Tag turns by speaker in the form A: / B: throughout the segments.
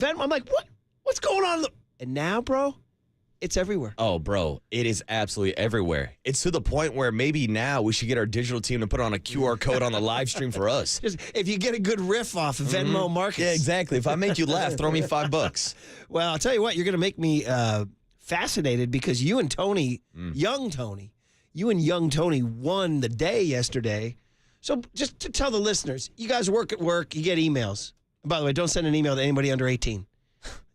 A: Venmo. I'm like, what? What's going on? And now, bro, it's everywhere.
B: Oh, bro, it is absolutely everywhere. It's to the point where maybe now we should get our digital team to put on a QR code on the live stream for us.
A: Just, if you get a good riff off Venmo Marcus.
B: Yeah, exactly. If I make you laugh, throw me $5.
A: Well, I'll tell you what, you're going to make me fascinated because you and Tony, young Tony won the day yesterday. So just to tell the listeners, you guys work at work, you get emails. And by the way, don't send an email to anybody under 18.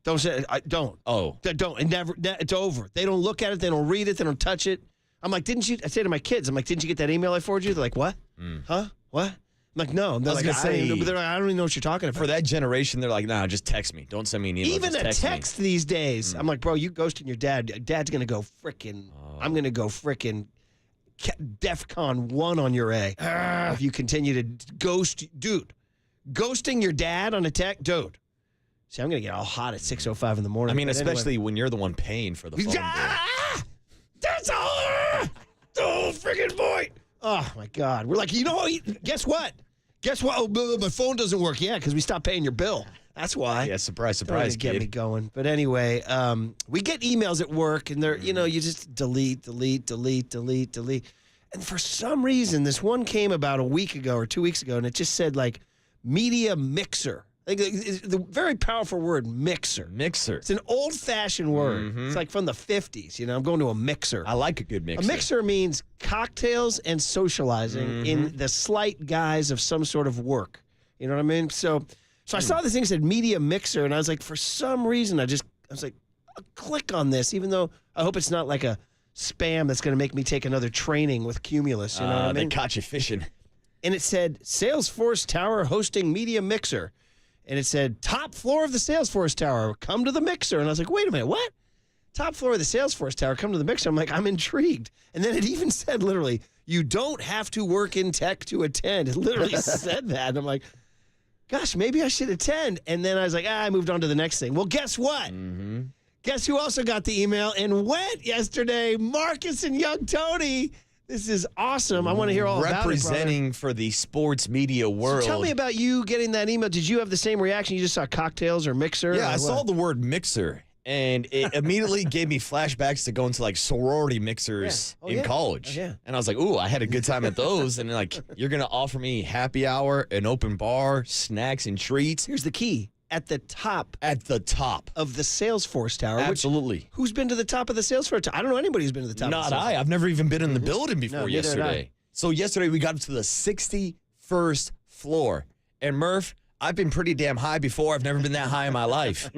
A: Don't say don't.
B: Oh.
A: Don't. And never. It's over. They don't look at it. They don't read it. They don't touch it. I'm like, didn't you? I say to my kids, I'm like, didn't you get that email I forwarded you? They're like, what? Huh? What? I'm like, no. They're like, I don't even know what you're talking about.
B: For that generation, they're like, nah, just text me. Don't send me an email.
A: Even a text these days. I'm like, bro, you ghosting your dad. Dad's going to go frickin'. I'm going to go frickin' DEFCON 1 on your A. If you continue to ghost. Dude, ghosting your dad on a text. Dude. See, I'm going to get all hot at 6:05 in the morning.
B: I mean, especially when you're the one paying for the phone bill.
A: That's all. Oh, freaking boy. Oh, my God. We're like, you know what? Guess what? Oh, my phone doesn't work. Yeah, because we stopped paying your bill. That's why.
B: Yeah, surprise, kid.
A: Get me going. But anyway, we get emails at work, and they're, you just delete. And for some reason, this one came about a week ago or 2 weeks ago, and it just said, like, media mixer. Like the very powerful word, mixer.
B: Mixer.
A: It's an old-fashioned word. It's like from the 50s. I'm going to a mixer.
B: I like a good mixer.
A: A mixer means cocktails and socializing in the slight guise of some sort of work. You know what I mean? So I saw this thing that said media mixer, and I was like, for some reason, I was like, I'll click on this, even though I hope it's not like a spam that's going to make me take another training with Cumulus. You know what I mean?
B: They caught you fishing.
A: And it said, Salesforce Tower hosting media mixer. And it said, top floor of the Salesforce Tower, come to the mixer. And I was like, wait a minute, what? Top floor of the Salesforce Tower, come to the mixer. I'm like, I'm intrigued. And then it even said, literally, you don't have to work in tech to attend. It literally said that. And I'm like, gosh, maybe I should attend. And then I was like, I moved on to the next thing. Well, guess what? Guess who also got the email and went yesterday? Marcus and young Tony. This is awesome. I want to hear all about it,
B: representing for the sports media world.
A: So tell me about you getting that email. Did you have the same reaction? You just saw cocktails or mixer?
B: Yeah,
A: or
B: I saw the word mixer, and it immediately gave me flashbacks to going to like sorority mixers in college. And I was like, ooh, I had a good time at those. And like, you're going to offer me happy hour, an open bar, snacks and treats.
A: Here's the key. At the top
B: of
A: the Salesforce Tower.
B: Absolutely.
A: Who's been to the top of the Salesforce Tower? I don't know anybody who's been to the top of the Salesforce Tower.
B: I've never even been in the building before
A: yesterday.
B: So yesterday we got to the 61st floor. And Murph, I've been pretty damn high before. I've never been that high in my life.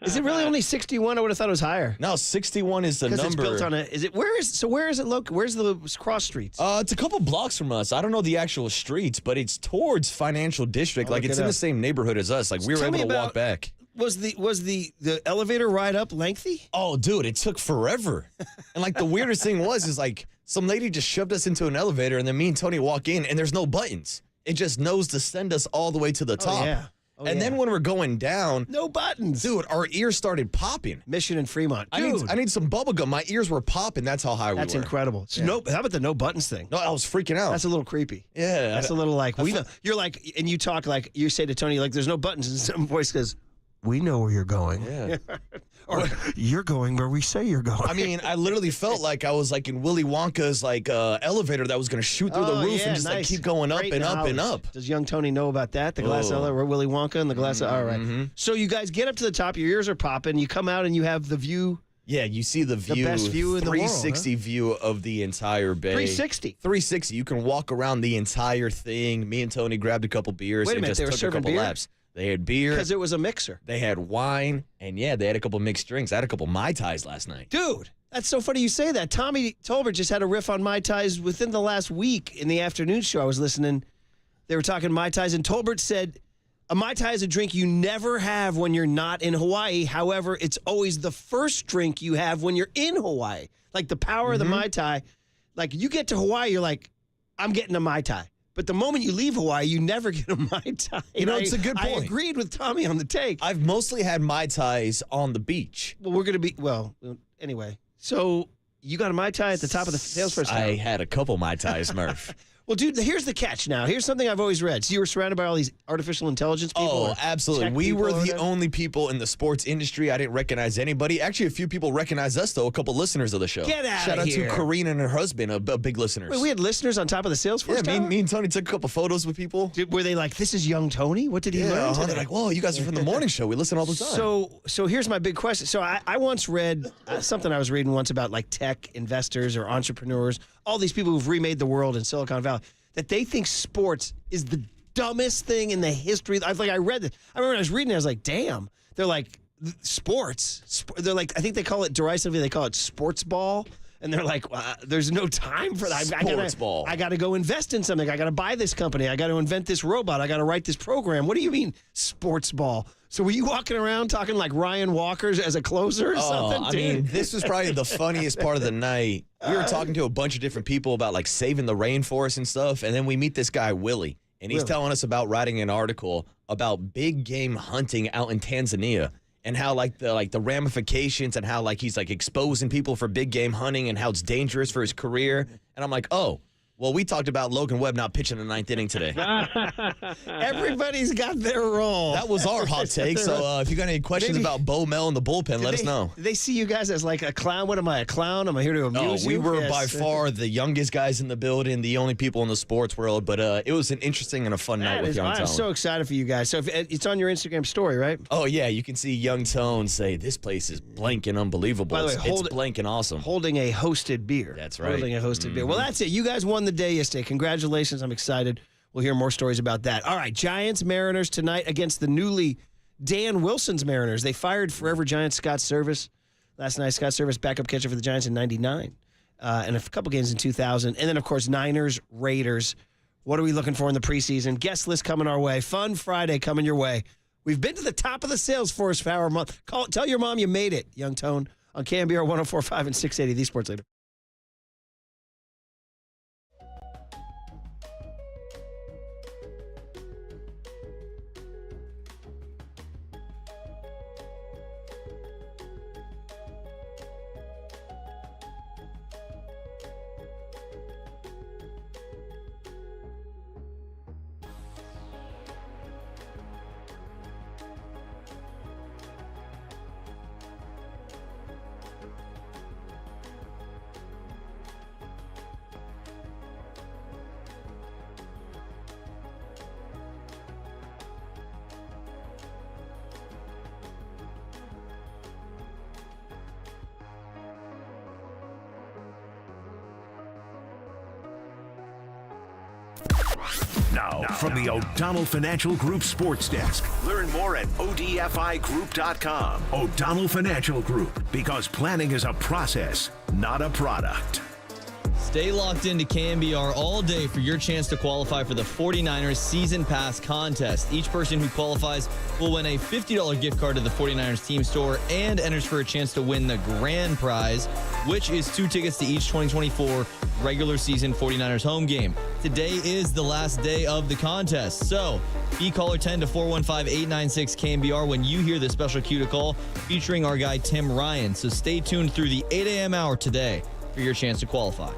A: Is it really only 61? I would have thought it was higher.
B: No, 61 is the number.
A: Because it's built on it. Where is it located? Where's the cross streets?
B: It's a couple blocks from us. I don't know the actual streets, but it's towards Financial District. Like it's in the same neighborhood as us. Like we were able to walk back.
A: Was the elevator ride up lengthy?
B: Oh, dude, it took forever. And like the weirdest thing is like some lady just shoved us into an elevator, and then me and Tony walk in, and there's no buttons. It just knows to send us all the way to the top. Then when we're going down,
A: no buttons.
B: Dude, our ears started popping.
A: Mission in Fremont.
B: I need some bubble gum. My ears were popping. That's how high we were.
A: That's incredible. So how about the no buttons thing?
B: No, I was freaking out.
A: That's a little creepy.
B: Yeah.
A: That's a little like, you're like, and you talk like, you say to Tony, like, there's no buttons, and some voice goes, we know where you're going.
B: Yeah.
A: Or you're going where we say you're going.
B: I mean, I literally felt like I was like in Willy Wonka's like elevator that was going to shoot through the roof and just like keep going up and up and up.
A: Does young Tony know about that? The glass elevator, Willy Wonka and the glass. All right. So you guys get up to the top. Your ears are popping. You come out and you have the view.
B: Yeah, you see the view.
A: The best view in the world.
B: 360 view of the entire bay.
A: 360.
B: 360. You can walk around the entire thing. Me and Tony grabbed a couple beers and just took a couple laps. They had beer.
A: Because it was a mixer.
B: They had wine. And yeah, they had a couple mixed drinks. I had a couple Mai Tais last night.
A: Dude, that's so funny you say that. Tommy Tolbert just had a riff on Mai Tais within the last week in the afternoon show. I was listening. They were talking Mai Tais, and Tolbert said, a Mai Tai is a drink you never have when you're not in Hawaii. However, it's always the first drink you have when you're in Hawaii. Like the power of the Mai Tai. Like you get to Hawaii, you're like, I'm getting a Mai Tai. But the moment you leave Hawaii, you never get a Mai Tai.
B: You know, it's a good point.
A: I agreed with Tommy on the take.
B: I've mostly had Mai Tais on the beach.
A: Well, we're going to be, anyway. So you got a Mai Tai at the top of the Salesforce Tower.
B: I had a couple Mai Tais, Murph.
A: Well, dude, here's the catch now. Here's something I've always read. So you were surrounded by all these artificial intelligence people?
B: Oh, absolutely. We were the only people in the sports industry. I didn't recognize anybody. Actually, a few people recognize us, though, a couple listeners of the show.
A: Get out
B: Shout
A: of
B: out
A: here.
B: to Karina and her husband, a big listeners.
A: Wait, we had listeners on top of the Salesforce tower?
B: Me and Tony took a couple photos with people.
A: Were they like, this is young Tony? What did he learn today?
B: They're like, whoa, you guys are from the morning show. We listen all the time.
A: So here's my big question. So I once read something I was reading once about like tech investors or entrepreneurs, all these people who've remade the world in Silicon Valley, that they think sports is the dumbest thing in the history. I read this. I remember when I was reading it, I was like, damn. They're like, sports. They're like, I think they call it derisively, they call it sports ball. And they're like, there's no time for that. I got to go invest in something. I got to buy this company. I got to invent this robot. I got to write this program. What do you mean sports ball? So were you walking around talking like Ryan Walker's as a closer or something?
B: I mean, this was probably the funniest part of the night. We were talking to a bunch of different people about like saving the rainforest and stuff. And then we meet this guy, Willie, and he's telling us about writing an article about big game hunting out in Tanzania. And how the ramifications and how he's exposing people for big game hunting and how it's dangerous for his career. And I'm like, oh, well, we talked about Logan Webb not pitching the ninth inning today.
A: Everybody's got their role.
B: That was our hot take. So if you got any questions about Bo Mel and the bullpen, let us know.
A: Did they see you guys as like a clown? What am I, a clown? Am I here to amuse you?
B: We were by far the youngest guys in the building, the only people in the sports world. But it was an interesting and a fun night with Young Tone.
A: I'm so excited for you guys. So it's on your Instagram story, right?
B: Oh, yeah. You can see Young Tone say, this place is blank and unbelievable.
A: By the way,
B: it's blank and awesome.
A: Holding a hosted beer.
B: That's right.
A: Holding a hosted beer. Well, that's it. You guys won the day yesterday. Congratulations. I'm excited. We'll hear more stories about that. All right, Giants Mariners tonight against the newly Dan Wilson's Mariners. They fired forever Giants Scott Service last night. Scott Service, backup catcher for the Giants in 99 and a couple games in 2000. And then, of course, Niners, Raiders. What are we looking for in the preseason? Guest list coming our way. Fun Friday coming your way. We've been to the top of the Salesforce for our month. Tell your mom you made it, Young Tone, on KNBR 104.5 and 680, the Sports Leader.
C: Now, from the O'Donnell Financial Group Sports Desk. Learn more at odfigroup.com. O'Donnell Financial Group, because planning is a process, not a product.
D: Stay locked into KNBR all day for your chance to qualify for the 49ers Season Pass contest. Each person who qualifies will win a $50 gift card to the 49ers team store and enters for a chance to win the grand prize, which is 2 tickets to each 2024 regular season 49ers home game. Today is the last day of the contest, so be caller 10 to 415-896-KNBR when you hear the special cue to call featuring our guy Tim Ryan. So stay tuned through the 8 a.m. hour today for your chance to qualify.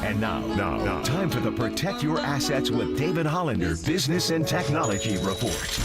C: And now, time for the Protect Your Assets with David Hollander Business and Technology Report.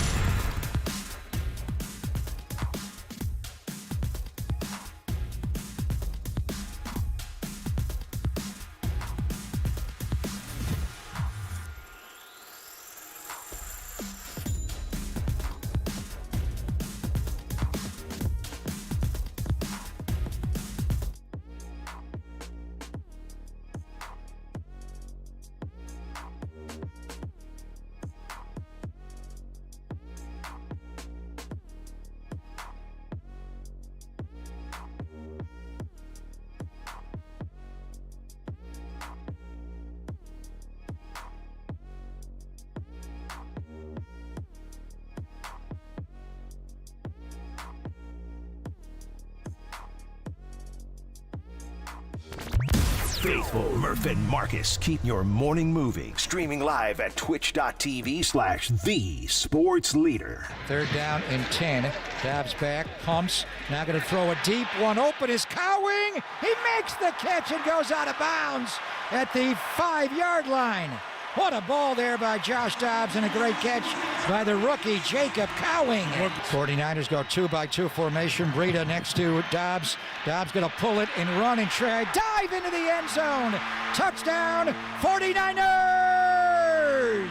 C: Faithful Murph and Marcus keep your morning moving. Streaming live at twitch.tv/thesportsleader.
E: Third down and 10. Dobbs back, pumps. Now going to throw a deep one. Open is Cowing. He makes the catch and goes out of bounds at the 5-yard line. What a ball there by Josh Dobbs and a great catch by the rookie Jacob Cowing. 49ers go 2-by-2 formation. Brady next to Dobbs. Dobbs going to pull it and run and try. Dive into the end zone. Touchdown, 49ers!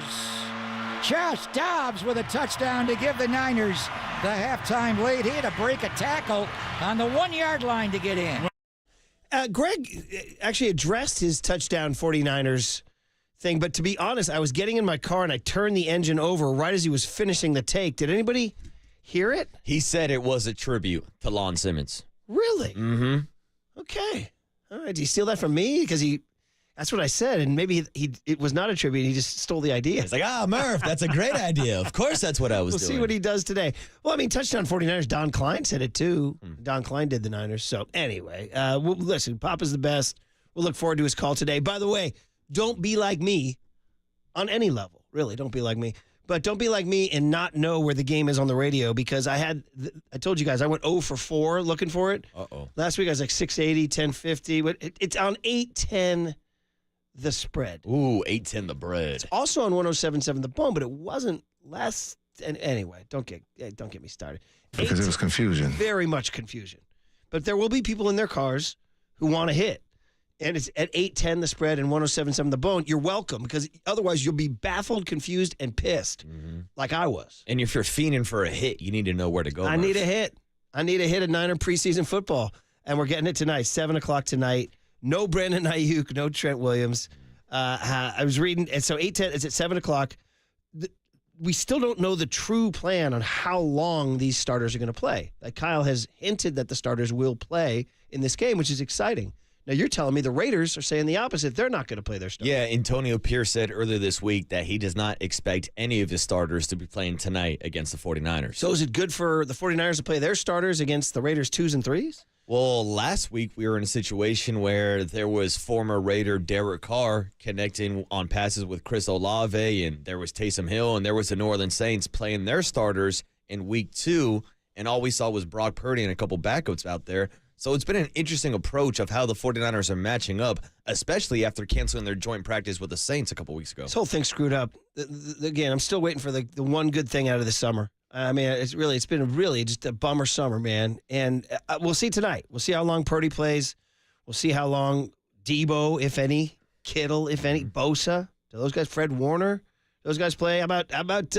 E: Josh Dobbs with a touchdown to give the Niners the halftime lead. He had to break a tackle on the 1-yard line to get in.
A: Greg actually addressed his touchdown 49ers thing, but to be honest, I was getting in my car and I turned the engine over right as he was finishing the take. Did anybody hear it?
B: He said it was a tribute to Lon Simmons.
A: Really?
B: Mm-hmm.
A: Okay. All right. Did you steal that from me? Because that's what I said, and maybe it was not a tribute. He just stole the idea.
B: It's like, Murph, that's a great idea. Of course that's what I was doing.
A: We'll see what he does today. Well, I mean, touchdown 49ers, Don Klein said it too. Don Klein did the Niners. So anyway, listen, Papa's the best. We'll look forward to his call today. By the way, don't be like me on any level. Really, don't be like me. But don't be like me and not know where the game is on the radio, because I told you guys, I went 0 for 4 looking for it.
B: Uh-oh.
A: Last week I was like 680, 1050. But it's on 810 the spread.
B: Ooh, 810 the bread.
A: It's also on 1077 the bone, but it wasn't last. And anyway, don't get me started.
F: Because it was confusion.
A: Very much confusion. But there will be people in their cars who want to hit. And it's at 810 the spread and 1077 the bone. You're welcome, because otherwise you'll be baffled, confused, and pissed like I was.
B: And if you're fiending for a hit, you need to know where to go.
A: I need a hit. I need a hit at Niner preseason football. And we're getting it tonight, 7 o'clock tonight. No Brandon Aiyuk, no Trent Williams. I was reading, and so 8:10, it's at 7 o'clock. We still don't know the true plan on how long these starters are going to play. Like Kyle has hinted that the starters will play in this game, which is exciting. Now, you're telling me the Raiders are saying the opposite. They're not going to play their starters.
B: Yeah, Antonio Pierce said earlier this week that he does not expect any of his starters to be playing tonight against the 49ers.
A: So is it good for the 49ers to play their starters against the Raiders 2s and 3s?
B: Well, last week we were in a situation where there was former Raider Derek Carr connecting on passes with Chris Olave, and there was Taysom Hill, and there was the New Orleans Saints playing their starters in week 2, and all we saw was Brock Purdy and a couple backups out there. So it's been an interesting approach of how the 49ers are matching up, especially after canceling their joint practice with the Saints a couple weeks ago.
A: This whole thing's screwed up. Again, I'm still waiting for the one good thing out of the summer. I mean, it's been really just a bummer summer, man. And we'll see tonight. We'll see how long Purdy plays. We'll see how long Debo, if any, Kittle, if any, Bosa. Do those guys, Fred Warner, those guys play? How about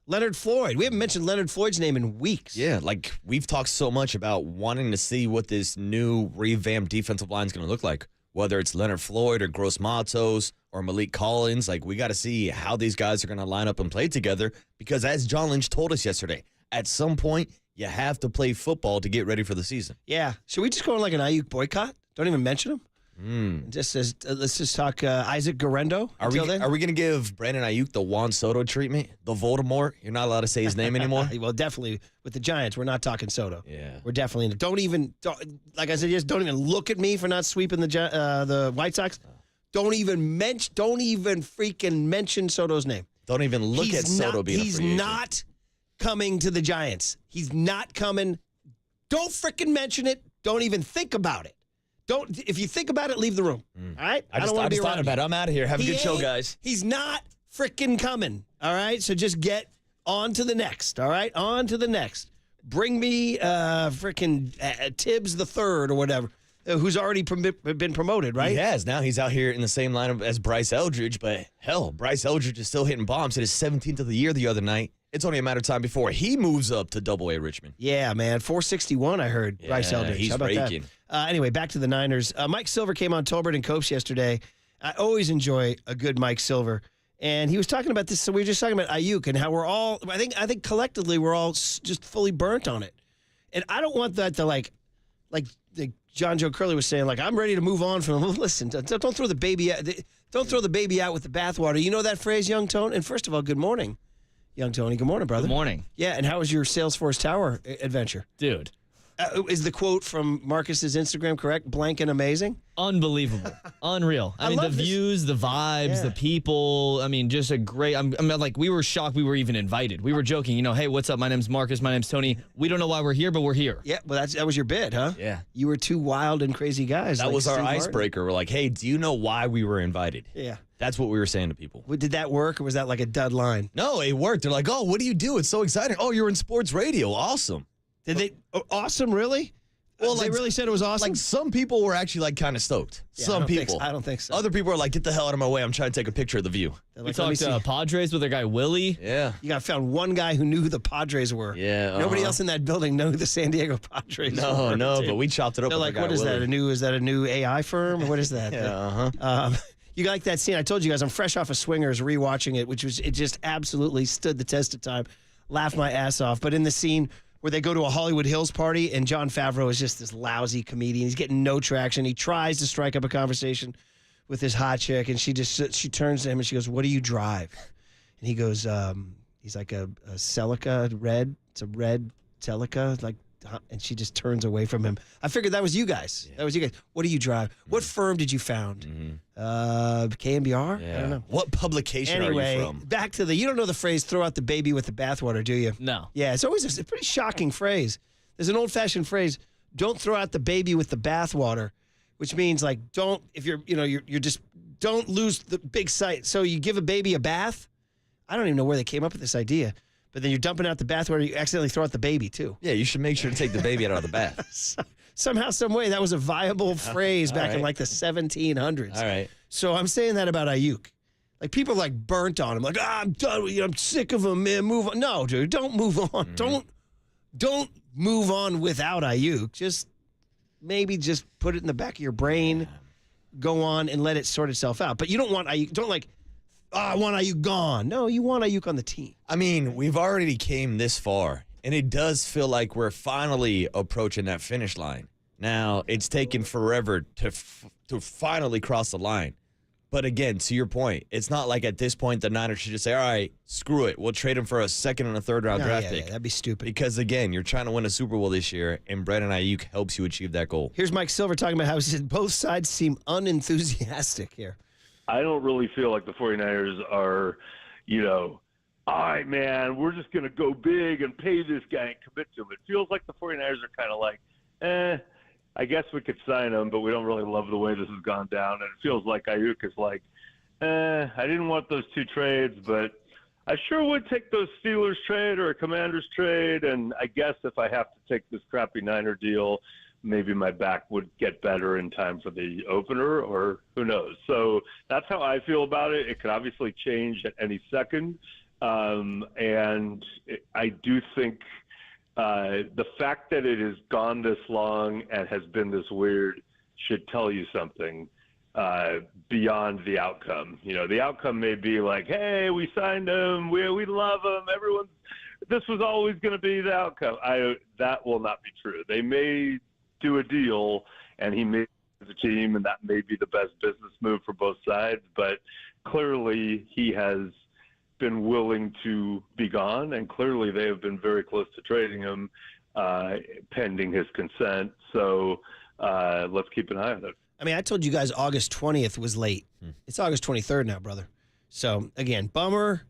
A: Leonard Floyd? We haven't mentioned Leonard Floyd's name in weeks.
B: Yeah, like we've talked so much about wanting to see what this new revamped defensive line is going to look like. Whether it's Leonard Floyd or Gross Matos or Malik Collins, like we got to see how these guys are going to line up and play together, because as John Lynch told us yesterday, at some point you have to play football to get ready for the season.
A: Yeah. Should we just go on like an Aiyuk boycott? Don't even mention him? Just let's just talk Isaac Guerrero.
B: Are we going to give Brandon Aiyuk the Juan Soto treatment? The Voldemort? You're not allowed to say his name anymore?
A: Well, definitely with the Giants, we're not talking Soto.
B: Yeah.
A: We're definitely like I said, just don't even look at me for not sweeping the White Sox. Don't even freaking mention Soto's name.
B: Don't even look at Soto being a free agent.
A: He's not coming to the Giants. He's not coming. Don't freaking mention it. Don't even think about it. if you think about it, leave the room. All right?
B: I just thought about it. I'm out of here. Have a good show, guys.
A: He's not freaking coming. All right? So just get on to the next. All right? On to the next. Bring me freaking Tibbs the third or whatever, who's already been promoted, right?
B: He has. Now he's out here in the same lineup as Bryce Eldridge, but hell, Bryce Eldridge is still hitting bombs. Hit his 17th of the year the other night. It's only a matter of time before he moves up to Double-A Richmond.
A: Yeah, man. 461, I heard.
B: Yeah,
A: Bryce Eldridge.
B: he's
A: How about
B: raking.
A: that? Anyway, back to the Niners. Mike Silver came on Tolbert and Copes yesterday. I always enjoy a good Mike Silver. And he was talking about this. So we were just talking about Aiyuk and how we're all, I think collectively we're all just fully burnt on it. And I don't want that to like John Joe Curley was saying, like, I'm ready to move on from him. Listen, don't throw the baby out. Don't throw the baby out with the bathwater. You know that phrase, Young Tone? And first of all, good morning. Young Tony, good morning, brother.
D: Good morning.
A: Yeah, and how was your Salesforce Tower adventure?
D: Dude.
A: Is the quote from Marcus's Instagram correct? Blank and amazing?
D: Unbelievable. Unreal. I mean, the views, the vibes, the people. I mean, just a great. I'm like, we were shocked we were even invited. We were joking, hey, what's up? My name's Marcus. My name's Tony. We don't know why we're here, but we're here.
A: Yeah, well, that was your bid, huh?
B: Yeah.
A: You were two wild and crazy guys.
B: That
A: like
B: was our
A: Steve
B: icebreaker. We're like, hey, do you know why we were invited?
A: Yeah.
B: That's what we were saying to people.
A: Did that work, or was that like a dud line?
B: No, it worked. They're like, oh, what do you do? It's so exciting. Oh, you're in sports radio. Awesome.
A: Did they? Awesome, really? Well, they really said it was awesome?
B: Like, some people were actually, like, kind of stoked.
A: Yeah,
B: some people.
A: I don't think so.
B: Other people are like, get the hell out of my way. I'm trying to take a picture of the view.
A: Like,
D: we talked to Padres with their guy, Willie.
B: Yeah.
A: You found one guy who knew who the Padres were.
B: Yeah.
A: Nobody else in that building knew who the San Diego Padres were.
B: No, but we chopped it up
A: They're
B: with
A: like,
B: our guy,
A: what is
B: Willie.
A: that? Is that a new AI firm? Or what is that?
B: Yeah,
A: You like that scene? I told you guys I'm fresh off of Swingers rewatching it, it just absolutely stood the test of time. Laughed my ass off. But in the scene where they go to a Hollywood Hills party and Jon Favreau is just this lousy comedian. He's getting no traction. He tries to strike up a conversation with this hot chick, and she turns to him and she goes, "What do you drive?" And he goes, he's like a Celica red. It's a red Celica, like. And she just turns away from him. I figured that was you guys. Yeah. That was you guys. What do you drive? What firm did you found? KNBR?
B: Yeah.
A: I don't know.
B: What publication are you from?
A: Back to you don't know the phrase, throw out the baby with the bathwater, do you?
D: No.
A: Yeah, it's always a pretty shocking phrase. There's an old-fashioned phrase, don't throw out the baby with the bathwater, which means like don't lose the big sight. So you give a baby a bath. I don't even know where they came up with this idea. But then you're dumping out the bathwater, you accidentally throw out the baby, too.
B: Yeah, you should make sure to take the baby out of the bath.
A: Somehow, some way, that was a viable phrase back in like the 1700s.
B: All right.
A: So I'm saying that about Aiyuk. Like, people are like burnt on him. Like, I'm done with you. I'm sick of him, man. Move on. No, dude, don't move on. Don't move on without Aiyuk. Just put it in the back of your brain, go on and let it sort itself out. But you don't want Aiyuk. Don't like, I want Aiyuk gone. No, you want Aiyuk on the team.
B: I mean, we've already came this far, and it does feel like we're finally approaching that finish line. Now, it's taken forever to finally cross the line. But again, to your point, it's not like at this point the Niners should just say, all right, screw it. We'll trade him for a second and a third round draft pick.
A: Yeah, that'd be stupid.
B: Because, again, you're trying to win a Super Bowl this year, and Brandon Aiyuk helps you achieve that goal.
A: Here's Mike Silver talking about how he said both sides seem unenthusiastic here.
F: I don't really feel like the 49ers are, all right, man, we're just going to go big and pay this guy and commit to him. It feels like the 49ers are kind of like, I guess we could sign him, but we don't really love the way this has gone down. And it feels like Aiyuk is like, I didn't want those two trades, but I sure would take those Steelers trade or a Commanders trade. And I guess if I have to take this crappy Niner deal, maybe my back would get better in time for the opener, or who knows. So that's how I feel about it. It could obviously change at any second. And I do think the fact that it has gone this long and has been this weird should tell you something beyond the outcome. The outcome may be like, hey, we signed him. We love him. This was always going to be the outcome. That will not be true. They may do a deal and he may the team, and that may be the best business move for both sides, but clearly he has been willing to be gone, and clearly they have been very close to trading him pending his consent. So let's keep an eye on it.
A: I mean, I told you guys August 20th was late. It's August 23rd now, brother. So, again, bummer.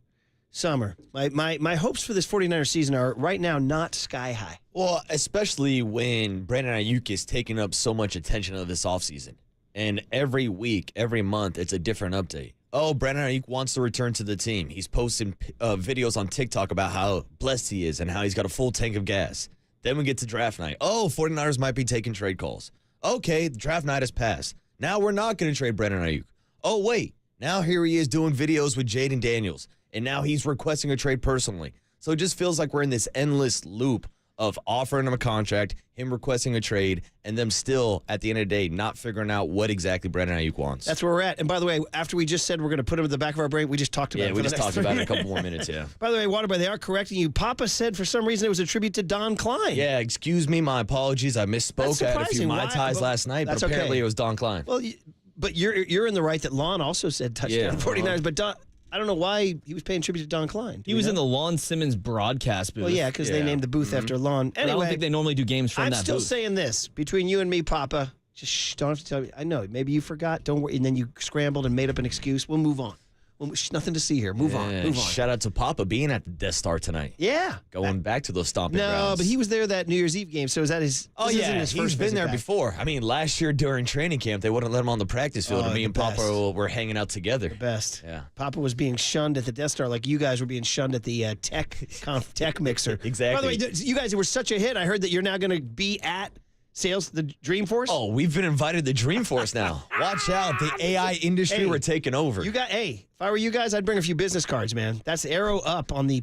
A: summer. My hopes for this 49ers season are right now not sky high.
B: Well, especially when Brandon Aiyuk is taking up so much attention of this offseason. And every week, every month, it's a different update. Oh, Brandon Aiyuk wants to return to the team. He's posting videos on TikTok about how blessed he is and how he's got a full tank of gas. Then we get to draft night. Oh, 49ers might be taking trade calls. Okay, the draft night has passed. Now we're not going to trade Brandon Aiyuk. Oh, wait. Now here he is doing videos with Jaden Daniels. And now he's requesting a trade personally. So it just feels like we're in this endless loop of offering him a contract, him requesting a trade, and them still, at the end of the day, not figuring out what exactly Brandon Aiyuk wants.
A: That's where we're at. And by the way, after we just said we're going to put him in the back of our brain, we just talked about it.
B: Yeah, we just talked about it a couple more minutes, yeah.
A: By the way, Waterboy, they are correcting you. Papa said for some reason it was a tribute to Don Klein.
B: Yeah, excuse me, my apologies. I misspoke. I had a few Mai Tais last night, but apparently it was Don Klein.
A: Well, but you're in the right that Lon also said touchdown 49ers, but Don, I don't know why he was paying tribute to Don Klein.
D: He was in the Lon Simmons broadcast booth.
A: Well, yeah, because they named the booth after Lon. Anyway,
D: I don't think they normally do games from that booth.
A: I'm still saying this. Between you and me, Papa, just don't have to tell me. I know. Maybe you forgot. Don't worry. And then you scrambled and made up an excuse. We'll move on. Nothing to see here. Move on.
B: Shout out to Papa being at the Death Star tonight.
A: Yeah.
B: Going back to those stomping grounds.
A: No, but he was there that New Year's Eve game, so is that his...
B: Oh, yeah, he's been there before. I mean, last year during training camp, they wouldn't let him on the practice field, and me and Papa were hanging out together.
A: The best.
B: Yeah.
A: Papa was being shunned at the Death Star like you guys were being shunned at the tech mixer.
B: Exactly.
A: By the way, you guys were such a hit. I heard that you're now going to be at... the Dreamforce?
B: Oh, we've been invited to Dreamforce now. Watch out. The AI industry, we're taking over.
A: If I were you guys, I'd bring a few business cards, man. That's arrow up on the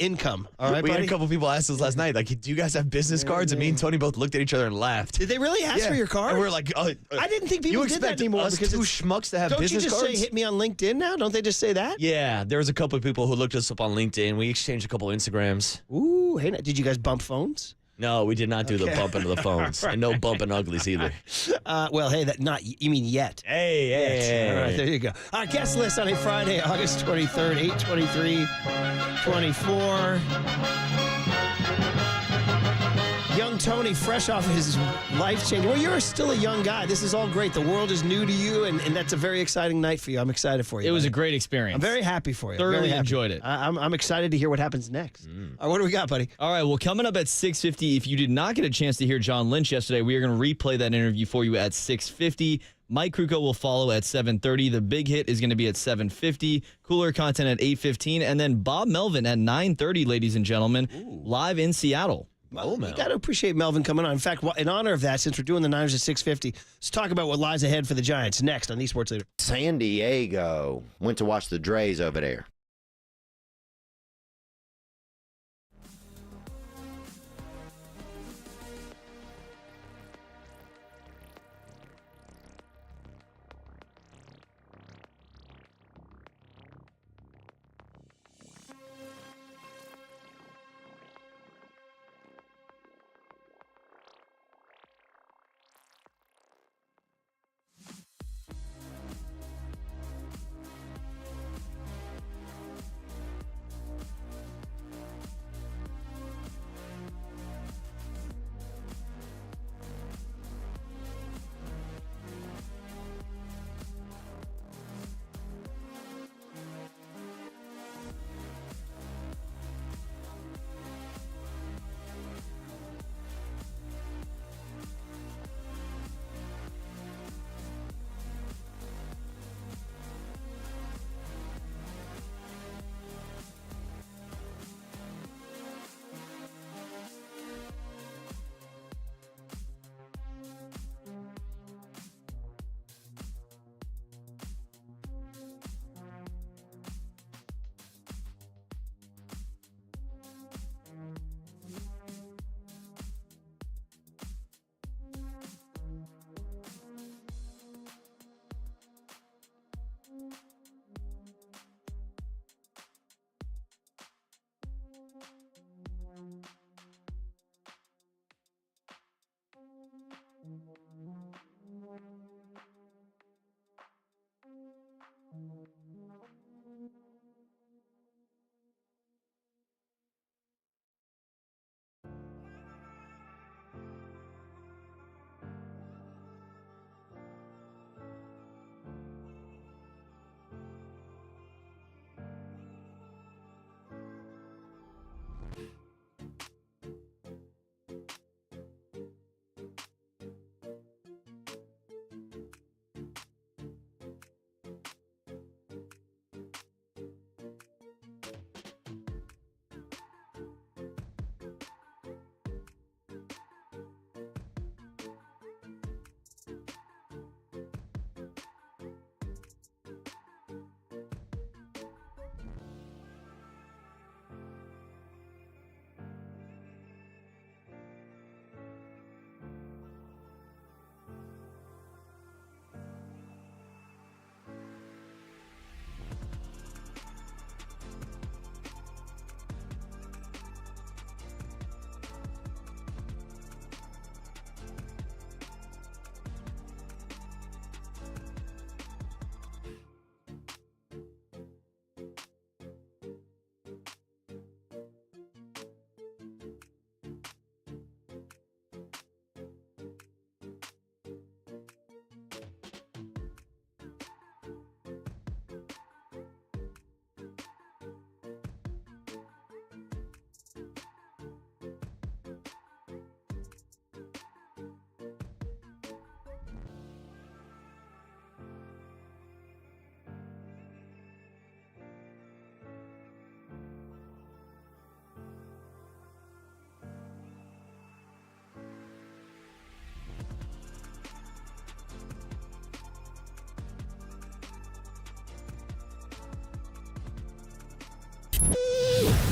A: income. All right,
B: we
A: buddy?
B: had a couple people ask us last night, like, do you guys have business cards? And me and Tony both looked at each other and laughed.
A: Did they really ask for your card?
B: And we're like, I
A: didn't think people did that anymore.
B: Us
A: because
B: two schmucks to have business cards?
A: Don't you just say, hit me on LinkedIn now? Don't they just say that?
B: Yeah, there was a couple of people who looked us up on LinkedIn. We exchanged a couple of Instagrams.
A: Ooh, hey, did you guys bump phones?
B: No, we did not do the bumping of the phones. And no bumping uglies either.
A: Well, hey, you mean yet.
B: Hey.
A: All right, there you go. Our guest list on a Friday, August 23rd, 8/23, 24. Young Tony, fresh off his life-changing. Well, you're still a young guy. This is all great. The world is new to you, and that's a very exciting night for you. I'm excited for you.
D: It was a great experience.
A: I'm very happy for you.
D: Thoroughly enjoyed it.
A: I'm excited to hear what happens next. All right, what do we got, buddy?
D: All right, well, coming up at 6:50, if you did not get a chance to hear John Lynch yesterday, we are going to replay that interview for you at 6:50. Mike Krukow will follow at 7:30. The big hit is going to be at 7:50. Cooler content at 8:15. And then Bob Melvin at 9:30, ladies and gentlemen, live in Seattle.
A: You got to appreciate Melvin coming on. In fact, in honor of that, since we're doing the Niners at 6:50, let's talk about what lies ahead for the Giants next on the Sports Leader.
G: San Diego. Went to watch the Drays over there.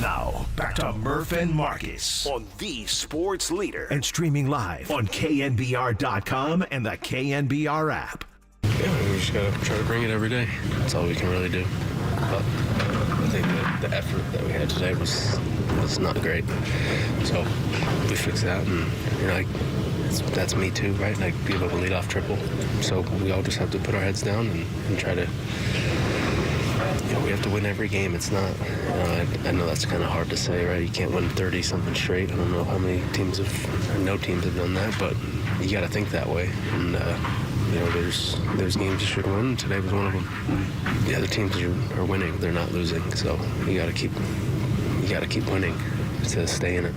C: Now, back to Murph and Marcus on the sports leader and streaming live on KNBR.com and the KNBR app.
H: Yeah, we just got to try to bring it every day. That's all we can really do. But I think that the effort that we had today was not great. So we fixed that, and that's me too, right? I gave up a leadoff triple. So we all just have to put our heads down and try to, we have to win every game. It's not, I know that's kind of hard to say, right? You can't win 30-something straight. I don't know how many teams no teams have done that, but you got to think that way. And, there's games you should win. Today was one of them. The other teams are winning. They're not losing. So you got to keep winning to stay in it.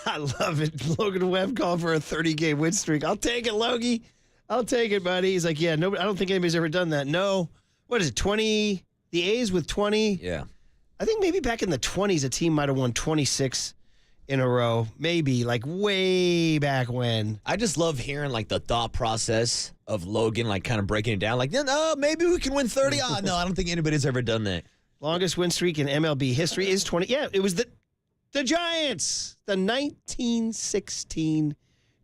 A: I love it. Logan Webb called for a 30-game win streak. I'll take it, Logie. I'll take it, buddy. He's like, yeah, no, I don't think anybody's ever done that. No. What is it, 20? The A's with 20?
B: Yeah.
A: I think maybe back in the 20s, a team might have won 26 in a row. Maybe, like way back when.
B: I just love hearing, like, the thought process of Logan, like, kind of breaking it down. Like, no, maybe we can win 30. No, I don't think anybody's ever done that.
A: Longest win streak in MLB history is 20. Yeah, it was the Giants. The 1916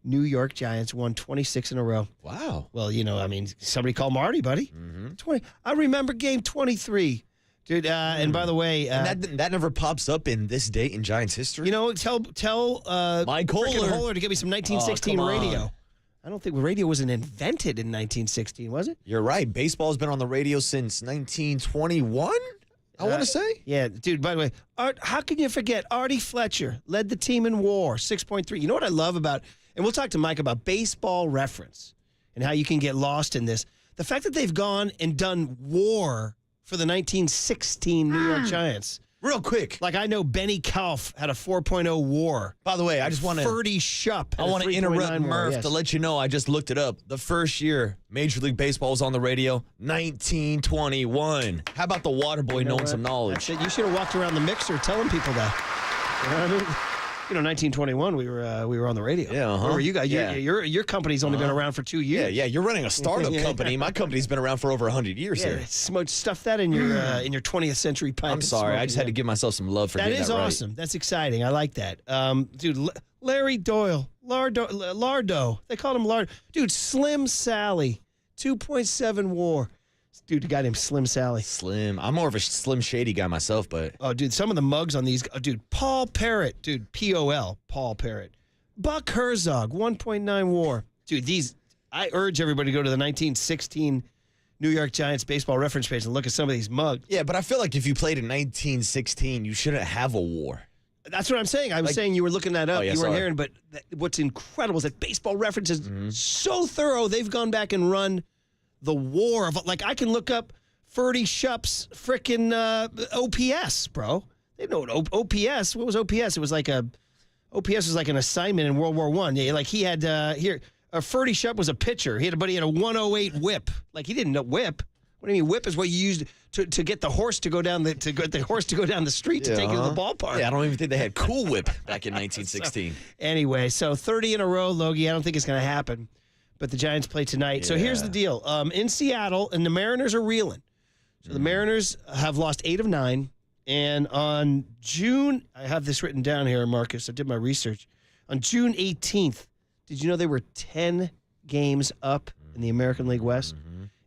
A: New York Giants won 26 in a row.
B: Wow.
A: Well, somebody call Marty, buddy. 20. I remember game 23. Dude, and by the way...
B: and that never pops up in this date in Giants history?
A: Tell
B: Mike
A: Holler to get me some 1916 radio.
B: On.
A: I don't think radio wasn't invented in 1916, was it?
B: You're right. Baseball's been on the radio since 1921, I want to say.
A: Yeah, dude, by the way, how can you forget Artie Fletcher led the team in WAR, 6.3. You know what I love about, and we'll talk to Mike about Baseball Reference and how you can get lost in this. The fact that they've gone and done WAR for the 1916 New York Giants.
B: Real quick.
A: Like, I know Benny Kauf had a 4.0 WAR.
B: By the way, I just want to...
A: Ferdy Shupp
B: I want to interrupt Murph to let you know, I just looked it up. The first year Major League Baseball was on the radio, 1921. How about the water boy knowing some knowledge?
A: You should have walked around the mixer telling people that. You know what I mean? 1921, we were on the radio.
B: Yeah,
A: Where were you guys? Yeah. Your company's only been around for 2 years.
B: Yeah. You're running a startup company. My company's been around for over 100 years here.
A: Stuff that in your 20th century pipe.
B: I'm sorry. I just had to give myself some love for getting that right.
A: That is awesome. That's exciting. I like that. Dude, Larry Doyle, Lardo. They called him Lardo. Dude, Slim Sally, 2.7 WAR. Dude, a guy named Slim Sally.
B: Slim. I'm more of a Slim Shady guy myself, but...
A: Oh, dude, some of the mugs on these... Oh, dude, Paul Parrott. Dude, P-O-L. Paul Parrott. Buck Herzog, 1.9 WAR. Dude, these... I urge everybody to go to the 1916 New York Giants baseball reference page and look at some of these mugs.
B: Yeah, but I feel like if you played in 1916, you shouldn't have a WAR.
A: That's what I'm saying. I was saying you were looking that up.
B: Oh, yeah,
A: you weren't hearing, but what's incredible is that Baseball Reference is so thorough, they've gone back and run... the war of, like, I can look up Ferdy Shupp's frickin' OPS, bro. They know what OPS. What was OPS? It was like OPS was like an assignment in World War I. Yeah, like he had Ferdy Shupp was a pitcher. He had a 108 whip. Like, he didn't know whip. What do you mean whip is what you used to get the horse to go down the street to take you to the ballpark.
B: Yeah, I don't even think they had Cool Whip back in 1916.
A: Anyway, so 30 in a row, Logie. I don't think it's going to happen. But the Giants play tonight. So here's the deal. In Seattle, and the Mariners are reeling. So the Mariners have lost 8 of 9. And on June, I have this written down here, Marcus. I did my research. On June 18th, did you know they were 10 games up in the American League West?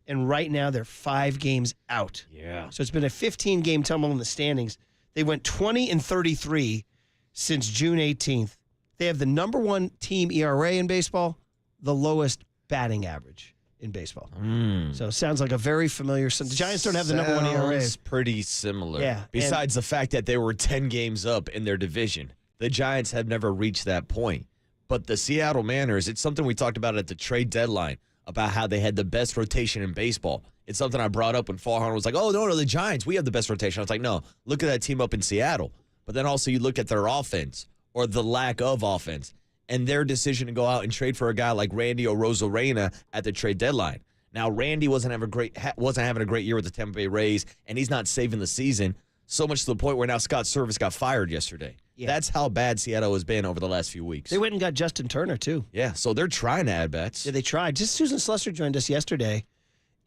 A: And right now, they're 5 games out.
B: Yeah.
A: So it's been a 15-game tumble in the standings. They went 20-33 since June 18th. They have the number 1 team ERA in baseball, the lowest batting average in baseball. So it sounds like a very familiar... The Giants don't have the number 1 ERA.
B: Sounds pretty similar.
A: Yeah.
B: Besides the fact that they were 10 games up in their division. The Giants have never reached that point. But the Seattle Mariners, it's something we talked about at the trade deadline, about how they had the best rotation in baseball. It's something I brought up when Farhan was like, oh, no, the Giants, we have the best rotation. I was like, no, look at that team up in Seattle. But then also you look at their offense, or the lack of offense, and their decision to go out and trade for a guy like Randy Arozarena at the trade deadline. Now, Randy wasn't having a great year with the Tampa Bay Rays, and he's not saving the season, so much to the point where now Scott Service got fired yesterday. Yeah. That's how bad Seattle has been over the last few weeks.
A: They went and got Justin Turner, too.
B: Yeah, so they're trying to add bats.
A: Yeah, they tried. Just Susan Slusser joined us yesterday,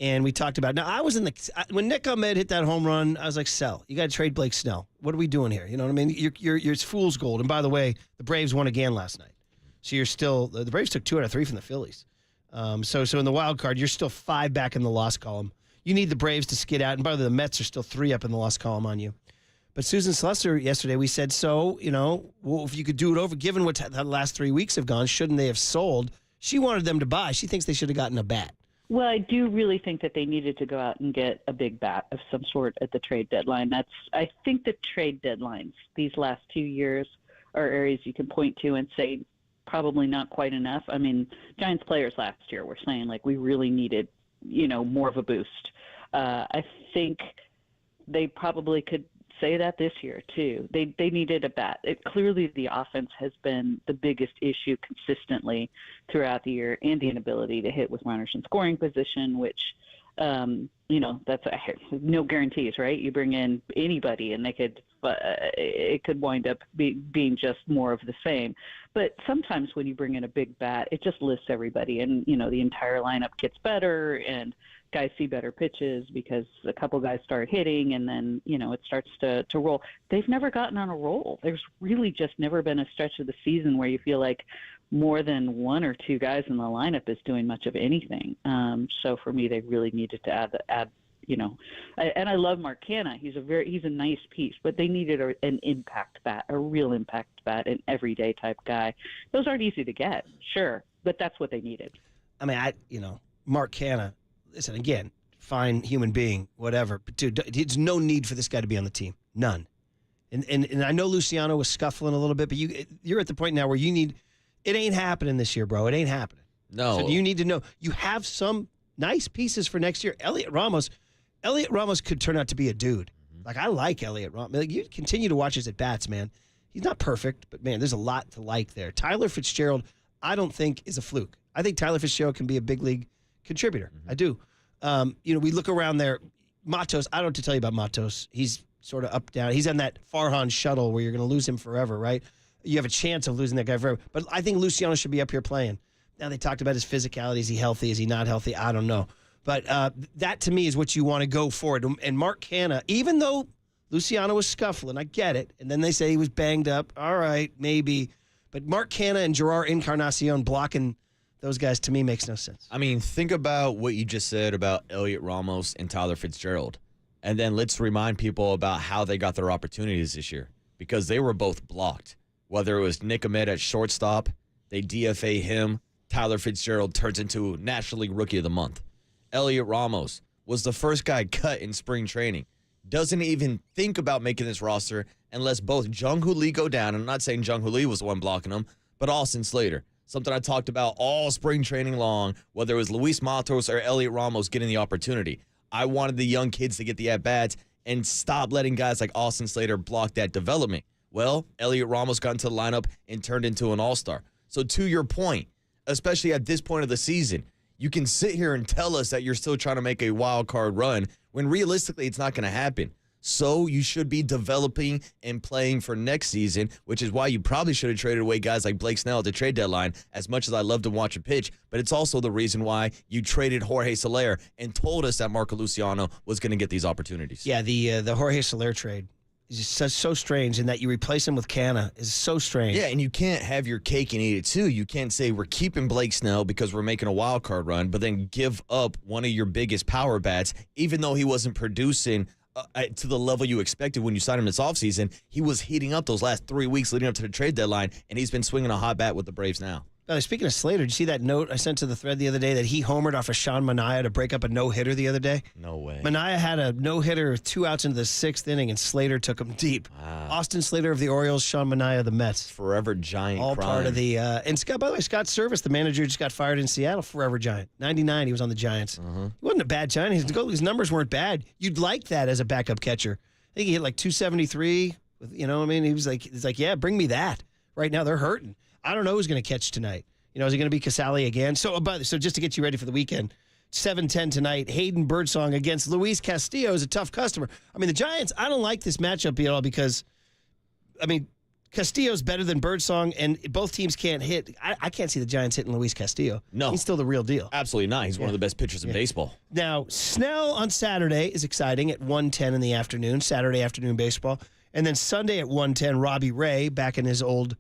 A: And we talked about, now I was when Nick Ahmed hit that home run, I was like, sell. You got to trade Blake Snell. What are we doing here? You know what I mean? You're fool's gold. And by the way, the Braves won again last night. So you're still, the Braves took 2 out of 3 from the Phillies. So in the wild card, you're still 5 back in the loss column. You need the Braves to skid out. And by the way, the Mets are still 3 up in the loss column on you. But Susan Slessor yesterday, we said, if you could do it over, given what the last 3 weeks have gone, shouldn't they have sold? She wanted them to buy. She thinks they should have gotten a bat.
I: Well, I do really think that they needed to go out and get a big bat of some sort at the trade deadline. I think the trade deadlines these last 2 years are areas you can point to and say probably not quite enough. I mean, Giants players last year were saying, like, we really needed, more of a boost. I think they probably could say that this year too. They needed a bat. Clearly the offense has been the biggest issue consistently throughout the year, and the inability to hit with runners in scoring position, which that's no guarantees, right? You bring in anybody and it could wind up being just more of the same. But sometimes when you bring in a big bat, it just lifts everybody, and the entire lineup gets better, and guys see better pitches because a couple guys start hitting, and then it starts to roll. They've never gotten on a roll. There's really just never been a stretch of the season where you feel like more than 1 or 2 guys in the lineup is doing much of anything. So for me, they really needed to add. And I love Mark Canha. He's a nice piece, but they needed an impact bat, a real impact bat, an everyday type guy. Those aren't easy to get, sure, but that's what they needed.
A: I mean, Mark Canha, listen, again, fine human being, whatever, but dude, there's no need for this guy to be on the team. None. And I know Luciano was scuffling a little bit, but you're at the point now where it ain't happening this year, bro. It ain't happening.
B: No.
A: So you need to know you have some nice pieces for next year. Elliot Ramos could turn out to be a dude. Like, I like Elliot Ramos. Like, you continue to watch his at-bats, man. He's not perfect, but, man, there's a lot to like there. Tyler Fitzgerald, I don't think, is a fluke. I think Tyler Fitzgerald can be a big league contributor. I do. We look around there. Matos, I don't know what to tell you about Matos. He's sort of up, down. He's on that Farhan shuttle where you're going to lose him forever, right? You have a chance of losing that guy forever. But I think Luciano should be up here playing. Now, they talked about his physicality. Is he healthy? Is he not healthy? I don't know. But that, to me, is what you want to go forward. And Mark Canha, even though Luciano was scuffling, I get it. And then they say he was banged up. All right, maybe. But Mark Canha and Gerard Encarnacion blocking those guys, to me, makes no sense.
B: I mean, think about what you just said about Elliot Ramos and Tyler Fitzgerald. And then let's remind people about how they got their opportunities this year, because they were both blocked. Whether it was Nick Ahmed at shortstop, they DFA him. Tyler Fitzgerald turns into National League Rookie of the Month. Elliot Ramos was the first guy cut in spring training. Doesn't even think about making this roster unless both Jung-Hoo Lee go down. I'm not saying Jung-Hoo Lee was the one blocking him, but Austin Slater. Something I talked about all spring training long, whether it was Luis Matos or Elliot Ramos getting the opportunity. I wanted the young kids to get the at-bats and stop letting guys like Austin Slater block that development. Well, Elliot Ramos got into the lineup and turned into an all-star. So to your point, especially at this point of the season, you can sit here and tell us that you're still trying to make a wild card run when realistically it's not going to happen. So you should be developing and playing for next season, which is why you probably should have traded away guys like Blake Snell at the trade deadline, as much as I love to watch him pitch. But it's also the reason why you traded Jorge Soler and told us that Marco Luciano was going to get these opportunities.
A: Yeah, the Jorge Soler trade is just so strange, in that you replace him with Canha is so strange.
B: Yeah, and you can't have your cake and eat it too. You can't say we're keeping Blake Snell because we're making a wild card run, but then give up one of your biggest power bats, even though he wasn't producing to the level you expected when you signed him this offseason. He was heating up those last 3 weeks leading up to the trade deadline, and he's been swinging a hot bat with the Braves now.
A: Speaking of Slater, did you see that note I sent to the thread the other day that he homered off of Sean Manaea to break up a no-hitter the other day?
B: No way.
A: Manaea had a no-hitter with 2 outs into the 6th inning, and Slater took him deep.
B: Wow.
A: Austin Slater of the Orioles, Sean Manaea of the Mets.
B: Forever Giant
A: all
B: crime.
A: Part of the and Scott, by the way, Scott Service, the manager, just got fired in Seattle. Forever Giant. 99, he was on the Giants. He wasn't a bad Giant. His numbers weren't bad. You'd like that as a backup catcher. I think he hit like 273. You know what I mean? He's like, yeah, bring me that. Right now they're hurting. I don't know who's going to catch tonight. Is it going to be Casale again? So just to get you ready for the weekend, 7:10 tonight, Hayden Birdsong against Luis Castillo is a tough customer. I mean, the Giants, I don't like this matchup at all because, Castillo's better than Birdsong, and both teams can't hit. I can't see the Giants hitting Luis Castillo.
B: No.
A: He's still the real deal.
B: Absolutely not. He's one of the best pitchers in baseball.
A: Now, Snell on Saturday is exciting at 1:10 in the afternoon, Saturday afternoon baseball. And then Sunday at 1:10, Robbie Ray back in his old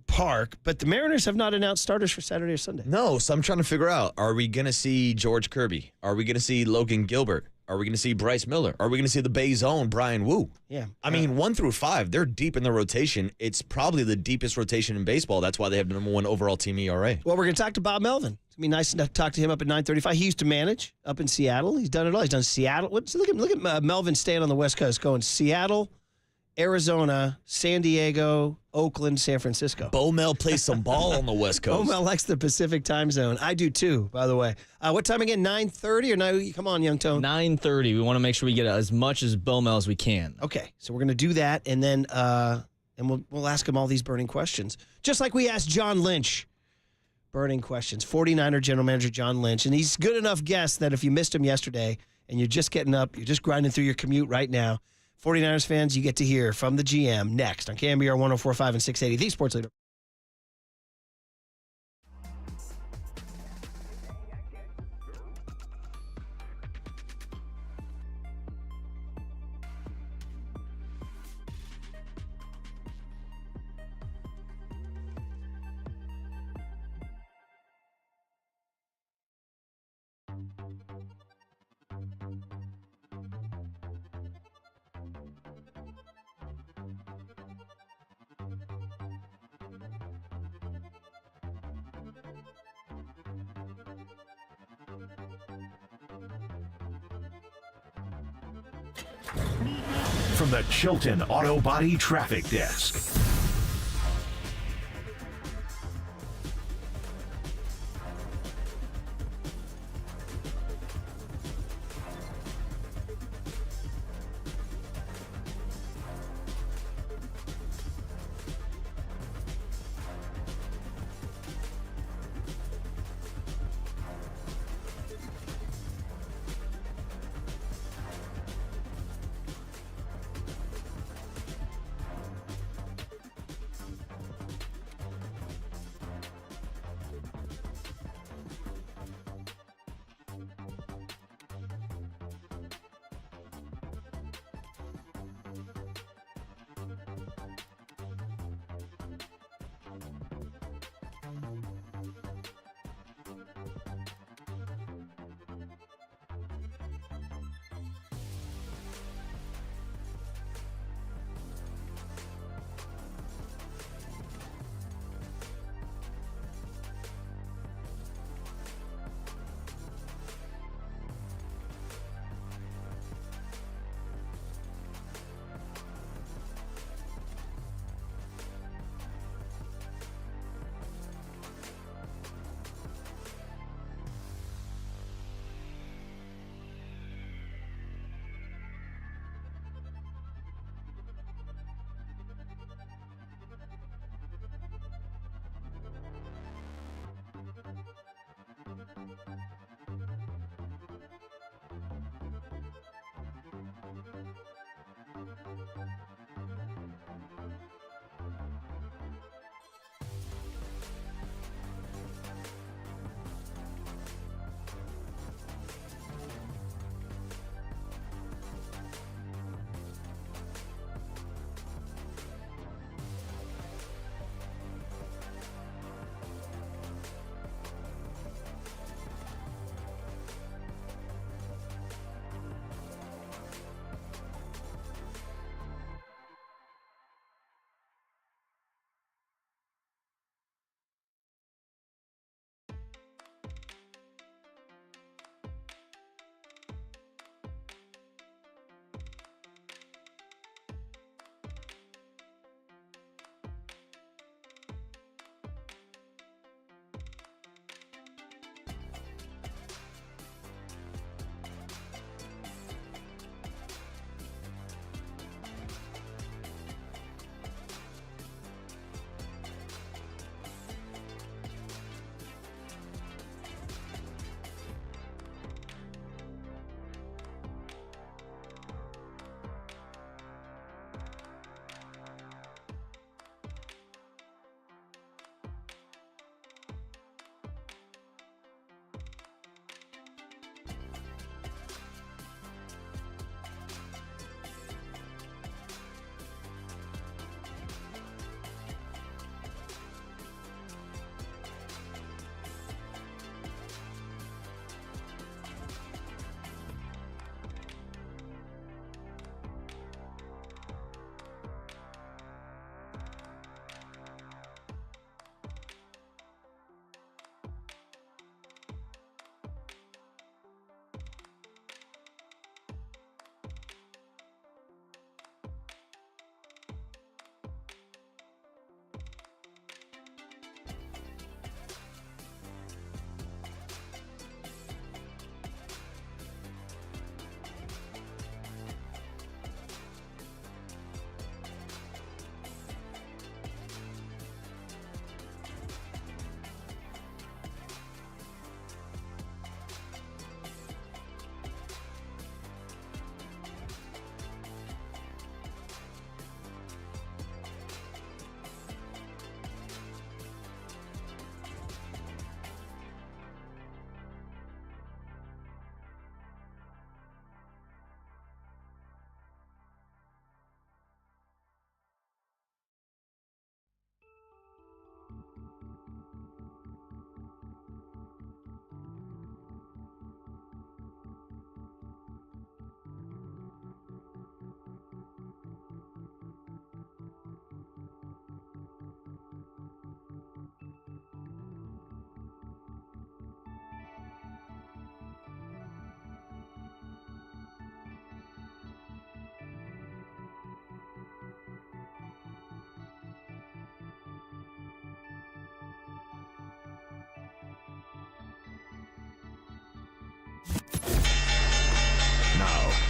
A: park. But the Mariners have not announced starters for Saturday or Sunday.
B: No, so I'm trying to figure out, are we going to see George Kirby? Are we going to see Logan Gilbert? Are we going to see Bryce Miller? Are we going to see the Bay's own Brian Wu?
A: Yeah.
B: I mean, 1 through 5, they're deep in the rotation. It's probably the deepest rotation in baseball. That's why they have the number 1 overall team ERA.
A: Well, we're going to talk to Bob Melvin. It's going to be nice to talk to him up at 9:35. He used to manage up in Seattle. He's done it all. He's done Seattle. Look at Melvin staying on the West Coast, going Seattle, Arizona, San Diego, Oakland, San Francisco.
B: Bo Mel plays some ball on the West Coast.
A: Bo Mel likes the Pacific time zone. I do too, by the way. What time again? 9:30 or 9? Come on, Young Tone.
D: 9:30. We want to make sure we get as much as Bo Mel as we can.
A: Okay, so we're going to do that, and then we'll ask him all these burning questions, just like we asked John Lynch. Burning questions. 49er general manager John Lynch, and he's good enough guest that if you missed him yesterday and you're just getting up, you're just grinding through your commute right now, 49ers fans, you get to hear from the GM next on KNBR 104.5 and 680, the Sports Leader.
C: From the Chilton Auto Body Traffic Desk.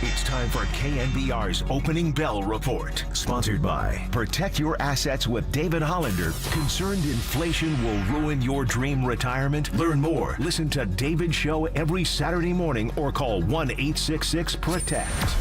C: It's time for KNBR's Opening Bell Report. Sponsored by Protect Your Assets with David Hollander. Concerned inflation will ruin your dream retirement? Learn more. Listen to David's show every Saturday morning or call 1-866-PROTECT.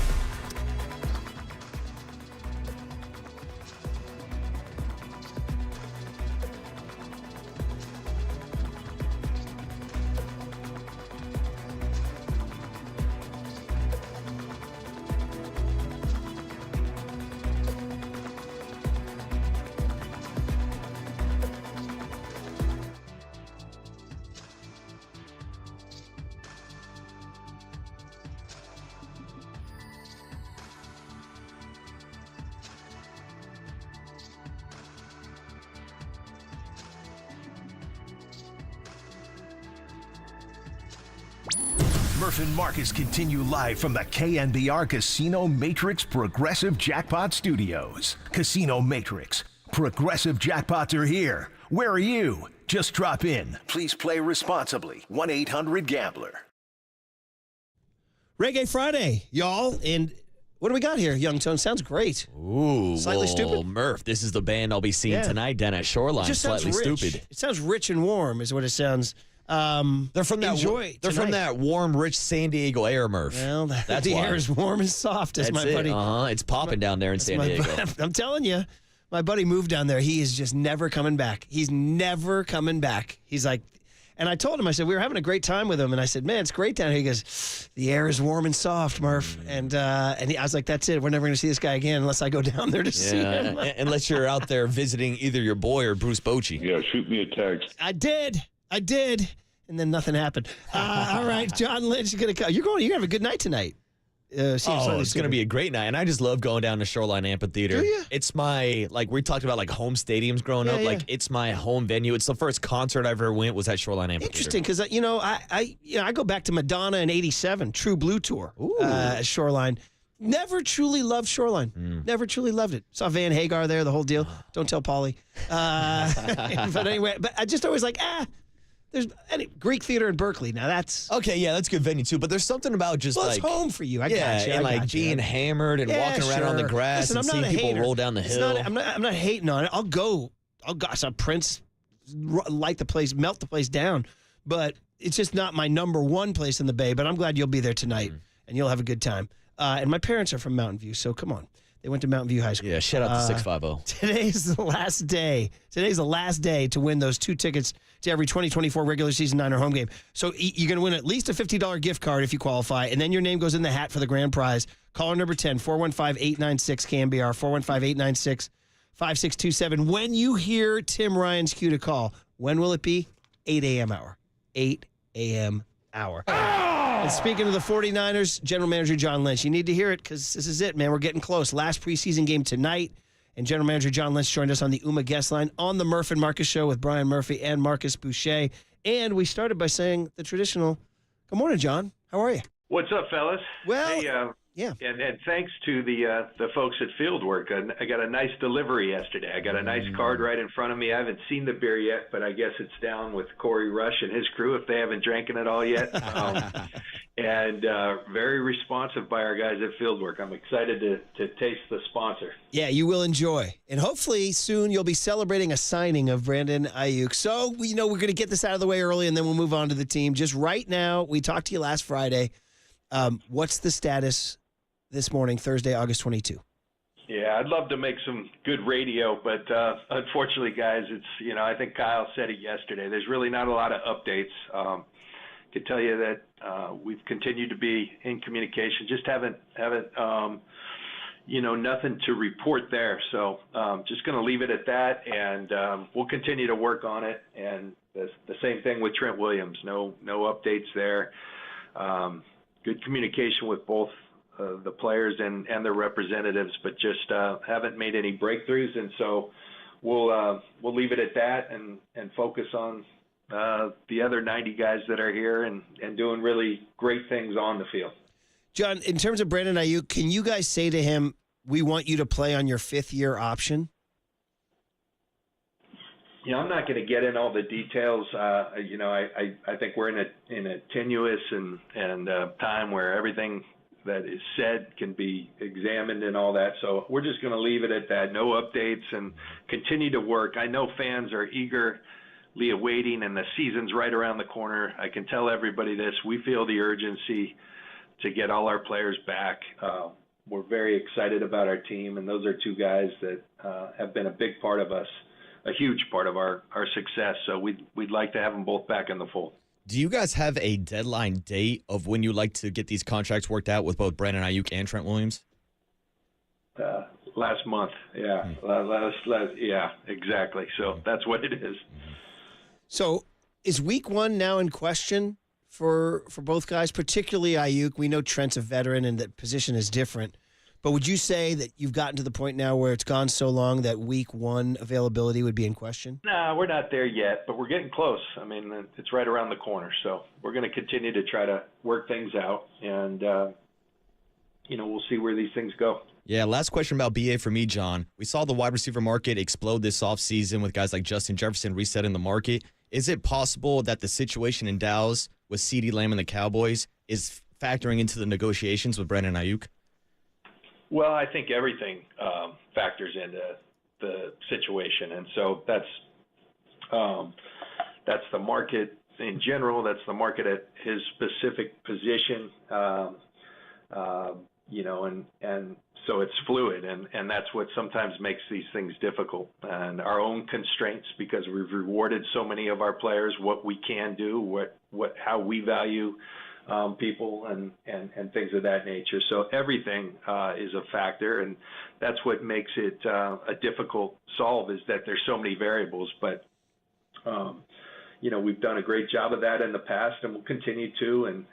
C: Murph and Marcus continue live from the KNBR Casino Matrix Progressive Jackpot Studios. Casino Matrix. Progressive jackpots are here. Where are you? Just drop in. Please play responsibly. 1-800-GAMBLER.
A: Reggae Friday, y'all. And what do we got here, Young Tone? Sounds great.
B: Ooh,
A: Slightly Stupid?
B: Murph, this is the band I'll be seeing tonight down at Shoreline.
A: It just sounds
B: Slightly
A: rich.
B: Stupid.
A: It sounds rich and warm is what it sounds.
B: They're from that. They're from that warm, rich San Diego air, Murph.
A: Well,
B: that's
A: the
B: why.
A: air is warm and soft, as my buddy.
B: It's popping down there in San Diego.
A: I'm telling you, my buddy moved down there. He is just never coming back. He's never coming back. He's like, and I told him, I said, we were having a great time with him, and I said, man, it's great down here. He goes, the air is warm and soft, Murph, and I was like, that's it. We're never going to see this guy again unless I go down there to see him.
B: Unless you're out there visiting either your boy or Bruce Bochy.
F: Yeah, shoot me a text.
A: I did. And then nothing happened. All right, John Lynch is going to come. You're going to have a good night tonight.
B: It's going to be a great night. And I just love going down to Shoreline Amphitheater.
A: Do you?
B: It's my, like we talked about, like home stadiums growing up.
A: Yeah.
B: Like it's my home venue. It's the first concert I ever went was at Shoreline Amphitheater.
A: Interesting, because I go back to Madonna in '87, True Blue Tour, Shoreline. Never truly loved Shoreline. Never truly loved it. Saw Van Hagar there, the whole deal. Don't tell Paulie. But anyway, I just always like, there's Greek Theater in Berkeley. Now that's
B: okay. Yeah, that's a good venue too. But there's something about just
A: it's home for you. I got you.
B: And
A: I got you.
B: being hammered and walking around on the grass and seeing people roll down the hill.
A: I'm not hating on it. I'll go. I saw Prince melt the place down. But it's just not my number one place in the Bay. But I'm glad you'll be there tonight and you'll have a good time. And my parents are from Mountain View, so come on. They went to Mountain View High School.
B: Yeah, shout out to 650.
A: Today's the last day. Today's the last day to win those 2 tickets to every 2024 regular season Niner home game. So you're going to win at least a $50 gift card if you qualify, and then your name goes in the hat for the grand prize. Caller number 10, 415-896-KNBR, 415-896-5627. When you hear Tim Ryan's cue to call, when will it be? 8 a.m. hour. 8 a.m. hour. And speaking of the 49ers, General Manager John Lynch, you need to hear it because this is it, man. We're getting close. Last preseason game tonight, and General Manager John Lynch joined us on the UMA guest line on the Murph and Marcus show with Brian Murphy and Marcus Boucher. And we started by saying the traditional, good morning, John. How are you?
J: What's up, fellas?
A: Well,
J: yeah. And thanks to the folks at Fieldwork. I got a nice delivery yesterday. I got a nice card right in front of me. I haven't seen the beer yet, but I guess it's down with Corey Rush and his crew if they haven't drank it all yet. And very responsive by our guys at Fieldwork. I'm excited to taste the sponsor.
A: Yeah, you will enjoy. And hopefully soon you'll be celebrating a signing of Brandon Aiyuk. So, we're going to get this out of the way early, and then we'll move on to the team. Just right now, we talked to you last Friday. What's the status this morning, Thursday, August 22?
J: Yeah, I'd love to make some good radio, but unfortunately, guys, it's I think Kyle said it yesterday. There's really not a lot of updates. Can tell you that we've continued to be in communication. Just haven't nothing to report there. So just going to leave it at that, and we'll continue to work on it. And the same thing with Trent Williams. No updates there. Good communication with both the players and their representatives, but just haven't made any breakthroughs. And so we'll leave it at that and focus on the other 90 guys that are here and doing really great things on the field.
A: John, in terms of Brandon Aiyuk, can you guys say to him, we want you to play on your 5th-year option?
J: I'm not going to get in all the details. I think we're in a tenuous and time where everything that is said can be examined and all that. So we're just going to leave it at that. No updates and continue to work. I know fans are eagerly awaiting, and the season's right around the corner. I can tell everybody this. We feel the urgency to get all our players back. We're very excited about our team, and those are two guys that have been a big part of us, a huge part of our success. So we'd like to have them both back in the fold.
B: Do you guys have a deadline date of when you'd like to get these contracts worked out with both Brandon Aiyuk and Trent Williams?
J: Last month, yeah. Yeah, exactly. So that's what it is.
A: So is week one now in question for both guys, particularly Aiyuk? We know Trent's a veteran and that position is different. But would you say that you've gotten to the point now where it's gone so long that week one availability would be in question?
J: Nah, we're not there yet, but we're getting close. I mean, it's right around the corner. So we're going to continue to try to work things out, and, we'll see where these things go.
B: Yeah, last question about BA for me, John. We saw the wide receiver market explode this offseason with guys like Justin Jefferson resetting the market. Is it possible that the situation in Dallas with CeeDee Lamb and the Cowboys is factoring into the negotiations with Brandon Aiyuk?
J: Well, I think everything factors into the situation, and so that's the market in general. That's the market at his specific position, and so it's fluid, and that's what sometimes makes these things difficult. And our own constraints, because we've rewarded so many of our players, what we can do, how we value people and things of that nature. So everything is a factor, and that's what makes it a difficult solve, is that there's so many variables. But we've done a great job of that in the past, and we'll continue to. And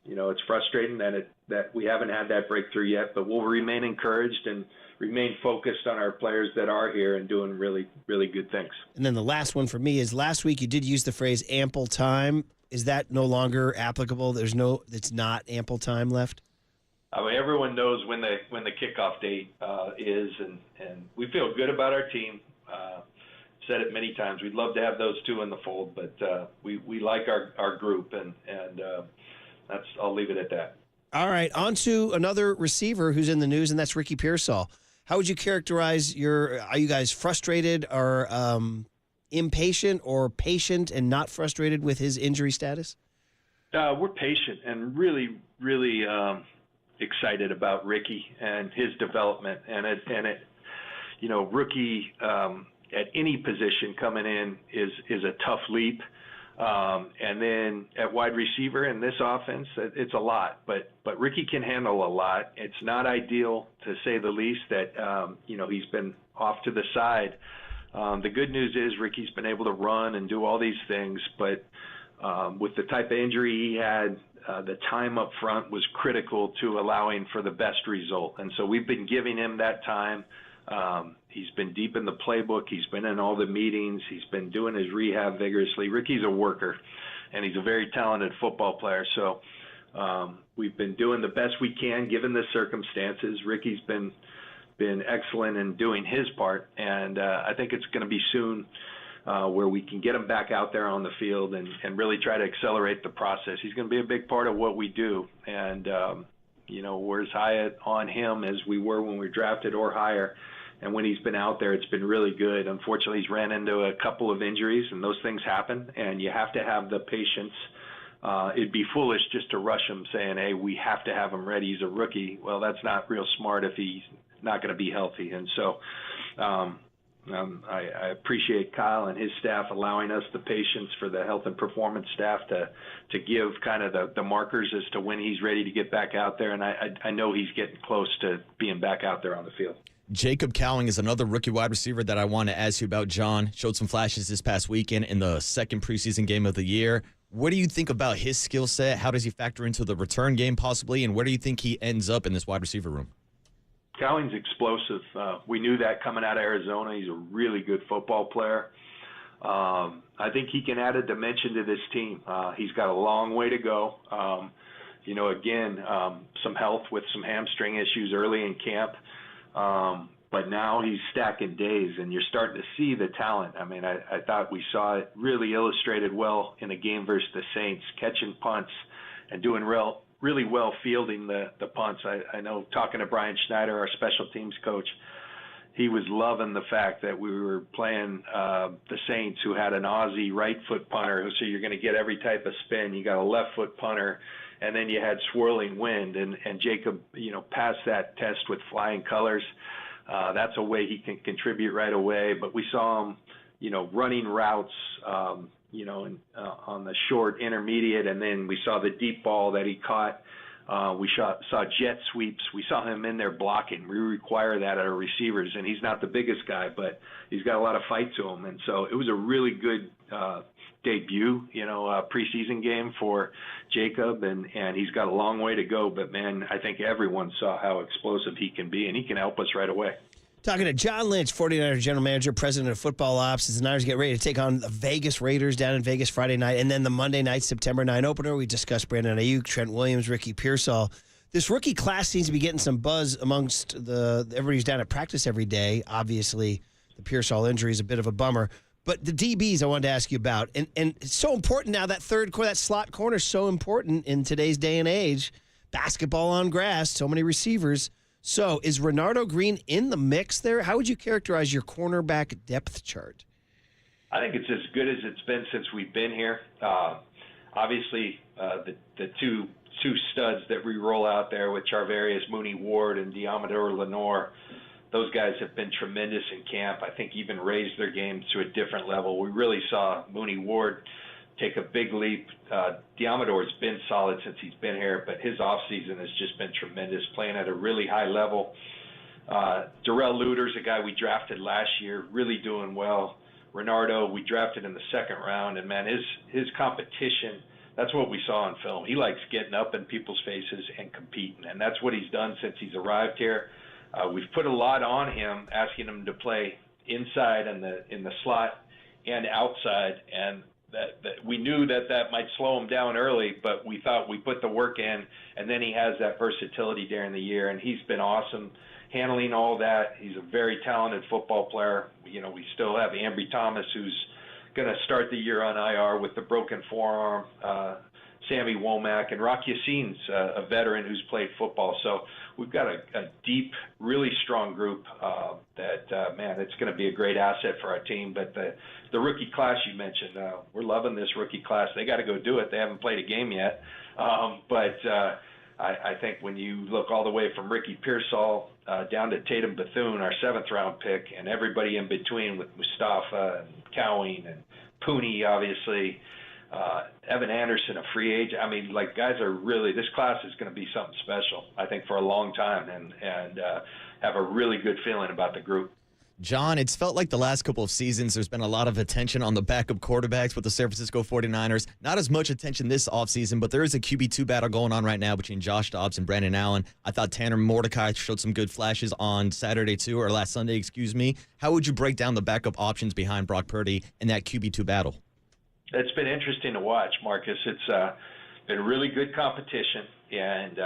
J: it's frustrating that we haven't had that breakthrough yet, but we'll remain encouraged and remain focused on our players that are here and doing really, really good things.
A: And then the last one for me is last week you did use the phrase ample time. Is that no longer applicable? It's not ample time left?
J: I mean, everyone knows when the kickoff date is, and we feel good about our team. Said it many times. We'd love to have those two in the fold, but we like our group, and I'll leave it at that.
A: All right, on to another receiver who's in the news, and that's Ricky Pearsall. How would you characterize are you guys frustrated or impatient or patient and not frustrated with his injury status?
J: We're patient and really, really excited about Ricky and his development. Rookie at any position coming in is a tough leap. And then at wide receiver in this offense, it's a lot. But Ricky can handle a lot. It's not ideal, to say the least, that he's been off to the side. The good news is Ricky's been able to run and do all these things, but with the type of injury he had, the time up front was critical to allowing for the best result. And so we've been giving him that time. He's been deep in the playbook. He's been in all the meetings. He's been doing his rehab vigorously. Ricky's a worker, and he's a very talented football player. So we've been doing the best we can given the circumstances. Ricky's been excellent in doing his part, and I think it's going to be soon where we can get him back out there on the field and really try to accelerate the process. He's going to be a big part of what we do, and we're as high on him as we were when we drafted or higher. And when he's been out there, it's been really good. Unfortunately, he's ran into a couple of injuries, and those things happen, and you have to have the patience. It'd be foolish just to rush him saying, hey, we have to have him ready. He's a rookie. Well, that's not real smart if he's not going to be healthy. And so I appreciate Kyle and his staff allowing us the patience for the health and performance staff to give kind of the markers as to when he's ready to get back out there. And I know he's getting close to being back out there on the field.
B: Jacob Cowing is another rookie wide receiver that I want to ask you about, John. Showed some flashes this past weekend in the second preseason game of the year. What do you think about his skill set? How does he factor into the return game possibly? And where do you think he ends up in this wide receiver room?
J: Cowing's explosive. We knew that coming out of Arizona. He's a really good football player. I think he can add a dimension to this team. He's got a long way to go. Some health with some hamstring issues early in camp. But now he's stacking days, and you're starting to see the talent. I mean, I thought we saw it really illustrated well in a game versus the Saints, catching punts and doing real really well fielding the punts. I know talking to Brian Schneider, our special teams coach, he was loving the fact that we were playing the Saints, who had an Aussie right foot punter, so you're going to get every type of spin. You got a left foot punter, and then you had swirling wind, and Jacob, passed that test with flying colors. That's a way he can contribute right away. But we saw him, running routes, on the short, intermediate, and then we saw the deep ball that he caught. We saw jet sweeps. We saw him in there blocking. We require that at our receivers, and he's not the biggest guy, but he's got a lot of fight to him. And so it was a really good debut, preseason game for Jacob, and he's got a long way to go. But, man, I think everyone saw how explosive he can be, and he can help us right away.
A: Talking to John Lynch, 49ers general manager, president of football ops, as the Niners get ready to take on the Vegas Raiders down in Vegas Friday night, and then the Monday night, September 9 opener. We discussed Brandon Aiyuk, Trent Williams, Ricky Pearsall. This rookie class seems to be getting some buzz amongst everybody's down at practice every day. Obviously, the Pearsall injury is a bit of a bummer. But the DBs I wanted to ask you about, and it's so important now, that third corner, that slot corner is so important in today's day and age. Basketball on grass, so many receivers. So is Renardo Green in the mix there? How would you characterize your cornerback depth chart?
J: I think it's as good as it's been since we've been here. Obviously, the two studs that we roll out there with Charvarius Mooney Ward and Diamador Lenore, those guys have been tremendous in camp. I think even raised their game to a different level. We really saw Mooney Ward take a big leap. Diamador's been solid since he's been here, but his offseason has just been tremendous, playing at a really high level. Darrell Luter's a guy we drafted last year, really doing well. Renardo, we drafted in the second round, and, man, his competition, that's what we saw on film. He likes getting up in people's faces and competing, and that's what he's done since he's arrived here. We've put a lot on him, asking him to play inside in the slot and outside, and that we knew that might slow him down early, but we thought we put the work in, and then he has that versatility during the year, and he's been awesome handling all that. He's a very talented football player. We still have Ambry Thomas, who's going to start the year on IR with the broken forearm. Sammy Womack, and Rock Yassine's a veteran who's played football. So we've got a deep, really strong group man, it's going to be a great asset for our team. But the rookie class you mentioned, we're loving this rookie class. They got to go do it. They haven't played a game yet. But I think when you look all the way from Ricky Pearsall down to Tatum Bethune, our 7th-round pick, and everybody in between with Mustafa and Cowing and Pooney, obviously, Evan Anderson, a free agent. I mean, guys are really, this class is going to be something special, I think, for a long time, and have a really good feeling about the group.
B: John, it's felt like the last couple of seasons there's been a lot of attention on the backup quarterbacks with the San Francisco 49ers. Not as much attention this offseason, but there is a QB2 battle going on right now between Josh Dobbs and Brandon Allen. I thought Tanner Mordecai showed some good flashes on Saturday too, or last Sunday, excuse me. How would you break down the backup options behind Brock Purdy in that QB2 battle?
J: It's been interesting to watch, Marcus. It's been really good competition, and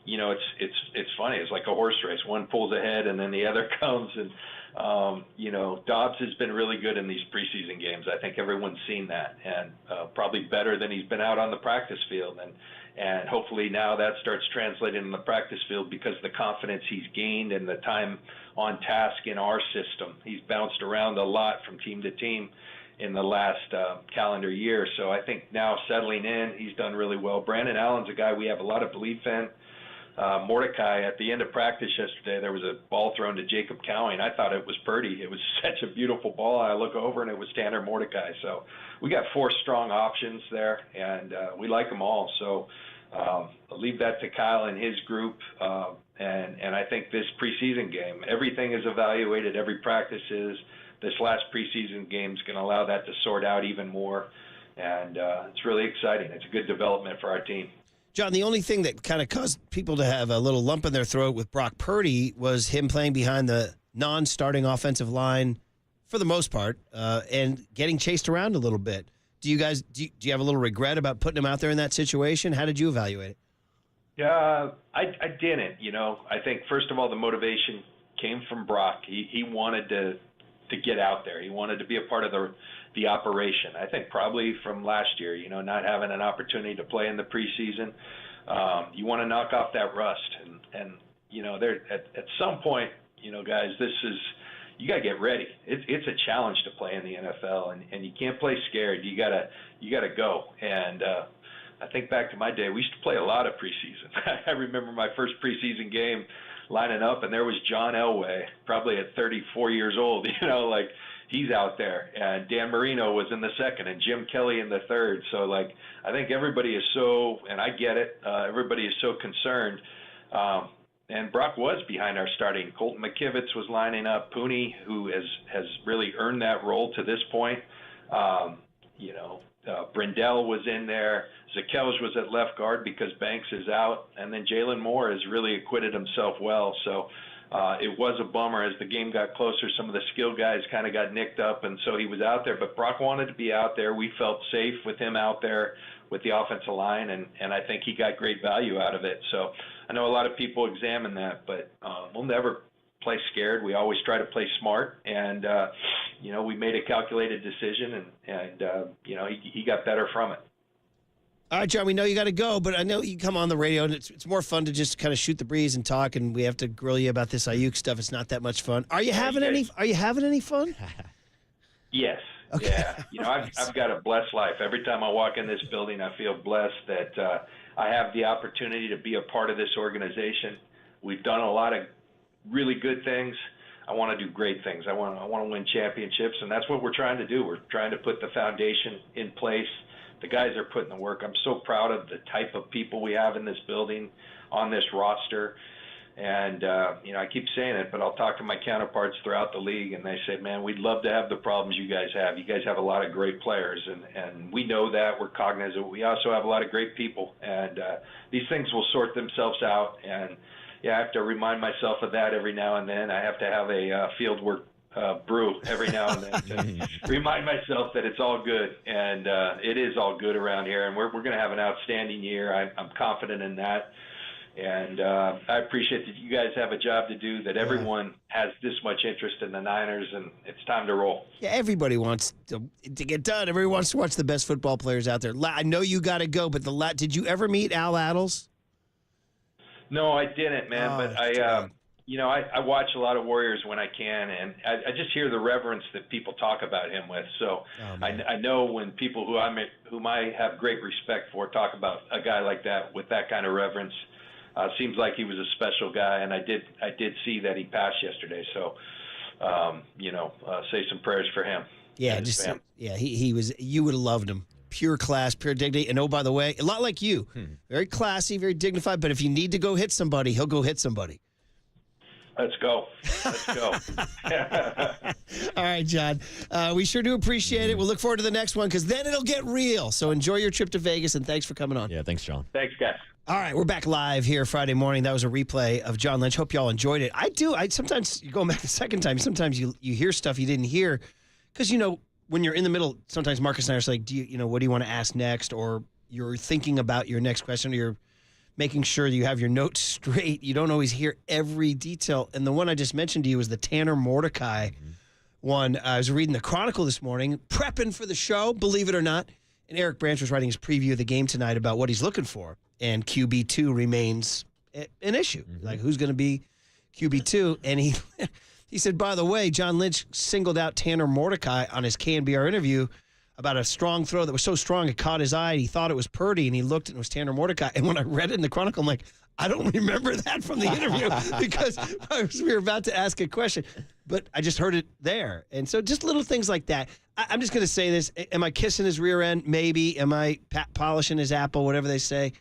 J: it's funny. It's like a horse race. One pulls ahead, and then the other comes. And Dobbs has been really good in these preseason games. I think everyone's seen that, and probably better than he's been out on the practice field. And hopefully now that starts translating in the practice field because the confidence he's gained and the time on task in our system. He's bounced around a lot from team to team in the last calendar year. So I think now settling in, he's done really well. Brandon Allen's a guy we have a lot of belief in. Mordecai, at the end of practice yesterday, there was a ball thrown to Jacob Cowing. I thought it was Purdy. It was such a beautiful ball. I look over, and it was Tanner Mordecai. So we got 4 strong options there, and we like them all. So I'll leave that to Kyle and his group. And I think this preseason game, everything is evaluated. Every practice is. This last preseason game is going to allow that to sort out even more. And it's really exciting. It's a good development for our team.
A: John, the only thing that kind of caused people to have a little lump in their throat with Brock Purdy was him playing behind the non-starting offensive line for the most part and getting chased around a little bit. Do you guys do you have a little regret about putting him out there in that situation? How did you evaluate it?
J: Yeah, I didn't. I think first of all the motivation came from Brock. He wanted to get out there. He wanted to be a part of the operation. I think probably from last year, not having an opportunity to play in the preseason. you want to knock off that rust. And there at some point, guys, you got to get ready. It's a challenge to play in the NFL, and you can't play scared. You gotta go. And I think back to my day, we used to play a lot of preseason. I remember my first preseason game lining up, and there was John Elway, probably at 34 years old, he's out there. And Dan Marino was in the second, and Jim Kelly in the third. So, I think everybody is so, and I get it, everybody is so concerned. And Brock was behind our starting. Colton McKivitz was lining up. Pooney, who has really earned that role to this point. Brindell was in there. Zakels was at left guard because Banks is out. And then Jalen Moore has really acquitted himself well. So it was a bummer as the game got closer. Some of the skill guys kind of got nicked up, and so he was out there. But Brock wanted to be out there. We felt safe with him out there with the offensive line, and I think he got great value out of it. So I know a lot of people examine that, but we'll never play scared. We always try to play smart, and we made a calculated decision, and he got better from it.
A: All right, John, we know you got to go, but I know you come on the radio, and it's more fun to just kind of shoot the breeze and talk, and we have to grill you about this Aiyuk stuff. It's not that much fun. Are you having any fun?
J: Yes.
A: Okay.
J: Yeah. I've got a blessed life. Every time I walk in this building, I feel blessed that I have the opportunity to be a part of this organization. We've done a lot of really good things. I want to do great things. I want to win championships, and that's what we're trying to do. We're trying to put the foundation in place. The guys are putting the work. I'm so proud of the type of people we have in this building, on this roster. And, I keep saying it, but I'll talk to my counterparts throughout the league, and they say, man, we'd love to have the problems you guys have. You guys have a lot of great players, and we know that. We're cognizant. We also have a lot of great people, and these things will sort themselves out. And, I have to remind myself of that every now and then. I have to have a field work brew every now and then to remind myself that it's all good, and it is all good around here, and we're going to have an outstanding year. I'm confident in that. And I appreciate that you guys have a job to do, that everyone has this much interest in the Niners, and it's time to roll.
A: Yeah, everybody wants to get done. Everybody wants to watch the best football players out there. I know you got to go, but did you ever meet Al Attles?
J: No, I didn't, man. But I watch a lot of Warriors when I can, and I just hear the reverence that people talk about him with. So I know when people whom I have great respect for talk about a guy like that with that kind of reverence. Seems like he was a special guy, and I did see that he passed yesterday. So, say some prayers for him.
A: Yeah, he was. You would have loved him. Pure class, pure dignity, and by the way, a lot like you, very classy, very dignified. But if you need to go hit somebody, he'll go hit somebody.
J: Let's go.
A: All right, John. We sure do appreciate it. We'll look forward to the next one because then it'll get real. So enjoy your trip to Vegas, and thanks for coming on.
B: Yeah, thanks, John.
J: Thanks, guys.
A: All right, we're back live here Friday morning. That was a replay of John Lynch. Hope y'all enjoyed it. I do. Sometimes you go back the second time. Sometimes you hear stuff you didn't hear because, when you're in the middle, sometimes Marcus and I are like, what do you want to ask next? Or you're thinking about your next question, or you're making sure you have your notes straight. You don't always hear every detail. And the one I just mentioned to you was the Tanner Mordecai one. I was reading the Chronicle this morning, prepping for the show, believe it or not. And Eric Branch was writing his preview of the game tonight about what he's looking for. And QB2 remains an issue. Like, who's going to be QB2? And he said, by the way, John Lynch singled out Tanner Mordecai on his KNBR interview about a strong throw that was so strong it caught his eye. He thought it was Purdy, and he looked and it was Tanner Mordecai. And when I read it in the Chronicle, I'm like, I don't remember that from the interview because we were about to ask a question. But I just heard it there. And so just little things like that. I'm just going to say this. Am I kissing his rear end? Maybe. Am I polishing his apple, whatever they say?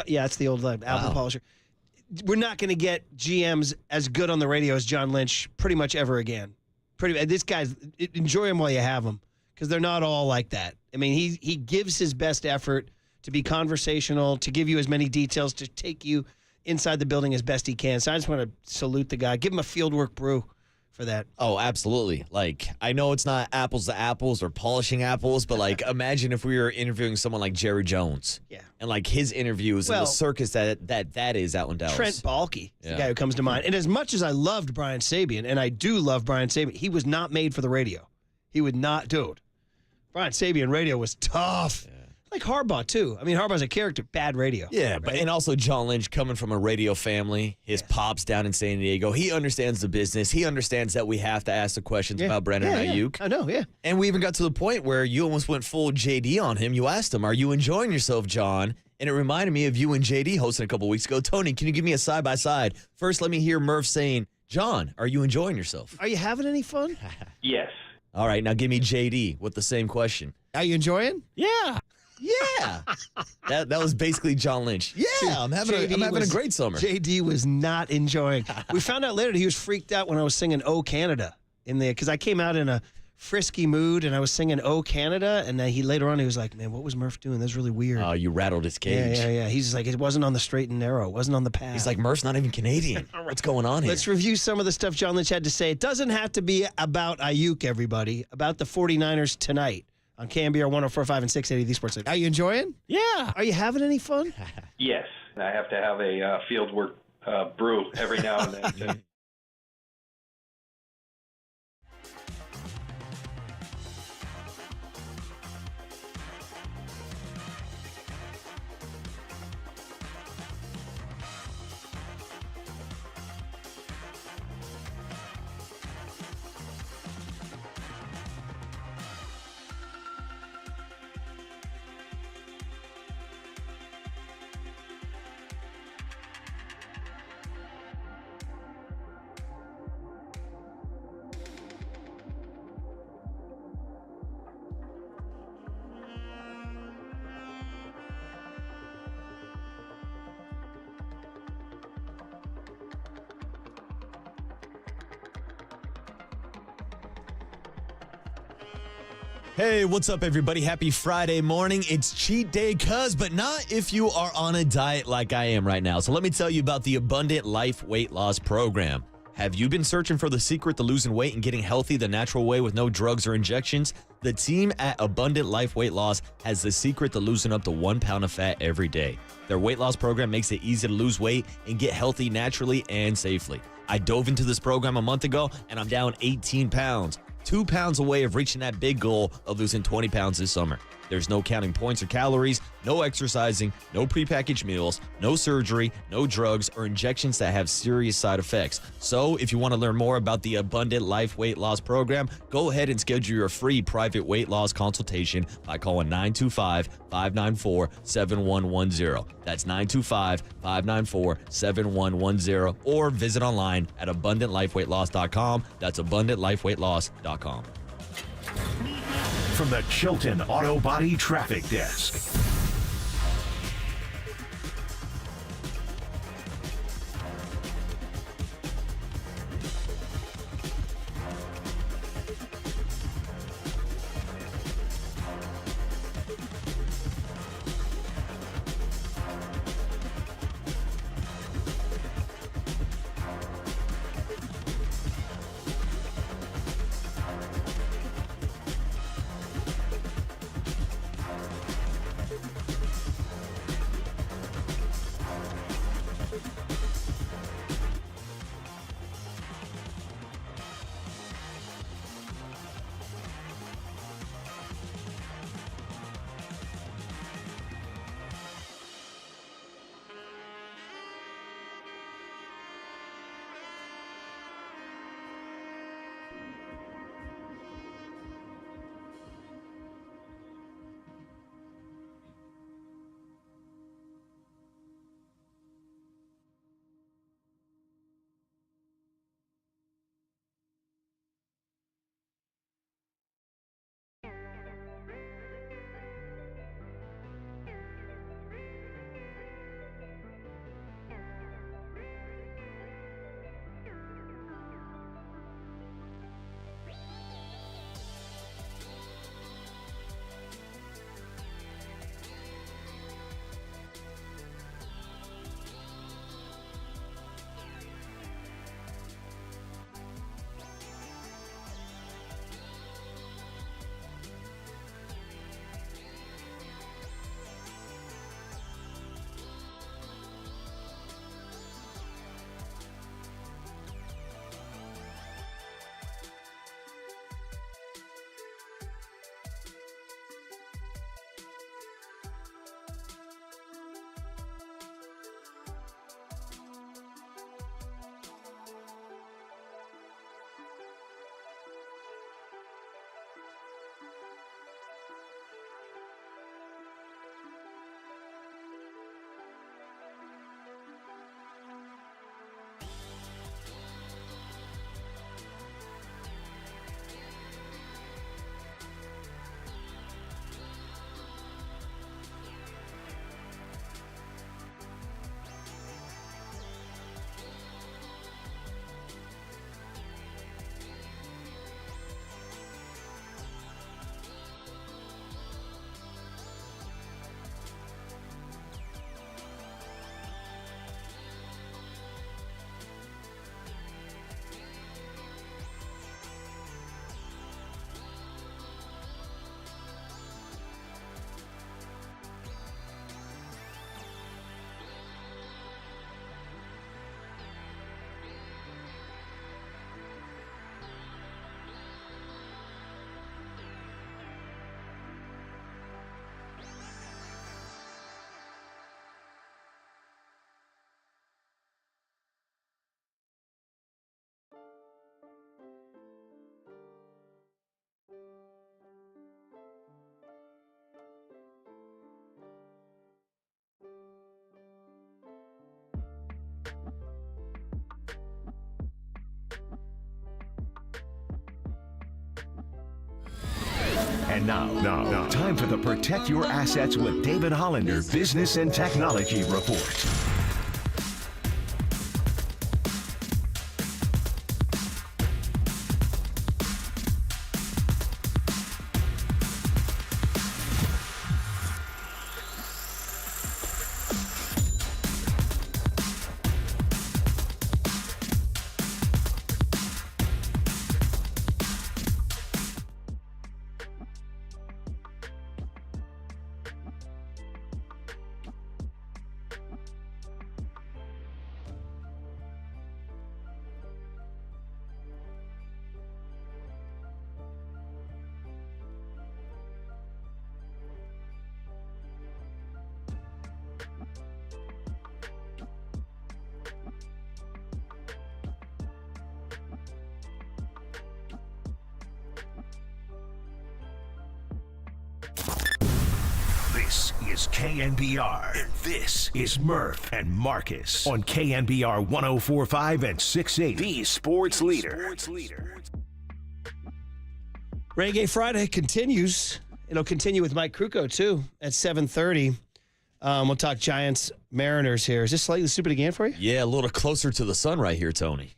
A: Yeah, it's the old apple polisher. We're not going to get GMs as good on the radio as John Lynch pretty much ever again. This guy's, enjoy him while you have him because they're not all like that. I mean, he gives his best effort to be conversational, to give you as many details, to take you inside the building as best he can. So I just want to salute the guy. Give him a fieldwork brew for that.
B: Oh, absolutely. Like, I know it's not apples to apples or polishing apples, but like, imagine if we were interviewing someone like Jerry Jones.
A: Yeah.
B: And like his interviews and the circus that is out in Dallas.
A: Trent Baalke is the guy who comes to mind. And as much as I loved Brian Sabian, and I do love Brian Sabian, he was not made for the radio. He would not do it. Brian Sabian radio was tough. Yeah. Like Harbaugh, too. I mean, Harbaugh's a character, bad radio.
B: Yeah, but and also John Lynch coming from a radio family. His pop's down in San Diego. He understands the business. He understands that we have to ask the questions about Brandon Aiyuk.
A: I know, yeah.
B: And we even got to the point where you almost went full JD on him. You asked him, are you enjoying yourself, John? And it reminded me of you and JD hosting a couple weeks ago. Tony, can you give me a side-by-side? First, let me hear Murph saying, John, are you enjoying yourself?
A: Are you having any fun?
J: Yes.
B: All right, now give me JD with the same question.
A: Are you enjoying?
B: Yeah. Yeah. that was basically John Lynch. Yeah, I'm having a great summer.
A: JD was not enjoying. We found out later that he was freaked out when I was singing "Oh Canada" in there because I came out in a frisky mood and I was singing "Oh Canada," and then he later on he was like, "Man, what was Murph doing? That's really weird."
B: Oh, you rattled his cage.
A: Yeah. He's just like, it wasn't on the straight and narrow. It wasn't on the path.
B: He's like, Murph's not even Canadian. What's going on here?
A: Let's review some of the stuff John Lynch had to say. It doesn't have to be about Aiyuk, everybody. About the 49ers tonight on KNBR 104.5 and 680 The Sports. Are you enjoying?
B: Yeah.
A: Are you having any fun?
J: Yes. I have to have a field work brew every now and then. too.
B: Hey, what's up, everybody? Happy Friday morning. It's cheat day, but not if you are on a diet like I am right now. So let me tell you about the Abundant Life Weight Loss Program. Have you been searching for the secret to losing weight and getting healthy the natural way with no drugs or injections? The team at Abundant Life Weight Loss has the secret to losing up to 1 pound of fat every day. Their weight loss program makes it easy to lose weight and get healthy naturally and safely. I dove into this program a month ago, and I'm down 18 pounds. 2 pounds away of reaching that big goal of losing 20 pounds this summer. There's no counting points or calories, no exercising, no prepackaged meals, no surgery, no drugs, or injections that have serious side effects. So if you want to learn more about the Abundant Life Weight Loss Program, go ahead and schedule your free private weight loss consultation by calling 925-594-7110. That's 925-594-7110, or visit online at abundantlifeweightloss.com. That's abundantlifeweightloss.com.
C: From the Chilton Auto Body Traffic Desk. And now, time for the Protect Your Assets with David Hollander Business and Technology Report. This is KNBR, and this is Murph and Marcus on KNBR 104.5 and 680, the sports leader.
A: Reggae Friday continues. It'll continue with Mike Kruko, too, at 7:30. We'll talk Giants, Mariners here. Is this slightly stupid again for you?
B: Yeah, a little closer to the sun right here, Tony.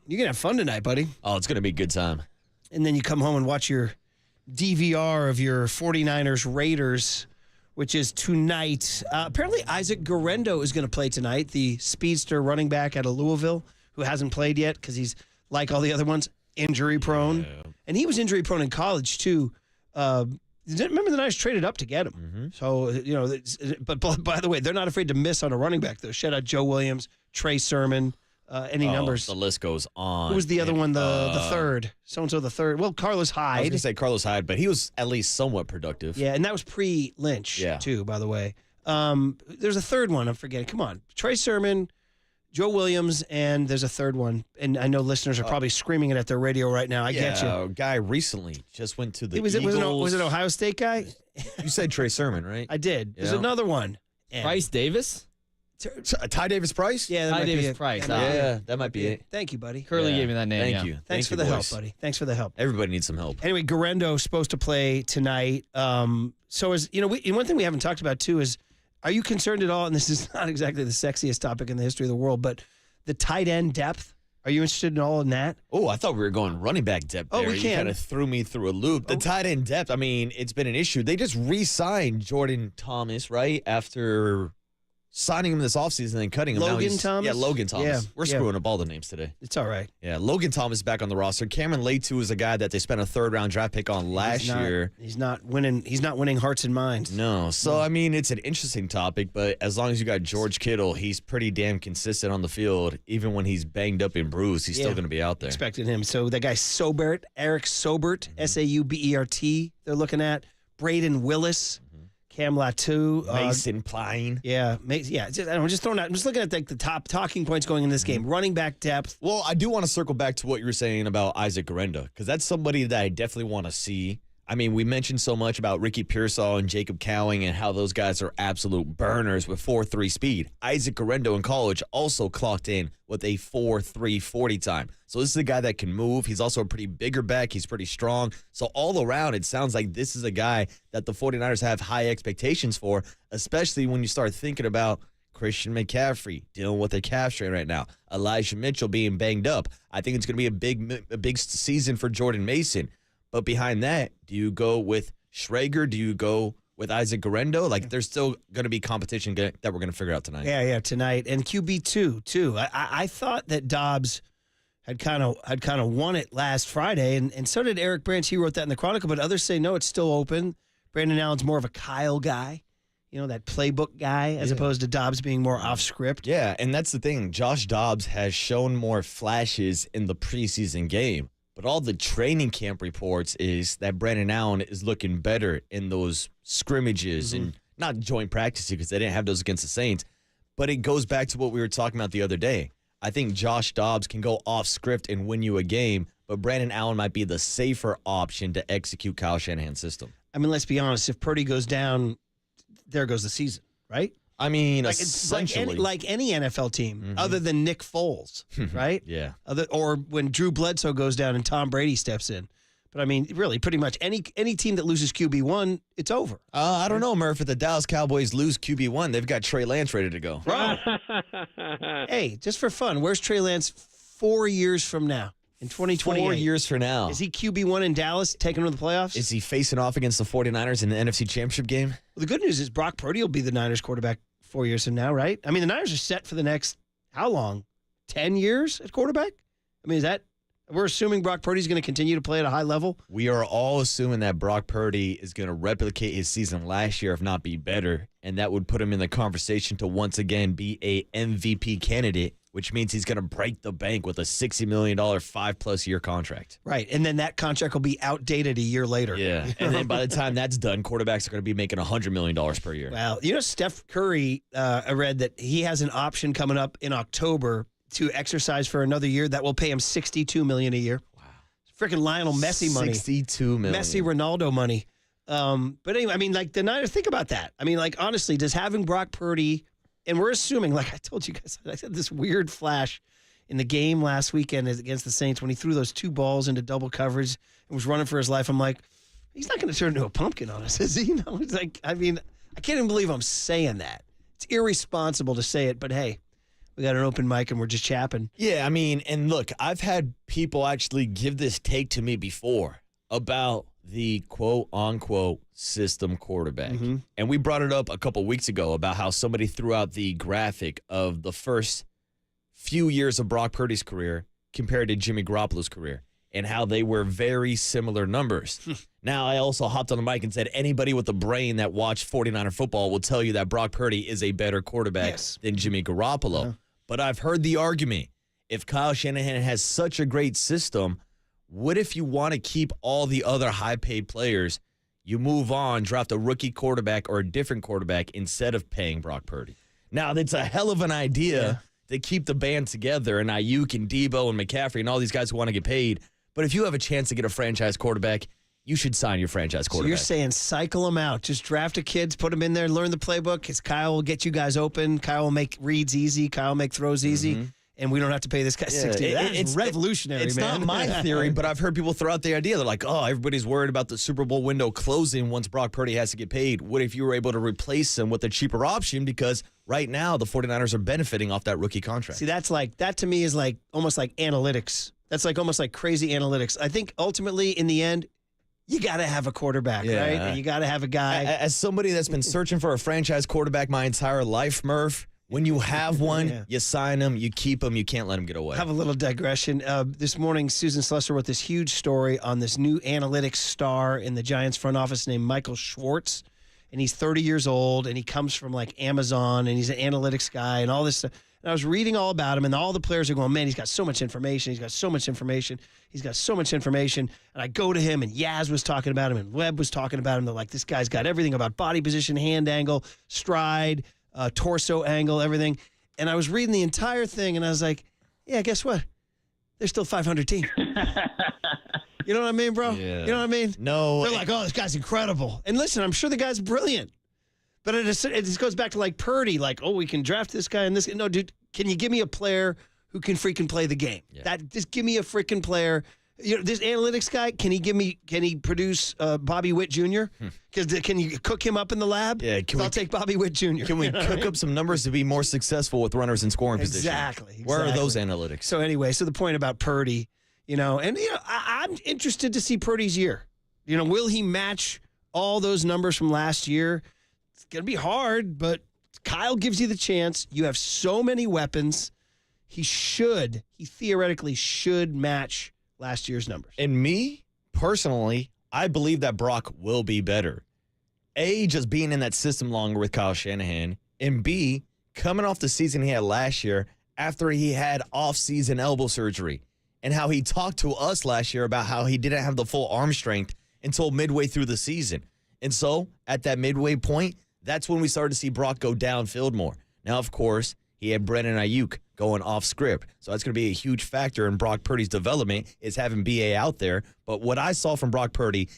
A: You're going to have fun tonight, buddy.
B: Oh, it's going to be a good time.
A: And then you come home and watch your DVR of your 49ers Raiders, which is tonight. Apparently, Isaac Guerrero is going to play tonight, the speedster running back out of Louisville, who hasn't played yet because he's, like all the other ones, injury-prone. Yeah. And he was injury-prone in college, too. Remember the Niners traded up to get him. Mm-hmm. So, you know, but by the way, they're not afraid to miss on a running back, though. Shout out Joe Williams, Trey Sermon. Any numbers?
B: The list goes on.
A: Who was the other one? The third. So-and-so the third. Well, Carlos Hyde.
B: I was going to say Carlos Hyde, but he was at least somewhat productive.
A: Yeah, and that was pre-Lynch, too, by the way. There's a third one. I'm forgetting. Come on. Trey Sermon, Joe Williams, and there's a third one. And I know listeners are probably screaming it at their radio right now. I get you.
B: A guy recently just went to the
A: Eagles. Was it an Ohio State guy?
B: You said Trey Sermon, right?
A: I did. There's another one.
D: Bryce Davis?
B: Ty Davis Price?
A: Yeah,
D: Ty Davis Price.
B: Yeah, that might be it.
A: Thank you, buddy.
D: Curly gave me that name.
B: Thank you.
A: Thanks for the help, buddy. Thanks for the help.
B: Everybody needs some help.
A: Anyway, Guerendo's supposed to play tonight. So is one thing we haven't talked about too is, are you concerned at all? And this is not exactly the sexiest topic in the history of the world, but the tight end depth. Are you interested in all in that?
B: Oh, I thought we were going running back depth there.
A: Oh, we can.
B: You kind of threw me through a loop. The tight end depth, I mean, it's been an issue. They just re-signed Jordan Thomas, right, after signing him this offseason and then cutting him.
A: Logan Thomas?
B: Yeah, Logan Thomas.
A: Yeah,
B: We're screwing up all the names today.
A: It's all right.
B: Yeah, Logan Thomas back on the roster. Cameron Latu is a guy that they spent a third-round draft pick on last year.
A: He's not winning hearts and minds.
B: No. So, I mean, it's an interesting topic, but as long as you got George Kittle, he's pretty damn consistent on the field. Even when he's banged up and bruised, he's still going to be out there.
A: Expected him. So that guy Sobert, Eric Sobert, Saubert, they're looking at. Braden Willis. Cam Latu,
B: Mason Pline.
A: I'm just throwing out. I'm just looking at the top talking points going in this game. Running back depth.
B: Well, I do want to circle back to what you were saying about Isaac Guerrero, because that's somebody that I definitely want to see. I mean, we mentioned so much about Ricky Pearsall and Jacob Cowing and how those guys are absolute burners with 4.3 speed. Isaac Guerrero in college also clocked in with a 4.3 40 time. So this is a guy that can move. He's also a pretty bigger back. He's pretty strong. So all around, it sounds like this is a guy that the 49ers have high expectations for, especially when you start thinking about Christian McCaffrey dealing with a calf strain right now. Elijah Mitchell being banged up. I think it's going to be a big season for Jordan Mason. But behind that, do you go with Schrager? Do you go with Isaac Guerrero? Like, there's still going to be competition that we're going to figure out tonight.
A: Yeah, tonight. And QB2, too. I thought that Dobbs had kind of won it last Friday, and so did Eric Branch. He wrote that in the Chronicle, but others say, no, it's still open. Brandon Allen's more of a Kyle guy, that playbook guy, as opposed to Dobbs being more off script.
B: Yeah, and that's the thing. Josh Dobbs has shown more flashes in the preseason game. But all the training camp reports is that Brandon Allen is looking better in those scrimmages and not joint practices because they didn't have those against the Saints. But it goes back to what we were talking about the other day. I think Josh Dobbs can go off script and win you a game, but Brandon Allen might be the safer option to execute Kyle Shanahan's system.
A: I mean, let's be honest. If Purdy goes down, there goes the season, right?
B: I mean,
A: essentially. Like any NFL team, other than Nick Foles, right?
B: Yeah.
A: Or when Drew Bledsoe goes down and Tom Brady steps in. But I mean, really, pretty much any team that loses QB1, it's over.
B: I don't know, Murph. If the Dallas Cowboys lose QB1, they've got Trey Lance ready to go.
A: Bro. Hey, just for fun, where's Trey Lance 4 years from now? In 2028.
B: 4 years from now.
A: Is he QB1 in Dallas, taking him to the playoffs?
B: Is he facing off against the 49ers in the NFC Championship game?
A: Well, the good news is Brock Purdy will be the Niners quarterback 4 years from now, right? I mean, the Niners are set for the next, how long? 10 years at quarterback? I mean, we're assuming Brock Purdy's going to continue to play at a high level?
B: We are all assuming that Brock Purdy is going to replicate his season last year, if not be better, and that would put him in the conversation to once again be a MVP candidate, which means he's going to break the bank with a $60 million 5+ year contract.
A: Right, and then that contract will be outdated a year later.
B: Yeah, and then by the time that's done, quarterbacks are going to be making $100 million per year.
A: Well, Steph Curry, I read that he has an option coming up in October to exercise for another year that will pay him $62 million a year. Wow. Freaking Lionel Messi money.
B: $62 million.
A: Messi Ronaldo money. But anyway, I mean, like the Niners, think about that. I mean, like, honestly, does having Brock Purdy, and we're assuming, like I told you guys, I said this weird flash in the game last weekend against the Saints when he threw those 2 balls into double coverage and was running for his life. I'm like, he's not going to turn into a pumpkin on us, is he? It's like, I mean, I can't even believe I'm saying that. It's irresponsible to say it, but hey, we got an open mic and we're just chapping.
B: Yeah, I mean, and look, I've had people actually give this take to me before about the quote-unquote system quarterback. Mm-hmm. And we brought it up a couple weeks ago about how somebody threw out the graphic of the first few years of Brock Purdy's career compared to Jimmy Garoppolo's career and how they were very similar numbers. Now, I also hopped on the mic and said anybody with a brain that watched 49er football will tell you that Brock Purdy is a better quarterback than Jimmy Garoppolo. Uh-huh. But I've heard the argument, if Kyle Shanahan has such a great system, what if you want to keep all the other high-paid players, you move on, draft a rookie quarterback or a different quarterback instead of paying Brock Purdy? Now, that's a hell of an idea to keep the band together and Aiyuk and Debo and McCaffrey and all these guys who want to get paid. But if you have a chance to get a franchise quarterback, you should sign your franchise quarterback.
A: So you're saying cycle them out. Just draft a kids, put them in there, learn the playbook. Because Kyle will get you guys open. Kyle will make reads easy. Kyle will make throws easy. And we don't have to pay this guy $60. It's revolutionary,
B: it's
A: man.
B: It's not my theory, but I've heard people throw out the idea. They're like, oh, everybody's worried about the Super Bowl window closing once Brock Purdy has to get paid. What if you were able to replace him with a cheaper option? Because right now the 49ers are benefiting off that rookie contract.
A: See, that to me is like almost like analytics. That's like almost like crazy analytics. I think ultimately in the end, you got to have a quarterback, right? And you got to have a guy.
B: As somebody that's been searching for a franchise quarterback my entire life, Murph, when you have one, you sign him, you keep him, you can't let him get away.
A: Have a little digression. This morning, Susan Slusser wrote this huge story on this new analytics star in the Giants front office named Michael Schwartz. And he's 30 years old, and he comes from, like, Amazon, and he's an analytics guy and all this stuff. And I was reading all about him, and all the players are going, man, he's got so much information. He's got so much information. He's got so much information. And I go to him, and Yaz was talking about him, and Webb was talking about him. They're like, this guy's got everything about body position, hand angle, stride, torso angle, everything. And I was reading the entire thing, and I was like, yeah, guess what? They're still 500 team. You know what I mean, bro?
B: Yeah.
A: You know what I mean?
B: No.
A: They're like, oh, this guy's incredible. And listen, I'm sure the guy's brilliant. But it just goes back to like Purdy, like, oh, we can draft this guy and this. No, dude, can you give me a player who can freaking play the game? Yeah. Just give me a freaking player. You know, this analytics guy, can he produce Bobby Witt Jr.? Because can you cook him up in the lab?
B: Yeah,
A: I'll take Bobby Witt Jr.
B: Can we cook up some numbers to be more successful with runners in scoring position?
A: Exactly.
B: Where are those analytics?
A: So anyway, the point about Purdy, I'm interested to see Purdy's year. Will he match all those numbers from last year? It's going to be hard, but Kyle gives you the chance. You have so many weapons. He theoretically should match last year's numbers.
B: And me, personally, I believe that Brock will be better. A, just being in that system longer with Kyle Shanahan, and B, coming off the season he had last year after he had off-season elbow surgery and how he talked to us last year about how he didn't have the full arm strength until midway through the season. And so, at that midway point, that's when we started to see Brock go downfield more. Now, of course, he had Brandon Aiyuk going off script. So that's going to be a huge factor in Brock Purdy's development is having BA out there. But what I saw from Brock Purdy,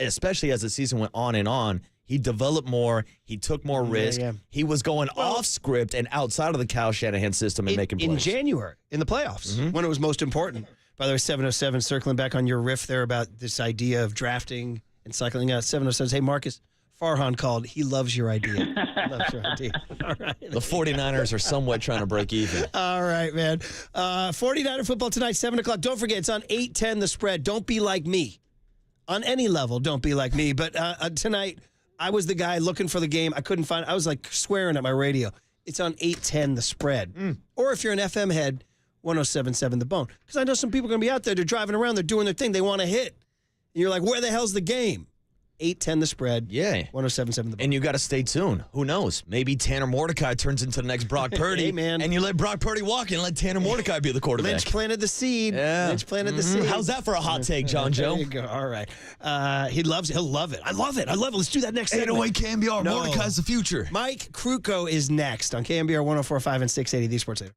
B: especially as the season went on and on, he developed more. He took more risk. Yeah. He was going off script and outside of the Kyle Shanahan system and making plays.
A: In January, in the playoffs, when it was most important. By the way, 707, circling back on your riff there about this idea of drafting and cycling out. 707 says, hey, Marcus, Farhan called. He loves your idea. He loves your idea. All right.
B: The 49ers are somewhat trying to break even.
A: All right, man. 49er football tonight, 7 o'clock. Don't forget, it's on 8-10 the spread. Don't be like me. On any level, don't be like me. But tonight, I was the guy looking for the game. I couldn't find it. I was like swearing at my radio. It's on 8-10 the spread. Or if you're an FM head, 107.7 The Bone. Because I know some people are going to be out there. They're driving around. They're doing their thing. They want to hit. And you're like, where the hell's the game? 8-10 the spread.
B: Yeah.
A: 107.7 The Bone.
B: And you got to stay tuned. Who knows? Maybe Tanner Mordecai turns into the next Brock Purdy.
A: Hey, man.
B: And you let Brock Purdy walk and let Tanner Mordecai be the quarterback.
A: Lynch planted the seed.
B: Yeah.
A: Lynch planted the seed.
B: How's that for a hot take, John Joe?
A: There you go. All right. He'll love it. I love it. Let's do that next segment.
B: 808 KNBR.
A: No.
B: Mordecai's the future.
A: Mike Kruko is next on KNBR 104.5 and 680, the Sports Leader.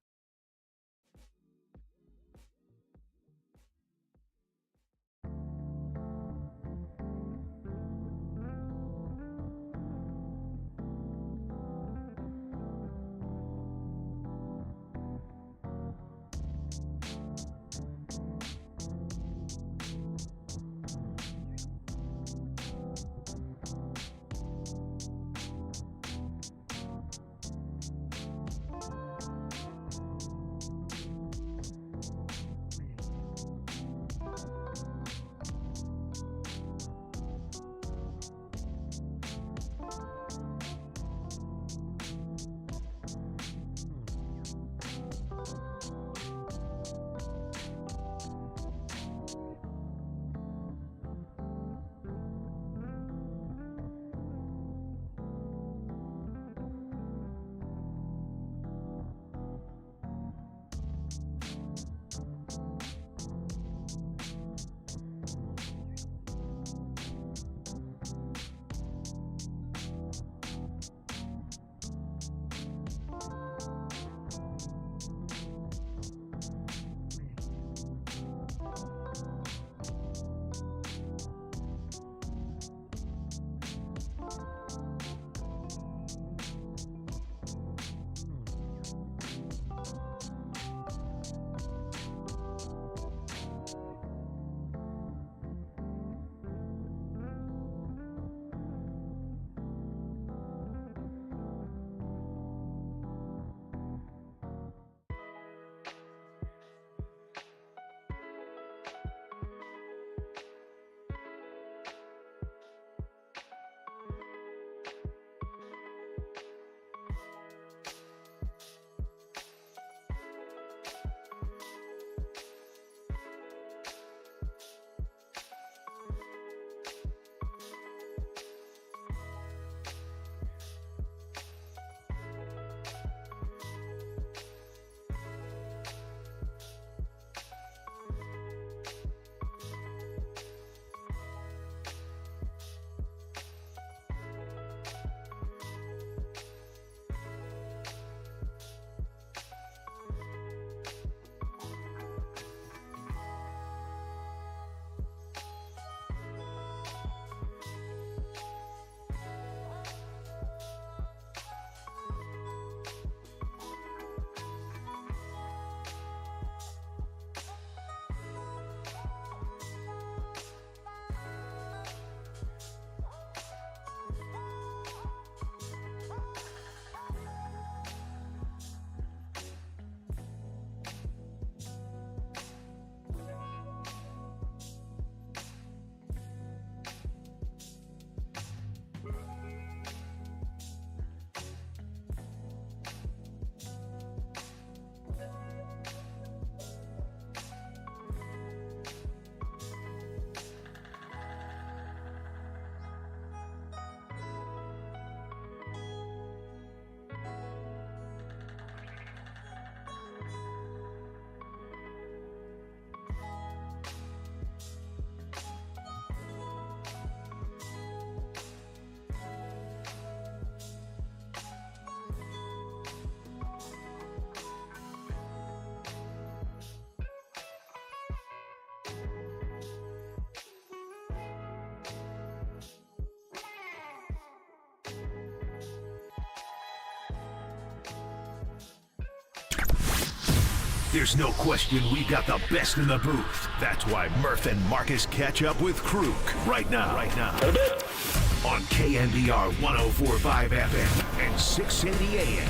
C: There's no question we've got the best in the booth. That's why Murph and Marcus catch up with Krug right now. On KNBR 104.5 FM and 680 AM.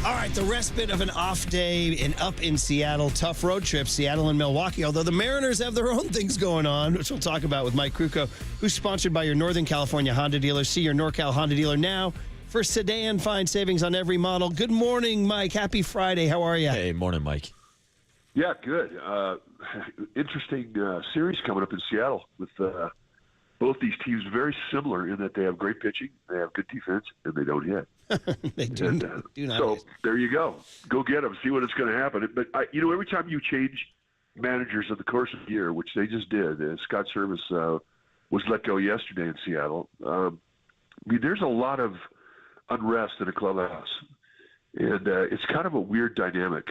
A: All right, the respite of an off day and up in Seattle. Tough road trip, Seattle and Milwaukee, although the Mariners have their own things going on, which we'll talk about with Mike Krukow, who's sponsored by your Northern California Honda dealer. See your NorCal Honda dealer now for sedan. Find savings on every model. Good morning, Mike. Happy Friday. How are you?
B: Hey, morning, Mike.
K: Yeah, good. Interesting series coming up in Seattle with both these teams very similar in that they have great pitching, they have good defense, and they don't hit.
A: They do not.
K: So there you go. Go get them. See what it's going to happen. But, every time you change managers in the course of the year, which they just did, Scott Service was let go yesterday in Seattle. There's a lot of unrest in a clubhouse. And it's kind of a weird dynamic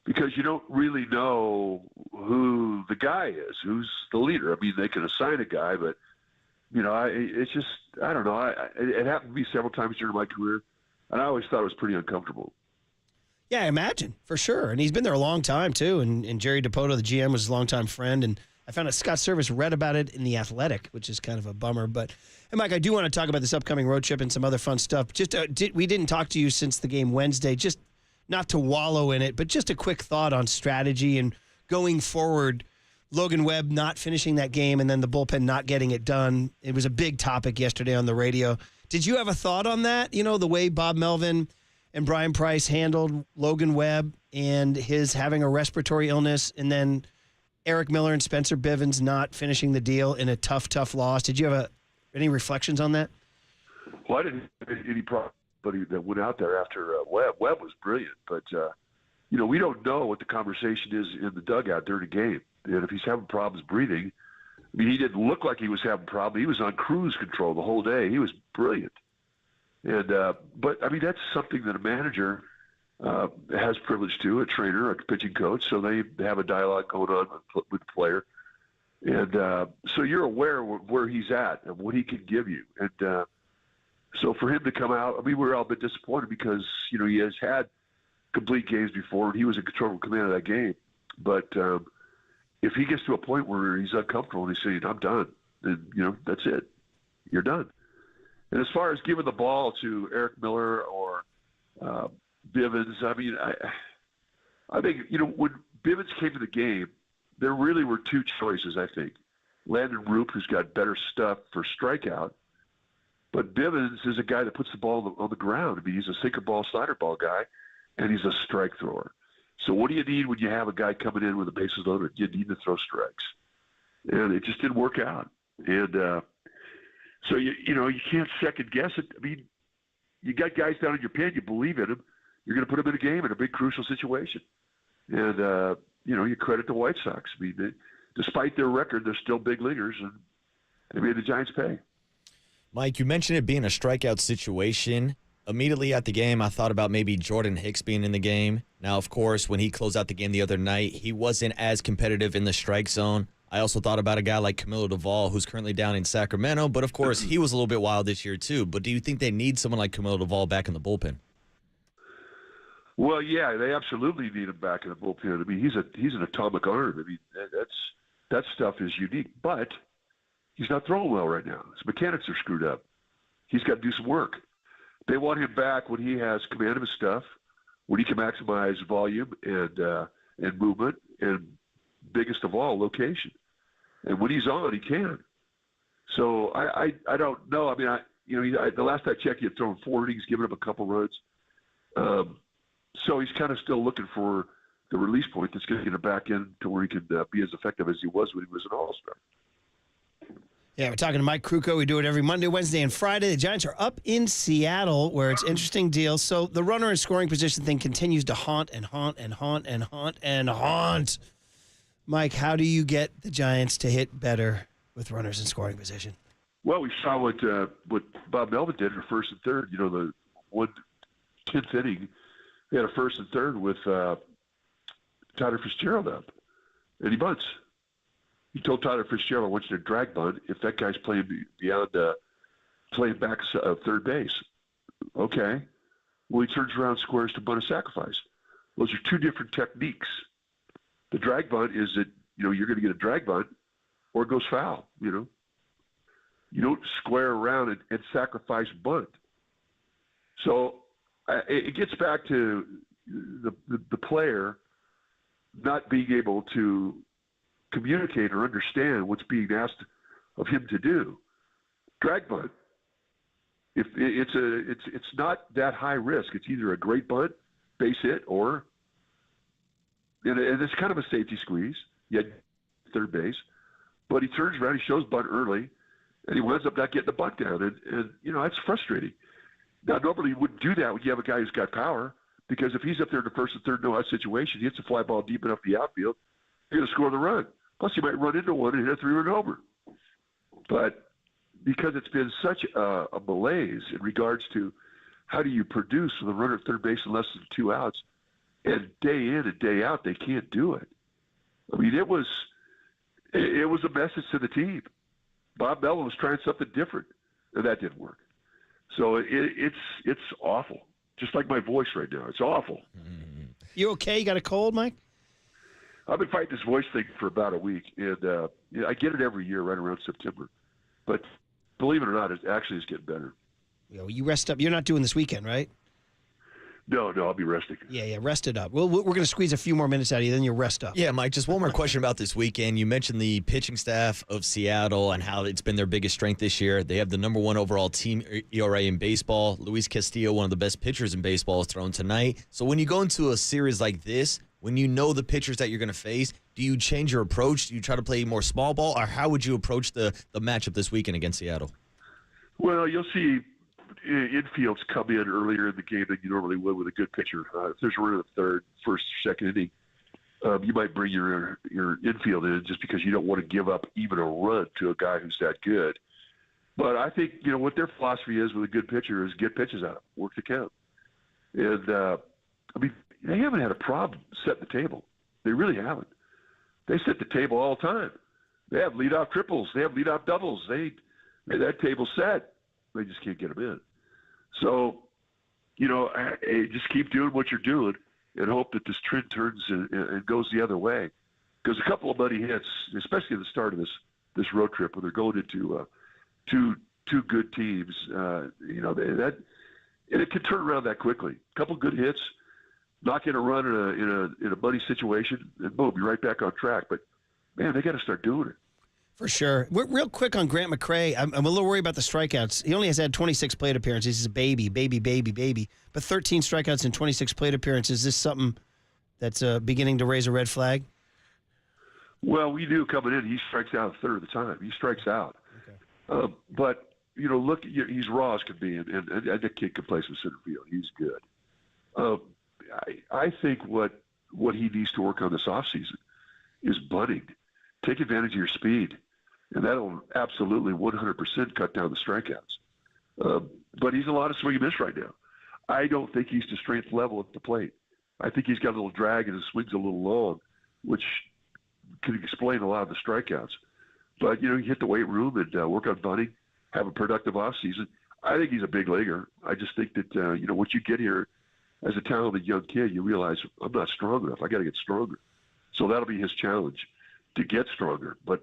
K: because you don't really know who the guy is, who's the leader. I mean, they can assign a guy, but it's just, I don't know. It happened to me several times during my career, and I always thought it was pretty uncomfortable.
A: Yeah, I imagine, for sure. And he's been there a long time, too. And Jerry DiPoto, the GM, was his longtime friend. And I found out Scott Service read about it in The Athletic, which is kind of a bummer. But, hey, Mike, I do want to talk about this upcoming road trip and some other fun stuff. Just we didn't talk to you since the game Wednesday, just not to wallow in it, but just a quick thought on strategy and going forward. Logan Webb not finishing that game and then the bullpen not getting it done. It was a big topic yesterday on the radio. Did you have a thought on that? The way Bob Melvin and Brian Price handled Logan Webb and his having a respiratory illness, and then Eric Miller and Spencer Bivens not finishing the deal in a tough loss. Did you have any reflections on that?
K: Well, I didn't have any problem that went out there after Webb. Webb was brilliant, but, we don't know what the conversation is in the dugout during the game. And if he's having problems breathing, he didn't look like he was having problems. He was on cruise control the whole day. He was brilliant. And but that's something that a manager has privilege to, a trainer, a pitching coach. So they have a dialogue going on with the player, and so you're aware of where he's at and what he can give you. And so for him to come out, we're all a bit disappointed because he has had complete games before, and he was in control of command of that game. But if he gets to a point where he's uncomfortable and he's saying, "I'm done," then that's it. You're done. And as far as giving the ball to Eric Miller or Bivens, I think when Bivens came to the game, there really were two choices. I think Landon Roop, who's got better stuff for strikeout, but Bivens is a guy that puts the ball on the ground. He's a sinker ball, slider ball guy, and he's a strike thrower. So what do you need when you have a guy coming in with the bases loaded? You need to throw strikes. And it just didn't work out. And so, you can't second guess it. You got guys down in your pen, you believe in them. You're going to put them in a game in a big crucial situation. And, you credit the White Sox. Despite their record, they're still big leaguers, and they made the Giants pay.
B: Mike, you mentioned it being a strikeout situation. Immediately at the game, I thought about maybe Jordan Hicks being in the game. Now, of course, when he closed out the game the other night, he wasn't as competitive in the strike zone. I also thought about a guy like Camilo Duvall, who's currently down in Sacramento, but of course, he was a little bit wild this year too. But do you think they need someone like Camilo Duvall back in the bullpen?
K: Well, yeah, they absolutely need him back in the bullpen. He's an atomic arm. That stuff is unique, but he's not throwing well right now. His mechanics are screwed up. He's got to do some work. They want him back when he has command of his stuff, when he can maximize volume and movement, and biggest of all, location. And when he's on, he can. So I don't know. The last I checked, he had thrown 4 innings, given up a couple runs. So he's kind of still looking for the release point that's going to get him back in to where he can be as effective as he was when he was an All-Star.
A: Yeah, we're talking to Mike Krukow. We do it every Monday, Wednesday, and Friday. The Giants are up in Seattle, where it's interesting deal. So the runner in scoring position thing continues to haunt and haunt and haunt and haunt and haunt. Mike, how do you get the Giants to hit better with runners in scoring position?
K: Well, we saw what Bob Melvin did in first and third. The 10th inning, they had a first and third with Tyler Fitzgerald up, and he bunts. He told Tyler Fitzgerald, I want you to drag bunt if that guy's playing beyond playing back third base. Okay. Well, he turns around, squares to bunt a sacrifice. Those are two different techniques. The drag bunt is that, you're going to get a drag bunt or it goes foul, You don't square around and sacrifice bunt. So it gets back to the player not being able to communicate or understand what's being asked of him to do. Drag bunt, if it's not that high risk. It's either a great bunt, base hit, or and it's kind of a safety squeeze. You had third base, but he turns around, he shows bunt early, and he winds up not getting the bunt down, and that's frustrating. Now, normally you wouldn't do that when you have a guy who's got power, because if he's up there in the first and third no-out situation, he hits a fly ball deep enough the outfield, you're going to score the run. Plus, you might run into one and hit a 3-run homer. But because it's been such a malaise in regards to how do you produce with a runner at third base in less than 2 outs, and day in and day out, they can't do it. I mean, it was a message to the team. Bob Melvin was trying something different, and that didn't work. So it's awful. Just like my voice right now. It's awful.
A: You okay? You got a cold, Mike?
K: I've been fighting this voice thing for about a week, and I get it every year right around September. But believe it or not, it actually is getting better.
A: You rest up. You're not doing this weekend, right?
K: No, I'll be resting.
A: Yeah, rest it up. We're going to squeeze a few more minutes out of you, then you'll rest up.
B: Yeah, Mike, just one more question about this weekend. You mentioned the pitching staff of Seattle and how it's been their biggest strength this year. They have the number 1 overall team ERA in baseball. Luis Castillo, one of the best pitchers in baseball, is thrown tonight. So when you go into a series like this, when you know the pitchers that you're going to face, do you change your approach? Do you try to play more small ball, or how would you approach the matchup this weekend against Seattle?
K: Well, you'll see infields come in earlier in the game than you normally would with a good pitcher. If there's a runner in the third, first, second inning, you might bring your infield in just because you don't want to give up even a run to a guy who's that good. But I think, what their philosophy is with a good pitcher is get pitches out of him, work the count. And, they haven't had a problem setting the table. They really haven't. They set the table all the time. They have leadoff triples. They have leadoff doubles. That table's set. They just can't get them in. So, just keep doing what you're doing and hope that this trend turns and goes the other way. Because a couple of money hits, especially at the start of this road trip, when they're going into two good teams, that it can turn around that quickly. A couple good hits, knock in a run in a money situation, and boom, you're right back on track. But man, they got to start doing it.
A: For sure. Real quick on Grant McCray, I'm a little worried about the strikeouts. He only has had 26 plate appearances. He's a baby. But 13 strikeouts and 26 plate appearances. Is this something that's beginning to raise a red flag?
K: Well, we knew coming in he strikes out a third of the time. He strikes out. Okay. But, look, he's raw as can be, and that kid can play some center field. He's good. I think what he needs to work on this offseason is bunting. Take advantage of your speed, and that'll absolutely 100% cut down the strikeouts. But he's a lot of swing and miss right now. I don't think he's to strength level at the plate. I think he's got a little drag and his swing's a little long, which could explain a lot of the strikeouts. But, you hit the weight room and work on bunting, have a productive offseason. I think he's a big leaguer. I just think that, once you get here as a talented young kid, you realize I'm not strong enough. I got to get stronger. So that'll be his challenge, to get stronger, but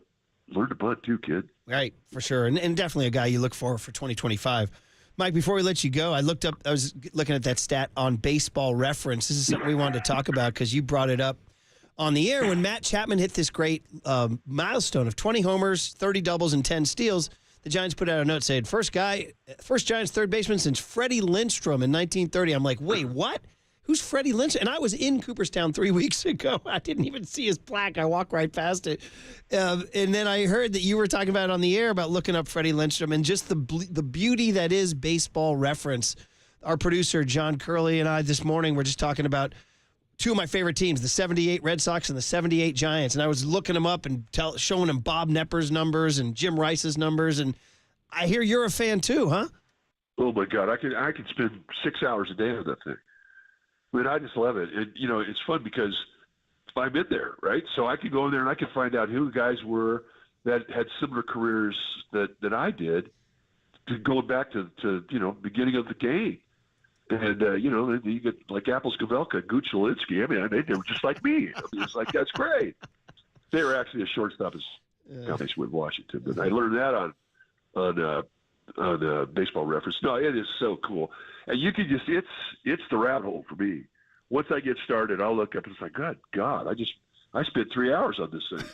K: learn to bunt too, kid.
A: Right, for sure. And definitely a guy you look for 2025. Mike, before we let you go, I was looking at that stat on Baseball Reference. This is something we wanted to talk about because you brought it up on the air when Matt Chapman hit this great milestone of 20 homers, 30 doubles, and 10 steals. The Giants put out a note saying, first Giants third baseman since Freddie Lindstrom in 1930. I'm like, wait, what? Who's Freddie Lynch? And I was in Cooperstown 3 weeks ago. I didn't even see his plaque. I walked right past it. And then I heard that you were talking about it on the air about looking up Freddie Lindstrom and just the beauty that is Baseball Reference. Our producer, John Curley, and I this morning were just talking about two of my favorite teams, the 78 Red Sox and the 78 Giants. And I was looking them up and showing him Bob Knepper's numbers and Jim Rice's numbers. And I hear you're a fan too, huh?
K: Oh, my God. I could spend 6 hours a day on that thing. I mean, I just love it. And, it's fun because I'm in there, right? So I could go in there and I could find out who the guys were that had similar careers that I did, to going back to beginning of the game. And, you get like Apples Gavelka, Gooch Zielinski. I mean, they were just like me. I mean, it's like, that's great. They were actually a shortstop combination with Washington. But I learned that on Baseball Reference. No, it is so cool. And you can just, it's the rabbit hole for me. Once I get started, I'll look up and it's like, God, I spent 3 hours on this thing.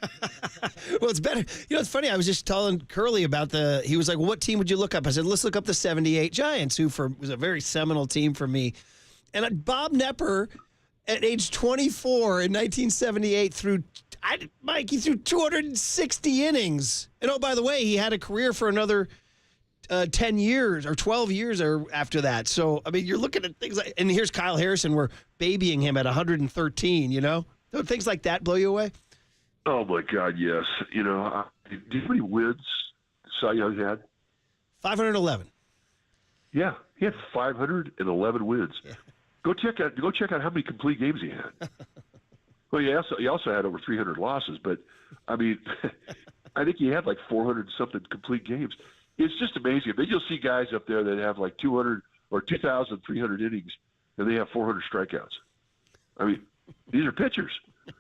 A: Well, it's better. It's funny. I was just telling Curly about he was like, well, what team would you look up? I said, let's look up the 78 Giants, who was a very seminal team for me. And Bob Knepper, at age 24 in 1978, threw 260 innings. And oh, by the way, he had a career for another 10 years or 12 years or after that. So, I mean, you're looking at things like, and here's Kyle Harrison. We're babying him at 113, Don't things like that blow you away?
K: Oh, my God, yes. Do you know how many wins Cy Young had?
A: 511.
K: Yeah, he had 511 wins. Yeah. Go check out how many complete games he had. Well, he also had over 300 losses, but, I mean, I think he had like 400-something complete games. It's just amazing. Then you'll see guys up there that have like 200 or 2,300 innings, and they have 400 strikeouts. I mean, these are pitchers. I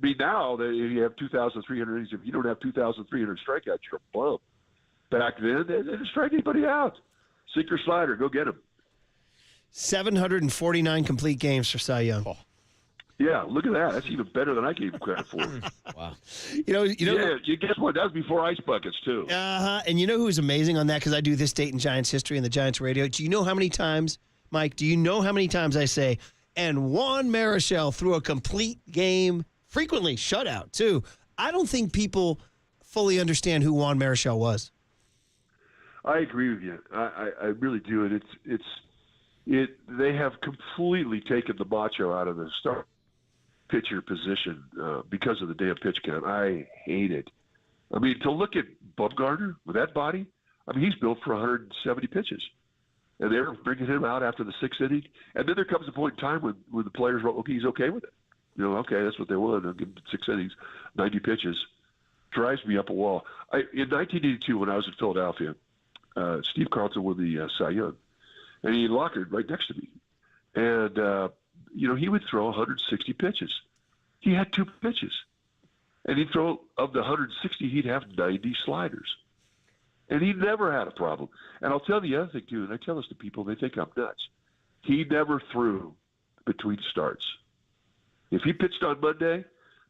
K: mean, now that you have 2,300 innings, if you don't have 2,300 strikeouts, you're a bum. Back then, they didn't strike anybody out. Sinker slider, go get him.
A: 749 complete games for Cy Young. Oh.
K: Yeah, look at that. That's even better than I gave him credit for.
B: Wow.
K: Yeah, you guess what? That was before ice buckets, too.
A: And you know who's amazing on that? Because I do This Date in Giants history in the Giants radio. Do you know how many times, Mike, I say, and Juan Marichal threw a complete game, frequently shutout, too. I don't think people fully understand who Juan Marichal was.
K: I agree with you. I really do. And they have completely taken the macho out of the start pitcher position because of the damn pitch count. I hate it. I mean, to look at Bumgarner with that body, I mean, he's built for 170 pitches. And they're bringing him out after the sixth inning. And then there comes a point in time when the players are, okay, he's okay with it. Okay, that's what they want. I'll give him 6 innings, 90 pitches. Drives me up a wall. In 1982, when I was in Philadelphia, Steve Carlton won the Cy Young. And he lockered right next to me. And, he would throw 160 pitches. He had 2 pitches. And he'd throw, of the 160, he'd have 90 sliders. And he never had a problem. And I'll tell you the other thing, too, and I tell this to people, they think I'm nuts. He never threw between starts. If he pitched on Monday,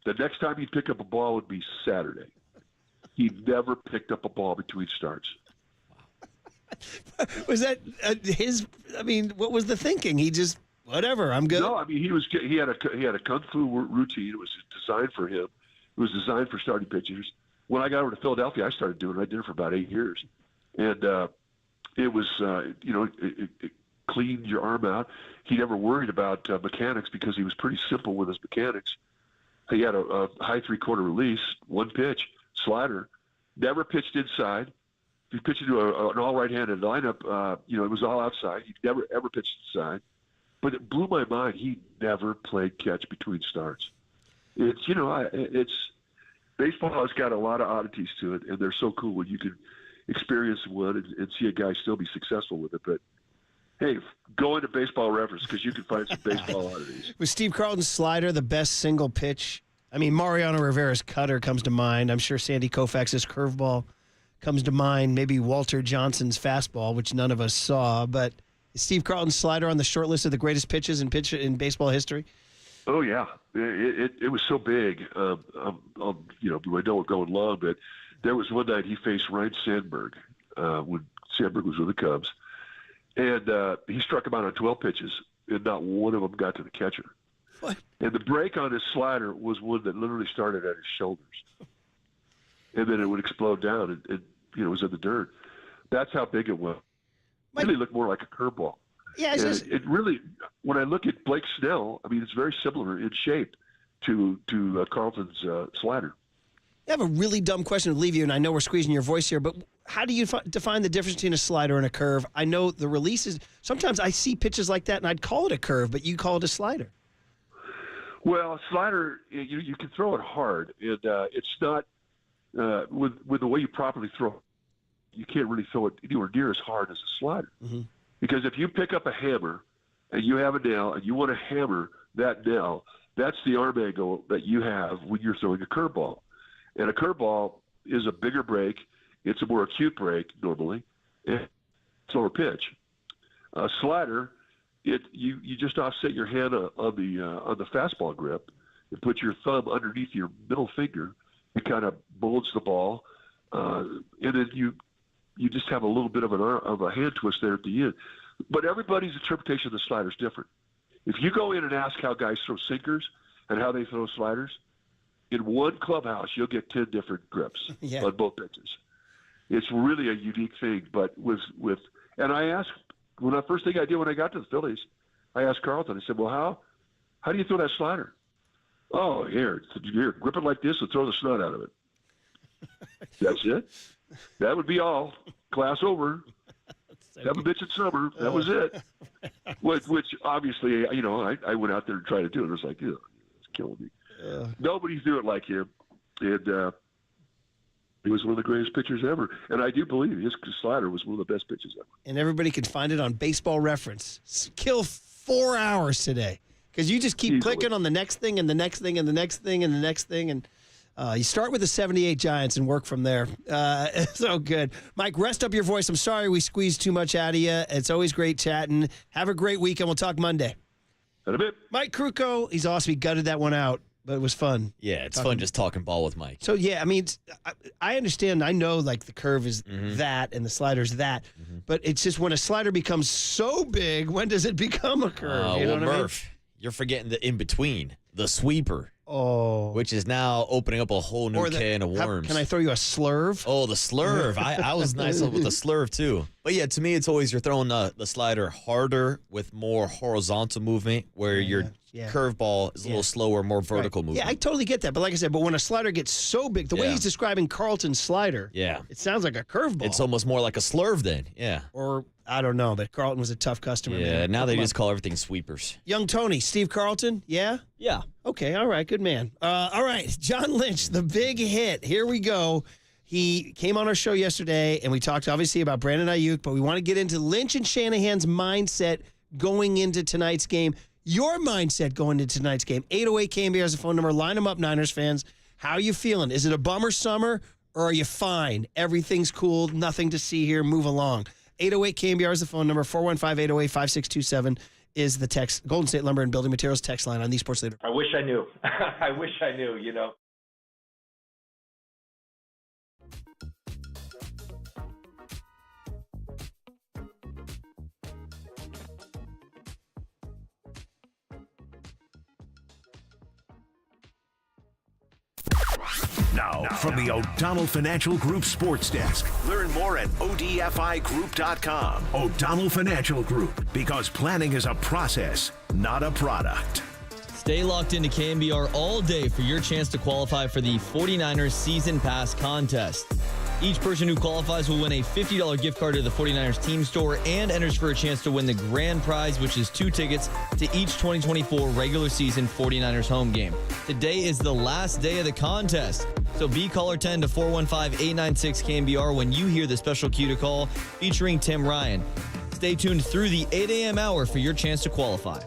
K: the next time he'd pick up a ball would be Saturday. He never picked up a ball between starts.
A: Was that what was the thinking? He just, whatever, I'm good.
K: No, I mean, he had a kung fu routine. It was designed for him. It was designed for starting pitchers. When I got over to Philadelphia, I started doing it. I did it for about 8 years. And it was, it cleaned your arm out. He never worried about mechanics because he was pretty simple with his mechanics. He had a high 3/4 release, 1 pitch, slider, never pitched inside. If he pitched into an all right-handed lineup, it was all outside. He never, ever pitched inside. But it blew my mind. He never played catch between starts. It's baseball has got a lot of oddities to it, and they're so cool when you can experience one and see a guy still be successful with it. But, hey, go into Baseball Reference because you can find some baseball oddities.
A: Was Steve Carlton's slider the best single pitch? I mean, Mariano Rivera's cutter comes to mind. I'm sure Sandy Koufax's curveball comes to mind. Maybe Walter Johnson's fastball, which none of us saw. But is Steve Carlton's slider on the short list of the greatest pitches in baseball history?
K: Oh, yeah. It was so big. I know we're going long, but there was one night he faced Ryan Sandberg when Sandberg was with the Cubs. And he struck him out on 12 pitches, and not one of them got to the catcher.
A: What?
K: And the break on his slider was one that literally started at his shoulders. And then it would explode down, and it was in the dirt. That's how big it was. It really looked more like a curveball.
A: Yeah,
K: it really, when I look at Blake Snell, I mean, it's very similar in shape to Carlton's slider.
A: I have a really dumb question to leave you, and I know we're squeezing your voice here, but how do you define the difference between a slider and a curve? I know the releases, sometimes I see pitches like that, and I'd call it a curve, but you call it a slider.
K: Well, slider, you can throw it hard, and it's not, with the way you properly throw it, you can't really throw it anywhere near as hard as a slider.
A: Mm-hmm.
K: Because if you pick up a hammer and you have a nail and you want to hammer that nail, that's the arm angle that you have when you're throwing a curveball. And a curveball is a bigger break. It's a more acute break normally, and slower pitch. A slider, you just offset your hand on the fastball grip and put your thumb underneath your middle finger. It kind of bullets the ball, and then you just have a little bit of a hand twist there at the end. But everybody's interpretation of the slider is different. If you go in and ask how guys throw sinkers and how they throw sliders, in one clubhouse you'll get 10 different grips on both pitches. It's really a unique thing. But and I asked first thing I did when I got to the Phillies, I asked Carlton. I said, "Well, how do you throw that slider?" "Oh, here, grip it like this and throw the snot out of it." That's it. That would be all. Class over. Have a bitch in summer. That was it. Which obviously, I went out there and tried to do it. It was like, it's killing me. Nobody threw it like him. And he was one of the greatest pitchers ever. And I do believe his slider was one of the best pitches ever.
A: And everybody can find it on Baseball Reference. Kill 4 hours today. Because you just keep clicking on the next thing and the next thing and the next thing and the next thing. And you start with the 78 Giants and work from there. So good. Mike, rest up your voice. I'm sorry we squeezed too much out of you. It's always great chatting. Have a great weekend. We'll talk Monday.
K: In a bit.
A: Mike Krukow, he's awesome. He gutted that one out, but it was fun.
B: Yeah, it's fun just talking ball with Mike.
A: So, yeah, I mean, I understand. I know, like, the curve is that and the slider's that. But it's just when a slider becomes so big, when does it become a curve? You know what
B: Murph,
A: I mean?
B: You're forgetting the in-between, the sweeper.
A: Oh.
B: Which is now opening up a whole new can of worms.
A: Can I throw you a slurve?
B: Oh, the slurve. I was nice with the slurve, too. But, yeah, to me, it's always you're throwing the slider harder with more horizontal movement, where your curveball is a little slower, more vertical movement.
A: Yeah, I totally get that. But like I said, when a slider gets so big, the way he's describing Carlton's slider, it sounds like a curveball.
B: It's almost more like a slurve then,
A: Or, I don't know, but Carlton was a tough customer.
B: Yeah,
A: man.
B: now they just call everything sweepers.
A: Young Tony, Steve Carlton, yeah?
D: Yeah.
A: Okay, all right, good man. All right, John Lynch, the big hit. Here we go. He came on our show yesterday, and we talked obviously about Brandon Aiyuk, but we want to get into Lynch and Shanahan's mindset going into tonight's game. Your mindset going into tonight's game. 808 KNBR is the phone number. Line them up, Niners fans. How are you feeling? Is it a bummer summer, or are you fine? Everything's cool, nothing to see here, move along. 808 KNBR is the phone number. 415-808-5627 is the text. Golden State Lumber and Building Materials text line on the Sports Leader.
J: I wish I knew. I wish I knew,
C: Now, from the O'Donnell Financial Group Sports Desk. Learn more at odfigroup.com. O'Donnell Financial Group, because planning is a process, not a product.
D: Stay locked into KNBR all day for your chance to qualify for the 49ers Season Pass contest. Each person who qualifies will win a $50 gift card to the 49ers team store and enters for a chance to win the grand prize, which is 2 tickets to each 2024 regular season 49ers home game. Today is the last day of the contest, so be caller 10 to 415-896-KNBR when you hear the special cue to call featuring Tim Ryan. Stay tuned through the 8 a.m. hour for your chance to qualify.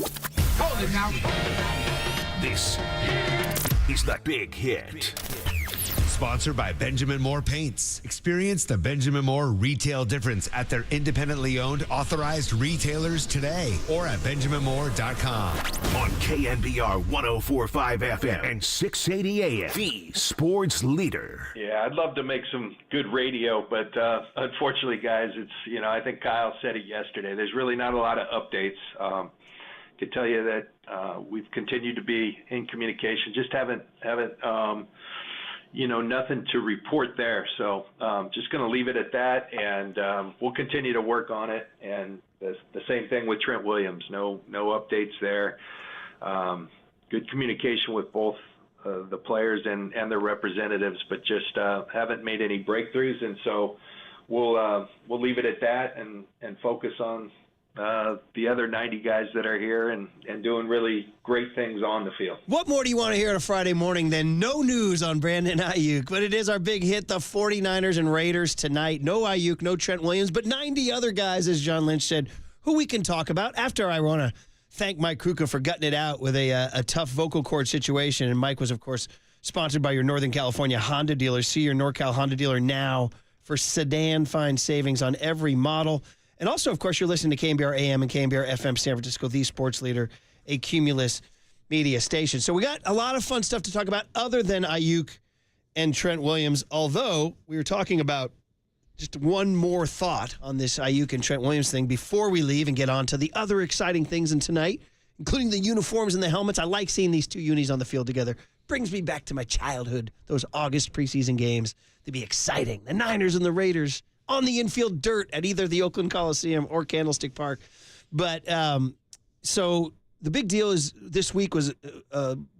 C: Hold it now. This is The Big Hit. Sponsored by Benjamin Moore Paints. Experience the Benjamin Moore retail difference at their independently owned, authorized retailers today or at benjaminmoore.com. On KNBR 104.5 FM and 680 AM, the sports leader.
J: Yeah, I'd love to make some good radio, but unfortunately, guys, it's, I think Kyle said it yesterday. There's really not a lot of updates. I can tell you that we've continued to be in communication, just haven't nothing to report there. So just going to leave it at that, and we'll continue to work on it. And the same thing with Trent Williams. No updates there. Good communication with both the players and their representatives, but just haven't made any breakthroughs. And so we'll leave it at that and focus on the other 90 guys that are here and doing really great things on the field.
A: What more do you want to hear on a Friday morning than no news on Brandon Aiyuk? But it is our big hit, the 49ers and Raiders tonight. No Aiyuk, no Trent Williams, but 90 other guys, as John Lynch said, who we can talk about. After I want to thank Mike Kruka for gutting it out with a tough vocal cord situation. And Mike was, of course, sponsored by your Northern California Honda dealer. See your NorCal Honda dealer now for sedan fine savings on every model. And also, of course, you're listening to KNBR AM and KNBR FM San Francisco, the sports leader, a Cumulus media station. So we got a lot of fun stuff to talk about other than Aiyuk and Trent Williams, although we were talking about just one more thought on this Aiyuk and Trent Williams thing before we leave and get on to the other exciting things in tonight, including the uniforms and the helmets. I like seeing these two unis on the field together. Brings me back to my childhood, those August preseason games. They'd be exciting. The Niners and the Raiders on the infield dirt at either the Oakland Coliseum or Candlestick Park. But so the big deal is this week was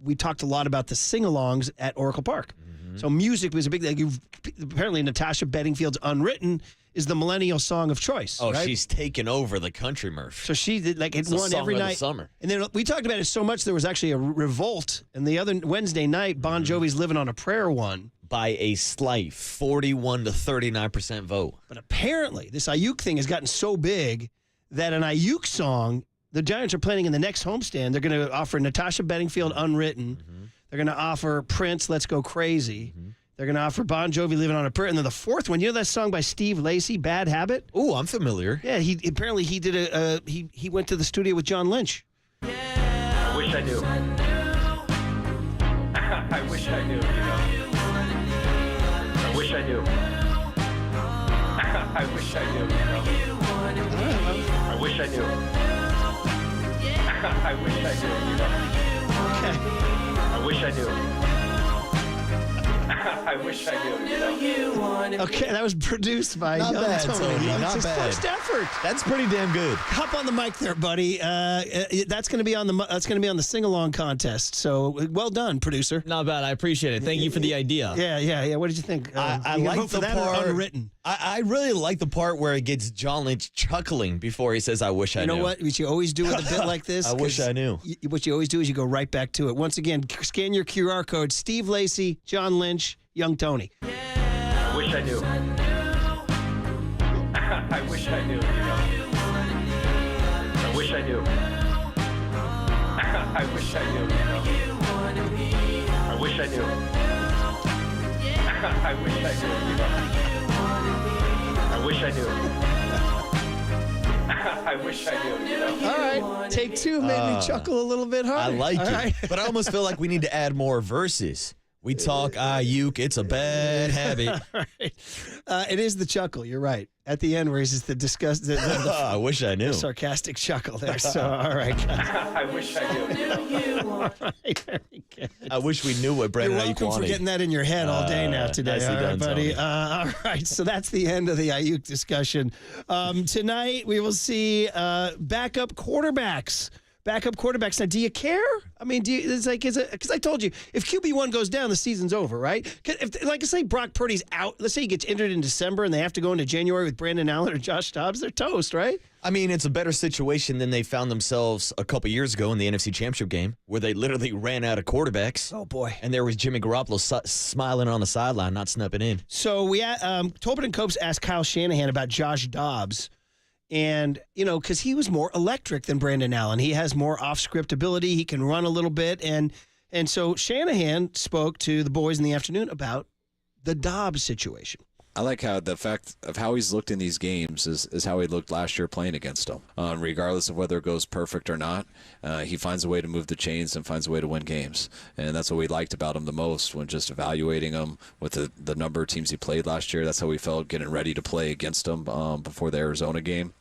A: we talked a lot about the sing-alongs at Oracle Park. Mm-hmm. So music was a big thing. Apparently Natasha Bedingfield's Unwritten is the millennial song of choice.
B: Oh,
A: right?
B: She's taken over the country, Murph.
A: So she did, like, it won every night.
B: Summer.
A: And then we talked about it so much there was actually a revolt. And the other Wednesday night, Bon Jovi's Living on a Prayer won.
B: By a slight 41 to 39% vote.
A: But apparently, this Aiyuk thing has gotten so big that an Aiyuk song, the Giants are planning in the next homestand. They're going to offer Natasha Bedingfield Unwritten. Mm-hmm. They're going to offer Prince Let's Go Crazy. Mm-hmm. They're going to offer Bon Jovi Living on a Prayer. And then the fourth one, you know that song by Steve Lacy, Bad Habit?
B: Oh, I'm familiar.
A: Yeah, he did he went to the studio with John Lynch.
J: I wish I knew. I wish I knew, I wish I knew. I wish I knew. I wish I knew. I wish I knew.
A: Okay.
J: I wish I knew. I wish I knew.
A: Okay, that was produced by
B: Not
A: Young
B: bad,
A: Tony.
B: Tony.
A: It's
B: Not
A: his
B: bad.
A: first effort.
B: That's pretty damn good.
A: Hop on the mic there, buddy. That's going to be on the sing-along contest. So well done, producer.
D: Not bad. I appreciate it. Thank you for the idea.
A: Yeah. What did you think?
B: I
A: you
B: like
A: vote for
B: the
A: that or
B: part.
A: Unwritten.
B: I really like the part where it gets John Lynch chuckling before he says, "I wish I knew."
A: You know what you always do with a bit like this?
B: I wish I knew.
A: What you always do is you go right back to it. Once again, scan your QR code. Steve Lacy, John Lynch, Young Tony.
J: I wish I knew. I wish I knew, I wish I knew. I wish I knew, I wish I knew. I wish I knew, I wish I knew. I wish I knew,
A: All right, take two made me chuckle a little bit harder.
B: I like
A: All
B: it.
A: right.
B: But I almost feel like we need to add more verses. We talk Aiyuk, it's a bad habit.
A: Right. It is the chuckle. You're right. At the end, where he's just the disgust, the
B: I wish I knew.
A: sarcastic chuckle there. So, all right, guys.
J: I wish I knew.
A: All right, very good.
B: I wish we knew what
A: You're
B: Brandon Aiyuk
A: welcome
B: wanted.
A: for getting that in your head all day now today.
B: nicely
A: All right,
B: done,
A: buddy.
B: Tony.
A: All right, so that's the end of the Aiyuk discussion. Tonight, we will see backup quarterbacks. Now, do you care? I mean, because I told you, if QB1 goes down, the season's over, right? If, like, say Brock Purdy's out, let's say he gets injured in December and they have to go into January with Brandon Allen or Josh Dobbs, they're toast, right?
B: I mean, it's a better situation than they found themselves a couple years ago in the NFC Championship game, where they literally ran out of quarterbacks.
A: Oh, boy.
B: And there was Jimmy Garoppolo smiling on the sideline, not snapping in.
A: So Tolbert and Copes asked Kyle Shanahan about Josh Dobbs. And, because he was more electric than Brandon Allen. He has more off-script ability. He can run a little bit. And so Shanahan spoke to the boys in the afternoon about the Dobbs situation.
L: I like how the fact of how he's looked in these games is how he looked last year playing against them. Regardless of whether it goes perfect or not, he finds a way to move the chains and finds a way to win games. And that's what we liked about him the most when just evaluating him with the number of teams he played last year. That's how we felt getting ready to play against him before the Arizona game.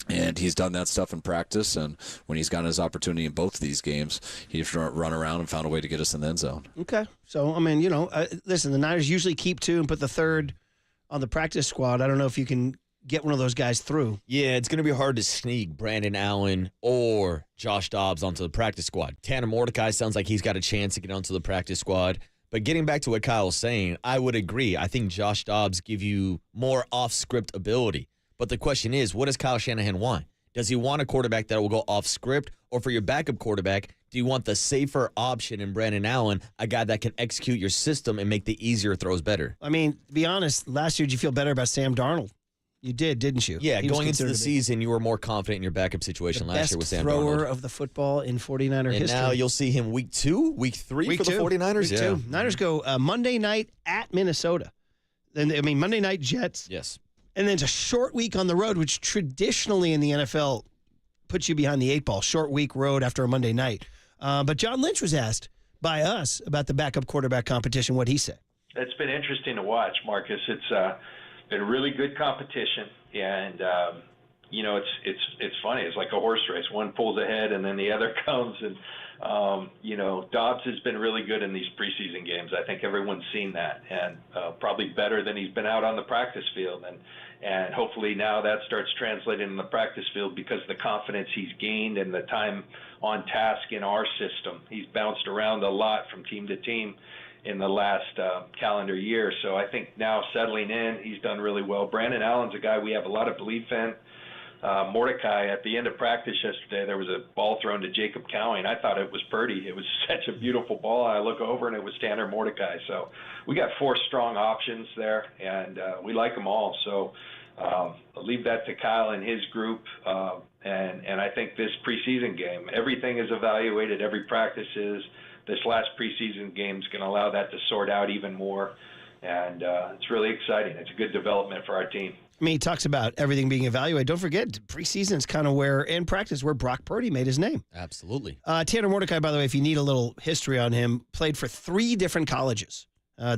L: And he's done that stuff in practice, and when he's gotten his opportunity in both of these games, he's run around and found a way to get us in the end zone.
A: Okay. So, listen, the Niners usually keep 2 and put the third on the practice squad. I don't know if you can get one of those guys through.
B: Yeah, it's going to be hard to sneak Brandon Allen or Josh Dobbs onto the practice squad. Tanner Mordecai sounds like he's got a chance to get onto the practice squad. But getting back to what Kyle's saying, I would agree. I think Josh Dobbs give you more off-script ability. But the question is, what does Kyle Shanahan want? Does he want a quarterback that will go off script? Or for your backup quarterback, do you want the safer option in Brandon Allen, a guy that can execute your system and make the easier throws better?
A: I mean, to be honest, last year did you feel better about Sam Darnold? You did, didn't you?
B: Yeah, going into the season, you were more confident in your backup situation last year with Sam Darnold.
A: The best thrower of the football in 49er history.
B: And now you'll see him week 2, week 3 for the 49ers?
A: Week 2. Niners go Monday night at Minnesota. Then Monday night Jets.
B: Yes.
A: And then it's a short week on the road, which traditionally in the NFL puts you behind the 8 ball. Short week road after a Monday night. But John Lynch was asked by us about the backup quarterback competition. What'd he say?
J: It's been interesting to watch, Marcus. It's been really good competition, and it's funny. It's like a horse race. One pulls ahead, and then the other comes. And Dobbs has been really good in these preseason games. I think everyone's seen that, and probably better than he's been out on the practice field. And hopefully now that starts translating in the practice field because the confidence he's gained and the time on task in our system. He's bounced around a lot from team to team in the last calendar year. So I think now settling in, he's done really well. Brandon Allen's a guy we have a lot of belief in. Mordecai, at the end of practice yesterday, there was a ball thrown to Jacob Cowing. I thought it was Purdy. It was such a beautiful ball. I look over, and it was Tanner Mordecai. So we got 4 strong options there, and we like them all. So I'll leave that to Kyle and his group. And I think this preseason game, everything is evaluated, every practice is. This last preseason game is going to allow that to sort out even more. And it's really exciting. It's a good development for our team.
A: I mean, he talks about everything being evaluated. Don't forget, preseason is kind of in practice, where Brock Purdy made his name.
B: Absolutely.
A: Tanner Mordecai, by the way, if you need a little history on him, played for 3 different colleges.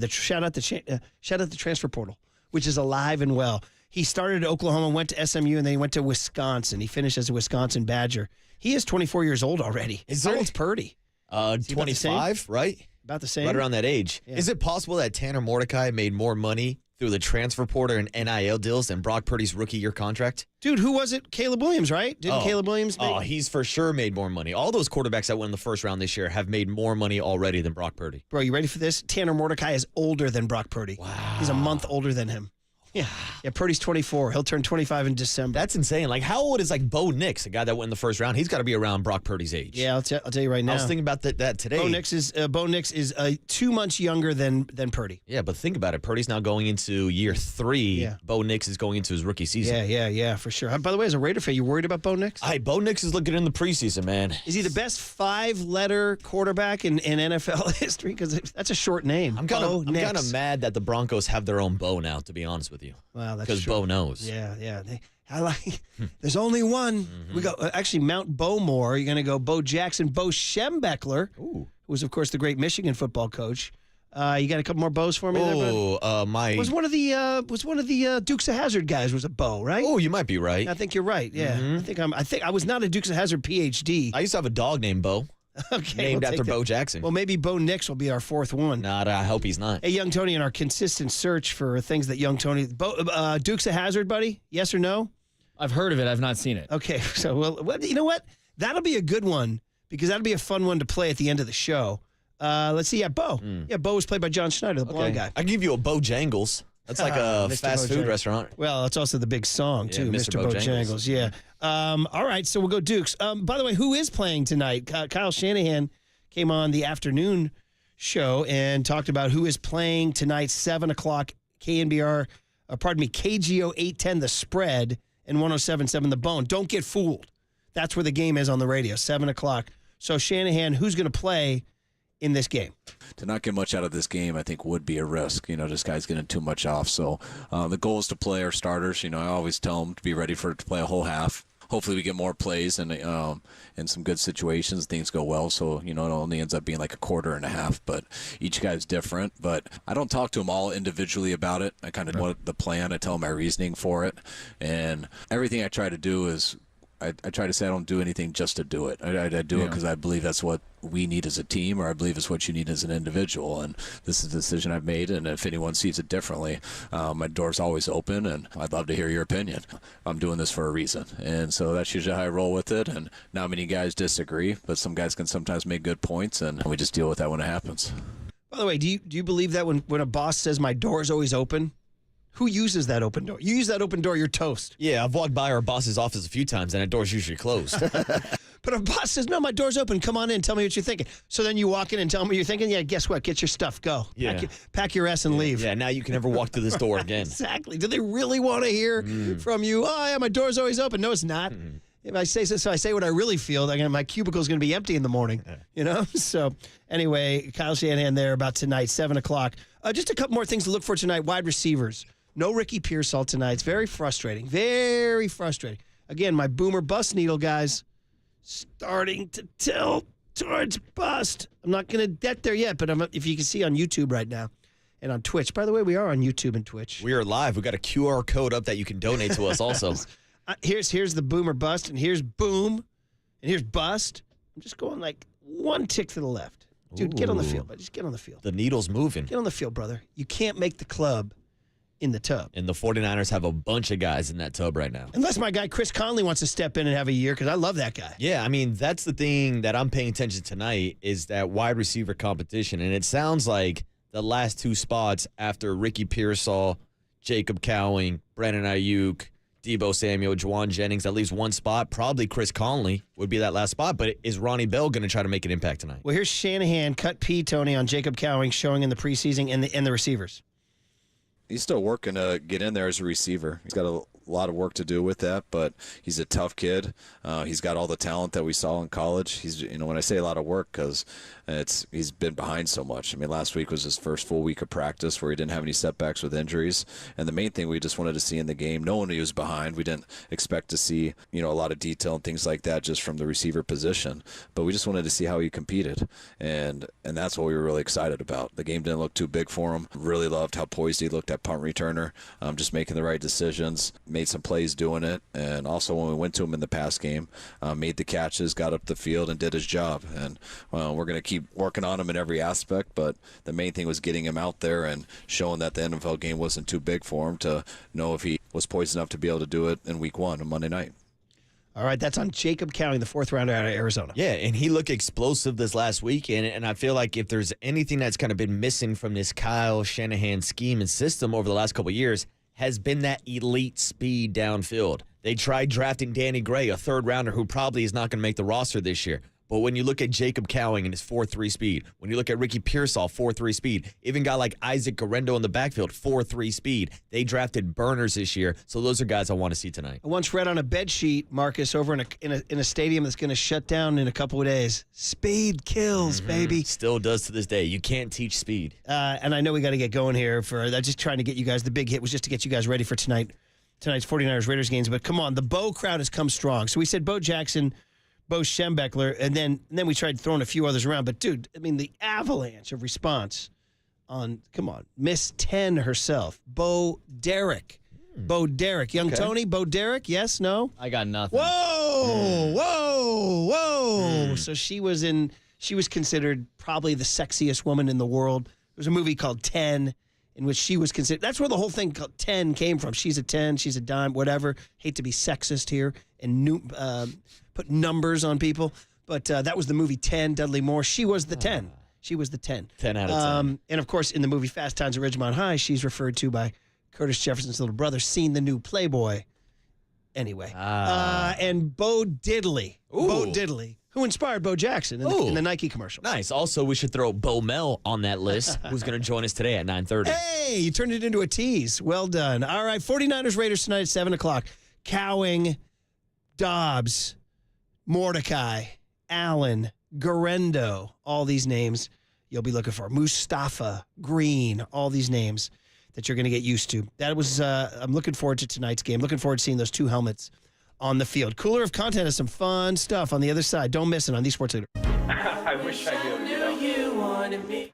A: Shout out the transfer portal, which is alive and well. He started at Oklahoma, went to SMU, and then he went to Wisconsin. He finished as a Wisconsin Badger. He is 24 years old already. How old's Purdy?
B: 25, right?
A: About the same?
B: Right around that age.
A: Yeah.
B: Is it possible that Tanner Mordecai made more money through the transfer portal and NIL deals than Brock Purdy's rookie year contract?
A: Dude, who was it? Caleb Williams, right? Didn't Caleb Williams make?
B: He's for sure made more money. All those quarterbacks that went in the first round this year have made more money already than Brock Purdy.
A: Bro, you ready for this? Tanner Mordecai is older than Brock Purdy.
B: Wow.
A: He's a month older than him. Yeah, Purdy's 24. He'll turn 25 in December.
B: That's insane. Like, how old is Bo Nix, a guy that went in the first round? He's got to be around Brock Purdy's age.
A: Yeah, I'll tell you right now.
B: I was thinking about that today.
A: Bo Nix is 2 months younger than Purdy.
B: Yeah, but think about it. Purdy's now going into year 3.
A: Yeah.
B: Bo Nix is going into his rookie season.
A: Yeah, for sure. By the way, as a Raider fan, you worried about Bo Nix?
B: Bo Nix is looking in the preseason, man.
A: Is he the best 5-letter quarterback in NFL history? Because that's a short name.
B: I'm kind of mad that the Broncos have their own Bo now, to be honest with you.
A: Wow, that's
B: because Bo knows.
A: Yeah. There's only one. We go actually Mount Bowmore. You're going to go Bo Jackson, Bo Schembechler, who was of course the great Michigan football coach. You got a couple more Bows for me? Was one of the Dukes of Hazzard guys was a Bo, right?
B: Oh, you might be right.
A: I think you're right. Yeah,
B: Mm-hmm.
A: I think I was not a Dukes of Hazzard PhD.
B: I used to have a dog named Bo.
A: Okay,
B: named after Bo Jackson.
A: Well, maybe Bo Nix will be our 4th one.
B: Nah, I hope he's not.
A: Hey, Young Tony, in our consistent search for things that Young Tony... Dukes of Hazzard, buddy? Yes or no?
D: I've heard of it. I've not seen it.
A: Okay, so you know what? That'll be a good one because that'll be a fun one to play at the end of the show. Let's see. Yeah, Bo. Yeah, Bo was played by John Schneider, the blonde guy.
B: I give you a Bojangles. That's like a fast food restaurant.
A: Well, it's also the big song, too, Mr. Bojangles. Yeah. All right, so we'll go Dukes. By the way, who is playing tonight? Kyle Shanahan came on the afternoon show and talked about who is playing tonight, 7 o'clock, KNBR, KGO 810, The Spread, and 107.7 The Bone. Don't get fooled. That's where the game is on the radio, 7 o'clock. So Shanahan, who's going to play in this game?
L: To not get much out of this game, I think, would be a risk. This guy's getting too much off. So the goal is to play our starters. I always tell them to be ready to play a whole half. Hopefully we get more plays and in some good situations, things go well. So, it only ends up being like a quarter and a half, but each guy's different. But I don't talk to them all individually about it. I kind of know the plan. I tell them my reasoning for it. And everything I try to do is I try to say I don't do anything just to do it. I do it because I believe that's what we need as a team, or I believe it's what you need as an individual. And this is the decision I've made. And if anyone sees it differently, my door's always open, and I'd love to hear your opinion. I'm doing this for a reason. And so that's usually how I roll with it. And not many guys disagree, but some guys can sometimes make good points, and we just deal with that when it happens.
A: By the way, do you believe that when a boss says my door is always open? Who uses that open door? You use that open door, you're toast.
B: Yeah, I've walked by our boss's office a few times, and that door's usually closed.
A: But a boss says, no, my door's open. Come on in. Tell me what you're thinking. So then you walk in and tell them what you're thinking. Yeah, guess what? Get your stuff. Go.
B: Yeah.
A: Pack your ass and leave.
B: Yeah, now you can never walk through this door again.
A: Exactly. Do they really want to hear from you? Oh, yeah, my door's always open. No, it's not. If I say so, I say what I really feel. My cubicle's going to be empty in the morning. So anyway, Kyle Shanahan there about tonight, 7 o'clock. Just a couple more things to look for tonight. Wide receivers. No Ricky Pearsall tonight. It's very frustrating. Very frustrating. Again, my boomer bust needle, guys, starting to tilt towards bust. I'm not going to get there yet, but if you can see on YouTube right now and on Twitch. By the way, we are on YouTube and Twitch.
B: We are live. We got a QR code up that you can donate to us also.
A: Here's the boomer bust, and here's boom, and here's bust. I'm just going like one tick to the left. Dude, get on the field. Just get on the field.
B: The needle's moving.
A: Get on the field, brother. You can't make the club in the tub.
B: And the 49ers have a bunch of guys in that tub right now.
A: Unless my guy Chris Conley wants to step in and have a year, because I love that guy.
B: Yeah, that's the thing that I'm paying attention tonight is that wide receiver competition. And it sounds like the last two spots after Ricky Pearsall, Jacob Cowing, Brandon Aiyuk, Deebo Samuel, Juwan Jennings, at least one spot. Probably Chris Conley would be that last spot. But is Ronnie Bell going to try to make an impact tonight?
A: Well, here's Shanahan, cut P, Tony, on Jacob Cowing showing in the preseason and the receivers.
L: He's still working to get in there as a receiver. He's got a lot of work to do with that, but he's a tough kid. He's got all the talent that we saw in college. He's, when I say a lot of work, because he's been behind so much. Last week was his first full week of practice where he didn't have any setbacks with injuries. And the main thing we just wanted to see in the game, knowing he was behind, we didn't expect to see, a lot of detail and things like that just from the receiver position. But we just wanted to see how he competed. And that's what we were really excited about. The game didn't look too big for him. Really loved how poised he looked at punt returner, just making the right decisions, made some plays doing it. And also when we went to him in the pass game, made the catches, got up the field, and did his job. And we're going to keep working on him in every aspect, but the main thing was getting him out there and showing that the NFL game wasn't too big for him to know if he was poised enough to be able to do it in week 1 on Monday night.
A: All right, that's on Jacob Cowing, the 4th rounder out of Arizona.
B: Yeah, and he looked explosive this last week, and I feel like if there's anything that's kind of been missing from this Kyle Shanahan scheme and system over the last couple of years has been that elite speed downfield. They tried drafting Danny Gray, a 3rd rounder who probably is not going to make the roster this year. But when you look at Jacob Cowing and his 4.3 speed, when you look at Ricky Pearsall, 4.3 speed, even a guy like Isaac Guerrero in the backfield, 4.3 speed, they drafted burners this year. So those are guys I want to see tonight.
A: I once read on a bed sheet, Marcus, over in a stadium that's going to shut down in a couple of days. Speed kills, baby.
B: Still does to this day. You can't teach speed.
A: And I know we got to get going here. I'm just trying to get you guys. The big hit was just to get you guys ready for tonight's 49ers Raiders games. But come on, the Bo crowd has come strong. So we said Bo Jackson, Bo Schembechler, and then we tried throwing a few others around. But, dude, the avalanche of response on, come on, Miss 10 herself, Bo Derek. Bo Derek. Young Tony, Bo Derek, yes, no?
D: I got nothing.
A: Whoa. So she was considered probably the sexiest woman in the world. There's a movie called 10 in which she was considered. That's where the whole thing called 10 came from. She's a 10, she's a dime, whatever. Hate to be sexist here and put numbers on people, but that was the movie 10, Dudley Moore. She was the 10. She was the 10.
B: 10 out of 10.
A: And, of course, in the movie Fast Times at Ridgemont High, she's referred to by Curtis Jefferson's little brother, seen the new Playboy. Anyway. And Bo Diddley.
B: Ooh.
A: Bo Diddley, who inspired Bo Jackson in the Nike commercial.
B: Nice. Also, we should throw Bo Mel on that list, who's going to join us today at 9:30.
A: Hey, you turned it into a tease. Well done. All right, 49ers Raiders tonight at 7 o'clock. Cowing, Dobbs, Mordecai, Allen, Garendo, all these names you'll be looking for. Mustafa, Green, all these names that you're going to get used to. That was, I'm looking forward to tonight's game. Looking forward to seeing those two helmets on the field. Cooler of Content has some fun stuff on the other side. Don't miss it on the Sports Leader.
J: I wish I knew.
M: You wanted me.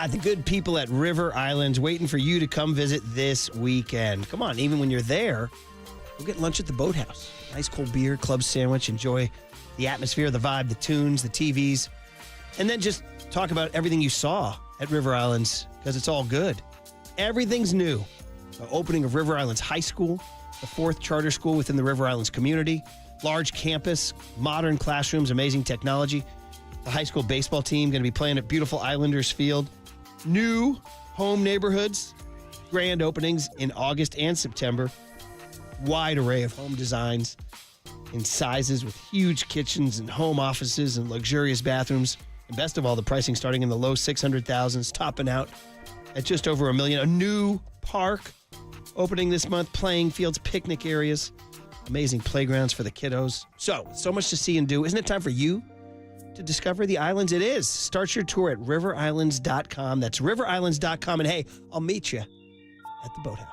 A: The good people at River Islands waiting for you to come visit this weekend. Come on, even when you're there, we'll get lunch at the Boathouse. Nice cold beer, club sandwich, enjoy the atmosphere, the vibe, the tunes, the TVs, and then just talk about everything you saw at River Islands because it's all good. Everything's new. The opening of River Islands High School, the fourth charter school within the River Islands community, large campus, modern classrooms, amazing technology. The high school baseball team going to be playing at beautiful Islanders Field. New home neighborhoods, grand openings in August and September. Wide array of home designs in sizes with huge kitchens and home offices and luxurious bathrooms. And best of all, the pricing starting in the low 600,000s, topping out at just over $1 million. A new park opening this month, playing fields, picnic areas, amazing playgrounds for the kiddos. So much to see and do. Isn't it time for you to discover the islands? It is. Start your tour at riverislands.com. That's riverislands.com. And hey, I'll meet you at the Boathouse.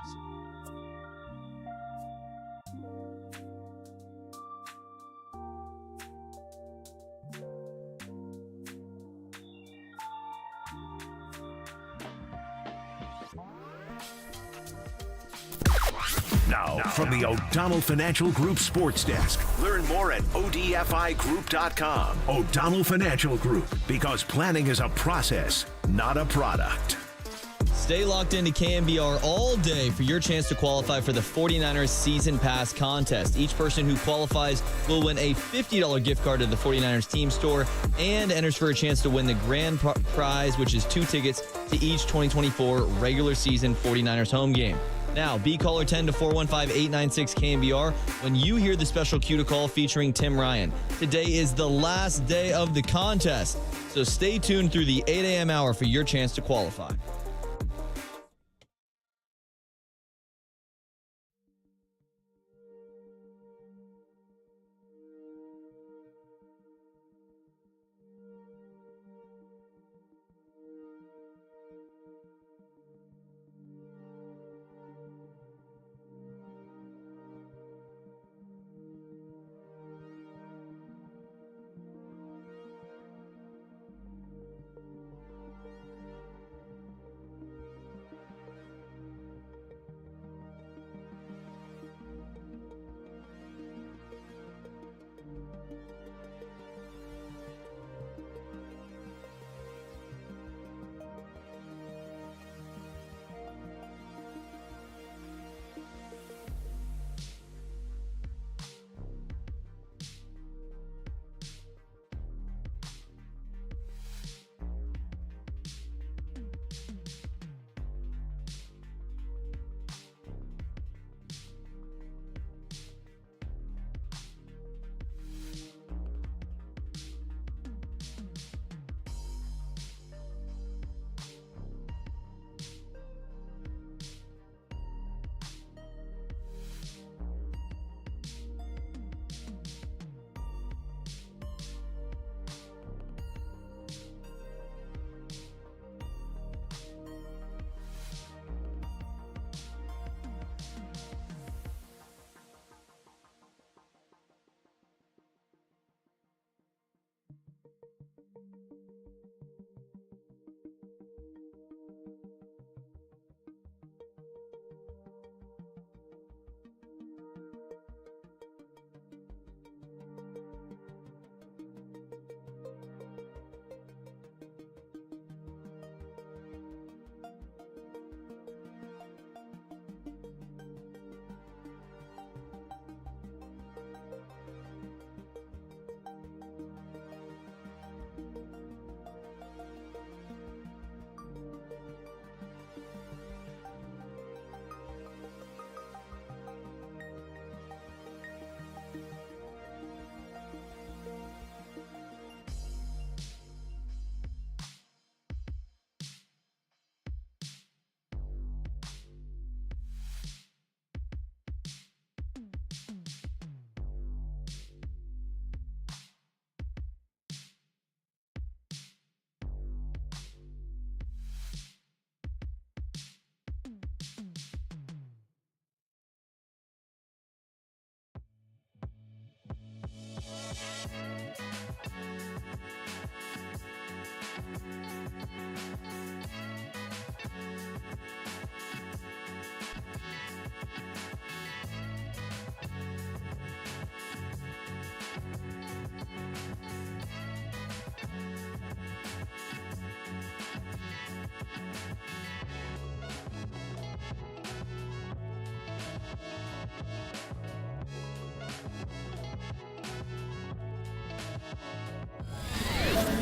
C: Now, from the O'Donnell Financial Group Sports Desk. Learn more at odfigroup.com. O'Donnell Financial Group, because planning is a process, not a product.
D: Stay locked into KNBR all day for your chance to qualify for the 49ers Season Pass contest. Each person who qualifies will win a $50 gift card to the 49ers team store and enters for a chance to win the grand prize, which is 2 tickets to each 2024 regular season 49ers home game. Now, be caller 10 to 415-896-KNBR when you hear the special cue to call featuring Tim Ryan. Today is the last day of the contest, so stay tuned through the 8 a.m. hour for your chance to qualify.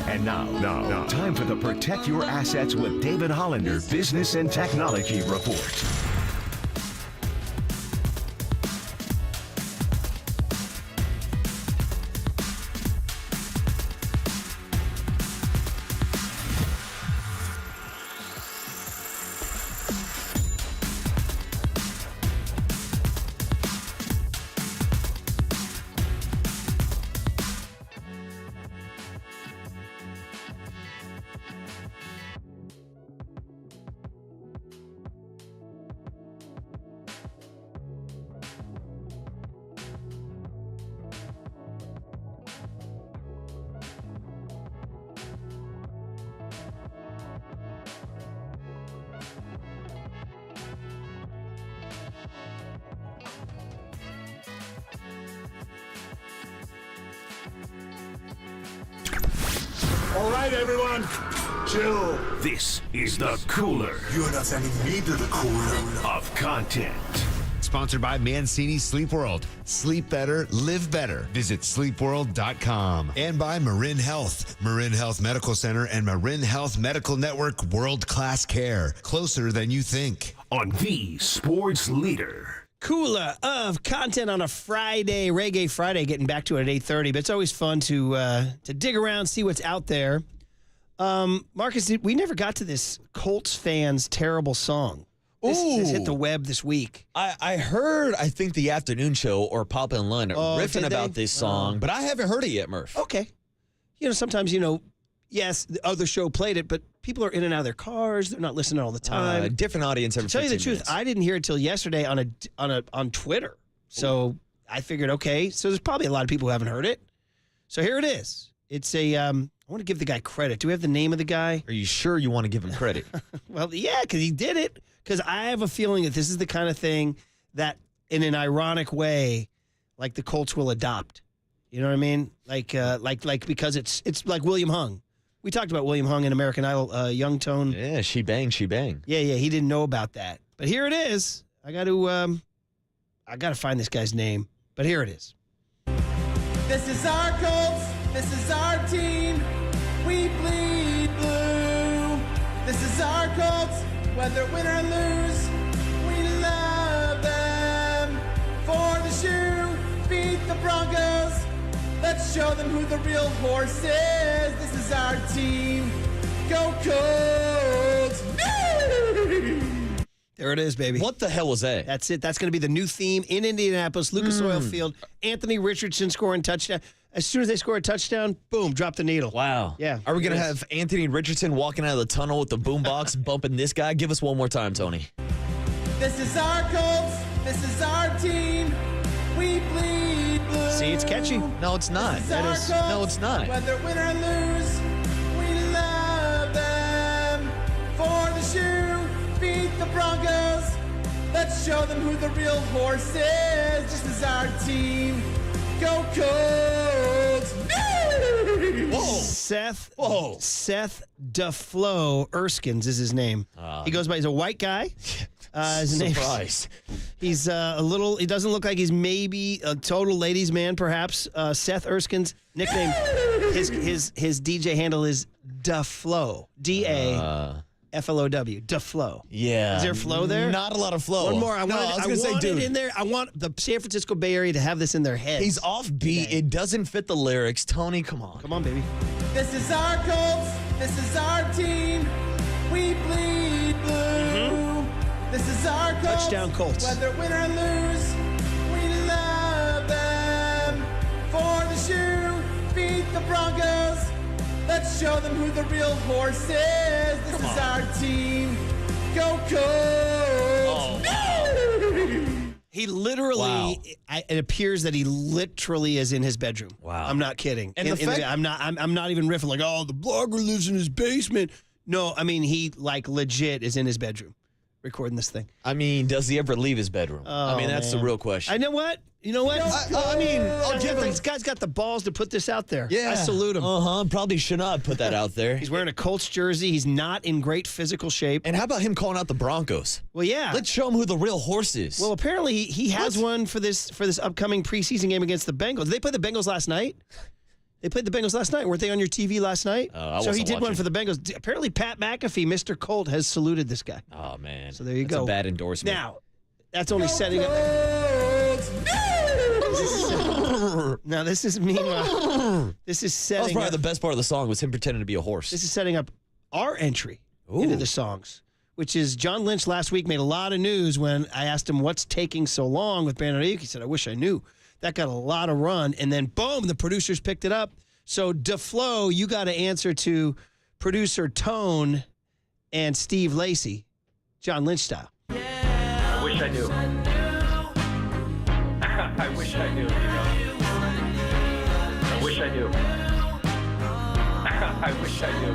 C: And now, time for the Protect Your Assets with David Hollander Business and Technology Report. All right, everyone, chill. This is the cooler.
M: You're not sending me to the cooler
C: of content.
N: Sponsored by Mancini Sleep World. Sleep better, live better. Visit sleepworld.com. And by Marin Health. Marin Health Medical Center and Marin Health Medical Network world-class care. Closer than you think.
C: On the Sports Leader.
A: Cooler of content on a Friday, Reggae Friday, getting back to it at 8:30. But it's always fun to dig around, see what's out there. Marcus, we never got to this Colts fans' terrible song. This hit the web this week.
B: I heard, I think, the afternoon show or Papa and Lynn riffing about this song, but I haven't heard it yet, Murph.
A: Okay. Sometimes, yes, the other show played it, but people are in and out of their cars. They're not listening all the time.
B: Different audience every 15
A: To tell you the truth,
B: minutes.
A: I didn't hear it till yesterday on Twitter. So I figured, okay, so there's probably a lot of people who haven't heard it. So here it is. It's a, I want to give the guy credit. Do we have the name of the guy?
B: Are you sure you want to give him credit?
A: Well, yeah, because he did it. Because I have a feeling that this is the kind of thing that, in an ironic way, like the Colts will adopt. You know what I mean? Like because it's like William Hung. We talked about William Hung in American Idol, Young Tone.
B: Yeah, she bang.
A: Yeah, he didn't know about that. But here it is. I got to find this guy's name. But here it is.
O: This is our Colts. This is our team. We bleed blue. This is our Colts. Whether win or lose, we love them. For the shoe, beat the Broncos. Let's show them who the real horse is. This is our team. Go Colts!
A: There it is, baby.
B: What the hell was that?
A: That's it. That's going to be the new theme in Indianapolis. Lucas Oil Field. Anthony Richardson scoring touchdown. As soon as they score a touchdown, boom, drop the needle.
B: Wow.
A: Yeah.
B: Are we going to have Anthony Richardson walking out of the tunnel with the boombox bumping this guy? Give us one more time, Tony.
O: This is our Colts. This is our team. We bleed blue.
A: See, it's catchy.
B: No, it's not.
O: That is.
B: No, it's not.
O: Whether win or lose, we love them. For the shoe, beat the Broncos. Let's show them who the real horse is. This is our team. Go Colts!
B: Whoa.
A: Seth DeFlo Erskines is his name. He goes by, he's a white guy. His
B: Surprise.
A: He's he doesn't look like he's maybe a total ladies man, perhaps. Seth Erskine's nickname, his DJ handle is DeFlo. DAFLOW. DeFlo.
B: Yeah.
A: Is there flow there?
B: Not a lot of flow.
A: One more. I want
B: dude,
A: it in there. I want the San Francisco Bay Area to have this in their heads.
B: he's offbeat. It doesn't fit the lyrics. Tony, come on.
A: Come on, baby.
O: This is our Colts. This is our team. We bleed blue. This is our Colts.
A: Touchdown Colts.
O: Whether win or lose, we love them. For the shoe, beat the Broncos. Let's show them who the real horse is. This is our team. Go Colts!
A: He literally, it appears that he literally is in his bedroom.
B: Wow.
A: I'm not kidding.
B: And the fact-
A: I'm not even riffing like, oh, the blogger lives in his basement. No, I mean, he, like, legit is in his bedroom recording this thing.
B: I mean, does he ever leave his bedroom?
A: Oh,
B: I mean, that's
A: man.
B: the real question.
A: I know what? You know what?
B: I mean, I'll give him.
A: This guy's got the balls to put this out there.
B: Yeah.
A: I salute him.
B: Probably should not put that out there.
A: He's wearing a Colts jersey. He's not in great physical shape.
B: And how about him calling out the Broncos?
A: Well, yeah.
B: Let's show him who the real horse is.
A: Well, apparently he has one for this upcoming preseason game against the Bengals. Did they play the Bengals last night? They played the Bengals last night. Weren't they on your TV last night? So he did one for the Bengals. Apparently Pat McAfee, Mr. Colt, has saluted this guy.
B: Oh, man.
A: So there you
B: That's
A: go.
B: a bad endorsement.
A: Now, that's only setting up. Now, this is meanwhile. This is setting
B: That was probably
A: up.
B: the best part of the song was him pretending to be a horse.
A: This is setting up our entry into the songs, which is John Lynch last week made a lot of news when I asked him what's taking so long with Brandon Aiyuk. He said, I wish I knew. That got a lot of run, and then boom, the producers picked it up. So DeFlo, you got to answer to producer Tone and Steve Lacy, John Lynch style.
J: I wish I knew. I wish I knew, I wish I knew. I wish I knew,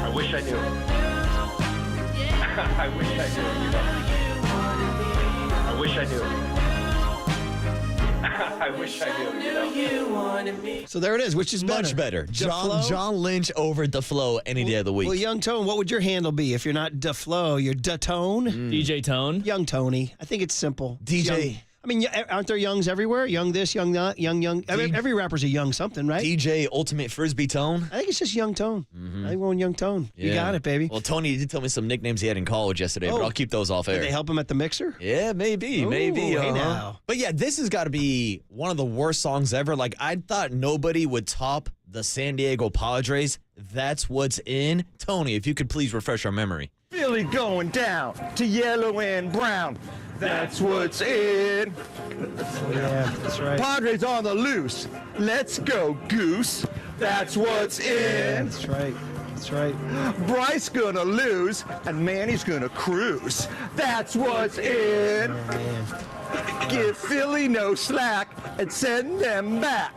J: I wish I knew. I wish I knew, I wish I knew. I wish I knew,
A: So there it is, which is better?
B: Much better.
A: DeFlo?
B: John Lynch over DeFlo any day of the week.
A: Well, Young Tone, what would your handle be if you're not DeFlo? You're DeTone?
D: DJ Tone?
A: Young Tony. I think it's simple.
B: DJ.
A: Young. I mean, aren't there Youngs everywhere? Young this, young that, young. Every rapper's a young something, right?
B: DJ Ultimate Frisbee Tone.
A: I think it's just Young Tone. I think we're on Young Tone. You got it, baby.
B: Well, Tony did tell me some nicknames he had in college yesterday, but I'll keep those off air.
A: Did they help him at the mixer?
B: Yeah, maybe.
A: Ooh, hey now.
B: But yeah, this has got to be one of the worst songs ever. Like, I thought nobody would top the San Diego Padres. That's what's in. Tony, if you could please refresh our memory.
P: Philly going down to yellow and brown. That's what's in.
A: Yeah, that's right.
P: Padres on the loose. Let's go, Goose. That's what's in.
A: That's right. That's right.
P: Bryce gonna lose, and Manny's gonna cruise. That's what's in. Give Philly no slack and send them back.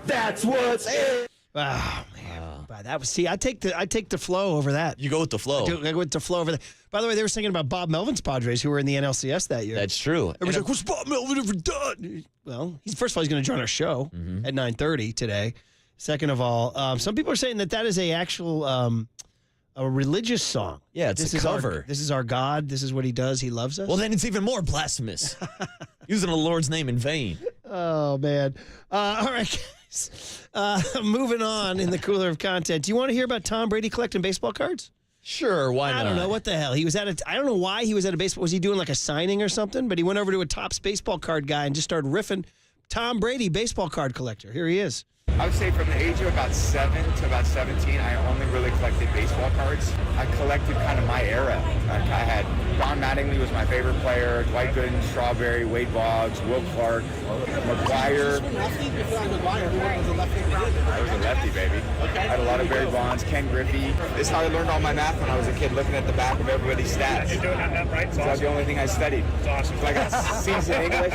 P: That's what's in.
A: Oh man, that was I take the flow over that.
B: You go with the flow.
A: I go with the flow over that. By the way, they were singing about Bob Melvin's Padres, who were in the NLCS that year.
B: That's true.
A: Everybody's like, "What's Bob Melvin ever done?" Well, first of all, he's going to join our show at 9:30 today. Second of all, some people are saying that is a actual a religious song.
B: Yeah, it's a cover.
A: This is our God. This is what he does. He loves us.
B: Well, then it's even more blasphemous. Using the Lord's name in vain.
A: Oh man! All right, guys. Moving on in the cooler of content. Do you want to hear about Tom Brady collecting baseball cards?
B: Sure, why not?
A: I don't know what the hell. He was at I don't know why he was at a baseball. Was he doing like a signing or something? But he went over to a Topps baseball card guy and just started riffing. Tom Brady, baseball card collector. Here he is.
Q: I would say from the age of about 7 to about 17, I only really collected baseball cards. I collected kind of my era. I had Don Mattingly was my favorite player, Dwight Gooden, Strawberry, Wade Boggs, Will Clark, McGuire. I was a lefty, baby. I had a lot of Barry Bonds, Ken Griffey. This is how I learned all my math when I was a kid, looking at the back of everybody's stats.
R: You're doing that right?
Q: So that's the only thing I studied.
R: It's awesome.
Q: So I got C's in English,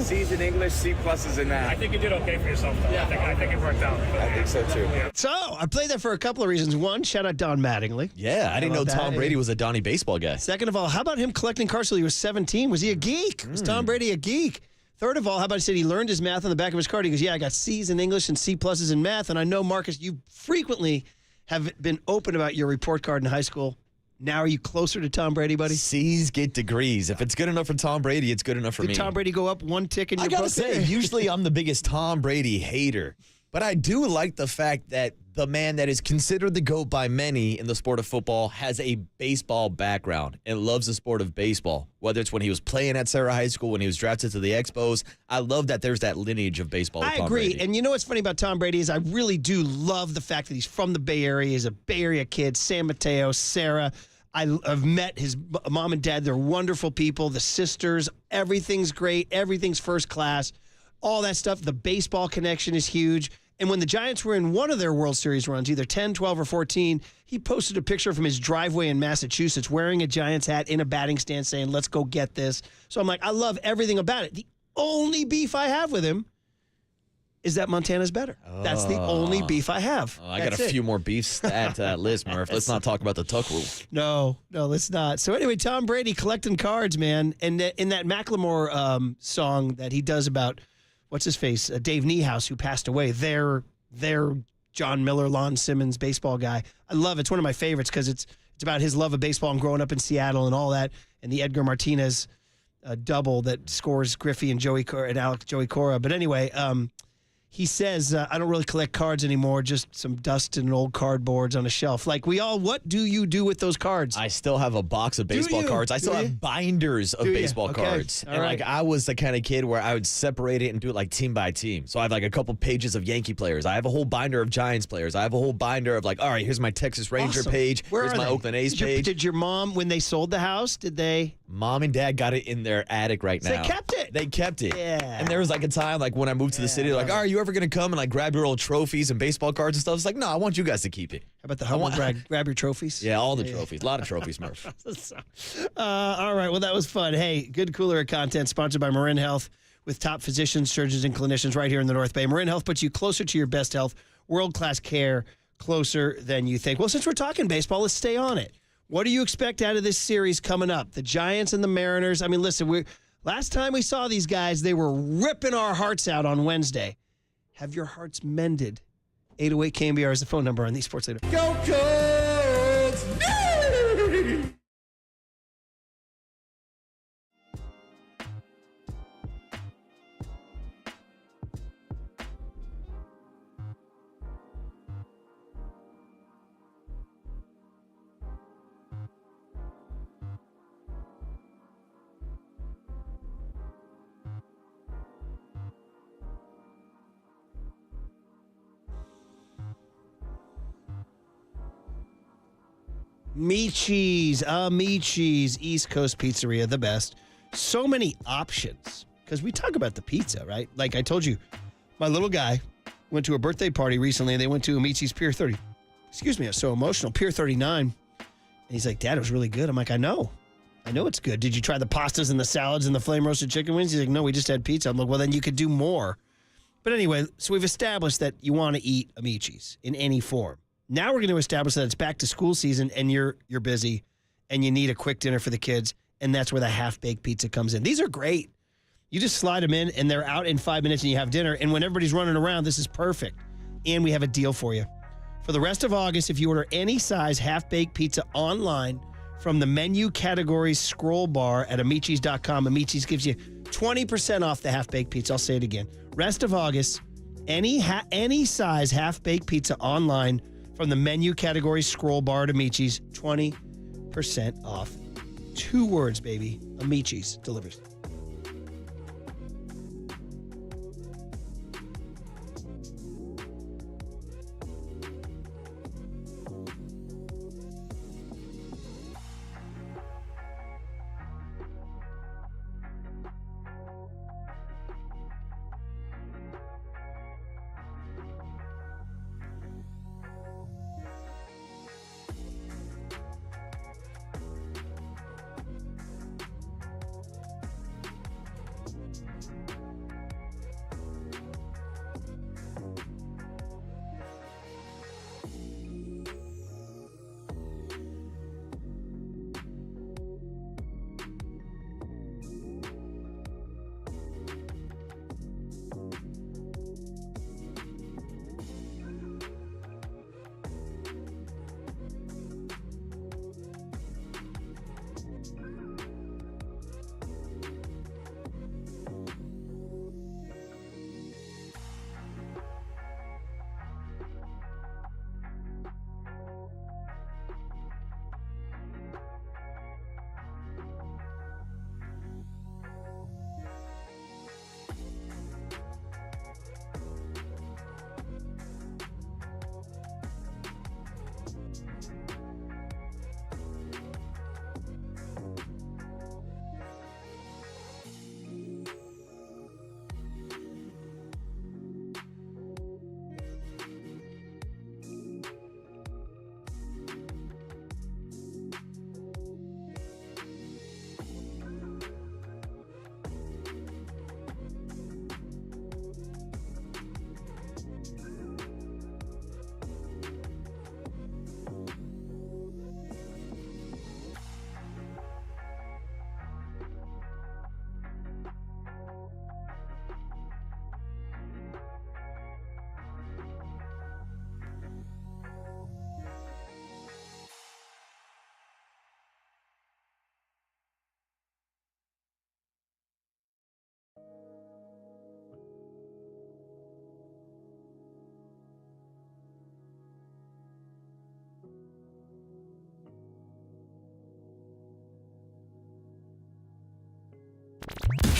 Q: C's in English, C pluses in math.
R: I think you did okay for yourself, though. Yeah. I think it worked out.
Q: I think so, too.
R: Yeah.
A: So I played that for a couple of reasons. One, shout out Don Mattingly.
B: Yeah, I didn't know Tom Brady was a Donnie baseball guy.
A: Second of all, how about him collecting cards till he was 17? Was he a geek? Was Tom Brady a geek? Third of all, how about he said he learned his math on the back of his card? He goes, yeah, I got C's in English and C pluses in math. And I know, Marcus, you frequently have been open about your report card in high school. Now are you closer to Tom Brady, buddy?
B: C's get degrees. If it's good enough for Tom Brady, it's good enough for me.
A: Did Tom Brady go up one tick in your book?
B: I gotta say, usually I'm the biggest Tom Brady hater. But I do like the fact that the man that is considered the GOAT by many in the sport of football has a baseball background and loves the sport of baseball. Whether it's when he was playing at Sarah High School, when he was drafted to the Expos, I love that there's that lineage of baseball with
A: I
B: Tom
A: agree.
B: Brady.
A: And you know what's funny about Tom Brady is I really do love the fact that he's from the Bay Area. He's a Bay Area kid, San Mateo, Sarah. I've met his mom and dad. They're wonderful people. The sisters, everything's great. Everything's first class. All that stuff. The baseball connection is huge. And when the Giants were in one of their World Series runs, either 10, 12, or 14, he posted a picture from his driveway in Massachusetts wearing a Giants hat in a batting stand saying, let's go get this. So I'm like, I love everything about it. The only beef I have with him is that Montana's better. That's the only beef I have.
B: I got a few more beefs to add to that list, Murph. Let's not talk about the Tuck rule.
A: No, let's not. So anyway, Tom Brady collecting cards, man. And in that Macklemore song that he does about, what's his face, Dave Niehaus, who passed away, their John Miller, Lon Simmons baseball guy. I love it. It's one of my favorites because it's about his love of baseball and growing up in Seattle and all that, and the Edgar Martinez double that scores Griffey and Joey Cora. But anyway, he says, I don't really collect cards anymore, just some dust and old cardboards on a shelf. Like we all, what do you do with those cards?
B: I still have a box of baseball cards. I still have binders of baseball cards.
A: All
B: and
A: right.
B: like I was the kind of kid where I would separate it and do it like team by team. So I have like a couple pages of Yankee players. I have a whole binder of Giants players. I have a whole binder of like, all right, here's my Texas Ranger page. Here's my Oakland A's page.
A: Did your mom, when they sold the house, did they?
B: Mom and Dad got it in their attic right now.
A: They kept it.
B: They kept it.
A: Yeah.
B: And there was like a time like when I moved to the city, like, are you ever going to come and like grab your old trophies and baseball cards and stuff? It's like, no, I want you guys to keep it.
A: How about the humble grab your trophies?
B: Yeah, all the trophies. A lot of trophies, Murph.
A: All right. Well, that was fun. Hey, good cooler of content sponsored by Marin Health with top physicians, surgeons, and clinicians right here in the North Bay. Marin Health puts you closer to your best health, world-class care, closer than you think. Well, since we're talking baseball, let's stay on it. What do you expect out of this series coming up? The Giants and the Mariners. I mean, listen, last time we saw these guys, they were ripping our hearts out on Wednesday. Have your hearts mended? 808 KNBR is the phone number on the Sports Leader.
O: Go Colts!
A: Michi's, East Coast Pizzeria, the best. So many options. Because we talk about the pizza, right? Like I told you, my little guy went to a birthday party recently, and they went to Michi's Pier 30. Excuse me, I was so emotional. Pier 39. And he's like, Dad, it was really good. I'm like, I know it's good. Did you try the pastas and the salads and the flame roasted chicken wings? He's like, no, we just had pizza. I'm like, well, then you could do more. But anyway, so we've established that you want to eat Michi's in any form. Now we're going to establish that it's back to school season and you're busy and you need a quick dinner for the kids, and that's where the half-baked pizza comes in. These are great. You just slide them in and they're out in 5 minutes and you have dinner, and when everybody's running around, this is perfect. And we have a deal for you. For the rest of August, if you order any size half-baked pizza online from the menu categories scroll bar at Amichis.com, Amichis gives you 20% off the half-baked pizza. I'll say it again. Rest of August, any size half-baked pizza online from the menu category scroll bar at Amichis, 20% off. 2 words, baby. Amichis delivers.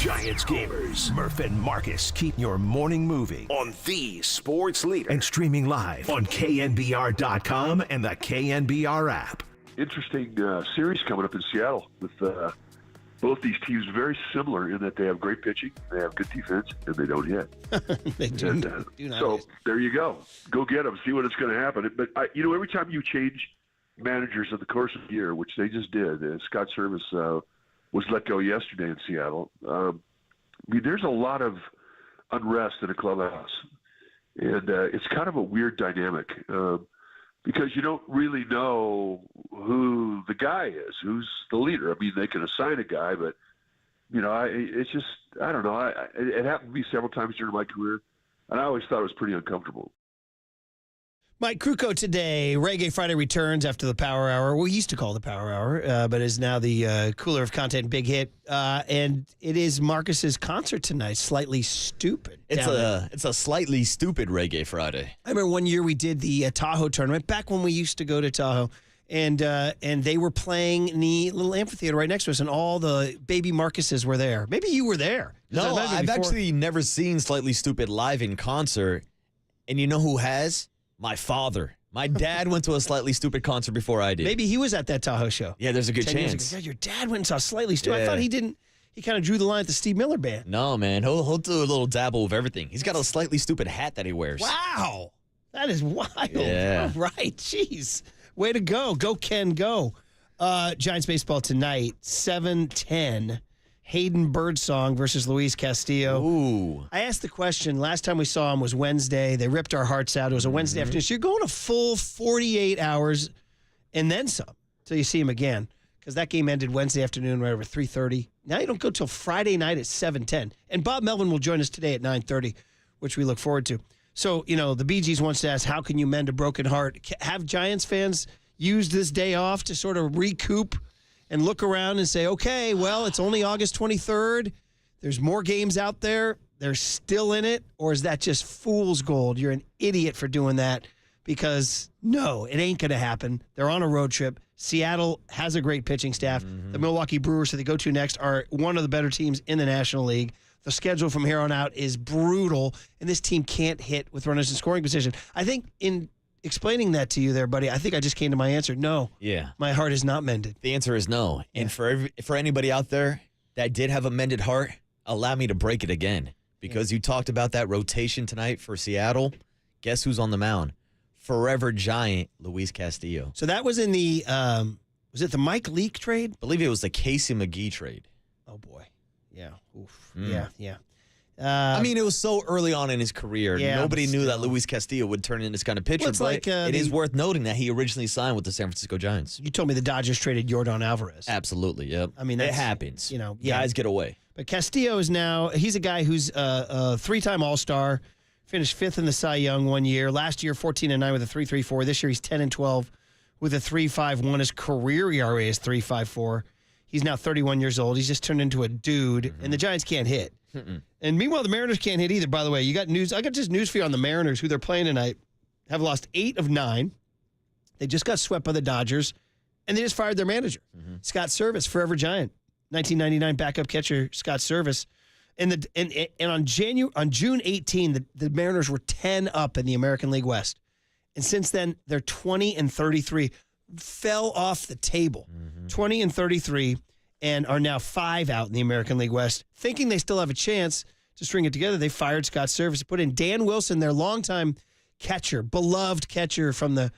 C: Giants gamers, Murph and Marcus keep your morning moving on the sports leader and streaming live on KNBR.com and the KNBR app.
K: Interesting series coming up in Seattle with both these teams very similar in that they have great pitching, they have good defense, and they don't hit.
A: They do, do not hit.
K: There you go. Go get them. See what's going to happen. But, every time you change managers in the course of the year, which they just did, Scott Service was let go yesterday in Seattle. There's a lot of unrest in a clubhouse. And it's kind of a weird dynamic because you don't really know who the guy is, who's the leader. I mean, they can assign a guy, but, it's just, I don't know. It happened to me several times during my career, and I always thought it was pretty uncomfortable.
A: Mike Krukow today. Reggae Friday returns after the Power Hour. We used to call the Power Hour, but is now the Cooler of Content Big Hit. And it is Marcus's concert tonight, Slightly Stupid.
B: It's a slightly stupid Reggae Friday.
A: I remember one year we did the Tahoe tournament, back when we used to go to Tahoe. And they were playing in the little amphitheater right next to us, and all the baby Marcuses were there. Maybe you were there.
B: No, I've actually never seen Slightly Stupid live in concert. And you know who has? My father. My dad went to a Slightly Stupid concert before I did.
A: Maybe he was at that Tahoe show.
B: Yeah, there's a good
A: 10 years
B: chance.
A: ago. God, your dad went and saw Slightly Stupid.
B: Yeah.
A: I thought he didn't. He kind of drew the line at the Steve Miller Band.
B: No, man. He'll do a little dabble with everything. He's got a Slightly Stupid hat that he wears.
A: Wow. That is wild.
B: Yeah.
A: All right. Jeez. Way to go. Go, Ken, go. Giants baseball tonight, 7:10. Hayden Birdsong versus Luis Castillo.
B: Ooh.
A: I asked the question. Last time we saw him was Wednesday. They ripped our hearts out. It was a Wednesday afternoon. So you're going a full 48 hours and then some till you see him again, because that game ended Wednesday afternoon right over 3:30. Now you don't go till Friday night at 7:10. And Bob Melvin will join us today at 9:30, which we look forward to. So, the Bee Gees wants to ask, how can you mend a broken heart? Have Giants fans use this day off to sort of recoup and look around and say, okay, well, it's only August 23rd. There's more games out there. They're still in it. Or is that just fool's gold? You're an idiot for doing that, because no, it ain't going to happen. They're on a road trip. Seattle has a great pitching staff. The Milwaukee Brewers, who they go to next, are one of the better teams in the National League. The schedule from here on out is brutal, and this team can't hit with runners in scoring position. I think in explaining that to you there, buddy, I think I just came to my answer. No.
B: Yeah.
A: My heart is not mended.
B: The answer is no. Yeah. And for anybody out there that did have a mended heart, allow me to break it again. Because you talked about that rotation tonight for Seattle. Guess who's on the mound? Forever Giant, Luis Castillo.
A: So that was in the, was it the Mike Leake trade?
B: I believe it was the Casey McGee trade.
A: Oh, boy. Yeah. Oof. Yeah.
B: I mean, it was so early on in his career.
A: Yeah,
B: nobody knew that Luis Castillo would turn into this kind of pitcher.
A: Well,
B: but it is worth noting that he originally signed with the San Francisco Giants.
A: You told me the Dodgers traded Yordan Alvarez.
B: Absolutely, yep.
A: I mean,
B: it happens.
A: Yeah.
B: Guys get away.
A: But Castillo is now, he's a guy who's a three-time All-Star, finished fifth in the Cy Young one year. Last year, 14-9 with a 3.34. This year, he's 10-12 with a 3.51. His career ERA is 3.54. He's now 31 years old. He's just turned into a dude, and the Giants can't hit. And meanwhile, the Mariners can't hit either, by the way. You got news. I got just news for you on the Mariners, who they're playing tonight. Have lost 8 of 9. They just got swept by the Dodgers, and they just fired their manager, Scott Service, forever Giant. 1999 backup catcher Scott Service. And on June 18, the Mariners were 10 up in the American League West. And since then, they're 20-33. Fell off the table. 20-33. And are now 5 out in the American League West. Thinking they still have a chance to string it together, they fired Scott Service, put in Dan Wilson, their longtime catcher, beloved catcher from the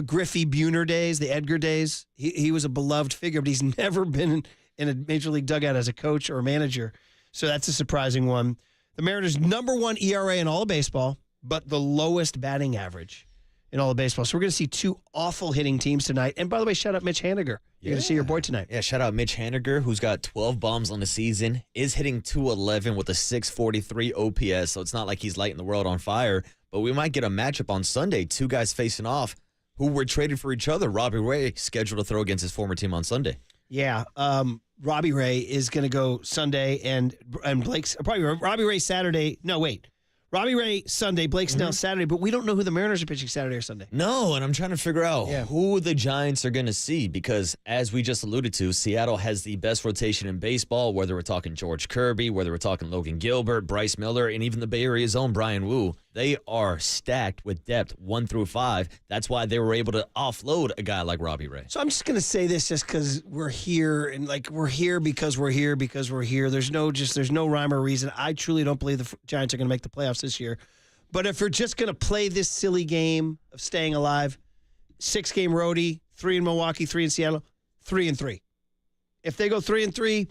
A: Griffey Buhner days, the Edgar days. He was a beloved figure, but he's never been in a major league dugout as a coach or a manager. So that's a surprising one. The Mariners' #1 ERA in all of baseball, but the lowest batting average in all of baseball. So we're going to see 2 awful hitting teams tonight. And by the way, shout out Mitch Haniger. You're going to see your boy tonight.
B: Yeah, shout out Mitch Haniger, who's got 12 bombs on the season, is hitting .211 with a 643 OPS, so it's not like he's lighting the world on fire. But we might get a matchup on Sunday, 2 guys facing off who were traded for each other. Robbie Ray scheduled to throw against his former team on Sunday.
A: Yeah, Robbie Ray is going to go Sunday, and Blake's probably Robbie Ray Saturday. No, wait. Robbie Ray Sunday, Blake Snell Saturday, but we don't know who the Mariners are pitching Saturday or Sunday.
B: No, and I'm trying to figure out who the Giants are going to see because, as we just alluded to, Seattle has the best rotation in baseball, whether we're talking George Kirby, whether we're talking Logan Gilbert, Bryce Miller, and even the Bay Area's own Brian Wu. They are stacked with depth 1 through 5. That's why they were able to offload a guy like Robbie Ray.
A: So I'm just going to say this just because we're here, and we're here because we're here because we're here. There's no rhyme or reason. I truly don't believe the Giants are going to make the playoffs this year. But if we're just going to play this silly game of staying alive, 6-game roadie, 3 in Milwaukee, 3 in Seattle, 3-3. If they go 3-3,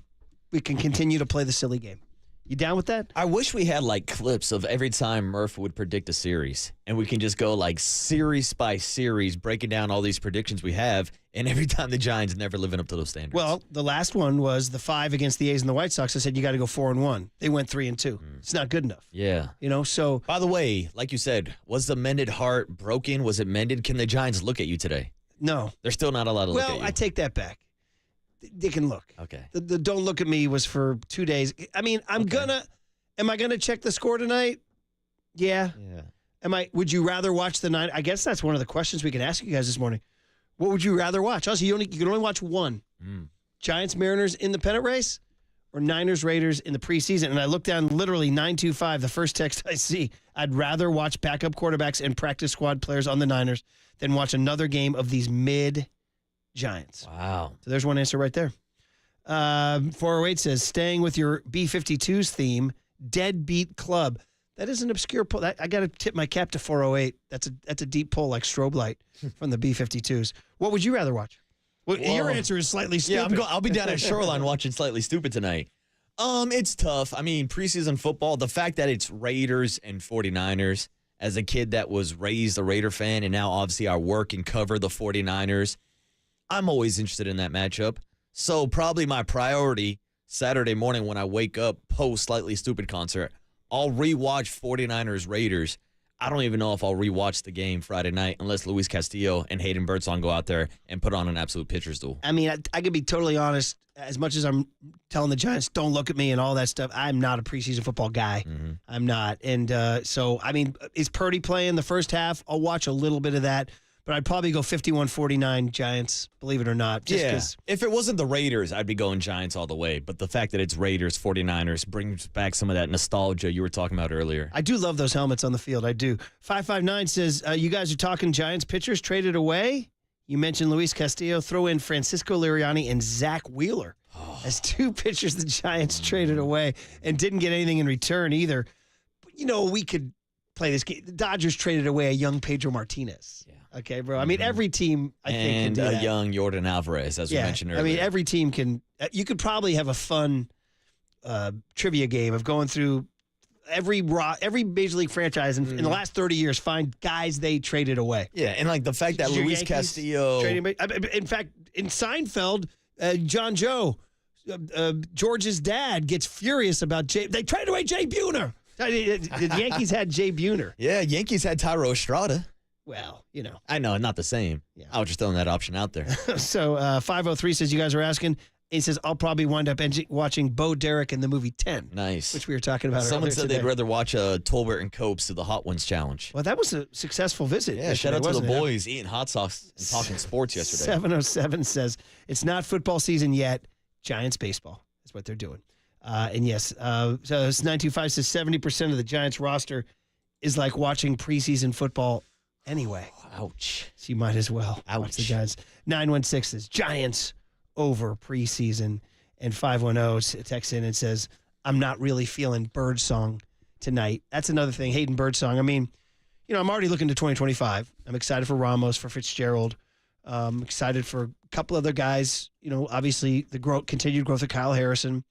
A: we can continue to play the silly game. You down with that?
B: I wish we had clips of every time Murph would predict a series, and we can just go series by series, breaking down all these predictions we have, and every time the Giants never living up to those standards.
A: Well, the last one was the 5 against the A's and the White Sox. I said you got to go 4-1. They went 3-2. It's not good enough.
B: Yeah.
A: So.
B: By the way, like you said, was the mended heart broken? Was it mended? Can the Giants look at you today?
A: No.
B: They're still not allowed to look at you.
A: Well, I take that back. They can look.
B: Okay.
A: The don't look at me was for 2 days. I mean, am I gonna check the score tonight? Yeah. Would you rather watch the 9? I guess that's one of the questions we can ask you guys this morning. What would you rather watch? Also, you can only watch one. Giants Mariners in the pennant race or Niners Raiders in the preseason. And I look down literally 925, the first text I see. I'd rather watch backup quarterbacks and practice squad players on the Niners than watch another game of these mid Giants.
B: Wow.
A: So there's one answer right there. 408 says, staying with your B-52s theme, Deadbeat Club. That is an obscure poll. I got to tip my cap to 408. That's a deep poll like strobe light from the B-52s. What would you rather watch? Well, your answer is slightly stupid.
B: Yeah, I'll be down at Shoreline watching Slightly Stupid tonight. It's tough. I mean, preseason football, the fact that it's Raiders and 49ers, as a kid that was raised a Raider fan, and now obviously I work and cover the 49ers, I'm always interested in that matchup. So probably my priority Saturday morning when I wake up post Slightly Stupid concert, I'll rewatch 49ers Raiders. I don't even know if I'll rewatch the game Friday night unless Luis Castillo and Hayden Birdsong go out there and put on an absolute pitcher's duel.
A: I mean, I can be totally honest. As much as I'm telling the Giants, don't look at me and all that stuff, I'm not a preseason football guy. I'm not. And so, I mean, is Purdy playing the first half? I'll watch a little bit of that. But I'd probably go 51-49 Giants, believe it or not.
B: If it wasn't the Raiders, I'd be going Giants all the way. But the fact that it's Raiders, 49ers brings back some of that nostalgia you were talking about earlier.
A: I do love those helmets on the field. I do. 559 says, you guys are talking Giants pitchers traded away. You mentioned Luis Castillo. Throw in Francisco Liriani and Zach Wheeler as 2 pitchers the Giants traded away and didn't get anything in return either. But, we could play this game. The Dodgers traded away a young Pedro Martinez. Yeah. Okay, bro. I mean, every team, I think, can do that.
B: And a young Jordan Alvarez, as we mentioned earlier.
A: I mean, every team can. You could probably have a fun trivia game of going through every Major League franchise in the last 30 years, find guys they traded away.
B: Yeah, and the fact that Luis Castillo.
A: In fact, in Seinfeld, John Joe, George's dad, gets furious about they traded away Jay Buhner. The Yankees had Jay Buhner.
B: Yeah, Yankees had Tyro Estrada.
A: Well,
B: I know, not the same. Yeah. I was just throwing that option out there.
A: So 503 says, you guys are asking. He says, I'll probably wind up watching Bo Derek in the movie 10.
B: Nice.
A: Which we were talking about
B: Someone said
A: today.
B: They'd rather watch Tolbert and Copes to the Hot Ones Challenge.
A: Well, that was a successful visit.
B: Yeah, shout out to the boys eating hot sauce and talking sports yesterday.
A: 707 says, it's not football season yet. Giants baseball is what they're doing. And yes, so 925 says 70% of the Giants roster is like watching preseason football anyway.
B: Ouch.
A: So you might as well watch the Giants. 916 says Giants over preseason. And 510 texts in and says, I'm not really feeling Birdsong tonight. That's another thing, Hayden Birdsong. I mean, I'm already looking to 2025. I'm excited for Ramos, for Fitzgerald. Excited for a couple other guys. Obviously the continued growth of Kyle Harrison.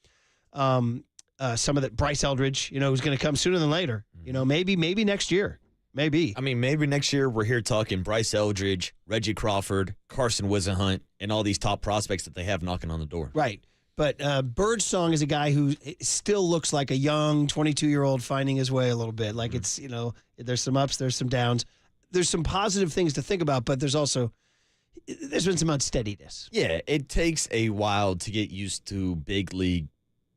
A: Some of that Bryce Eldridge, who's going to come sooner than later. Maybe next year. Maybe.
B: I mean, maybe next year we're here talking Bryce Eldridge, Reggie Crawford, Carson Wisenhunt, and all these top prospects that they have knocking on the door.
A: Right. But Birdsong is a guy who still looks like a young 22-year-old finding his way a little bit. Like it's, there's some ups, there's some downs. There's some positive things to think about, but there's been some unsteadiness.
B: Yeah, it takes a while to get used to big league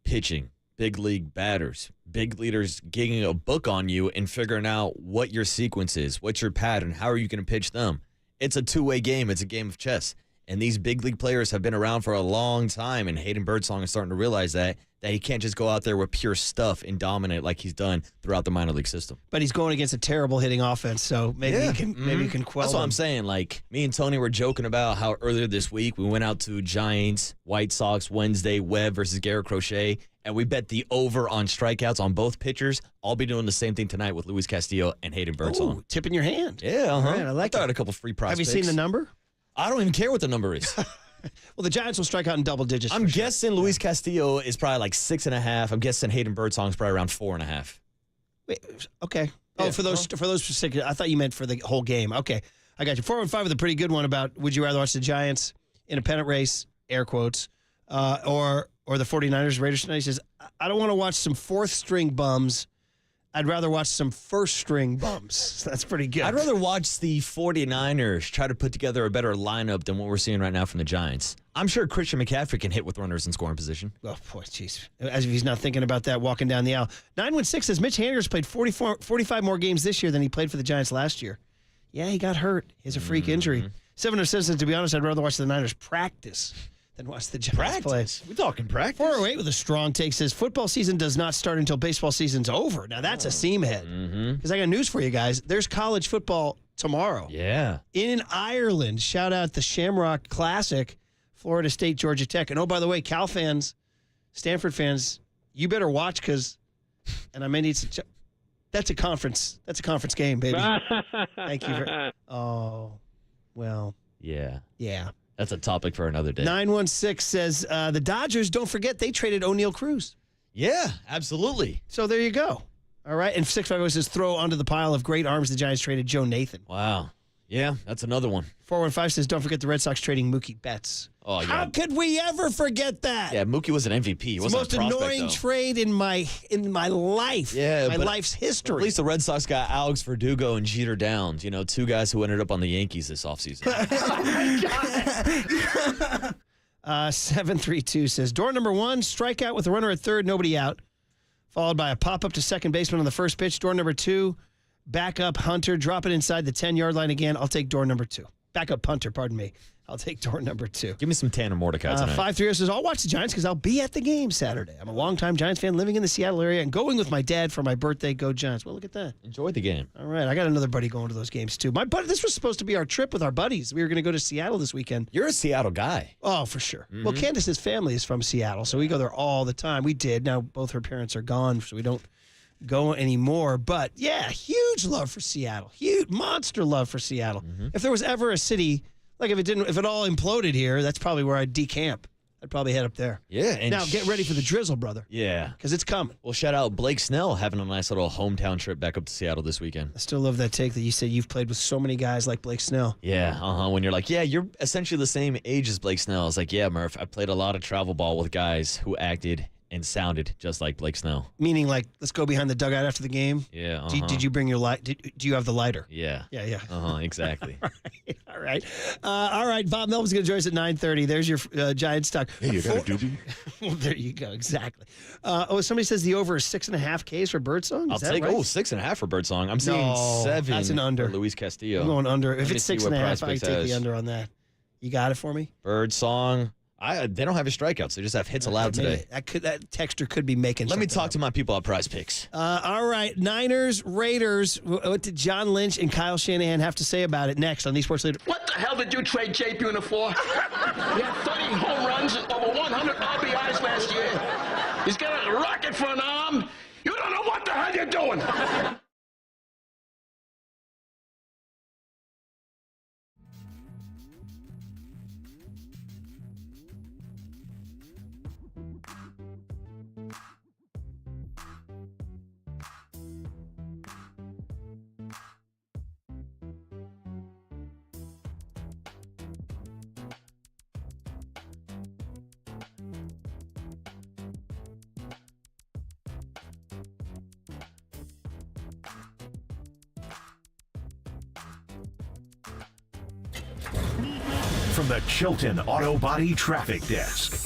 B: pitching, big league batters, big leaders getting a book on you and figuring out what your sequence is, what's your pattern, how are you going to pitch them. It's a two-way game. It's a game of chess. And these big league players have been around for a long time, and Hayden Birdsong is starting to realize that he can't just go out there with pure stuff and dominate like he's done throughout the minor league system.
A: But he's going against a terrible hitting offense, so maybe you can quell
B: That's what
A: him.
B: I'm saying. Like, me and Tony were joking about how earlier this week we went out to Giants, White Sox Wednesday, Webb versus Garrett Crochet, and we bet the over on strikeouts on both pitchers. I'll be doing the same thing tonight with Luis Castillo and Hayden Birdsong.
A: Ooh, tipping your hand.
B: Yeah,
A: All right, I like
B: I
A: it.
B: had a couple free prospects.
A: Have you seen the number?
B: I don't even care what the number is.
A: Well, the Giants will strike out in double digits.
B: I'm guessing Luis Castillo is probably like 6.5. I'm guessing Hayden Birdsong is probably around 4.5.
A: Wait, okay.
B: Yeah,
A: Oh, for those particular, I thought you meant for the whole game. Okay, I got you. 415 with a pretty good one about would you rather watch the Giants in a pennant race, air quotes, or the 49ers Raiders tonight? He says, I don't want to watch some fourth string bums. I'd rather watch some first string bums. That's pretty good.
B: I'd rather watch the 49ers try to put together a better lineup than what we're seeing right now from the Giants. I'm sure Christian McCaffrey can hit with runners in scoring position.
A: Oh, boy, jeez. As if he's not thinking about that walking down the aisle. 916 says Mitch Haniger's played 45 more games this year than he played for the Giants last year. Yeah, he got hurt. He has a freak injury. 706 says, to be honest, I'd rather watch the Niners practice than watch the Giants play.
B: We talking practice?
A: 408 with a strong take says, football season does not start until baseball season's over. Now, that's a seam head. Because I got news for you guys. There's college football tomorrow.
B: Yeah.
A: In Ireland. Shout out the Shamrock Classic, Florida State, Georgia Tech. And oh, by the way, Cal fans, Stanford fans, you better watch because, and I may need some. That's a conference game, baby. Thank you. Oh, well.
B: Yeah.
A: Yeah.
B: That's a topic for another day.
A: 916 says the Dodgers, don't forget, they traded O'Neal Cruz.
B: Yeah, absolutely.
A: So there you go. All right. And 650 says throw onto the pile of great arms the Giants traded Joe Nathan.
B: Wow. Yeah, that's another one.
A: 415 says don't forget the Red Sox trading Mookie Betts.
B: Oh, yeah.
A: How could we ever forget that?
B: Yeah, Mookie was an MVP. He
A: It's the
B: wasn't
A: most
B: a prospect,
A: annoying
B: though.
A: trade in my life.
B: Yeah,
A: my
B: but
A: life's history.
B: At least the Red Sox got Alex Verdugo and Jeter Downs, two guys who ended up on the Yankees this offseason.
A: 732 says door number 1, strikeout with a runner at third, nobody out, followed by a pop up to second baseman on the first pitch. Door number 2, back up Hunter, drop it inside the 10-yard line again. I'll take door number 2. Back up punter, pardon me. I'll take door number 2.
B: Give me some Tanner Mordecai tonight.
A: 530 says, I'll watch the Giants because I'll be at the game Saturday. I'm a longtime Giants fan living in the Seattle area and going with my dad for my birthday. Go Giants. Well, look at that.
B: Enjoy the game.
A: All right. I got another buddy going to those games, too. My buddy, this was supposed to be our trip with our buddies. We were going to go to Seattle this weekend.
B: You're a Seattle guy.
A: Oh, for sure. Well, Candace's family is from Seattle, so we go there all the time. We did. Now, both her parents are gone, so we don't go anymore. But, yeah, huge love for Seattle. Huge, monster love for Seattle. If there was ever a city... Like if it all imploded here, that's probably where I'd decamp. I'd probably head up there.
B: Yeah. And
A: now get ready for the drizzle, brother.
B: Yeah.
A: Because it's coming.
B: Well, shout out Blake Snell having a nice little hometown trip back up to Seattle this weekend.
A: I still love that take that you said you've played with so many guys like Blake Snell.
B: Yeah. When you're like, yeah, you're essentially the same age as Blake Snell. It's like, yeah, Murph, I played a lot of travel ball with guys who acted and sounded just like Blake Snell.
A: Meaning like, let's go behind the dugout after the game.
B: Yeah.
A: Did you bring your light? Do you have the lighter?
B: Yeah.
A: Yeah.
B: Exactly.
A: All right. All right. Bob Melvin's going to join us at 9:30. There's your Giants talk.
K: Hey, you got a doobie?
A: Well, there you go. Exactly. Somebody says the over is 6.5 Ks for Birdsong.
B: I'll take 6.5 for Birdsong. I'm seeing 7.
A: That's an under.
B: For Luis Castillo.
A: I'm going under.
B: Let
A: If
B: me
A: it's
B: see what
A: 6.5, I
B: Prospects
A: take the
B: has.
A: under on that. You got it for me?
B: Birdsong. They don't have his strikeouts. They just have hits allowed today.
A: That texture could be making.
B: Let me talk to my people at Prize Picks.
A: All right, Niners, Raiders. What did John Lynch and Kyle Shanahan have to say about it next on the Sports Leader?
S: What the hell did you trade Jay Buhner for? He had 30 home runs and over 100 RBIs last year. He's got a rocket for an arm. You don't know what the hell you're doing.
C: From the Chilton Auto Body Traffic Desk.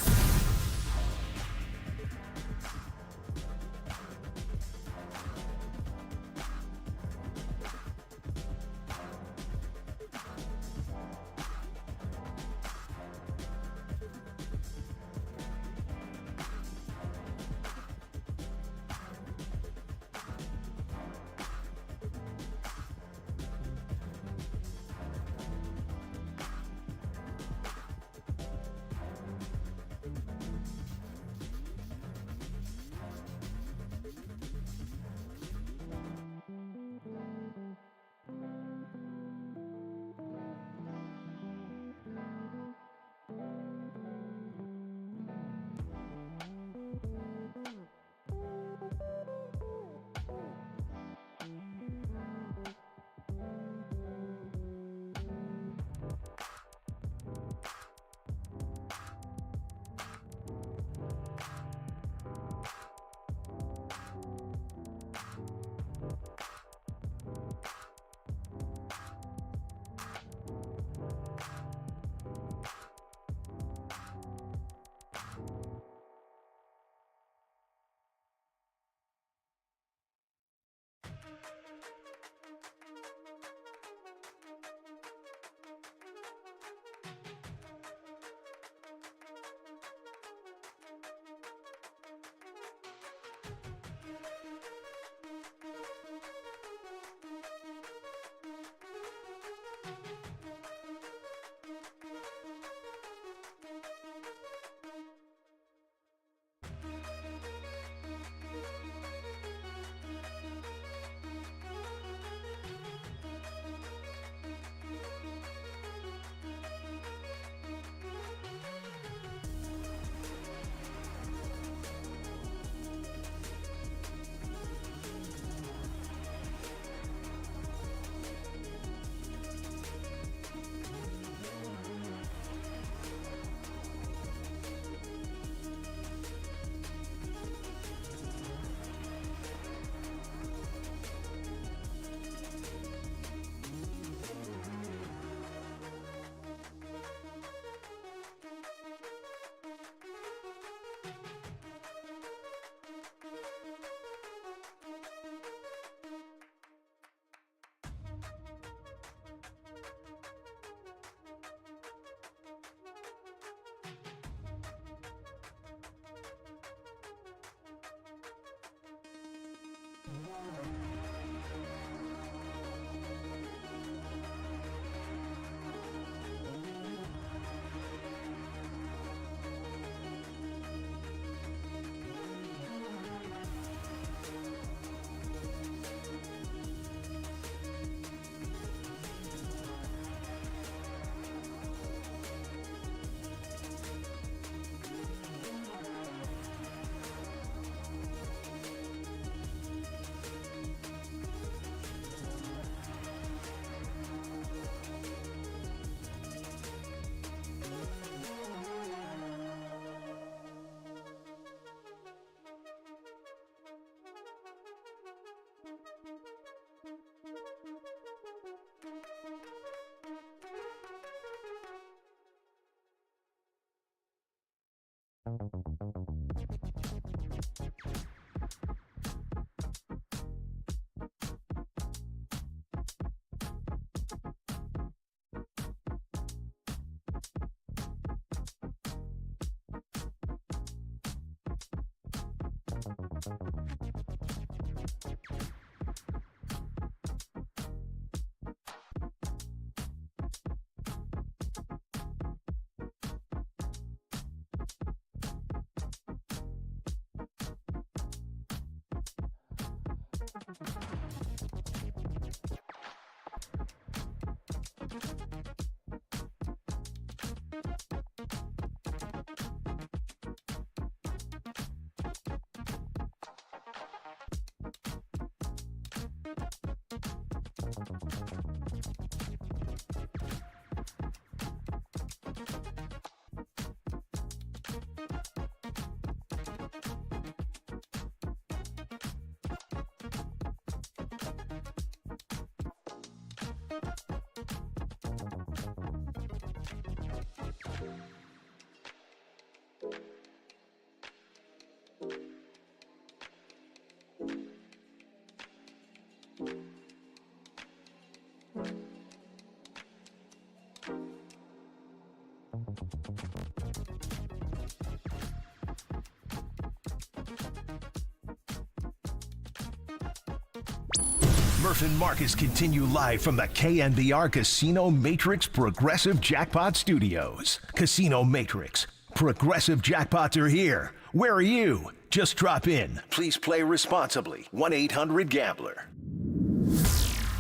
C: Murph and Marcus continue live from the KNBR Casino Matrix Progressive Jackpot Studios. Casino Matrix. Progressive jackpots are here. Where are you? Just drop in. Please play responsibly. 1-800-GAMBLER.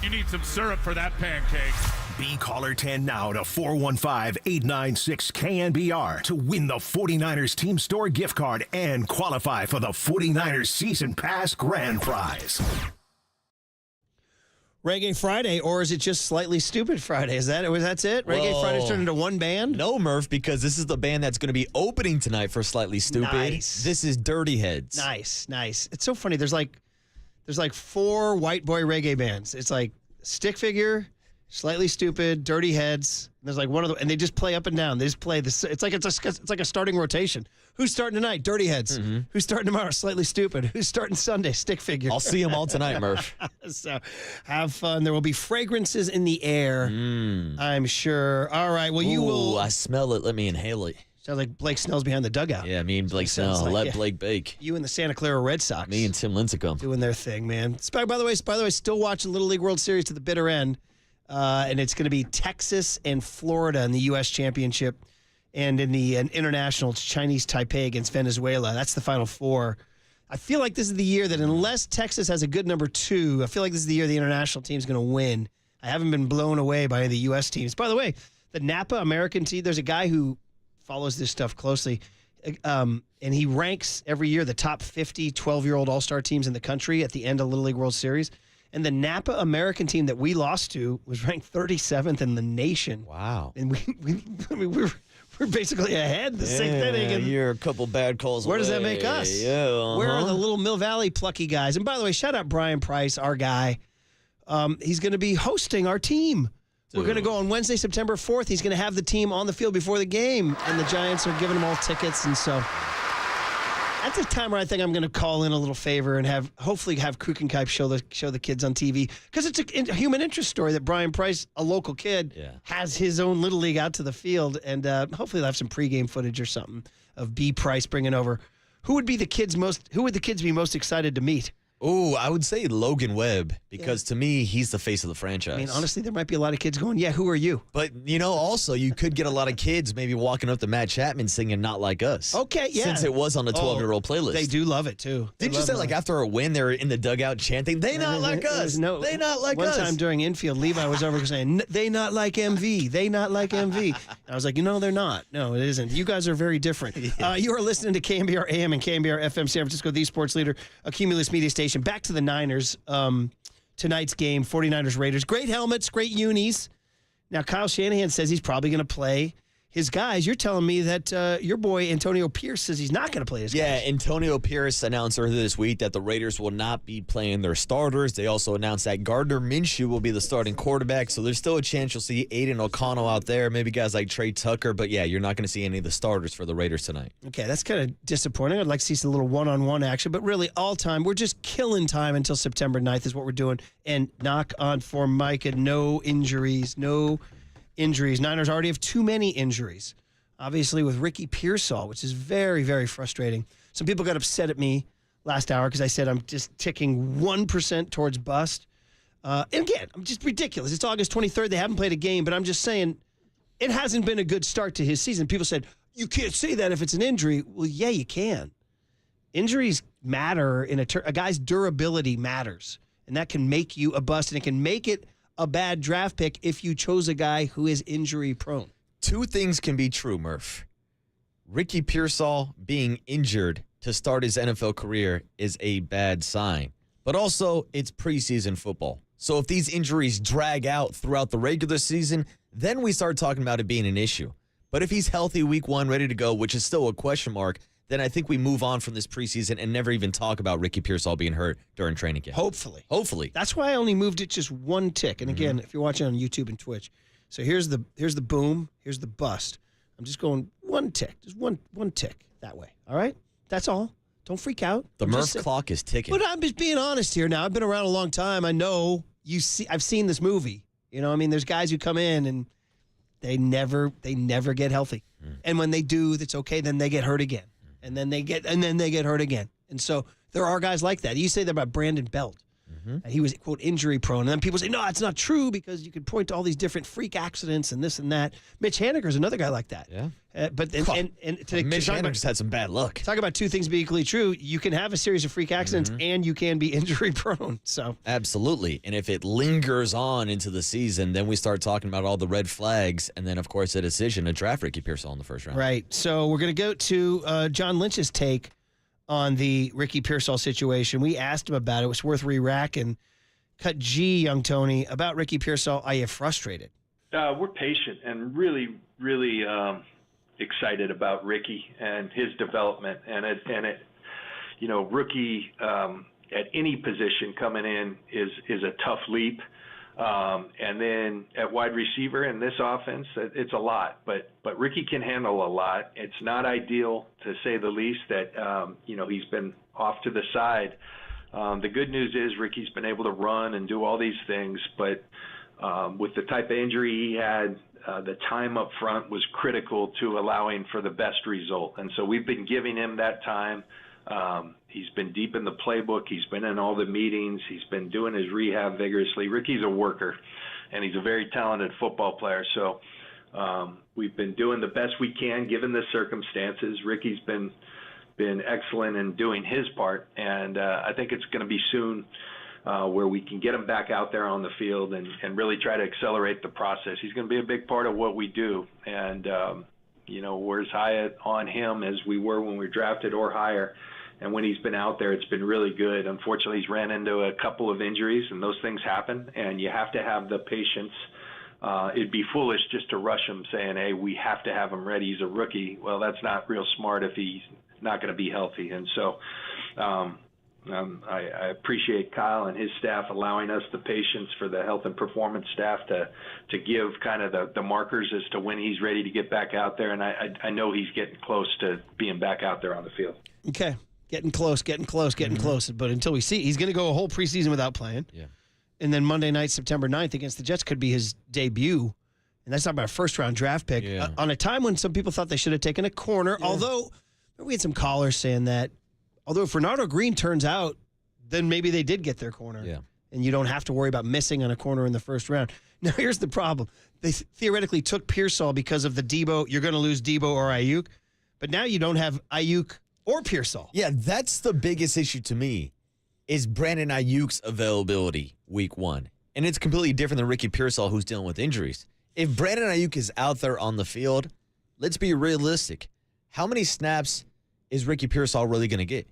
T: You need some syrup for that pancake.
C: Be caller 10 now to 415-896-KNBR to win the 49ers Team Store gift card and qualify for the 49ers Season Pass Grand Prize.
A: Reggae Friday, or is it just Slightly Stupid Friday? That's it? Reggae Friday's turned into one band?
B: No, Murph, because this is the band that's going to be opening tonight for Slightly Stupid.
A: Nice.
B: This is Dirty Heads.
A: Nice. It's so funny. There's like 4 white boy reggae bands. It's like Stick Figure, Slightly Stupid, Dirty Heads. And there's like one of them, and they just play up and down. They just play this. It's like a starting rotation. Who's starting tonight? Dirty Heads. Mm-hmm. Who's starting tomorrow? Slightly Stupid. Who's starting Sunday? Stick Figure.
B: I'll see them all tonight, Murph.
A: So have fun. There will be fragrances in the air, I'm sure. All right. Well, you will.
B: I smell it. Let me inhale it.
A: Sounds like Blake Snell's behind the dugout.
B: Yeah, me and Blake Snell. Let Blake bake.
A: You and the Santa Clara Red Sox.
B: Me and Tim Lincecum.
A: Doing their thing, man. By the way, still watching Little League World Series to the bitter end. And it's going to be Texas and Florida in the U.S. Championship. And in the international, it's Chinese Taipei against Venezuela. That's the Final Four. I feel like this is the year that unless Texas has a good number 2, I feel like this is the year the international team's going to win. I haven't been blown away by the U.S. teams. By the way, the Napa American team, there's a guy who follows this stuff closely, and he ranks every year the top 50 12-year-old all-star teams in the country at the end of Little League World Series. And the Napa American team that we lost to was ranked 37th in the nation.
B: Wow.
A: And we're basically ahead the 6th inning. And
B: you're a couple bad calls
A: where
B: away.
A: does that make us?
B: Yeah,
A: Where are the little Mill Valley plucky guys? And by the way, shout out Brian Price, our guy. He's going to be hosting our team. Dude. We're going to go on Wednesday, September 4th. He's going to have the team on the field before the game. And the Giants are giving them all tickets. And so that's a time where I think I'm going to call in a little favor and hopefully have Kuchenkipe show the kids on TV, because it's a human interest story that Brian Price, a local kid, has his own little league out to the field, and hopefully they'll have some pregame footage or something of B. Price bringing over. Who would the kids be most excited to meet?
B: Oh, I would say Logan Webb because to me, he's the face of the franchise.
A: I mean, honestly, there might be a lot of kids going, yeah, who are you?
B: But, also, you could get a lot of kids maybe walking up to Matt Chapman singing Not Like Us.
A: Okay, yeah.
B: Since it was on the 12-year-old playlist.
A: They do love it, too.
B: Didn't you say, after a win, they were in the dugout chanting, they not like us, they not like us?
A: One time during infield, Levi was over saying, they not like MV, they not like MV. And I was like, they're not. No, it isn't. You guys are very different. You are listening to KNBR AM and KNBR FM San Francisco, the sports leader, a Cumulus media station. Back to the Niners. Tonight's game, 49ers Raiders. Great helmets, great unis. Now, Kyle Shanahan says he's probably going to play his guys. You're telling me that your boy Antonio Pierce says he's not going to play his guys.
B: Yeah, Antonio Pierce announced earlier this week that the Raiders will not be playing their starters. They also announced that Gardner Minshew will be the starting quarterback, so there's still a chance you'll see Aiden O'Connell out there, maybe guys like Trey Tucker, but yeah, you're not going to see any of the starters for the Raiders tonight.
A: Okay, that's kind of disappointing. I'd like to see some little one-on-one action, but really all time, we're just killing time until September 9th is what we're doing, and knock on for Micah, no injuries. Niners already have too many injuries. Obviously with Ricky Pearsall, which is very, very frustrating. Some people got upset at me last hour because I said I'm just ticking 1% towards bust. And again, I'm just ridiculous. It's August 23rd. They haven't played a game, but I'm just saying it hasn't been a good start to his season. People said, you can't say that if it's an injury. Well, yeah, you can. Injuries matter. A guy's durability matters, and that can make you a bust, and it can make it a bad draft pick if you chose a guy who is injury prone.
B: Two things can be true, Murph. Ricky Pearsall being injured to start his NFL career is a bad sign. But also, it's preseason football. So if these injuries drag out throughout the regular season, then we start talking about it being an issue. But if he's healthy week 1, ready to go, which is still a question mark, then I think we move on from this preseason and never even talk about Ricky Pearsall being hurt during training camp.
A: Hopefully. That's why I only moved it just one tick. And again, if you're watching on YouTube and Twitch, so here's the boom, here's the bust. I'm just going one tick, just one tick that way. All right? That's all. Don't freak out.
B: The Murph clock is ticking.
A: But I'm just being honest here now. I've been around a long time. I know I've seen this movie. There's guys who come in and they never get healthy. And when they do, that's okay, then they get hurt again. And then they get hurt again. And so there are guys like that. You say that about Brandon Belt. He was, quote, injury prone. And then people say, no, it's not true because you could point to all these different freak accidents and this and that. Mitch Haniger's another guy like that.
B: Yeah.
A: Mitch
B: Haniger just had some bad luck.
A: Talk about two things being equally true. You can have a series of freak accidents and you can be injury prone. So
B: absolutely. And if it lingers on into the season, then we start talking about all the red flags. And then, of course, a decision to draft Ricky Pearsall in the first round.
A: Right. So we're going to go to John Lynch's take on the Ricky Pearsall situation. We asked him about it. It was worth re-racking. Cut G, young Tony, about Ricky Pearsall. Are you frustrated?
J: We're patient and really, really excited about Ricky and his development. Rookie at any position coming in is a tough leap. And then at wide receiver in this offense, it's a lot. But Ricky can handle a lot. It's not ideal, to say the least, that he's been off to the side. The good news is Ricky's been able to run and do all these things. But with the type of injury he had, the time up front was critical to allowing for the best result. And so we've been giving him that time. He's been deep in the playbook. He's been in all the meetings. He's been doing his rehab vigorously. Ricky's a worker, and he's a very talented football player. So we've been doing the best we can given the circumstances. Ricky's been excellent in doing his part, and I think it's going to be soon where we can get him back out there on the field and really try to accelerate the process. He's going to be a big part of what we do, and we're as high on him as we were when we were drafted or higher. And when he's been out there, it's been really good. Unfortunately, he's ran into a couple of injuries, and those things happen, and you have to have the patience. It'd be foolish just to rush him saying, hey, we have to have him ready. He's a rookie. Well, that's not real smart if he's not going to be healthy. And so I appreciate Kyle and his staff allowing us the patience for the health and performance staff to give kind of the markers as to when he's ready to get back out there. And I know he's getting close to being back out there on the field.
A: Okay. Getting close. But until we see, he's going to go a whole preseason without playing.
B: Yeah.
A: And then Monday night, September 9th against the Jets could be his debut. And that's not about a first-round draft pick.
B: Yeah.
A: On a time when some people thought they should have taken a corner, although we had some callers saying that, although if Renardo Green turns out then maybe they did get their corner.
B: Yeah.
A: And you don't have to worry about missing on a corner in the first round. Now, here's the problem. They theoretically took Pearsall because of the Debo. You're going to lose Debo or Aiyuk. But now you don't have Aiyuk or Pearsall.
B: Yeah, that's the biggest issue to me is Brandon Aiyuk's availability week 1. And it's completely different than Ricky Pearsall, who's dealing with injuries. If Brandon Aiyuk is out there on the field, let's be realistic. How many snaps is Ricky Pearsall really going to get?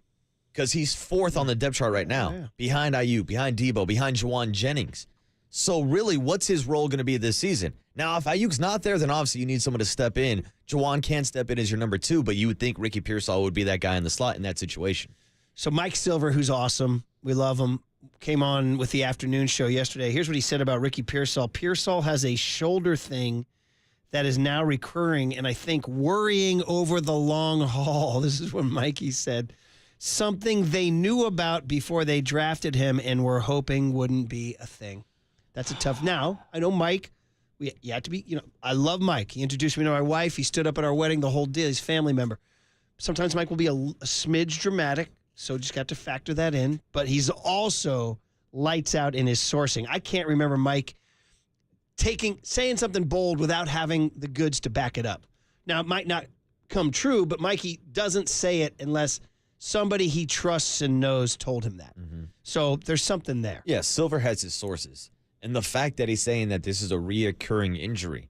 B: Because he's 4th on the depth chart right now, behind Aiyuk, behind Debo, behind Juwan Jennings. So really, what's his role going to be this season? Now, if Aiyuk's not there, then obviously you need someone to step in. Juwan can step in as your number 2, but you would think Ricky Pearsall would be that guy in the slot in that situation.
A: So Mike Silver, who's awesome, we love him, came on with the afternoon show yesterday. Here's what he said about Ricky Pearsall. Pearsall has a shoulder thing that is now recurring, and I think worrying over the long haul. This is what Mikey said. Something they knew about before they drafted him and were hoping wouldn't be a thing. That's a tough. Now, I know Mike. You have to be, I love Mike. He introduced me to my wife. He stood up at our wedding, the whole deal. He's a family member. Sometimes Mike will be a smidge dramatic, so just got to factor that in. But he's also lights out in his sourcing. I can't remember Mike saying something bold without having the goods to back it up. Now, it might not come true, but Mikey doesn't say it unless somebody he trusts and knows told him that. Mm-hmm. So there's something there.
B: Yeah, Silver has his sources. And the fact that he's saying that this is a reoccurring injury,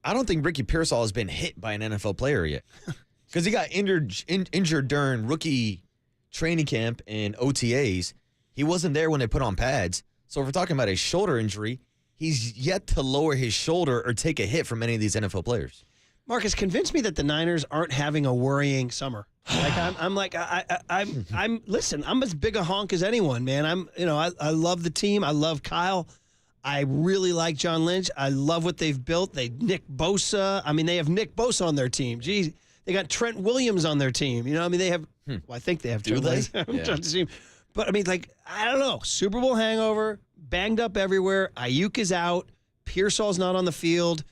B: I don't think Ricky Pearsall has been hit by an NFL player yet. Because he got injured during rookie training camp and OTAs. He wasn't there when they put on pads. So if we're talking about a shoulder injury, he's yet to lower his shoulder or take a hit from any of these NFL players.
A: Marcus, convince me that the Niners aren't having a worrying summer. Listen, I'm as big a honk as anyone, man. I love the team. I love Kyle. I really like John Lynch. I love what they've built. Nick Bosa. I mean, they have Nick Bosa on their team. Geez, they got Trent Williams on their team. They have, well, I think they have.
B: Do they?
A: Yeah. But I don't know. Super Bowl hangover, banged up everywhere. Aiyuk is out. Pearsall's not on the field.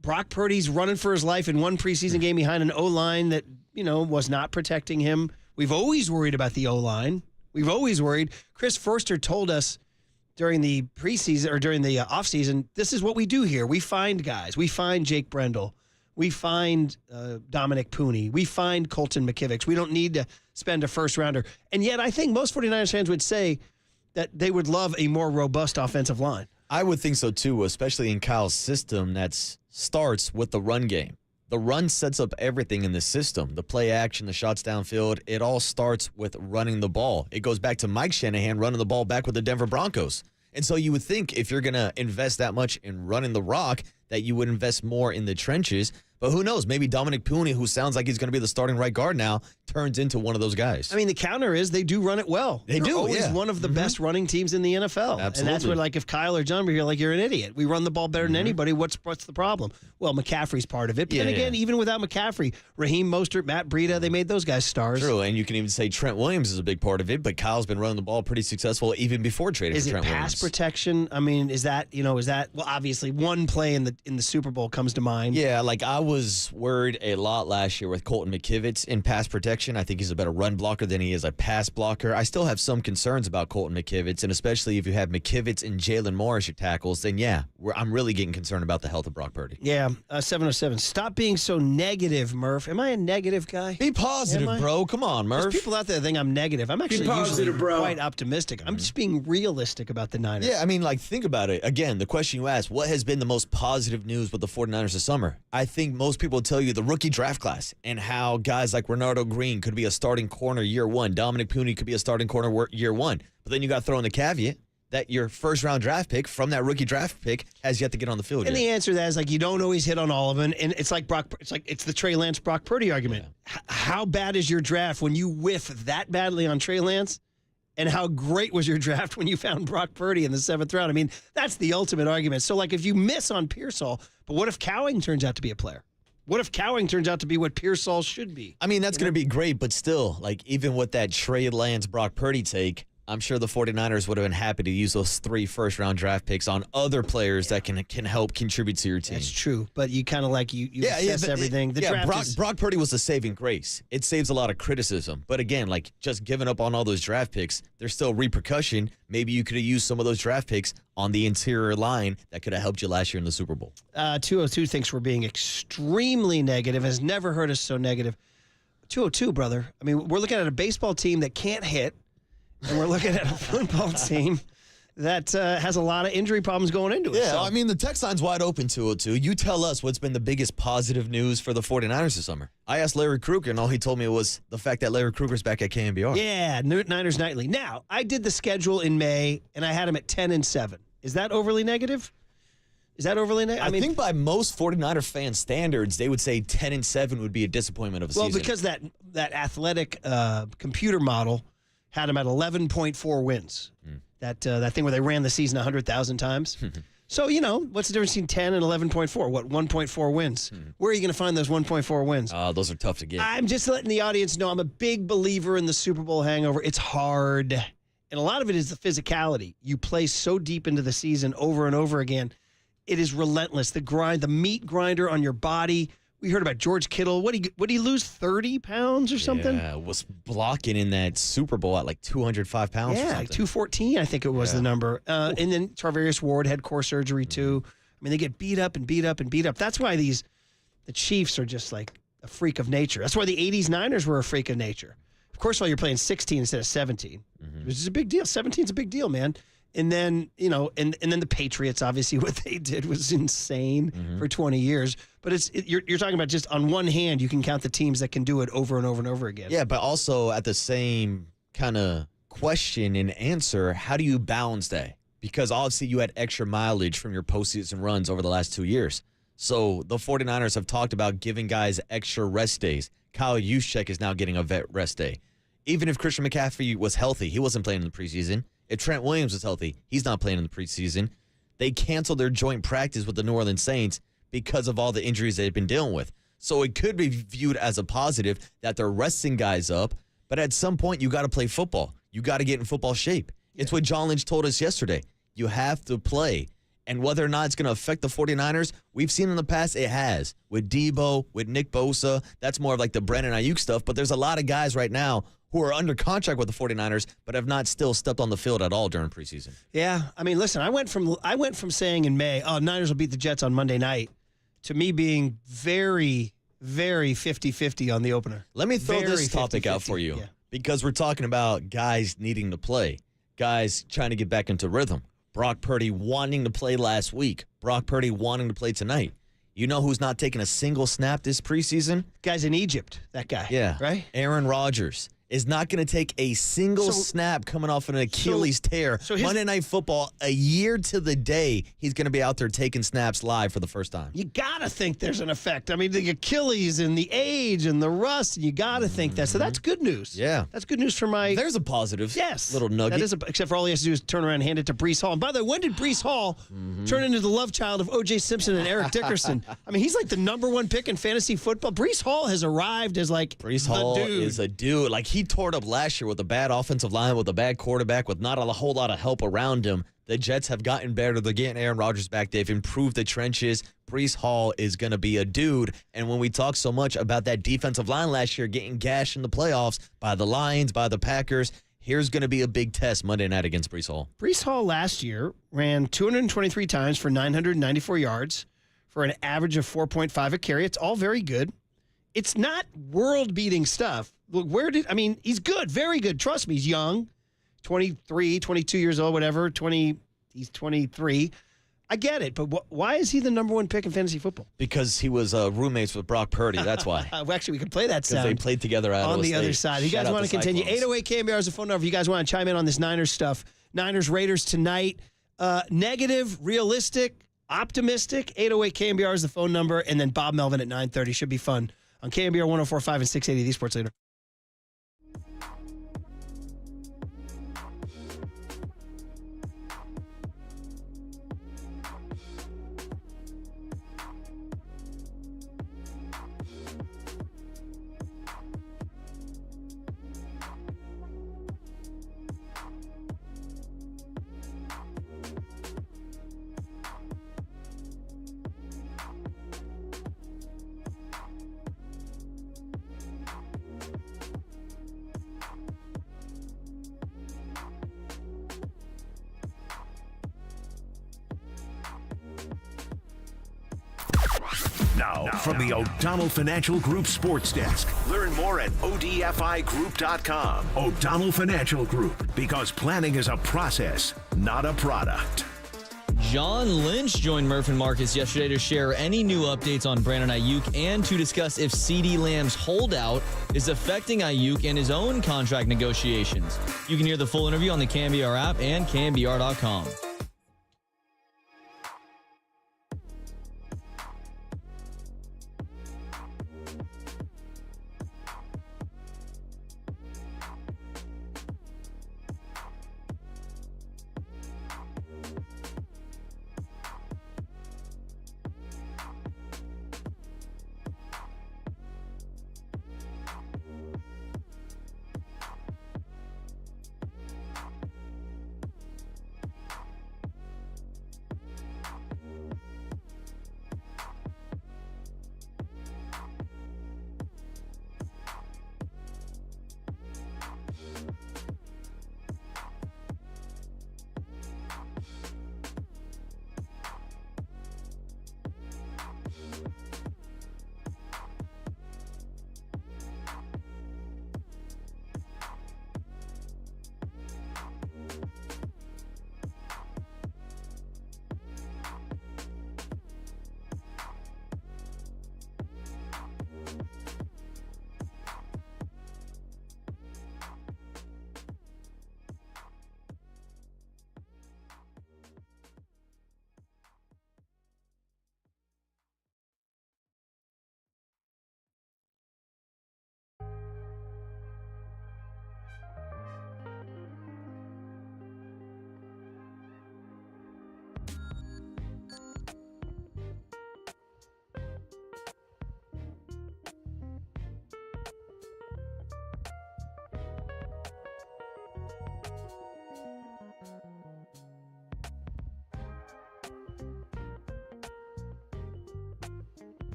A: Brock Purdy's running for his life in one preseason game behind an O-line that, was not protecting him. We've always worried about the O-line. We've always worried. Chris Forster told us during the preseason or during the offseason, this is what we do here. We find guys. We find Jake Brendel. We find Dominic Pooney. We find Colton McKivitz. We don't need to spend a first-rounder. And yet I think most 49ers fans would say that they would love a more robust offensive line.
B: I would think so, too, especially in Kyle's system that starts with the run game. The run sets up everything in the system. The play action, the shots downfield, it all starts with running the ball. It goes back to Mike Shanahan running the ball back with the Denver Broncos. And so you would think if you're going to invest that much in running the rock, that you would invest more in the trenches. But who knows? Maybe Dominic Pooney, who sounds like he's going to be the starting right guard now, turns into one of those guys.
A: The counter is they do run it well.
B: They're
A: always one of the best running teams in the NFL.
B: Absolutely.
A: And that's where, if Kyle or John were here, you're an idiot. We run the ball better than anybody. What's the problem? Well, McCaffrey's part of it. But then again, even without McCaffrey, Raheem Mostert, Matt Breida, they made those guys stars.
B: True, and you can even say Trent Williams is a big part of it, but Kyle's been running the ball pretty successful even before trading for Trent Williams.
A: Is it pass protection? Is that, well, obviously one play in the Super Bowl comes to mind.
B: Yeah, I was worried a lot last year with Colton McKivitz in pass protection. I think he's a better run blocker than he is a pass blocker. I still have some concerns about Colton McKivitz, and especially if you have McKivitz and Jalen Moore as your tackles, then I'm really getting concerned about the health of Brock Purdy.
A: Yeah, 707. Stop being so negative, Murph. Am I a negative guy?
B: Be positive, bro. Come on, Murph.
A: There's people out there that think I'm negative. I'm actually usually quite optimistic. I'm just being realistic about the Niners.
B: Yeah, think about it. Again, the question you asked, what has been the most positive news with the 49ers this summer? I think most people will tell you the rookie draft class and how guys like Renardo Green could be a starting corner year one. Dominic Pooney could be a starting corner year one. But then you got to throw in the caveat that your first-round draft pick from that rookie draft pick has yet to get on the field.
A: And the answer to that is you don't always hit on all of them. And it's like it's the Trey Lance Brock Purdy argument. Yeah. How bad is your draft when you whiff that badly on Trey Lance? And how great was your draft when you found Brock Purdy in the 7th round? That's the ultimate argument. So, if you miss on Pearsall, but what if Cowing turns out to be a player? What if Cowing turns out to be what Pearsall should be?
B: That's going to be great, but still, even with that Trey Lance Brock Purdy take, I'm sure the 49ers would have been happy to use those 3 first-round draft picks on other players that can help contribute to your team.
A: That's true, but you kind of like you assess everything. The draft
B: Brock Purdy was a saving grace. It saves a lot of criticism. But again, like just giving up on all those draft picks, there's still repercussion. Maybe you could have used some of those draft picks on the interior line that could have helped you last year in the Super Bowl.
A: 202 thinks we're being extremely negative, has never heard us so negative. 202, brother. I mean, we're looking at a baseball team that can't hit, and we're looking at a football team that has a lot of injury problems going into it.
B: Yeah,
A: so.
B: I mean, the text line's wide open, 202. You tell us what's been the biggest positive news for the 49ers this summer. I asked Larry Krueger, and all he told me was the fact that Larry Krueger's back at KNBR.
A: Yeah, Niners Nightly. Now, I did the schedule in May, and I had him at 10-7. Is that overly negative? I mean,
B: think by most 49er fan standards, they would say 10-7 would be a disappointment of a season.
A: Well, because that athletic computer model had him at 11.4 wins. That thing where they ran the season 100,000 times. So, what's the difference between 10 and 11.4? What, 1.4 wins? Where are you going to find those 1.4 wins?
B: Those are tough to get.
A: I'm just letting the audience know I'm a big believer in the Super Bowl hangover. It's hard. And a lot of it is the physicality. You play so deep into the season over and over again. It is relentless. The grind, the meat grinder on your body. We heard about George Kittle. Would he lose 30 pounds or something?
B: Yeah, was blocking in that Super Bowl at like 205 pounds.
A: Yeah,
B: or something.
A: 214, I think it was the number. And then Tarvarius Ward had core surgery too. I mean, they get beat up and beat up and beat up. That's why the Chiefs are just like a freak of nature. That's why the 80s Niners were a freak of nature. Of course, while you're playing 16 instead of 17, which is a big deal. 17's a big deal, man. And then, and then the Patriots, obviously, what they did was insane for 20 years. But you're talking about just on one hand, you can count the teams that can do it over and over and over again.
B: Yeah, but also at the same kind of question and answer, how do you balance that? Because obviously you had extra mileage from your postseason runs over the last 2 years. So the 49ers have talked about giving guys extra rest days. Kyle Juszczyk is now getting a vet rest day. Even if Christian McCaffrey was healthy, he wasn't playing in the preseason. If Trent Williams was healthy, he's not playing in the preseason. They canceled their joint practice with the New Orleans Saints because of all the injuries they've been dealing with. So it could be viewed as a positive that they're resting guys up, but at some point you got to play football. You got to get in football shape. Yeah. It's what John Lynch told us yesterday. You have to play. And whether or not it's going to affect the 49ers, we've seen in the past it has. With Debo, with Nick Bosa, that's more of like the Brandon Aiyuk stuff, but there's a lot of guys right now who are under contract with the 49ers, but have not still stepped on the field at all during preseason.
A: Yeah, I mean, listen, I went from saying in May, Niners will beat the Jets on Monday night, to me being very, very 50-50 on the opener.
B: Let me throw this topic
A: 50-50.
B: out for you, because we're talking about guys needing to play, guys trying to get back into rhythm. Brock Purdy wanting to play last week, Brock Purdy wanting to play tonight. You know who's not taking a single snap this preseason?
A: Guy's in Egypt, that guy.
B: Yeah.
A: Right?
B: Aaron Rodgers is not going to take a single snap coming off an Achilles tear. Monday Night Football, a year to the day, he's going to be out there taking snaps live for the first time.
A: You got to think there's an effect. I mean, the Achilles and the age and the rust, you got to think that. So that's good news.
B: Yeah.
A: That's good news for my...
B: There's a positive.
A: Yes.
B: Little nugget.
A: That is except for all he has to do is turn around and hand it to Breece Hall. And by the way, when did Breece Hall turn into the love child of O.J. Simpson and Eric Dickerson? I mean, he's like the number one pick in fantasy football. Breece Hall has arrived as like
B: Breece Hall
A: the dude.
B: is a dude. Like, he tore it up last year with a bad offensive line, with a bad quarterback, with not a whole lot of help around him. The Jets have gotten better. They're getting Aaron Rodgers back. They've improved the trenches. Breece Hall is going to be a dude. And when we talk so much about that defensive line last year getting gashed in the playoffs by the Lions, by the Packers, here's going to be a big test Monday night against Breece Hall.
A: Breece Hall last year ran 223 times for 994 yards for an average of 4.5 a carry. It's all very good. It's not world-beating stuff. Look, he's good, very good. Trust me, he's young, 23, 22 years old, whatever, he's 23. I get it, but why is he the number one pick in fantasy football?
B: Because he was roommates with Brock Purdy, that's why.
A: Actually, we can play that sound.
B: Because they played together at
A: on the
B: State.
A: other side. You guys want to continue? 808 KNBR is the phone number. If you guys want to chime in on this Niners stuff. Niners, Raiders tonight. Negative, realistic, optimistic. 808 KNBR is the phone number. And then Bob Melvin at 9:30. Should be fun. On KNBR 104.5 and 680, the Sports Leader.
C: from the O'Donnell Financial Group Sports Desk. Learn more at odfigroup.com. O'Donnell Financial Group, because planning is a process, not a product.
D: John Lynch joined Murph and Marcus yesterday to share any new updates on Brandon Aiyuk and to discuss if CeeDee Lamb's holdout is affecting Aiyuk and his own contract negotiations. You can hear the full interview on the KNBR app and KNBR.com.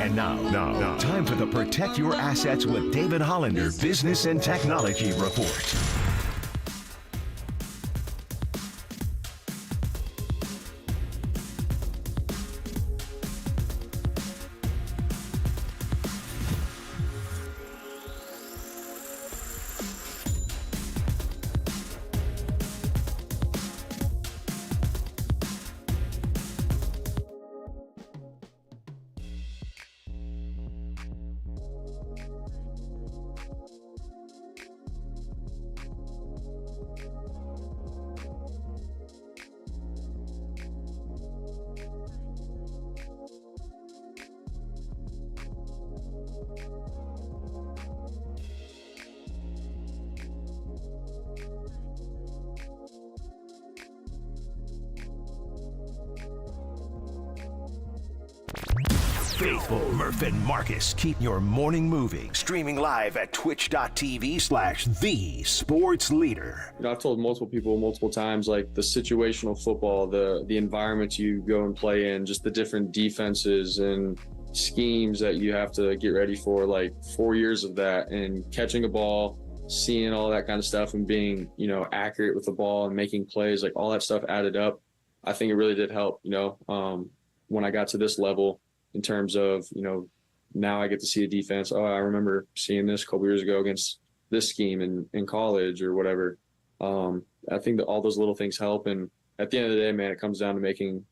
C: And now, time for the Protect Your Assets with David Hollander Business and Technology Report. faithful Murph and Marcus keep your morning moving. Streaming live at twitch.tv/thesportsleader.
S: You know, I've told multiple people multiple times, like the situational football, the environments you go and play in, just the different defenses and schemes that you have to get ready for, like 4 years of that, and catching a ball, seeing all that kind of stuff and being, you know, accurate with the ball and making plays, like all that stuff added up. I think it really did help, you know, when I got to this level in terms of, you know, now I get to see a defense. Oh, I remember seeing this a couple years ago against this scheme in college or whatever. I think that all those little things help. And at the end of the day, man, it comes down to making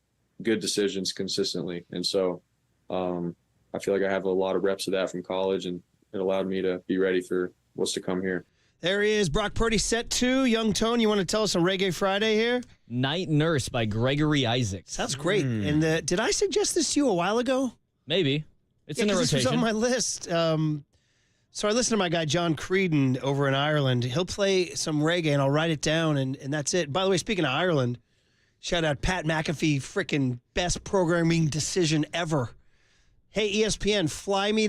S: good decisions consistently. And so I feel like I have a lot of reps of that from college, and it allowed me to be ready for what's to come here.
A: There he is, Brock Purdy, set 2. Young Tone, you want to tell us on Reggae Friday here?
D: Night Nurse by Gregory Isaacs.
A: Sounds great. And did I suggest this to you a while ago?
D: Maybe. It's in the rotation.
A: This was on my list. So I listened to my guy John Creedon over in Ireland. He'll play some reggae, and I'll write it down, and that's it. By the way, speaking of Ireland, shout out Pat McAfee, freaking best programming decision ever. Hey, ESPN, fly me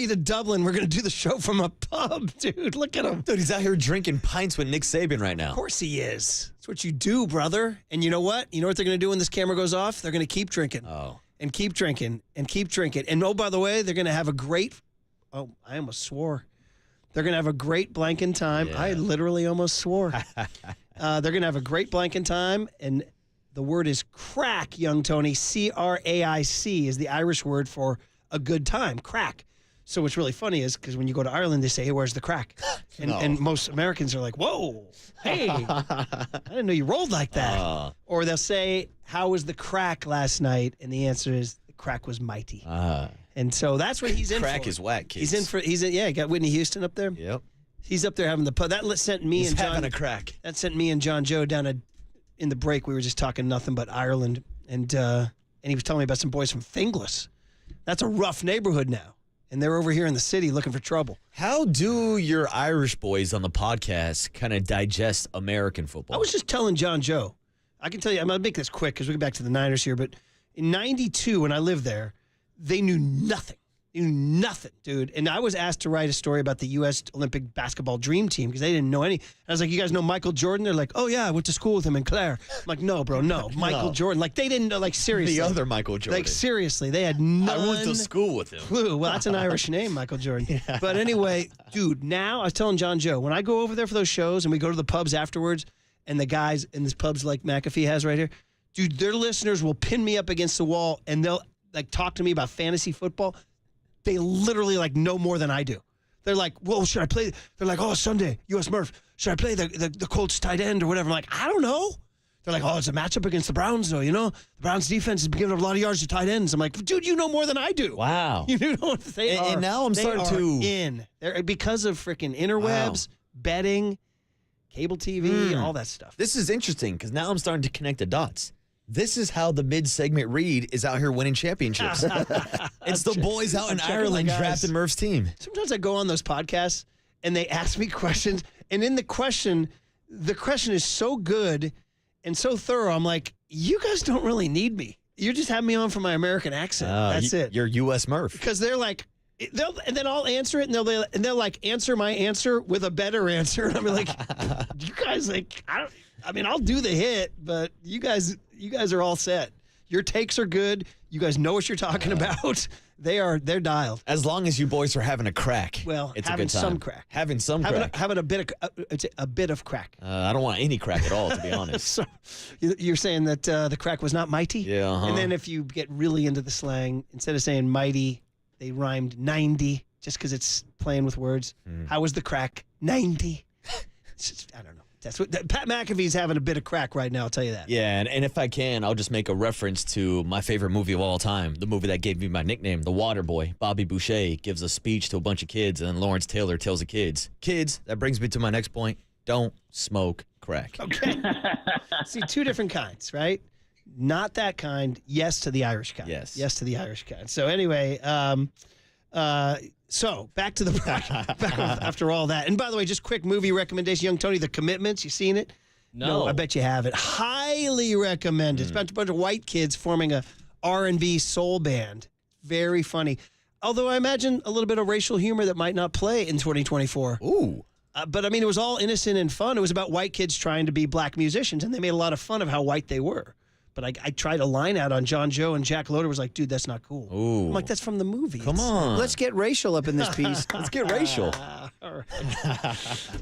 A: to Dublin. We're going to do the show from a pub, dude. Look at him.
B: Dude, he's out here drinking pints with Nick Saban right now.
A: Of course he is. That's what you do, brother. And you know what? You know what they're going to do when this camera goes off? They're going to keep drinking.
B: Oh.
A: And keep drinking and keep drinking. And oh, by the way, they're going to have a great, I almost swore. They're going to have a great blanking time. Yeah. I literally almost swore. They're going to have a great blanking time, and the word is crack, young Tony. C-R-A-I-C is the Irish word for a good time, crack. So what's really funny is because when you go to Ireland, they say, hey, where's the crack? And most Americans are like, whoa, hey, I didn't know you rolled like that. Or they'll say, how was the crack last night? And the answer is, the crack was mighty. And so that's what he's in for.
B: Crack is whack, kids.
A: He got Whitney Houston up there.
B: Yep.
A: He's up there having the pub. That sent me and John.
B: Having a crack.
A: That sent me and John Joe down in the break. We were just talking nothing but Ireland, and he was telling me about some boys from Finglas. That's a rough neighborhood now, and they're over here in the city looking for trouble.
B: How do your Irish boys on the podcast kind of digest American football?
A: I was just telling John Joe. I can tell you, I'm going to make this quick because we'll get back to the Niners here, but in 92, when I lived there, they knew nothing. Dude. And I was asked to write a story about the U.S. Olympic basketball dream team because they didn't know any. I was like, you guys know Michael Jordan? They're like, oh, yeah, I went to school with him in Clare. I'm like, no, bro, no. Michael Jordan. Like, they didn't know, like, seriously.
B: The other Michael Jordan.
A: Like, seriously. They had none.
B: I went to school with him.
A: Clue. Well, that's an Irish name, Michael Jordan. Yeah. But anyway, dude, now I was telling John Joe, when I go over there for those shows and we go to the pubs afterwards, and the guys in this pubs like McAfee has right here, dude, their listeners will pin me up against the wall and they'll, like, talk to me about fantasy football. They literally, like, know more than I do. They're like, well, should I play? They're like, oh, Sunday, U.S. Murph. Should I play the Colts tight end or whatever? I'm like, I don't know. They're like, oh, it's a matchup against the Browns, though, you know? The Browns defense is giving up a lot of yards to tight ends. I'm like, dude, you know more than I do.
B: Wow.
A: You know what they are.
B: And now I'm starting to.
A: They're because of freaking interwebs, betting, cable TV, all that stuff.
B: This is interesting because now I'm starting to connect the dots. This is how the mid-segment read is out here winning championships. It's the boys out in Ireland drafting Murph's team.
A: Sometimes I go on those podcasts and they ask me questions, and in the question is so good and so thorough. I'm like, you guys don't really need me. You just have me on for my American accent. That's it.
B: You're U.S. Murph.
A: Because they're like, and then I'll answer it, and they'll like answer my answer with a better answer, and I'm like, you guys like, I'll do the hit, but you guys are all set. Your takes are good. You guys know what you're talking about. They're dialed.
B: As long as you boys are having a crack,
A: well,
B: it's
A: having
B: a good time.
A: some crack.
B: Having some crack.
A: Having a bit of crack.
B: I don't want any crack at all, to be honest.
A: So you're saying that the crack was not mighty?
B: Yeah.
A: And then if you get really into the slang, instead of saying mighty, they rhymed 90 just because it's playing with words. How was the crack? 90. I don't know. That's what Pat McAfee's having a bit of crack right now, I'll tell you that.
B: Yeah, and if I can, I'll just make a reference to my favorite movie of all time, the movie that gave me my nickname, The Waterboy. Bobby Boucher gives a speech to a bunch of kids, and then Lawrence Taylor tells the kids, that brings me to my next point, don't smoke crack.
A: Okay. See, two different kinds, right? Not that kind, yes to the Irish kind.
B: Yes.
A: Yes to the Irish kind. So anyway, so back to the back after all that. And by the way, just quick movie recommendation, young Tony, The Commitments. You seen it?
D: No.
A: I bet you haven't. Highly recommend it. It's about a bunch of white kids forming a R&B soul band. very funny. Although I imagine a little bit of racial humor that might not play in 2024.
B: Ooh.
A: But, I mean, it was all innocent and fun. It was about white kids trying to be black musicians, and they made a lot of fun of how white they were. But I tried a line out on John Joe, and Jack Loader was like, dude, that's not cool.
B: Ooh.
A: I'm like, that's from the movie.
B: Come on.
S: Let's get racial up in this piece.
B: Let's get racial.
A: Well,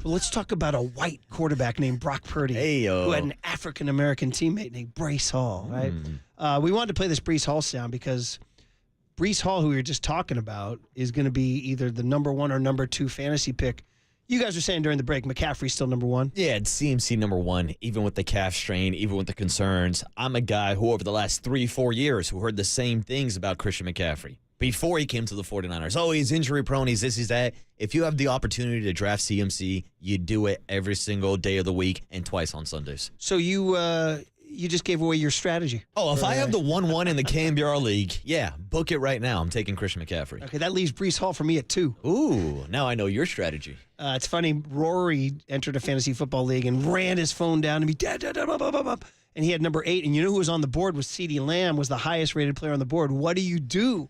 A: let's talk about a white quarterback named Brock Purdy who had an African-American teammate named Breece Hall, right? We wanted to play this Breece Hall sound because Breece Hall, who we were just talking about, is going to be either the number 1 or number 2 fantasy pick. You guys were saying during the break, McCaffrey's still number 1.
B: Yeah, it's CMC number 1, even with the calf strain, even with the concerns. I'm a guy who over the last 3-4 years who heard the same things about Christian McCaffrey before he came to the 49ers. Oh, he's injury prone, he's this, he's that. If you have the opportunity to draft CMC, you do it every single day of the week and twice on Sundays.
A: So you just gave away your strategy.
B: Oh, if I have the 1-1 in the KNBR league, yeah, book it right now. I'm taking Christian McCaffrey.
A: Okay, that leaves Breece Hall for me at 2.
B: Ooh, now I know your strategy.
A: It's funny, Rory entered a fantasy football league and ran his phone down to me, and he had number 8, and you know who was on the board was CeeDee Lamb, was the highest rated player on the board. What do you do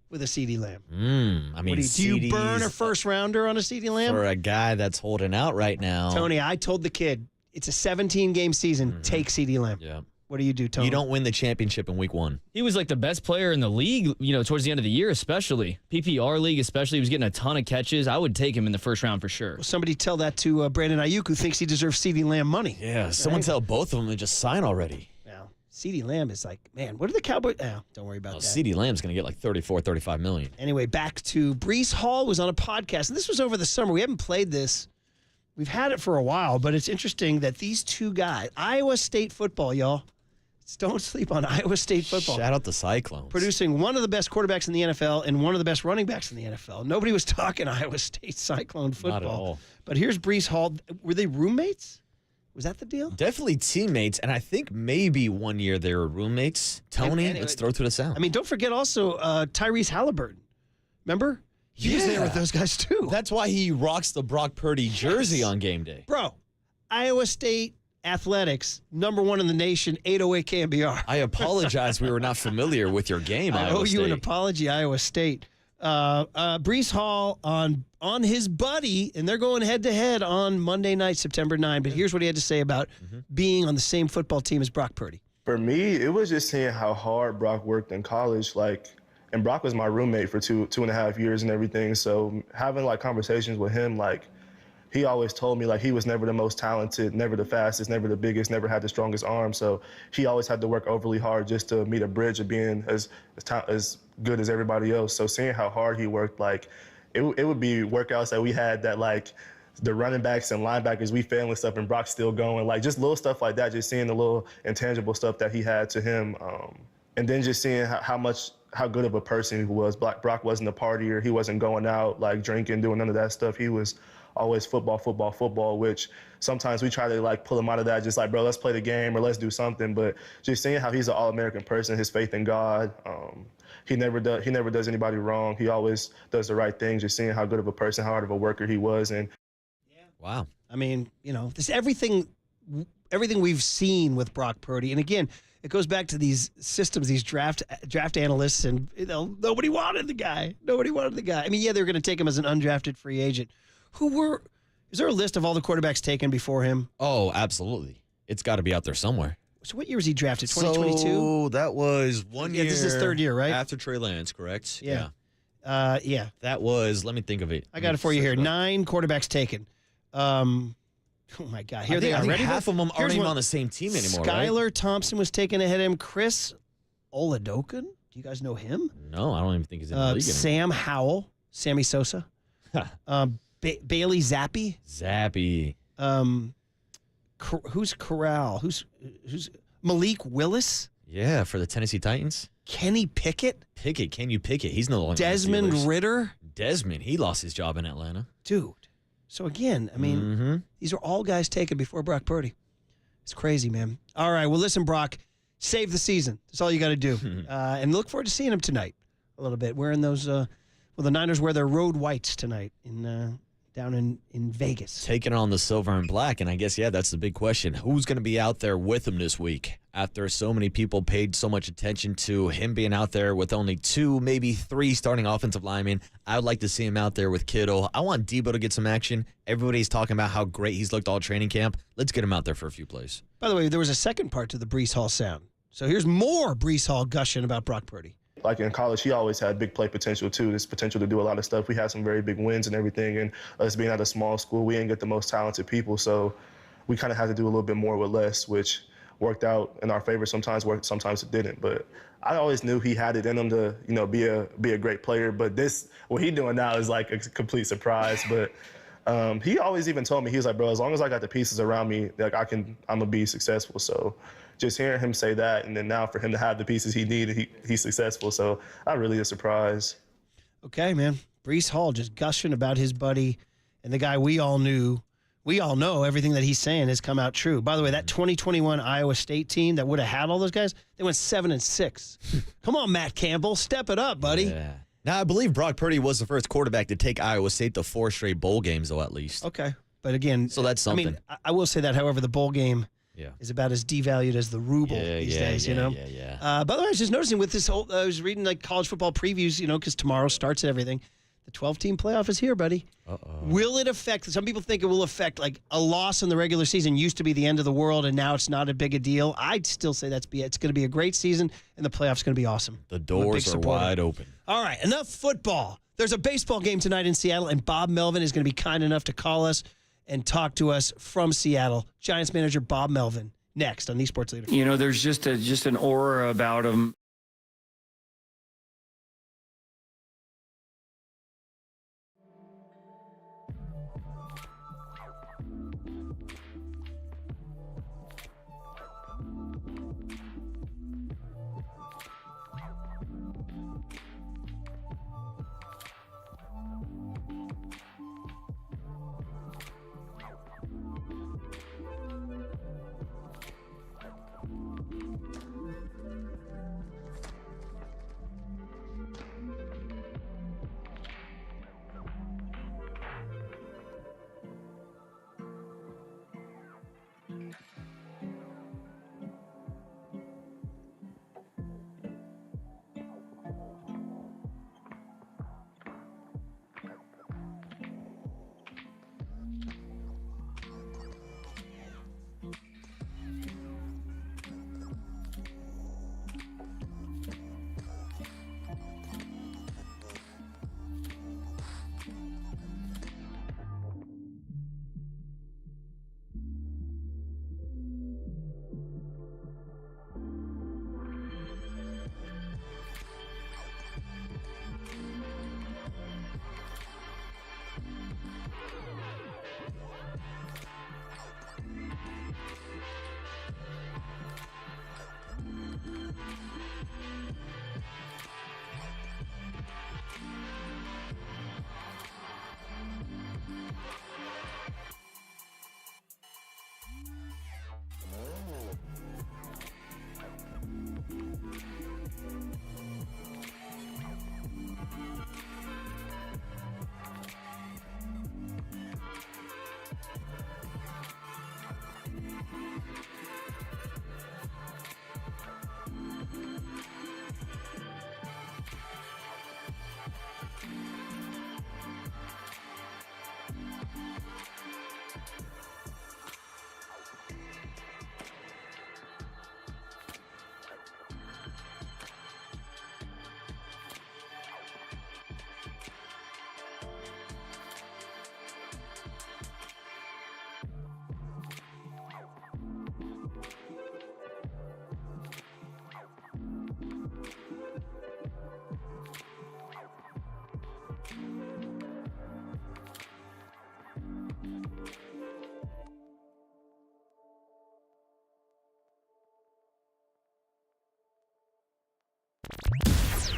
A: with a CeeDee Lamb?
B: I mean,
A: do you burn a first rounder on a CeeDee Lamb?
B: For a guy that's holding out right now.
A: Tony, I told the kid, it's a 17-game season, take CeeDee Lamb.
B: Yeah.
A: What do you do, Tony?
B: You don't win the championship in week 1.
D: He was like the best player in the league, towards the end of the year, especially. PPR league, especially. He was getting a ton of catches. I would take him in the first round for sure.
A: Well, somebody tell that to Brandon Aiyuk, who thinks he deserves CeeDee Lamb money.
B: Yeah, someone tell both of them to just sign already.
A: Now, CeeDee Lamb is like, man, what are the Cowboys? Don't worry about that.
B: CeeDee Lamb's going to get like 34, 35 million.
A: Anyway, back to Breece Hall was on a podcast, and this was over the summer. We haven't played this. We've had it for a while, but it's interesting that these two guys, Iowa State football, y'all. Don't sleep on Iowa State football.
B: Shout out the Cyclones.
A: Producing one of the best quarterbacks in the NFL and one of the best running backs in the NFL. Nobody was talking Iowa State Cyclone football.
B: Not at all.
A: But here's Breece Hall. Were they roommates? Was that the deal?
B: Definitely teammates, and I think maybe one year they were roommates. Tony, let's throw to the sound.
A: I mean, don't forget also Tyrese Halliburton. Remember? He was there with those guys too.
B: That's why he rocks the Brock Purdy jersey on game day.
A: Bro, Iowa State athletics, number 1 in the nation, 808 KNBR.
B: I apologize we were not familiar with your game,
A: I
B: Iowa
A: owe
B: State.
A: you an apology, Iowa State. Breece Hall on his buddy, and they're going head-to-head on Monday night, September 9. But here's what he had to say about being on the same football team as Brock Purdy.
U: For me, it was just seeing how hard Brock worked in college. And Brock was my roommate for two and a half years and everything. So having conversations with him, he always told me he was never the most talented, never the fastest, never the biggest, never had the strongest arm. So he always had to work overly hard just to meet a bridge of being as good as everybody else. So seeing how hard he worked, it would be workouts that we had that the running backs and linebackers, we failing stuff and Brock's still going, just little stuff like that, just seeing the little intangible stuff that he had to him. And then just seeing how good of a person he was. Brock wasn't a partier. He wasn't going out drinking, doing none of that stuff. He was always football, which sometimes we try to pull him out of that, just bro, let's play the game or let's do something. But just seeing how he's an all-American person, his faith in God, he never does anybody wrong. He always does the right thing. Just seeing how good of a person, how hard of a worker he was. And
B: wow.
A: I mean, this everything we've seen with Brock Purdy. And again, it goes back to these systems, these draft analysts, and nobody wanted the guy. I mean, yeah, they're going to take him as an undrafted free agent. Is there a list of all the quarterbacks taken before him?
B: Oh, absolutely. It's got to be out there somewhere.
A: So what year was he drafted? 2022?
B: So that was 1 year.
A: Yeah, this is his 3rd year, right?
B: After Trey Lance, correct?
A: Yeah. Yeah.
B: That was, let me think of it.
A: I got it for you here. 9 quarterbacks taken. Oh, my God. Here they are.
B: I think
A: Ready?
B: half of them aren't even on the same team anymore, right?
A: Skylar Thompson was taken ahead of him. Chris Oladokun. Do you guys know him?
B: No, I don't even think he's in the league anymore.
A: Sam Howell. Sammy Sosa. Bailey Zappi. Who's Corral? Who's Malik Willis?
B: Yeah, for the Tennessee Titans.
A: Kenny Pickett.
B: Can you pick it? He's no longer
A: Desmond Ridder.
B: Desmond, he lost his job in Atlanta.
A: Dude. So again, I mean, these are all guys taken before Brock Purdy. It's crazy, man. All right, well, listen, Brock, save the season. That's all you got to do. And look forward to seeing him tonight a little bit. Wearing those, the Niners wear their road whites tonight in down in Vegas.
B: Taking on the silver and black, and I guess, that's the big question. Who's going to be out there with him this week after so many people paid so much attention to him being out there with only 2, maybe 3 starting offensive linemen? I would like to see him out there with Kittle. I want Debo to get some action. Everybody's talking about how great he's looked all training camp. Let's get him out there for a few plays.
A: By the way, there was a second part to the Breece Hall sound. So here's more Breece Hall gushing about Brock Purdy.
U: Like in college, he always had big play potential too. This potential to do a lot of stuff. We had some very big wins and everything. And us being at a small school, we didn't get the most talented people. So we kind of had to do a little bit more with less, which worked out in our favor. Sometimes worked, sometimes it didn't. But I always knew he had it in him to, be a great player. But what he's doing now is like a complete surprise. But he always even told me, he was like, bro, as long as I got the pieces around me, like I'm gonna be successful. So just hearing him say that, and then now for him to have the pieces he needed, he's successful. So I'm really a surprise.
A: Okay, man. Breece Hall just gushing about his buddy and the guy we all know everything that he's saying has come out true. By the way, that 2021 Iowa State team that would have had all those guys, they went 7-6. Come on, Matt Campbell, step it up, buddy.
B: Yeah. Now, I believe Brock Purdy was the first quarterback to take Iowa State to 4 straight bowl games, though, at least.
A: Okay. But again,
B: so that's something.
A: I mean, I will say that, however, the bowl game is about as devalued as the ruble these days,
B: Yeah.
A: By the way, I was just noticing with this whole, I was reading like college football previews, because tomorrow starts and everything. The 12-team playoff is here, buddy. Will it affect, some people think it will affect, like a loss in the regular season used to be the end of the world, and now it's not a big a deal. I'd still say it's going to be a great season, and the playoff's going to be awesome.
B: The doors are wide open.
A: All right, enough football. There's a baseball game tonight in Seattle, and Bob Melvin is going to be kind enough to call us and talk to us from Seattle. Giants manager Bob Melvin, next on the Sports Leader.
E: There's just an aura about him.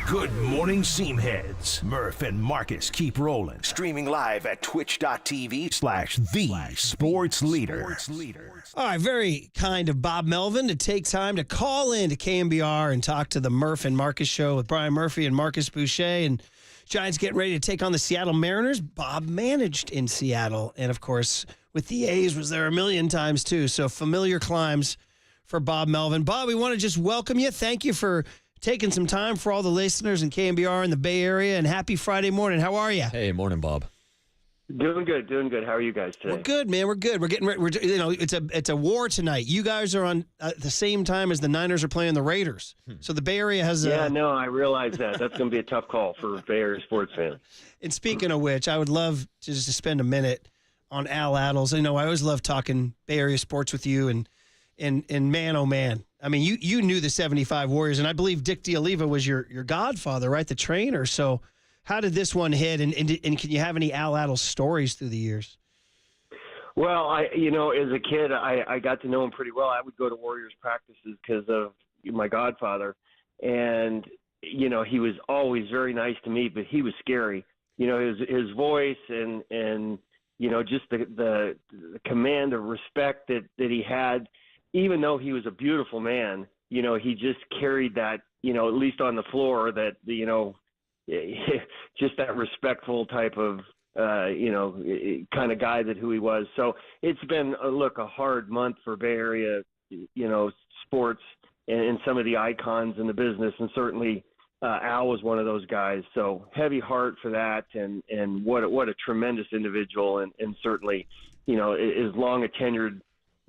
C: Good morning, Seamheads. Murph and Marcus keep rolling. Streaming live at twitch.tv/thesportsleader.
A: All right, very kind of Bob Melvin to take time to call in to KNBR and talk to the Murph and Marcus show with Brian Murphy and Marcus Boucher. And Giants getting ready to take on the Seattle Mariners. Bob managed in Seattle. And, of course, with the A's was there a million times, too. So familiar climbs for Bob Melvin. Bob, we want to just welcome you. Thank you for taking some time for all the listeners in KNBR in the Bay Area. And happy Friday morning. How are you?
B: Hey, morning, Bob.
G: Doing good. How are you guys today?
A: We're good, man. We're good. We're getting ready. It's a war tonight. You guys are on at the same time as the Niners are playing the Raiders. So the Bay Area has.
G: Yeah, no, I realize that. That's going to be a tough call for Bay Area sports fans.
A: And speaking of which, I would love to just spend a minute on Al Attles. I always love talking Bay Area sports with you, and man, oh man. I mean, you knew the 75 Warriors, and I believe Dick D'Oliva was your godfather, right? The trainer. So. How did this one hit, and can you have any Al Attles stories through the years?
G: Well, as a kid, I got to know him pretty well. I would go to Warriors practices because of my godfather, and he was always very nice to me, but he was scary. His voice and just the command of respect that he had, even though he was a beautiful man. He just carried that, at least on the floor, that just that respectful type of, kind of guy that who he was. So it's been a hard month for Bay Area, sports and some of the icons in the business. And certainly Al was one of those guys. So heavy heart for that. And what a tremendous individual. And certainly, as long a tenured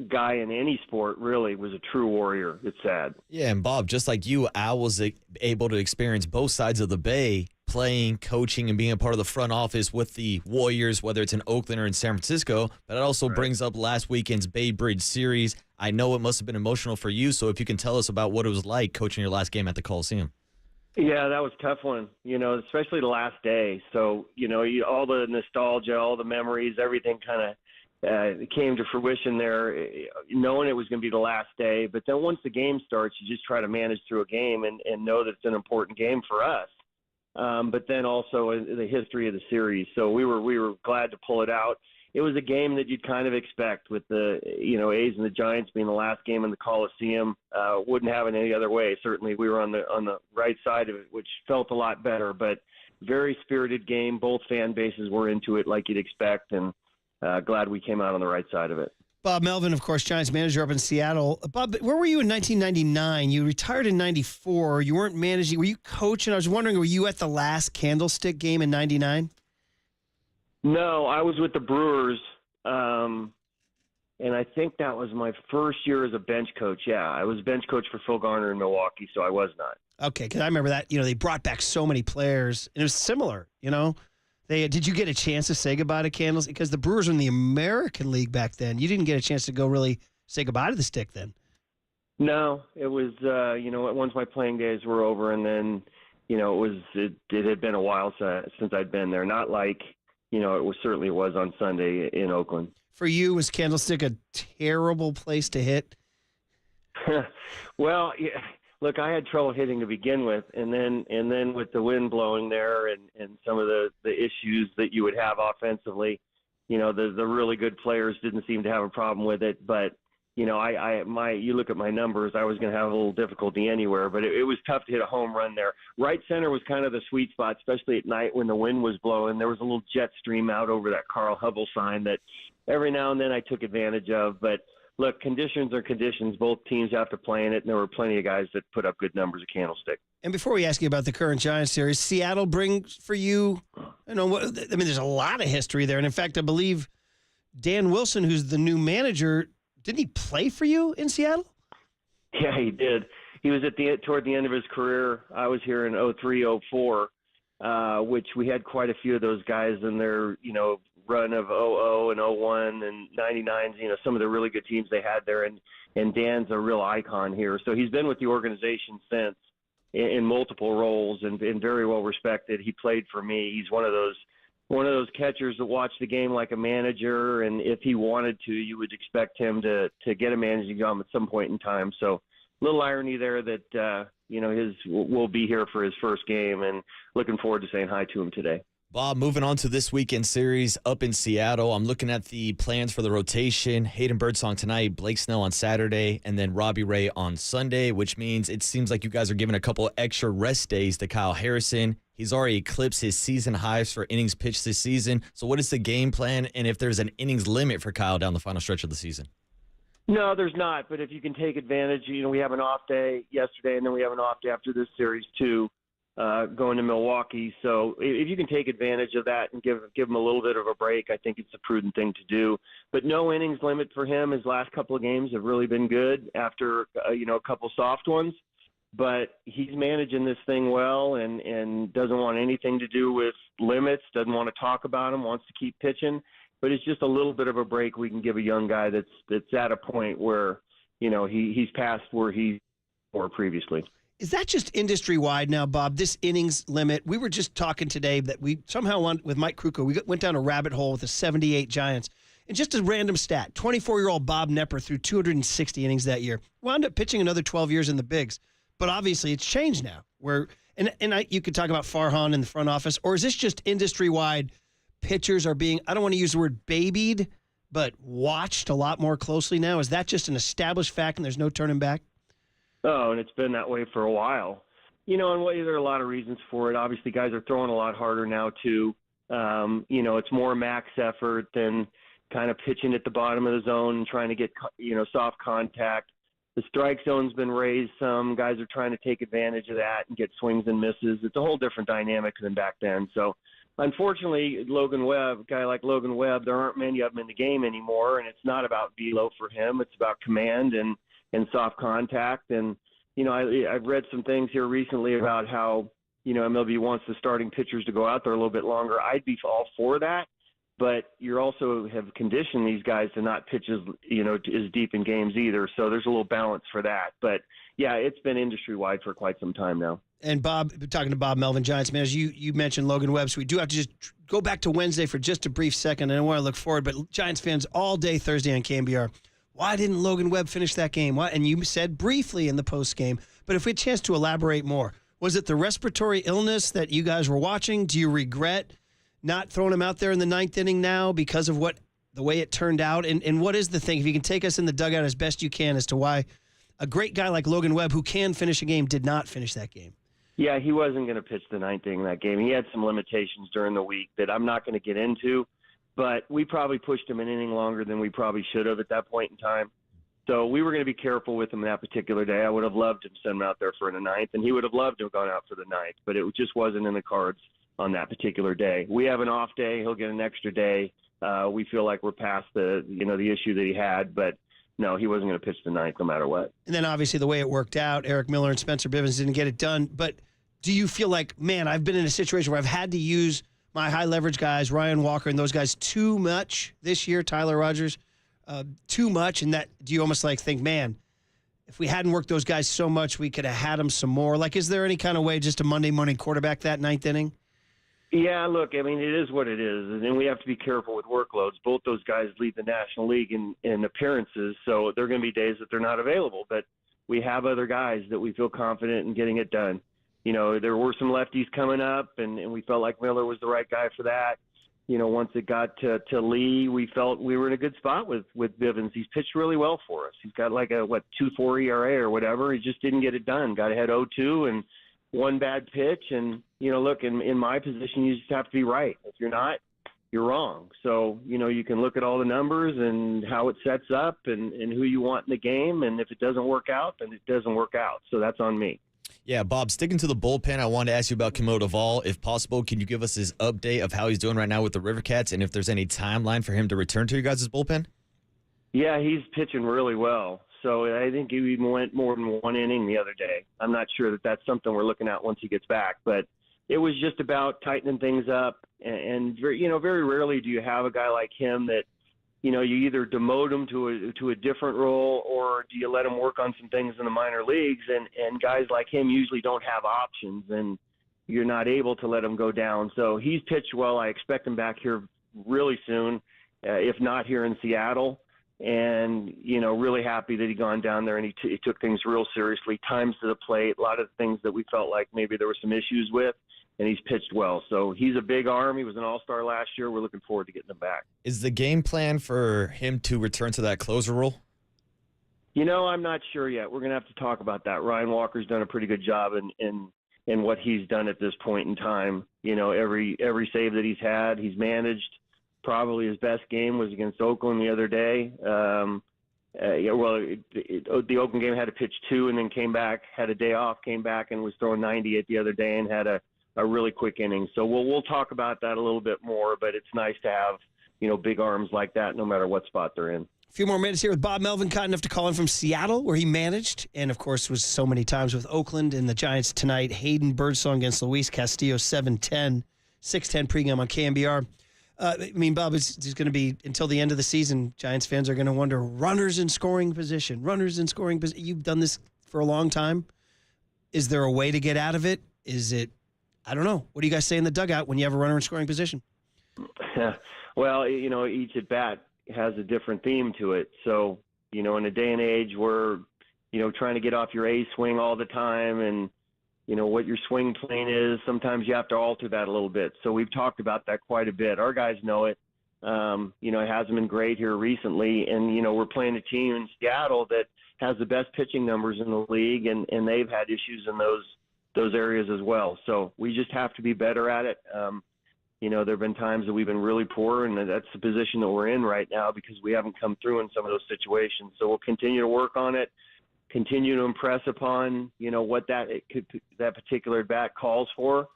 G: guy in any sport, really was a true warrior. It's sad.
B: Yeah, and Bob, just like you, Al was able to experience both sides of the Bay, playing, coaching, and being a part of the front office with the Warriors, whether it's in Oakland or in San Francisco. But it also brings up last weekend's Bay Bridge series. I know it must have been emotional for you, so if you can tell us about what it was like coaching your last game at the Coliseum.
G: Yeah, that was a tough one, especially the last day. So, all the nostalgia, all the memories, everything kind of came to fruition there, knowing it was going to be the last day. But then once the game starts, you just try to manage through a game and know that it's an important game for us. But then also in the history of the series. So we were glad to pull it out. It was a game that you'd kind of expect with the, A's and the Giants being the last game in the Coliseum. Wouldn't have it any other way. Certainly we were on the right side of it, which felt a lot better, but very spirited game. Both fan bases were into it like you'd expect, and glad we came out on the right side of it.
A: Bob Melvin, of course, Giants manager up in Seattle. Bob, where were you in 1999? You retired in 94. You weren't managing. Were you coaching? I was wondering, were you at the last Candlestick game in 99?
G: No, I was with the Brewers, and I think that was my first year as a bench coach. Yeah, I was bench coach for Phil Garner in Milwaukee, so I was not.
A: Okay, because I remember that. They brought back so many players, and it was similar, Did you get a chance to say goodbye to Candlestick? Because the Brewers were in the American League back then. You didn't get a chance to go really say goodbye to the Stick then.
G: No, it was, once my playing days were over, and then, it had been a while since I'd been there. Not like, it was on Sunday in Oakland.
A: For you, was Candlestick a terrible place to hit?
G: Well, yeah. Look, I had trouble hitting to begin with, and then with the wind blowing there and some of the issues that you would have offensively, the really good players didn't seem to have a problem with it. But you look at my numbers, I was going to have a little difficulty anywhere. But it was tough to hit a home run there. Right center was kind of the sweet spot, especially at night when the wind was blowing. There was a little jet stream out over that Carl Hubble sign that every now and then I took advantage of, but. Look, conditions are conditions. Both teams have to play in it, and there were plenty of guys that put up good numbers at Candlestick.
A: And before we ask you about the current Giants series, Seattle brings for you, there's a lot of history there. And, in fact, I believe Dan Wilson, who's the new manager, didn't he play for you in Seattle?
G: Yeah, he did. He was toward the end of his career. I was here in 03, 04, which we had quite a few of those guys in their, run of 00 and 01 and 99s, some of the really good teams they had there. And Dan's a real icon here. So he's been with the organization since in multiple roles and been very well respected. He played for me. He's one of those catchers that watch the game like a manager. And if he wanted to, you would expect him to get a managing job at some point in time. So a little irony there that, we'll be here for his first game, and looking forward to saying hi to him today.
B: Bob, moving on to this weekend series up in Seattle. I'm looking at the plans for the rotation. Hayden Birdsong tonight, Blake Snell on Saturday, and then Robbie Ray on Sunday, which means it seems like you guys are giving a couple extra rest days to Kyle Harrison. He's already eclipsed his season highs for innings pitched this season. So what is the game plan, and if there's an innings limit for Kyle down the final stretch of the season?
G: No, there's not. But if you can take advantage, we have an off day yesterday, and then we have an off day after this series too, going to Milwaukee. So if you can take advantage of that and give him a little bit of a break, I think it's a prudent thing to do. But no innings limit for him. His last couple of games have really been good after a couple soft ones. But he's managing this thing well and doesn't want anything to do with limits, doesn't want to talk about them, wants to keep pitching. But it's just a little bit of a break we can give a young guy that's at a point where, he's past where he were previously.
A: Is that just industry-wide now, Bob, this innings limit? We were just talking today that we somehow went with Mike Krukow. We went down a rabbit hole with the 78 Giants. And just a random stat, 24-year-old Bob Nepper threw 260 innings that year. Wound up pitching another 12 years in the bigs. But obviously it's changed now. You could talk about Farhan in the front office, or is this just industry-wide? Pitchers are being, I don't want to use the word babied, but watched a lot more closely now. Is that just an established fact and there's no turning back?
G: Oh, and it's been that way for a while. There are a lot of reasons for it. Obviously, guys are throwing a lot harder now, too. It's more max effort than kind of pitching at the bottom of the zone and trying to get, soft contact. The strike zone's been raised some. Guys are trying to take advantage of that and get swings and misses. It's a whole different dynamic than back then. So, unfortunately, a guy like Logan Webb, there aren't many of them in the game anymore, and it's not about velo for him. It's about command and soft contact. And, I've read some things here recently about how, MLB wants the starting pitchers to go out there a little bit longer. I'd be all for that. But you also have conditioned these guys to not pitch as deep in games either. So there's a little balance for that. But, yeah, it's been industry-wide for quite some time now.
A: And Bob, talking to Bob Melvin, Giants man, as you mentioned Logan Webb, so we do have to just go back to Wednesday for just a brief second. I don't want to look forward, but Giants fans all day Thursday on KNBR, why didn't Logan Webb finish that game? Why? And you said briefly in the post game, but if we had a chance to elaborate more, was it the respiratory illness that you guys were watching? Do you regret not throwing him out there in the ninth inning now because of the way it turned out? And what is the thing, if you can take us in the dugout as best you can, as to why a great guy like Logan Webb, who can finish a game, did not finish that game?
G: Yeah, he wasn't going to pitch the ninth inning that game. He had some limitations during the week that I'm not going to get into, but we probably pushed him an inning longer than we probably should have at that point in time. So we were going to be careful with him that particular day. I would have loved to send him out there for the ninth, and he would have loved to have gone out for the ninth, but it just wasn't in the cards on that particular day. We have an off day. He'll get an extra day. We feel like we're past the issue that he had, but no, he wasn't going to pitch the ninth no matter what.
A: And then obviously the way it worked out, Eric Miller and Spencer Bivens didn't get it done. But do you feel like, man, I've been in a situation where I've had to use my high leverage guys, Ryan Walker and those guys, too much this year, Tyler Rogers, too much? And that, do you almost think, man, if we hadn't worked those guys so much, we could have had them some more? Is there any kind of way just to Monday morning quarterback that ninth inning?
G: Yeah, look, it is what it is, and we have to be careful with workloads. Both those guys lead the National League in appearances, so there are going to be days that they're not available. But we have other guys that we feel confident in getting it done. There were some lefties coming up, and we felt like Miller was the right guy for that. Once it got to Lee, we felt we were in a good spot with Bivens. He's pitched really well for us. He's got 2.4 ERA or whatever. He just didn't get it done. Got ahead 0-2 and one bad pitch, and look, in my position, you just have to be right. If you're not, you're wrong. So you can look at all the numbers and how it sets up and who you want in the game, and if it doesn't work out, then it doesn't work out. So that's on me.
B: Yeah, Bob, sticking to the bullpen, I wanted to ask you about Kimo Duvall. If possible, can you give us his update of how he's doing right now with the River Cats, and if there's any timeline for him to return to you guys' bullpen?
G: Yeah, he's pitching really well. So I think he even went more than one inning the other day. I'm not sure that that's something we're looking at once he gets back, but it was just about tightening things up. And very rarely do you have a guy like him that, you either demote him to a different role, or do you let him work on some things in the minor leagues? And guys like him usually don't have options, and you're not able to let him go down. So he's pitched well. I expect him back here really soon, if not here in Seattle. And, really happy that he gone down there and he took things real seriously. Times to the plate, a lot of things that we felt like maybe there were some issues with, and he's pitched well. So he's a big arm. He was an all-star last year. We're looking forward to getting him back.
B: Is the game plan for him to return to that closer role?
G: I'm not sure yet. We're going to have to talk about that. Ryan Walker's done a pretty good job in and what he's done at this point in time. You know, every save that he's had, he's managed. Probably his best game was against Oakland the other day. The Oakland game had to pitch 2 and then came back, had a day off, came back and was throwing 98 the other day and had a really quick inning. So we'll talk about that a little bit more, but it's nice to have, big arms like that no matter what spot they're in.
A: A few more minutes here with Bob Melvin, kind enough to call in from Seattle, where he managed, and of course was so many times with Oakland and the Giants tonight. Hayden Birdsong against Luis Castillo, 7-10, 6:10 pregame on KNBR. Bob, it's going to be until the end of the season. Giants fans are going to wonder, runners in scoring position. You've done this for a long time. Is there a way to get out of it? Is it, I don't know. What do you guys say in the dugout when you have a runner in scoring position?
G: Well, each at bat has a different theme to it. So, in a day and age where, trying to get off your A swing all the time and, what your swing plane is, sometimes you have to alter that a little bit. So we've talked about that quite a bit. Our guys know it. It hasn't been great here recently. And, we're playing a team in Seattle that has the best pitching numbers in the league, and they've had issues in those areas as well. So we just have to be better at it. There have been times that we've been really poor, and that's the position that we're in right now because we haven't come through in some of those situations. So we'll continue to work on it, continue to impress upon, what that particular bat calls for.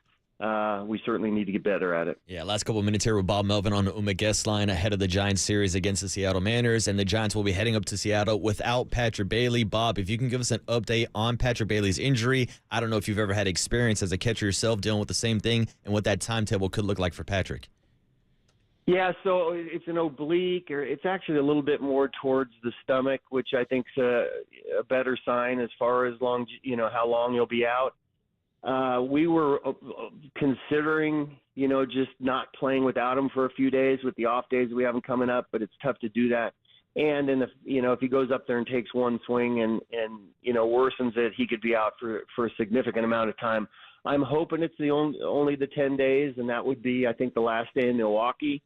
G: We certainly need to get better at it.
B: Yeah, last couple of minutes here with Bob Melvin on the UMA guest line ahead of the Giants series against the Seattle Mariners, and the Giants will be heading up to Seattle without Patrick Bailey. Bob, if you can give us an update on Patrick Bailey's injury. I don't know if you've ever had experience as a catcher yourself dealing with the same thing and what that timetable could look like for Patrick.
G: Yeah, so it's an oblique, or it's actually a little bit more towards the stomach, which I think is a better sign as far as how long you'll be out. We were considering, just not playing without him for a few days with the off days we have him coming up, but it's tough to do that. And if he goes up there and takes one swing and worsens it, he could be out for a significant amount of time. I'm hoping it's only the 10 days, and that would be, I think, the last day in Milwaukee.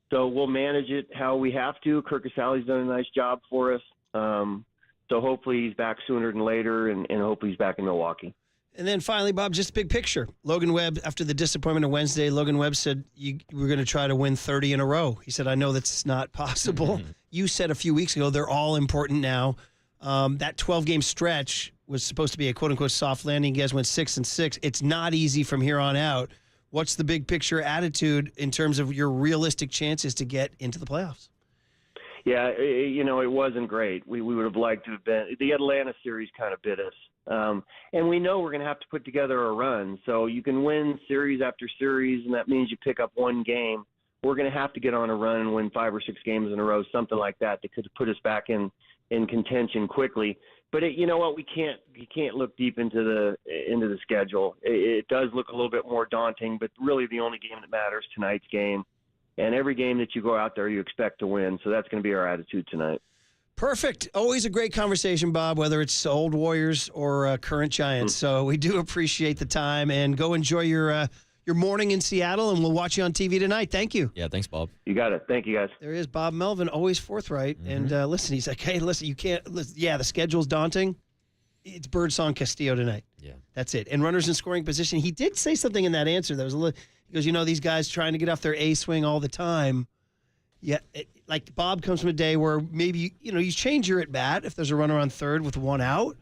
G: So we'll manage it how we have to. Kirk Casale's done a nice job for us. So hopefully he's back sooner than later, and hopefully he's back in Milwaukee.
A: And then finally, Bob, just big picture. Logan Webb, after the disappointment of Wednesday, Logan Webb said, we're going to try to win 30 in a row. He said, I know that's not possible. You said a few weeks ago, they're all important now. That 12-game stretch was supposed to be a quote-unquote soft landing. You guys went 6-6. It's not easy from here on out. What's the big picture attitude in terms of your realistic chances to get into the playoffs?
G: Yeah, it wasn't great. We would have liked to have been. The Atlanta series kind of bit us. And we know we're going to have to put together a run. So you can win series after series, and that means you pick up one game. We're going to have to get on a run and win 5 or 6 games in a row, something like that could put us back in contention quickly. But you know what? You can't look deep into the schedule. It does look a little bit more daunting, but really the only game that matters is tonight's game. And every game that you go out there, you expect to win. So that's going to be our attitude tonight.
A: Perfect. Always a great conversation, Bob, whether it's old Warriors or current Giants. So we do appreciate the time, and go enjoy your morning in Seattle, and we'll watch you on TV tonight. Thank you.
B: Yeah, thanks, Bob.
G: You got it. Thank you, guys.
A: There is Bob Melvin, always forthright. And listen, he's like, hey, listen, you can't. Listen, yeah, the schedule's daunting. It's Birdsong Castillo tonight.
B: Yeah.
A: That's it. And runners in scoring position. He did say something in that answer that was a little. He goes, these guys trying to get off their A swing all the time. Yeah, like Bob comes from a day where maybe, you change your at bat if there's a runner on third with one out.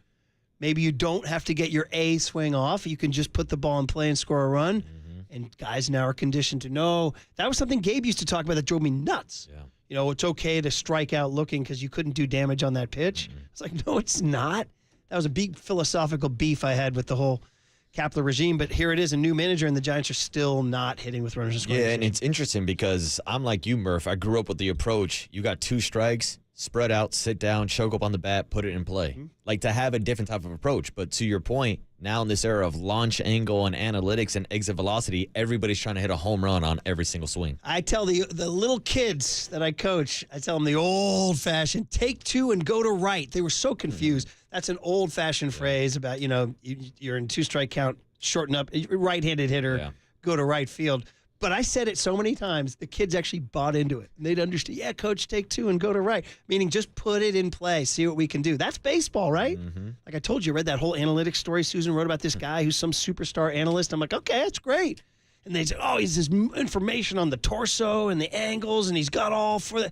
A: Maybe you don't have to get your A swing off. You can just put the ball in play and score a run. And guys now are conditioned to know. That was something Gabe used to talk about that drove me nuts. Yeah. It's okay to strike out looking because you couldn't do damage on that pitch. It's like, no, it's not. That was a big philosophical beef I had with the whole Kapler regime, but here it is, a new manager, and the Giants are still not hitting with runners in scoring.
B: Yeah, and it's interesting because I'm like you, Murph. I grew up with the approach. You got 2 strikes, spread out, sit down, choke up on the bat, put it in play. Like to have a different type of approach. But to your point, now in this era of launch angle and analytics and exit velocity, everybody's trying to hit a home run on every single swing.
A: I tell the little kids that I coach, I tell them the old-fashioned take 2 and go to right. They were so confused. That's an old-fashioned phrase about, you're in 2-strike count, shorten up, right-handed hitter, go to right field. But I said it so many times, the kids actually bought into it. And they'd understand, yeah, coach, take 2 and go to right. Meaning just put it in play, see what we can do. That's baseball, right?
B: Mm-hmm.
A: Like I told you, I read that whole analytics story Susan wrote about this guy who's some superstar analyst. I'm like, okay, that's great. And they say, oh, he's this information on the torso and the angles, and he's got all for the.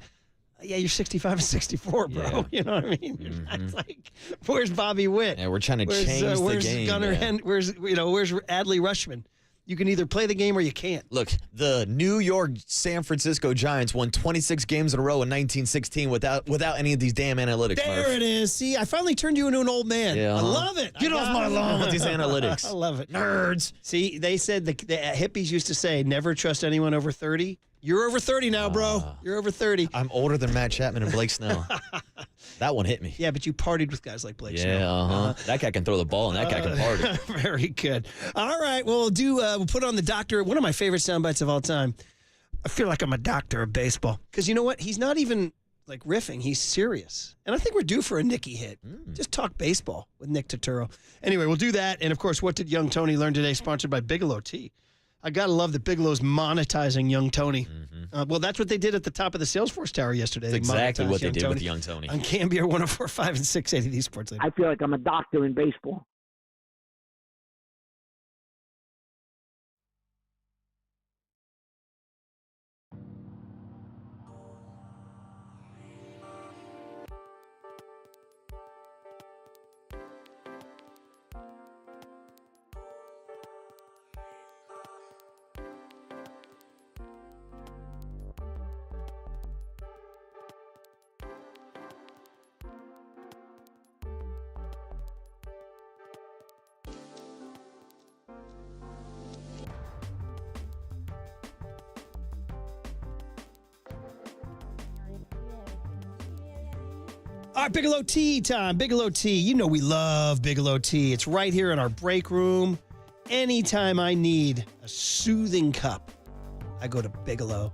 A: Yeah, you're 65 and 64, bro.
B: Yeah.
A: You know what I mean?
B: Mm-hmm.
A: It's like, where's Bobby Witt?
B: Yeah, we're trying to change the
A: where's
B: game.
A: Gunnar where's Adley Rushman? You can either play the game or you can't.
B: Look, the New York San Francisco Giants won 26 games in a row in 1916 without any of these damn analytics.
A: There
B: Murph.
A: it is. See, I finally turned you into an old man.
B: Yeah,
A: I love it.
B: Get off my lawn with these analytics.
A: I love it.
B: Nerds.
A: See, they said the hippies used to say, never trust anyone over 30. You're over 30 now, bro. You're over 30.
B: I'm older than Matt Chapman and Blake Snell. That one hit me.
A: Yeah, but you partied with guys like Blake Snell.
B: Yeah, That guy can throw the ball, and that guy can party.
A: Very good. All right, well, we'll put on the doctor. One of my favorite sound bites of all time. I feel like I'm a doctor of baseball. Because you know what? He's not even like riffing. He's serious. And I think we're due for a Nicky hit. Just talk baseball with Nick Turturro. Anyway, we'll do that. And, of course, what did young Tony learn today? Sponsored by Bigelow Tea. I got to love that Bigelow's monetizing young Tony. Well, that's what they did at the top of the Salesforce Tower yesterday.
B: That's exactly what they did
A: Tony
B: with young Tony.
A: on KNBR 104.5 and 680 Sports Leader.
H: I feel like I'm a doctor in baseball.
A: All right, Bigelow Tea time. Bigelow Tea. You know we love Bigelow Tea. It's right here in our break room. Anytime I need a soothing cup, I go to Bigelow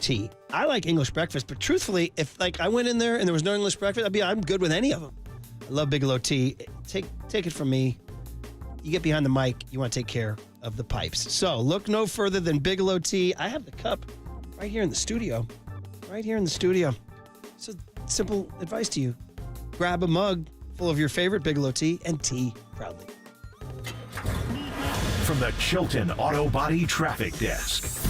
A: Tea. I like English breakfast, but truthfully, if like I went in there and there was no English breakfast, I'm good with any of them. I love Bigelow Tea. Take it from me. You get behind the mic, you want to take care of the pipes. So look no further than Bigelow Tea. I have the cup right here in the studio. Right here in the studio. So simple advice to you. Grab a mug full of your favorite Bigelow tea and tea proudly.
C: From the Chilton Auto Body Traffic Desk.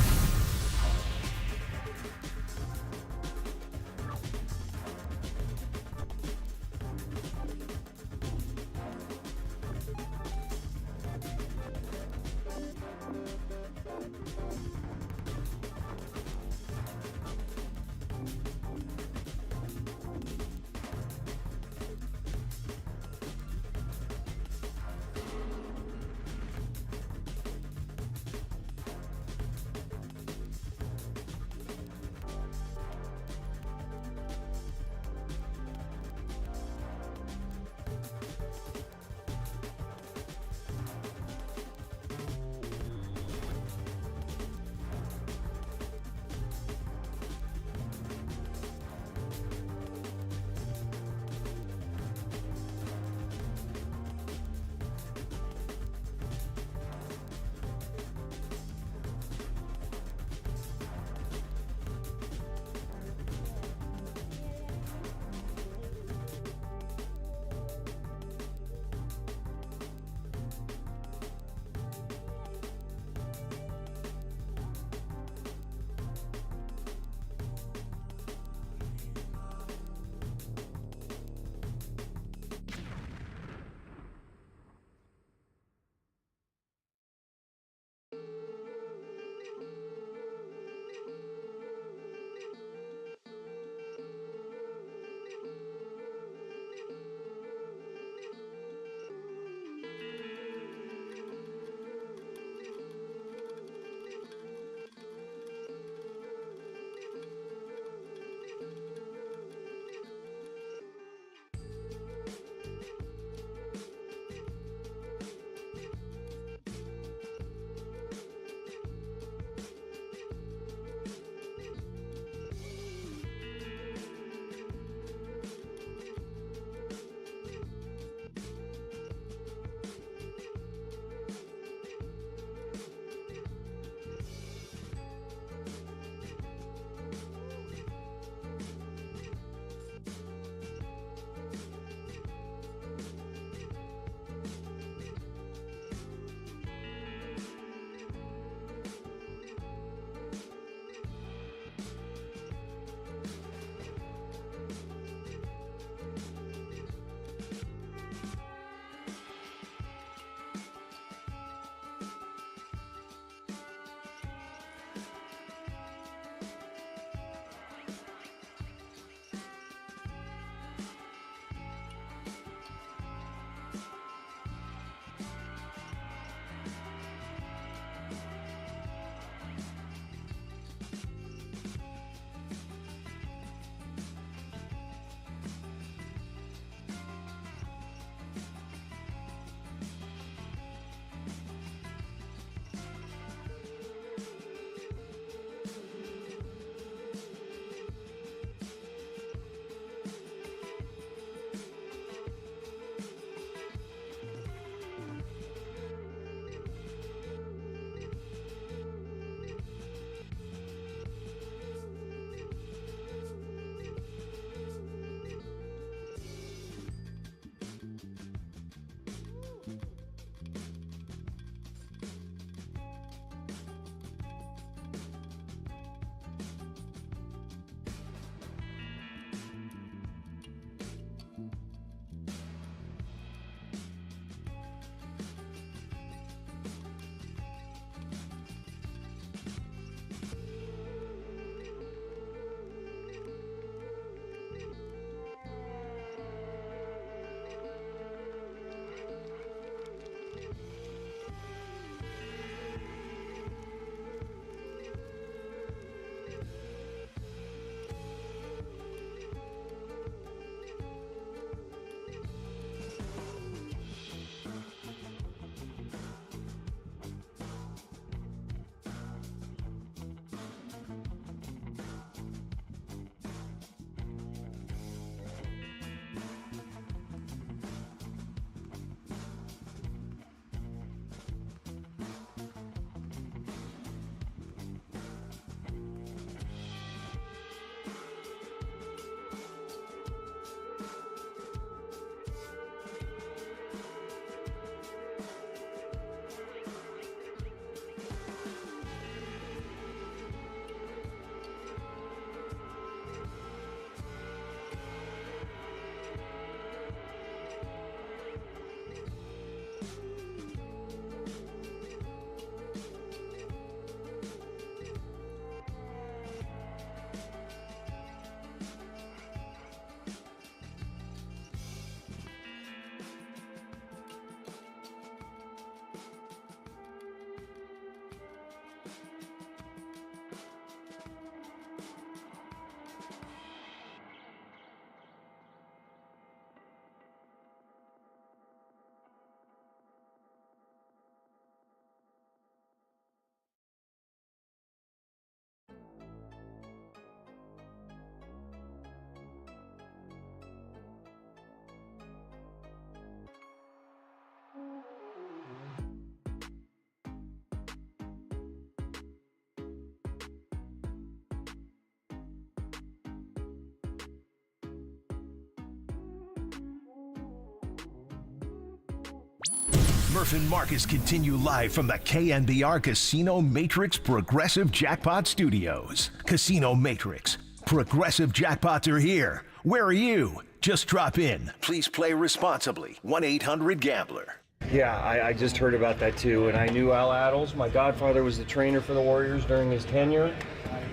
C: Murph and Marcus continue live from the KNBR Casino Matrix Progressive Jackpot Studios. Casino Matrix. Progressive jackpots are here. Where are you? Just drop in. Please play responsibly. 1-800-GAMBLER.
P: Yeah, I just heard about that too, and I knew Al Attles. My godfather was the trainer for the Warriors during his tenure,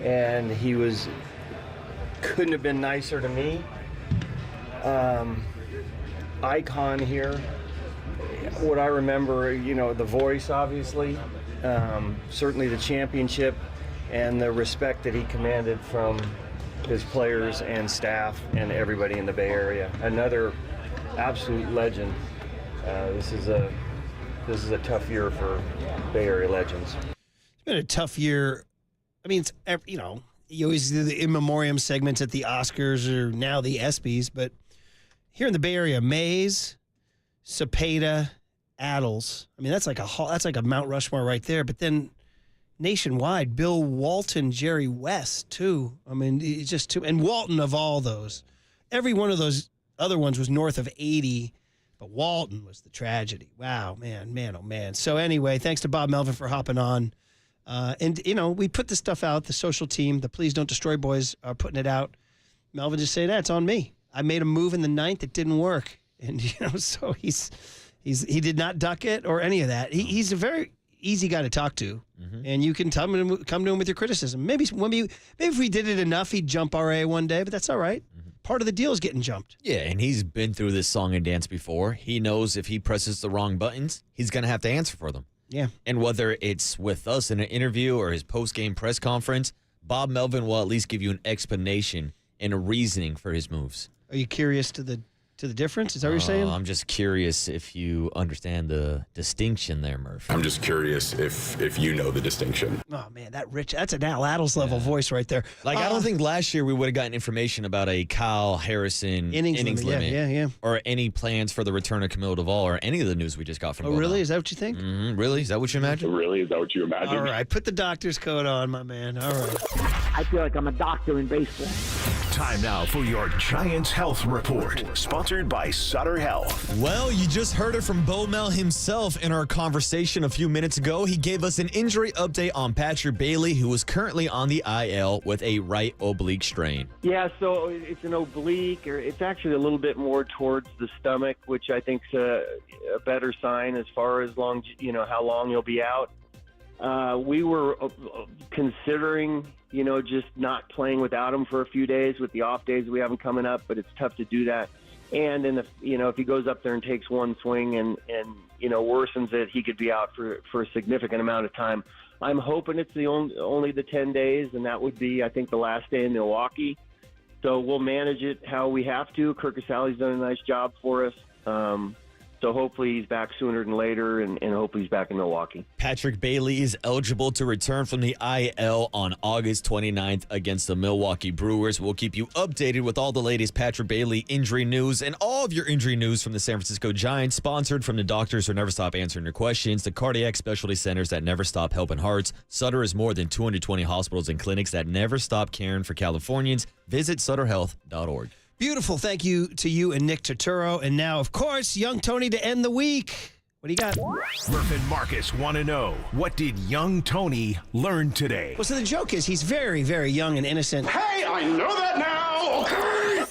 P: and he couldn't have been nicer to me. Icon here. What I remember, the voice, obviously, certainly the championship, and the respect that he commanded from his players and staff and everybody in the Bay Area. Another absolute legend. This is a tough year for Bay Area legends.
A: It's been a tough year. I mean, it's, you always do the in memoriam segments at the Oscars or now the ESPYs, but here in the Bay Area, Mays, Cepeda, Attles. I mean, that's like a Mount Rushmore right there. But then nationwide, Bill Walton, Jerry West too. I mean, it's just too. And Walton of all those, every one of those other ones was north of 80, but Walton was the tragedy. Wow, man, oh man. So anyway, thanks to Bob Melvin for hopping on. And we put this stuff out. The social team, the Please Don't Destroy boys, are putting it out. Melvin just said, "That's on me. I made a move in the ninth that didn't work." And so he did not duck it or any of that. He's a very easy guy to talk to, and you can come to him with your criticism. Maybe if we did it enough, he'd jump RA one day, but that's all right. Part of the deal is getting jumped.
B: Yeah, and he's been through this song and dance before. He knows if he presses the wrong buttons, he's going to have to answer for them.
A: Yeah.
B: And whether it's with us in an interview or his post-game press conference, Bob Melvin will at least give you an explanation and a reasoning for his moves.
A: Are you curious to the difference? Is that what you're saying?
B: I'm just curious if you understand the distinction there, Murph.
I: I'm just curious if you know the distinction.
A: Oh, man, that's an Al Attles level voice right there.
B: Like, I don't think last year we would have gotten information about a Kyle Harrison innings limit.
A: Yeah.
B: Or any plans for the return of Camille Duvall or any of the news we just got from
A: Oh, really? Is that what you think?
B: Really? Is that what you imagine?
I: Really? Is that what you imagine?
A: All right. Put the doctor's coat on, my man. All right.
H: I feel like I'm a doctor in baseball.
C: Time now for your Giants Health Report, sponsored by Sutter Health.
B: Well, you just heard it from Bo Mel himself in our conversation a few minutes ago. He gave us an injury update on Patrick Bailey, who is currently on the IL with a right oblique strain.
G: Yeah, so it's an oblique, or it's actually a little bit more towards the stomach, which I think is a better sign as far as how long you'll be out. We were considering, just not playing without him for a few days with the off days we have him coming up, but it's tough to do that And if he goes up there and takes one swing and worsens it, he could be out for a significant amount of time. I'm hoping it's only the 10 days, and that would be, I think, the last day in Milwaukee. So we'll manage it how we have to. Kirk Casale's done a nice job for us. So hopefully he's back sooner than later, and hopefully he's back in Milwaukee.
B: Patrick Bailey is eligible to return from the IL on August 29th against the Milwaukee Brewers. We'll keep you updated with all the latest Patrick Bailey injury news and all of your injury news from the San Francisco Giants, sponsored from the doctors who never stop answering your questions, the cardiac specialty centers that never stop helping hearts. Sutter has more than 220 hospitals and clinics that never stop caring for Californians. Visit sutterhealth.org.
A: Beautiful. Thank you to you and Nick Turturro. And now, of course, young Tony to end the week. What do you got?
C: Murph and Marcus want to know, what did young Tony learn today?
A: Well, so the joke is he's very, very young and innocent.
M: Hey, I know that now! Okay!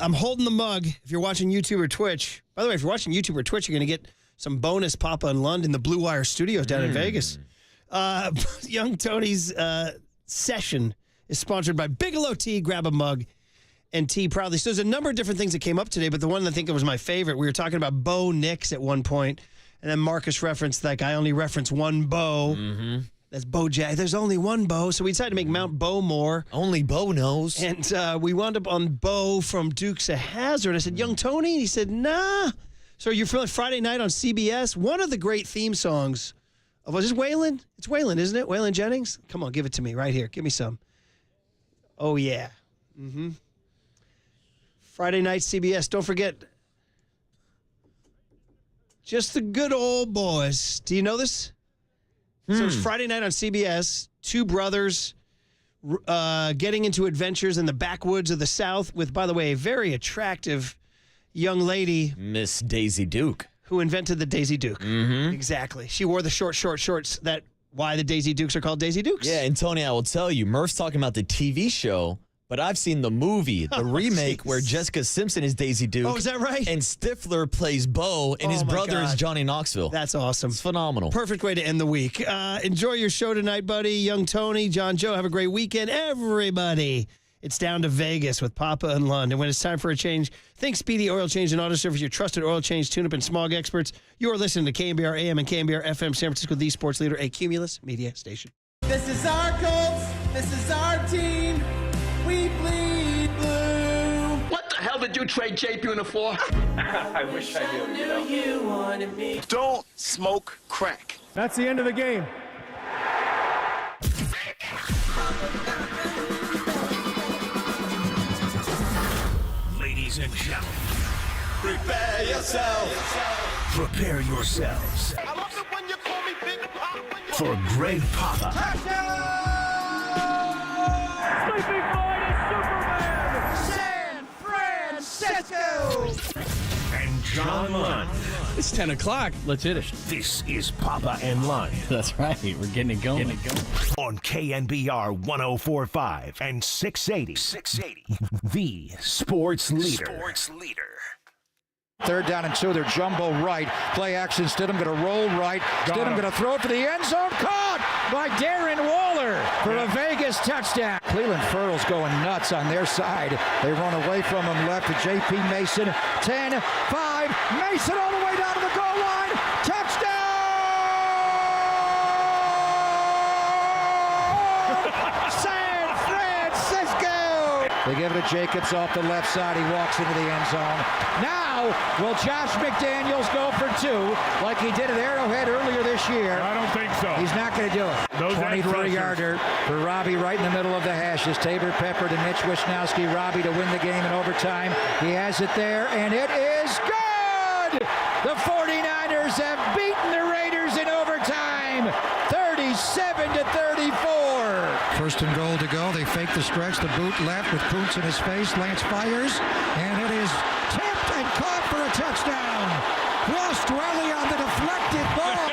A: I'm holding the mug if you're watching YouTube or Twitch. By the way, if you're watching YouTube or Twitch, you're going to get some bonus Papa and Lund in the Blue Wire studios down in Vegas. Young Tony's session is sponsored by Bigelow Tea. Grab a mug and tea proudly. So there's a number of different things that came up today, but the one that I think was my favorite, we were talking about Bo Nix at one point, and then Marcus referenced, like, I only reference one Bo. Mm-hmm. That's Bo Jack. There's only one Bo, so we decided to make Mount Bowmore.
B: Only Bo knows.
A: And we wound up on Bo from Dukes of Hazzard. I said, young Tony? And he said, nah. So you're feeling Friday night on CBS? One of the great theme songs of, is this Waylon? It's Waylon, isn't it? Waylon Jennings? Come on, give it to me right here. Give me some. Oh, yeah. Mm-hmm. Friday night CBS. Don't forget, just the good old boys. Do you know this? So it's Friday night on CBS. Two brothers getting into adventures in the backwoods of the South with, by the way, a very attractive young lady.
B: Miss Daisy Duke.
A: Who invented the Daisy Duke.
B: Mm-hmm.
A: Exactly. She wore the short shorts that why the Daisy Dukes are called Daisy Dukes.
B: Yeah, and Tony, I will tell you, Murph's talking about the TV show, but I've seen the movie, the remake, where Jessica Simpson is Daisy Duke.
A: Oh, is that right?
B: And Stifler plays Bo, and his brother is Johnny Knoxville.
A: That's awesome.
B: It's phenomenal.
A: Perfect way to end the week. Enjoy your show tonight, buddy. Young Tony, John Joe, have a great weekend. Everybody, it's down to Vegas with Papa and Lund. And when it's time for a change, think Speedy Oil Change and Auto Service, your trusted oil change, tune-up, and smog experts. You are listening to KNBR AM and KNBR FM, San Francisco, the sports leader, a Cumulus media station.
O: This is our Colts. This is our team. We bleed blue.
M: What the hell did you trade Jay Buhner for?
J: I wish I knew.
O: You wanted me.
M: Don't smoke crack.
R: That's the end of the game.
C: Ladies and gentlemen,
M: Prepare yourself.
C: prepare yourselves
M: I love it when you call me Big Pop.
C: for Greg Papa
R: Sleeping Boy is Superman.
O: San Francisco.
C: and John Lund.
F: It's 10 o'clock. Let's hit it.
C: This is Papa and Lund
F: That's right. We're getting it going.
C: on KNBR 104.5 and 680. 680. The sports leader. Sports leader.
V: Third down and 2, they're jumbo right. Play action, Stidham going to roll right. Stidham going to throw it for the end zone. Caught by Darren Waller for a Vegas touchdown. Cleveland Furls going nuts on their side. They run away from him left to J.P. Mason. 10, 5, Mason all the way down to the goal line. Touchdown! San Francisco! They give it to Jacobs off the left side. He walks into the end zone. Now, will Josh McDaniels go for 2 like he did at Arrowhead earlier this year?
T: I don't think so.
V: He's not going to do it. 23-yarder for Robbie right in the middle of the hashes. Tabor Pepper to Mitch Wisnowski. Robbie to win the game in overtime. He has it there, and it is good! The 49ers have beaten the Raiders in overtime, 37-34. First and goal to go. They fake the stretch. The boot left with Kuntz in his face. Lance fires, and it is tipped and caught for a touchdown. Ross Dwelly on the deflected ball.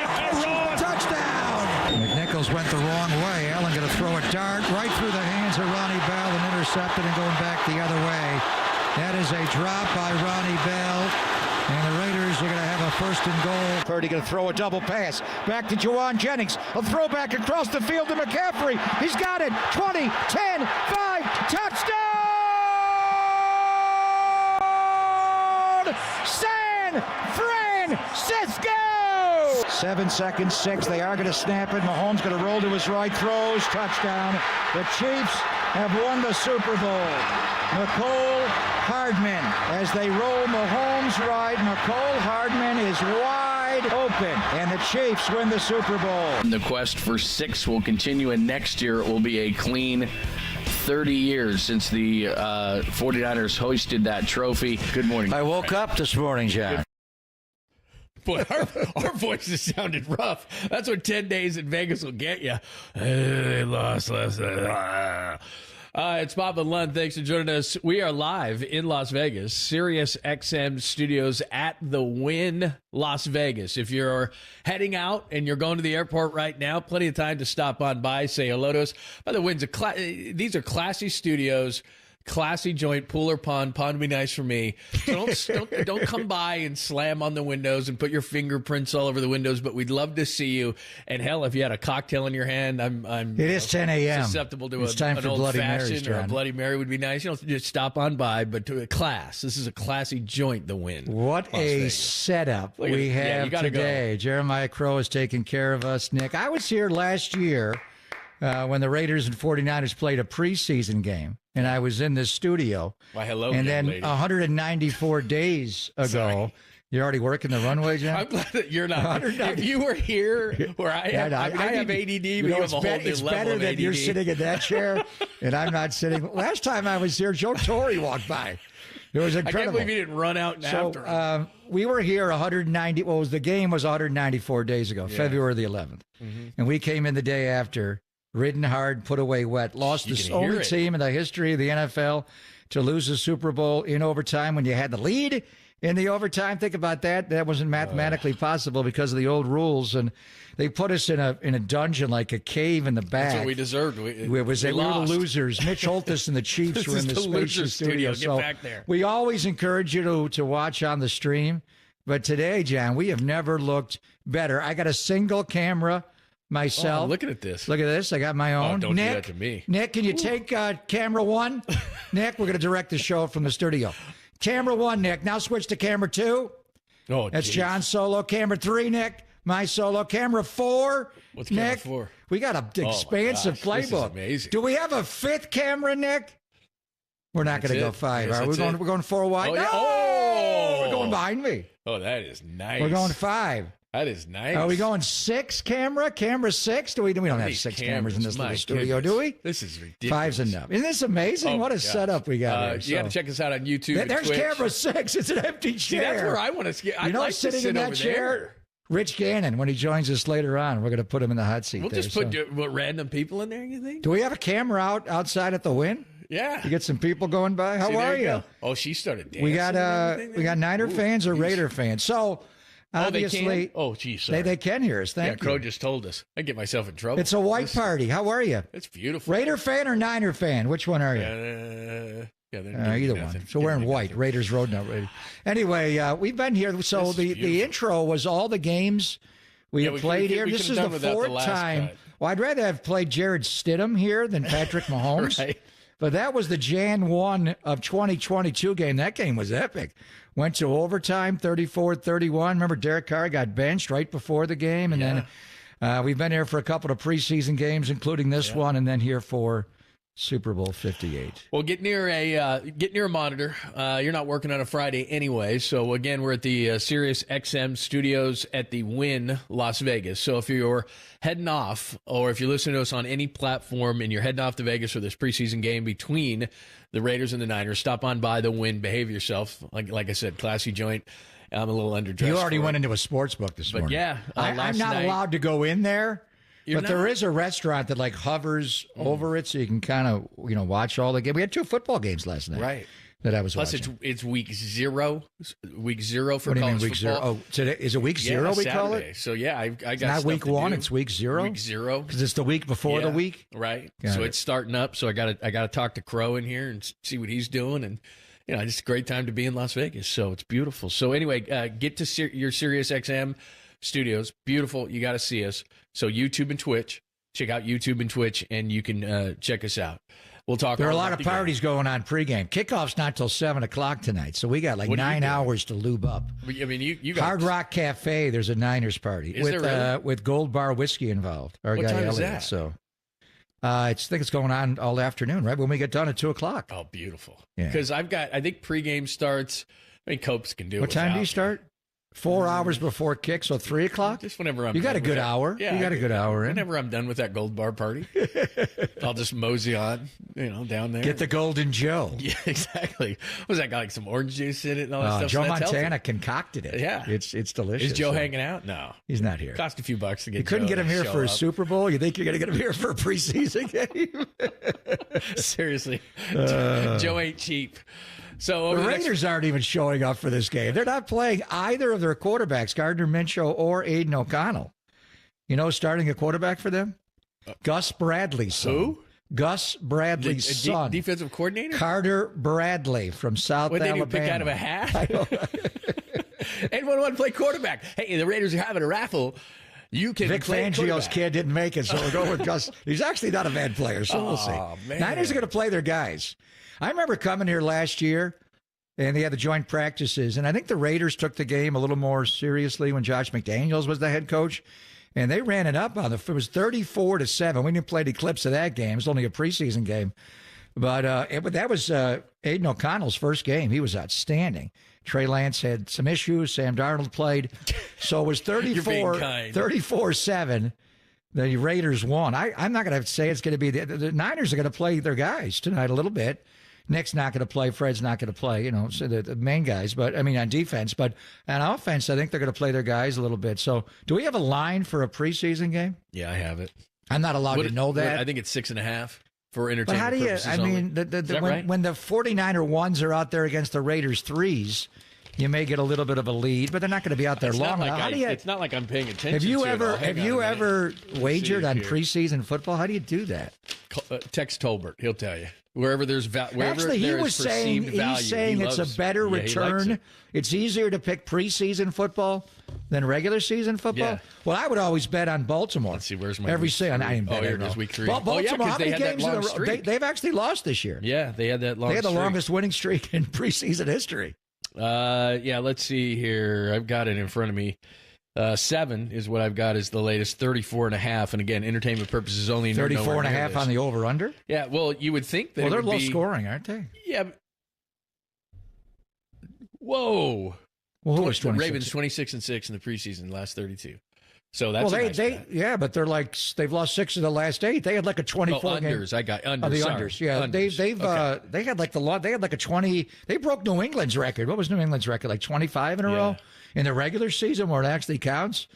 V: Touchdown. McNichols went the wrong way. Allen going to throw a dart right through the hands of Ronnie Bell and intercepted and going back the other way. That is a drop by Ronnie Bell. And the Raiders are going to have a first and goal. Purdy going to throw a double pass. Back to Juwan Jennings. A throwback across the field to McCaffrey. He's got it. 20, 10, 5, touchdown! San Francisco! 7 seconds, 6. They are going to snap it. Mahomes going to roll to his right, throws, touchdown. The Chiefs have won the Super Bowl. Mecole Hardman, as they roll Mahomes right, Mecole Hardman is wide open, and the Chiefs win the Super Bowl.
F: The quest for 6 will continue, and next year it will be a clean 30 years since the 49ers hoisted that trophy. Good morning.
V: I woke up this morning, John.
L: Boy, our voices sounded rough. That's what 10 days in Vegas will get you. They lost last night. It's Bob and Lund. Thanks for joining us. We are live in Las Vegas, Sirius XM Studios at the Wynn, Las Vegas. If you're heading out and you're going to the airport right now, plenty of time to stop on by, say hello to us. By the way, these are classy studios. Classy joint, pool or pond. Pond would be nice for me. So don't come by and slam on the windows and put your fingerprints all over the windows. But we'd love to see you. And hell, if you had a cocktail in your hand,
V: It is 10 a.m.
L: susceptible to
V: it's time
L: an
V: for
L: old
V: Bloody
L: fashioned
V: Marys,
L: or a
V: John.
L: Bloody Mary would be nice. You know, just stop on by. But to a class, this is a classy joint. The Wynn.
V: What
L: Las
V: a
L: Vegas.
V: setup
L: Look at
V: we
L: it. Yeah,
V: have
L: you gotta
V: today. Jeremiah Crow is taking care of us. Nick, I was here last year when the Raiders and 49ers played a preseason game, and I was in this studio.
L: Why, hello,
V: and
L: young
V: then
L: lady.
V: 194 days ago,
L: Sorry.
V: you're already working the runway, John?
L: I'm glad that you're not. If you were here where I have, I have ADD, but you have a whole new
V: it's
L: level
V: better
L: of
V: that
L: ADD.
V: you're sitting in that chair and I'm not sitting. Last time I was here, Joe Torre walked by. It was incredible.
L: I can't believe you didn't run out and after him.
V: We were here 190. Well, the game was 194 days ago, February the 11th.
L: Mm-hmm.
V: And we came in the day after, ridden hard, put away wet, lost
L: You
V: the
L: can hear
V: only
L: it.
V: team in the history of the NFL to lose the Super Bowl in overtime when you had the lead in the overtime. Think about that. That wasn't mathematically possible because of the old rules. And they put us in a dungeon, like a cave in the back.
L: That's what we deserved. We
V: We were the
L: lost.
V: losers. Mitch Holthus and the Chiefs
L: This
V: were in
L: is
V: the
L: the loser
V: spacious studio.
L: studio. Get back there.
V: We always encourage you to watch on the stream. But today, John, we have never looked better. I got a single camera myself.
L: Oh, I'm looking at this.
V: Look at this. I got my own.
L: Don't do
V: Nick,
L: that to me.
V: Nick, can you take camera one? Nick, we're going to direct the show from the studio. Camera one, Nick. Now switch to camera two.
L: Oh,
V: That's
L: geez.
V: John's solo. Camera three, Nick. My solo. Camera four.
L: What's camera
V: Nick.
L: 4?
V: We got an
L: my
V: expansive
L: gosh, this is
V: playbook.
L: amazing.
V: Do we have a fifth camera, Nick? We're not going to
L: That's
V: go
L: it.
V: five.
L: Yes,
V: Are we
L: that's
V: going?
L: it.
V: We're going four wide.
L: Oh, yeah.
V: No!
L: Oh!
V: We're going behind me.
L: Oh, that is nice.
V: We're going five.
L: That is nice.
V: Are we going six camera? Camera six? We don't
L: How
V: have
L: many
V: 6
L: cameras?
V: cameras in this
L: My
V: little studio,
L: goodness.
V: do we?
L: This is ridiculous.
V: Five's enough. Isn't this amazing?
L: Oh,
V: What
L: my
V: a
L: gosh.
V: setup we got here.
L: You got to check us out on YouTube. and
V: There's
L: Twitch.
V: camera 6. It's an empty
L: See,
V: chair.
L: that's where I want to see.
V: You know, sitting in that chair, Rich Gannon. When he joins us later on, we're going to put him in the hot seat.
L: We'll
V: there,
L: just put
V: so.
L: what, random people in there. You think?
V: Do we have a camera outside at the Wynn?
L: Yeah.
V: You get some people going by. How
L: See, there
V: are you?
L: go. Oh, she started dancing.
V: We got
L: and everything
V: we got Niner
L: Ooh,
V: fans or
L: geez.
V: Raider fans. So obviously,
L: they can? Oh, geez, sorry.
V: they can hear us.
L: Yeah,
V: Thank
L: Crow
V: you.
L: just told us. I get myself in trouble.
V: It's a white party. How are you?
L: It's beautiful.
V: Raider fan or Niner fan? Which one are you?
L: Yeah, they're
V: Either
L: doing
V: one.
L: nothing.
V: So we're in white. Raiders Road now. Anyway, we've been here. So
L: This is
V: the
L: beautiful.
V: intro was all the games we have
L: we
V: played
L: could-
V: here.
L: we
V: This
L: could
V: is
L: have
V: the
L: done without the
V: fourth
L: last
V: time.
L: cut.
V: Well, I'd rather have played Jared Stidham here than Patrick Mahomes.
L: Right.
V: But that was the Jan 1 of 2022 game. That game was epic. Went to overtime, 34-31. Remember, Derek Carr got benched right before the game. And then we've been here for a couple of preseason games, including this one, and then here for Super Bowl 58.
L: Well, get near a monitor. You're not working on a Friday anyway. So again, we're at the Sirius XM studios at the Wynn, Las Vegas. So if you're heading off, or if you're listening to us on any platform and you're heading off to Vegas for this preseason game between the Raiders and the Niners, stop on by the Wynn. Behave yourself. Like I said, classy joint. I'm a little underdressed.
V: You already
L: for
V: went
L: it.
V: into a sports book this morning.
L: Yeah,
V: I'm
L: last
V: not
L: night-
V: allowed to go in there.
L: You're
V: But there
L: not?
V: is a restaurant that like hovers over it, so you can kind of watch all the games. We had 2 football games last night,
L: Right.
V: That I was
L: Plus,
V: watching.
L: it's week 0. Week 0 for
V: What do you mean
L: college
V: week
L: football.
V: 0? Oh, today is it week 0? We call
L: Saturday.
V: it.
L: So yeah, I got
V: It's not
L: stuff
V: week
L: to
V: 1.
L: do.
V: It's week 0.
L: Week 0
V: because it's the week before the
L: Yeah,
V: week.
L: right?
V: Got
L: So
V: it.
L: it's starting up. So I got to talk to Crow in here and see what he's doing, and just a great time to be in Las Vegas. So it's beautiful. So anyway, get to your Sirius XM studios. Beautiful. You got to see us. So YouTube and Twitch. Check out YouTube and Twitch, and you can check us out. we'll talk.
V: There are a
L: all
V: lot
L: about
V: of
L: the
V: parties going on pregame. Kickoff's not till 7 o'clock tonight, so we got like
L: What are you
V: 9
L: doing?
V: hours to lube up.
L: game. I mean, you got
V: Hard Rock Cafe, there's a Niners party
L: Is there really?
V: with Gold Bar whiskey involved. Our
L: What
V: guy
L: time is
V: Elliot.
L: that?
V: So I think it's going on all afternoon, right? When we get done at 2 o'clock.
L: Oh, beautiful.
V: Yeah.
L: Because I think pregame starts. I mean, Copes can do it.
V: What time do you
L: without
V: start? 4 hours before kick, so 3 o'clock?
L: Just whenever I'm
V: You got
L: done
V: a
L: with
V: good
L: that.
V: hour.
L: Yeah,
V: You got a good hour in.
L: Whenever I'm done with that Gold Bar party, I'll just mosey on, down there.
V: Get the Golden Joe.
L: Yeah, exactly. Was that got like some orange juice in it and all that stuff?
V: Joe
L: So that's
V: Montana
L: healthy.
V: concocted it.
L: Yeah.
V: It's delicious.
L: Is Joe
V: So-
L: hanging out? No.
V: He's not here.
L: Cost a few bucks to get
V: You couldn't
L: Joe
V: get him
L: to
V: here
L: show
V: for a
L: up.
V: Super Bowl? You think you're going to get him here for a preseason game?
L: Seriously. Joe ain't cheap. So over
V: The
L: the next-
V: Raiders aren't even showing up for this game. They're not playing either of their quarterbacks, Gardner Minshew or Aiden O'Connell. You know, starting a quarterback for them? Gus Bradley's son.
L: Who?
V: Gus Bradley's son.
L: Defensive coordinator?
V: Carter Bradley from South
L: What, they
V: Alabama.
L: do pick out of a hat? Anyone want to play quarterback? Hey, the Raiders are having a raffle. You can
V: Vic
L: play
V: Fangio's
L: quarterback.
V: kid didn't make it, so we're going with Gus. He's actually not a bad player, so we'll see.
L: Oh, man.
V: Niners are going to play their guys. I remember coming here last year, and they had the joint practices, and I think the Raiders took the game a little more seriously when Josh McDaniels was the head coach, and they ran it up on the. It was 34-7. We didn't play the clips of that game. It was only a preseason game, but that was Aiden O'Connell's first game. He was outstanding. Trey Lance had some issues. Sam Darnold played, so it was 34-7. The Raiders won. I'm not going to say it's going to be the Niners are going to play their guys tonight a little bit. Nick's not going to play. Fred's not going to play. So the main guys. But I mean, on defense, but on offense, I think they're going to play their guys a little bit. So, do we have a line for a preseason game?
L: Yeah, I have it.
V: I'm not allowed to know that.
L: I think it's 6.5 for entertainment
V: But how do you?
L: purposes
V: I
L: only.
V: mean,
L: Is that right?
V: when the 49er ones are out there against the Raiders threes, you may get a little bit of a lead, but they're not going to be out there
L: It's
V: long.
L: not like
V: How do you?
L: it's not like I'm paying attention.
V: Have you
L: to it
V: ever?
L: all. Hang
V: Have
L: on
V: you
L: a minute.
V: ever wagered
L: see
V: on
L: here.
V: preseason football? How do you do that?
L: Text Tolbert. He'll tell you. Wherever there's wherever
V: Actually, he
L: there is
V: was saying
L: perceived value,
V: he's saying
L: he
V: it's
L: loves-
V: a better
L: yeah, he likes
V: return.
L: it.
V: It's easier to pick preseason football than regular season football.
L: Yeah.
V: Well, I would always bet on Baltimore.
L: Let's see, where's my
V: every
L: week
V: season?
L: three?
V: I didn't bet.
L: Oh, here
V: on
L: it is,
V: all.
L: week 3.
V: Well,
L: Oh, yeah,
V: Baltimore,
L: 'cause
V: how
L: they
V: many
L: had that
V: games in a
L: long
V: row?
L: streak.
V: They've actually lost this year.
L: Yeah, they had that long.
V: They had the
L: streak.
V: longest winning streak in preseason history.
L: Yeah, let's see here. I've got it in front of me. 7 is what I've got is the latest 34.5. And again, entertainment purposes only.
V: 34.5 on the over/under.
L: Yeah, well, you would think that.
V: Well,
L: it
V: they're
L: would
V: low
L: be,
V: scoring, aren't they?
L: Yeah. Whoa.
V: Well, who was
L: The
V: 26?
L: Ravens 26-6 in the preseason, last 32. So that's
V: well,
L: a nice bet.
V: yeah, but they're like they've lost 6 of the last 8. They had like a 24 game.
L: unders. I got unders.
V: Oh, the
L: sorry.
V: unders. Yeah,
L: Unders.
V: they've
L: Okay.
V: they had like they had like a 20. They broke New England's record. What was New England's record? Like 25 in a row in the regular season, where it actually counts.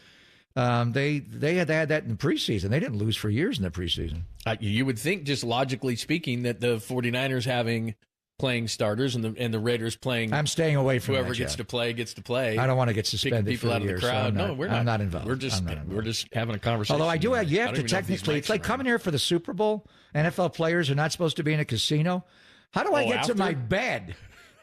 V: They had that in the preseason. They didn't lose for years in the preseason.
L: You would think, just logically speaking, that the 49ers playing starters and the Raiders playing.
V: I'm staying away from
L: whoever
V: that,
L: gets
V: Jeff.
L: to play gets to play.
V: I don't want to get suspended
L: Picking people
V: for
L: out
V: a year,
L: of the
V: so
L: crowd.
V: I'm
L: No,
V: not-
L: we're
V: I'm
L: not.
V: not involved.
L: We're just
V: I'm not involved.
L: we're just having a conversation.
V: Although I do, you have
L: I
V: to
L: don't even know if these
V: technically. It's
L: mics
V: like
L: are
V: coming here for the Super Bowl. NFL players are not supposed to be in a casino. How do I
L: Oh,
V: get
L: after?
V: to my bed?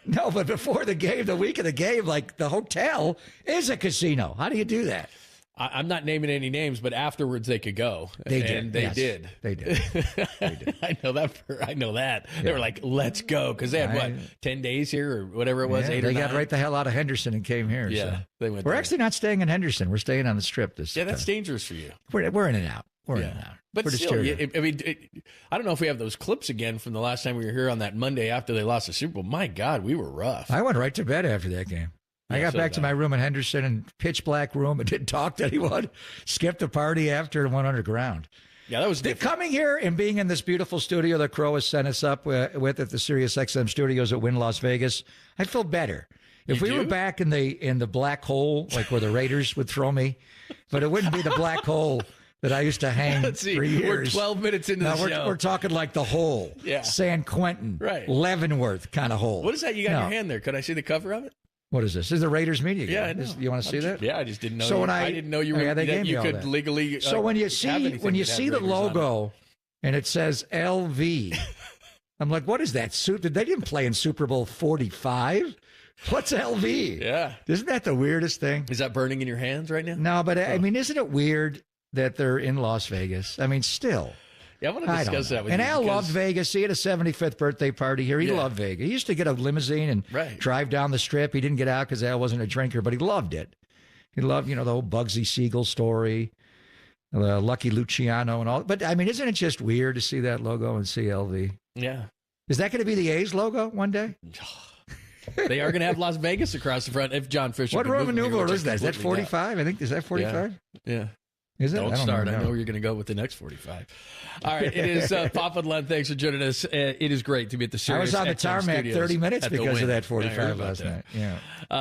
V: No, but before the game, the week of the game, like the hotel is a casino. How do you do that?
L: I'm not naming any names, but afterwards they could go.
V: They did.
L: And they
V: Yes,
L: did.
V: They did.
L: I know that. I know that. They were like, "Let's go," because they had what 10 days here or whatever it was.
V: Yeah,
L: 8 or
V: they
L: 9.
V: got right the hell out of Henderson and came here.
L: Yeah,
V: so.
L: they went.
V: We're
L: there.
V: actually not staying in Henderson. We're staying on the Strip this.
L: Yeah, that's dangerous for you.
V: We're in and out. We're in and out.
L: But
V: We're
L: still,
V: distributed.
L: I mean, I don't know if we have those clips again from the last time we were here on that Monday after they lost the Super Bowl. My God, we were rough.
V: I went right to bed after that game. I
L: Yeah,
V: got
L: so
V: back
L: did
V: to
L: I.
V: my room in Henderson and pitch black room and didn't talk to anyone. Skipped the party after and went underground.
L: Yeah, that was different.
V: Coming here and being in this beautiful studio that Crow has sent us up with at the Sirius XM studios at Wynn Las Vegas, I feel better. If we were back in the black hole, like where the Raiders would throw me, but it wouldn't be the black hole that I used to hang
L: Let's see.
V: for years.
L: We're 12 minutes into
V: No,
L: the show.
V: we're talking like the hole.
L: Yeah.
V: San Quentin.
L: Right.
V: Leavenworth kind of hole.
L: What is that you got in
V: No.
L: your hand there? Could I see the cover of it?
V: What is this? This is the Raiders media game.
L: Yeah, I know.
V: You want to see that?
L: Yeah, I just didn't know.
V: So when
L: I didn't know you
V: oh,
L: were.
V: yeah, they
L: that
V: gave
L: you
V: me all
L: could
V: that.
L: legally.
V: So when you
L: have
V: see
L: anything
V: the
L: that had Raiders on it.
V: logo and it says LV, I'm like, what is that suit? They didn't play in Super Bowl 45. What's LV?
L: Yeah,
V: isn't that the weirdest thing?
L: Is that burning in your hands right now?
V: No, but I mean, isn't it weird that they're in Las Vegas? I mean, still.
L: Yeah, I want to discuss that with
V: and
L: you.
V: And Al loved Vegas. He had a 75th birthday party here. He loved Vegas. He used to get a limousine and drive down the strip. He didn't get out because Al wasn't a drinker, but he loved it. He loved, the whole Bugsy Siegel story, Lucky Luciano and all. But, I mean, isn't it just weird to see that logo in CLV?
L: Yeah.
V: Is that going to be the A's logo one day?
L: They are going to have Las Vegas across the front if John Fisher.
V: What Roman numeral is that? Is that 45? I think, is that 45?
L: Yeah.
V: Is it?
L: Don't start. I know you're going to go with the next 45. All right. It is Papa and Len. Thanks for joining us. It is great to be at the Sirius.
V: I was on the tarmac 30 minutes because of that 45 last night. Yeah.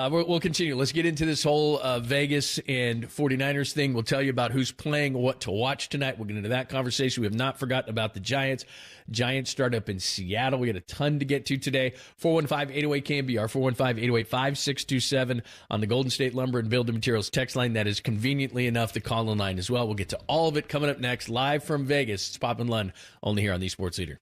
L: We'll continue. Let's get into this whole Vegas and 49ers thing. We'll tell you about who's playing, what to watch tonight. We'll get into that conversation. We have not forgotten about the Giants. Giants start up in Seattle. We got a ton to get to today. 415-808-KNBR, 415-808-5627 on the Golden State Lumber and Building Materials text line. That is conveniently enough the call-in line as well. We'll get to all of it coming up next, live from Vegas. It's Pop and Lund, only here on the Sports Leader.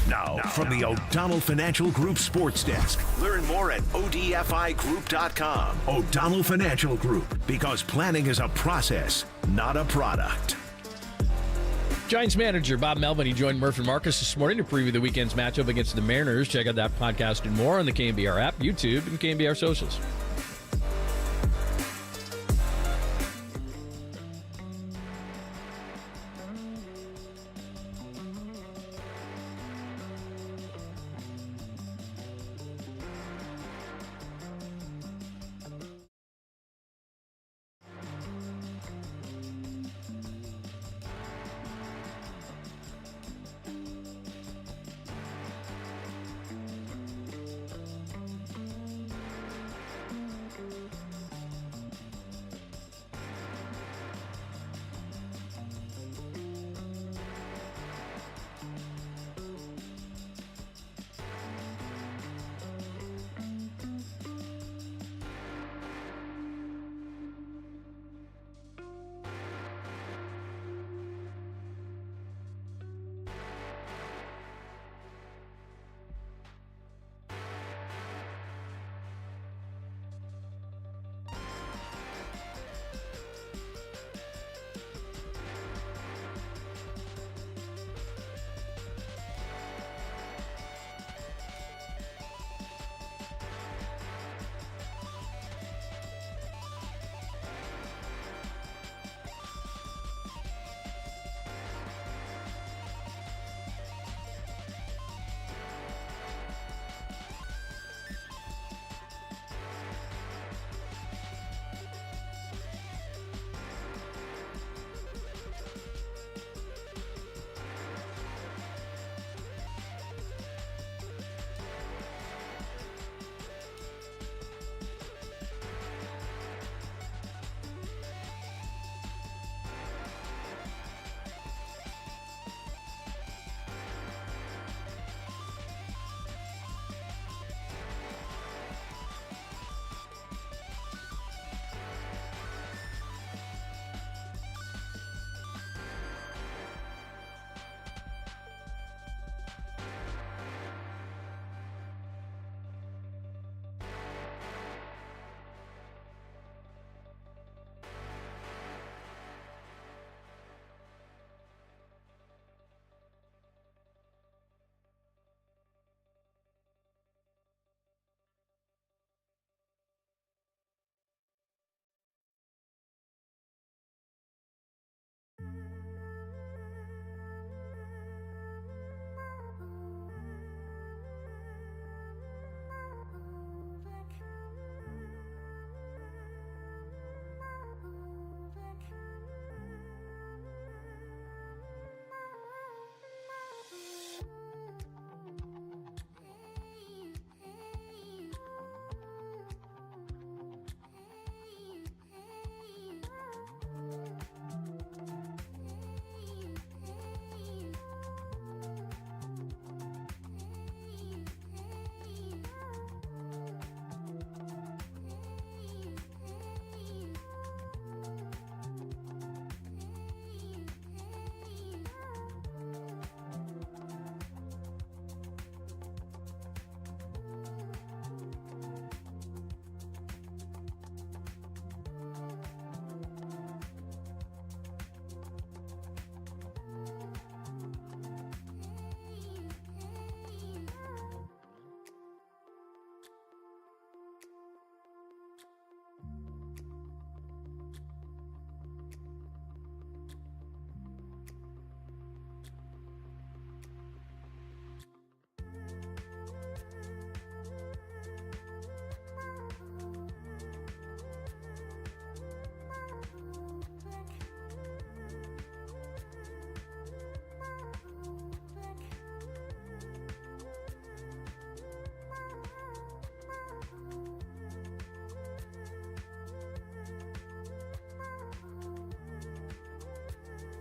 C: Now, from the O'Donnell Financial Group Sports Desk. Learn more at odfigroup.com. O'Donnell Financial Group, because planning is a process, not a product.
L: Giants manager Bob Melvin, he joined Murph and Marcus this morning to preview the weekend's matchup against the Mariners. Check out that podcast and more on the KNBR app, YouTube, and KNBR socials.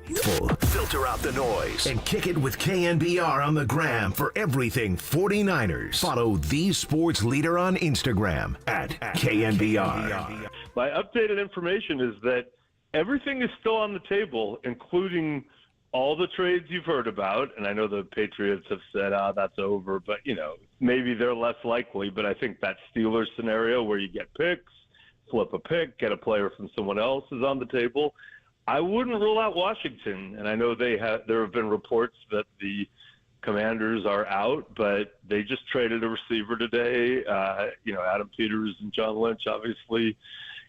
C: Filter out the noise and kick it with KNBR on the gram for everything 49ers. Follow the sports leader on Instagram at KNBR.
N: My updated information is that everything is still on the table, including all the trades you've heard about. And I know the Patriots have said, that's over. But, maybe they're less likely. But I think that Steelers scenario where you get picks, flip a pick, get a player from someone else is on the table. I wouldn't rule out Washington. And I know there have been reports that the Commanders are out, but they just traded a receiver today. Adam Peters and John Lynch obviously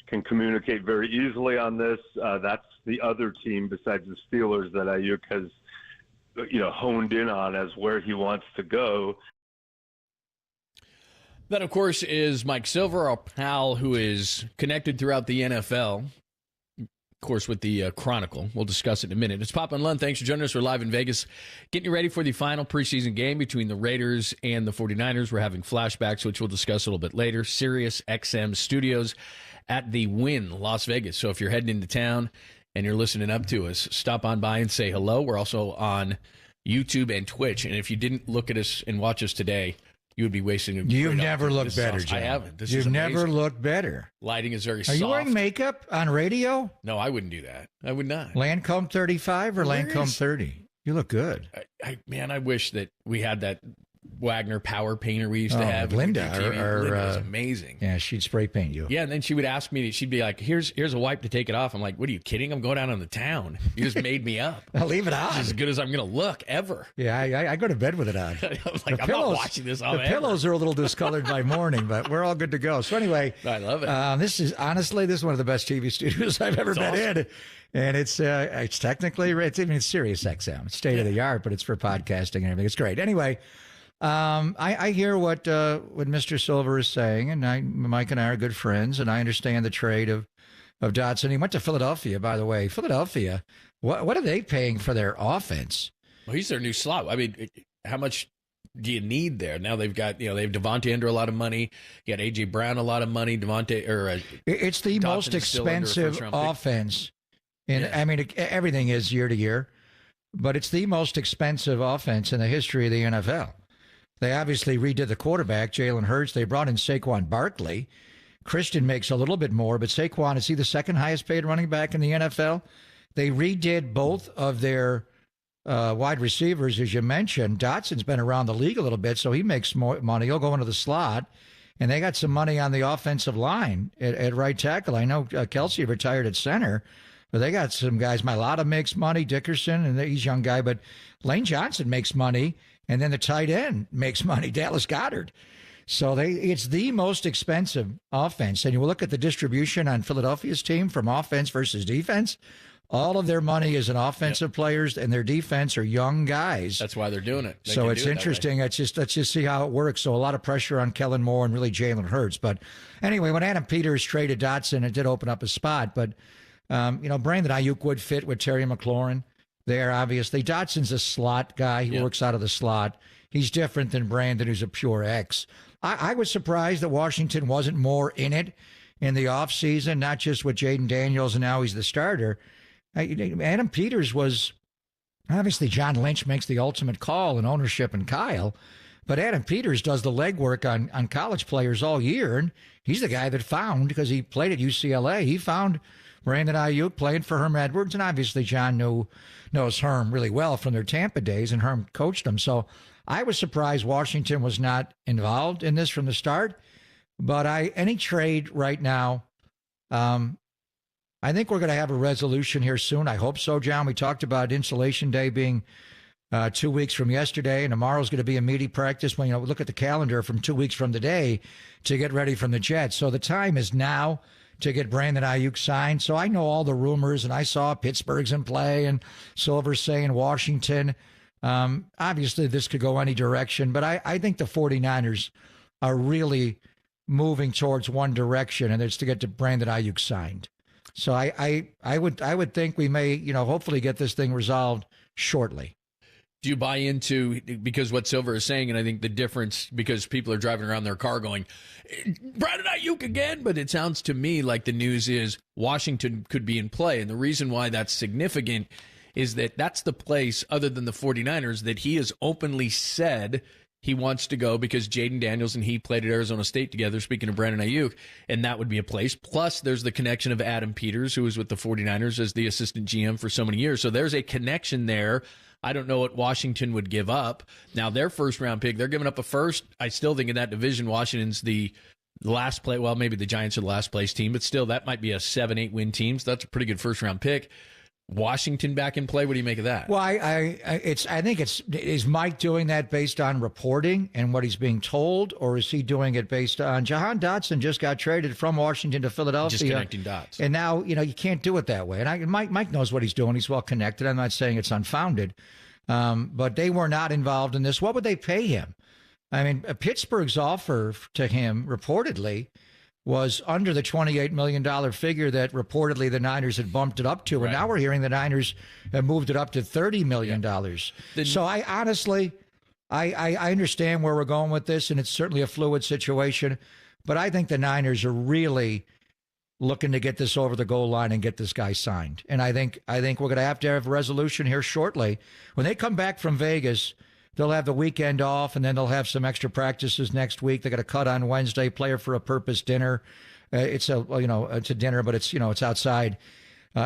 N: can communicate very easily on this. That's the other team besides the Steelers that Aiyuk has, honed in on as where he wants to go.
L: That, of course, is Mike Silver, our pal who is connected throughout the NFL. Of course, with the Chronicle. We'll discuss it in a minute. It's Pop and Lund. Thanks for joining us. We're live in Vegas, getting you ready for the final preseason game between the Raiders and the 49ers. We're having flashbacks, which we'll discuss a little bit later. Sirius XM Studios at the Wynn, Las Vegas. So if you're heading into town and you're listening up to us, stop on by and say hello. We're also on YouTube and Twitch. And if you didn't look at us and watch us today, you would be wasting a
V: You've never looked better, John.
L: I haven't.
V: You've never looked better.
L: Lighting is very
V: Are
L: soft.
V: you wearing makeup on radio?
L: No, I wouldn't do that. I would not.
V: Lancome 35 or
L: Where
V: Lancome
L: is-
V: 30? You look good.
L: I wish that we had that Wagner power painter we used to have.
V: Linda,
L: Linda was amazing.
V: Yeah, she'd spray paint you.
L: Yeah, and then she would ask me, she'd be like, here's a wipe to take it off. I'm like, what are you kidding? I'm going out on the town. You just made me up.
V: I'll leave it on.
L: It's as good as I'm going to look ever.
V: Yeah, I go to bed with it on.
L: I was like, I'm not watching this all
V: The pillows are a little discolored by morning, but we're all good to go. So anyway,
L: I love it.
V: This is one of the best TV studios I've ever been in. And it's technically, it's Sirius XM. It's state of the art, but it's for podcasting and everything. It's great. Anyway, I hear what Mr. Silver is saying, and Mike and I are good friends, and I understand the trade of Dotson. He went to Philadelphia, by the way. Philadelphia, what are they paying for their offense?
L: Well, he's their new slot. I mean, how much do you need there? Now they've got, they have Devontae under a lot of money. You got A.J. Brown a lot of money.
V: It's the most expensive offense. And I mean, everything is year to year, but it's the most expensive offense in the history of the NFL. They obviously redid the quarterback, Jalen Hurts. They brought in Saquon Barkley. Christian makes a little bit more, but Saquon, is he the second highest paid running back in the NFL? They redid both of their wide receivers, as you mentioned. Dotson's been around the league a little bit, so he makes more money. He'll go into the slot. And they got some money on the offensive line at right tackle. I know Kelsey retired at center, but they got some guys. Mailata makes money, Dickerson, and he's a young guy. But Lane Johnson makes money, and then the tight end makes money, Dallas Goedert. So it's the most expensive offense. And you look at the distribution on Philadelphia's team from offense versus defense. All of their money is in offensive players, and their defense are young guys.
L: That's why they're doing it.
V: So it's interesting. Let's just see how it works. So a lot of pressure on Kellen Moore and really Jalen Hurts. But anyway, when Adam Peters traded Dotson, it did open up a spot. But Brandon Aiyuk would fit with Terry McLaurin there, obviously. Dotson's a slot guy. He works out of the slot. He's different than Brandon, who's a pure X. I was surprised that Washington wasn't more in it in the offseason, not just with Jaden Daniels, and now he's the starter. Adam Peters was, obviously John Lynch makes the ultimate call in ownership and Kyle, but Adam Peters does the legwork on college players all year, and he's the guy that found, because he played at UCLA, he found Brandon Aiyuk playing for Herm Edwards, and obviously John knows Herm really well from their Tampa days, and Herm coached him. So I was surprised Washington was not involved in this from the start, but any trade right now, I think we're going to have a resolution here soon. I hope so, John. We talked about Installation Day being 2 weeks from yesterday, and tomorrow's going to be a meaty practice when look at the calendar from 2 weeks from today to get ready from the Jets. So the time is now to get Brandon Aiyuk signed. So I know all the rumors, and I saw Pittsburgh's in play and Silver's saying Washington. Obviously, this could go any direction, but I think the 49ers are really moving towards one direction, and it's to get to Brandon Aiyuk signed. So I would think we may, hopefully get this thing resolved shortly.
L: Do you buy into, because what Silver is saying, and I think the difference, because people are driving around their car going, Brandon Aiyuk again, but it sounds to me like the news is Washington could be in play. And the reason why that's significant is that that's the place, other than the 49ers, that he has openly said he wants to go because Jaden Daniels and he played at Arizona State together, speaking of Brandon Aiyuk, and that would be a place. Plus, there's the connection of Adam Peters, who was with the 49ers as the assistant GM for so many years. So there's a connection there. I don't know what Washington would give up. Now, their first-round pick, they're giving up a first. I still think in that division, Washington's the last play. Well, maybe the Giants are the last place team, but still, that might be a 7-8 win team. So that's a pretty good first-round pick. Washington back in play. What do you make of that?
V: Well, I think is Mike doing that based on reporting and what he's being told, or is he doing it based on Jahan Dotson just got traded from Washington to Philadelphia?
L: Just connecting dots.
V: And now, you can't do it that way. And Mike knows what he's doing. He's well connected. I'm not saying it's unfounded, but they were not involved in this. What would they pay him? I mean, Pittsburgh's offer to him reportedly was under the $28 million figure that reportedly the Niners had bumped it up to. And now we're hearing the Niners have moved it up to $30 million. So I honestly, I understand where we're going with this, and it's certainly a fluid situation. But I think the Niners are really looking to get this over the goal line and get this guy signed. And I think we're going to have a resolution here shortly. When they come back from Vegas, they'll have the weekend off, and then they'll have some extra practices next week. They got a cut on Wednesday, player for a purpose dinner. It's a dinner, but it's outside,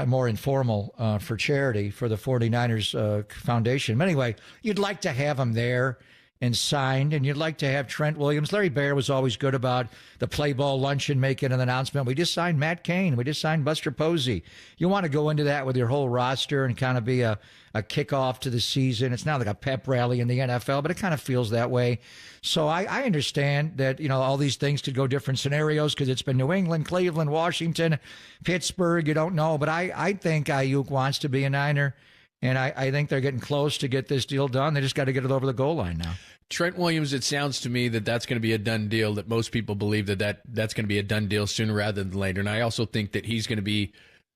V: more informal for charity for the 49ers Foundation. But anyway, you'd like to have them there and signed, and you'd like to have Trent Williams. Larry Baer was always good about the play ball luncheon, making an announcement. We just signed Matt Cain. We just signed Buster Posey. You want to go into that with your whole roster and kind of be a kickoff to the season. It's not like a pep rally in the NFL, but it kind of feels that way. So I understand that, all these things could go different scenarios because it's been New England, Cleveland, Washington, Pittsburgh. You don't know. But I think Aiyuk wants to be a Niner. And I think they're getting close to get this deal done. They just got to get it over the goal line now.
L: Trent Williams, it sounds to me that that's going to be a done deal, that most people believe that's going to be a done deal sooner rather than later. And I also think that he's going to be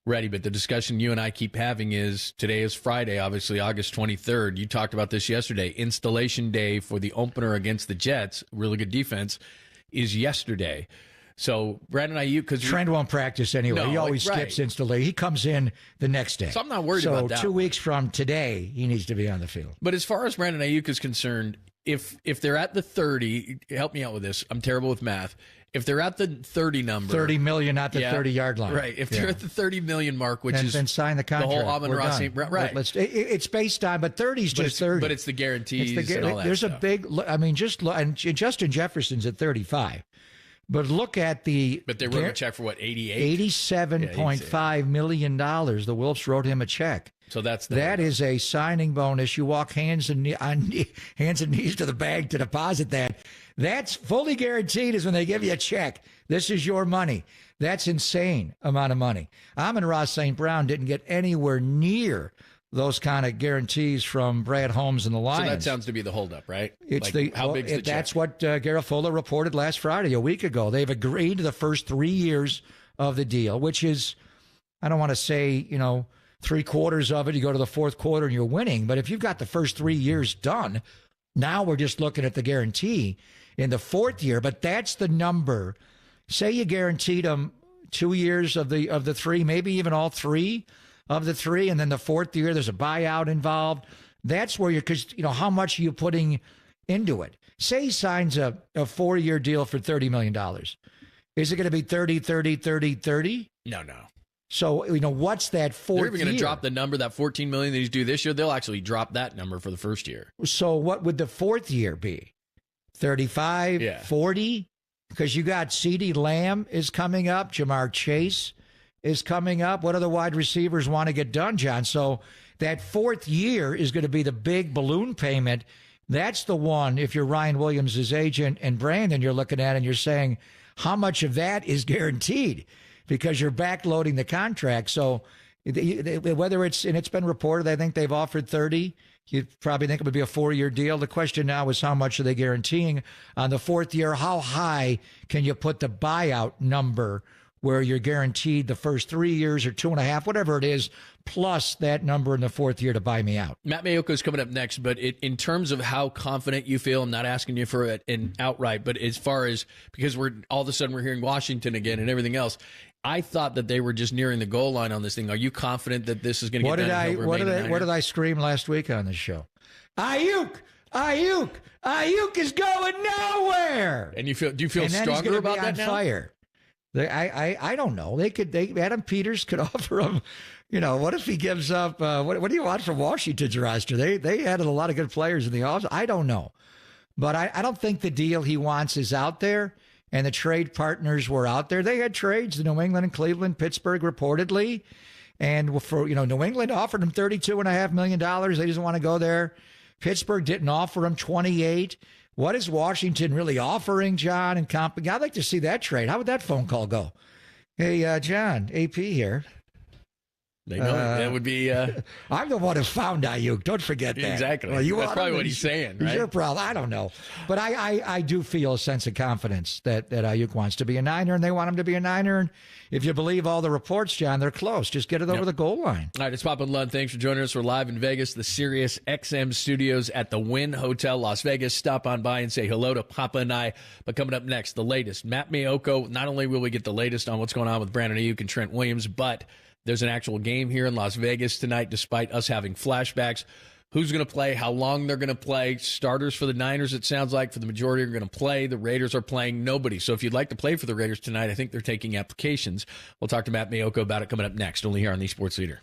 L: ready. But the discussion you and I keep having is today is Friday, obviously August 23rd. You talked about this yesterday. Installation day for the opener against the Jets, really good defense, is yesterday. So Brandon Aiyuk, because
V: Trent won't practice anyway. No, he always skips instantly. He comes in the next day.
L: So I'm not worried about that.
V: So 2 weeks from today, he needs to be on the field.
L: But as far as Brandon Aiyuk is concerned, if they're at the 30, help me out with this. I'm terrible with math. If they're at the 30 number,
V: 30 million, not the 30-yard line,
L: right? If they're at the 30 million mark, which is
V: then sign the contract.
L: The whole Amon-Ra St. Right?
V: It's based on, but 30 is just 30.
L: But it's the guarantees. And all that
V: there's
L: stuff.
V: a big. I mean, and Justin Jefferson's at 35. But look at the.
L: But they wrote a check for what, 88?
V: $87.5 million. The Wolves wrote him a check.
L: So
V: that is a signing bonus. You walk hands and knees to the bank to deposit that. That's fully guaranteed. Is when they give you a check. This is your money. That's insane amount of money. Amon-Ra St. Brown didn't get anywhere near those kind of guarantees from Brad Holmes and the Lions.
L: So that sounds to be the holdup, right?
V: It's
L: how big's the check?
V: That's what Garofolo reported last Friday, a week ago. They've agreed to the first 3 years of the deal, which is, I don't want to say, 3/4 of it. You go to the fourth quarter and you're winning. But if you've got the first 3 years done, now we're just looking at the guarantee in the fourth year. But that's the number. Say you guaranteed them 2 years of the three, maybe even all three of the three, and then the fourth year there's a buyout involved. That's where because how much are you putting into it? Say he signs a 4-year deal for $30 million. Is it going to be 30, 30, 30, 30?
L: No.
V: So, what's that fourth year?
L: They're even going to drop the number, that $14 million that he's due this year. They'll actually drop that number for the first year.
V: So what would the fourth year be? 35, 40? Because you got CeeDee Lamb is coming up. Jamar Chase is coming up. What other wide receivers want to get done, John? So that fourth year is going to be the big balloon payment. That's the one, if you're Ryan Williams' agent and Brandon, you're looking at and you're saying, how much of that is guaranteed? Because you're backloading the contract. So whether it's been reported, I think they've offered 30. You probably think it would be a 4-year deal. The question now is how much are they guaranteeing on the fourth year? How high can you put the buyout number where you're guaranteed the first 3 years or 2.5, whatever it is, plus that number in the fourth year to buy me out?
L: Matt Mayoko is coming up next, but in terms of how confident you feel, I'm not asking you for an outright, but as far as, because we're all of a sudden we're hearing Washington again and everything else, I thought that they were just nearing the goal line on this thing. Are you confident that this is going to get done?
V: What did I scream last week on this show? Aiyuk is going nowhere.
L: And do you feel stronger about that now?
V: Fire. I don't know. Adam Peters could offer him. What if he gives up? What do you want from Washington's roster? They added a lot of good players in the offseason. I don't know, but I don't think the deal he wants is out there. And the trade partners were out there. They had trades, the New England and Cleveland, Pittsburgh reportedly. And for New England offered him $32.5 million. They didn't want to go there. Pittsburgh didn't offer him 28. What is Washington really offering, John and company? I'd like to see that trade. How would that phone call go? Hey, John, AP here.
L: They know that would be.
V: I'm the one who found Aiyuk. Don't forget that.
L: Exactly.
V: Well,
L: That's probably what he's saying, right?
V: Your problem. I don't know, but I do feel a sense of confidence that Aiyuk wants to be a Niner, and they want him to be a Niner. And if you believe all the reports, John, they're close. Just get it over the goal line.
L: All right, it's Papa and Lund. Thanks for joining us. We're live in Vegas, the Sirius XM studios at the Wynn Hotel, Las Vegas. Stop on by and say hello to Papa and I. But coming up next, the latest. Matt Miyoko. Not only will we get the latest on what's going on with Brandon Aiyuk and Trent Williams, but there's an actual game here in Las Vegas tonight, despite us having flashbacks. Who's going to play, how long they're going to play. Starters for the Niners, it sounds like, for the majority are going to play. The Raiders are playing nobody. So if you'd like to play for the Raiders tonight, I think they're taking applications. We'll talk to Matt Miyoko about it coming up next, only here on the Sports Leader.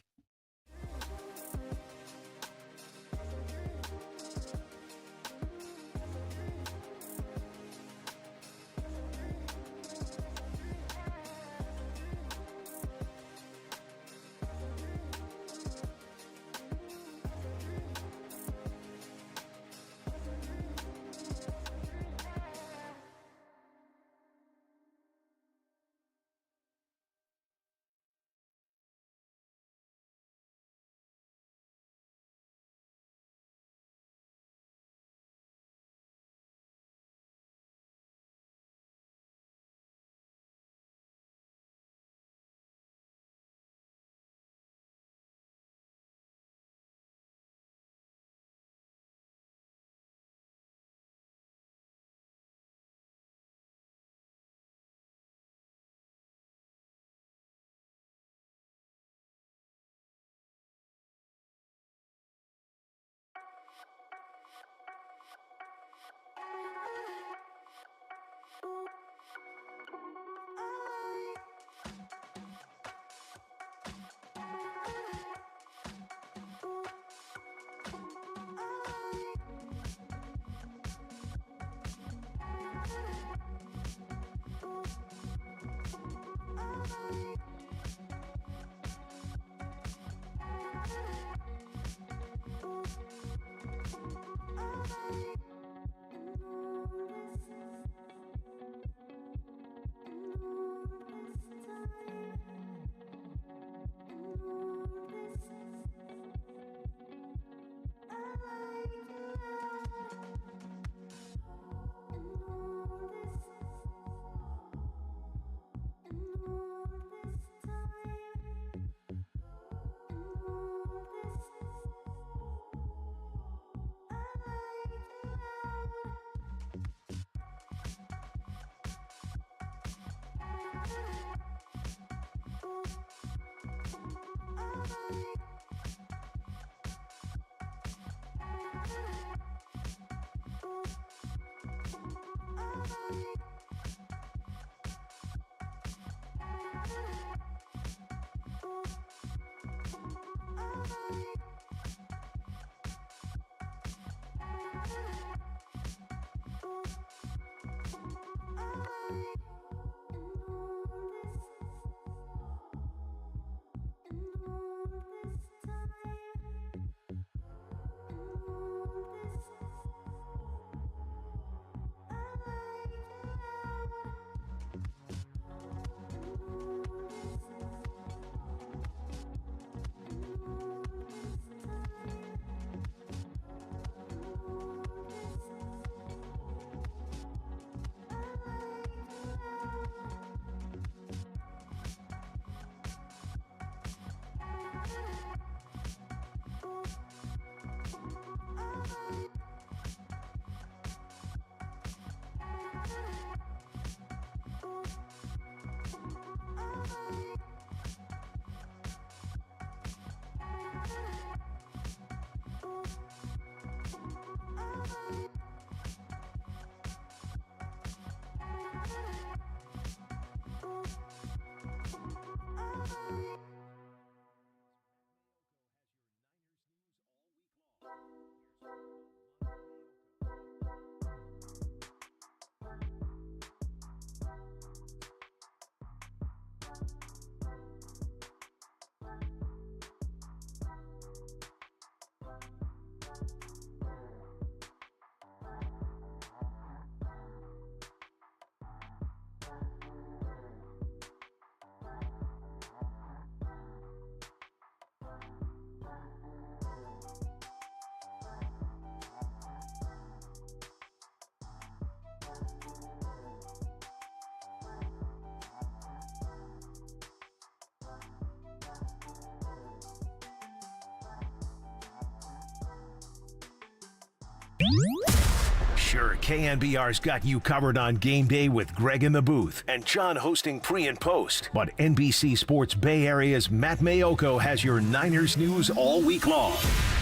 C: Sure, KNBR's got you covered on game day with Greg in the booth and John hosting pre and post. But NBC Sports Bay Area's Matt Mayoko has your Niners news all week long.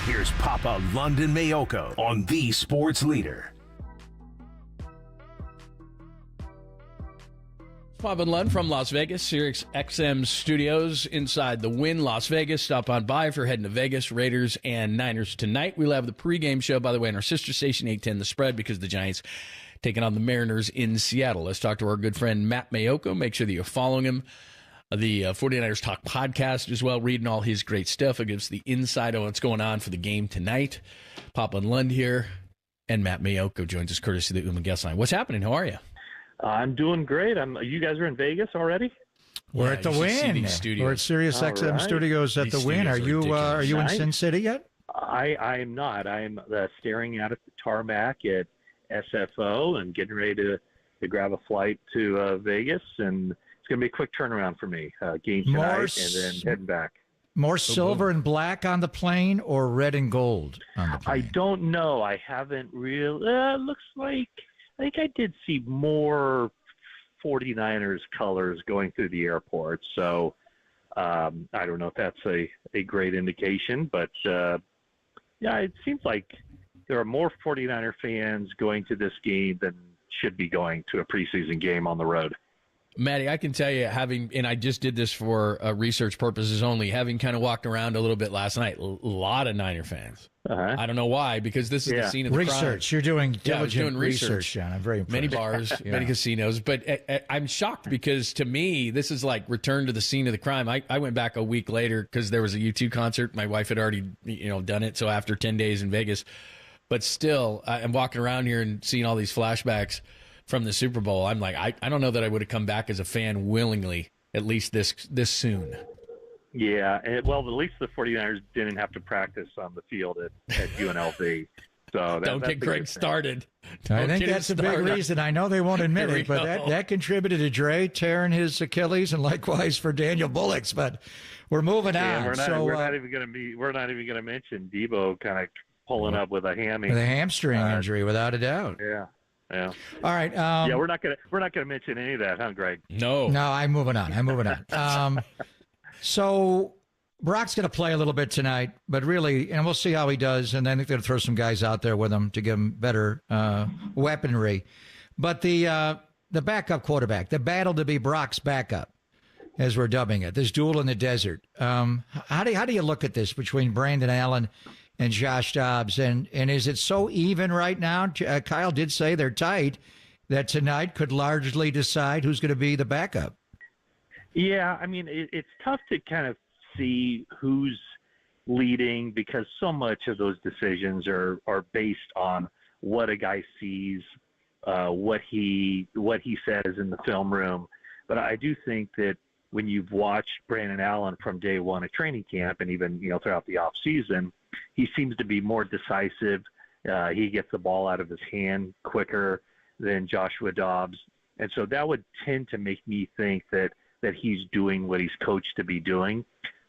C: Here's Papa London Mayoko on the Sports Leader.
L: Bob and Lund from Las Vegas, Sirius XM Studios inside the Wynn Las Vegas. Stop on by if you're heading to Vegas, Raiders and Niners tonight. We'll have the pregame show, by the way, on our sister station, 810 The Spread, because the Giants taking on the Mariners in Seattle. Let's talk to our good friend Matt Mayoko. Make sure that you're following him. The 49ers Talk podcast as well, reading all his great stuff. It gives the insight on what's going on for the game tonight. Papa and Lund here, and Matt Mayoko joins us courtesy of the guest line. What's happening? How are you?
K: I'm doing great. You guys are in Vegas already?
V: We're at the Wynn. We're at Sirius XM Studios at the Wynn. Are you in Sin City yet?
K: I am not. I'm staring out at the tarmac at SFO and getting ready to grab a flight to Vegas. And it's going to be a quick turnaround for me. Game tonight and then heading back.
V: More silver and black on the plane or red and gold on the plane?
K: I don't know. I haven't really. Looks like. I think I did see more 49ers colors going through the airport. So I don't know if that's a great indication. But, yeah, it seems like there are more 49er fans going to this game than should be going to a preseason game on the road.
L: Matty, I can tell you, and I just did this for research purposes only, having kind of walked around a little bit last night, a lot of Niner fans.
K: Uh-huh.
L: I don't know why, because this is the scene of the
V: research.
L: crime.
V: You're doing diligent
L: research,
V: John. I'm very impressed.
L: Many bars, many casinos. But I'm shocked because, to me, this is like return to the scene of the crime. I went back a week later because there was a U2 concert. My wife had already done it, so after 10 days in Vegas. But still, I'm walking around here and seeing all these flashbacks from the Super Bowl. I'm like, I don't know that I would have come back as a fan willingly, at least this soon.
K: Yeah, well, at least the 49ers didn't have to practice on the field at UNLV. So
L: don't get Greg started.
V: I think that's a big reason. I know they won't admit it, but that contributed to Dre tearing his Achilles, and likewise for Daniel Bullock's. But we're moving on.
K: We're not even going to mention Debo kind of pulling up with a hammy,
V: with a hamstring injury, without a doubt.
K: Yeah. Yeah.
V: All right.
K: Yeah, we're not gonna mention any of that, huh, Greg?
L: No.
V: I'm moving on. So Brock's going to play a little bit tonight, but really, and we'll see how he does. And then they're going to throw some guys out there with him to give him better weaponry. But the backup quarterback, the battle to be Brock's backup, as we're dubbing it, this duel in the desert. How do you look at this between Brandon Allen and Josh Dobbs? And is it so even right now? Kyle did say they're tight, that tonight could largely decide who's going to be the backup.
K: Yeah, I mean, it's tough to kind of see who's leading because so much of those decisions are based on what a guy sees, what he says in the film room. But I do think that when you've watched Brandon Allen from day one at training camp and even throughout the off season, he seems to be more decisive. He gets the ball out of his hand quicker than Joshua Dobbs. And so that would tend to make me think that he's doing what he's coached to be doing.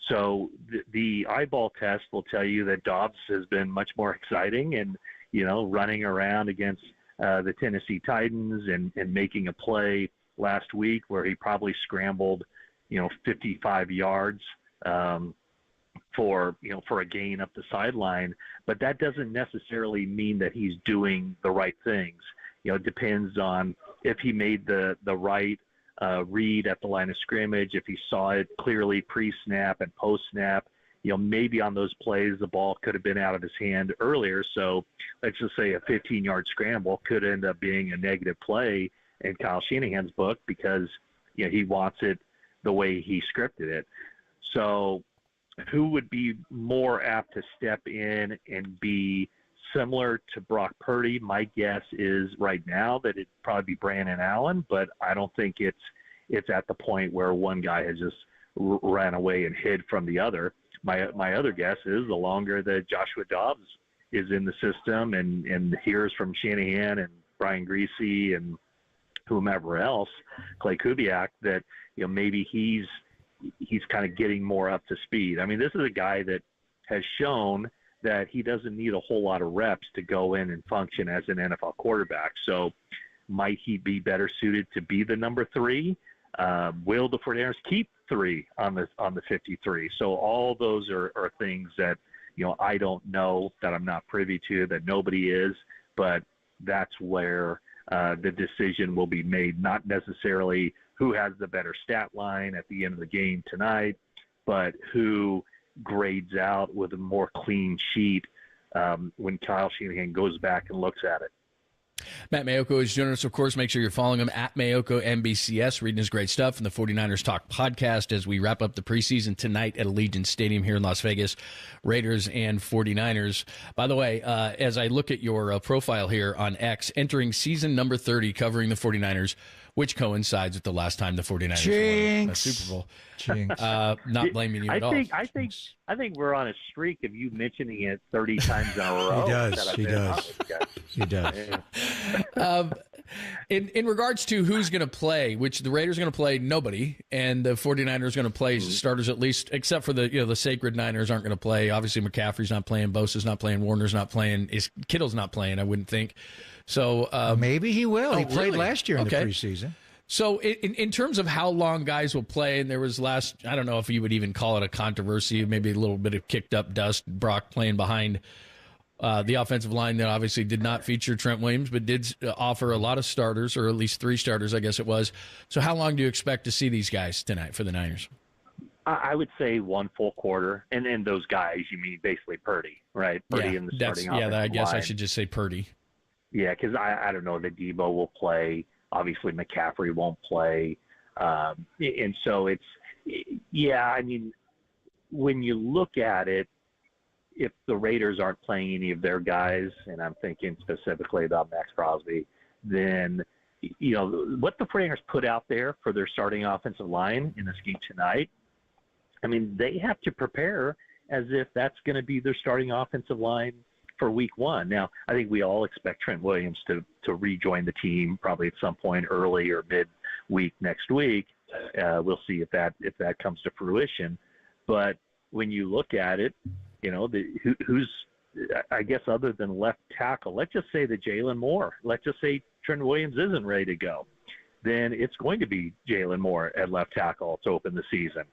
K: So the eyeball test will tell you that Dobbs has been much more exciting and, running around against the Tennessee Titans and making a play last week where he probably scrambled, 55 yards for a gain up the sideline. But that doesn't necessarily mean that he's doing the right things. It depends on if he made the right read at the line of scrimmage, if he saw it clearly pre-snap and post-snap. Maybe on those plays the ball could have been out of his hand earlier. So let's just say a 15-yard scramble could end up being a negative play in Kyle Shanahan's book because he wants it the way he scripted it. So who would be more apt to step in and be similar to Brock Purdy? My guess is right now that it'd probably be Brandon Allen, but I don't think it's at the point where one guy has just ran away and hid from the other. My other guess is the longer that Joshua Dobbs is in the system and hears from Shanahan and Brian Griese and whomever else, Clay Kubiak, that maybe he's kind of getting more up to speed. I mean, this is a guy that has shown that he doesn't need a whole lot of reps to go in and function as an NFL quarterback. So might he be better suited to be the number 3? Will the 49ers keep 3 on the 53? So all those are things that, I don't know, that I'm not privy to, that nobody is, but that's where the decision will be made, not necessarily who has the better stat line at the end of the game tonight, but who grades out with a more clean sheet when Kyle Shanahan goes back and looks at it.
L: Matt Mayoko is joining us, of course. Make sure you're following him at Mayoko NBCS, reading his great stuff in the 49ers Talk podcast as we wrap up the preseason tonight at Allegiant Stadium here in Las Vegas, Raiders and 49ers. By the way, as I look at your profile here on X, entering season number 30, covering the 49ers, which coincides with the last time the 49ers won a Super Bowl. Not blaming you at all.
K: I think we're on a streak of you mentioning it 30 times in a row.
V: He does.
L: In regards to who's going to play, which the Raiders are going to play nobody, and the 49ers are going to play starters at least, except for the sacred Niners aren't going to play. Obviously, McCaffrey's not playing, Bosa's not playing, Warner's not playing, Kittle's not playing, I wouldn't think. So
V: maybe he will. He played last year in the preseason.
L: So in terms of how long guys will play, and there was I don't know if you would even call it a controversy, maybe a little bit of kicked up dust, Brock playing behind the offensive line that obviously did not feature Trent Williams, but did offer a lot of starters, or at least 3 starters, I guess it was. So how long do you expect to see these guys tonight for the Niners?
K: I would say 1 full quarter. And then those guys, you mean basically Purdy, right? Purdy in the starting offensive line.
L: I guess I should just say Purdy.
K: Yeah, because I don't know that Debo will play. Obviously, McCaffrey won't play. And so it's, I mean, when you look at it, if the Raiders aren't playing any of their guys, and I'm thinking specifically about Max Crosby, then, what the 49ers put out there for their starting offensive line in this game tonight, I mean, they have to prepare as if that's going to be their starting offensive line for week 1. Now, I think we all expect Trent Williams to rejoin the team probably at some point early or mid-week next week. We'll see if that comes to fruition. But when you look at it, who's, I guess, other than left tackle, let's just say that Jalen Moore, let's just say Trent Williams isn't ready to go, then it's going to be Jalen Moore at left tackle to open the season.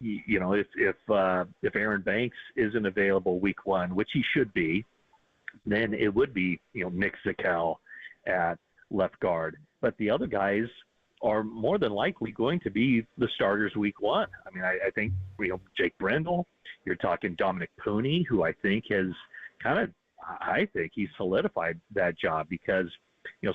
K: If Aaron Banks isn't available week 1, which he should be, then it would be, Nick Zakel at left guard. But the other guys are more than likely going to be the starters week 1. I mean, I think, Jake Brendel, you're talking Dominic Pooney, who I think has I think he's solidified that job because,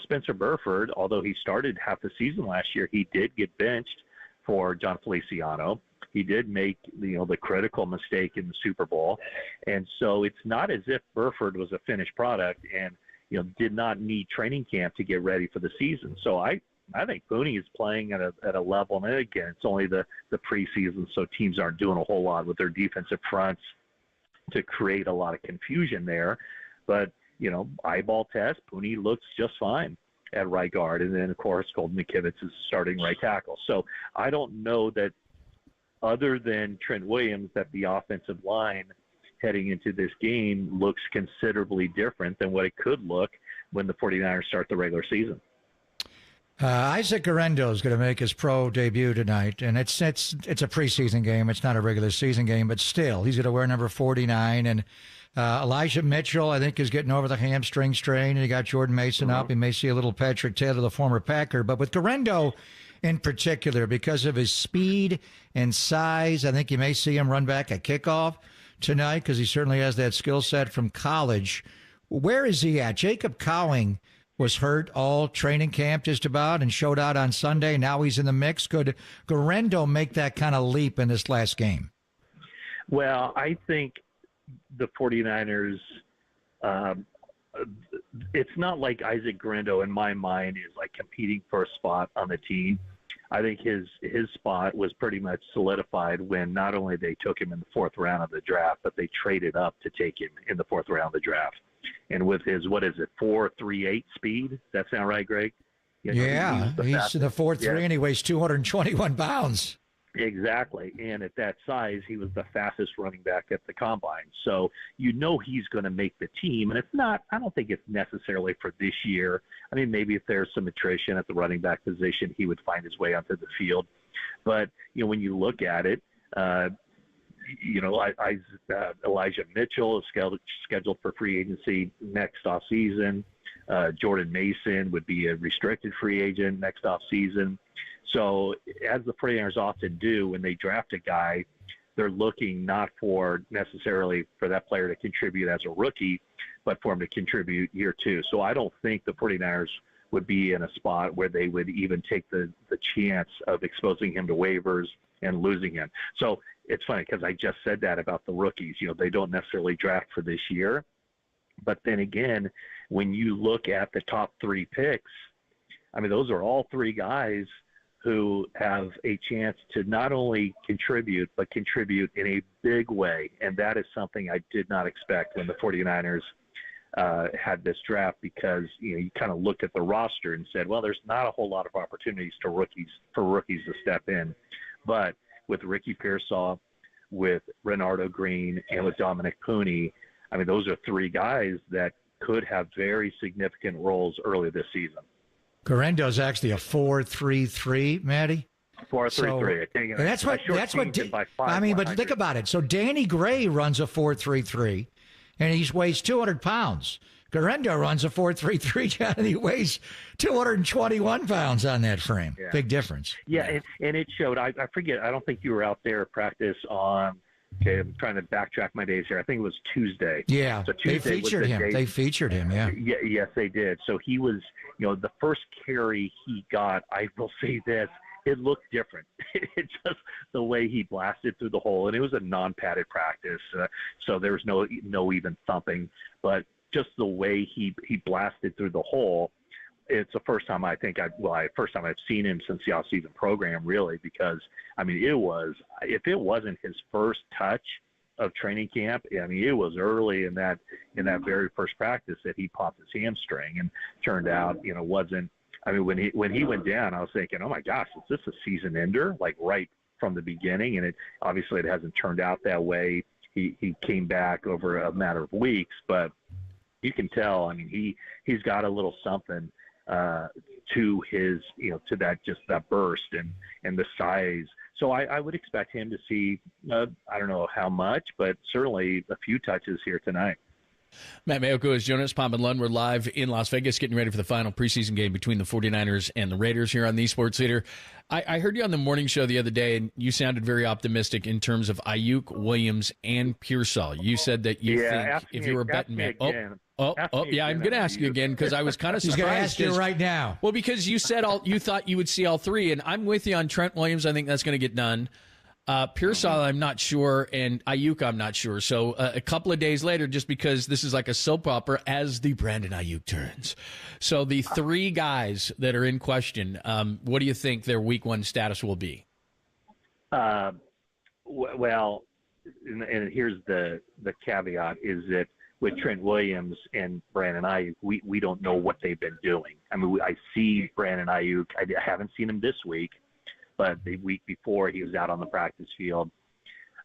K: Spencer Burford, although he started half the season last year, he did get benched for John Feliciano. He did make, the critical mistake in the Super Bowl. And so it's not as if Burford was a finished product and, did not need training camp to get ready for the season. So I think Pooney is playing at a level, and again, it's only the preseason, so teams aren't doing a whole lot with their defensive fronts to create a lot of confusion there. But, eyeball test, Pooney looks just fine at right guard. And then, of course, Colton McKivitz is starting right tackle. So I don't know that other than Trent Williams that the offensive line heading into this game looks considerably different than what it could look when the 49ers start the regular season.
V: Isaac Guerendo is going to make his pro debut tonight, and it's a preseason game. It's not a regular season game, but still, he's going to wear number 49. And Elijah Mitchell, I think, is getting over the hamstring strain, and you got Jordan Mason up. You may see a little Patrick Taylor, the former Packer. But with Guerendo in particular, because of his speed and size, I think you may see him run back a kickoff tonight because he certainly has that skill set from college. Where is he at? Jacob Cowing was hurt all training camp just about and showed out on Sunday. Now he's in the mix. Could Guerendo make that kind of leap in this last game?
K: Well, I think the 49ers, it's not like Isaac Guerendo in my mind is like competing for a spot on the team. I think his spot was pretty much solidified when not only they took him in the 4th round of the draft, but they traded up to take him in the 4th round of the draft. And with his, 4.38 speed? Does that sound right, Greg?
V: He's in the 4.3 and he weighs 221 pounds.
K: Exactly. And at that size, he was the fastest running back at the combine. So he's going to make the team. And I don't think it's necessarily for this year. I mean, maybe if there's some attrition at the running back position, he would find his way onto the field. But, when you look at it, Elijah Mitchell is scheduled for free agency next offseason. Jordan Mason would be a restricted free agent next offseason. So as the 49ers often do when they draft a guy, they're looking not for necessarily for that player to contribute as a rookie, but for him to contribute year two. So I don't think the 49ers would be in a spot where they would even take the chance of exposing him to waivers and losing him. So it's funny because I just said that about the rookies. They don't necessarily draft for this year. But then again, when you look at the top 3 picks, I mean, those are all 3 guys who have a chance to not only contribute, but contribute in a big way. And that is something I did not expect when the 49ers had this draft, because you kind of looked at the roster and said, well, there's not a whole lot of opportunities for rookies to step in. But with Ricky Pearsall, with Renardo Green, and with Dominic Pooney, I mean, those are 3 guys that could have very significant roles early this season.
V: Guarendo's actually a 4.33, Maddie.
K: 4.33.
V: That's what. I mean, but think about it. So Danny Gray runs a 4.33, and he weighs 200 pounds. Guarendo runs a 4.33, and he weighs 221 pounds on that frame.
K: Yeah.
V: Big difference.
K: Yeah, and it showed. I forget. I don't think you were out there at practice on. Okay, I'm trying to backtrack my days here. I think it was Tuesday.
V: Yeah,
K: so Tuesday
V: they featured him. They featured him, yeah.
K: Yes, they did. So he was, the first carry he got, I will say this, it looked different. It's just the way he blasted through the hole, and it was a non-padded practice, so there was no even thumping. But just the way he blasted through the hole, it's the first time I've seen him since the off-season program, really, because, I mean, if it wasn't his first touch of training camp, I mean, it was early in that very first practice that he popped his hamstring, and turned out, wasn't, I mean, when he went down, I was thinking, oh my gosh, is this a season ender, like right from the beginning? And it hasn't turned out that way. He came back over a matter of weeks, but you can tell, I mean, he's got a little something to his, to that burst and the size. So I would expect him to see, I don't know how much, but certainly a few touches here tonight.
L: Matt Mayoko is joining us. Pom and Lund, we're live in Las Vegas getting ready for the final preseason game between the 49ers and the Raiders here on the Sports Leader. I heard you on the morning show the other day, and you sounded very optimistic in terms of Aiyuk, Williams, and Pearsall. You said that you think if you were a betting man. I'm going to ask you again because I was kind of surprised.
V: He's going to ask you right now.
L: Well, because you said you thought you would see all 3, and I'm with you on Trent Williams. I think that's going to get done. Pearsall, I'm not sure, and Aiyuk, I'm not sure. So a couple of days later, just because this is like a soap opera, as the Brandon Aiyuk turns. So the 3 guys that are in question, what do you think their week 1 status will be?
K: Well, and here's the caveat is that with Trent Williams and Brandon Aiyuk, we don't know what they've been doing. I mean, I see Brandon Aiyuk. I haven't seen him this week, but the week before he was out on the practice field.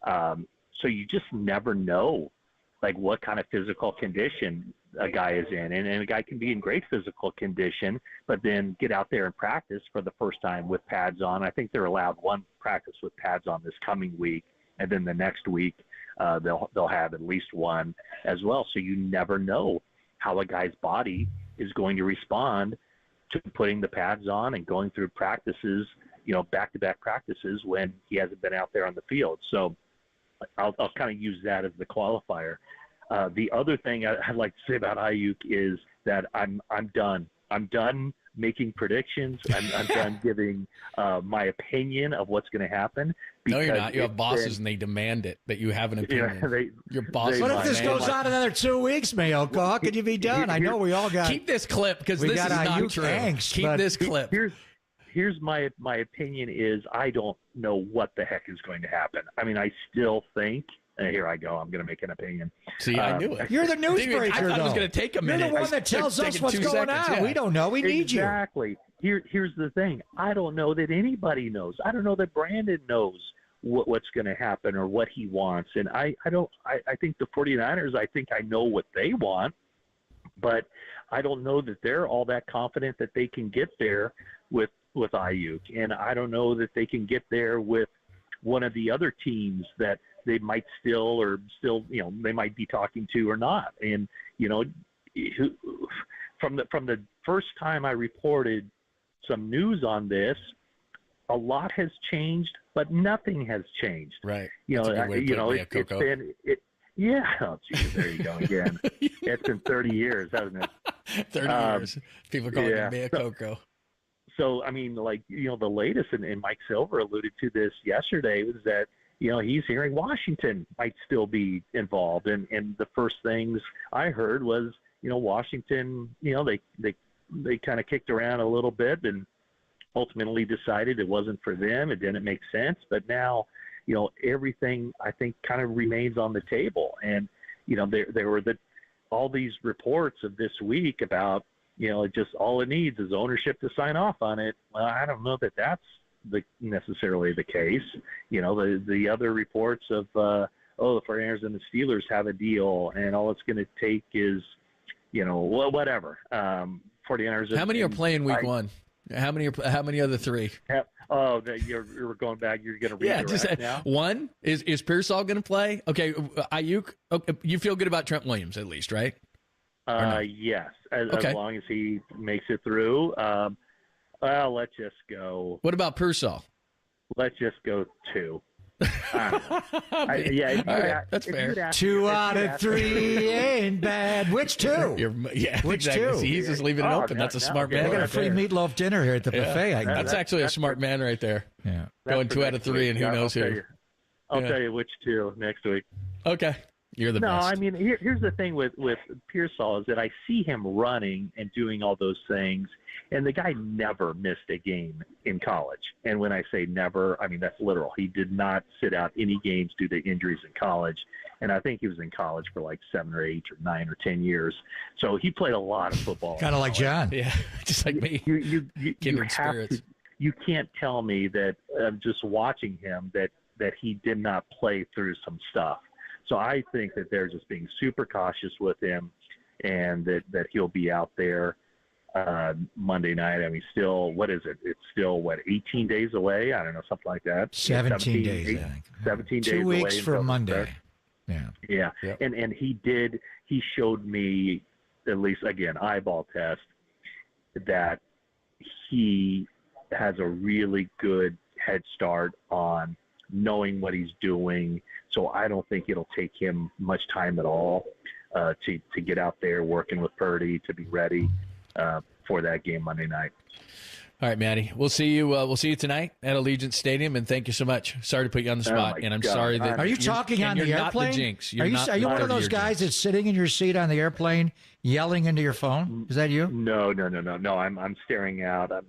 K: So you just never know, like, what kind of physical condition a guy is in. And a guy can be in great physical condition, but then get out there and practice for the first time with pads on. I think they're allowed 1 practice with pads on this coming week, and then the next week they'll have at least 1 as well. So you never know how a guy's body is going to respond to putting the pads on and going through practices, back-to-back practices when he hasn't been out there on the field. So I'll kind of use that as the qualifier. The other thing I'd like to say about Aiyuk is that I'm done. I'm done making predictions. I'm done giving my opinion of what's going to happen.
L: No, you're not. You have bosses, and they demand it that you have an opinion.
K: Yeah,
L: your boss.
V: What if this goes on another 2 weeks, Mayoko? How could you be done? I know we all got.
L: Keep this clip because this is not true. Keep this clip.
K: Here's my opinion is I don't know what the heck is going to happen. I mean, I still think here I go. I'm going to make an opinion.
L: See, I knew it.
V: You're the newsbreaker,
L: I thought it was going to take a minute.
V: You're the one that tells us what's going on. Yeah. We don't know. We need you.
K: Exactly. Here's the thing. I don't know that anybody knows. I don't know that Brandon knows what's going to happen or what he wants. And I think the 49ers, I think I know what they want, but I don't know that they're all that confident that they can get there with Aiyuk. And I don't know that they can get there with one of the other teams that they might still, they might be talking to or not. And, from the first time I reported some news on this, a lot has changed, but nothing has changed.
L: Right.
K: It's been, yeah. Oh, geez, there you go again. It's been 30 years, hasn't it?
L: 30 years. People are calling it Mea Coco.
K: So, I mean, the latest, and Mike Silver alluded to this yesterday, was that, he's hearing Washington might still be involved. And the first things I heard was, Washington, they kind of kicked around a little bit and ultimately decided it wasn't for them. It didn't make sense. But now, everything I think kind of remains on the table. And, there were all these reports of this week about, just all it needs is ownership to sign off on it. Well, I don't know that that's necessarily the case. The other reports of, the 49ers and the Steelers have a deal and all it's going to take is, whatever. 49ers.
L: How many are playing week one? How many are the three?
K: You're going back. You're going to read it now.
L: One is Pearsall going to play? Okay, Aiyuk. Okay, you feel good about Trent Williams at least, right? No?
K: Yes, as long as he makes it through. Let's just go.
L: What about Pearsall?
K: Let's just go 2.
L: That's fair.
V: 2 out of 3 ain't bad. Which 2?
L: Which
V: exactly.
L: 2? He's just leaving it open. That's a smart man.
V: I got a free meatloaf dinner here at the buffet.
L: That's actually a smart man right there.
V: Yeah,
L: going 2 out of 3, and who knows who.
K: I'll tell you which 2 next week.
L: Okay. You're the best.
K: No, I mean, here's the thing with Pearsall is that I see him running and doing all those things, and the guy never missed a game in college. And when I say never, I mean that's literal. He did not sit out any games due to injuries in college, and I think he was in college for like 7 or 8 or 9 or 10 years. So he played a lot of football.
V: Kind of like John.
L: Yeah, just like me.
K: You have to. You can't tell me that just watching him that he did not play through some stuff. So I think that they're just being super cautious with him, and that he'll be out there Monday night. I mean, still, what is it? It's still, 18 days away? I don't know, something like that.
V: 17 days, I think.
K: 17 days
V: 2 weeks
K: away
V: from Monday.
K: Yeah. Yep. And he showed me, at least, again, eyeball test, that he has a really good head start on knowing what he's doing. So I don't think it'll take him much time at all to get out there working with Purdy to be ready for that game Monday night.
L: All right, Matty. We'll see you. We'll see you tonight at Allegiant Stadium, and thank you so much. Sorry to put you on the spot, and I'm sorry that.
V: Are you talking on the airplane?
L: Not the jinx.
V: Are you one of those guys that's sitting in your seat on the airplane, yelling into your phone? Is that you?
K: No. I'm staring out. I'm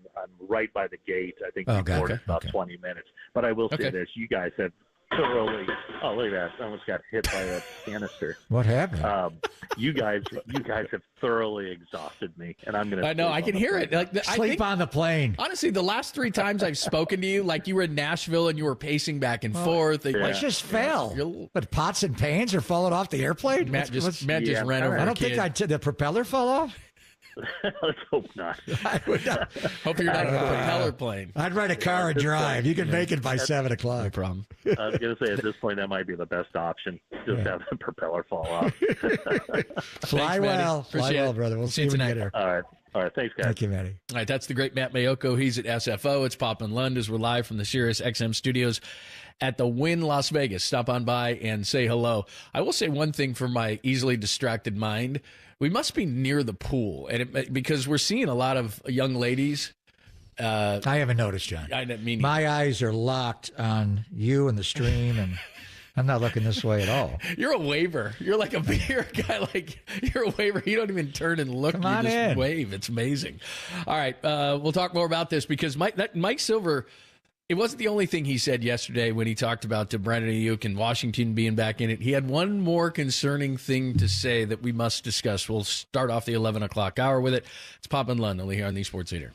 K: right by the gate. I think it's about 20 minutes. But I will say this: you guys have thoroughly. Oh, look at that! I almost got hit by a canister.
V: What happened?
K: You guys have thoroughly exhausted me, and I'm gonna.
L: I know. I can hear it. Like
V: sleep on the plane.
L: Honestly, the last 3 times I've spoken to you, like you were in Nashville and you were pacing back and forth.
V: I just fell. But pots and pans are falling off the airplane.
L: Matt just ran over.
V: I don't think the propeller fell off.
K: Let's hope not.
L: Hope you're not on a propeller plane.
V: I'd rent a car and drive. You can make it by 7 o'clock.
L: No problem.
K: I was going to say at this point that might be the best option. Just have the propeller fall off.
V: Fly well, brother. We'll see you tonight.
K: All right. Thanks, guys.
V: Thank you, Matty.
L: All right, that's the great Matt Mayoko. He's at SFO. It's Pop and Lund as we're live from the Sirius XM studios at the Wynn Las Vegas. Stop on by and say hello. I will say one thing for my easily distracted mind. We must be near the pool, and because we're seeing a lot of young ladies.
V: I haven't noticed, John. My eyes are locked on you and the stream, and I'm not looking this way at all.
L: You're a waver. You're like you're a guy like you're a waver. You don't even turn and look.
V: Come on
L: you just
V: in.
L: wave. It's amazing. All right, we'll talk more about this because Mike Silver It wasn't the only thing he said yesterday when he talked about Brandon Aiyuk and Washington being back in it. He had one more concerning thing to say that we must discuss. We'll start off the 11 o'clock hour with it. It's Pop and Lund, only here on the Sports Leader.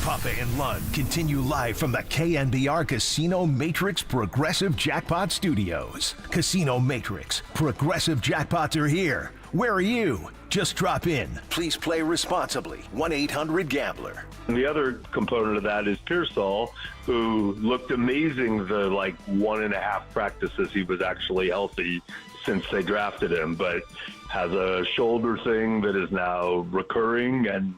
C: Papa and Lund continue live from the KNBR Casino Matrix Progressive Jackpot Studios. Casino Matrix, Progressive Jackpots are here. Where are you? Just drop in. Please play responsibly. 1-800-GAMBLER.
N: And the other component of that is Pearsall, who looked amazing the 1.5 practices he was actually healthy since they drafted him, but has a shoulder thing that is now recurring and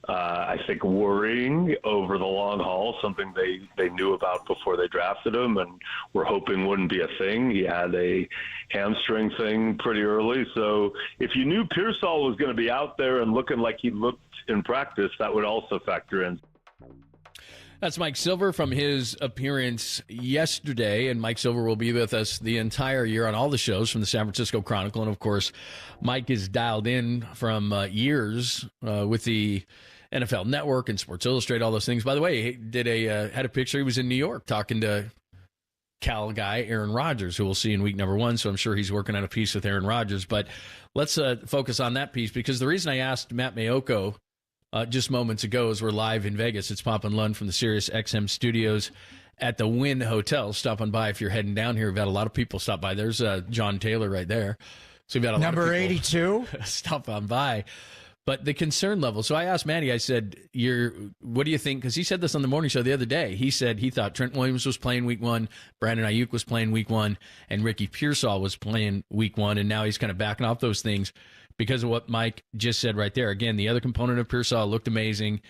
N: I think worrying over the long haul, something they knew about before they drafted him and were hoping wouldn't be a thing. He had a hamstring thing pretty early. So if you knew Pearsall was going to be out there and looking like he looked in practice, that would also factor in.
L: That's Mike Silver from his appearance yesterday, and Mike Silver will be with us the entire year on all the shows from the San Francisco Chronicle. And, of course, Mike is dialed in from years with the NFL Network and Sports Illustrated, all those things. By the way, he had a picture. He was in New York talking to Cal guy Aaron Rodgers, who we'll see in week number 1, so I'm sure he's working on a piece with Aaron Rodgers. But let's focus on that piece, because the reason I asked Matt Mayoko just moments ago is we're live in Vegas. It's Pop and Lund from the Sirius XM studios at the Wynn Hotel. Stop on by if you're heading down here. We've had a lot of people stop by. There's John Taylor right there. So we've got a lot of people.
V: Number 82.
L: Stop on by. But the concern level. So I asked Matty, I said, what do you think? Because he said this on the morning show the other day. He said he thought Trent Williams was playing week 1, Brandon Aiyuk was playing week 1, and Ricky Pearsall was playing week 1. And now he's kind of backing off those things because of what Mike just said right there. Again, the other component of Pearsall looked amazing.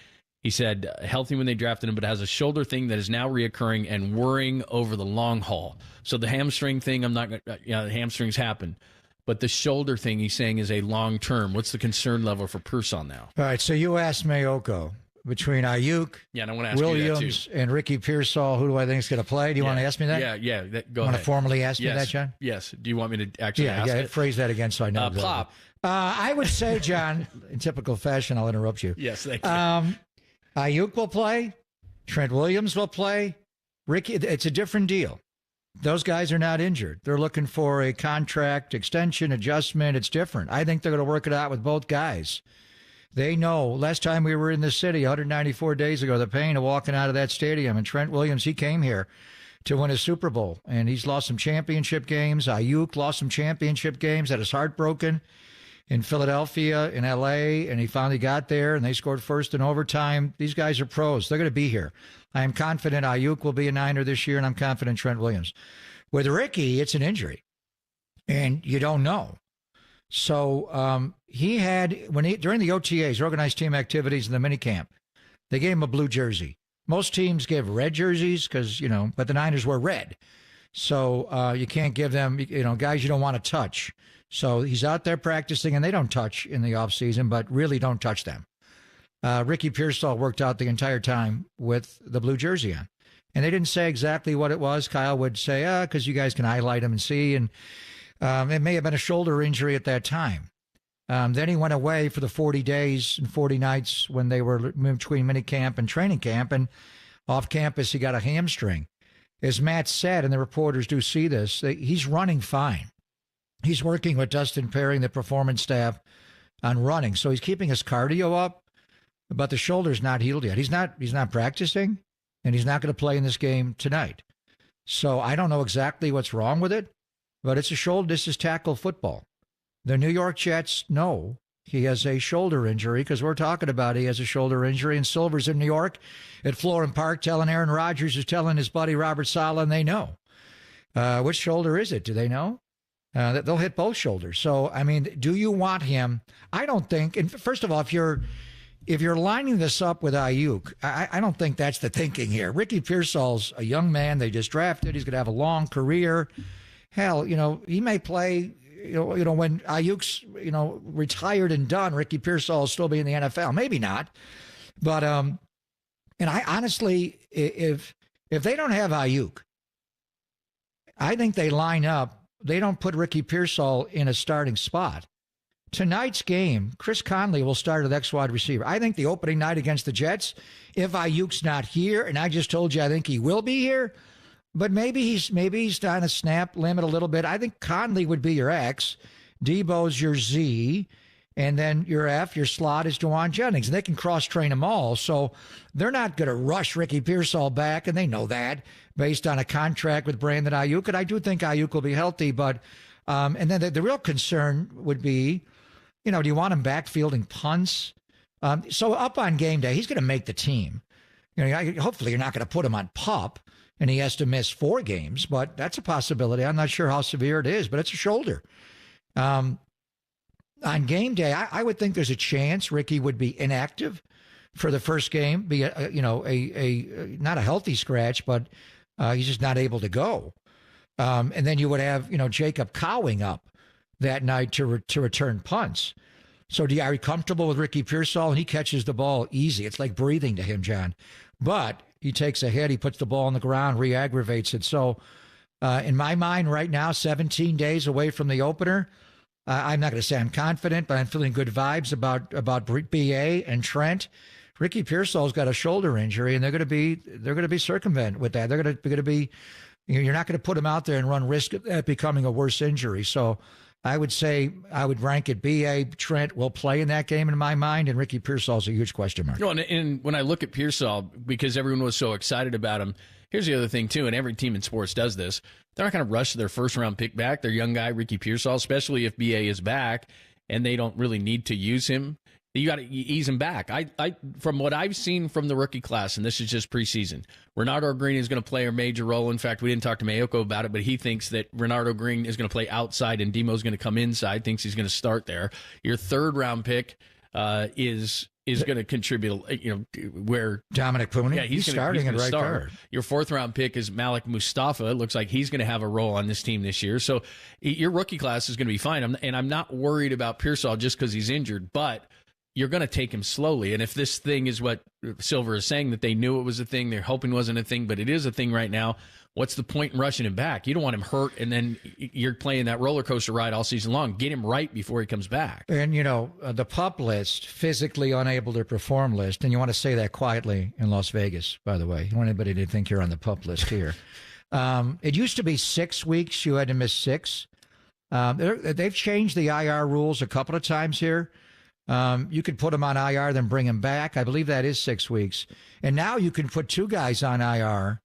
L: He said healthy when they drafted him, but has a shoulder thing that is now reoccurring and worrying over the long haul. So the hamstring thing, the hamstrings happen. But the shoulder thing, he's saying, is a long term. What's the concern level for Pearsall now?
V: All right, so you asked Mayoko between Aiyuk,
L: and I want to ask
V: Williams, and Ricky Pearsall, who do I think is going to play? Do you want to ask me that?
L: Yeah. Go ahead.
V: Want to formally ask me that, John?
L: Yes. Do you want me to actually ask it?
V: Phrase that again so I know.
L: Pop.
V: I would say, John, in typical fashion, I'll interrupt you.
L: Yes, thank you.
V: Aiyuk will play. Trent Williams will play. Ricky, it's a different deal. Those guys are not injured. They're looking for a contract extension, adjustment. It's different. I think they're going to work it out with both guys. They know. Last time we were in the city, 194 days ago, the pain of walking out of that stadium. And Trent Williams, he came here to win a Super Bowl. And he's lost some championship games. Aiyuk lost some championship games, had his heart broken in Philadelphia, in L.A., and he finally got there, and they scored first in overtime. These guys are pros. They're going to be here. I am confident Aiyuk will be a Niner this year, and I'm confident Trent Williams. With Ricky, it's an injury, and you don't know. So he had, during the OTAs, organized team activities in the minicamp, they gave him a blue jersey. Most teams give red jerseys because, but the Niners wear red. So you can't give them, guys you don't want to touch. So he's out there practicing, and they don't touch in the offseason, but really don't touch them. Ricky Pearsall worked out the entire time with the blue jersey on. And they didn't say exactly what it was. Kyle would say, because you guys can highlight him and see. And it may have been a shoulder injury at that time. Then he went away for the 40 days and 40 nights when they were between minicamp and training camp. And off campus, he got a hamstring. As Matt said, and the reporters do see this, he's running fine. He's working with Dustin Perry and the performance staff on running. So he's keeping his cardio up, but the shoulder's not healed yet. He's not practicing, and he's not going to play in this game tonight. So I don't know exactly what's wrong with it, but it's a shoulder. This is tackle football. The New York Jets know he has a shoulder injury because we're talking about he has a shoulder injury, and Silver's in New York at Florham Park telling Aaron Rodgers is telling his buddy Robert Saleh, and they know. Which shoulder is it? Do they know? They'll hit both shoulders. So, I mean, do you want him? I don't think. And first of all, if you're lining this up with Aiyuk, I don't think that's the thinking here. Ricky Pearsall's a young man they just drafted. He's going to have a long career. Hell, he may play. When Aiyuk's retired and done, Ricky Pearsall will still be in the NFL. Maybe not, but and I honestly, if they don't have Aiyuk, I think they line up. They don't put Ricky Pearsall in a starting spot. Tonight's game, Chris Conley will start at X wide receiver. I think the opening night against the Jets, if Aiyuk's not here, and I just told you I think he will be here, but maybe he's on a snap limit a little bit. I think Conley would be your X, Debo's your Z, And then your slot is Dewan Jennings. And they can cross-train them all. So they're not going to rush Ricky Pearsall back, and they know that, based on a contract with Brandon Aiyuk. And I do think Aiyuk will be healthy. But and then the real concern would be, do you want him back fielding punts? So up on game day, he's going to make the team. Hopefully you're not going to put him on PUP, and he has to miss 4 games. But that's a possibility. I'm not sure how severe it is, but it's a shoulder. On game day, I would think there's a chance Ricky would be inactive for the first game, be not a healthy scratch, but he's just not able to go. And then you would have Jacob Cowing up that night to return punts. So are you comfortable with Ricky Pearsall? And he catches the ball easy. It's like breathing to him, John. But he takes a hit, he puts the ball on the ground, re-aggravates it. So in my mind right now, 17 days away from the opener, I'm not going to say I'm confident, but I'm feeling good vibes about BA and Trent. Ricky Pearsall's got a shoulder injury, and they're going to be circumvent with that. They're going to be, you're not going to put him out there and run risk of that becoming a worse injury. So I would say I would rank it BA. Trent will play in that game in my mind, and Ricky Pearsall's a huge question mark.
L: And when I look at Pearsall, because everyone was so excited about him, here's the other thing, too, and every team in sports does this. They're not going to rush their first-round pick back, their young guy, Ricky Pearsall, especially if BA is back and they don't really need to use him. You got to ease him back. I from what I've seen from the rookie class, and this is just preseason, Renardo Green is going to play a major role. In fact, we didn't talk to Mayoko about it, but he thinks that Renardo Green is going to play outside and Demo's going to come inside, thinks he's going to start there. Your third-round pick is going to contribute, where
V: Dominic Pooney,
L: yeah, he's
V: starting at right guard.
L: Your 4th-round pick is Malik Mustafa. It looks like he's going to have a role on this team this year. So your rookie class is going to be fine. And I'm not worried about Pearsall just because he's injured, but you're going to take him slowly. And if this thing is what Silver is saying, that they knew it was a thing, they're hoping it wasn't a thing, but it is a thing right now, what's the point in rushing him back? You don't want him hurt, and then you're playing that roller coaster ride all season long. Get him right before he comes back.
V: And, the PUP list, physically unable to perform list, and you want to say that quietly in Las Vegas, by the way. You don't want anybody to think you're on the PUP list here. It used to be 6 weeks. You had to miss 6. They've changed the IR rules a couple of times here. You could put them on IR, then bring them back. I believe that is 6 weeks. And now you can put 2 guys on IR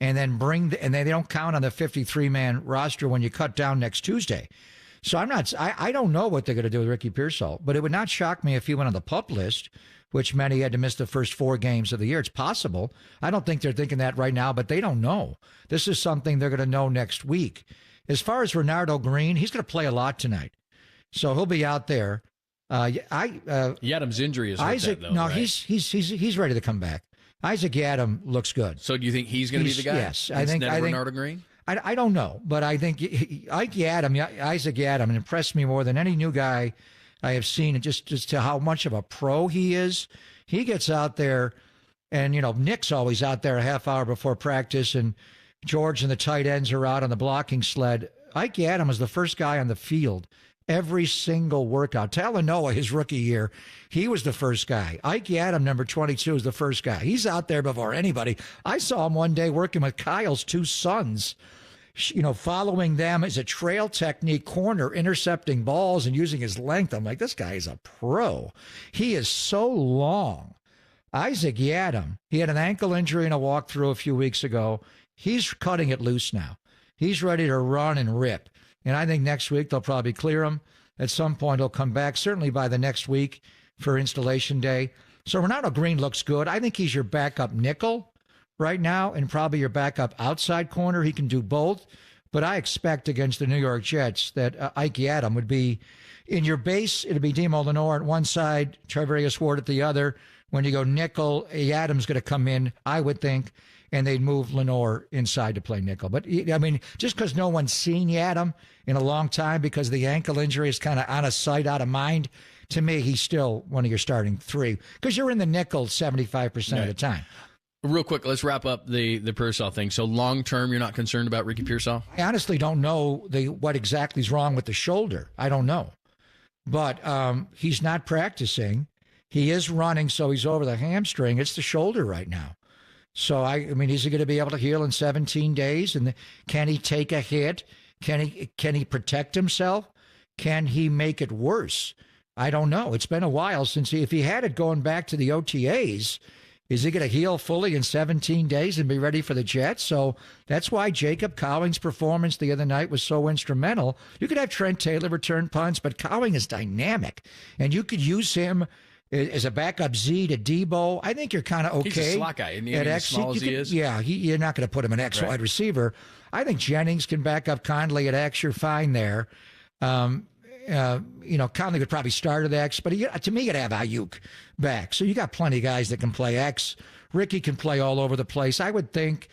V: and then and they don't count on the 53-man roster when you cut down next Tuesday. So I don't know what they're going to do with Ricky Pearsall, but it would not shock me if he went on the PUP list, which meant he had to miss the first 4 games of the year. It's possible. I don't think they're thinking that right now, but they don't know. This is something they're going to know next week. As far as Renardo Green, he's going to play a lot tonight. So he'll be out there.
L: Yadam's injury is
V: Isaac.
L: though,
V: No,
L: right?
V: he's ready to come back. Isaac Yadam looks good.
L: So do you think he's going to be the guy?
V: Yes,
L: I think Renardo Green.
V: I don't know, but I think Isaac Yadam impressed me more than any new guy I have seen. Just to how much of a pro he is. He gets out there, and Nick's always out there a half hour before practice, and George and the tight ends are out on the blocking sled. Ike Yadam was the first guy on the field every single workout. Talanoa, his rookie year, he was the first guy. Ike Yadam, number 22, is the first guy. He's out there before anybody. I saw him one day working with Kyle's 2 sons, following them as a trail technique corner, intercepting balls and using his length. I'm like, this guy is a pro. He is so long. Isaac Yadam, he had an ankle injury in a walkthrough a few weeks ago. He's cutting it loose now. He's ready to run and rip. And I think next week they'll probably clear him. At some point he'll come back, certainly by the next week for installation day. So Renardo Green looks good. I think he's your backup nickel right now and probably your backup outside corner. He can do both. But I expect against the New York Jets that Ike Yadam would be in your base. It'll be Demo Lenore at one side, Trevarius Ward at the other. When you go nickel, Yadam's going to come in, I would think, and they'd move Lenore inside to play nickel. But, I mean, just because no one's seen Yadam in a long time because the ankle injury is kind of out of sight, out of mind, to me, he's still one of your starting 3 because you're in the nickel 75% of the time.
L: Real quick, let's wrap up the Pearsall thing. So long-term, you're not concerned about Ricky Pearsall?
V: I honestly don't know what exactly is wrong with the shoulder. I don't know. But he's not practicing. He is running, so he's over the hamstring. It's the shoulder right now. So, I mean, is he going to be able to heal in 17 days? And can he take a hit? Can he protect himself? Can he make it worse? I don't know. It's been a while since if he had it going back to the OTAs, is he going to heal fully in 17 days and be ready for the Jets? So that's why Jacob Cowing's performance the other night was so instrumental. You could have Trent Taylor return punts, but Cowing is dynamic, and you could use him as a backup Z to Debo. I think you're kind of okay.
L: He's a slot guy, isn't he? As small as he is.
V: Yeah, you're not going to put him an X wide receiver. I think Jennings can back up Conley at X. You're fine there. Conley could probably start at X, but to me, you'd have Aiyuk back. So you got plenty of guys that can play X. Ricky can play all over the place. I would think,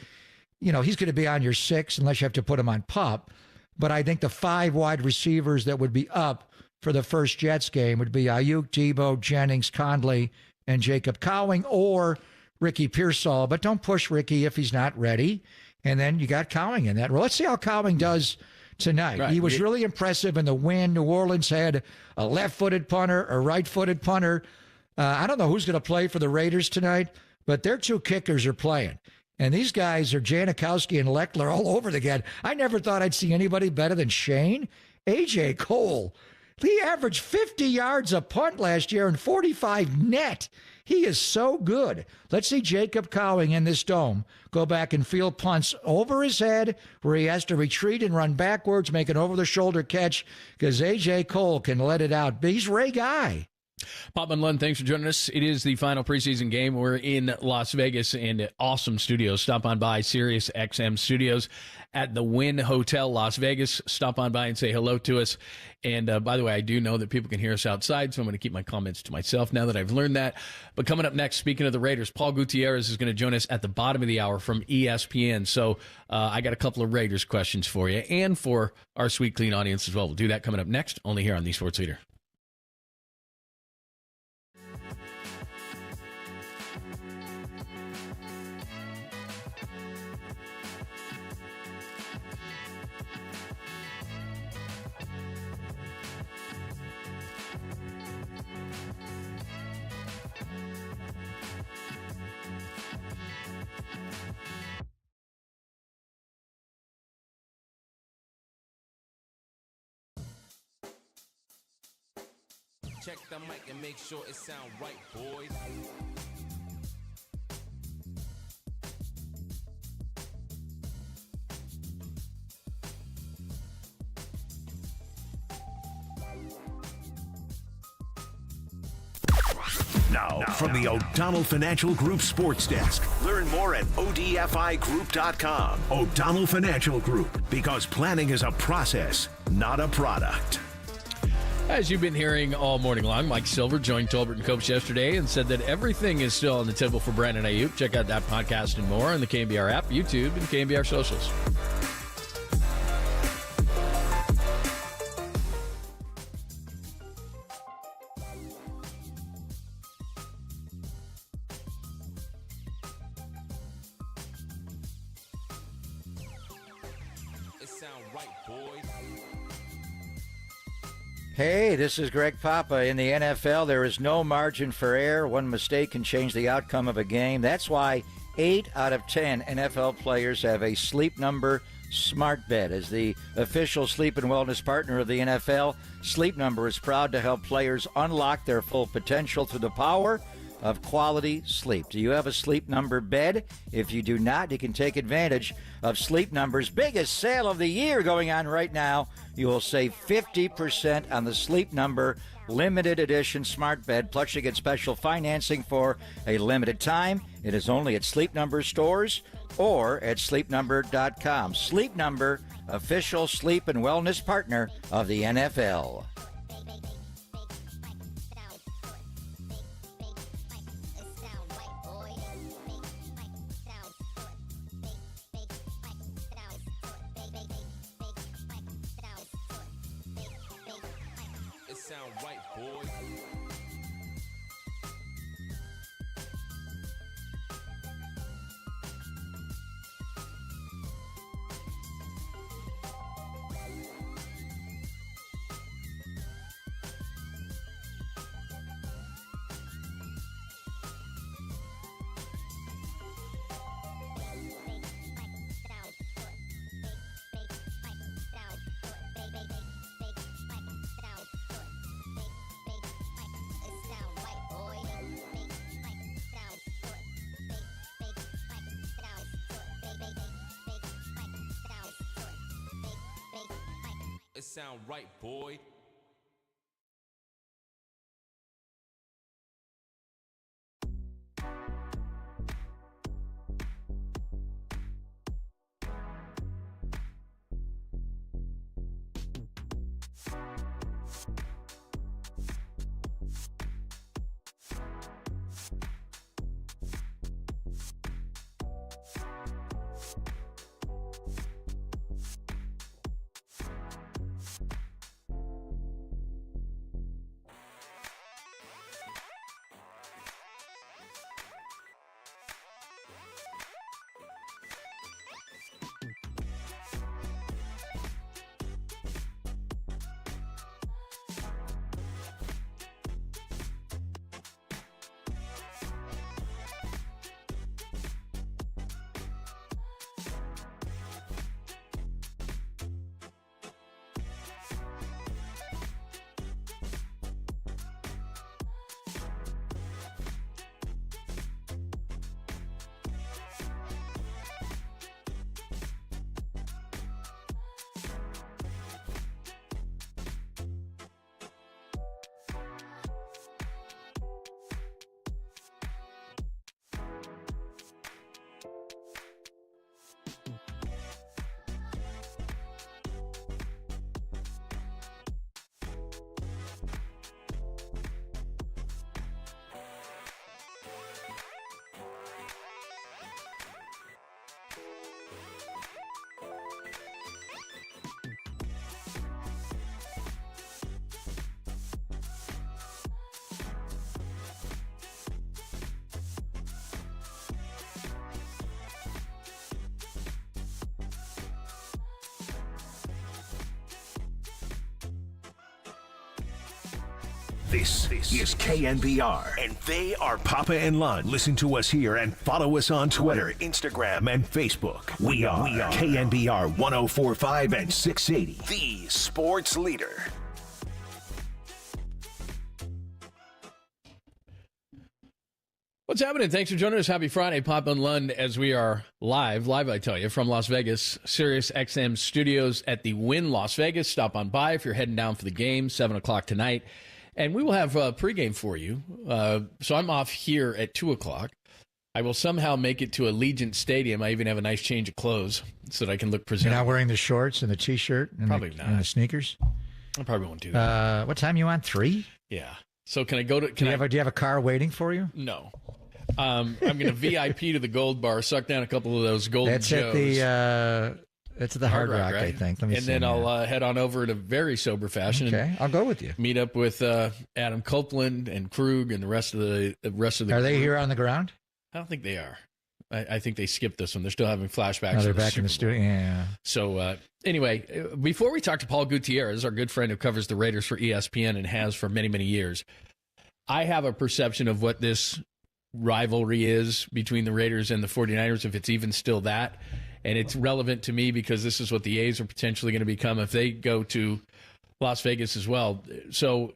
V: he's going to be on your 6 unless you have to put him on PUP. But I think the 5 wide receivers that would be up for the first Jets game would be Aiyuk, Debo, Jennings, Conley, and Jacob Cowing, or Ricky Pearsall. But don't push Ricky if he's not ready. And then you got Cowing in that role. Let's see how Cowing does tonight. Right. He was really impressive in the win. New Orleans had a left-footed punter, a right-footed punter. I don't know who's going to play for the Raiders tonight, but their 2 kickers are playing. And these guys are Janikowski and Leckler all over again. I never thought I'd see anybody better than Shane. A.J. Cole. He averaged 50 yards a punt last year and 45 net. He is so good. Let's see Jacob Cowing in this dome go back and field punts over his head where he has to retreat and run backwards, make an over-the-shoulder catch, because A.J. Cole can let it out. He's Ray Guy.
L: Popman Lund, thanks for joining us. It is the final preseason game. We're in Las Vegas in awesome studios. Stop on by Sirius XM Studios at the Wynn Hotel, Las Vegas. Stop on by and say hello to us. And by the way, I do know that people can hear us outside, so I'm going to keep my comments to myself now that I've learned that. But coming up next, speaking of the Raiders, Paul Gutierrez is going to join us at the bottom of the hour from ESPN. So I got a couple of Raiders questions for you and for our sweet, clean audience as well. We'll do that coming up next, only here on The Sports Leader.
Q: Check the mic and make sure it sound right, boys.
C: Now, from the O'Donnell Financial Group Sports Desk. Learn more at odfigroup.com. O'Donnell Financial Group, because planning is a process, not a product.
L: As you've been hearing all morning long, Mike Silver joined Tolbert and Copes yesterday and said that everything is still on the table for Brandon Aiyuk. Check out that podcast and more on the KNBR app, YouTube, and KNBR socials.
Q: It sound right, boys.
V: Hey, this is Greg Papa. In the NFL, there is no margin for error. One mistake can change the outcome of a game. That's why 8 out of 10 NFL players have a Sleep Number smart bed. As the official sleep and wellness partner of the NFL, Sleep Number is proud to help players unlock their full potential through the power of quality sleep. Do you have a Sleep Number bed? If you do not, you can take advantage of Sleep Number's biggest sale of the year going on right now. You will save 50% on the Sleep Number limited edition smart bed, plus you get special financing for a limited time. It is only at Sleep Number stores or at sleepnumber.com. Sleep Number, official sleep and wellness partner of the NFL.
Q: Sound right, boys. sound right, boy.
C: This is KNBR, and they are Papa and Lund. Listen to us here and follow us on Twitter, Instagram, and Facebook. We are KNBR 104.5 and 680, the sports leader.
L: What's happening? Thanks for joining us. Happy Friday, Papa and Lund, as we are live, I tell you, from Las Vegas, Sirius XM Studios at the Wynn Las Vegas. Stop on by if you're heading down for the game, 7 o'clock tonight. And we will have a pregame for you. So I'm off here at 2 o'clock. I will somehow make it to Allegiant Stadium. I even have a nice change of clothes so that I can look presentable.
V: You're not wearing the shorts and the T-shirt? And
L: Probably not.
V: And the sneakers?
L: I probably won't do that.
V: What time you on? 3?
L: Yeah. So can I go to...
V: Do you have a car waiting for you?
L: No. I'm going to VIP to the Gold Bar, suck down a couple of those Golden Joes.
V: It's at the Hard Rock, right? I think. Let me see.
L: Then I'll head on over in a very sober fashion.
V: Okay, I'll go with you.
L: Meet up with Adam Copeland and Krug and the rest of the
V: Are they here on the ground?
L: I don't think they are. I think they skipped this one. They're still having flashbacks.
V: No, they're back in the studio. Yeah.
L: So anyway, before we talk to Paul Gutierrez, our good friend who covers the Raiders for ESPN and has for many, many years, I have a perception of what this rivalry is between the Raiders and the 49ers, if it's even still that. And it's relevant to me because this is what the A's are potentially going to become if they go to Las Vegas as well. So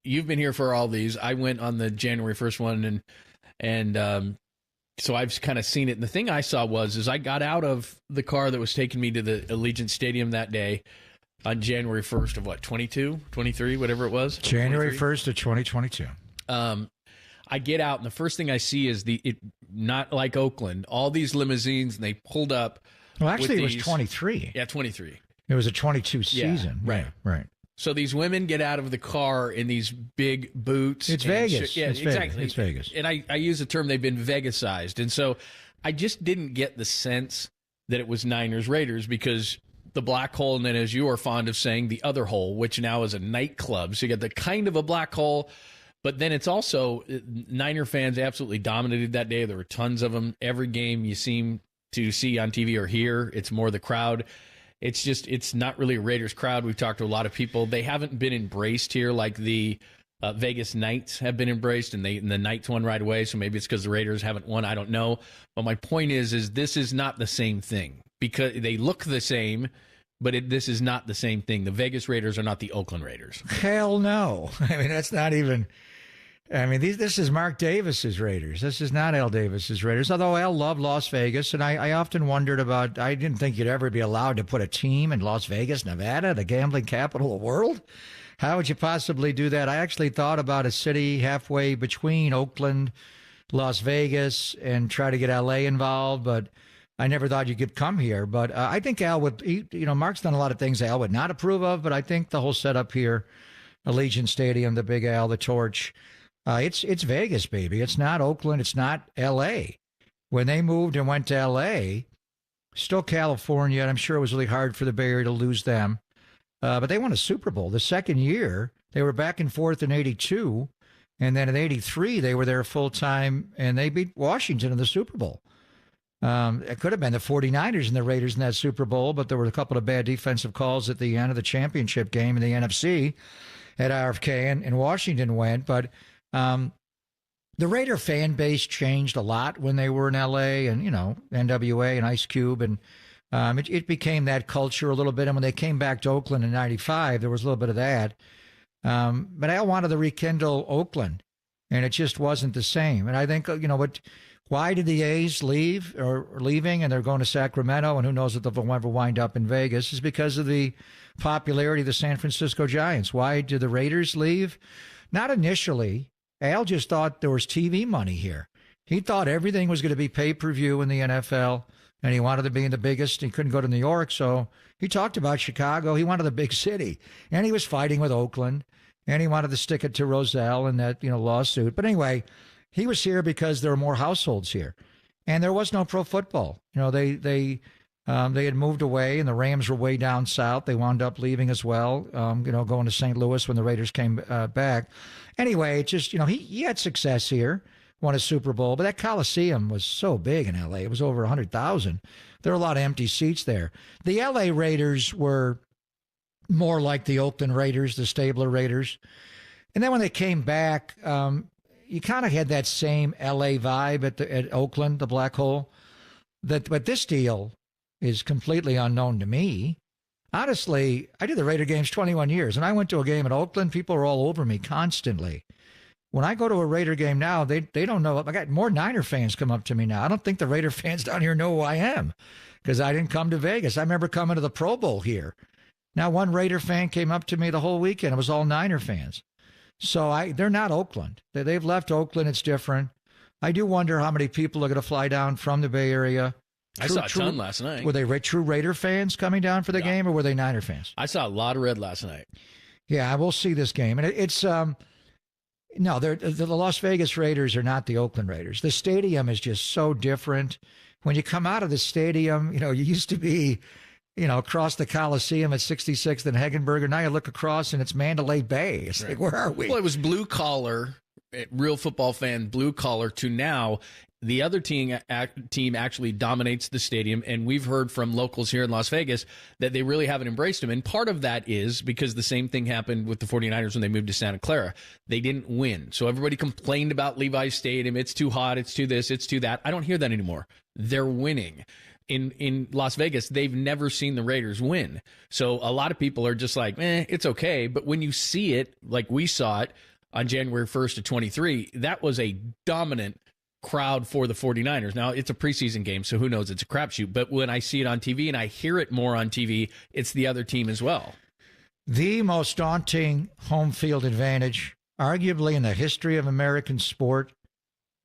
L: you've been here for all these. I went on the January 1st one, and so I've kind of seen it. And the thing I saw was I got out of the car that was taking me to the Allegiant Stadium that day on January 1st of what, 22, 23, whatever it was?
V: January 1st of 2022.
L: I get out, and the first thing I see is not like Oakland, all these limousines, and they pulled up.
V: Well, actually, it was 23.
L: Yeah, 23.
V: It was a 22 season.
L: Yeah, right.
V: Yeah, right.
L: So these women get out of the car in these big boots.
V: It's Vegas.
L: Yeah,
V: it's
L: exactly.
V: Vegas. It's Vegas.
L: And I use the term they've been Vegasized. And so I just didn't get the sense that it was Niners Raiders because the black hole, and then as you are fond of saying, the other hole, which now is a nightclub. So you got the kind of a black hole. But then it's also Niner fans absolutely dominated that day. There were tons of them. Every game you seem to see on TV or hear, it's more the crowd. It's not really a Raiders crowd. We've talked to a lot of people. They haven't been embraced here like the Vegas Knights have been embraced, and the Knights won right away. So maybe it's because the Raiders haven't won. I don't know. But my point is this is not the same thing because they look the same. But this is not the same thing. The Vegas Raiders are not the Oakland Raiders.
V: Hell no. I mean, that's not even I mean, this is Mark Davis's Raiders. This is not Al Davis's Raiders, although Al loved Las Vegas, and I often wondered about, I didn't think you'd ever be allowed to put a team in Las Vegas, Nevada, the gambling capital of the world. How would you possibly do that? I actually thought about a city halfway between Oakland, Las Vegas, and try to get L.A. involved, but I never thought you could come here. But I think Al would, Mark's done a lot of things Al would not approve of, but I think the whole setup here, Allegiant Stadium, the Big Al, the Torch, it's Vegas, baby. It's not Oakland. It's not L.A. When they moved and went to L.A., still California, and I'm sure it was really hard for the Bay Area to lose them. But they won a Super Bowl. The second year, they were back and forth in 82, and then in 83, they were there full-time, and they beat Washington in the Super Bowl. It could have been the 49ers and the Raiders in that Super Bowl, but there were a couple of bad defensive calls at the end of the championship game in the NFC at RFK, and Washington went. But the Raider fan base changed a lot when they were in L.A. and, NWA and Ice Cube, and it became that culture a little bit. And when they came back to Oakland in 95, there was a little bit of that. But Al wanted to rekindle Oakland, and it just wasn't the same. And I think, why did the A's leave or leaving, and they're going to Sacramento, and who knows if they'll ever wind up in Vegas, is because of the popularity of the San Francisco Giants. Why did the Raiders leave? Not initially. Al just thought there was TV money here. He thought everything was going to be pay-per-view in the NFL, and he wanted to be in the biggest. He couldn't go to New York, so he talked about Chicago. He wanted a big city, and he was fighting with Oakland, and he wanted to stick it to Rozelle and that lawsuit. But anyway, he was here because there were more households here, and there was no pro football. They had moved away, and the Rams were way down south. They wound up leaving as well, going to St. Louis when the Raiders came back. Anyway, it just, he had success here, won a Super Bowl, but that Coliseum was so big in L.A. It was over 100,000. There were a lot of empty seats there. The L.A. Raiders were more like the Oakland Raiders, the Stabler Raiders. And then when they came back, you kind of had that same L.A. vibe at Oakland, the Black Hole. But this deal is completely unknown to me. Honestly, I did the Raider games 21 years, and I went to a game at Oakland. People were all over me constantly. When I go to a Raider game now, they don't know. I got more Niner fans come up to me now. I don't think the Raider fans down here know who I am because I didn't come to Vegas. I remember coming to the Pro Bowl here. Now, one Raider fan came up to me the whole weekend. It was all Niner fans. So they're not Oakland. They've left Oakland. It's different. I do wonder how many people are going to fly down from the Bay Area.
L: I saw a ton last night.
V: Were they true Raider fans coming down for the game, or were they Niner fans?
L: I saw a lot of red last night.
V: Yeah, we'll see this game. And it's the Las Vegas Raiders are not the Oakland Raiders. The stadium is just so different. When you come out of the stadium, you used to be, across the Coliseum at 66th and Hegenberger. Now you look across and it's Mandalay Bay. It's like, where are we?
L: Well, it was blue collar, real football fan, blue collar, to now the other team actually dominates the stadium, and we've heard from locals here in Las Vegas that they really haven't embraced him. And part of that is because the same thing happened with the 49ers when they moved to Santa Clara. They didn't win. So everybody complained about Levi's Stadium. It's too hot. It's too this. It's too that. I don't hear that anymore. They're winning. In Las Vegas, they've never seen the Raiders win. So a lot of people are just like, it's okay. But when you see it, like we saw it on January 1st of 23, that was a dominant crowd for the 49ers. Now, it's a preseason game, so who knows? It's a crapshoot. But when I see it on TV and I hear it more on TV, it's the other team as well.
V: The most daunting home field advantage, arguably in the history of American sport,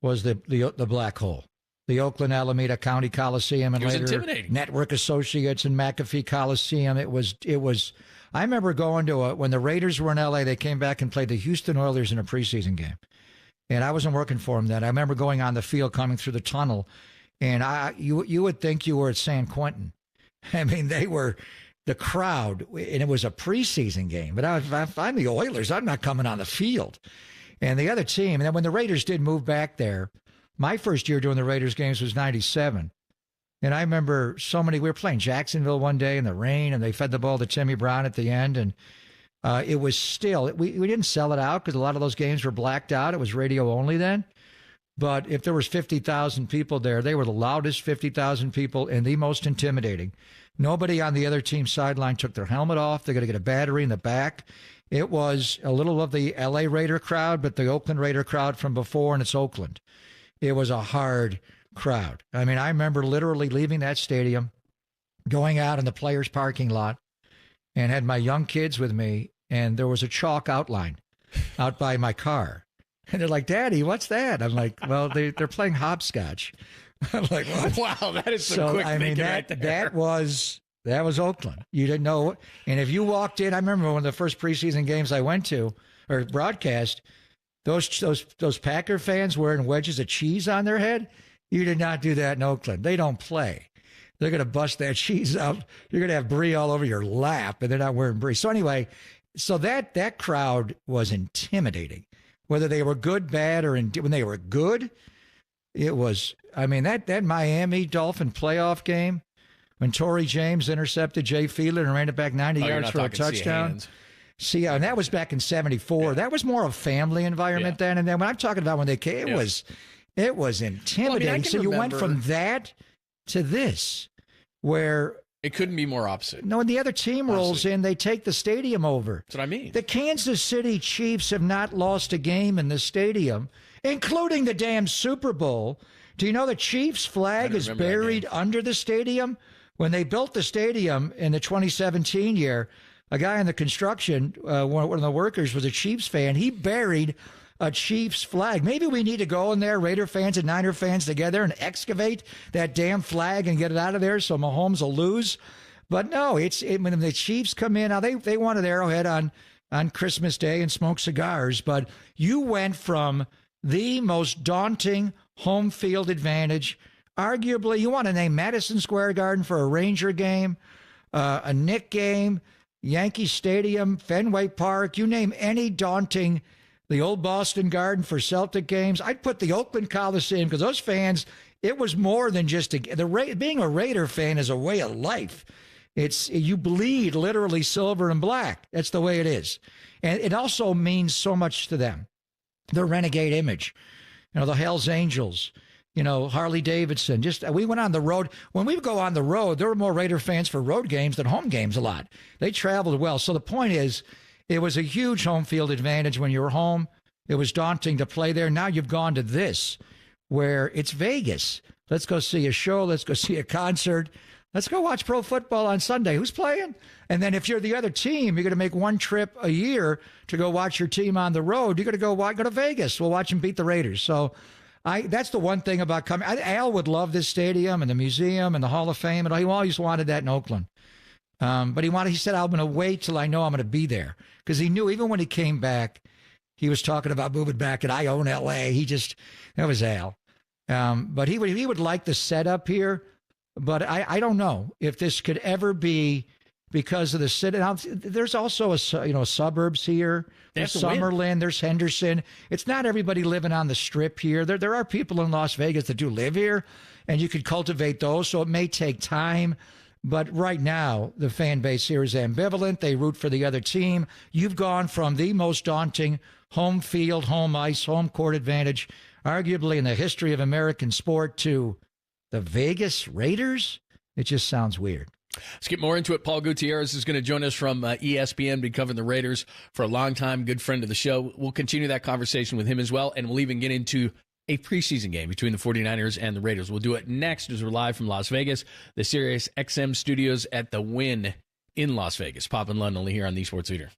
V: was the Black Hole. The Oakland Alameda County Coliseum and later Network Associates and McAfee Coliseum. It was. I remember going to when the Raiders were in L.A., they came back and played the Houston Oilers in a preseason game. And I wasn't working for them then. I remember going on the field, coming through the tunnel, and you would think you were at San Quentin. I mean, they were the crowd, and it was a preseason game. But if I'm the Oilers, I'm not coming on the field. And the other team, and then when the Raiders did move back there, my first year doing the Raiders games was 97. And I remember we were playing Jacksonville one day in the rain, and they fed the ball to Timmy Brown at the end, and it was still, we didn't sell it out because a lot of those games were blacked out. It was radio only then. But if there was 50,000 people there, they were the loudest 50,000 people and the most intimidating. Nobody on the other team's sideline took their helmet off. They're going to get a battery in the back. It was a little of the L.A. Raider crowd, but the Oakland Raider crowd from before, and it's Oakland. It was a hard crowd. I mean, I remember literally leaving that stadium, going out in the players' parking lot, and had my young kids with me, and there was a chalk outline out by my car. And they're like, Daddy, what's that? I'm like, well, they're playing hopscotch. I'm like, what?
L: Wow, that is some quick thinking right there.
V: That was Oakland. You didn't know. And if you walked in, I remember one of the first preseason games I went to, or broadcast, those Packer fans wearing wedges of cheese on their head. You did not do that in Oakland. They don't play. They're going to bust that cheese up. You're going to have brie all over your lap, and they're not wearing brie. So anyway, that crowd was intimidating. Whether they were good, bad, or when they were good, it was. I mean, that Miami Dolphin playoff game when Torrey James intercepted Jay Fiedler and ran it back 90 yards for a touchdown. See, and that was back in '74. Yeah. That was more of a family environment then. And then when I'm talking about when they came, it was intimidating. Well, I mean, so you went from that to this, where
L: it couldn't be more opposite.
V: No, when the other team rolls in, they take the stadium over.
L: That's what I mean.
V: The Kansas City Chiefs have not lost a game in the stadium, including the damn Super Bowl. Do you know the Chiefs flag is buried under the stadium? When they built the stadium in the 2017 year, a guy in the construction, one of the workers, was a Chiefs fan. He buried a Chiefs flag. Maybe we need to go in there, Raider fans and Niner fans together, and excavate that damn flag and get it out of there so Mahomes will lose. But no, when the Chiefs come in, now they wanted Arrowhead on Christmas Day and smoke cigars, but you went from the most daunting home field advantage. Arguably, you want to name Madison Square Garden for a Ranger game, a Knick game, Yankee Stadium, Fenway Park, you name any daunting, the old Boston Garden for Celtic games. I'd put the Oakland Coliseum, because those fans, it was more than just being a Raider fan is a way of life. You bleed literally silver and black. That's the way it is. And it also means so much to them. The renegade image, the Hells Angels, Harley Davidson. We went on the road. When we would go on the road, there were more Raider fans for road games than home games a lot. They traveled well. So the point is, it was a huge home field advantage when you were home. It was daunting to play there. Now you've gone to this, where it's Vegas. Let's go see a show. Let's go see a concert. Let's go watch pro football on Sunday. Who's playing? And then if you're the other team, you're going to make one trip a year to go watch your team on the road. You're going to go to Vegas. We'll watch them beat the Raiders. So that's the one thing about coming. Al would love this stadium and the museum and the Hall of Fame. And he always wanted that in Oakland. But he said, I'm going to wait till I know I'm going to be there. Because he knew even when he came back, he was talking about moving back, and I own L.A. That was Al. But he would like the setup here. But I don't know if this could ever be because of the city. Now, there's also suburbs here. There's Summerlin. There's Henderson. It's not everybody living on the Strip here. There are people in Las Vegas that do live here, and you could cultivate those. So it may take time. But right now, the fan base here is ambivalent. They root for the other team. You've gone from the most daunting home field, home ice, home court advantage, arguably in the history of American sport, to the Vegas Raiders. It just sounds weird.
L: Let's get more into it. Paul Gutierrez is going to join us from ESPN, been covering the Raiders for a long time, good friend of the show. We'll continue that conversation with him as well, and we'll even get into a preseason game between the 49ers and the Raiders. We'll do it next as we're live from Las Vegas, the Sirius XM studios at the Wynn in Las Vegas. Pop and Lund only here on the Sports Leader.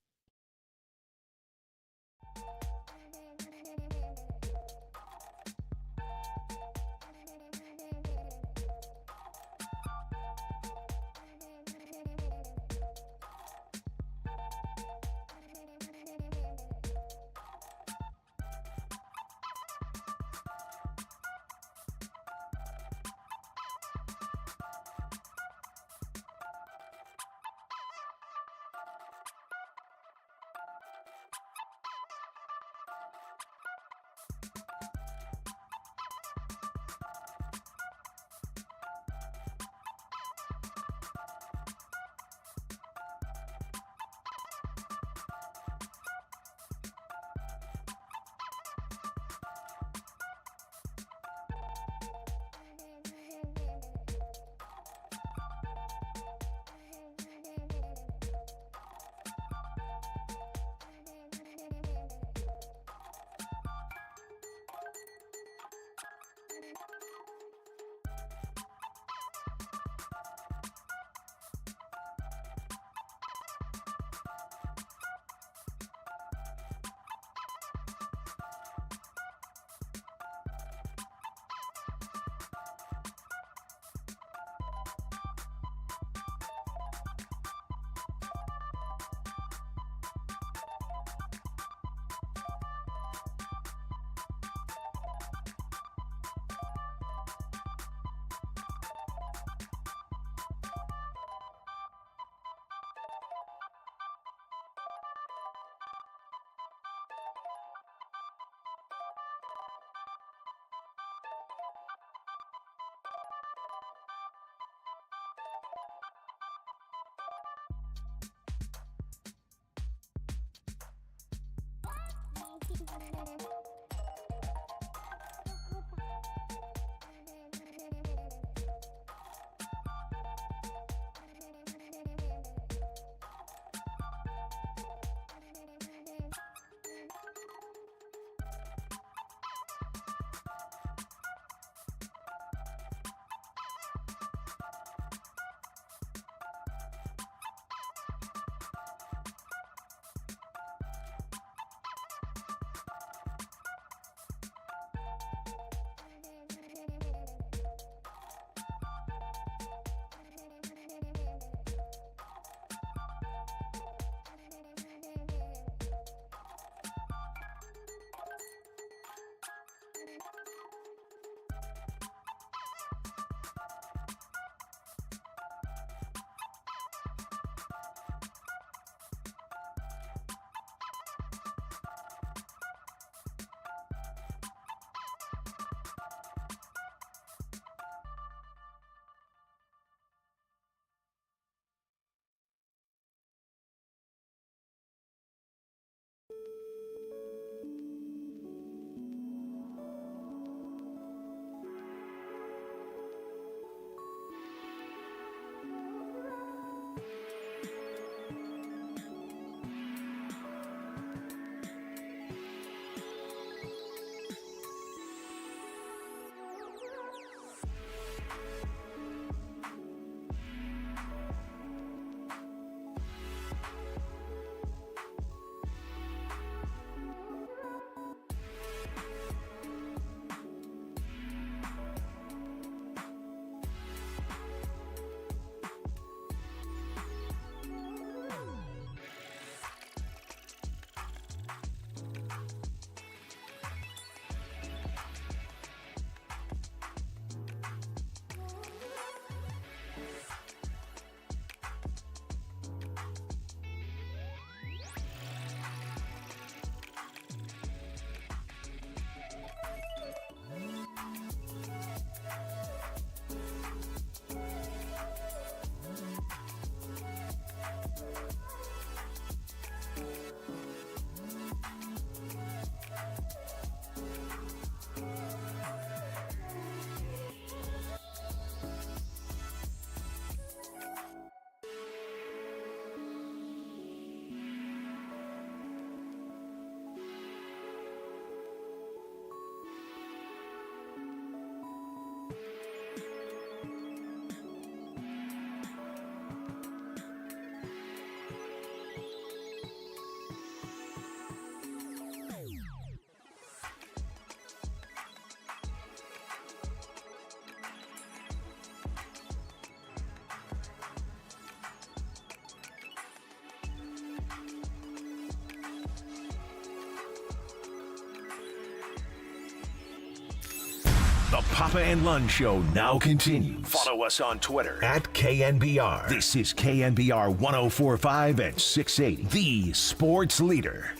C: The Papa and Lund Show now continues. Follow us on Twitter at KNBR. This is KNBR 104.5 and 680, the sports leader.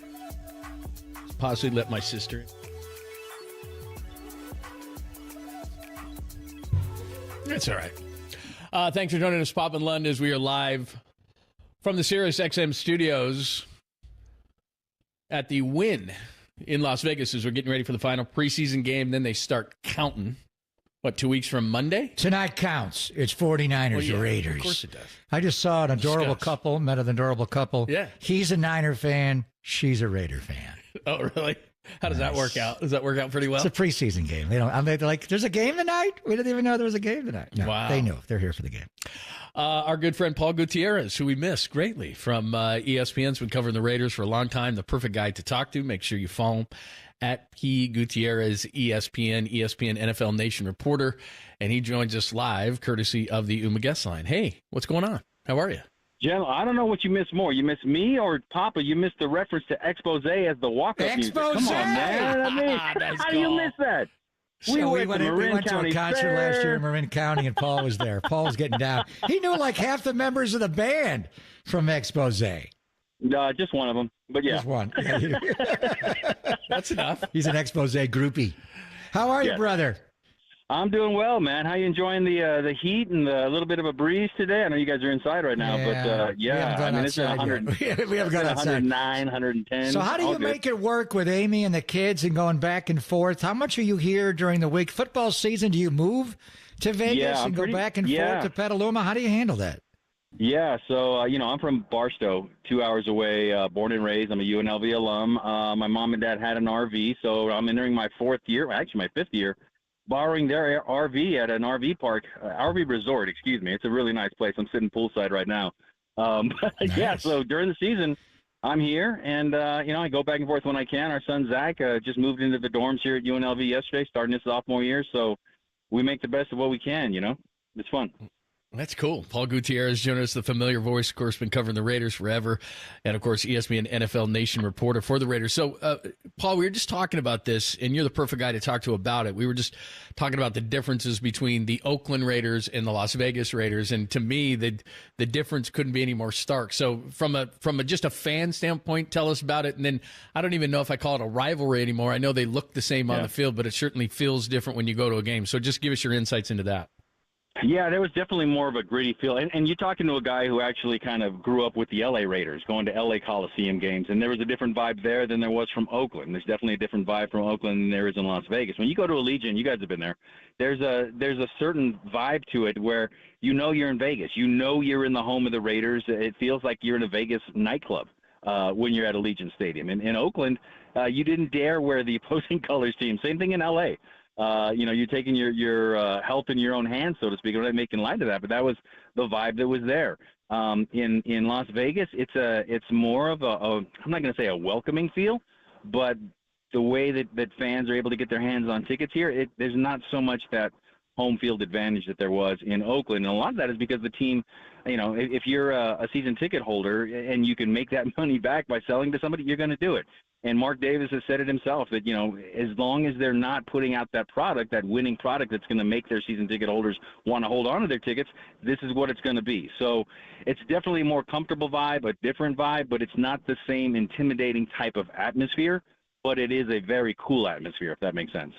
L: Possibly let my sister in. That's all right. Thanks for joining us, Papa and Lund, as we are live from the Sirius XM studios at the Wynn in Las Vegas as we're getting ready for the final preseason game. Then they start counting. What, 2 weeks from Monday?
V: Tonight counts. It's 49ers Raiders.
L: Of course it does.
V: I just saw an adorable couple, met an adorable couple.
L: Yeah.
V: He's a Niner fan. She's a Raider fan.
L: Oh, really? How does that work out? Does that work out pretty well?
V: It's a preseason game. They don't. I mean, like, there's a game tonight. We didn't even know there was a game tonight. No,
L: wow.
V: They knew. They're here for the game.
L: Our good friend Paul Gutierrez, who we miss greatly from ESPN's been covering the Raiders for a long time. The perfect guy to talk to. Make sure you follow him at P. Gutierrez, ESPN NFL Nation reporter. And he joins us live courtesy of the Uma Guest Line. Hey, what's going on? How are you?
D: General, I don't know what you miss more. You miss me or Papa? You missed the reference to Expose as the walk-up music. Come on, man. I mean,
L: Nice
D: how do you miss that?
V: We went to a concert last year in Marin County, and Paul was there. Paul was getting down. He knew like half the members of the band from Expose.
D: Just one of them, but yeah.
V: Just one.
L: That's enough.
V: He's an Expose groupie. How are you, brother?
D: I'm doing well, man. How you enjoying the heat and a little bit of a breeze today? I know you guys are inside right now, but it's 100.
V: We haven't gone outside.
D: 109, 110.
V: So how do you make it work with Amy and the kids and going back and forth? How much are you here during the week? Football season, do you move to Vegas and go back and forth to Petaluma? How do you handle that?
D: Yeah, so, I'm from Barstow, 2 hours away, born and raised. I'm a UNLV alum. My mom and dad had an RV, so I'm entering my my fifth year, borrowing their RV at an RV park, RV resort, excuse me. It's a really nice place. I'm sitting poolside right now.
V: Nice.
D: Yeah, so during the season, I'm here, and, I go back and forth when I can. Our son, Zach, just moved into the dorms here at UNLV yesterday, starting his sophomore year, so we make the best of what we can, It's fun.
L: That's cool. Paul Gutierrez joining us, the familiar voice, of course, been covering the Raiders forever. And, of course, ESPN NFL Nation reporter for the Raiders. So, Paul, we were just talking about this, and you're the perfect guy to talk to about it. We were just talking about the differences between the Oakland Raiders and the Las Vegas Raiders. And to me, the difference couldn't be any more stark. So from just a fan standpoint, tell us about it. And then I don't even know if I call it a rivalry anymore. I know they look the same on the field, but it certainly feels different when you go to a game. So just give us your insights into that.
D: Yeah, there was definitely more of a gritty feel. And you're talking to a guy who actually kind of grew up with the L.A. Raiders, going to L.A. Coliseum games, and there was a different vibe there than there was from Oakland. There's definitely a different vibe from Oakland than there is in Las Vegas. When you go to Allegiant, you guys have been there, there's a certain vibe to it where you're in Vegas. You're in the home of the Raiders. It feels like you're in a Vegas nightclub when you're at Allegiant Stadium. In Oakland, you didn't dare wear the opposing colors team. Same thing in L.A. You're taking your health in your own hands, so to speak. I'm not making light of that, but that was the vibe that was there. In Las Vegas, it's more of I'm not going to say a welcoming feel, but the way that fans are able to get their hands on tickets here, there's not so much that home field advantage that there was in Oakland. And a lot of that is because the team, if you're a season ticket holder and you can make that money back by selling to somebody, you're going to do it. And Mark Davis has said it himself that, as long as they're not putting out that product, that winning product that's going to make their season ticket holders want to hold on to their tickets, this is what it's going to be. So it's definitely a more comfortable vibe, a different vibe, but it's not the same intimidating type of atmosphere, but it is a very cool atmosphere, if that makes sense.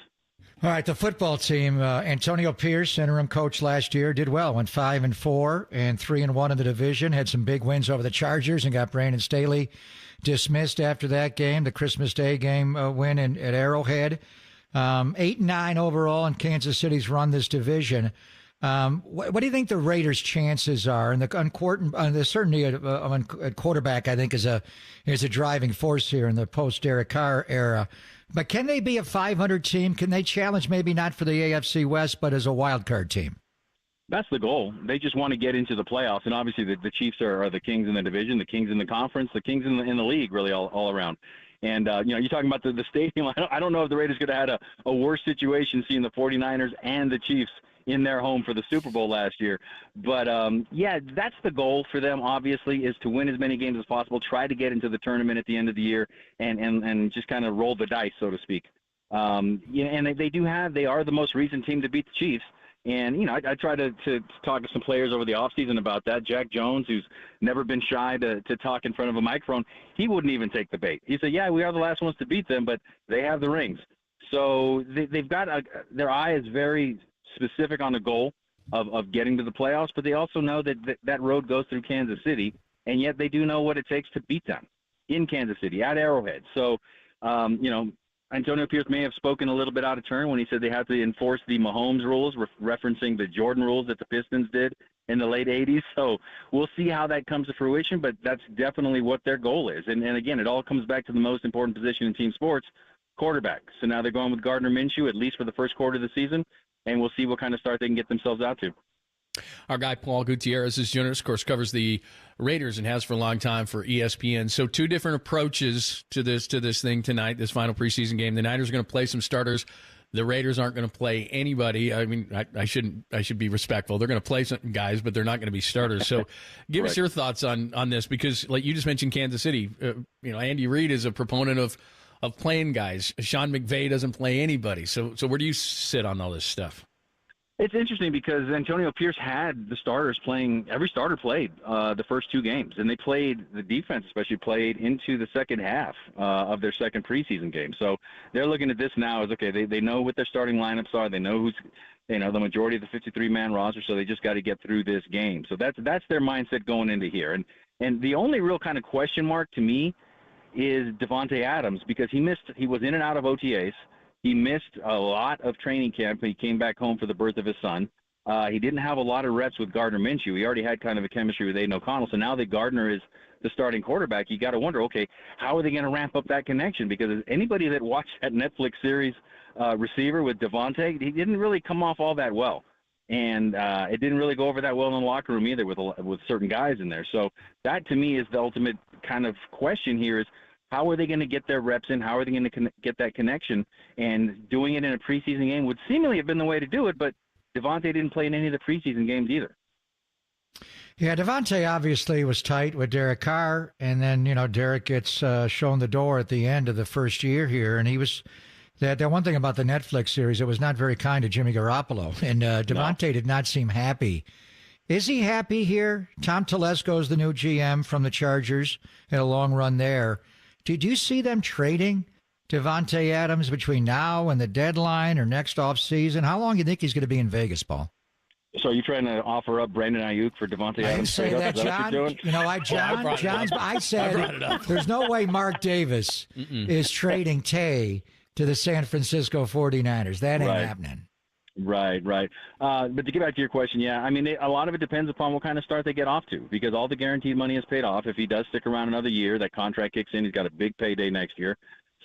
V: All right, the football team, Antonio Pierce, interim coach last year, did well, went 5-4 and 3-1 in the division, had some big wins over the Chargers and got Brandon Staley dismissed after that game, the Christmas Day game win at Arrowhead. 8-9 overall in Kansas City's run this division. What do you think the Raiders' chances are? And the certainty at quarterback, I think, is a driving force here in the post-Derek Carr era. But can they be a 500 team? Can they challenge maybe not for the AFC West, but as a wild card team?
D: That's the goal. They just want to get into the playoffs, and obviously the Chiefs are the kings in the division, the kings in the conference, the kings in the league, really all around. And, you're talking about the stadium. I don't know if the Raiders could have had a worse situation seeing the 49ers and the Chiefs in their home for the Super Bowl last year. But, that's the goal for them, obviously, is to win as many games as possible, try to get into the tournament at the end of the year, and just kind of roll the dice, so to speak. And they are the most recent team to beat the Chiefs. And, I try to talk to some players over the offseason about that. Jack Jones, who's never been shy to talk in front of a microphone, he wouldn't even take the bait. He said, yeah, we are the last ones to beat them, but they have the rings. So they've got their eye is very specific on the goal of getting to the playoffs, but they also know that road goes through Kansas City, and yet they do know what it takes to beat them in Kansas City, at Arrowhead. So, Antonio Pierce may have spoken a little bit out of turn when he said they have to enforce the Mahomes rules, referencing the Jordan rules that the Pistons did in the late 80s. So we'll see how that comes to fruition, but that's definitely what their goal is. And again, it all comes back to the most important position in team sports, quarterback. So now they're going with Gardner Minshew, at least for the first quarter of the season, and we'll see what kind of start they can get themselves out to.
L: Our guy, Paul Gutierrez, is joining us, of course, covers the Raiders and has for a long time for ESPN. So two different approaches to this thing tonight, this final preseason game. The Niners are going to play some starters. The Raiders aren't going to play anybody. I mean, I should be respectful. They're going to play some guys, but they're not going to be starters. So give us your thoughts on this, because like you just mentioned Kansas City, Andy Reid is a proponent of playing guys. Sean McVay doesn't play anybody. So where do you sit on all this stuff?
D: It's interesting because Antonio Pierce had the starters playing. Every starter played the first two games, and the defense especially played into the second half of their second preseason game. So they're looking at this now as, okay, they know what their starting lineups are. They know who's the majority of the 53-man roster, so they just got to get through this game. So that's their mindset going into here. And the only real kind of question mark to me is Davante Adams, because he was in and out of OTAs. He missed a lot of training camp. He came back home for the birth of his son. He didn't have a lot of reps with Gardner Minshew. He already had kind of a chemistry with Aiden O'Connell. So now that Gardner is the starting quarterback, you got to wonder, okay, how are they going to ramp up that connection? Because anybody that watched that Netflix series Receiver with Davante, he didn't really come off all that well. And it didn't really go over that well in the locker room either with certain guys in there. So that, to me, is the ultimate kind of question here is, how are they going to get their reps in? How are they going to get that connection? And doing it in a preseason game would seemingly have been the way to do it, but Davante didn't play in any of the preseason games either.
V: Yeah, Davante obviously was tight with Derek Carr, and then, Derek gets shown the door at the end of the first year here, and he was that one thing about the Netflix series, it was not very kind to Jimmy Garoppolo, and Davante did not seem happy. Is he happy here? Tom Telesco is the new GM from the Chargers, had a long run there. Did you see them trading Davante Adams between now and the deadline or next offseason? How long do you think he's going to be in Vegas, Paul?
D: So are you trying to offer up Brandon Aiyuk for Davante Adams?
V: I didn't say that, John. I said there's no way Mark Davis is trading Tay to the San Francisco 49ers. That ain't happening.
D: Right. But to get back to your question, yeah, I mean, a lot of it depends upon what kind of start they get off to, because all the guaranteed money is paid off. If he does stick around another year, that contract kicks in. He's got a big payday next year.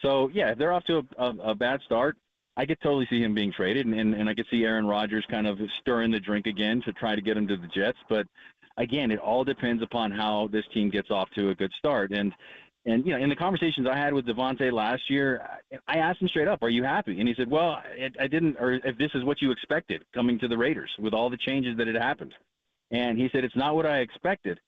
D: So, yeah, if they're off to a bad start, I could totally see him being traded, and I could see Aaron Rodgers kind of stirring the drink again to try to get him to the Jets. But, again, it all depends upon how this team gets off to a good start. And in the conversations I had with Davante last year, I asked him straight up, are you happy? And he said, well, I didn't, or if this is what you expected coming to the Raiders with all the changes that had happened. And he said, it's not what I expected.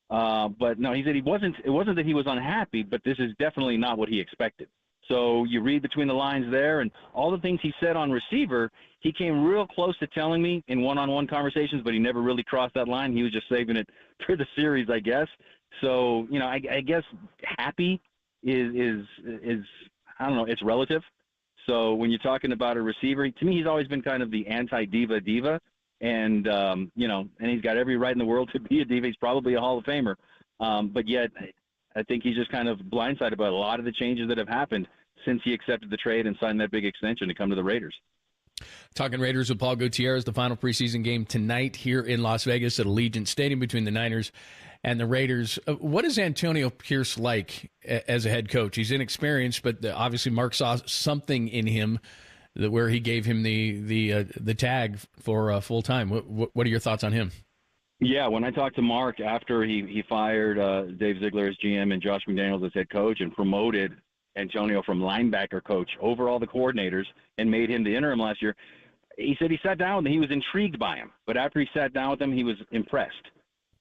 D: But no, he said it wasn't that he was unhappy, but this is definitely not what he expected. So you read between the lines there, and all the things he said on receiver, he came real close to telling me in one-on-one conversations, but he never really crossed that line. He was just saving it for the series, I guess. So, I guess happy is I don't know, it's relative. So when you're talking about a receiver, to me, he's always been kind of the anti-diva, and, and he's got every right in the world to be a diva. He's probably a Hall of Famer. But yet I think he's just kind of blindsided by a lot of the changes that have happened since he accepted the trade and signed that big extension to come to the Raiders.
L: Talking Raiders with Paul Gutierrez, the final preseason game tonight here in Las Vegas at Allegiant Stadium between the Niners and the Raiders. What is Antonio Pierce like as a head coach? He's inexperienced, but obviously Mark saw something in him where he gave him the tag for full time. What are your thoughts on him?
D: Yeah, when I talked to Mark after he fired Dave Ziegler as GM and Josh McDaniels as head coach and promoted Antonio from linebacker coach over all the coordinators and made him the interim last year, he said he sat down with him. He was intrigued by him. But after he sat down with him, he was impressed.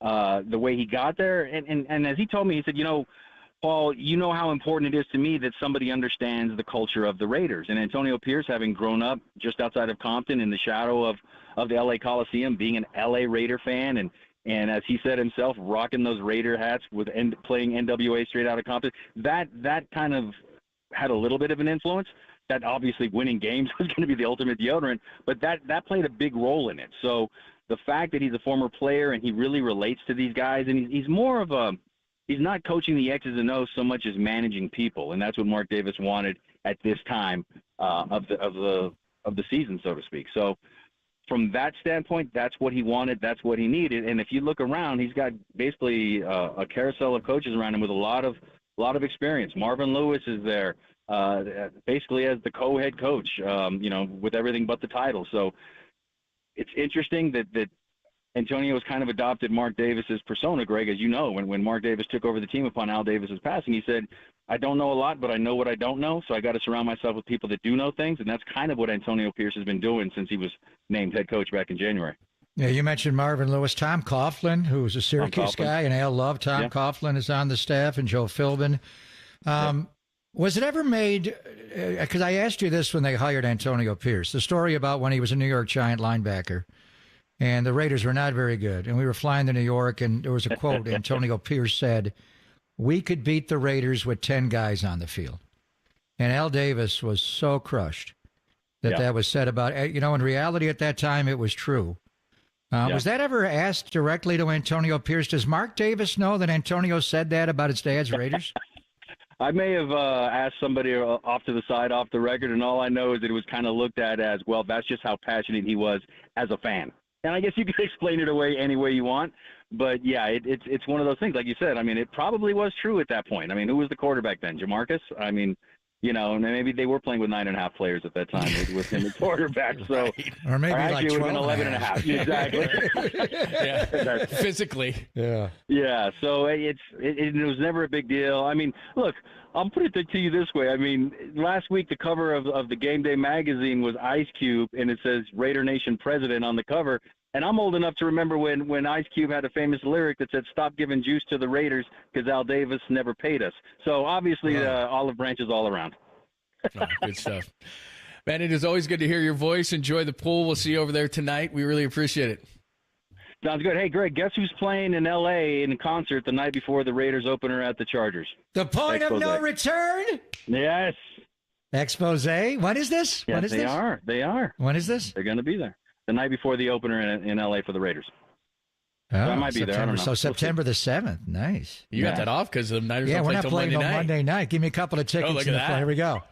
D: The way he got there. And as he told me, he said, Paul, you know how important it is to me that somebody understands the culture of the Raiders. And Antonio Pierce, having grown up just outside of Compton in the shadow of the L.A. Coliseum, being an L.A. Raider fan, and as he said himself, rocking those Raider hats playing NWA straight out of Compton, that kind of had a little bit of an influence. That obviously winning games was going to be the ultimate deodorant, but that played a big role in it. So the fact that he's a former player and he really relates to these guys, and he's more of he's not coaching the X's and O's so much as managing people, and that's what Mark Davis wanted at this time of the season, so to speak. So from that standpoint, that's what he wanted, that's what he needed. And if you look around, he's got basically a carousel of coaches around him with a lot of experience. Marvin Lewis is there, basically as the co-head coach, with everything but the title. So it's interesting that Antonio has kind of adopted Mark Davis's persona, Greg. As you know, when Mark Davis took over the team upon Al Davis's passing, he said, I don't know a lot, but I know what I don't know, so I got to surround myself with people that do know things, and that's kind of what Antonio Pierce has been doing since he was named head coach back in January.
V: Yeah, you mentioned Marvin Lewis. Tom Coughlin, who's a Syracuse guy, and Al Love. Tom Coughlin is on the staff, and Joe Philbin. Was it ever made, because I asked you this when they hired Antonio Pierce, the story about when he was a New York Giant linebacker, and the Raiders were not very good, and we were flying to New York, and there was a quote Antonio Pierce said, we could beat the Raiders with 10 guys on the field. And Al Davis was so crushed. that was said about, in reality at that time, it was true. Was that ever asked directly to Antonio Pierce? Does Mark Davis know that Antonio said that about his dad's Raiders?
D: I may have asked somebody off to the side, off the record, and all I know is that it was kind of looked at as, well, that's just how passionate he was as a fan. And I guess you could explain it away any way you want. But, yeah, it's one of those things. Like you said, I mean, it probably was true at that point. I mean, who was the quarterback then? Jamarcus? I mean, and maybe they were playing with 9.5 players at that time with him as quarterback. So,
V: right. Or maybe
D: actually,
V: like
D: 12 it would have been 11.5. Exactly.
L: Yeah. Physically.
V: Yeah.
D: Yeah. So it was never a big deal. I mean, look, I'll put it to you this way. I mean, last week the cover of the Game Day magazine was Ice Cube, and it says Raider Nation President on the cover. And I'm old enough to remember when Ice Cube had a famous lyric that said, "Stop giving juice to the Raiders because Al Davis never paid us." So obviously, olive branches all around.
L: Good stuff. Man, it is always good to hear your voice. Enjoy the pool. We'll see you over there tonight. We really appreciate it.
D: Sounds good. Hey, Greg, guess who's playing in L.A. in concert the night before the Raiders opener at the Chargers?
V: The Point of No Return?
D: Yes.
V: Expose. When is this?
D: Yes,
V: when is
D: they
V: this?
D: are. They are.
V: When is this?
D: They're going to be there. The night before the opener in L.A. for the Raiders.
V: Oh,
D: so I might be there. I don't know.
V: So September the 7th. Nice.
L: You got that off because the Niners don't
V: we're
L: play
V: not
L: till
V: playing
L: Monday
V: on
L: night.
V: Monday night. Give me a couple of tickets.
L: look at that.
V: Here we go.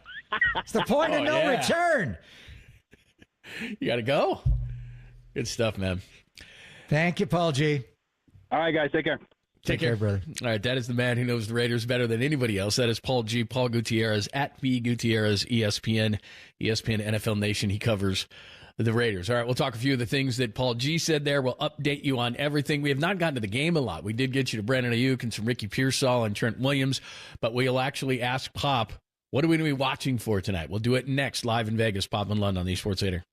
V: It's the Point of No Return.
L: You got to go. Good stuff, man.
V: Thank you, Paul G.
D: All right, guys. Take care.
V: Take care, brother.
L: All right, that is the man who knows the Raiders better than anybody else. That is Paul G. Paul Gutierrez at B. Gutierrez, ESPN NFL Nation. He covers the Raiders. All right, we'll talk a few of the things that Paul G said there. We'll update you on everything. We have not gotten to the game a lot. We did get you to Brandon Aiyuk and some Ricky Pearsall and Trent Williams, but we'll actually ask Pop, what are we going to be watching for tonight? We'll do it next, live in Vegas. Pop and Lund on the Sports Leader.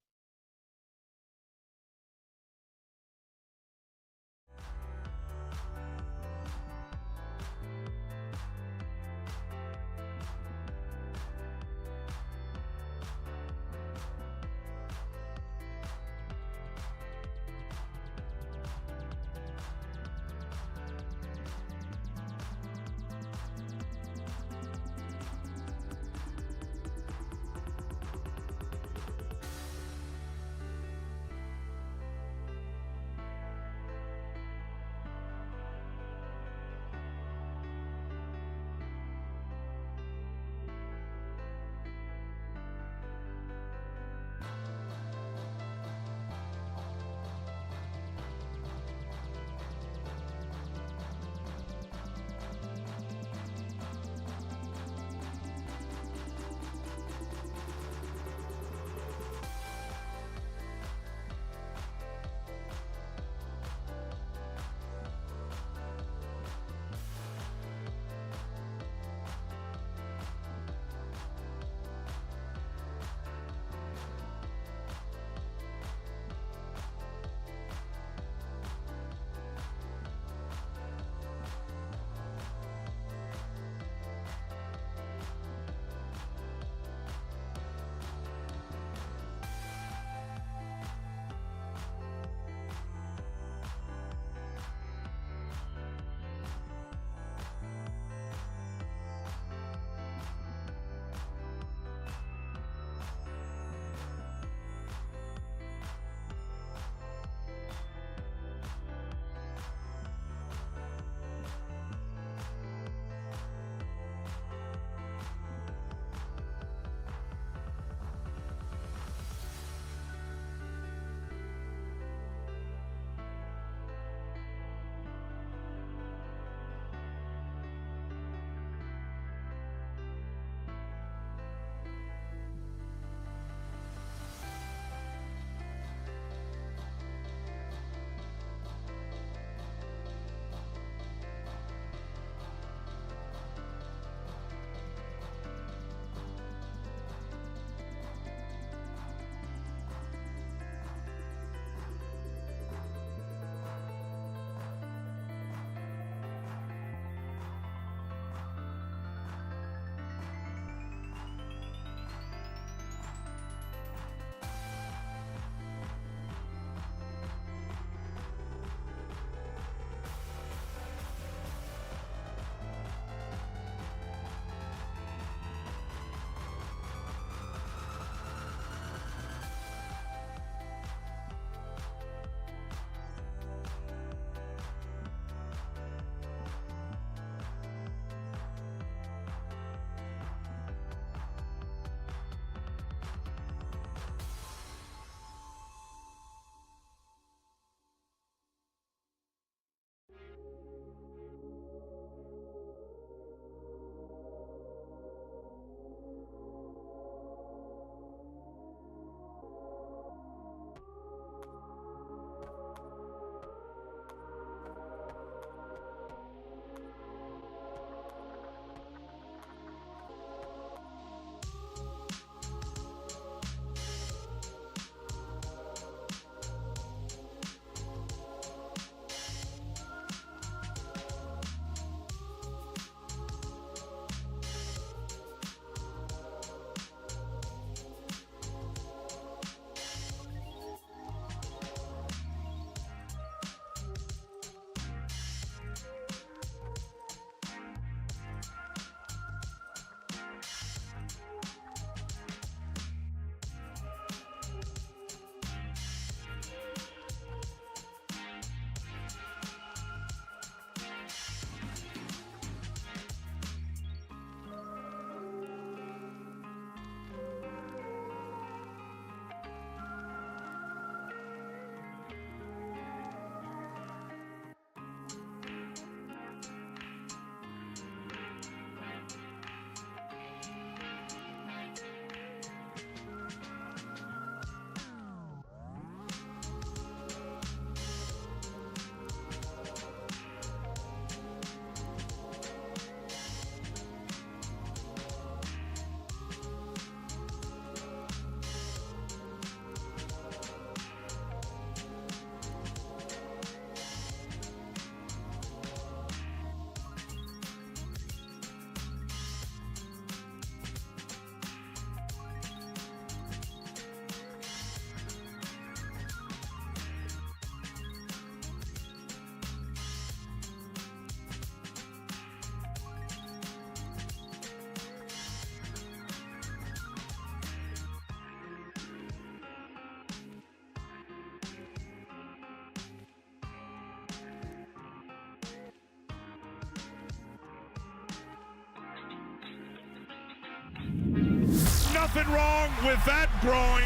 T: nothing wrong with that groin.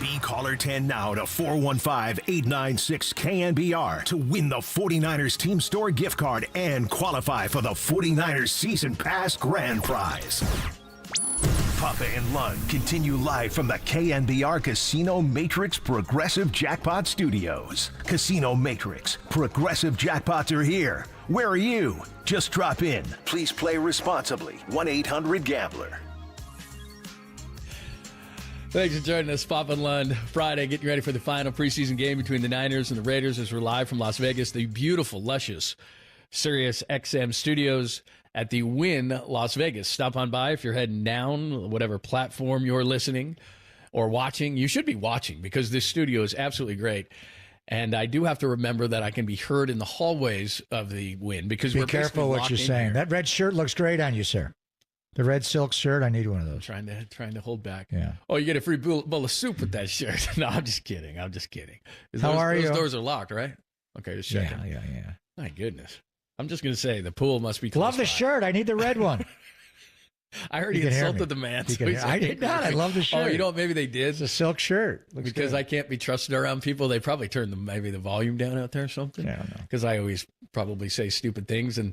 C: Be caller 10 now to 415-896-KNBR to win the 49ers Team Store gift card and qualify for the 49ers Season Pass Grand Prize. Papa and Lund continue live from the KNBR Casino Matrix Progressive Jackpot Studios. Casino Matrix, Progressive Jackpots are here. Where are you? Just drop in. Please play responsibly. 1-800-GAMBLER.
L: Thanks for joining us, Papa and Lund. Friday, getting ready for the final preseason game between the Niners and the Raiders as we're live from Las Vegas, the beautiful, luscious Sirius XM studios at the Wynn Las Vegas. Stop on by if you're heading down, whatever platform you're listening or watching. You should be watching because this studio is absolutely great. And I do have to remember that I can be heard in the hallways of the Wynn because we're
V: careful what you're saying. That red shirt looks great on you, sir. The red silk shirt, I need one of those.
L: Trying to hold back.
V: Yeah.
L: Oh, you get a free bowl of soup with that shirt. No, I'm just kidding.
V: How are you?
L: Those doors are locked, right? Okay, just checking.
V: Yeah.
L: My goodness. I'm just going to say the pool must be close
V: Love the shirt. I need the red one.
L: I heard he insulted the man. So
V: I did not. I love the shirt.
L: Oh, you know what? Maybe they did.
V: It's a silk shirt.
L: Looks because good. I can't be trusted around people. They probably turned maybe the volume down out there or something.
V: I don't know.
L: Because I always probably say stupid things and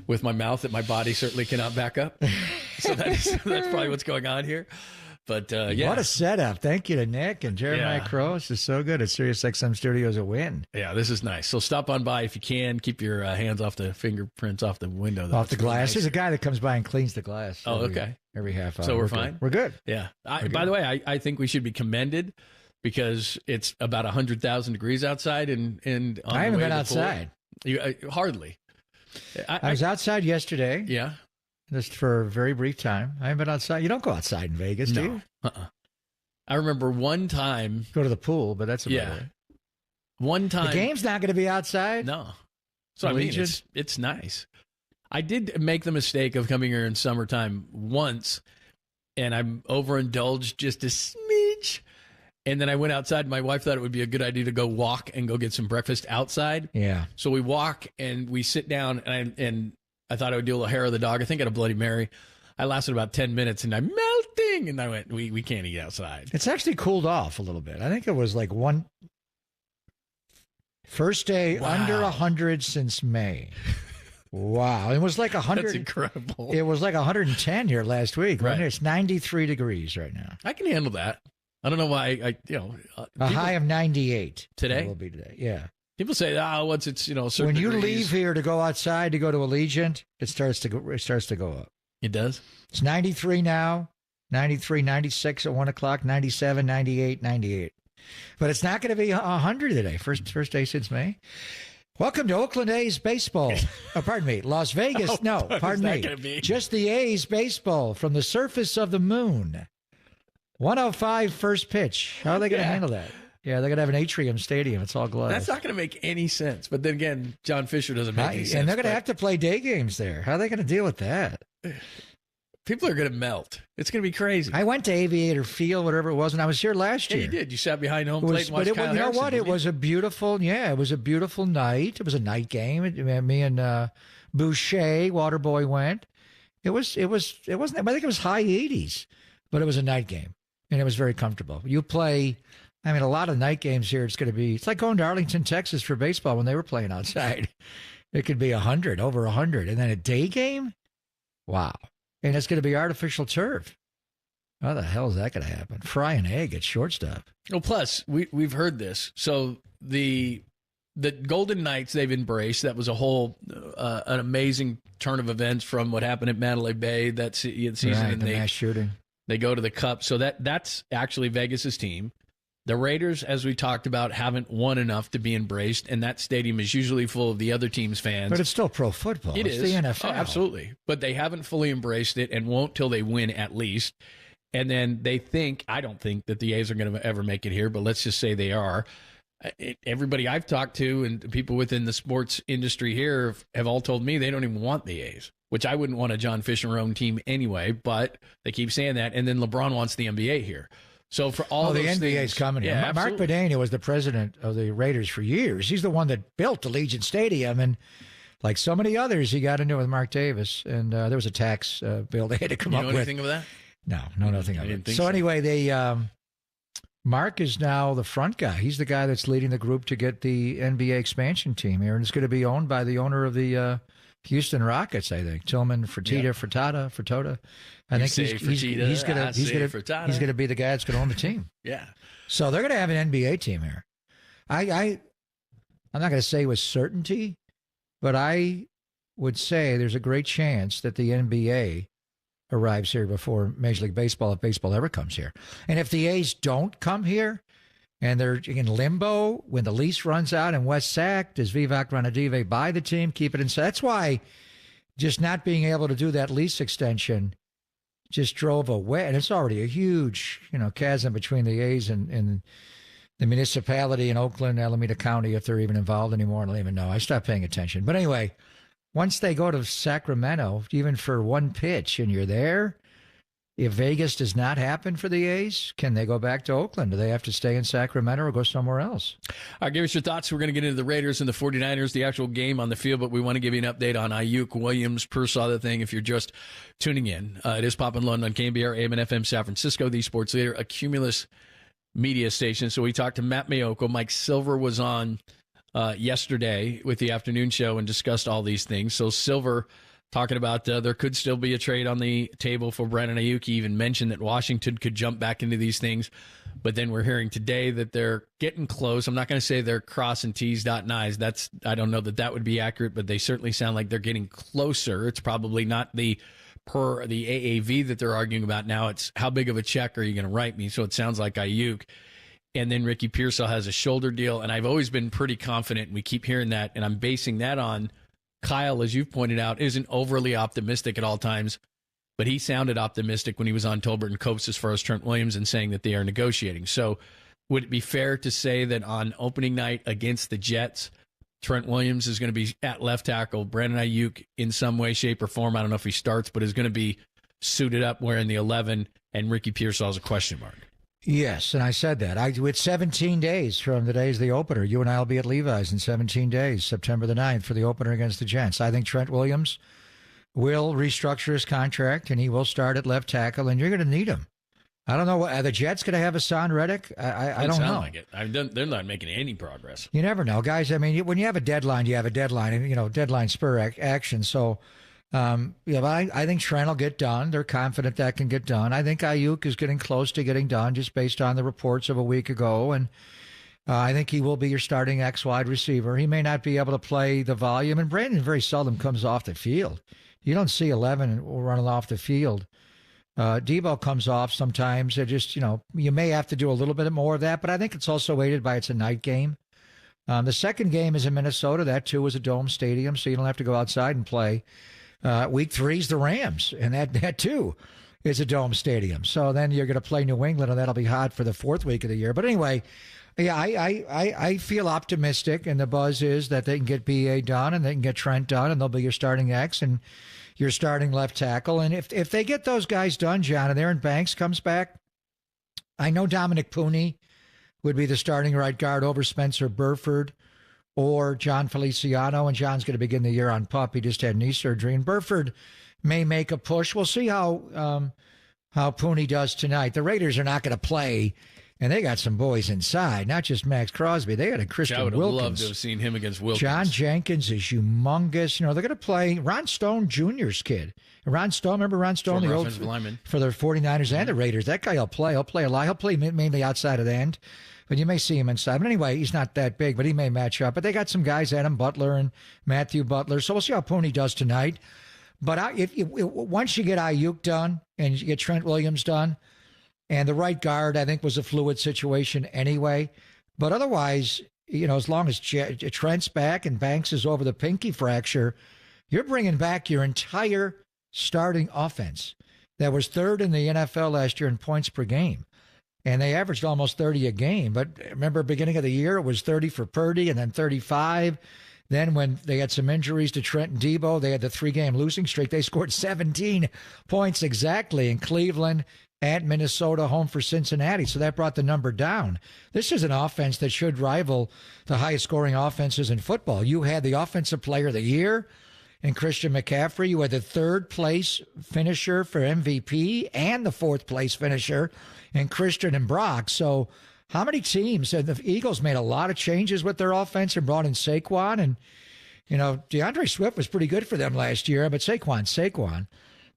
L: with my mouth that my body certainly cannot back up. So that's probably what's going on here. But yeah.
V: What a setup. Thank you to Nick and Jeremiah Crow. This is so good. It's Sirius XM Studios a win.
L: Yeah, this is nice. So stop on by if you can. Keep your hands off the fingerprints off the window.
V: Off the glass. Nice. There's a guy that comes by and cleans the glass.
L: Oh, okay.
V: Every half hour.
L: So we're fine?
V: We're good.
L: Yeah. By the way, I think we should be commended because it's about 100,000 degrees outside. And
V: I haven't been outside.
L: Hardly.
V: I was outside yesterday.
L: Yeah.
V: Just for a very brief time. I haven't been outside. You don't go outside in Vegas, do you?
L: I remember one time.
V: Go to the pool, but that's about it.
L: One time.
V: The game's not going to be outside?
L: No. So I mean, it's nice. I did make the mistake of coming here in summertime once, and I overindulged just a smidge. And then I went outside. My wife thought it would be a good idea to go walk and go get some breakfast outside.
V: Yeah.
L: So we walk and we sit down, and I thought I would do a little hair of the dog. I think I had a Bloody Mary. I lasted about 10 minutes, and I'm melting. And I went, we can't eat outside.
V: It's actually cooled off a little bit. I think it was like first day under 100 since May. Wow. It was like 100.
L: That's incredible.
V: It was like 110 here last week.
L: Right.
V: It's 93 degrees right now.
L: I can handle that. I don't know why
V: a high of 98
L: today.
V: Will be today. Yeah.
L: People say, once it's certain
V: when you
L: degrees.
V: leave here to go outside to go to Allegiant, it starts to go up.
L: It does.
V: It's 93 now, 93, 96 at 1 o'clock, 97, 98, 98. But it's not going to be 100 today. First day since May. Welcome to Oakland A's baseball. Pardon me, Las Vegas. Pardon me. Just the A's baseball from the surface of the moon. 105 first pitch. How are they going to handle that? Yeah, they're going to have an atrium stadium. It's all glass.
L: That's not going to make any sense. But then again, John Fisher doesn't make any sense.
V: And they're going to have to play day games there. How are they going to deal with that?
L: People are going to melt. It's going to be crazy.
V: I went to Aviator Field, whatever it was, and I was here last year.
L: Yeah, you did. You sat behind home plate and watched Kyle
V: You know
L: Harrison,
V: what? It was a beautiful night. It was a night game. Me and Boucher, Waterboy went. It wasn't, I think it was high 80s, but it was a night game, and it was very comfortable. You play... I mean, a lot of night games here, it's like going to Arlington, Texas for baseball when they were playing outside. It could be 100, over 100. And then a day game? Wow. And it's going to be artificial turf. How the hell is that going to happen? Fry an egg at shortstop.
L: Well, plus, we've heard this. So the Golden Knights they've embraced, that was a whole, an amazing turn of events from what happened at Mandalay Bay that season.
V: Right,
L: and
V: the mass shooting.
L: They go to the Cup. So that's actually Vegas's team. The Raiders, as we talked about, haven't won enough to be embraced, and that stadium is usually full of the other team's fans.
V: But it's still pro football. It's the NFL.
L: Oh, absolutely. But they haven't fully embraced it and won't till they win at least. And then I don't think that the A's are going to ever make it here, but let's just say they are. Everybody I've talked to and people within the sports industry here have all told me they don't even want the A's, which I wouldn't want a John Fisher-owned team anyway, but they keep saying that. And then LeBron wants the NBA here. So for all
V: the
L: those
V: NBA's coming here.
L: Yeah,
V: Mark Bedania was the president of the Raiders for years. He's the one that built Allegiant Stadium, and like so many others, he got into it with Mark Davis, and there was a tax bill they had to come up with.
L: You know anything of that?
V: No, nothing of it. So
L: so.
V: anyway, Mark is now the front guy. He's the guy that's leading the group to get the NBA expansion team here, and it's going to be owned by the owner of the Houston Rockets, I think. Tillman Fertitta. I think he's going to be the guy that's going to own the team.
L: Yeah.
V: So they're going to have an NBA team here. I'm not going to say with certainty, but I would say there's a great chance that the NBA arrives here before Major League Baseball, if baseball ever comes here. And if the A's don't come here and they're in limbo when the lease runs out in West Sac, does Vivek Ranadive buy the team, keep it inside? That's why just not being able to do that lease extension just drove a wedge. And it's already a huge, chasm between the A's and the municipality in Oakland, Alameda County, if they're even involved anymore. I don't even know. I stopped paying attention. But anyway, once they go to Sacramento, even for one pitch, and you're there, if Vegas does not happen for the A's, can they go back to Oakland? Do they have to stay in Sacramento or go somewhere else?
L: All right, give us your thoughts. We're going to get into the Raiders and the 49ers, the actual game on the field, but we want to give you an update on Aiyuk, Williams, Pearsall, the thing, if you're just tuning in. It is Pop and Lund on KNBR, AM and FM San Francisco, the sports leader, a Cumulus media station. So we talked to Matt Mayoko. Mike Silver was on yesterday with the afternoon show and discussed all these things. So Silver talking about there could still be a trade on the table for Brandon Aiyuk. He even mentioned that Washington could jump back into these things. But then we're hearing today that they're getting close. I'm not going to say they're crossing T's, dotting I's. I don't know that would be accurate, but they certainly sound like they're getting closer. It's probably not the AAV that they're arguing about now. It's how big of a check are you going to write me? So it sounds like Aiyuk. And then Ricky Pearsall has a shoulder deal. And I've always been pretty confident, and we keep hearing that. And I'm basing that on Kyle, as you've pointed out, isn't overly optimistic at all times. But he sounded optimistic when he was on Tolbert and Copes as far as Trent Williams and saying that they are negotiating. So would it be fair to say that on opening night against the Jets, Trent Williams is going to be at left tackle, Brandon Aiyuk in some way, shape, or form, I don't know if he starts, but is going to be suited up wearing the 11, and Ricky Pearsall is a question mark?
V: Yes, and I said that. With 17 days from the days of the opener, you and I will be at Levi's in 17 days, September the 9th, for the opener against the Jets. I think Trent Williams will restructure his contract, and he will start at left tackle, and you're going to need him. I don't know. Are the Jets going to have Hassan Reddick? I don't know.
L: Like it. They're not making any progress.
V: You never know, guys. I mean, when you have a deadline, you have a deadline, and deadline spur action. So, but I think Trent will get done. They're confident that can get done. I think Aiyuk is getting close to getting done, just based on the reports of a week ago, and I think he will be your starting X wide receiver. He may not be able to play the volume, and Brandon very seldom comes off the field. You don't see 11 running off the field. Debo comes off sometimes. It just, you may have to do a little bit more of that, but I think it's also weighted by it's a night game. The second game is in Minnesota. That, too, is a dome stadium, so you don't have to go outside and play. Week 3 is the Rams, and that, too, is a dome stadium. So then you're going to play New England, and that'll be hot for the 4th week of the year. But anyway, yeah, I feel optimistic, and the buzz is that they can get BA done, and they can get Trent done, and they'll be your starting X, and your starting left tackle. And if they get those guys done, John, and Aaron Banks comes back, I know Dominic Pooney would be the starting right guard over Spencer Burford or John Feliciano, and John's going to begin the year on PUP. He just had knee surgery, and Burford may make a push. We'll see how Pooney does tonight. The Raiders are not going to play, and they got some boys inside, not just Max Crosby. They got a Christian
L: I would have
V: Wilkins.
L: loved to have seen him against Wilkins.
V: John Jenkins is humongous. They're going to play Ron Stone Jr.'s kid. Ron Stone, remember Ron Stone?
L: Former
V: the
L: offensive lineman.
V: For the 49ers and the Raiders. That guy will play. He'll play a lot. He'll play mainly outside of the end, but you may see him inside. But anyway, he's not that big, but he may match up. But they got some guys, Adam Butler and Matthew Butler. So we'll see how Pooney does tonight. But once you get Aiyuk done and you get Trent Williams done, and the right guard, I think, was a fluid situation anyway. But otherwise, as long as Trent's back and Banks is over the pinky fracture, you're bringing back your entire starting offense that was 3rd in the NFL last year in points per game. And they averaged almost 30 a game. But remember, beginning of the year, it was 30 for Purdy and then 35. Then when they had some injuries to Trent and Debo, they had the 3-game losing streak. They scored 17 points exactly in Cleveland, at Minnesota, home for Cincinnati. So that brought the number down. This is an offense that should rival the highest scoring offenses in football. You had the offensive player of the year and Christian McCaffrey. You had the third-place finisher for MVP and the fourth-place finisher in Christian and Brock. So how many teams? And the Eagles made a lot of changes with their offense and brought in Saquon. And, DeAndre Swift was pretty good for them last year, but Saquon.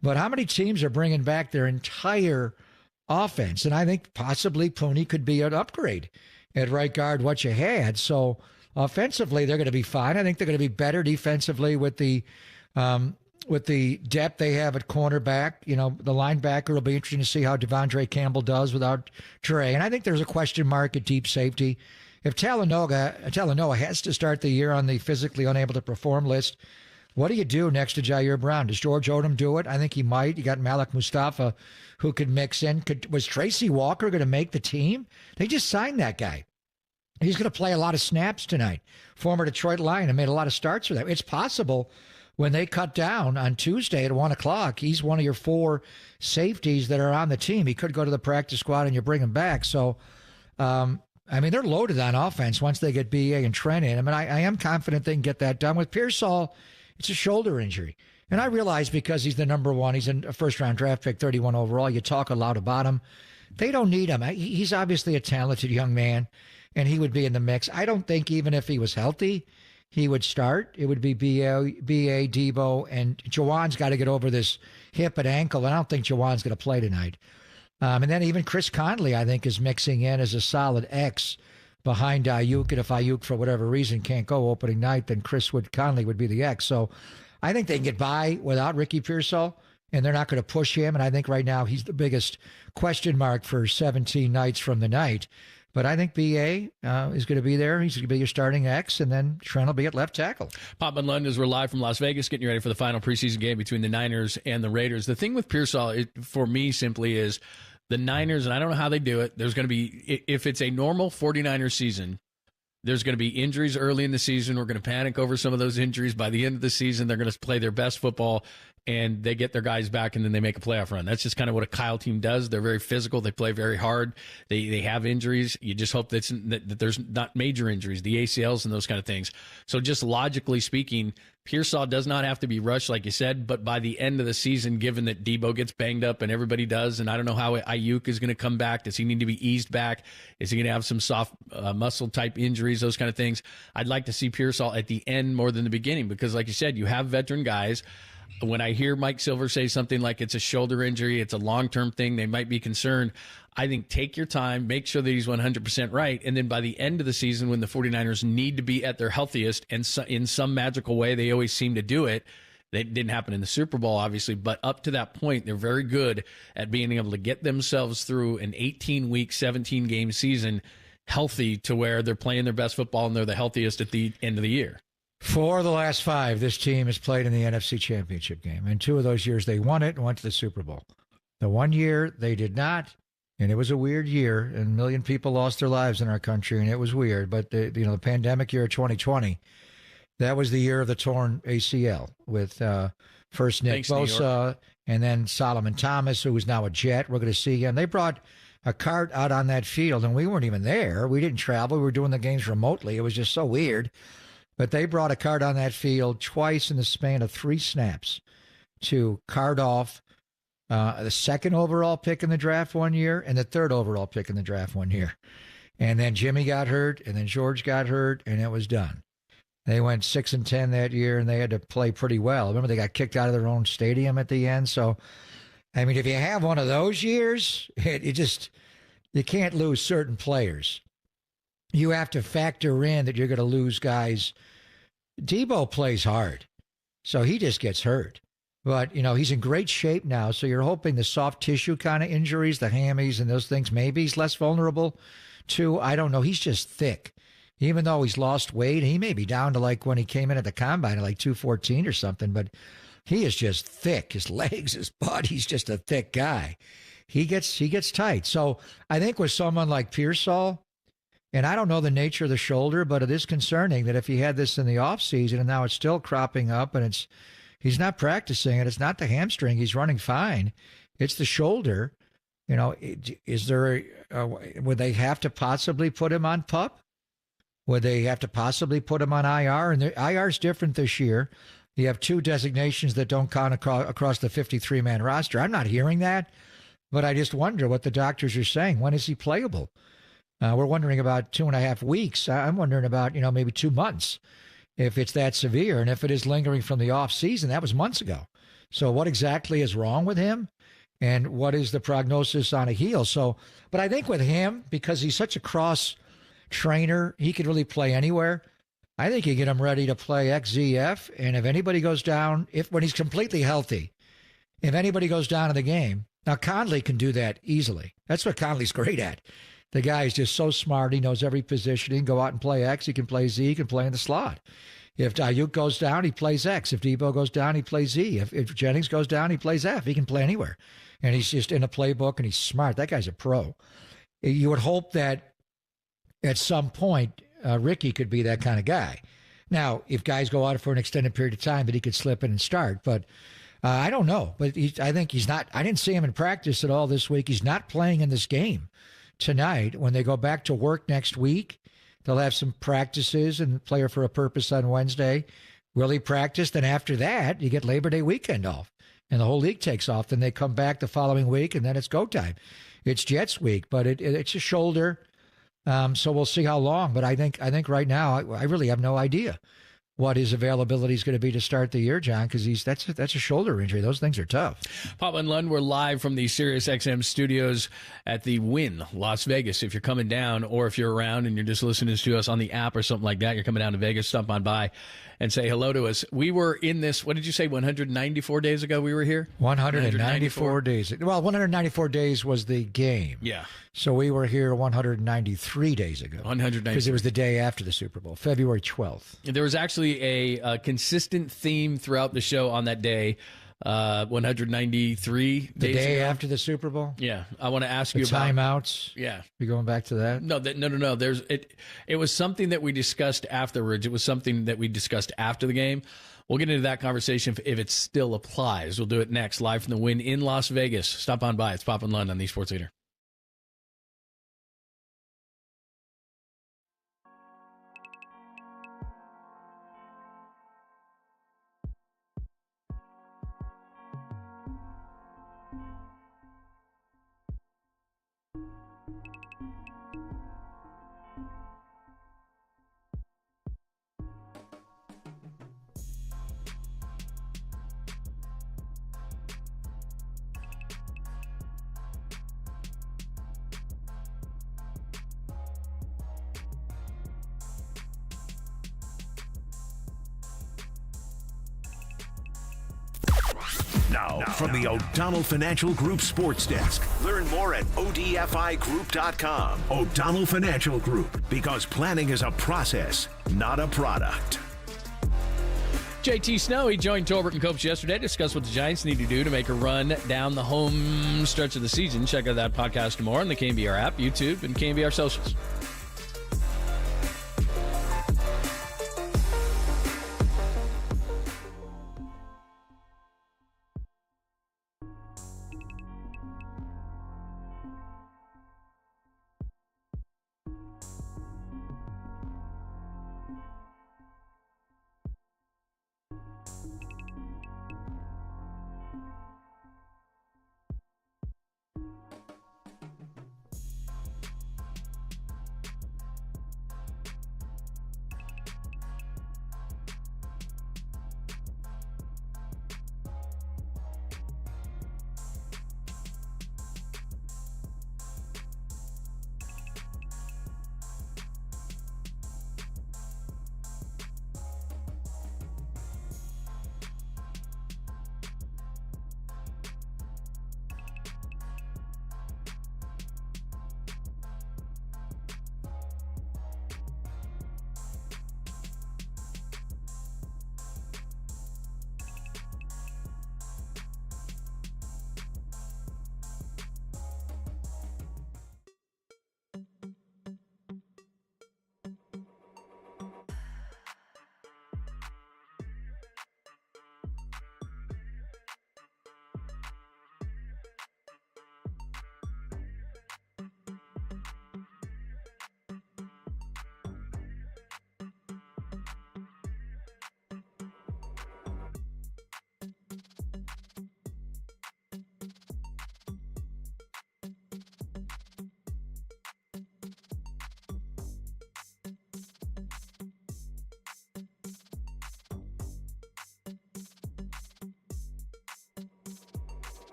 V: But how many teams are bringing back their entire offense? And I think possibly Pooney could be an upgrade at right guard, what you had. So offensively, they're going to be fine. I think they're going to be better defensively with the depth they have at cornerback. The linebacker will be interesting to see how Devondre Campbell does without Trey. And I think there's a question mark at deep safety. If Talanoa has to start the year on the physically unable to perform list, what do you do next to Jair Brown? Does George Odom do it? I think he might. You got Malik Mustafa who could mix in. Was Tracy Walker going to make the team? They just signed that guy. He's going to play a lot of snaps tonight. Former Detroit Lion and made a lot of starts for them. It's possible when they cut down on Tuesday at 1 o'clock, he's one of your 4 safeties that are on the team. He could go to the practice squad and you bring him back. So, they're loaded on offense once they get BA and Trent in. I am confident they can get that done. With Pearsall, it's a shoulder injury. And I realize because he's the number 1, he's a first-round draft pick, 31 overall, you talk a lot about him. They don't need him. He's obviously a talented young man, and he would be in the mix. I don't think even if he was healthy, he would start. It would be BA, Debo, and Jawan's got to get over this hip and ankle, and I don't think Jawan's going to play tonight. And then even Chris Conley, I think, is mixing in as a solid X behind Aiyuk. And if Aiyuk, for whatever reason, can't go opening night, then Conley would be the X. So I think they can get by without Ricky Pearsall, and they're not going to push him. And I think right now he's the biggest question mark for 17 nights from the night. But I think BA is going to be there. He's going to be your starting X, and then Trent will be at left tackle.
L: Pop and London, we're live from Las Vegas, getting you ready for the final preseason game between the Niners and the Raiders. The thing with Pearsall, for me, simply is the Niners, and I don't know how they do it, there's going to be, if it's a normal 49ers season, there's going to be injuries early in the season. We're going to panic over some of those injuries. By the end of the season, they're going to play their best football, and they get their guys back, and then they make a playoff run. That's just kind of what a Kyle team does. They're very physical. They play very hard. They have injuries. You just hope that there's not major injuries, the ACLs and those kind of things. So just logically speaking, Pearsall does not have to be rushed, like you said, but by the end of the season, given that Debo gets banged up and everybody does, and I don't know how Aiyuk is going to come back. Does he need to be eased back? Is he going to have some soft muscle-type injuries, those kind of things? I'd like to see Pearsall at the end more than the beginning because, like you said, you have veteran guys. When I hear Mike Silver say something like it's a shoulder injury, it's a long-term thing, they might be concerned. I think take your time, make sure that he's 100% right, and then by the end of the season when the 49ers need to be at their healthiest, and in some magical way they always seem to do it, that didn't happen in the Super Bowl, obviously, but up to that point, they're very good at being able to get themselves through an 18-week, 17-game season healthy to where they're playing their best football and they're the healthiest at the end of the year.
V: 4 of the last 5, this team has played in the NFC Championship game. And 2 of those years they won it and went to the Super Bowl. The one year they did not, and it was a weird year, and a million people lost their lives in our country, and it was weird. But the pandemic year of 2020, that was the year of the torn ACL with first Nick Bosa and then Solomon Thomas, who is now a Jet. We're going to see him. They brought a cart out on that field, and we weren't even there. We didn't travel. We were doing the games remotely. It was just so weird. But they brought a card on that field twice in the span of 3 snaps to card off the 2nd overall pick in the draft one year and the 3rd overall pick in the draft one year. And then Jimmy got hurt, and then George got hurt, and it was done. They went 6-10 that year, and they had to play pretty well. Remember, they got kicked out of their own stadium at the end. So, I mean, if you have one of those years, you can't lose certain players. You have to factor in that you're going to lose guys. Debo plays hard, so he just gets hurt. But, he's in great shape now, so you're hoping the soft tissue kind of injuries, the hammies and those things, maybe he's less vulnerable to. I don't know. He's just thick. Even though he's lost weight, he may be down to like when he came in at the combine at like 214 or something, but he is just thick. His legs, his butt, he's just a thick guy. He gets tight. So I think with someone like Pearsall, and I don't know the nature of the shoulder, but it is concerning that if he had this in the offseason and now it's still cropping up and he's not practicing and it's not the hamstring, he's running fine. It's the shoulder. Is there would they have to possibly put him on PUP? Would they have to possibly put him on IR? And the IR is different this year. You have 2 designations that don't count across the 53-man roster. I'm not hearing that, but I just wonder what the doctors are saying. When is he playable? We're wondering about 2.5 weeks. I'm wondering about, maybe 2 months if it's that severe. And if it is lingering from the off season, that was months ago. So what exactly is wrong with him? And what is the prognosis on a heel? So, but I think with him, because he's such a cross trainer, he could really play anywhere. I think you get him ready to play XZF. And if anybody goes down, when he's completely healthy, if anybody goes down in the game, now Conley can do that easily. That's what Conley's great at. The guy is just so smart. He knows every position. He can go out and play X. He can play Z. He can play in the slot. If Aiyuk goes down, he plays X. If Debo goes down, he plays Z. If Jennings goes down, he plays F. He can play anywhere. And he's just in a playbook, and he's smart. That guy's a pro. You would hope that at some point, Ricky could be that kind of guy. Now, if guys go out for an extended period of time, that he could slip in and start. But I don't know. But I think he's not. I didn't see him in practice at all this week. He's not playing in this game tonight. When they go back to work next week, they'll have some practices and play for a purpose on Wednesday. Will he practice? Then after that, you get Labor Day weekend off, and the whole league takes off. Then they come back the following week, and then it's go time. It's Jets week, but it's a shoulder. So we'll see how long. But I think right now, I really have no idea what his availability is going to be to start the year, John, because that's a shoulder injury. Those things are tough.
L: Papa and Lund, we're live from the SiriusXM studios at the Wynn, Las Vegas. If you're coming down, or if you're around and you're just listening to us on the app or something like that, you're coming down to Vegas, stop on by and say hello to us. We were in this, what did you say, 194 days ago we were here?
V: 194 days. Well, 194 days was the game.
L: Yeah.
V: So we were here 193 days ago.
L: 193.
V: Because it was the day after the Super Bowl, February 12th.
L: There was actually a consistent theme throughout the show on that day. 193 days
V: the day
L: ago.
V: after the Super Bowl.
L: Yeah, I want to ask
V: the
L: you about
V: timeouts.
L: Yeah,
V: you going back to that?
L: No. There's it was something that we discussed afterwards. It was something that we discussed after the game. We'll get into that conversation if it still applies. We'll do it next, live from the Wynn in Las Vegas. Stop on by. It's Pop and Lund on the Sports Leader.
C: Now, from the O'Donnell Financial Group Sports Desk. Learn more at odfigroup.com. O'Donnell Financial Group, because planning is a process, not a product.
L: JT Snow, he joined Tolbert and Copes yesterday to discuss what the Giants need to do to make a run down the home stretch of the season. Check out that podcast tomorrow on the KNBR app, YouTube, and KNBR socials.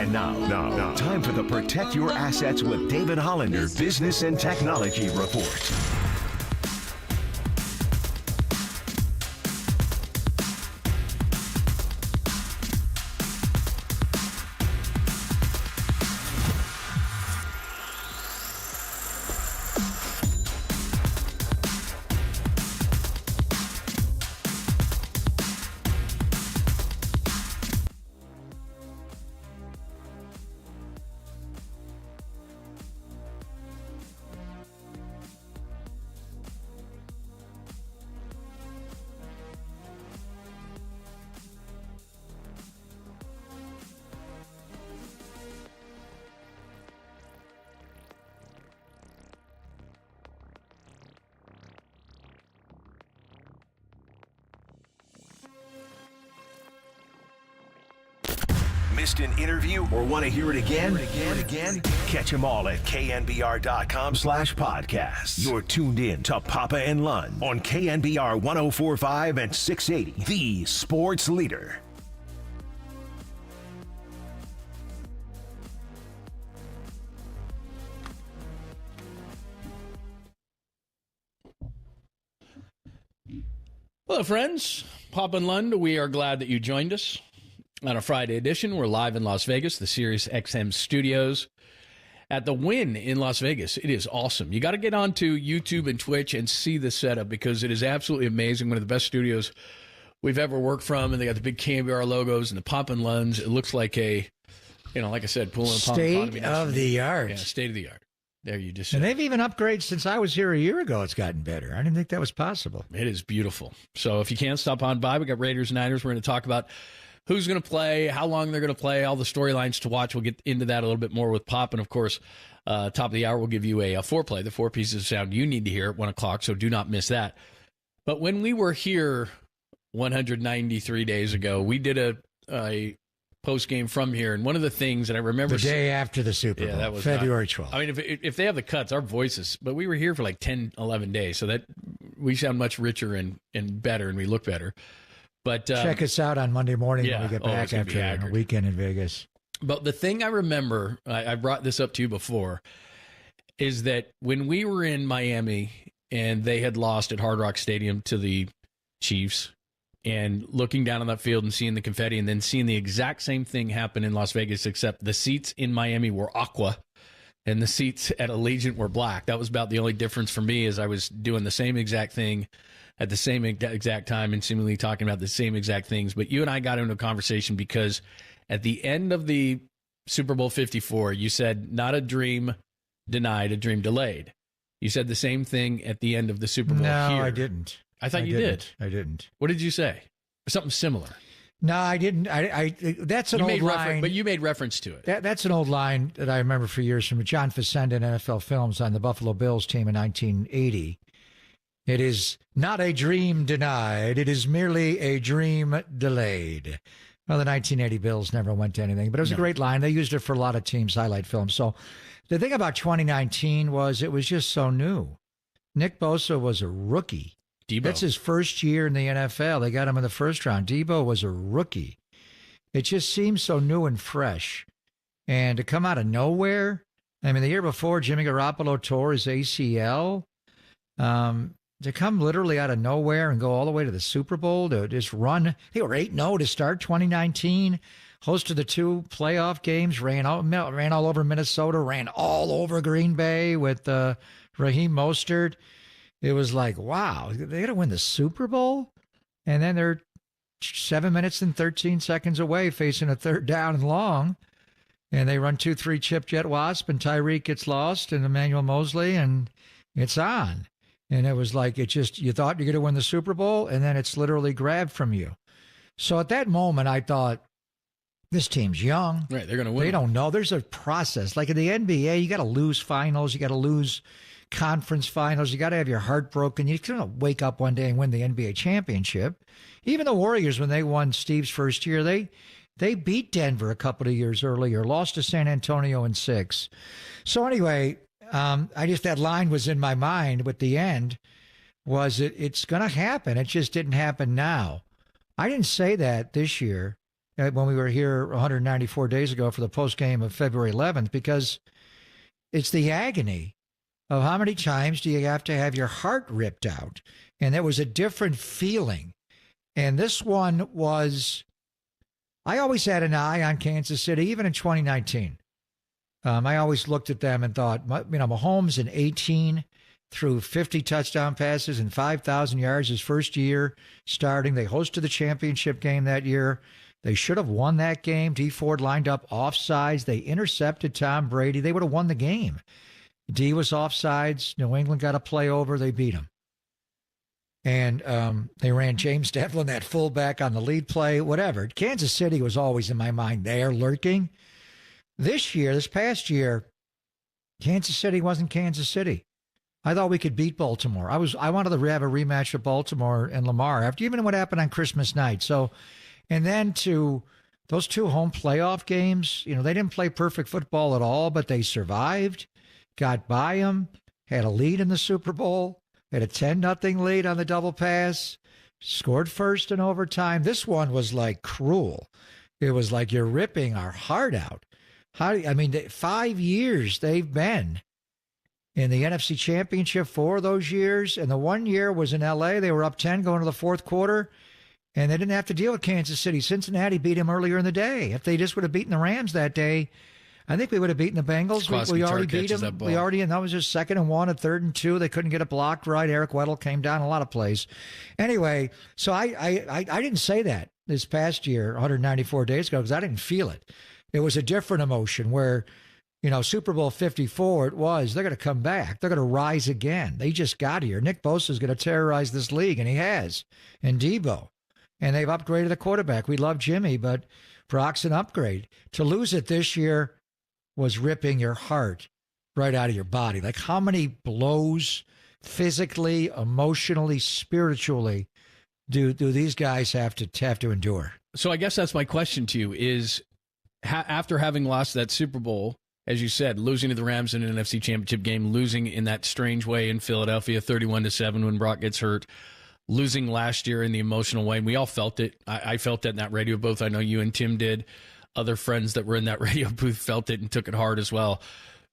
C: And now, time for the Protect Your Assets with David Hollander Business and Technology Report. Missed an interview or want to hear it again? Catch them all at knbr.com/podcast. You're tuned in to Papa and Lund on KNBR 104.5 and 680, the sports leader.
L: Hello, friends. Papa and Lund, we are glad that you joined us. On a Friday edition, we're live in Las Vegas, the Sirius XM studios at the Wynn in Las Vegas. It is awesome. You got to get onto YouTube and Twitch and see the setup because it is absolutely amazing. One of the best studios we've ever worked from, and they got the big KNBR logos and the Papa and Lunds. It looks like a, like I said, pool and pond
V: state of the art.
L: Yeah, state of the art. There you just
V: and they've even upgraded since I was here a year ago. It's gotten better. I didn't think that was possible.
L: It is beautiful. So if you can't stop on by, we got Raiders and Niners. We're going to talk about who's going to play, how long they're going to play, all the storylines to watch. We'll get into that a little bit more with Pop. And, of course, top of the hour, we'll give you a foreplay, the 4 pieces of sound you need to hear at 1 o'clock, so do not miss that. But when we were here 193 days ago, we did a post-game from here. And one of the things that I remember...
V: The day after the Super Bowl, that was February 12th.
L: I mean, if they have the cuts, our voices... But we were here for like 10, 11 days, so that we sound much richer and better, and we look better. But
V: check us out on Monday morning when we get back after a weekend in Vegas.
L: But the thing I remember, I brought this up to you before, is that when we were in Miami and they had lost at Hard Rock Stadium to the Chiefs, and looking down on that field and seeing the confetti and then seeing the exact same thing happen in Las Vegas, except the seats in Miami were aqua and the seats at Allegiant were black. That was about the only difference for me, is I was doing the same exact thing at the same exact time and seemingly talking about the same exact things. But you and I got into a conversation because at the end of the Super Bowl 54, you said, not a dream denied, a dream delayed. You said the same thing at the end of the Super Bowl
V: No,
L: here.
V: I didn't.
L: I thought you did.
V: I didn't.
L: What did you say? Something similar.
V: No, I didn't. That's an old line.
L: But you made reference to it.
V: That's an old line that I remember for years from John Facenda in NFL Films on the Buffalo Bills team in 1980. It is not a dream denied. It is merely a dream delayed. Well, the 1980 Bills never went to anything, but it was a great line. They used it for a lot of teams' highlight films. So the thing about 2019 was it was just so new. Nick Bosa was a rookie.
L: Debo.
V: That's his first year in the NFL. They got him in the first round. Debo was a rookie. It just seems so new and fresh. And to come out of nowhere, I mean, the year before, Jimmy Garoppolo tore his ACL. To come literally out of nowhere and go all the way to the Super Bowl, to just run. They were 8-0 to start 2019, hosted the 2 playoff games, ran all over Minnesota, ran all over Green Bay with Raheem Mostert. It was like, wow, they got to win the Super Bowl? And then they're 7 minutes and 13 seconds away facing a 3rd down and long. And they run 2-3 chip jet wasp, and Tyreek gets lost, and Emmanuel Mosley, and it's on. And it was like, you thought you're going to win the Super Bowl, and then it's literally grabbed from you. So at that moment, I thought, this team's young.
L: Right, they're going to win.
V: They don't know. There's a process. Like in the NBA, you got to lose finals. You got to lose conference finals. You got to have your heart broken. You can't wake up one day and win the NBA championship. Even the Warriors, when they won Steve's first year, they beat Denver a couple of years earlier, lost to San Antonio in 6. So anyway, that line was in my mind with the end was it's going to happen. It just didn't happen now. I didn't say that this year. when we were here 194 days ago for the post game of February 11th, because it's the agony of how many times do you have to have your heart ripped out? And there was a different feeling. And this one was, I always had an eye on Kansas City, even in 2019. I always looked at them and thought, Mahomes in 18 threw 50 touchdown passes and 5,000 yards his first year starting. They hosted the championship game that year. They should have won that game. D Ford lined up offsides. They intercepted Tom Brady. They would have won the game. D was offsides. New England got a play over. They beat him. And they ran James Devlin, that fullback, on the lead play, whatever. Kansas City was always in my mind there, lurking. This past year, Kansas City wasn't Kansas City. I thought we could beat Baltimore. I wanted to have a rematch of Baltimore and Lamar after even what happened on Christmas night. So, and then to those 2 home playoff games, they didn't play perfect football at all, but they survived, got by them, had a lead in the Super Bowl, had a 10-0 lead on the double pass, scored first in overtime. This one was like cruel. It was like you're ripping our heart out. 5 years they've been in the NFC Championship, 4 of those years, and the 1 year was in L.A. They were up 10 going to the fourth quarter, and they didn't have to deal with Kansas City. Cincinnati beat him earlier in the day. If they just would have beaten the Rams that day, I think we would have beaten the Bengals. We already beat them. And that was just 2nd and 1 and 3rd and 2. They couldn't get it blocked right. Eric Weddle came down a lot of plays. Anyway, so I didn't say that this past year, 194 days ago, because I didn't feel it. It was a different emotion where, Super Bowl 54, they're going to come back. They're going to rise again. They just got here. Nick Bosa is going to terrorize this league, and he has. And Debo. And they've upgraded the quarterback. We love Jimmy, but Brock's an upgrade. To lose it this year was ripping your heart right out of your body. Like, how many blows physically, emotionally, spiritually do these guys have to endure?
L: So I guess that's my question to you is, after having lost that Super Bowl, as you said, losing to the Rams in an NFC Championship game, losing in that strange way in Philadelphia, 31-7 when Brock gets hurt, losing last year in the emotional way, and we all felt it. I felt it in that radio booth. I know you and Tim did. Other friends that were in that radio booth felt it and took it hard as well.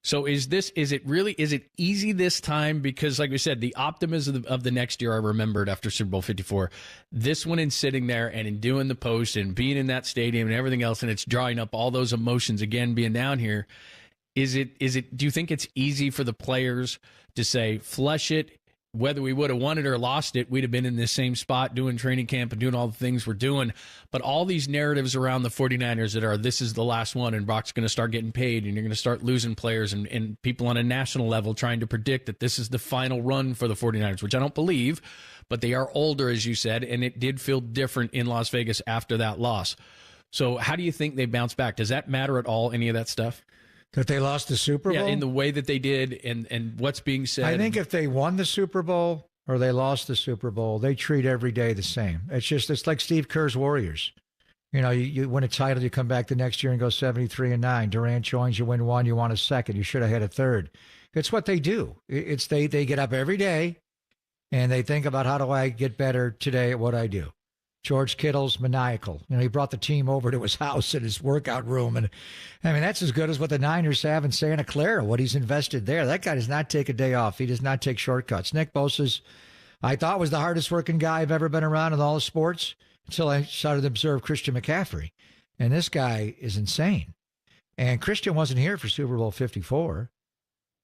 L: So is it easy this time? Because like we said, the optimism of the next year I remembered after Super Bowl 54. This one in sitting there and in doing the post and being in that stadium and everything else, and it's drawing up all those emotions again being down here. Do you think it's easy for the players to say, flush it? Whether we would have won it or lost it, we'd have been in the same spot doing training camp and doing all the things we're doing. But all these narratives around the 49ers that are, this is the last one and Brock's going to start getting paid and you're going to start losing players and people on a national level trying to predict that this is the final run for the 49ers, which I don't believe, but they are older, as you said, and it did feel different in Las Vegas after that loss. So how do you think they bounce back? Does that matter at all, any of that stuff?
V: That they lost the Super Bowl?
L: Yeah, in the way that they did and what's being said.
V: I think if they won the Super Bowl or they lost the Super Bowl, they treat every day the same. It's like Steve Kerr's Warriors. You win a title, you come back the next year and go 73-9. Durant joins, you win one, you want a second. You should have had a third. It's what they do. They get up every day and they think about, how do I get better today at what I do? George Kittle's maniacal. He brought the team over to his house and his workout room. And that's as good as what the Niners have in Santa Clara, what he's invested there. That guy does not take a day off. He does not take shortcuts. Nick Bosa's, I thought, was the hardest working guy I've ever been around in all the sports until I started to observe Christian McCaffrey. And this guy is insane. And Christian wasn't here for Super Bowl 54.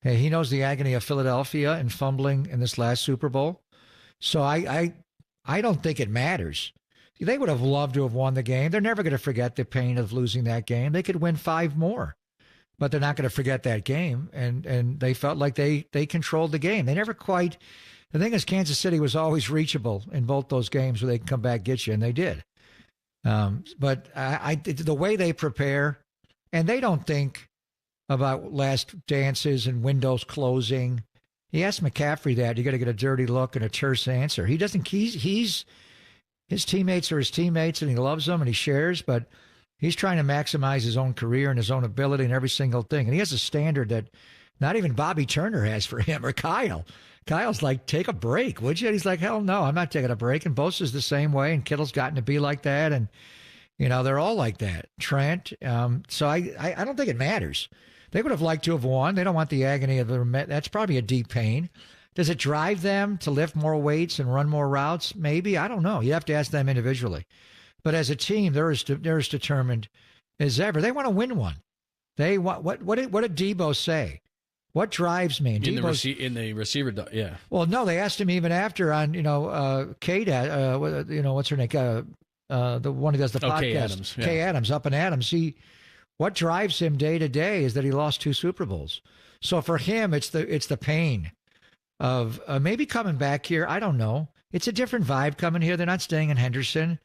V: Hey, he knows the agony of Philadelphia and fumbling in this last Super Bowl. So I don't think it matters. They would have loved to have won the game. They're never going to forget the pain of losing that game. They could win 5 more, but they're not going to forget that game. And they felt like they controlled the game. They never quite. The thing is, Kansas City was always reachable in both those games where they can come back, get you, and they did. But the way they prepare, and they don't think about last dances and windows closing. He asked McCaffrey that. You got to get a dirty look and a terse answer. He doesn't. His teammates are his teammates, and he loves them, and he shares, but he's trying to maximize his own career and his own ability in every single thing. And he has a standard that not even Bobby Turner has for him or Kyle. Kyle's like, take a break, would you? And he's like, hell no, I'm not taking a break. And Bosa's the same way, and Kittle's gotten to be like that. And They're all like that. Trent. So I don't think it matters. They would have liked to have won. They don't want the agony of that's probably a deep pain. Does it drive them to lift more weights and run more routes? Maybe. I don't know. You have to ask them individually. But as a team, they're as determined as ever. They want to win one. They want what did Debo say? What drives me? And
L: in the receiver, yeah.
V: Well, no, they asked him even after on Kate, what's her name? The one who does the podcast,
L: Kay Adams. Yeah.
V: Kay Adams, up in Adams. What drives him day to day is that he lost 2 Super Bowls. So for him, it's the pain of maybe coming back here. I don't know. It's a different vibe coming here. They're not staying in Henderson.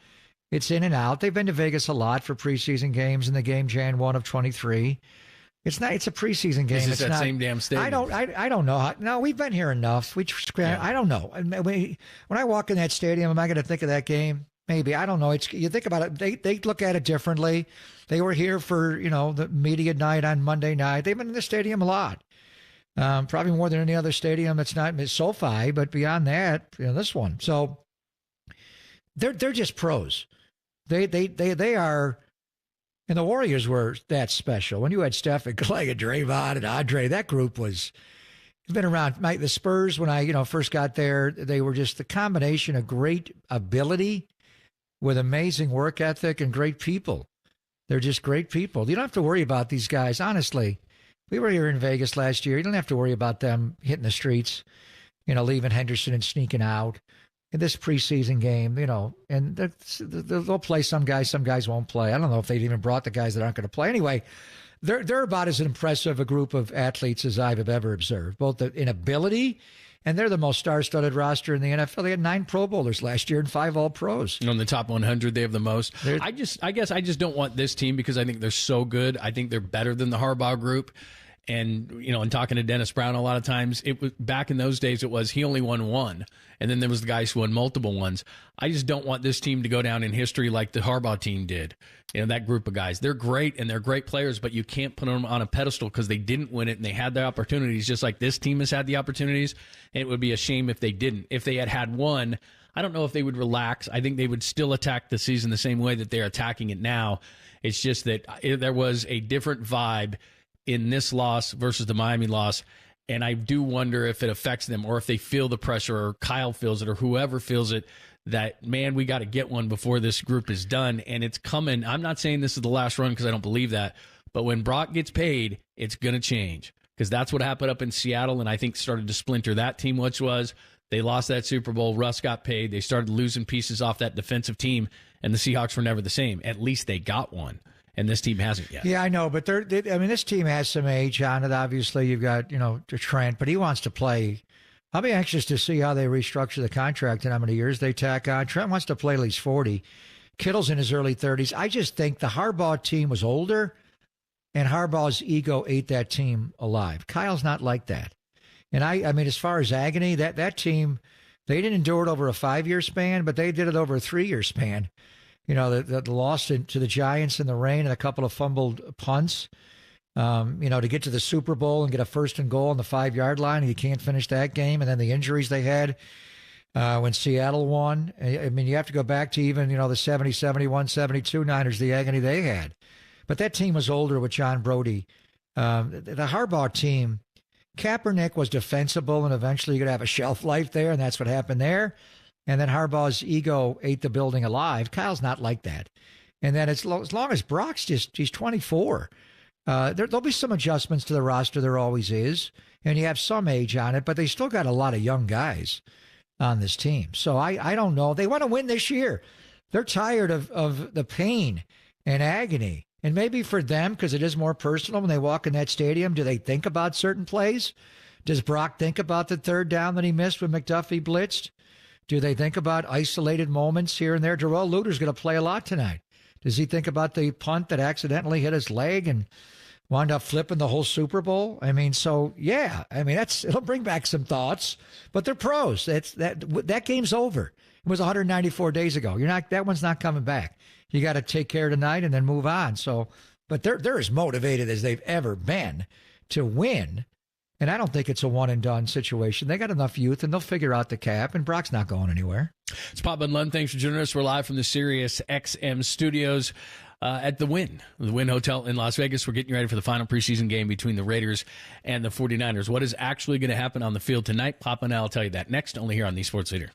V: It's in and out. They've been to Vegas a lot for preseason games. In the game Jan 1 of 23. It's not. It's a preseason game.
L: It's that same damn stadium.
V: I don't know. No, we've been here enough. I don't know. When I walk in that stadium, am I going to think of that game? Maybe. I don't know. You think about it. They look at it differently. They were here for the media night on Monday night. They've been in the stadium a lot. Probably more than any other stadium that's not SoFi, but beyond that, this one. So they're just pros. They are, and the Warriors were that special. When you had Steph and Clay and Draymond and Andre, that group has been around. The Spurs, when I first got there, they were just the combination of great ability with amazing work ethic and great people. They're just great people. You don't have to worry about these guys, honestly. We were here in Vegas last year. You don't have to worry about them hitting the streets, leaving Henderson and sneaking out. In this preseason game, and they'll play some guys won't play. I don't know if they've even brought the guys that aren't going to play. Anyway, they're about as impressive a group of athletes as I've ever observed, both in ability, and they're the most star-studded roster in the NFL. They had 9 Pro Bowlers last year and 5 All-Pros.
L: On the top 100, they have the most. I guess I just don't want this team because I think they're so good. I think they're better than the Harbaugh group. And, and talking to Dennis Brown a lot of times, it was back in those days, he only won 1. And then there was the guys who won multiple ones. I just don't want this team to go down in history like the Harbaugh team did. That group of guys. They're great and they're great players, but you can't put them on a pedestal because they didn't win it and they had the opportunities just like this team has had the opportunities. And it would be a shame if they didn't. If they had won, I don't know if they would relax. I think they would still attack the season the same way that they're attacking it now. It's just that there was a different vibe in this loss versus the Miami loss. And I do wonder if it affects them or if they feel the pressure or Kyle feels it or whoever feels it that, man, we got to get one before this group is done. And it's coming. I'm not saying this is the last run because I don't believe that. But when Brock gets paid, it's going to change because that's what happened up in Seattle. And I think started to splinter that team, which was they lost that Super Bowl. Russ got paid. They started losing pieces off that defensive team. And the Seahawks were never the same. At least they got one. And this team hasn't yet.
V: Yeah, I know, but this team has some age on it. Obviously, you've got Trent, but he wants to play. I'll be anxious to see how they restructure the contract and how many years they tack on. Trent wants to play at least 40. Kittle's in his early 30s. I just think the Harbaugh team was older, and Harbaugh's ego ate that team alive. Kyle's not like that. And I mean, as far as agony, that team, they didn't endure it over a 5-year span, but they did it over a 3-year span. The loss to the Giants in the rain and a couple of fumbled punts, to get to the Super Bowl and get a 1st and goal on the 5-yard line, and you can't finish that game. And then the injuries they had when Seattle won. I mean, you have to go back to even, the 70, 71, 72 Niners, the agony they had. But that team was older with John Brody. The Harbaugh team, Kaepernick was defensible, and eventually you're going to have a shelf life there, and that's what happened there. And then Harbaugh's ego ate the building alive. Kyle's not like that. And then as long as Brock's he's 24, there'll be some adjustments to the roster. There always is. And you have some age on it, but they still got a lot of young guys on this team. So I don't know. They want to win this year. They're tired of the pain and agony. And maybe for them, because it is more personal when they walk in that stadium, do they think about certain plays? Does Brock think about the 3rd down that he missed when McDuffie blitzed? Do they think about isolated moments here and there? Darrell Luter's going to play a lot tonight. Does he think about the punt that accidentally hit his leg and wound up flipping the whole Super Bowl? I mean, so, yeah. I mean, it'll bring back some thoughts, but they're pros. That game's over. It was 194 days ago. That one's not coming back. You got to take care tonight and then move on. So, but they're as motivated as they've ever been to win. And I don't think it's a one-and-done situation. They got enough youth, and they'll figure out the cap, and Brock's not going anywhere.
L: It's Pop and Lund. Thanks for joining us. We're live from the Sirius XM studios at the Wynn Hotel in Las Vegas. We're getting you ready for the final preseason game between the Raiders and the 49ers. What is actually going to happen on the field tonight? Pop and I will tell you that next, only here on the Sports Leader.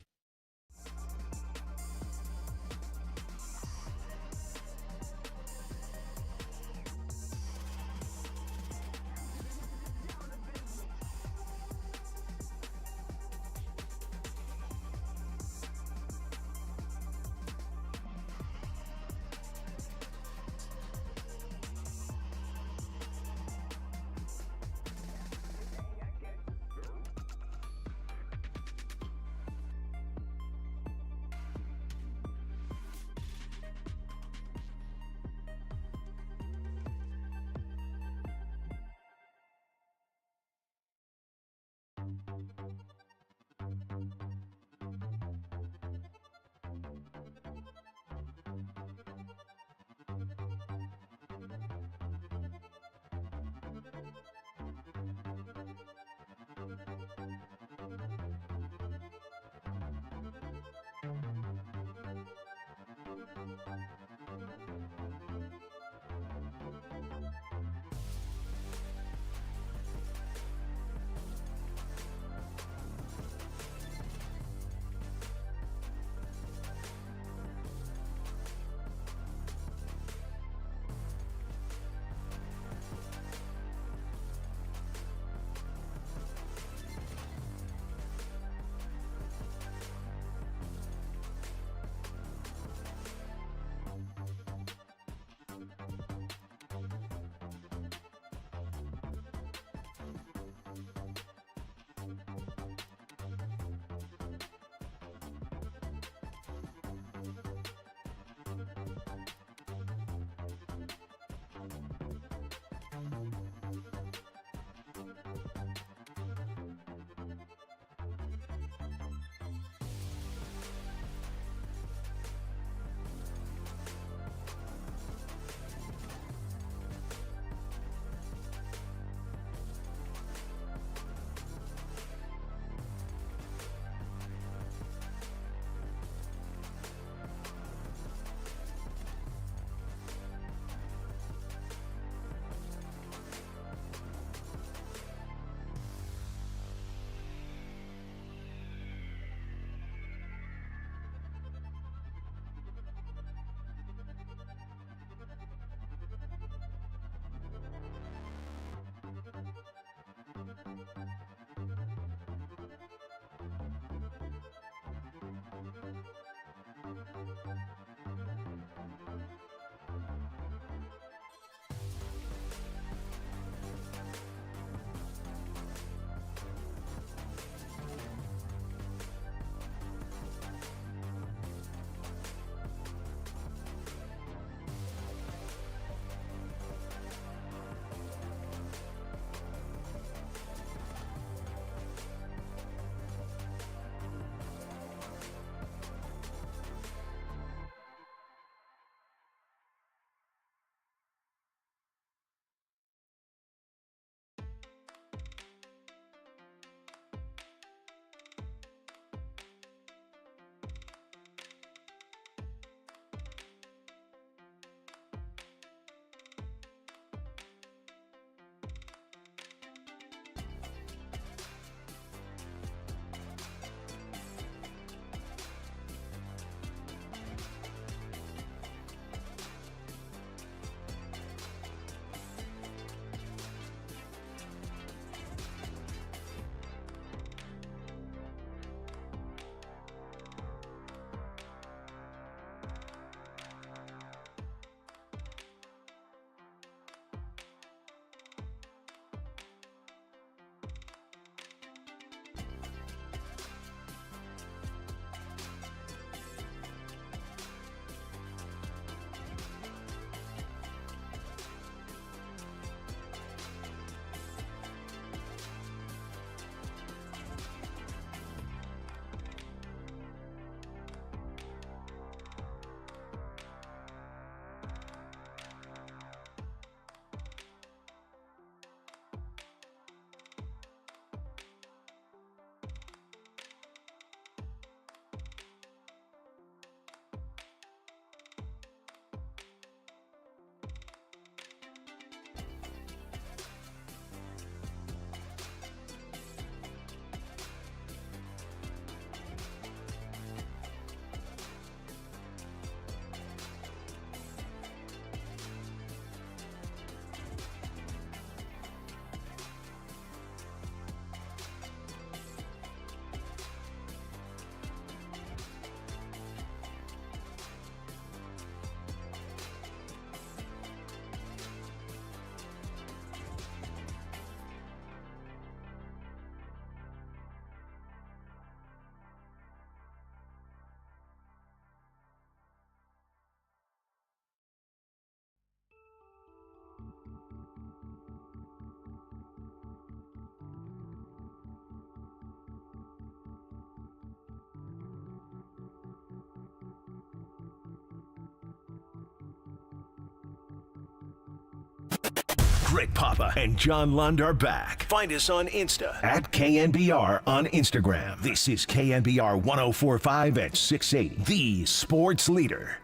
C: Greg Papa and John Lund are back. Find us on Insta at KNBR on Instagram. This is KNBR 104.5 at 680, the sports leader.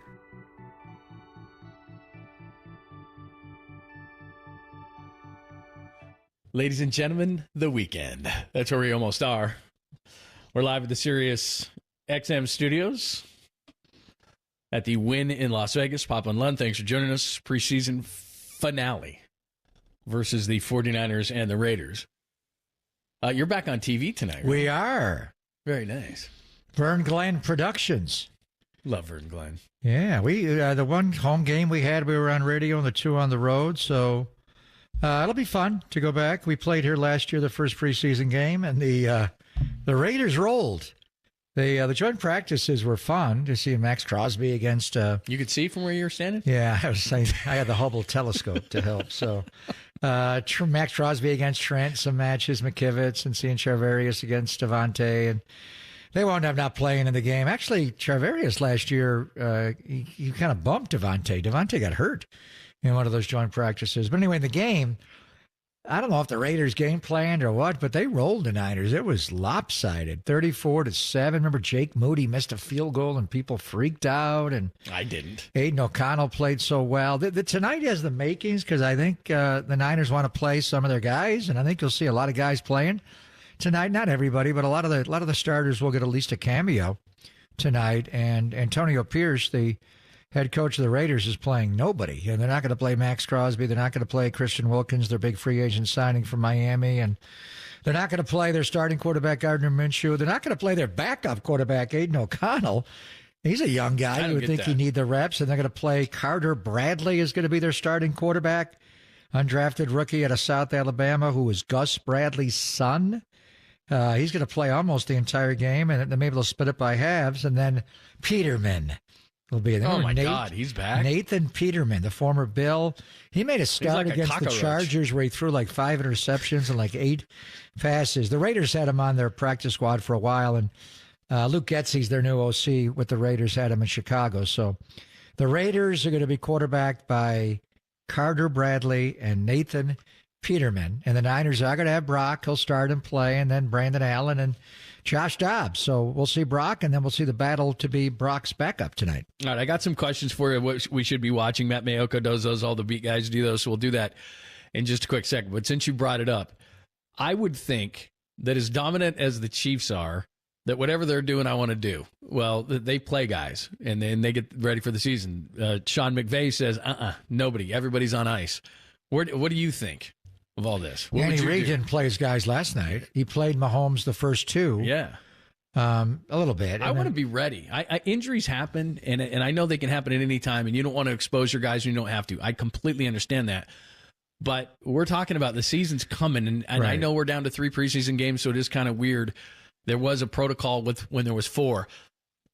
L: Ladies and gentlemen, the weekend. That's where we almost are. We're live at the Sirius XM studios at the Wynn in Las Vegas. Papa and Lund, thanks for joining us. Preseason finale versus the 49ers and the Raiders. You're back on TV tonight, right?
V: We are.
L: Very nice.
V: Vern Glenn Productions.
L: Love Vern Glenn.
V: Yeah, we the one home game we had, we were on radio, and the two on the road, so it'll be fun to go back. We played here last year, the first preseason game, and the Raiders rolled. The joint practices were fun to see Max Crosby against.
L: You could see from where you were standing?
V: Yeah, I had the Hubble telescope to help. So Max Crosby against Trent, some matches, McKivitz, and seeing Charvarius against Devontae. And they wound up not playing in the game. Actually, Charvarius last year, he kind of bumped Devontae. Devontae got hurt in one of those joint practices. But anyway, in the game, I don't know if the Raiders game planned or what, but they rolled the Niners. It was lopsided, 34-7. Remember, Jake Moody missed a field goal and people freaked out. And
L: I didn't.
V: Aiden O'Connell played so well. Tonight has the makings because I think the Niners want to play some of their guys, and I think you'll see a lot of guys playing tonight. Not everybody, but a lot of the starters will get at least a cameo tonight. And Antonio Pierce, the head coach of the Raiders, is playing nobody. And they're not going to play Max Crosby. They're not going to play Christian Wilkins, their big free agent signing from Miami. And they're not going to play their starting quarterback, Gardner Minshew. They're not going to play their backup quarterback, Aiden O'Connell. He's a young guy. You would think he'd need the reps. And they're going to play Carter Bradley is going to be their starting quarterback, undrafted rookie out of South Alabama, who is Gus Bradley's son. He's going to play almost the entire game, and then maybe they'll split it by halves. And then Peterman will be there.
L: Oh, my God, he's back?
V: Nathan Peterman, the former Bill. He made a start against the Chargers where he threw like 5 interceptions and like 8 passes. The Raiders had him on their practice squad for a while, and Luke Getsy's their new OC with the Raiders, had him in Chicago. So the Raiders are going to be quarterbacked by Carter Bradley and Nathan Peterman. And the Niners are going to have Brock. He'll start and play, and then Brandon Allen and Josh Dobbs. So we'll see Brock, and then we'll see the battle to be Brock's backup tonight.
L: All right, I got some questions for you. What we should be watching. Matt Mayoko does those. All the beat guys do those. So we'll do that in just a quick second. But since you brought it up, I would think that as dominant as the Chiefs are, that whatever they're doing, I want to do. Well, they play guys, and then they get ready for the season. Sean McVay says, nobody. Everybody's on ice. What do you think of all this?
V: Andy Reid didn't play his guys last night. He played Mahomes the first 2.
L: Yeah.
V: A little bit.
L: I want to be ready. Injuries happen, and I know they can happen at any time, and you don't want to expose your guys when you don't have to. I completely understand that. But we're talking about the season's coming, and right. I know we're down to 3 preseason games, so it is kind of weird. There was a protocol when there was 4.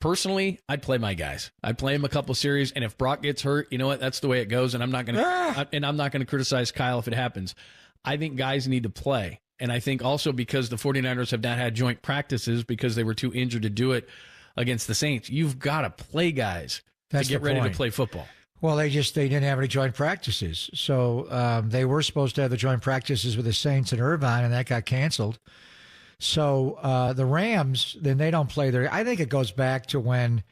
L: Personally, I'd play my guys. I'd play him a couple series, and if Brock gets hurt, you know what? That's the way it goes, and I'm not going to criticize Kyle if it happens. I think guys need to play. And I think also because the 49ers have not had joint practices because they were too injured to do it against the Saints, you've got to play guys to get ready to play football.
V: Well, they didn't have any joint practices. So they were supposed to have the joint practices with the Saints and Irvine, and that got canceled. So the Rams, then they don't play their – I think it goes back to when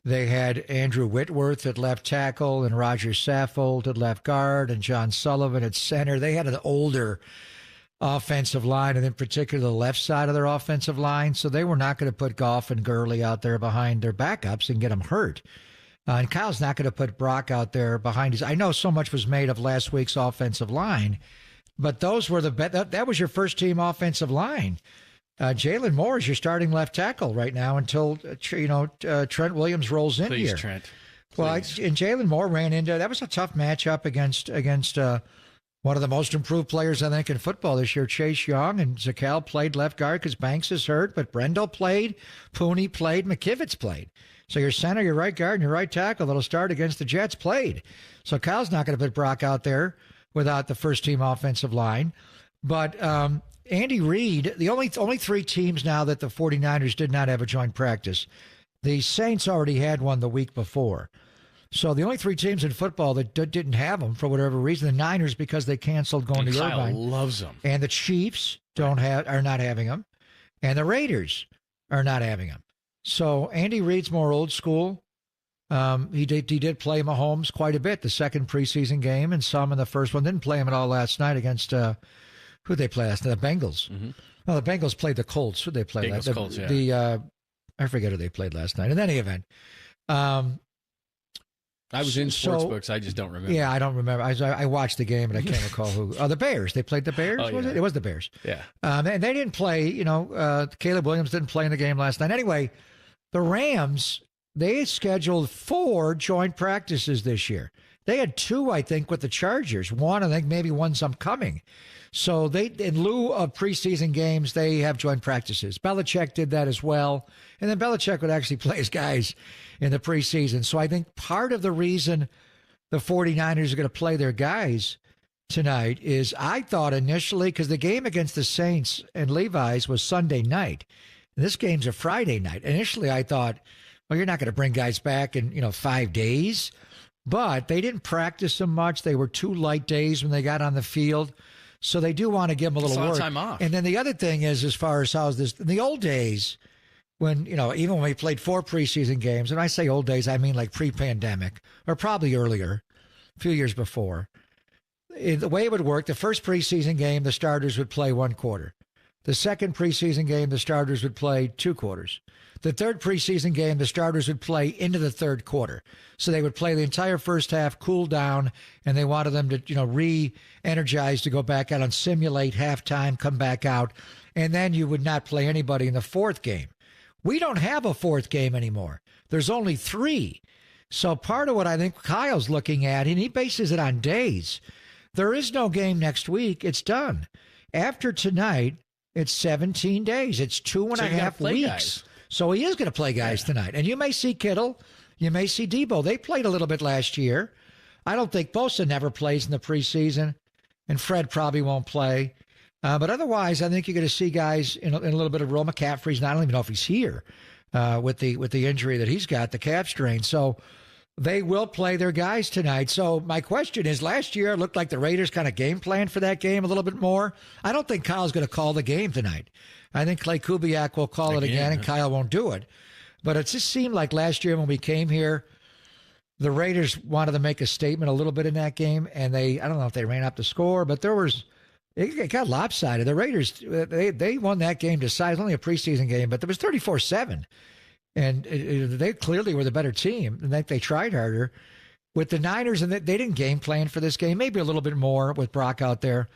V: they had Andrew Whitworth at left tackle and Roger Saffold at left guard and John Sullivan at center. They had an older offensive line, and in particular the left side of their offensive line. So they were not going to put Goff and Gurley out there behind their backups and get them hurt. And Kyle's not going to put Brock out there behind his – I know so much was made of last week's offensive line, but those were that was your first-team offensive line. Jalen Moore is your starting left tackle right now until Trent Williams rolls in here.
L: Trent.
V: Well, and Jalen Moore ran into that was a tough matchup against one of the most improved players I think in football this year, Chase Young, and Zakel played left guard because Banks is hurt, but Brendel played, Pooney played, McKivitz played. So your center, your right guard, and your right tackle that'll start against the Jets played. So Kyle's not going to put Brock out there without the first-team offensive line, but. Andy Reid, the only 3 teams now that the 49ers did not have a joint practice. The Saints already had one the week before. So the only 3 teams in football that didn't have them for whatever reason, the Niners because they canceled going to
L: Kyle
V: Irvine.
L: loves them.
V: And the Chiefs are not having them. And the Raiders are not having them. So Andy Reid's more old school. He did play Mahomes quite a bit the second preseason game and some in the first one. Didn't play him at all last night against who'd they play last night? The Bengals.
L: Mm-hmm.
V: No, the Bengals played the Colts. Who'd they play last night?
L: Colts, yeah.
V: I forget who they played last night. In any event.
L: I was in sports books. I just don't remember.
V: Yeah, I don't remember. I watched the game, but I can't recall who. Oh, the Bears. They played the Bears, was it? It was the Bears.
L: Yeah.
V: And they didn't play, Caleb Williams didn't play in the game last night. Anyway, the Rams, they scheduled 4 joint practices this year. They had 2, I think, with the Chargers. 1, I think maybe one's upcoming. So they, in lieu of preseason games, they have joint practices. Belichick did that as well. And then Belichick would actually play his guys in the preseason. So I think part of the reason the 49ers are going to play their guys tonight is I thought initially, because the game against the Saints and Levi's was Sunday night. And this game's a Friday night. Initially, I thought, well, you're not going to bring guys back in, 5 days. But they didn't practice them much. They were 2 light days when they got on the field. So they do want to give them a little work.
L: Time off.
V: And then the other thing is, as far as how's this, in the old days, when, even when we played 4 preseason games, and I say old days, I mean like pre-pandemic, or probably earlier, a few years before, the way it would work, the first preseason game, the starters would play 1 quarter. The second preseason game, the starters would play 2 quarters. The third preseason game, the starters would play into the third quarter. So they would play the entire first half, cool down, and they wanted them to, re-energize to go back out and simulate halftime, come back out, and then you would not play anybody in the 4th game. We don't have a 4th game anymore. There's only 3. So part of what I think Kyle's looking at, and he bases it on days, there is no game next week. It's done. After tonight, it's 17 days. It's 2.5 weeks.
L: Guys.
V: So he is going to play guys tonight. And you may see Kittle. You may see Debo. They played a little bit last year. I don't think Bosa never plays in the preseason. And Fred probably won't play. But otherwise, I think you're going to see guys in a little bit of role. McCaffrey's not, I don't even know if he's here with the injury that he's got, the calf strain. So they will play their guys tonight. So my question is, last year it looked like the Raiders kind of game planned for that game a little bit more. I don't think Kyle's going to call the game tonight. I think Clay Kubiak will call it again, and Kyle won't do it. But it just seemed like last year when we came here, the Raiders wanted to make a statement a little bit in that game, and I don't know if they ran up the score, but it got lopsided. The Raiders, they won that game decided, only a preseason game, but it was 34-7. And they clearly were the better team. And they tried harder. With the Niners, and they didn't game plan for this game, maybe a little bit more with Brock out there.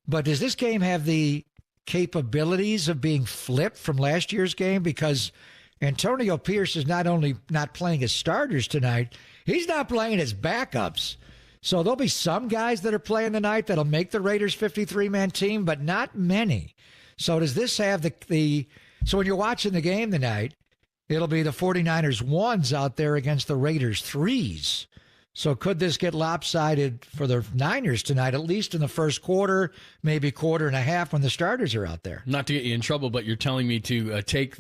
V: But does this game have the capabilities of being flipped from last year's game? Because Antonio Pierce is not only not playing his starters tonight, he's not playing his backups. So there'll be some guys that are playing tonight that'll make the Raiders 53-man team, but not many. So does this have so when you're watching the game tonight, it'll be the 49ers 1s out there against the Raiders 3s. So could this get lopsided for the Niners tonight, at least in the first quarter, maybe quarter and a half when the starters are out there?
L: Not to get you in trouble, but you're telling me to give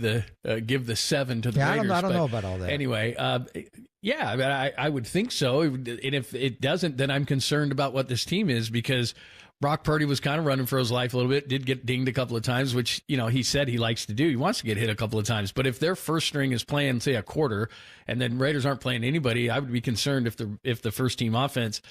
L: the 7 to the Raiders.
V: I don't know about all that.
L: Anyway, I would think so. And if it doesn't, then I'm concerned about what this team is, because Brock Purdy was kind of running for his life a little bit, did get dinged a couple of times, which, he said he likes to do. He wants to get hit a couple of times. But if their first string is playing, say, a quarter, and then Raiders aren't playing anybody, I would be concerned if the first team offense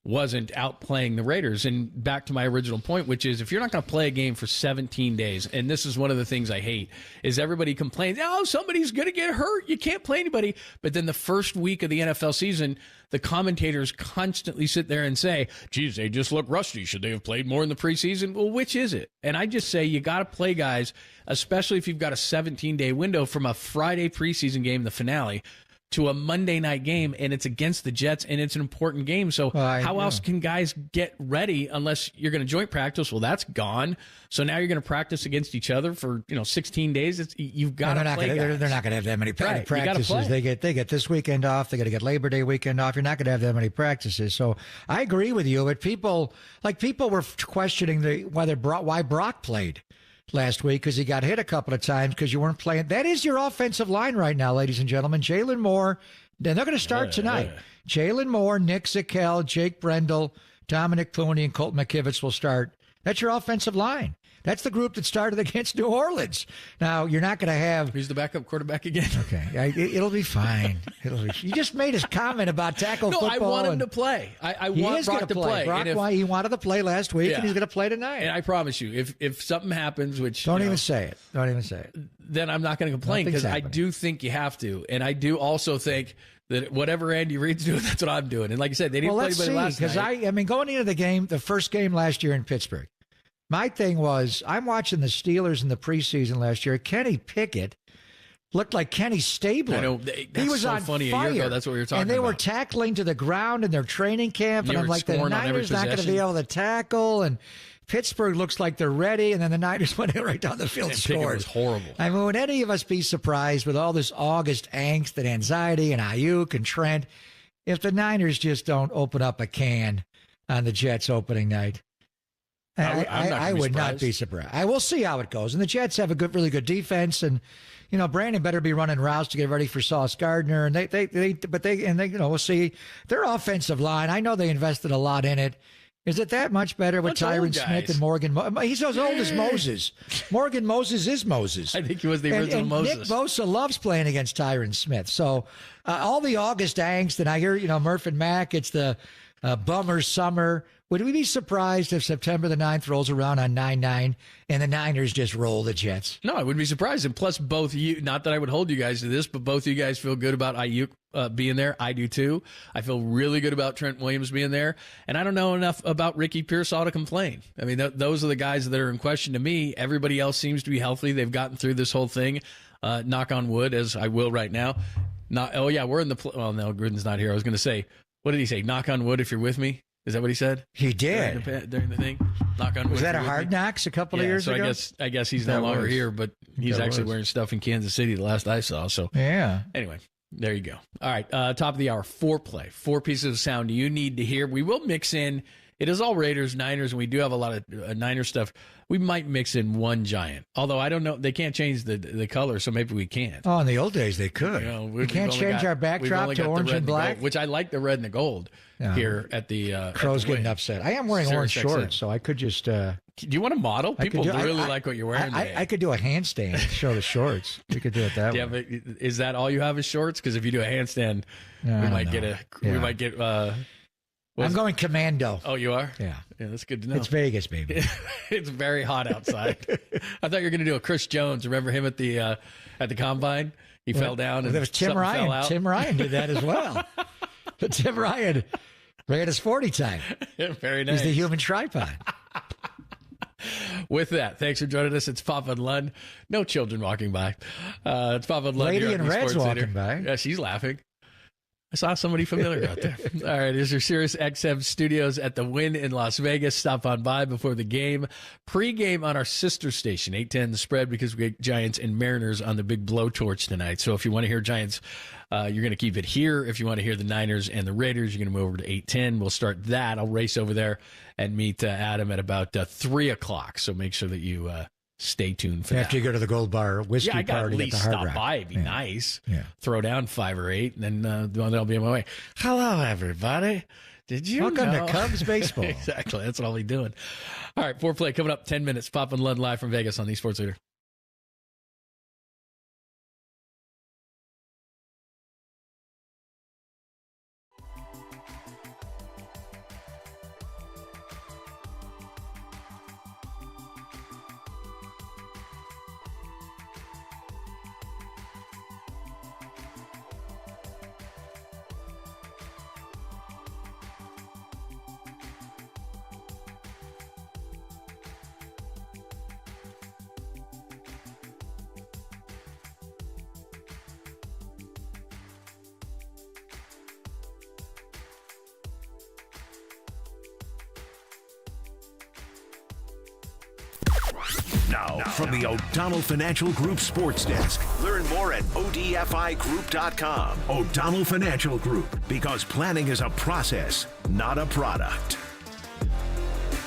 L: wasn't outplaying the Raiders. And back to my original point, which is, if you're not going to play a game for 17 days, and this is one of the things I hate, is everybody complains, somebody's going to get hurt, you can't play anybody. But then the first week of the NFL season, the commentators constantly sit there and say, geez, they just look rusty. Should they have played more in the preseason? Well, which is it? And I just say you got to play guys, especially if you've got a 17-day window from a Friday preseason game, the finale, to a Monday night game, and it's against the Jets, and it's an important game. So how else can guys get ready unless you're going to joint practice? Well, that's gone. So now you're going to practice against each other for 16 days. You've got to play. They're
V: not going to have that many
L: Right.
V: practices. They get this weekend off. They got to get Labor Day weekend off. You're not going to have that many practices. So I agree with you. But people were questioning why Brock played last week, because he got hit a couple of times because you weren't playing. That is your offensive line right now, ladies and gentlemen. Jalen Moore Then they're going to start tonight. Jalen Moore, Nick Zakel, Jake Brendel, Dominic Pooney, and Colt McKivitz will start. That's your offensive line. That's the group that started against New Orleans. Now, you're not going to have...
L: Who's the backup quarterback again?
V: Okay. It'll be fine. You just made his comment about tackle football.
L: I want him to play. I want Brock to play.
V: Brock, he wanted to play last week, and he's going to play tonight.
L: And I promise you, if something happens, which...
V: Don't even say it.
L: Then I'm not going to complain, because I do think you have to. And I do also think that whatever Andy Reid's doing, that's what I'm doing. And like I said, they didn't play anybody last night.
V: Because I mean, going into the game, the first game last year in Pittsburgh, my thing was, I'm watching the Steelers in the preseason last year. Kenny Pickett looked like Kenny Stabler.
L: I know.
V: He was
L: so
V: on
L: funny
V: fire.
L: A year ago. That's what we were talking about.
V: And they were tackling to the ground in their training camp. And I'm like, the Niners not going to be able to tackle. And Pittsburgh looks like they're ready. And then the Niners went right down the field and scored.
L: Pickett was horrible.
V: I mean, would any of us be surprised with all this August angst and anxiety and Aiyuk and Trent if the Niners just don't open up a can on the Jets opening night? I would not be surprised. I will see how it goes. And the Jets have a really good defense, and Brandon better be running routes to get ready for Sauce Gardner. And we'll see their offensive line. I know they invested a lot in it. Is it that much better with Tyron Smith and Morgan? He's as old as Moses. Morgan Moses is Moses.
L: I think he was the original Moses.
V: Nick Bosa loves playing against Tyron Smith. So all the August angst, and I hear Murph and Mack. It's the bummer summer. Would we be surprised if September the 9th rolls around on 9-9 and the Niners just roll the Jets?
L: No, I wouldn't be surprised. And plus, both you, not that I would hold you guys to this, but both of you guys feel good about Aiyuk being there. I do too. I feel really good about Trent Williams being there. And I don't know enough about Ricky Pearsall to complain. I mean, those are the guys that are in question to me. Everybody else seems to be healthy. They've gotten through this whole thing. Knock on wood, as I will right now. We're in the... Well, no, Gruden's not here. I was going to say, what did he say? Knock on wood if you're with me? Is that what he said?
V: He did.
L: During the thing? Knock on wood.
V: Was that a Hard Knocks a couple of years ago?
L: I guess he's no longer here, but he's actually wearing stuff in Kansas City the last I saw. So
V: yeah.
L: Anyway, there you go. All right, top of the hour, foreplay. 4 pieces of sound you need to hear. We will mix in. It is all Raiders, Niners, and we do have a lot of Niner stuff. We might mix in one Giant. Although I don't know. They can't change the color, so maybe we can't.
V: Oh, in the old days, they could. We can't change our backdrop to orange and black?
L: Which I like the red and the gold here at the...
V: Crow's getting upset. I am wearing orange shorts, so I could just... do
L: you want to model? People really like what you're wearing today.
V: I could do a handstand to show the shorts. We could do it that way.
L: Yeah, but is that all you have is shorts? Because if you do a handstand, we might get...
V: I'm going commando.
L: Oh, you are?
V: Yeah.
L: Yeah, that's good to know.
V: It's Vegas, baby.
L: It's very hot outside. I thought you were going to do a Chris Jones. Remember him at the combine? He fell down. And
V: there was Tim Ryan.
L: Fell out.
V: Tim Ryan did that as well. Tim Ryan ran his 40 time.
L: Very nice.
V: He's the human tripod.
L: With that, thanks for joining us. It's Papa and Lund. No children walking by. It's Papa and Lund.
V: Lady in Red's walking by.
L: Yeah, she's laughing. I saw somebody familiar out there. All right, here's your Sirius XM studios at the Wynn in Las Vegas. Stop on by before the game. Pre-game on our sister station, 810 The Spread, because we get Giants and Mariners on the big blowtorch tonight. So if you want to hear Giants, you're going to keep it here. If you want to hear the Niners and the Raiders, you're going to move over to 810. We'll start that. I'll race over there and meet Adam at about 3 o'clock. So make sure that you... stay tuned for that.
V: After you go to the Gold Bar whiskey party at the Hard Rock.
L: Yeah, I got at least stop by. It'd be nice. Yeah. Throw down 5 or 8, and then I'll be on my way. Hello, everybody. Did you
V: Welcome
L: know?
V: to Cubs baseball.
L: Exactly. That's what I'll be doing. All right, foreplay coming up 10 minutes. Pop and Lund live from Vegas on the Sports Leader.
C: Now, from the O'Donnell Financial Group Sports Desk. Learn more at odfigroup.com. O'Donnell Financial Group, because planning is a process, not a product.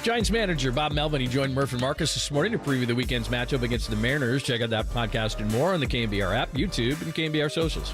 L: Giants manager Bob Melvin, he joined Murph and Marcus this morning to preview the weekend's matchup against the Mariners. Check out that podcast and more on the KNBR app, YouTube, and KNBR socials.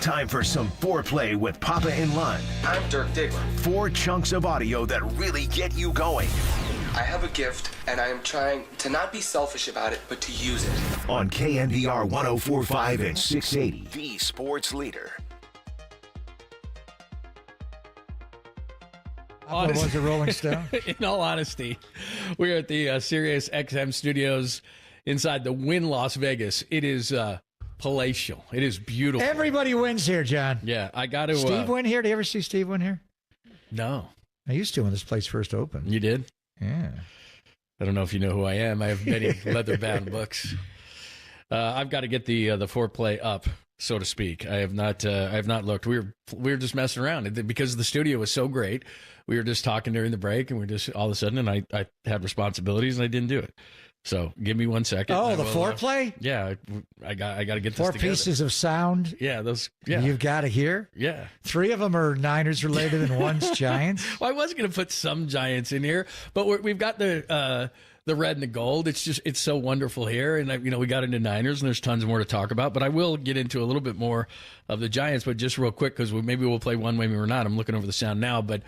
C: Time for some foreplay with Papa and Lund.
S: I'm Dirk Diggler.
C: 4 chunks of audio that really get you going.
S: I have a gift, and I am trying to not be selfish about it, but to use it.
C: On KNBR 104.5 and 680, the sports leader.
V: Was a Rolling Stone?
L: In all honesty, we are at the Sirius XM studios inside the Wynn Las Vegas. It is palatial. It is beautiful.
V: Everybody wins here, John.
L: Yeah, I got to.
V: Steve Wynn here? Do you ever see Steve Wynn here?
L: No.
V: I used to when this place first opened.
L: You did?
V: Yeah.
L: I don't know if you know who I am. I have many leather-bound books. I've got to get the foreplay up, so to speak. I have not looked. We were just messing around because the studio was so great. We were just talking during the break, and we just all of a sudden, and I had responsibilities, and I didn't do it. So give me 1 second.
V: Oh, the foreplay?
L: Yeah, I got to get this
V: 4
L: together.
V: pieces of sound.
L: Yeah, those. Yeah,
V: you've got to hear.
L: Yeah,
V: 3 of them are Niners related, and 1's Giants.
L: Well, I was going to put some Giants in here, but we've got the red and the gold. It's so wonderful here, and we got into Niners, and there's tons more to talk about. But I will get into a little bit more of the Giants, but just real quick because maybe we'll play one way, maybe we're not. I'm looking over the sound now, but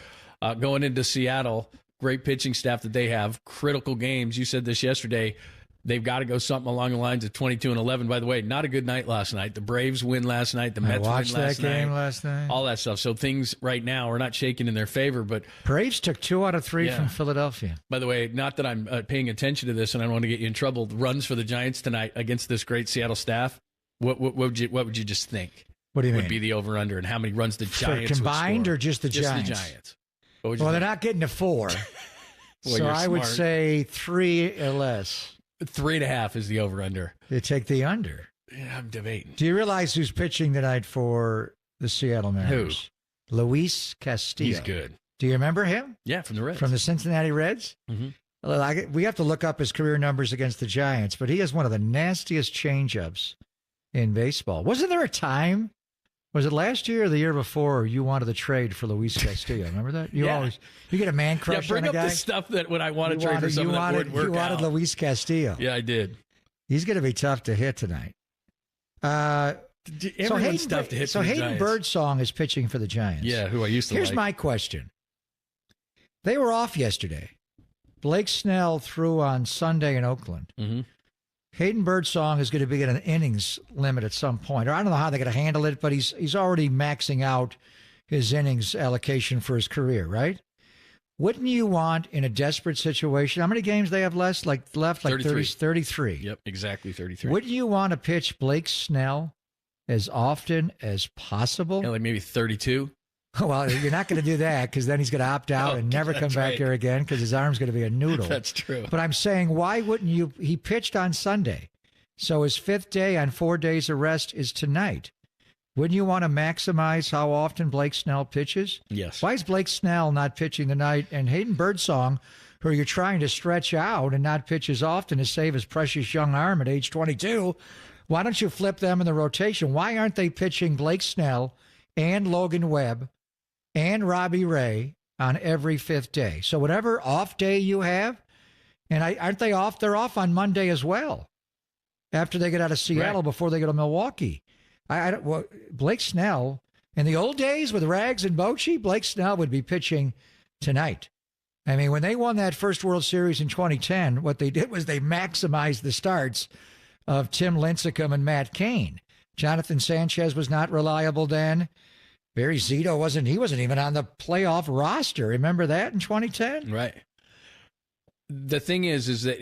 L: going into Seattle, great pitching staff that they have, critical games. You said this yesterday. They've got to go something along the lines of 22-11. By the way, not a good night last night. The Braves win last night. The Mets win last night.
V: I watched that game last night.
L: All that stuff. So things right now are not shaking in their favor. But
V: Braves took 2 out of 3 from Philadelphia.
L: By the way, not that I'm paying attention to this, and I don't want to get you in trouble. Runs for the Giants tonight against this great Seattle staff. What would you just think?
V: What do you mean?
L: Would be the over under, and how many runs the Giants
V: combined
L: would
V: or just the Giants?
L: Just the Giants.
V: Well, they're not getting to 4. So I would say 3 or less.
L: 3.5 is the over-under.
V: They take the under.
L: Yeah, I'm debating.
V: Do you realize who's pitching tonight for the Seattle Mariners? Who? Luis Castillo.
L: He's good.
V: Do you remember him?
L: Yeah, from the Reds.
V: From the Cincinnati Reds? Mm-hmm. We have to look up his career numbers against the Giants, but he has one of the nastiest changeups in baseball. Wasn't there a time, was it last year or the year before, you wanted to trade for Luis Castillo? Remember that? You get a man crush
L: bring
V: on a guy.
L: up the stuff that when I want to trade for someone that wouldn't work out.
V: You wanted Luis Castillo.
L: Yeah, I did.
V: He's going to be tough to hit tonight.
L: Everyone's tough to hit.
V: So Hayden
L: Giants.
V: Birdsong is pitching for the Giants.
L: Yeah, who I used to
V: Here's my question. They were off yesterday. Blake Snell threw on Sunday in Oakland.
L: Mm-hmm.
V: Hayden Birdsong is going to be at an innings limit at some point. Or I don't know how they're going to handle it, but he's already maxing out his innings allocation for his career, right? Wouldn't you want, in a desperate situation, how many games they have left? Like 33.
L: Yep, exactly 33.
V: Wouldn't you want to pitch Blake Snell as often as possible?
L: Yeah, like maybe 32.
V: Well, you're not going to do that because then he's going to opt out and never come back here again because his arm's going to be a noodle.
L: That's true.
V: But I'm saying, why wouldn't you? He pitched on Sunday. So his 5th day on 4 days of rest is tonight. Wouldn't you want to maximize how often Blake Snell pitches?
L: Yes.
V: Why is Blake Snell not pitching tonight? And Hayden Birdsong, who you're trying to stretch out and not pitch as often to save his precious young arm at age 22, why don't you flip them in the rotation? Why aren't they pitching Blake Snell and Logan Webb and Robbie Ray on every 5th day? So whatever off day you have, and aren't they off? They're off on Monday as well after they get out of Seattle before they go to Milwaukee. Blake Snell, in the old days with Rags and Bochy, Blake Snell would be pitching tonight. I mean, when they won that first World Series in 2010, what they did was they maximized the starts of Tim Lincecum and Matt Cain. Jonathan Sanchez was not reliable then. Barry Zito wasn't even on the playoff roster. Remember that in 2010?
L: Right. The thing is that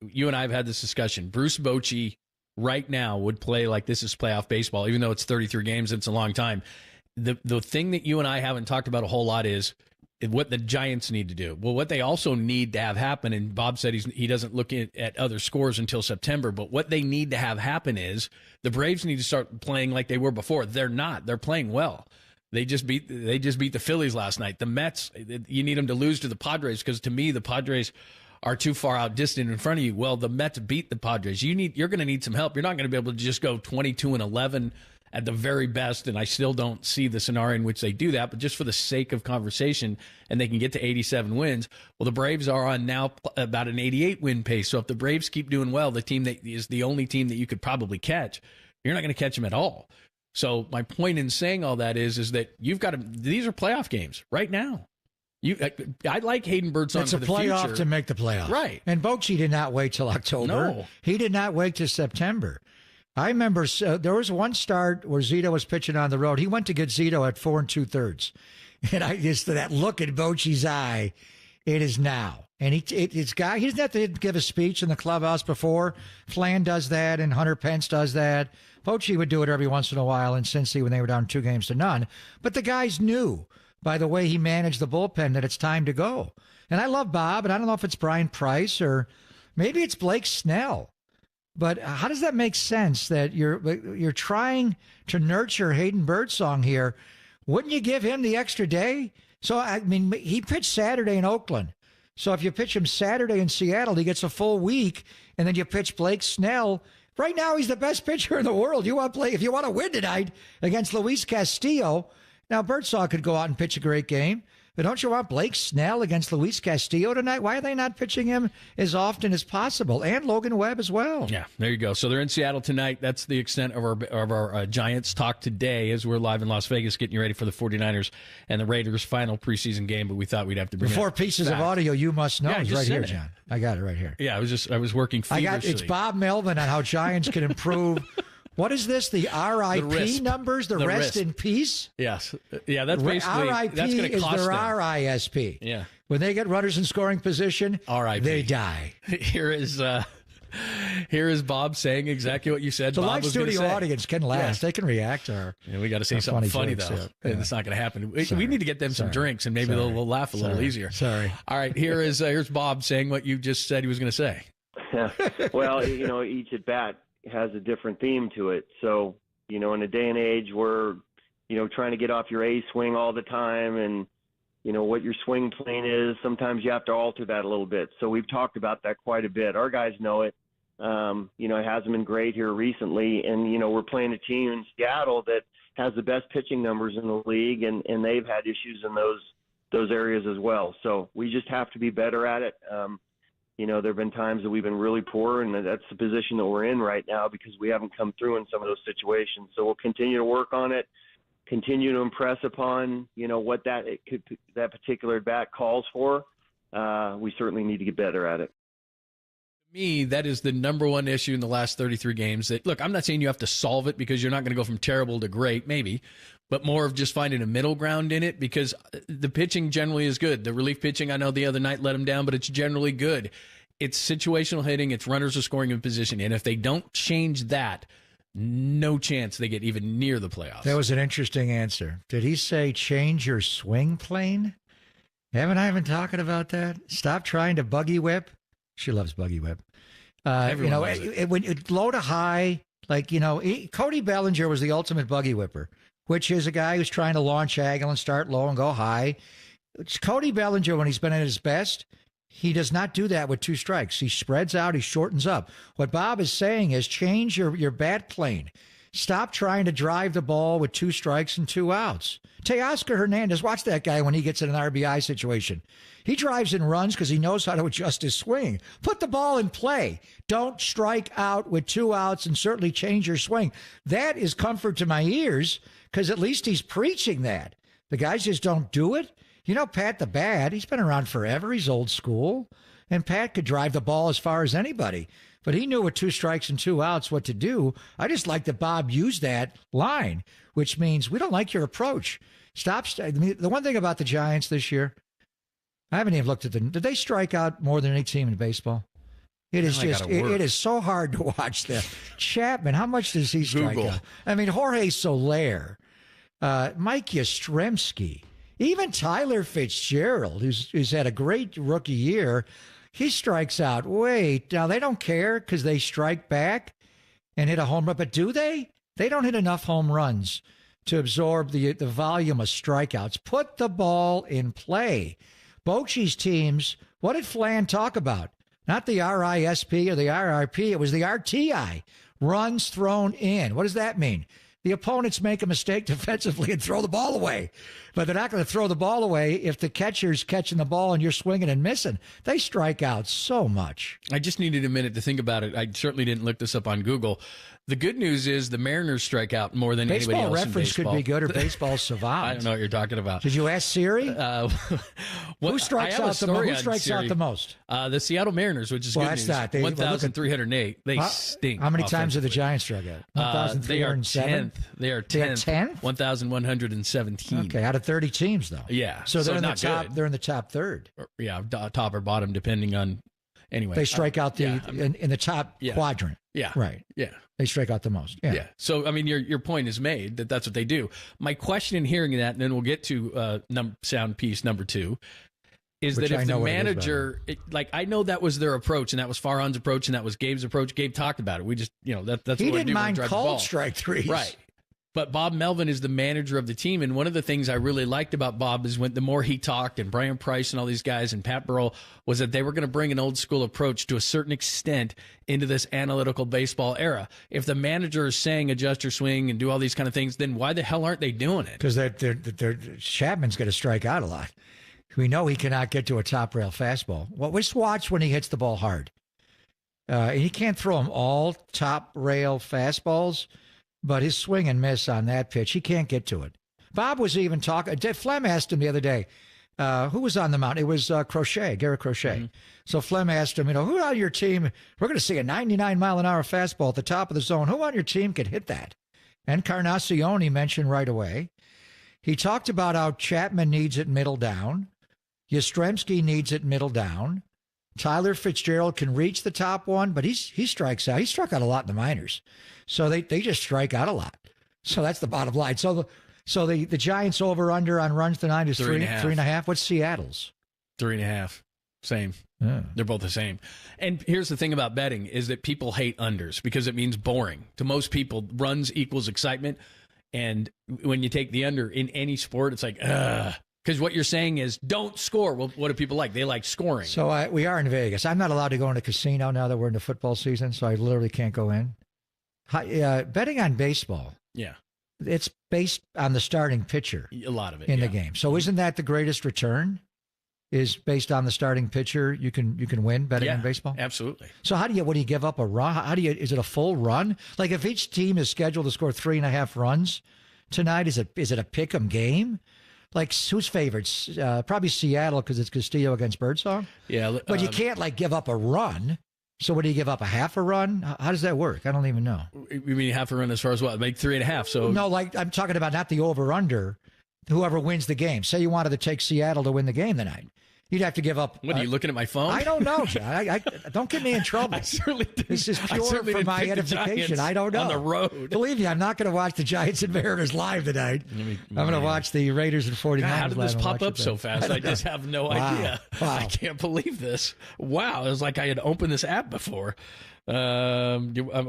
L: you and I have had this discussion. Bruce Bochy right now would play like this is playoff baseball, even though it's 33 games and it's a long time. The thing that you and I haven't talked about a whole lot is what the Giants need to do. Well, what they also need to have happen, and Bob said he doesn't look at other scores until September, but what they need to have happen is the Braves need to start playing like they were before. They're not. They're playing well. They just beat the Phillies last night. The Mets, you need them to lose to the Padres because to me the Padres are too far out distant in front of you. Well, the Mets beat the Padres. You're going to need some help. You're not going to be able to just go 22-11 at the very best, and I still don't see the scenario in which they do that, but just for the sake of conversation, and they can get to 87 wins, well, the Braves are on now about an 88 win pace. So if the Braves keep doing well, the team that is the only team that you could probably catch, You're not going to catch him at all. So my point in saying all that is that you've got to. These are playoff games right now. I like Hayden Birdsong
V: It's a playoff to make the playoff.
L: Right.
V: And Bochy did not wait till October.
L: No.
V: He did not wait till September. I remember there was one start where Zito was pitching on the road. He went to get Zito at 4 2/3. And I just, that look in Bochy's eye, it is now. And he doesn't have to give a speech in the clubhouse before. Flan does that and Hunter Pence does that. Bochy would do it every once in a while in Cincy when they were down 2-0. But the guys knew by the way he managed the bullpen that it's time to go. And I love Bob, and I don't know if it's Brian Price or maybe it's Blake Snell. But how does that make sense that you're trying to nurture Hayden Birdsong here? Wouldn't you give him the extra day? So, I mean, he pitched Saturday in Oakland. So if you pitch him Saturday in Seattle, he gets a full week, and then you pitch Blake Snell. Right now, he's the best pitcher in the world. If you want to win tonight against Luis Castillo, now Birdsong could go out and pitch a great game, but don't you want Blake Snell against Luis Castillo tonight? Why are they not pitching him as often as possible? And Logan Webb as well.
L: Yeah, there you go. So they're in Seattle tonight. That's the extent of our Giants talk today as we're live in Las Vegas getting you ready for the 49ers and the Raiders' final preseason game, but we thought we'd have to bring
V: Four pieces of audio you must know is right here,
L: it.
V: John. I got it right here.
L: Yeah, I was working feverishly.
V: It's Bob Melvin on how Giants can improve. What is this? The RIP numbers? The rest in peace?
L: Yes. Yeah, that's basically
V: RIP
L: that's going to
V: is
L: cost
V: their
L: them.
V: RISP.
L: Yeah.
V: When they get runners in scoring position,
L: RIP.
V: They die.
L: Here is Bob saying exactly what you said.
V: The
L: Bob
V: live
L: was
V: studio
L: say.
V: audience can last.
L: Yeah.
V: They can react. Or
L: we got to say something funny
V: jokes,
L: though.
V: yeah.
L: It's not going to happen. We need to get them some drinks, and maybe they'll laugh a little easier.
V: Sorry.
L: All right. Here's Bob saying what you just said he was going to say.
G: Well, each at bat has a different theme to it. So, in a day and age where, trying to get off your A swing all the time and, what your swing plane is, sometimes you have to alter that a little bit. So we've talked about that quite a bit. Our guys know it. It hasn't been great here recently. And, we're playing a team in Seattle that has the best pitching numbers in the league, and they've had issues in those areas as well. So we just have to be better at it. There have been times that we've been really poor, and that's the position that we're in right now because we haven't come through in some of those situations. So we'll continue to work on it, continue to impress upon, what that particular bat calls for. We certainly need to get better at it.
L: To me, that is the number one issue in the last 33 games. Look, I'm not saying you have to solve it because you're not going to go from terrible to great, maybe, but more of just finding a middle ground in it because the pitching generally is good. The relief pitching, I know the other night let them down, but it's generally good. It's situational hitting. It's runners are scoring in position. And if they don't change that, no chance they get even near the playoffs.
V: That was an interesting answer. Did he say change your swing plane? Haven't I been talking about that? Stop trying to buggy whip. She loves buggy whip.
L: Everyone loves it.
V: When you low to high, Cody Bellinger was the ultimate buggy whipper, which is a guy who's trying to launch angle and start low and go high. It's Cody Bellinger, when he's been at his best, he does not do that with two strikes. He spreads out, he shortens up. What Bob is saying is change your bat plane. Stop trying to drive the ball with 2 strikes and 2 outs. Teoscar Hernandez, watch that guy when he gets in an RBI situation. He drives and runs because he knows how to adjust his swing. Put the ball in play. Don't strike out with 2 outs and certainly change your swing. That is comfort to my ears because at least he's preaching that. The guys just don't do it. Pat the Bad, he's been around forever. He's old school. And Pat could drive the ball as far as anybody. But he knew with 2 strikes and 2 outs what to do. I just like that Bob used that line, which means we don't like your approach. The one thing about the Giants this year, I haven't even looked at them. Did they strike out more than any team in baseball? It is it is so hard to watch them. Chapman, how much does he strike out? I mean, Jorge Soler, Mike Yastrzemski, even Tyler Fitzgerald, who's had a great rookie year, he strikes out. Wait, now they don't care because they strike back and hit a home run, but do they? They don't hit enough home runs to absorb the volume of strikeouts. Put the ball in play. Bochy's teams, what did Flan talk about? Not the RISP or the RRP, it was the RTI, runs thrown in. What does that mean? The opponents make a mistake defensively and throw the ball away. But they're not going to throw the ball away if the catcher's catching the ball and you're swinging and missing. They strike out so much.
L: I just needed a minute to think about it. I certainly didn't look this up on Google. The good news is the Mariners strike out more than anybody
V: Baseball
L: else in
V: reference
L: baseball.
V: could be good or baseball savant.
L: I don't know what you're talking about.
V: Did you ask Siri? Who strikes out the most?
L: The Seattle Mariners, which is good news. 1,308. They stink.
V: How many times have the Giants struck out? 1,307?
L: They are 10th. 1,117.
V: Okay, out of 30 teams, though.
L: Yeah.
V: So they're in the top.
L: Good.
V: They're in the top third.
L: Yeah, top or bottom, depending on. Anyway,
V: they strike out in the top quadrant.
L: Yeah.
V: Right.
L: Yeah.
V: They strike out the most. Yeah.
L: So, I mean, your point is made that's what they do. My question in hearing that, and then we'll get to sound piece number 2, is that if the manager, I know that was their approach, and that was Farhan's approach, and that was Gabe's approach. Gabe talked about it. We just, that's
V: he
L: what
V: didn't mind cold strike threes.
L: Right. But Bob Melvin is the manager of the team, and one of the things I really liked about Bob is when the more he talked, and Brian Price and all these guys and Pat Burrell, was that they were going to bring an old school approach to a certain extent into this analytical baseball era. If the manager is saying adjust your swing and do all these kind of things, then why the hell aren't they doing it?
V: Because Chapman's going to strike out a lot. We know he cannot get to a top rail fastball. Well, just watch when he hits the ball hard. He can't throw them all top rail fastballs. But his swing and miss on that pitch, he can't get to it. Bob was even talking. Flem asked him the other day, who was on the mound? It was Garrett Crochet. Mm-hmm. So Flem asked him, who on your team, we're going to see a 99-mile-an-hour fastball at the top of the zone. Who on your team could hit that? Encarnacion, he mentioned right away. He talked about how Chapman needs it middle down. Yastrzemski needs it middle down. Tyler Fitzgerald can reach the top one, but he strikes out. He struck out a lot in the minors. So they just strike out a lot. So that's the bottom line. So the Giants over-under on runs tonight is 3.5. What's Seattle's?
L: 3.5. Same.
V: Yeah.
L: They're both the same. And here's the thing about betting is that people hate unders because it means boring. To most people, runs equals excitement. And when you take the under in any sport, it's like, ugh. Because what you're saying is don't score. Well, what do people like? They like scoring.
V: So we are in Vegas. I'm not allowed to go in a casino now that we're in the football season, so I literally can't go in. Betting on baseball.
L: Yeah.
V: It's based on the starting pitcher.
L: A lot of it.
V: In the game. So isn't that the greatest return? Is based on the starting pitcher, you can win betting on baseball?
L: Absolutely.
V: So what do you give up a run? Is it a full run? Like if each team is scheduled to score 3.5 runs tonight, is it a pick 'em game? Like, who's favorites? Probably Seattle because it's Castillo against Birdsong.
L: Yeah.
V: But you can't, give up a run. So what do you give up, a half a run? How does that work? I don't even know.
L: You mean half a run as far as what? Make 3.5. So
V: no, I'm talking about not the over-under, whoever wins the game. Say you wanted to take Seattle to win the game tonight. You'd have to give up.
L: What, are you looking at my phone?
V: I don't know, John. I don't get me in trouble.
L: I certainly didn't.
V: This is pure for my edification. I don't know.
L: On the road.
V: Believe me, I'm not going to watch the Giants and Mariners live tonight. I'm going to watch the Raiders and 49ers. God,
L: how did this pop up so fast? I just have no idea.
V: Wow.
L: I can't believe this. Wow. It was like I had opened this app before.
V: We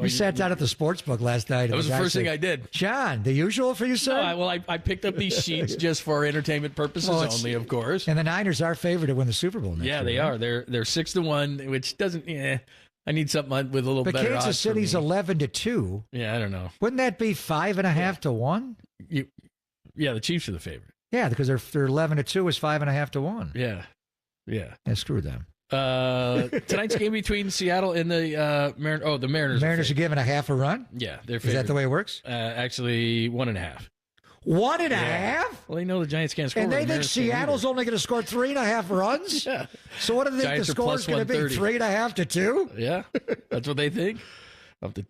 V: sat down at the sports book last night.
L: That was the first thing I did.
V: John, the usual for you, sir?
L: No, I picked up these sheets just for entertainment purposes only, of course.
V: And the Niners are favored to win the Super Bowl next year.
L: Yeah, they are. They're 6-1, which doesn't. I need something with a little better odds.
V: But Kansas City's 11-2.
L: Yeah, I don't know.
V: Wouldn't that be 5.5 to 1?
L: Yeah, the Chiefs are the favorite.
V: Yeah, because they're 11-2 is 5.5 to 1.
L: Yeah.
V: Yeah, screw them.
L: Tonight's game between Seattle and the Mariners. Oh, the Mariners.
V: The Mariners are given a half a run?
L: Yeah, they're
V: favored. Is that the way it works?
L: Actually, 1.5.
V: 1.5?
L: Yeah. Well, they know the Giants can't score.
V: And they think Seattle's only going to score 3.5 runs?
L: Yeah.
V: So what do they think the score is going to be? 3.5 to 2?
L: Yeah, that's what they think.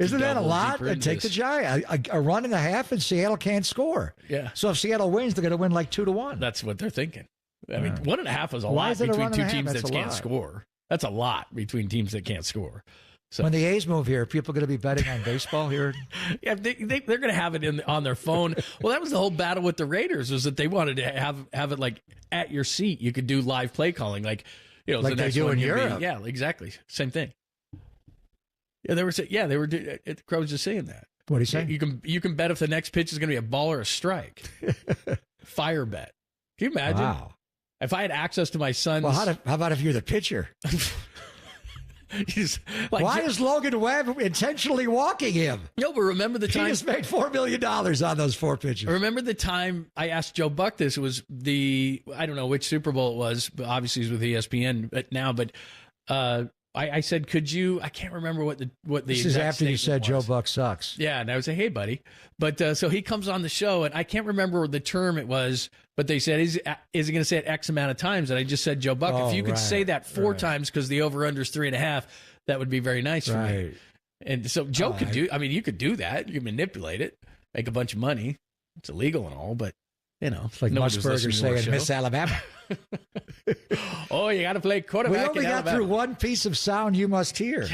V: Isn't that a lot? Take the Giants. A run and a half, and Seattle can't score.
L: Yeah.
V: So if Seattle wins, they're going to win 2-1.
L: That's what they're thinking. I mean, 1.5 is a lot between two teams that can't score. That's a lot between teams that can't score. So
V: when the A's move here, are people going to be betting on baseball here?
L: Yeah, they're going to have it on their phone. Well, that was the whole battle with the Raiders, was that they wanted to have it like at your seat. You could do live play calling, like
V: like they do in Europe.
L: Yeah, exactly, same thing. Yeah, they were. Crow was just saying that.
V: What are you saying?
L: You can bet if the next pitch is going to be a ball or a strike. Fire bet. Can you imagine?
V: Wow.
L: If I had access to my son's...
V: Well, how about if you're the pitcher? Why is Logan Webb intentionally walking him?
L: No, but remember the time...
V: He just made $4 million on those 4 pitches.
L: Remember the time I asked Joe Buck this? It was I don't know which Super Bowl it was, but obviously it's with ESPN now, but I said, could you? I can't remember what the
V: This is after you said Joe Buck sucks.
L: Yeah, and I was like, hey, buddy. But so he comes on the show, and I can't remember the term it was, but they said, is he going to say it X amount of times? And I just said Joe Buck. If you could say that 4 times because the over-under is 3.5, that would be very nice for me. And so Joe could do, I mean, you could do that. You could manipulate it, make a bunch of money. It's illegal and all, but, you know.
V: It's like Musburger saying Miss Alabama.
L: Oh, you got to play quarterback.
V: We only got through one piece of sound you must hear.
L: God,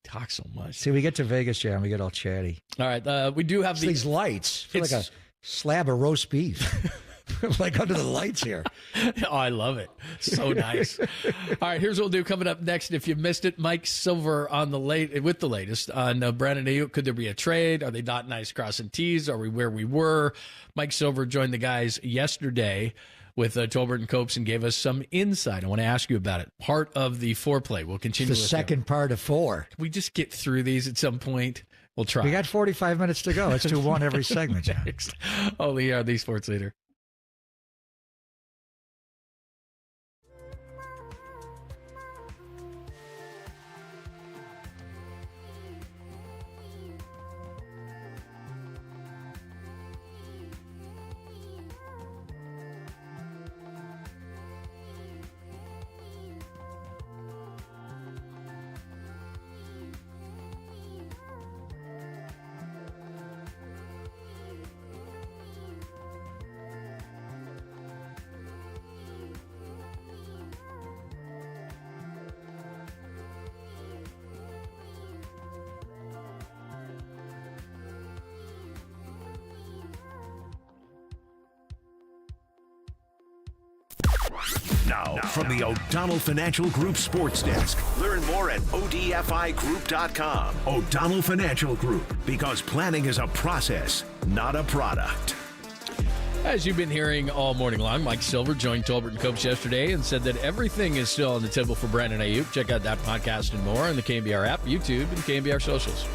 L: talk so much.
V: See, we get to Vegas, Jam, we get all chatty.
L: All right, we do have
V: these lights. I feel like a slab of roast beef. Like under the lights here.
L: Oh, I love it. So nice. All right, here's what we'll do coming up next. If you missed it, Mike Silver on with the latest on Brandon Aiyuk. Could there be a trade? Are they dotting I's, crossing T's? Are we where we were? Mike Silver joined the guys yesterday with Tolbert and Copes and gave us some insight. I want to ask you about it. Part of the foreplay. We'll continue
V: the second part of 4.
L: We just get through these at some point. We'll try.
V: We got 45 minutes to go. Let's do one every segment.
L: Only the Sports Leader.
C: Now, from the O'Donnell Financial Group Sports Desk. Learn more at odfigroup.com. O'Donnell Financial Group, because planning is a process, not a product.
L: As you've been hearing all morning long, Mike Silver joined Tolbert and Copes yesterday and said that everything is still on the table for Brandon Aiyuk. Check out that podcast and more on the KNBR app, YouTube, and KNBR socials.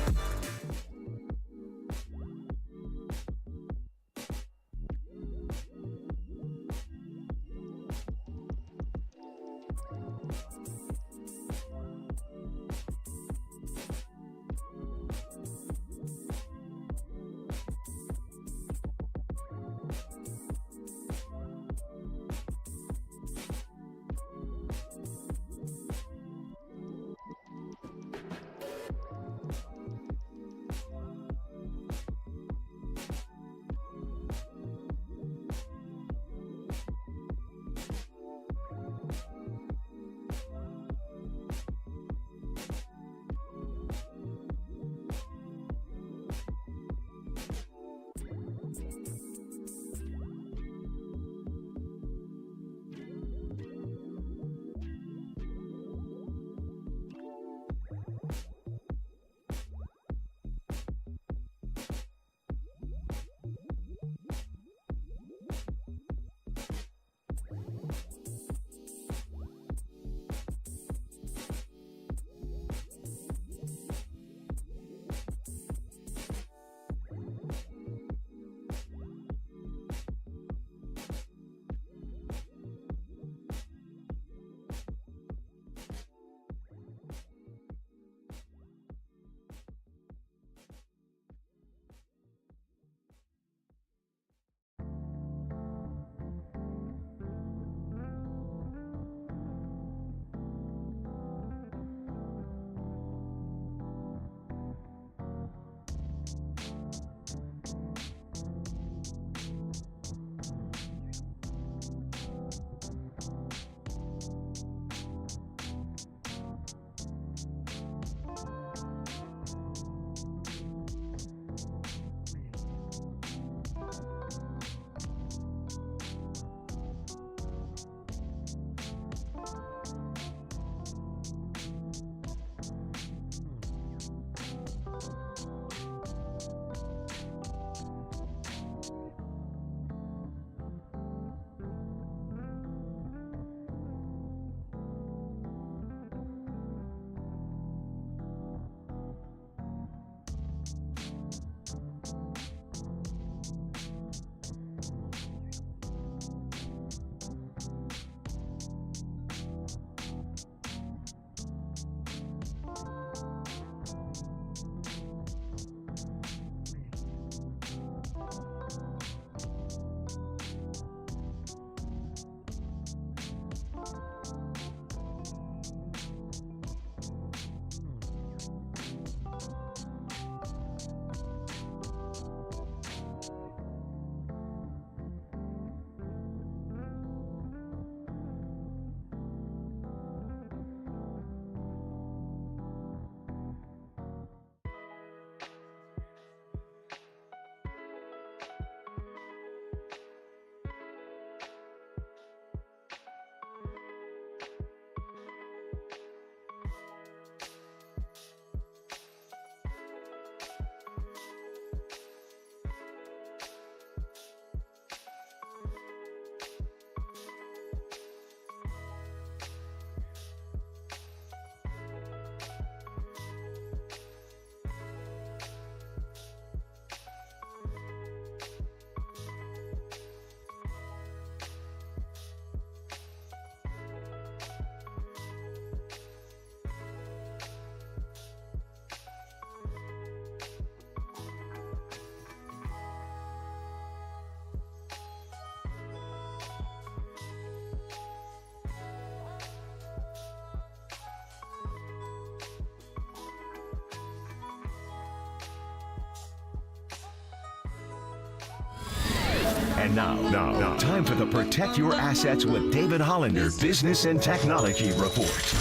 C: And now, time for the Protect Your Assets with David Hollander Business and Technology Report.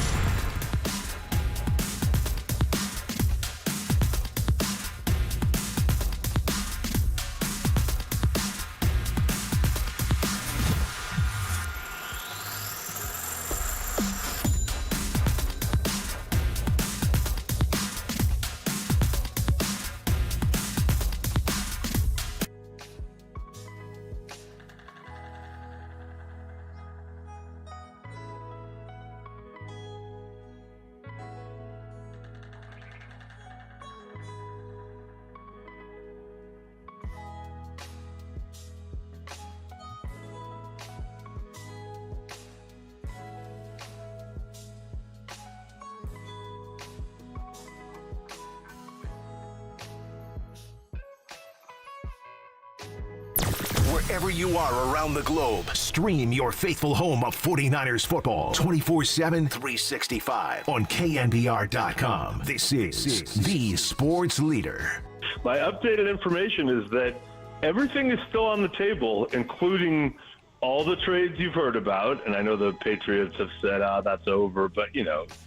C: Wherever you are around the globe, stream your faithful home of 49ers football 24/7, 365 on KNBR.com. This is the sports leader.
N: My updated information is that everything is still on the table, including all the trades you've heard about. And I know the Patriots have said, that's over, but,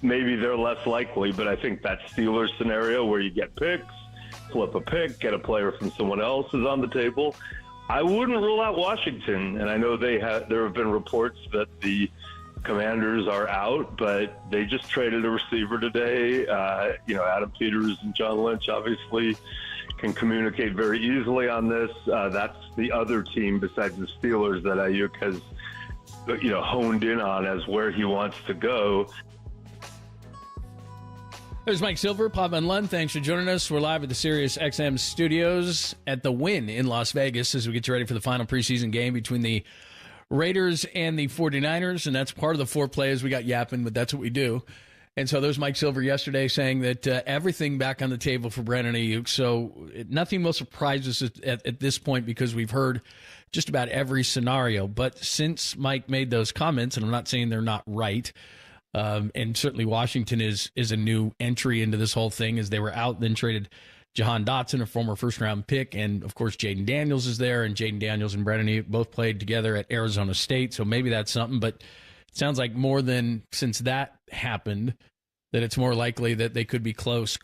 N: maybe they're less likely. But I think that Steelers scenario where you get picks, flip a pick, get a player from someone else is on the table. I wouldn't rule out Washington, and I know there have been reports that the Commanders are out, but they just traded a receiver today. Adam Peters and John Lynch obviously can communicate very easily on this. That's the other team besides the Steelers that Aiyuk has, honed in on as where he wants to go.
L: There's Mike Silver, Pop and Lund. Thanks for joining us. We're live at the Sirius XM studios at the Wynn in Las Vegas as we get you ready for the final preseason game between the Raiders and the 49ers. And that's part of the foreplay as we got yapping, but that's what we do. And so there's Mike Silver yesterday saying that everything back on the table for Brandon Aiyuk. So nothing will surprise us at this point because we've heard just about every scenario. But since Mike made those comments, and I'm not saying they're not right, and certainly Washington is a new entry into this whole thing as they were out, then traded Jahan Dotson, a former first-round pick, and, of course, Jaden Daniels is there, and Jaden Daniels and Brandon Aiyuk both played together at Arizona State, so maybe that's something, but it sounds like more than since that happened that it's more likely that they could be close,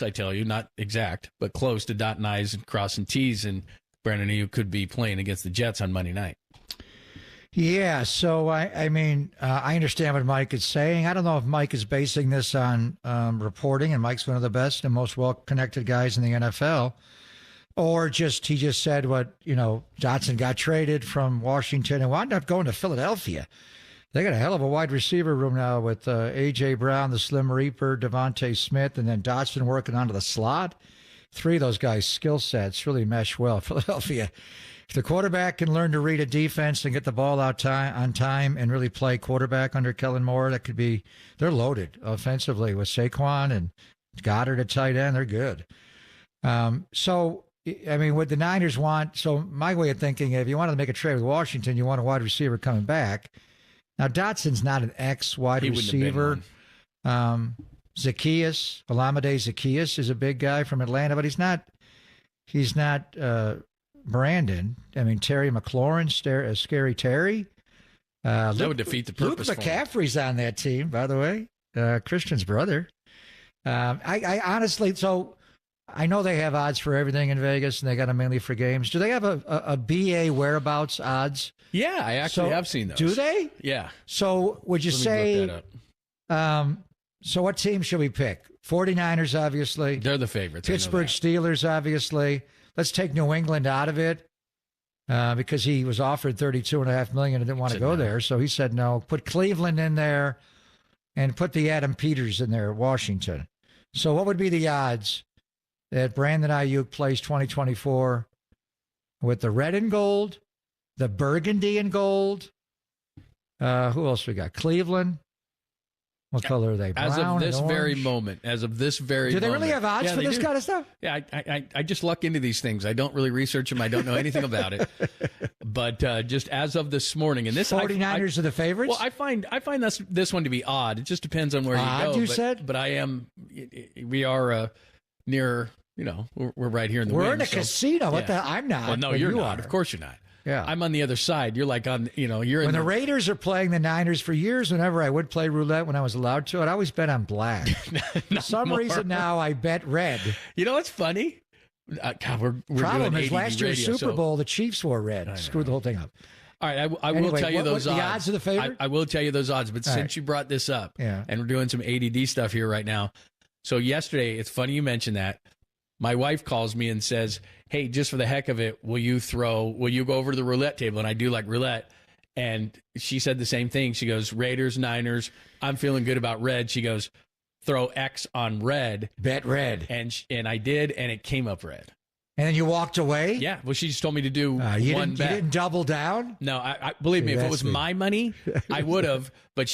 L: I tell you, not exact, but close to dotting I's and crossing T's, and Brandon Aiyuk could be playing against the Jets on Monday night.
V: Yeah, so I understand what Mike is saying. I don't know if Mike is basing this on reporting, and Mike's one of the best and most well-connected guys in the NFL, or he just said what, Dotson got traded from Washington and wound up going to Philadelphia. They got a hell of a wide receiver room now with A.J. Brown, the Slim Reaper, Devontae Smith, and then Dotson working onto the slot. Three of those guys' skill sets really mesh well. Philadelphia, if the quarterback can learn to read a defense and get the ball out on time and really play quarterback under Kellen Moore, that could be – they're loaded offensively with Saquon and Goddard at tight end. They're good. What the Niners want – so my way of thinking, if you wanted to make a trade with Washington, you want a wide receiver coming back. Now, Dotson's not an ex-wide receiver. Olamide Zaccheaus is a big guy from Atlanta, but he's not Brandon. Terry McLaurin, Scary Terry.
L: That would defeat the purpose.
V: Luke McCaffrey's on that team, by the way. Christian's brother. I honestly, so I know they have odds for everything in Vegas, and they got them mainly for games. Do they have a BA whereabouts odds?
L: Yeah, I actually have seen those.
V: Do they?
L: Yeah.
V: So would you say? So what team should we pick? 49ers, obviously.
L: They're the favorites.
V: Pittsburgh Steelers, obviously. Let's take New England out of it because he was offered $32.5 million and didn't want to go there. So he said no. Put Cleveland in there and put the Adam Peters in there, Washington. So what would be the odds that Brandon Aiyuk plays 2024 with the red and gold, the burgundy and gold? Who else we got? Cleveland. What color are they? Brown
L: as of this
V: and
L: very
V: orange?
L: moment. Do
V: they really have odds for this kind of stuff?
L: Yeah, I just luck into these things. I don't really research them. I don't know anything about it. But just as of this morning, and this
V: 49ers are the favorites.
L: Well, I find this one to be odd. It just depends on where you go.
V: You said,
L: but we are near. We're right here in the.
V: We're
L: wing,
V: in a casino. What the? I'm not.
L: Well, no, you're not. Of course, you're not.
V: Yeah.
L: I'm on the other side. You're like on, you're
V: when
L: in
V: the Raiders are playing the Niners for years, whenever I would play roulette when I was allowed to, I'd always bet on black. For some reason now I bet red.
L: You know what's funny? God, we're
V: Problem
L: doing
V: is last year's
L: radio,
V: Super
L: so-
V: Bowl, the Chiefs wore red. Screwed the whole thing up.
L: All right, I will
V: Anyway,
L: tell you those
V: the
L: odds.
V: odds of the favorite?
L: I will tell you those odds, but
V: All
L: since
V: right.
L: you brought this up,
V: Yeah.
L: and we're doing some ADD stuff here right now. So yesterday, it's funny you mentioned that. My wife calls me and says, "Hey, just for the heck of it, will you go over to the roulette table?" And I do like roulette. And she said the same thing. She goes, Raiders, Niners. I'm feeling good about red. She goes, throw X on red.
V: Bet red.
L: And I did, and it came up red.
V: And then you walked away?
L: Yeah. Well, she just told me to do
V: you
L: one bet.
V: didn't double down?
L: No, I believe me, if it was my money, I would have. But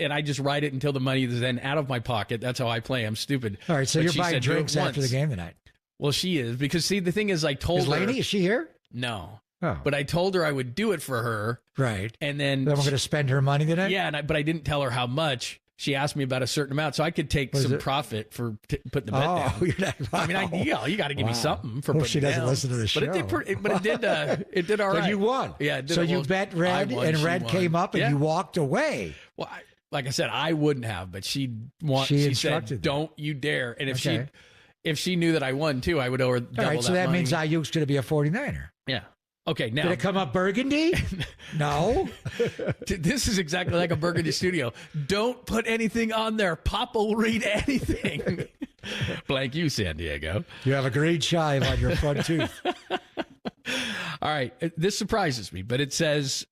L: I just write it until the money is then out of my pocket. That's how I play. I'm stupid.
V: All right, so
L: But
V: you're
L: she
V: buying
L: said, "Do it
V: drinks after the
L: once."
V: game tonight.
L: Well, she is, because see, the thing is, I told
V: Is
L: her.
V: Lainey, is she here?
L: No.
V: Oh.
L: But I told her I would do it for her.
V: Right.
L: And then
V: we're going to spend her money tonight?
L: Yeah, but I didn't tell her how much. She asked me about a certain amount, so I could take some profit for putting the bet down.
V: You're not,
L: I mean, you got to give me something for putting
V: she
L: it
V: doesn't
L: down.
V: listen to the show.
L: But it did all right.
V: So you won.
L: Yeah. It did
V: So
L: well.
V: you bet
L: I
V: red,
L: won,
V: and
L: she
V: red
L: won.
V: came up, and
L: Yeah.
V: you walked away.
L: Well, like I said, I wouldn't have, but she
V: instructed
L: said,
V: them.
L: "Don't you dare!" And
V: Okay.
L: if she knew that I won too, I would owe her double
V: All right, so that
L: money.
V: means Aiyuk's going to be a 49er.
L: Yeah. Okay. Now
V: Did it come up burgundy? No.
L: This is exactly like a Burgundy studio. Don't put anything on there. Papa will read anything. Blank you, San Diego.
V: You have a green chive on your front tooth.
L: All right. This surprises me, but it says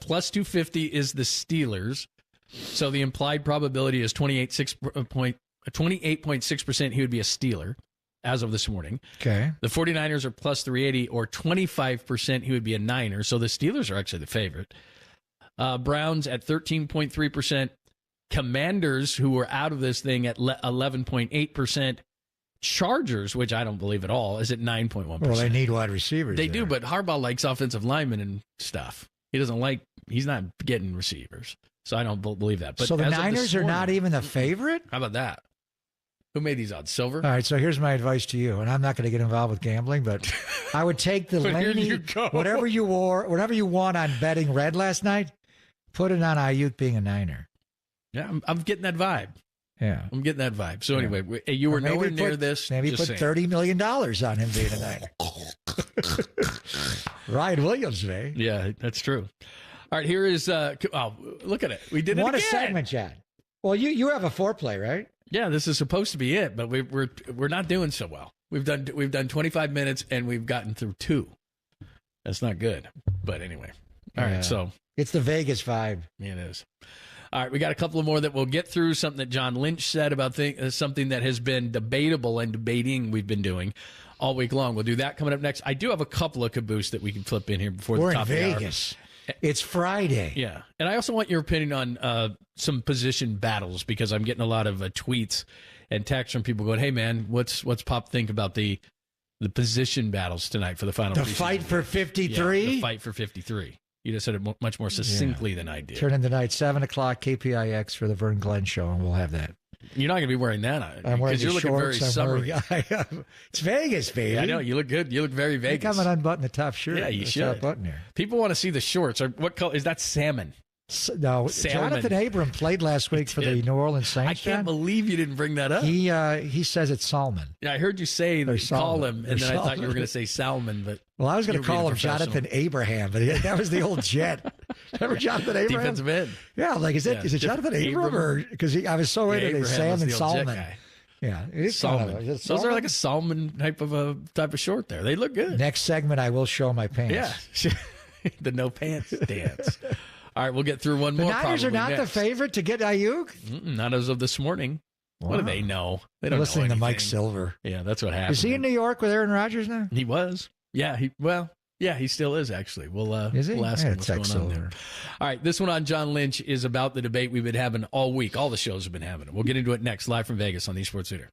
L: plus 250 is the Steelers. So the implied probability is 28.6% he would be a Steeler as of this morning.
V: Okay.
L: The 49ers are plus 380, or 25% he would be a Niner. So the Steelers are actually the favorite. Browns at 13.3%. Commanders, who were out of this thing, at 11.8%. Chargers, which I don't believe at all, is at 9.1%.
V: Well, they need wide receivers.
L: They do, but Harbaugh likes offensive linemen and stuff. He's not getting receivers. So I don't believe that. But
V: so the
L: as of this
V: Niners are not
L: morning-
V: even the favorite?
L: How about that? Who made these odds? Silver?
V: All right, so here's my advice to you, and I'm not going to get involved with gambling, but I would take the
L: But here
V: Laney,
L: you go.
V: whatever you won on betting red last night, put it on Aiyuk being a Niner.
L: Yeah, I'm getting that vibe.
V: Yeah.
L: I'm getting that vibe. So anyway, you were
V: Or maybe
L: nowhere near
V: put-
L: this.
V: Maybe
L: just
V: put
L: saying.
V: $30 million on him being a Niner. Ryan Williams, man.
L: Yeah, that's true. All right, here is. Look at it. We did it
V: What a
L: again.
V: segment, Chad. Well, you have a foreplay, right?
L: Yeah, this is supposed to be it, but we're not doing so well. We've done 25 minutes and we've gotten through 2. That's not good. But anyway, all
V: Yeah.
L: right. So
V: It's the Vegas vibe.
L: yeah, it is. All right, we got a couple of more that we'll get through. Something that John Lynch said about something that has been debatable and debating we've been doing all week long. We'll do that coming up next. I do have a couple of caboose that we can flip in here before
V: We're
L: the
V: in
L: top of the hour.
V: Vegas. It's Friday.
L: Yeah. And I also want your opinion on some position battles, because I'm getting a lot of tweets and texts from people going, "Hey man, what's Pop think about the position battles tonight for the final
V: The
L: preseason
V: fight for
L: game?"
V: 53?
L: Yeah, the fight for 53. You just said it much more succinctly than I did.
V: Turn in tonight, 7 o'clock, KPIX for the Vern Glenn show, and we'll have that.
L: You're not going to be wearing that
V: I'm wearing
L: because you're
V: the
L: looking very
V: shorts.
L: summery.
V: It's Vegas, baby.
L: Yeah, I know. You look good. You look very
V: I think
L: Vegas.
V: I'm going to unbutton the top shirt.
L: Yeah, you
V: The
L: should.
V: top button here.
L: People want to see the shorts. What color is that? Salmon.
V: No,
L: Salmon.
V: Jonathan Abram played last week for the New Orleans Saints.
L: I can't believe you didn't bring that up.
V: He says it's Salmon.
L: Yeah, I heard you say
V: Or
L: call
V: Salmon.
L: him,
V: Or
L: and then I thought you
V: Salmon.
L: were going to say Salmon, but
V: Well, I was going
L: you
V: to
L: were
V: call
L: being
V: him
L: professional.
V: Jonathan Abraham, but that was the old Jet. Remember Jonathan Abraham?
L: Defensive end.
V: Yeah, like is it
L: Yeah.
V: Jonathan Abram
L: Abram?
V: or because I was so into
L: Abraham
V: the Sam
L: was
V: and
L: the old jet
V: Salmon.
L: guy.
V: Yeah, it is kind
L: Salmon.
V: of, is it
L: Those are
V: Salmon?
L: like a salmon type of short there. They look good.
V: Next segment, I will show my pants.
L: Yeah. The no pants dance. All right, we'll get through one
V: The
L: more.
V: Niners are
L: probably
V: not
L: next.
V: the favorite to get Aiyuk.
L: Not as of this morning. What do
V: Wow.
L: they know? They
V: They're
L: don't
V: listening
L: know
V: to Mike
L: anything.
V: Silver.
L: Yeah, that's what happened.
V: Is he in New York with Aaron Rodgers now?
L: He was. Yeah, he still is actually. We'll
V: Is he?
L: we'll ask
V: Yeah,
L: him what's going
V: text
L: on there.
V: Silver.
L: All right, this one on John Lynch is about the debate we've been having all week. All the shows have been having it. We'll get into it next, live from Vegas on the Esports Leader.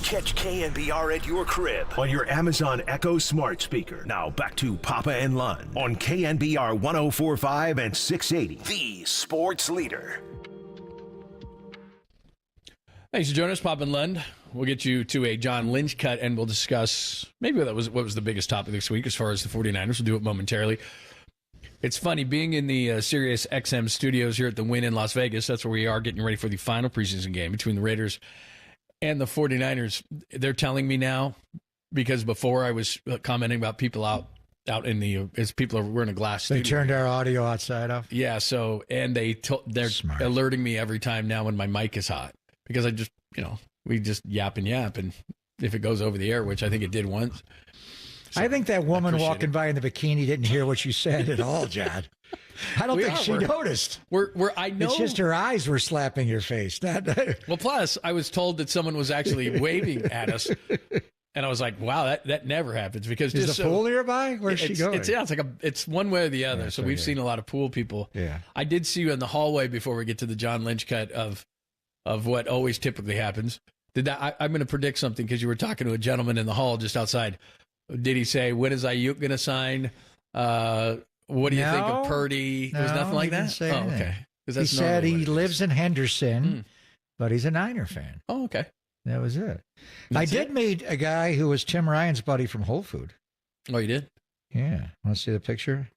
C: Catch KNBR at your crib on your Amazon Echo smart speaker. Now back to Papa and Lund on KNBR 104.5 and 680, the sports leader.
L: Thanks for joining us, Pop and Lund. We'll get you to a John Lynch cut, and we'll discuss maybe what was the biggest topic this week as far as the 49ers. We'll do it momentarily. It's funny, being in the Sirius XM studios here at the Wynn in Las Vegas, that's where we are getting ready for the final preseason game between the Raiders and the 49ers. They're telling me now, because before I was commenting about people out in the, as people we're in a glass studio.
V: They turned our audio outside off?
L: Yeah, so, and they're
V: Smart.
L: alerting me every time now when my mic is hot. Because I just, we just yap, and if it goes over the air, which I think it did once. So
V: I think that woman walking by in the bikini didn't hear what you said at all, John. I don't think she noticed.
L: I know.
V: It's just her eyes were slapping your face.
L: Well, plus, I was told that someone was actually waving at us. And I was like, wow, that never happens. Because
V: is the pool nearby? Where's she going?
L: It's one way or the other. So we've seen a lot of pool people.
V: Yeah.
L: I did see you in the hallway before we get to the John Lynch cut of what always typically happens. I'm going to predict something because you were talking to a gentleman in the hall just outside. Did he say, when is Aiyuk going to sign? What do you think of Purdy? There was nothing like that?
V: Oh,
L: okay.
V: He said he lives in Henderson, but he's a Niner fan.
L: Oh, okay.
V: That was it. I did meet a guy who was Tim Ryan's buddy from Whole Food.
L: Oh, you did?
V: Yeah. Want to see the picture?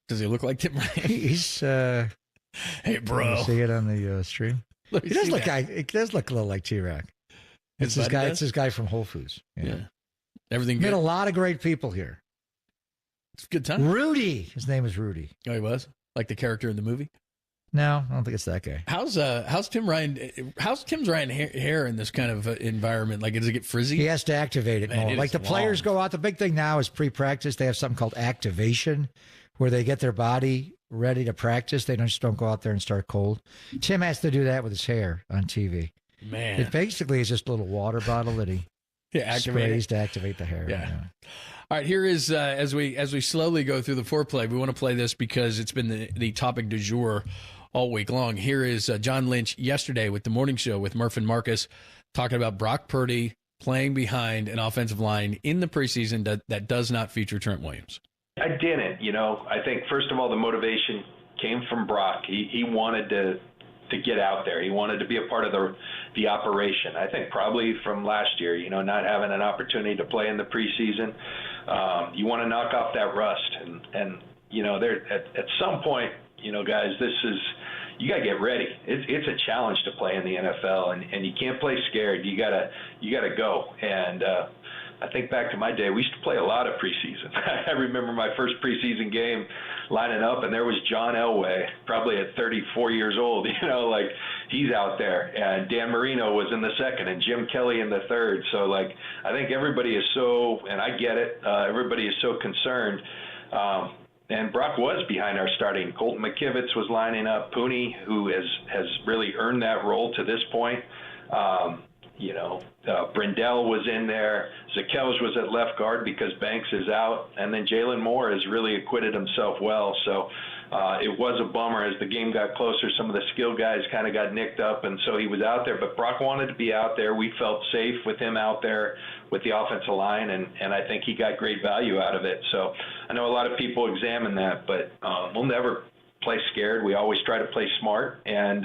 L: Does he look like Tim Ryan?
V: He's,
L: hey, bro.
V: See it on the stream? He does look a little like T-Rock. It's his guy. It's his guy from Whole Foods. Yeah.
L: Everything good?
V: Met a lot of great people here.
L: It's a good time.
V: Rudy. His name is Rudy.
L: Oh, he was? Like the character in the movie?
V: No, I don't think it's that guy.
L: How's Tim Ryan? How's Tim Ryan hair in this kind of environment? Like, does it get frizzy?
V: He has to activate it more. Like the players go out. The big thing now is pre-practice. They have something called activation, where they get their body ready to practice. They just don't go out there and start cold. Tim has to do that with his hair on TV.
L: Man,
V: it basically is just a little water bottle that he sprays to activate the hair.
L: Yeah. All right, here is as we slowly go through the foreplay. We want to play this because it's been the topic du jour all week long. Here is John Lynch yesterday with the morning show with Murph and Marcus talking about Brock Purdy playing behind an offensive line in the preseason that does not feature Trent Williams.
J: I didn't. I think first of all the motivation came from Brock. He wanted to get out there. He wanted to be a part of the operation. I think probably from last year, not having an opportunity to play in the preseason. You want to knock off that rust, and there at some point, guys, you got to get ready. It's a challenge to play in the NFL, and you can't play scared. You gotta go. And I think back to my day, we used to play a lot of preseason. I remember my first preseason game lining up, and there was John Elway, probably at 34 years old, he's out there. And Dan Marino was in the second, and Jim Kelly in the third. So, I think everybody is so, and I get it, everybody is so concerned. And Brock was behind our starting. Colton McKivitz was lining up. Pooney, who has really earned that role to this point. Brindell was in there. Zakels was at left guard because Banks is out. And then Jalen Moore has really acquitted himself well. So it was a bummer as the game got closer. Some of the skill guys kind of got nicked up, and so he was out there. But Brock wanted to be out there. We felt safe with him out there with the offensive line, and I think he got great value out of it. So I know a lot of people examine that, but we'll never play scared. We always try to play smart, and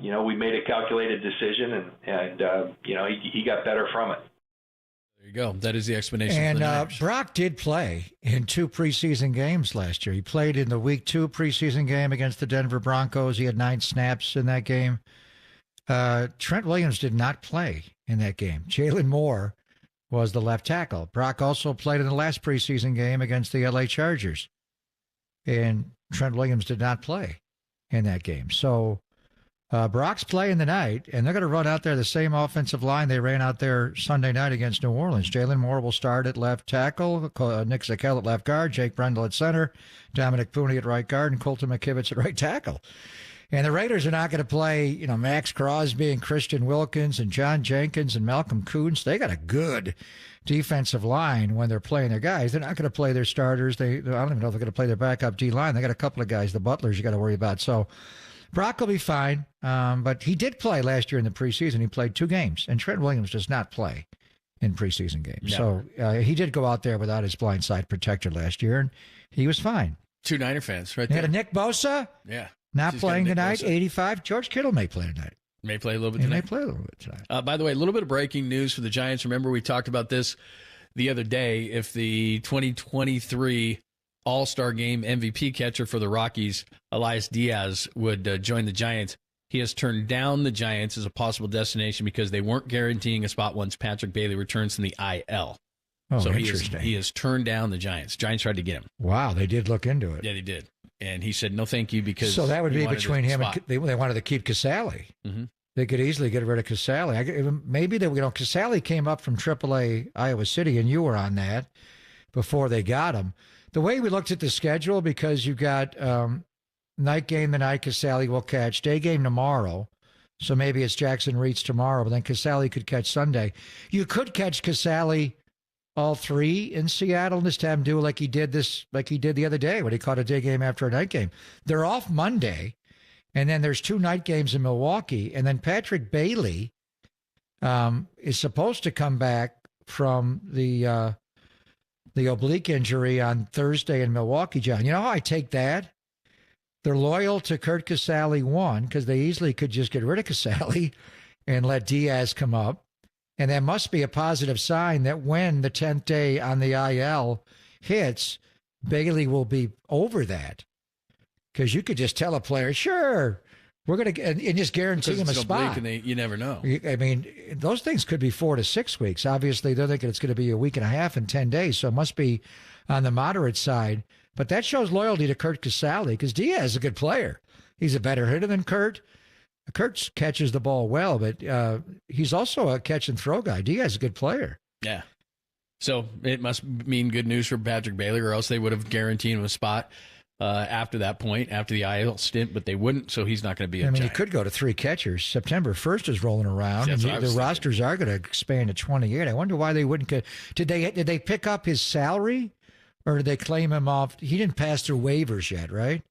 J: we made a calculated decision, and he got better from it.
L: There you go. That is the explanation.
V: And Brock did play in 2 preseason games last year. He played in the Week 2 preseason game against the Denver Broncos. He had 9 snaps in that game. Trent Williams did not play in that game. Jalen Moore was the left tackle. Brock also played in the last preseason game against the LA Chargers. And Trent Williams did not play in that game. So Brock's playing tonight, and they're going to run out there the same offensive line they ran out there Sunday night against New Orleans. Jalen Moore will start at left tackle, Nick Zakel at left guard, Jake Brendel at center, Dominic Pooney at right guard, and Colton McKivitz at right tackle. And the Raiders are not going to play, Max Crosby and Christian Wilkins and John Jenkins and Malcolm Kuntz. They got a good defensive line when they're playing their guys. They're not going to play their starters. I don't even know if they're going to play their backup D-line. They got a couple of guys, the Butlers, you got to worry about. So Brock will be fine, but he did play last year in the preseason. He played 2 games, and Trent Williams does not play in preseason games.
L: Never.
V: So he did go out there without his blindside protector last year, and he was fine.
L: 2 Niner fans right
V: They
L: there.
V: had a Nick Bosa not
L: She's
V: playing
L: got a Nick
V: tonight,
L: Bosa.
V: 85. George Kittle may play tonight.
L: May play a little bit
V: He
L: tonight.
V: may play a little bit tonight.
L: By the way, a little bit of breaking news for the Giants. Remember, we talked about this the other day. If the 2023 All-Star Game MVP catcher for the Rockies, Elias Diaz, would join the Giants, he has turned down the Giants as a possible destination because they weren't guaranteeing a spot once Patrick Bailey returns from the IL.
V: Oh,
L: So
V: interesting.
L: he has turned down the Giants. Giants tried to get him.
V: Wow, they did look into it.
L: Yeah, they did. And he said, no, thank you, because
V: So that would
L: he
V: be
L: wanted
V: between
L: a
V: him
L: spot.
V: and they wanted to keep Casale.
L: Mhm.
V: They could easily get rid of Casale. Maybe Casale came up from AAA Iowa City, and you were on that before they got him. The way we looked at the schedule, because you got night game tonight, Casale will catch, day game tomorrow. So maybe it's Jackson Reitz tomorrow, but then Casale could catch Sunday. You could catch Casale all 3 in Seattle and just have him do like he did the other day when he caught a day game after a night game. They're off Monday, and then there's 2 night games in Milwaukee, and then Patrick Bailey is supposed to come back from the oblique injury on Thursday in Milwaukee, John. You know how I take that? They're loyal to Kurt Casale, 1, because they easily could just get rid of Casale and let Diaz come up. And that must be a positive sign that when the 10th day on the IL hits, Bailey will be over that. Because you could just tell a player, sure, we're going to, and just guarantee him a spot.
L: And you never know.
V: I mean, those things could be 4 to 6 weeks. Obviously, they're thinking it's going to be a week and a half and 10 days, so it must be on the moderate side. But that shows loyalty to Kurt Casale, because Diaz is a good player. He's a better hitter than Kurt. Kurt catches the ball well, but he's also a catch and throw guy. Diaz is a good player.
L: Yeah. So it must mean good news for Patrick Bailey, or else they would have guaranteed him a spot after that point, after the IL stint, but they wouldn't, so he's not going to be a
V: you
L: Giant.
V: could go to 3 catchers. September 1st is rolling around,
L: That's
V: and
L: what I
V: the
L: was
V: rosters are going to expand to 28. I wonder why they wouldn't. Did they pick up his salary, or did they claim him off? He didn't pass through waivers yet, right?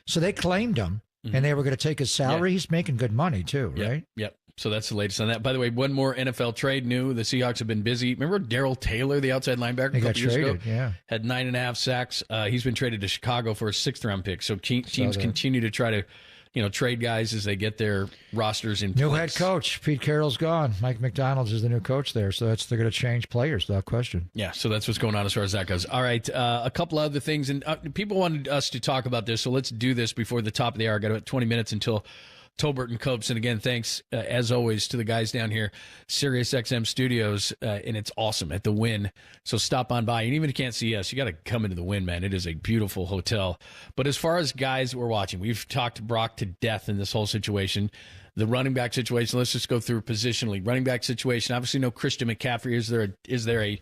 V: So they claimed him, and they were going to take his salary.
L: Yeah.
V: He's making good money too, right?
L: Yep. So that's the latest on that. By the way, one more NFL trade new. The Seahawks have been busy. Remember Darrell Taylor, the outside linebacker,
V: He
L: a
V: got
L: couple years ago?
V: traded, yeah.
L: Had 9.5 sacks. He's been traded to Chicago for a 6th-round pick. So teams
V: that.
L: continue to try to, trade guys as they get their rosters in place.
V: New head coach Pete Carroll's gone. Mike McDonald's is the new coach there, so they're going to change players without question.
L: Yeah, so that's what's going on as far as that goes. All right, a couple other things, and people wanted us to talk about this, so let's do this before the top of the hour. Got about 20 minutes until Tolbert and Copes. And again, thanks, as always, to the guys down here, Sirius XM Studios, and it's awesome at the Wynn. So stop on by. And even if you can't see us, you got to come into the Wynn, man. It is a beautiful hotel. But as far as guys we're watching, we've talked Brock to death in this whole situation. The running back situation, let's just go through positionally. Running back situation, obviously no Christian McCaffrey. Is there a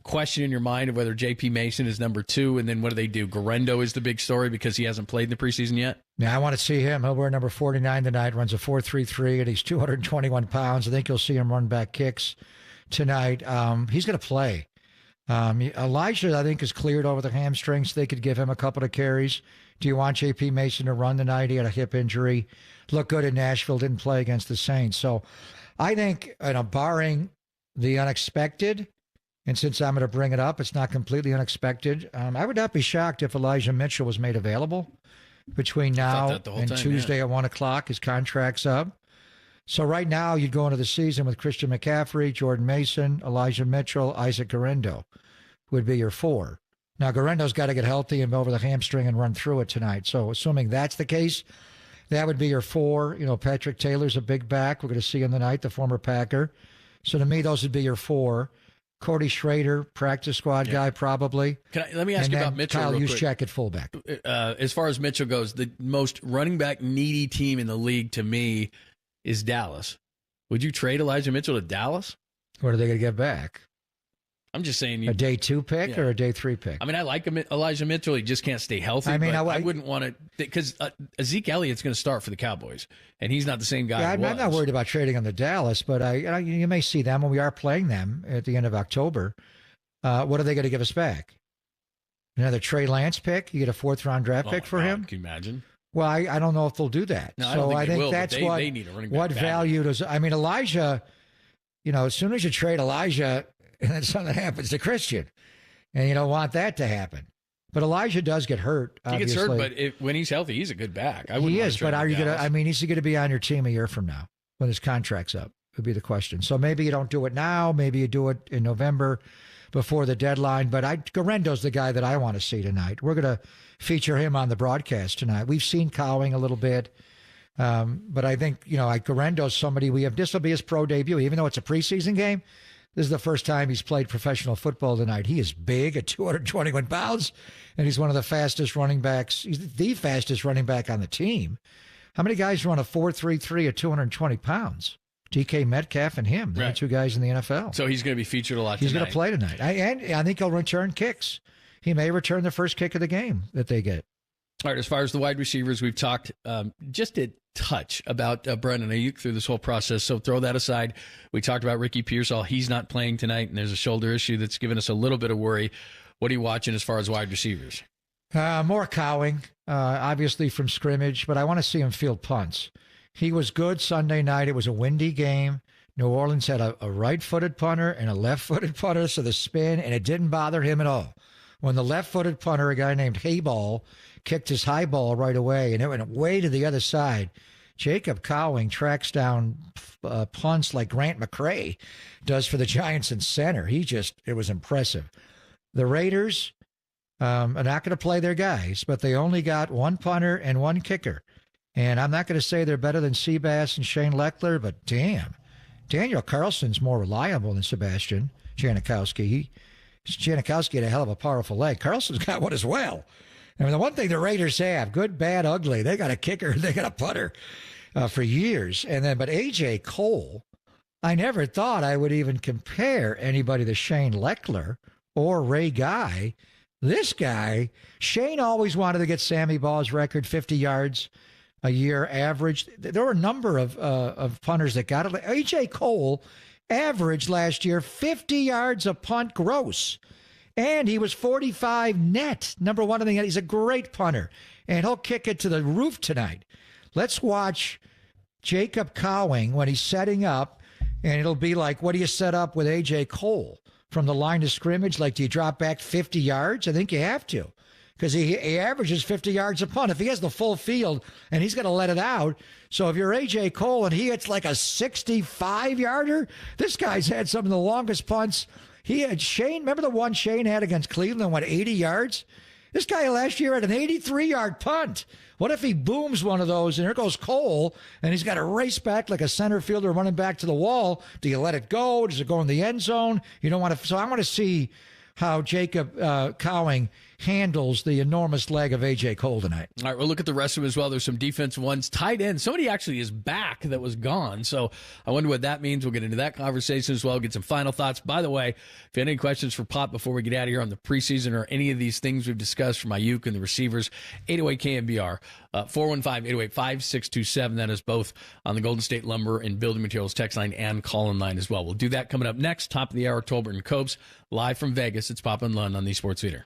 L: question in your mind of whether J.P. Mason is number 2, and then what do? Garendo is the big story because he hasn't played in the preseason yet?
V: Yeah, I want to see him. He'll wear number 49 tonight, runs a 4.33, and he's 221 pounds. I think you'll see him run back kicks tonight. He's going to play. Elijah, I think, is cleared over the hamstrings. They could give him a couple of carries. Do you want J.P. Mason to run tonight? He had a hip injury. Looked good in Nashville, didn't play against the Saints. So I think, barring the unexpected, and since I'm going to bring it up, it's not completely unexpected. I would not be shocked if Elijah Mitchell was made available between now and Tuesday at 1 o'clock. His contract's up. So right now, you'd go into the season with Christian McCaffrey, Jordan Mason, Elijah Mitchell, Isaac Garendo would be your 4. Now, Garendo's got to get healthy and go over the hamstring and run through it tonight. So assuming that's the case, that would be your 4. Patrick Taylor's a big back. We're going to see him tonight, the former Packer. So to me, those would be your 4. Cody Schrader, practice squad guy, probably.
L: Let me ask you about Mitchell
V: Kyle
L: real
V: Juszczyk
L: quick.
V: at fullback.
L: As far as Mitchell goes, the most running back needy team in the league to me is Dallas. Would you trade Elijah Mitchell to Dallas?
V: What are they going to get back?
L: I'm just saying.
V: A day 2 pick or a day 3 pick?
L: I mean, I like Elijah Mitchell. He just can't stay healthy.
V: I mean,
L: but I wouldn't want to, because Zeke Elliott's going to start for the Cowboys, and he's not the same guy.
V: Yeah, I'm not worried about trading on the Dallas, but you may see them when we are playing them at the end of October. What are they going to give us back? Another Trey Lance pick? You get a 4th round draft pick for him?
L: Can you imagine?
V: Well, I don't know if they'll do that.
L: No,
V: so
L: I think
V: that's
L: they
V: what
L: they need a running back
V: what
L: badly.
V: value does. I mean, Elijah. As soon as you trade Elijah, and then something happens to Christian, and you don't want that to happen. But Elijah does get hurt. Obviously.
L: He gets hurt, but when he's healthy, he's a good back.
V: He is, but are you going to? I mean, is he going to be on your team a year from now when his contract's up? Would be the question. So maybe you don't do it now. Maybe you do it in November before the deadline. But Garendo's the guy that I want to see tonight. We're going to feature him on the broadcast tonight. We've seen Cowing a little bit. But I think, Garendo's somebody this will be his pro debut, even though it's a preseason game. This is the first time he's played professional football tonight. He is big at 221 pounds, and he's one of the fastest running backs. He's the fastest running back on the team. How many guys run a 4.33 at 220 pounds? DK Metcalf and him. They're the two guys in the NFL.
L: So he's going to be featured a lot
V: He's
L: tonight.
V: going to play tonight. And I think he'll return kicks. He may return the first kick of the game that they get.
L: All right, as far as the wide receivers, we've talked just a touch about Brandon Aiyuk through this whole process, so throw that aside. We talked about Ricky Pearsall. He's not playing tonight, and there's a shoulder issue that's given us a little bit of worry. What are you watching as far as wide receivers?
V: More Cowing, obviously from scrimmage, but I want to see him field punts. He was good Sunday night. It was a windy game. New Orleans had a right-footed punter and a left-footed punter, so the spin, and it didn't bother him at all. When the left-footed punter, a guy named Hayball, kicked his high ball right away, and it went way to the other side. Jacob Cowing tracks down punts like Grant McCrae does for the Giants in center. It was impressive. The Raiders are not going to play their guys, but they only got one punter and one kicker. And I'm not going to say they're better than Seabass and Shane Leckler, but damn, Daniel Carlson's more reliable than Sebastian Janikowski. Janikowski had a hell of a powerful leg. Carlson's got one as well. I mean, the one thing the Raiders have, good, bad, ugly, they got a kicker, they got a punter for years. But A.J. Cole, I never thought I would even compare anybody to Shane Leckler or Ray Guy. This guy, Shane always wanted to get Sammy Ball's record, 50 yards a year average. There were a number of punters that got it. A.J. Cole averaged last year 50 yards a punt gross. And he was 45 net. Number one in the end. He's a great punter. And he'll kick it to the roof tonight. Let's watch Jacob Cowing when he's setting up. And it'll be like, what do you set up with A.J. Cole? From the line of scrimmage, like, do you drop back 50 yards? I think you have to. Because he averages 50 yards a punt. If he has the full field and he's going to let it out. So if you're A.J. Cole and he hits like a 65-yarder, this guy's had some of the longest punts. He had Shane, remember the one Shane had against Cleveland, went 80 yards? This guy last year had an 83-yard punt. What if he booms one of those and here goes Cole and he's got to race back like a center fielder running back to the wall? Do you let it go? Does it go in the end zone? You don't want to. So I want to see how Jacob Cowing handles the enormous leg of A.J. Cole tonight.
L: All right, we'll look at the rest of them as well. There's some defensive ones. Tight end. Somebody actually is back that was gone. So I wonder what that means. We'll get into that conversation as well, get some final thoughts. By the way, if you have any questions for Pop before we get out of here on the preseason or any of these things we've discussed from Aiyuk and the receivers, 808 KNBR, 415-808-5627. That is both on the Golden State Lumber and Building Materials text line and call-in line as well. We'll do that coming up next. Top of the hour, Tolbert and Copes, live from Vegas. It's Pop and Lund on the Sports Leader.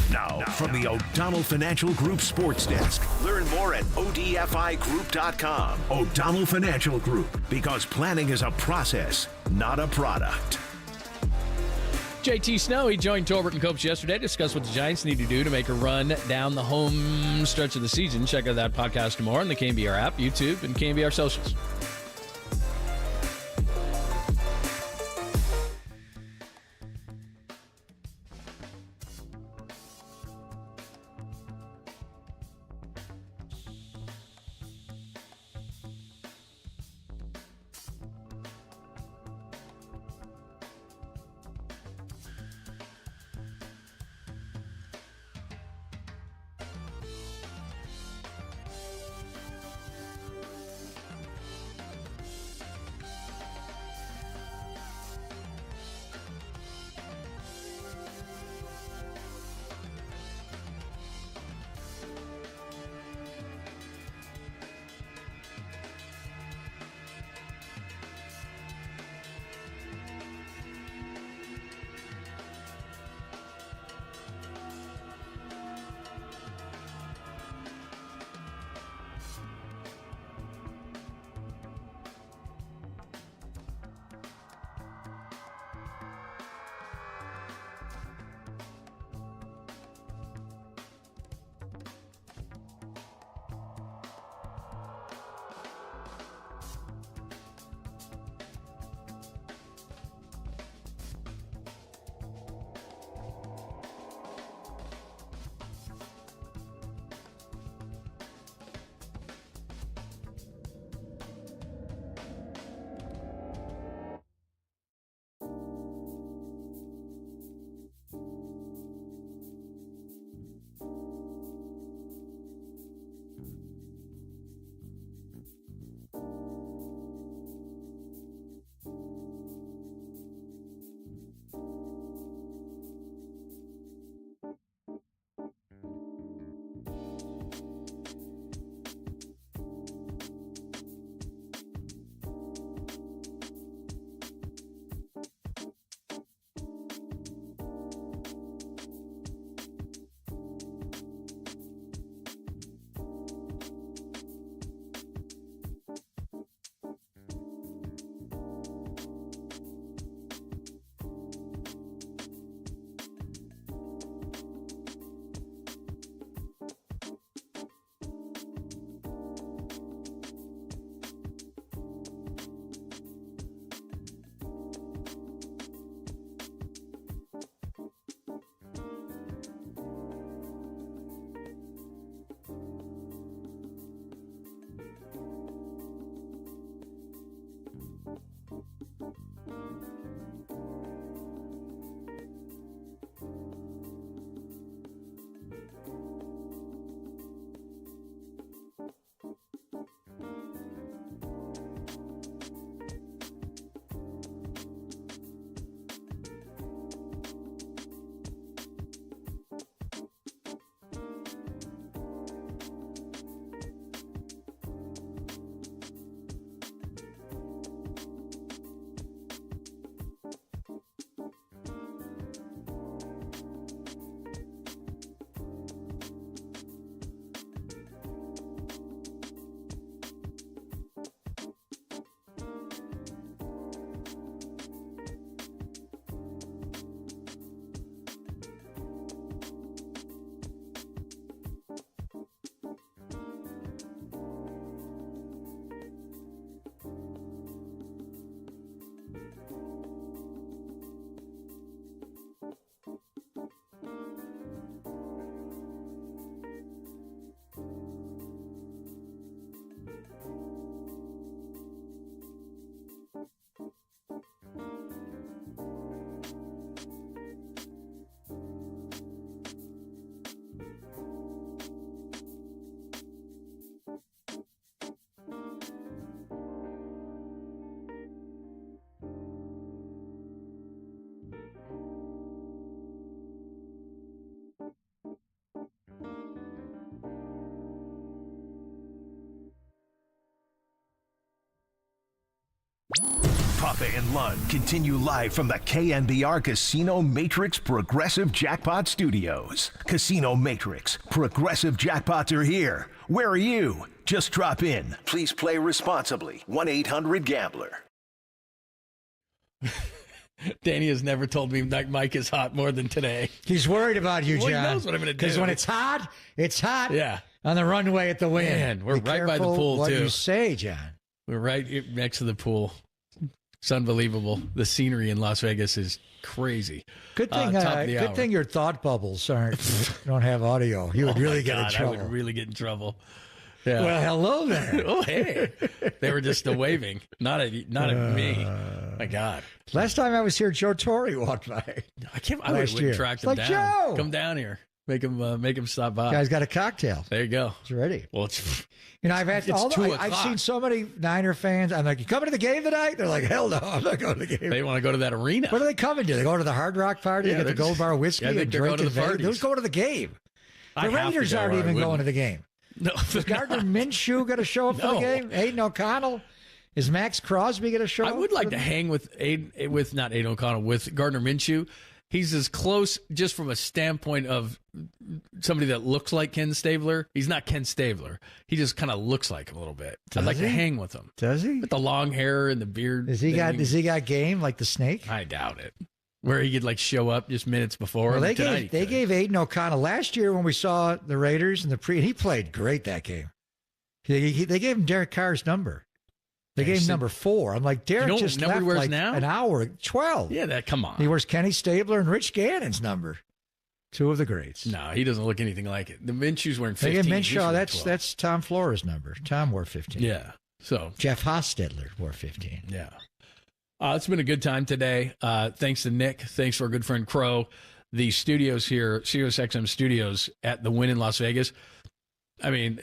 C: Now, from the O'Donnell Financial Group Sports Desk. Learn more at ODFIGroup.com. O'Donnell Financial Group, because planning is a process, not a product.
L: JT Snow, he joined Tolbert and Copes yesterday to discuss what the Giants need to do to make a run down the home stretch of the season. Check out that podcast tomorrow on the KNBR app, YouTube, and KNBR socials.
C: Papa and Lund continue live from the KNBR Casino Matrix Progressive Jackpot Studios. Casino Matrix, Progressive Jackpots are here. Where are you? Just drop in. Please play responsibly. 1-800-GAMBLER.
L: Danny has never told me Mike is hot more than today.
V: He's worried about you, John.
L: Well, he knows what I'm going to do.
V: Because when it's hot, it's hot.
L: Yeah.
V: On the runway at the Wynn.
L: Man, we're
V: Be
L: right by the
V: careful
L: pool,
V: what
L: too.
V: you say, John.
L: We're right next to the pool. It's unbelievable. The scenery in Las Vegas is crazy.
V: Good thing. Good thing your thought bubbles don't have audio. You would really get in trouble.
L: I would really get in trouble. Yeah.
V: Well, hello there.
L: Oh, hey. They were just waving, not at me. My God.
V: Last time I was here, Joe Torre walked by.
L: I wouldn't track him down.
V: Joe,
L: come down here. Make him stop by.
V: Guy's got a cocktail.
L: There you go.
V: It's ready.
L: Well, it's
V: I've seen so many Niner fans. I'm like, you coming to the game tonight? They're like, hell no, I'm not going to the game.
L: They want to go to that arena.
V: What are they coming to? They go to the Hard Rock party, get the Gold Bar whiskey, and drink and Vegas. Who's going to the game? The Raiders aren't even going to the game.
L: No,
V: is Gardner Minshew going to show up for the game? Aiden O'Connell? Is Max Crosby going to show up?
L: I would like to hang with not Aiden O'Connell, with Gardner Minshew. He's as close, just from a standpoint of somebody that looks like Ken Stabler. He's not Ken Stabler. He just kind of looks like him a little bit. I'd like to hang with him.
V: Does he?
L: With the long hair and the beard.
V: Does he got game like the snake?
L: I doubt it. Where he could show up just minutes before.
V: Well, they gave Aiden O'Connell last year when we saw the Raiders and he played great that game. They gave him Derek Carr's number. They gave him number 4. I'm like, Derek just left
L: now?
V: an hour, 12.
L: Yeah, come on.
V: He wears Kenny Stabler and Rich Gannon's number. 2 of the greats.
L: No, he doesn't look anything like it. The Minshew's wearing 15.
V: They gave Minshew, that's Tom Flores' number. Tom wore 15.
L: Yeah. So
V: Jeff Hostetler wore 15.
L: Yeah. It's been a good time today. Thanks to Nick. Thanks to our good friend Crow. The studios here, SiriusXM studios at the Wynn in Las Vegas. I mean,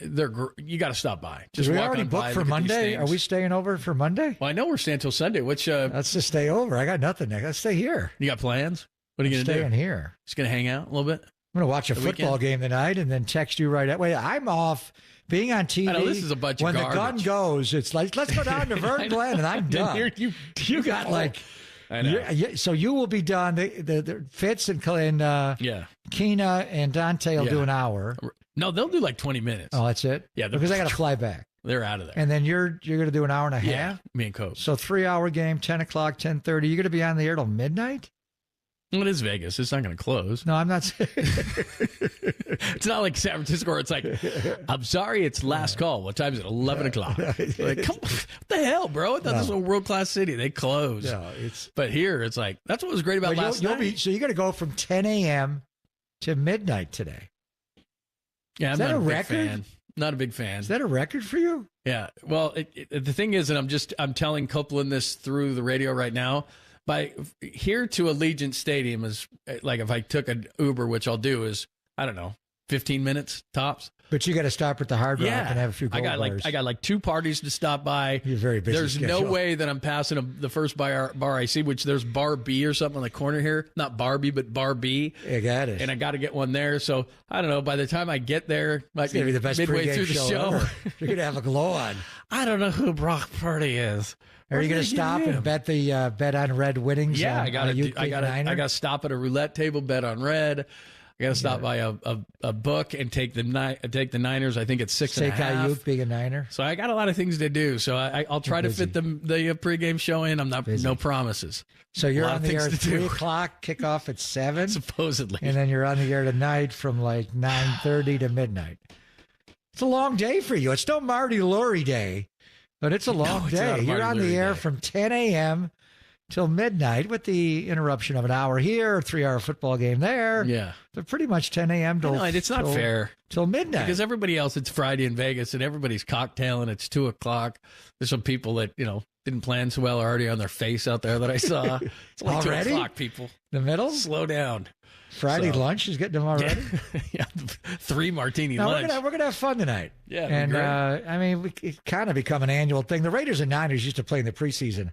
L: you got to stop by.
V: Just we already booked for Monday. Are we staying over for Monday?
L: Well, I know we're staying till Sunday.
V: Let's just stay over. I got nothing next. Let's stay here.
L: You got plans? What are you going to do?
V: Staying here.
L: Just going to hang out a little bit?
V: I'm going to watch a football game tonight and then text you right away. I'm off. Being on TV,
L: I know, this is a bunch of
V: when
L: garbage.
V: The gun goes, it's like, let's go down to Vern Glen, and I'm done. You got
L: I know.
V: So you will be done. The Fitz and Keena and Dante will do an hour.
L: No, they'll do 20 minutes.
V: Oh, that's it?
L: Yeah.
V: Because I got to fly back.
L: They're out of there.
V: And then you're going to do an hour and a half?
L: Yeah, me and Coach.
V: So 3-hour game, 10 o'clock, 10:30. You're going to be on the air till midnight?
L: Well, it is Vegas. It's not going to close.
V: No, I'm not saying.
L: It's not like San Francisco where it's like, I'm sorry, it's last call. What time is it? 11 o'clock. Like, come on. What the hell, bro? I thought this was a world-class city. They close.
V: No,
L: but here, it's like, that's what was great about last night.
V: So you're going to go from 10 a.m. to midnight today.
L: Yeah,
V: I'm not a record?
L: Fan. Not a big fan.
V: Is that a record for you?
L: Yeah. Well, the thing is that I'm telling Copeland this through the radio right now. By here to Allegiant Stadium is like, if I took an Uber, which I'll do, is, I don't know, 15 minutes tops.
V: But you got to stop at the Hard Rock and have a few gold bars.
L: I got 2 parties to stop by.
V: You're very busy.
L: There's no way that I'm passing the first bar I see, which there's Bar B or something on the corner here. Not Barbie, but Bar B.
V: I got it.
L: And I got to get one there. So I don't know. By the time I get there, might be
V: the best
L: midway through the show.
V: You're going to have a glow on.
L: I don't know who Brock Purdy is.
V: Are you going to stop and bet on red winnings?
L: Yeah, I got to stop at a roulette table, bet on red. I got to stop by a book and take the Niners. I think it's 6.5.
V: Aiyuk being a Niner.
L: So I got a lot of things to do. So I'll try to fit the pregame show in. I'm not no promises.
V: So you're on the air at 3 o'clock, kickoff at 7?
L: Supposedly.
V: And then you're on the air tonight from 9:30 to midnight. It's a long day for you. It's no Marty Lurie day, but it's a long day. You're on the air from 10 a.m. till midnight with the interruption of an hour here, a 3-hour football game there.
L: Yeah.
V: But pretty much 10 a.m. till
L: it's not fair.
V: Till midnight.
L: Because everybody else, it's Friday in Vegas, and everybody's cocktailing. It's 2 o'clock. There's some people that, didn't plan so well already on their face out there that I saw. It's like
V: already?
L: 2 o'clock, people.
V: The middle?
L: Slow down.
V: Friday lunch is getting them already?
L: Yeah, 3 martini lunch.
V: We're gonna have fun tonight.
L: Yeah,
V: and it's kind of become an annual thing. The Raiders and Niners used to play in the preseason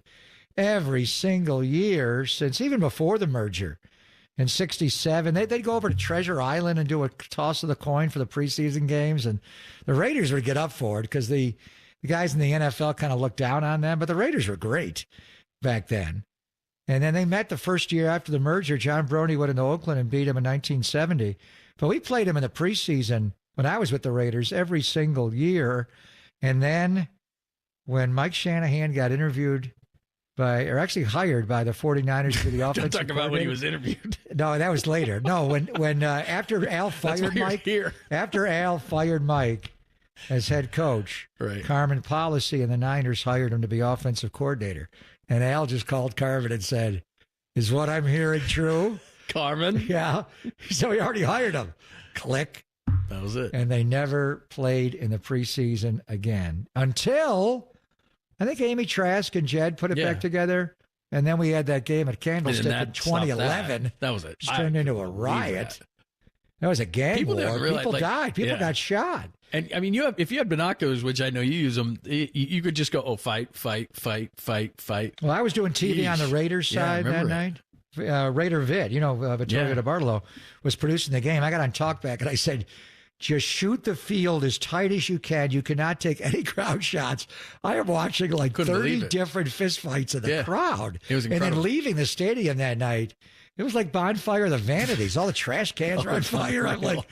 V: every single year since even before the merger. In '67, they'd go over to Treasure Island and do a toss of the coin for the preseason games, and the Raiders would get up for it because the guys in the NFL kind of looked down on them, but the Raiders were great. back then. And then they met the first year after the merger. John Broney went into Oakland and beat him in 1970. But we played him in the preseason when I was with the Raiders every single year. And then when Mike Shanahan got interviewed or actually hired by the 49ers for the offensive
L: Don't talk about when he was interviewed.
V: No, that was later. No, when after Al fired Mike, after Al fired Mike as head coach,
L: right.
V: Carmen Policy and the Niners hired him to be offensive coordinator. And Al just called Carmen and said, "Is what I'm hearing true?"
L: Carmen?
V: Yeah. So he already hired him. Click.
L: That was it.
V: And they never played in the preseason again until I think Amy Trask and Jed put it back together. And then we had that game at Candlestick in 2011.
L: That was it.
V: It turned into a riot. That was a gang war. People died. People got shot.
L: And I mean, if you had binoculars, which I know you use them, you could just go, fight.
V: Well, I was doing TV on the Raiders side that night. Raider Vid, Vittorio DeBartolo was producing the game. I got on talkback and I said, just shoot the field as tight as you can. You cannot take any crowd shots. I am watching like 30 different fistfights in the crowd.
L: It was incredible.
V: And then leaving the stadium that night, it was like Bonfire of the Vanities. All the trash cans were on fire. I'm like,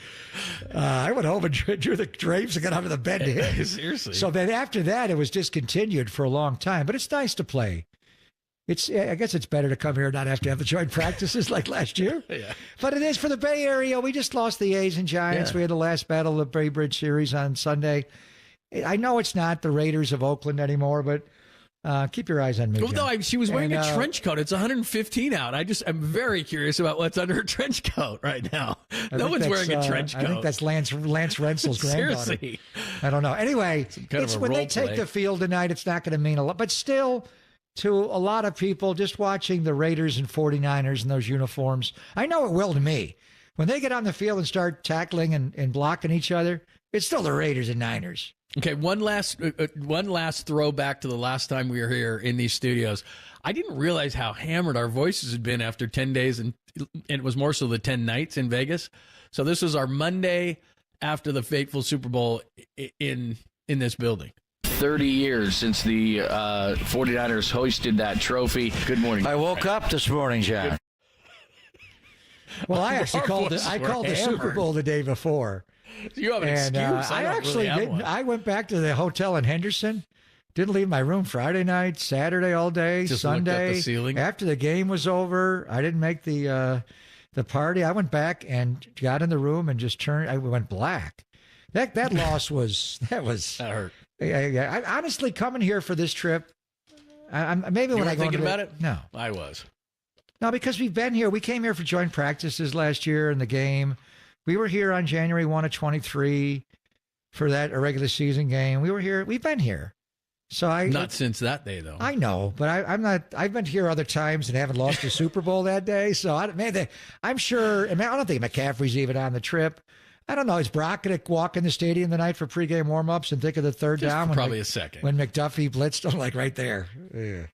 V: I went home and drew the drapes and got out of the bed to hit.
L: Seriously.
V: So then after that, it was discontinued for a long time. But it's nice to play. I guess it's better to come here and not have to have the joint practices like last year.
L: Yeah.
V: But it is for the Bay Area. We just lost the A's and Giants.
L: Yeah.
V: We had the last battle of the Bay Bridge series on Sunday. I know it's not the Raiders of Oakland anymore, but keep your eyes on me.
L: Well, no, she was wearing a trench coat. It's 115 out. I'm very curious about what's under her trench coat right now. No one's wearing a trench coat.
V: I think that's Lance Rensel's granddaughter.
L: Seriously.
V: I don't know. Anyway, when they take the field tonight, it's not going to mean a lot. But still, to a lot of people, just watching the Raiders and 49ers in those uniforms, I know it will to me. When they get on the field and start tackling and blocking each other, it's still the Raiders and Niners.
L: Okay, one last throwback to the last time we were here in these studios. I didn't realize how hammered our voices had been after 10 days, and it was more so the 10 nights in Vegas. So this was our Monday after the fateful Super Bowl in this building.
F: 30 years since the 49ers hoisted that trophy. Good morning.
V: I woke up this morning, John. Well, I actually called the Super Bowl the day before.
L: You have an excuse.
V: I actually didn't. I went back to the hotel in Henderson. Didn't leave my room Friday night, Saturday all day,
L: just
V: Sunday.
L: Looked at the ceiling.
V: After the game was over, I didn't make the party. I went back and got in the room and just turned. I went black. That loss was that
L: hurt.
V: I honestly, coming here for this trip, maybe when I go
L: thinking about it.
V: No,
L: I was.
V: No, because we've been here. We came here for joint practices last year in the game. We were here on January 1 of 23 for that regular season game. We were here. We've been here. So
L: not since that day, though.
V: I know, but I'm not. I've been here other times and haven't lost a Super Bowl that day. So I'm sure. I don't think McCaffrey's even on the trip. I don't know. Is Brock going to walk in the stadium tonight for pregame warmups and think of the third down?
L: Probably a second.
V: When McDuffie blitzed him, like right there. Yeah.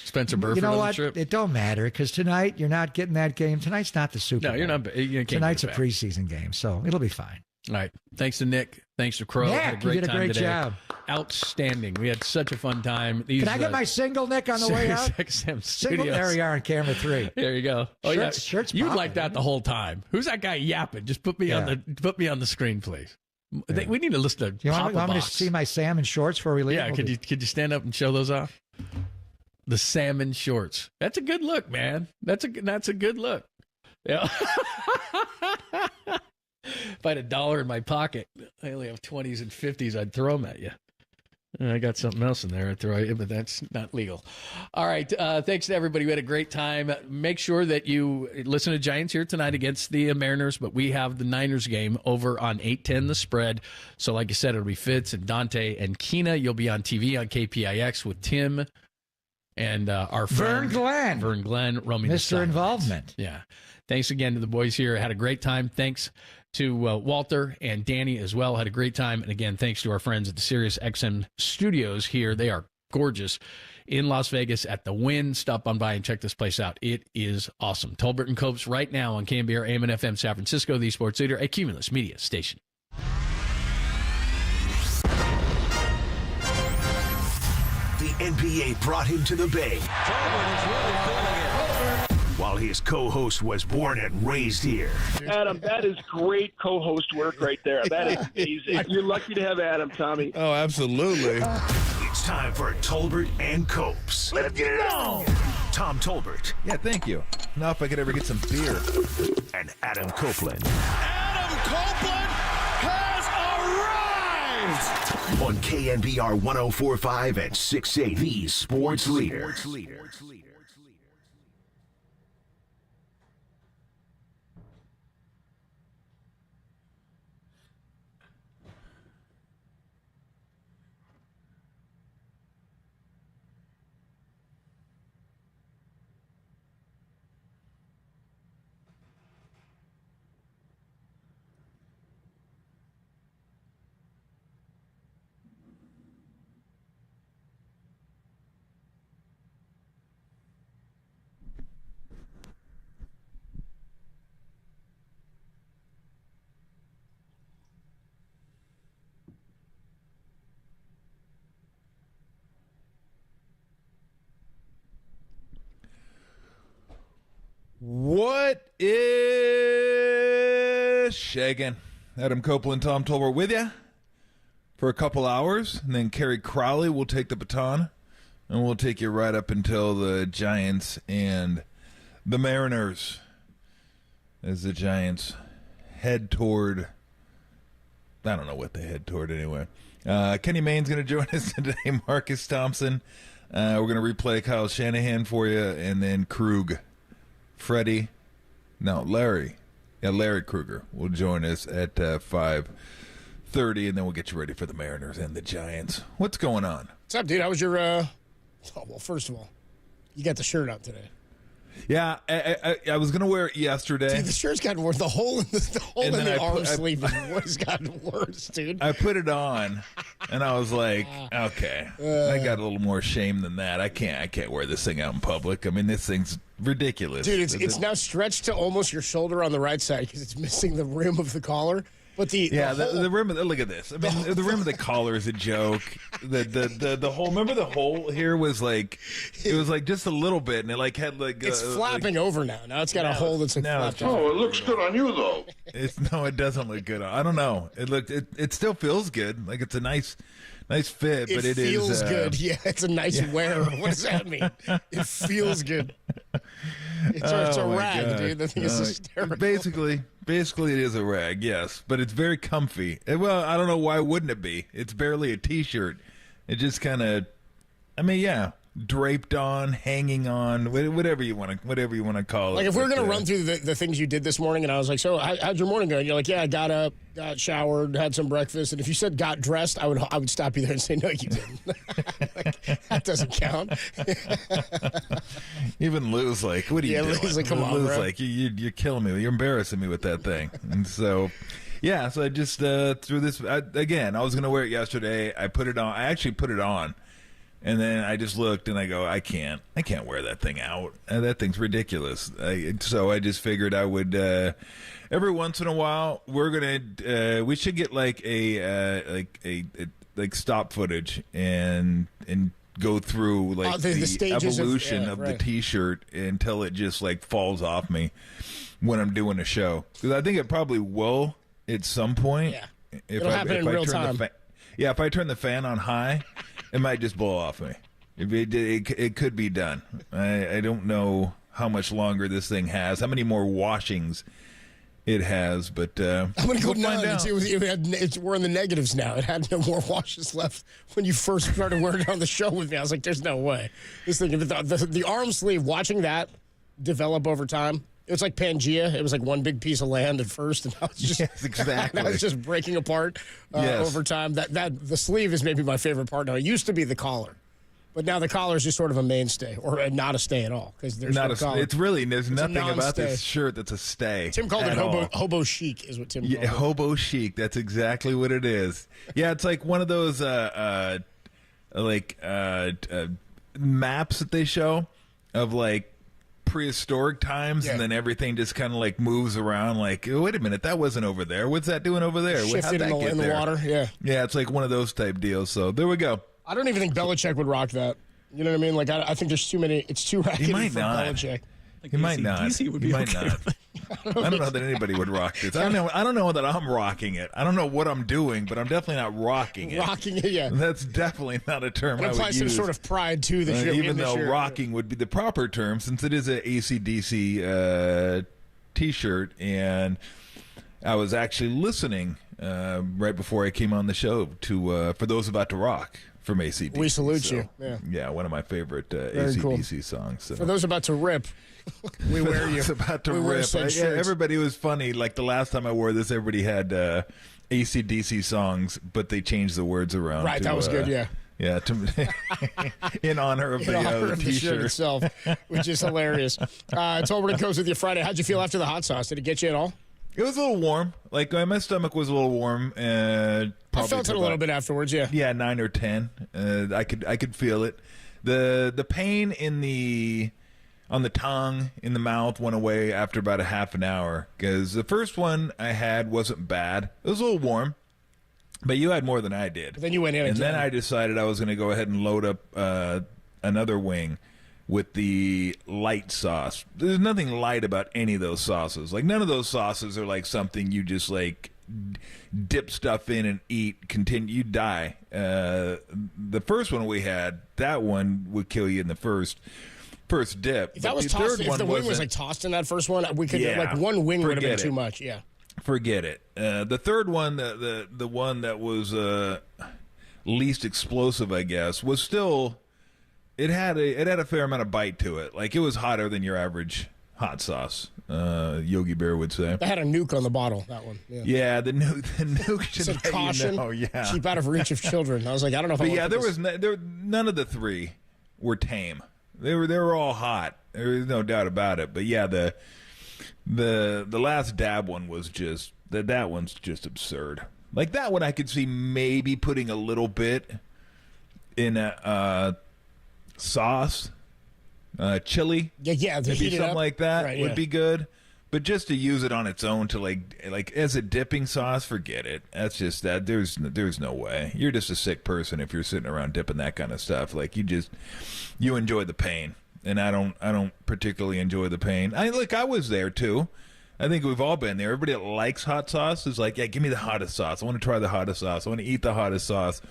L: Spencer Burford
V: on
L: the trip?
V: It don't matter because tonight you're not getting that game. Tonight's not the Super Bowl.
L: No, you're not.
V: Tonight's a preseason game, so it'll be fine.
L: All right. Thanks to Nick. Thanks to Crow.
V: Nick, you did a great job.
L: Outstanding. We had such a fun time.
V: Can I get my single, Nick, on the way out?
L: Single.
V: There we are on camera 3.
L: There you go. Oh,
V: shirt's
L: you like that the whole time. Who's that guy yapping? Just put me on the screen, please. Yeah. We need to list a
V: you want me to see my salmon shorts before we leave?
L: Yeah, could you stand up and show those off? The salmon shorts. That's a good look, man. That's a good look. Yeah. If I had $1 in my pocket, I only have 20s and 50s, I'd throw them at you. I got something else in there I'd throw at you, but that's not legal. All right. Thanks to everybody. We had a great time. Make sure that you listen to Giants here tonight against the Mariners, but we have the Niners game over on 810 The Spread. So like you said, it'll be Fitz and Dante and Keena. You'll be on TV on KPIX with Tim and our friend Vern Glenn, roaming
V: Mr. Involvement.
L: Yeah. Thanks again to the boys here. Had a great time. Thanks to Walter and Danny as well. Had a great time. And again, thanks to our friends at the Sirius XM studios here. They are gorgeous in Las Vegas at the Wynn. Stop on by and check this place out. It is awesome. Tolbert and Copes right now on KNBR AM and FM San Francisco, the sports leader, a Cumulus Media station.
C: The NBA brought him to the Bay. While his co-host was born and raised here.
E: Adam, that is great co-host work right there. That is amazing. You're lucky to have Adam, Tommy.
U: Oh, absolutely.
C: It's time for Tolbert and Copes. Let's get it on! Tom Tolbert.
U: Yeah, thank you. Now if I could ever get some beer.
C: And Adam Copeland.
M: Adam Copeland has arrived!
C: On KNBR 104.5 and 680, the sports leader.
U: What is shagging? Adam Copeland, Tom Tolbert with you for a couple hours, and then Kerry Crowley will take the baton, and we'll take you right up until the Giants and the Mariners as the Giants head toward, I don't know what they head toward anyway. Kenny Mayne's going to join us today, Marcus Thompson. We're going to replay Kyle Shanahan for you, and then Larry Kruger will join us at 5:30, and then we'll get you ready for the Mariners and the Giants. What's going on?
W: What's up, dude? How was your, well, first of all, you got the shirt out today.
U: Yeah, I was going to wear it yesterday.
W: Dude, the shirt's gotten worse. The hole in the arm sleeve has gotten worse, dude.
U: I put it on, and I was like, okay, I got a little more shame than that. I can't wear this thing out in public. I mean, this thing's ridiculous.
W: Dude, it's now stretched to almost your shoulder on the right side because it's missing the rim of the collar. But the
U: rim. Look at this. I mean, the rim of the collar is a joke. The hole. Remember the hole here was like, it was like just a little bit, and it like had like
W: it's flapping over now. Now it's got a hole that's like flapped over.
X: Oh, it looks good on you though.
U: It doesn't look good. I don't know. It still feels good. Like it's a nice fit, but it
W: feels good. Yeah, it's a nice wear. What does that mean? It feels good. It's a rag, God. Dude. That thing is hysterical.
U: Basically, it is a rag, yes, but it's very comfy. Well, I don't know why wouldn't it be? It's barely a T-shirt. It just kind of, draped on, hanging on, whatever you want to call it.
W: Like if we're gonna run through the things you did this morning, and I was like, "So how'd your morning go?" And you're like, "Yeah, I got up, got showered, had some breakfast." And if you said got dressed, I would stop you there and say, "No, you didn't." Like, that doesn't count.
U: Even Lou's like, "What are you doing?"
W: Lou's like, "Come on,
U: Lou's
W: bro."
U: like, "You're killing me. You're embarrassing me with that thing." And so. Yeah, so I just threw this again. I was gonna wear it yesterday. I put it on. I actually put it on. And then I just looked and I go, I can't wear that thing out. That thing's ridiculous. So I just figured I would, every once in a while, we should get like a stop footage and go through like the evolution of the T-shirt until it just like falls off me when I'm doing a show. Because I think it probably will at some point.
W: Yeah, it'll happen in real time.
U: If I turn the fan on high, it might just blow off me. It could be done. I don't know how much longer this thing has, how many more washings it has, but
W: I'm going to go
U: find out.
W: We're in the negatives now. It had no more washes left when you first started wearing it on the show with me. I was like, there's no way. This thing, the arm sleeve, watching that develop over time, it was like Pangea. It was like one big piece of land at first, and now it's just
U: exactly.
W: Now it's just breaking apart over time. That the sleeve is maybe my favorite part now. It used to be the collar, but now the collar is just sort of a mainstay, or not a stay at all because there's no collar.
U: There's nothing about this shirt that's a stay.
W: Tim called it hobo chic, is what Tim called it.
U: Hobo chic. That's exactly what it is. Yeah, it's like one of those maps that they show of like prehistoric times, and then everything just kind of like moves around like, oh, wait a minute, that wasn't over there. What's that doing over there?
W: Shifted in the water,
U: Yeah, it's like one of those type deals. So there we go.
W: I don't even think Belichick would rock that. You know what I mean? Like, I think there's too many. It's too raggedy for Belichick.
U: He might not.
H: Would be
U: might
H: okay.
U: not. I don't know that anybody would rock this. I don't know that I'm rocking it. I don't know what I'm doing, but I'm definitely not rocking it.
W: Rocking it, yeah.
U: That's definitely not a term I would
W: applies some
U: use.
W: sort of pride to the show.
U: Even though rocking would be the proper term, since it is a AC/DC T-shirt, and I was actually listening right before I came on the show to For Those About to Rock from AC/DC.
W: We salute you.
U: Yeah, one of my favorite AC/DC songs. So.
W: For those about to rip, we wear you.
U: About to rip. Everybody was funny. Like the last time I wore this, everybody had AC/DC songs, but they changed the words around.
W: Right, that was good. Yeah.
U: Yeah, in honor of the
W: T-shirt itself, which is hilarious. Tolbert goes with you Friday. How'd you feel after the hot sauce? Did it get you at all?
U: It was a little warm. Like my stomach was a little warm.
W: I felt it a little bit afterwards. Yeah.
U: Yeah, 9 or 10. I could feel it. The pain on the tongue, in the mouth, went away after about a half an hour. Because the first one I had wasn't bad. It was a little warm, but you had more than I did.
W: But then you went in
U: and
W: again.
U: then I decided I was going to go ahead and load up another wing with the light sauce. There's nothing light about any of those sauces. Like, none of those sauces are like something you just like dip stuff in and eat. You die. The first one we had, that one would kill you in the first dip.
W: If that was tossed, if the wing was like tossed in that first one, we could like one wing would have been too much. Yeah.
U: Forget it. The third one, the one that was least explosive, I guess, was still. It had a fair amount of bite to it. Like, it was hotter than your average hot sauce. Yogi Bear would say.
W: They had a nuke on the bottle. That one.
U: Yeah, the nuke should
W: said caution.
U: Yeah,
W: keep out of reach of children. I was like, I don't know if.
U: But yeah, none of the three were tame. They were all hot. There's no doubt about it. But yeah, the last dab one was just that one's just absurd. Like, that one I could see maybe putting a little bit in a sauce, chili, maybe something like that would be good. But just to use it on its own to like as a dipping sauce, forget it. That's just that there's no way. You're just a sick person if you're sitting around dipping that kind of stuff. Like, you enjoy the pain, and I don't particularly enjoy the pain. I was there too. I think we've all been there. Everybody that likes hot sauce is like, yeah, give me the hottest sauce. I want to try the hottest sauce. I want to eat the hottest sauce.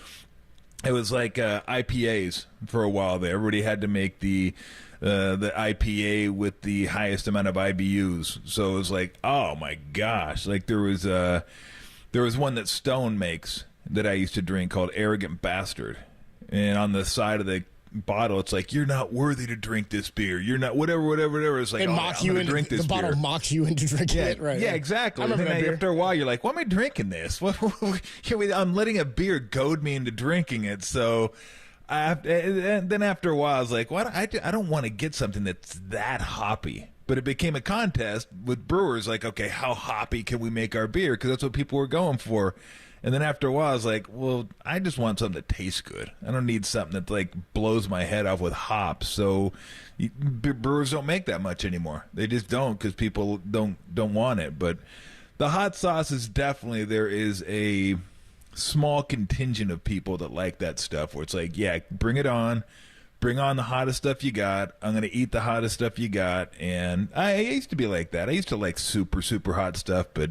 U: It was like IPAs for a while there. Everybody had to make the IPA with the highest amount of IBUs. So it was like, oh my gosh! Like, there was one that Stone makes that I used to drink called Arrogant Bastard, and on the side of the bottle, it's like, you're not worthy to drink this beer. You're not whatever. It's like,
W: they mock you into drink this the bottle. Beer. Mocks you into drinking it, right?
U: Yeah, exactly. And then after a while, you're like, why am I drinking this? I'm letting a beer goad me into drinking it. So, and then after a while, I was like, what? I don't want to get something that's that hoppy. But it became a contest with brewers. Like, okay, how hoppy can we make our beer? Because that's what people were going for. And then after a while, I was like, well, I just want something that tastes good. I don't need something that, like, blows my head off with hops. So brewers don't make that much anymore. They just don't, because people don't want it. But the hot sauce is definitely, there is a small contingent of people that like that stuff, where it's like, yeah, bring it on. Bring on the hottest stuff you got. I'm going to eat the hottest stuff you got. And I used to be like that. I used to like super, super hot stuff, but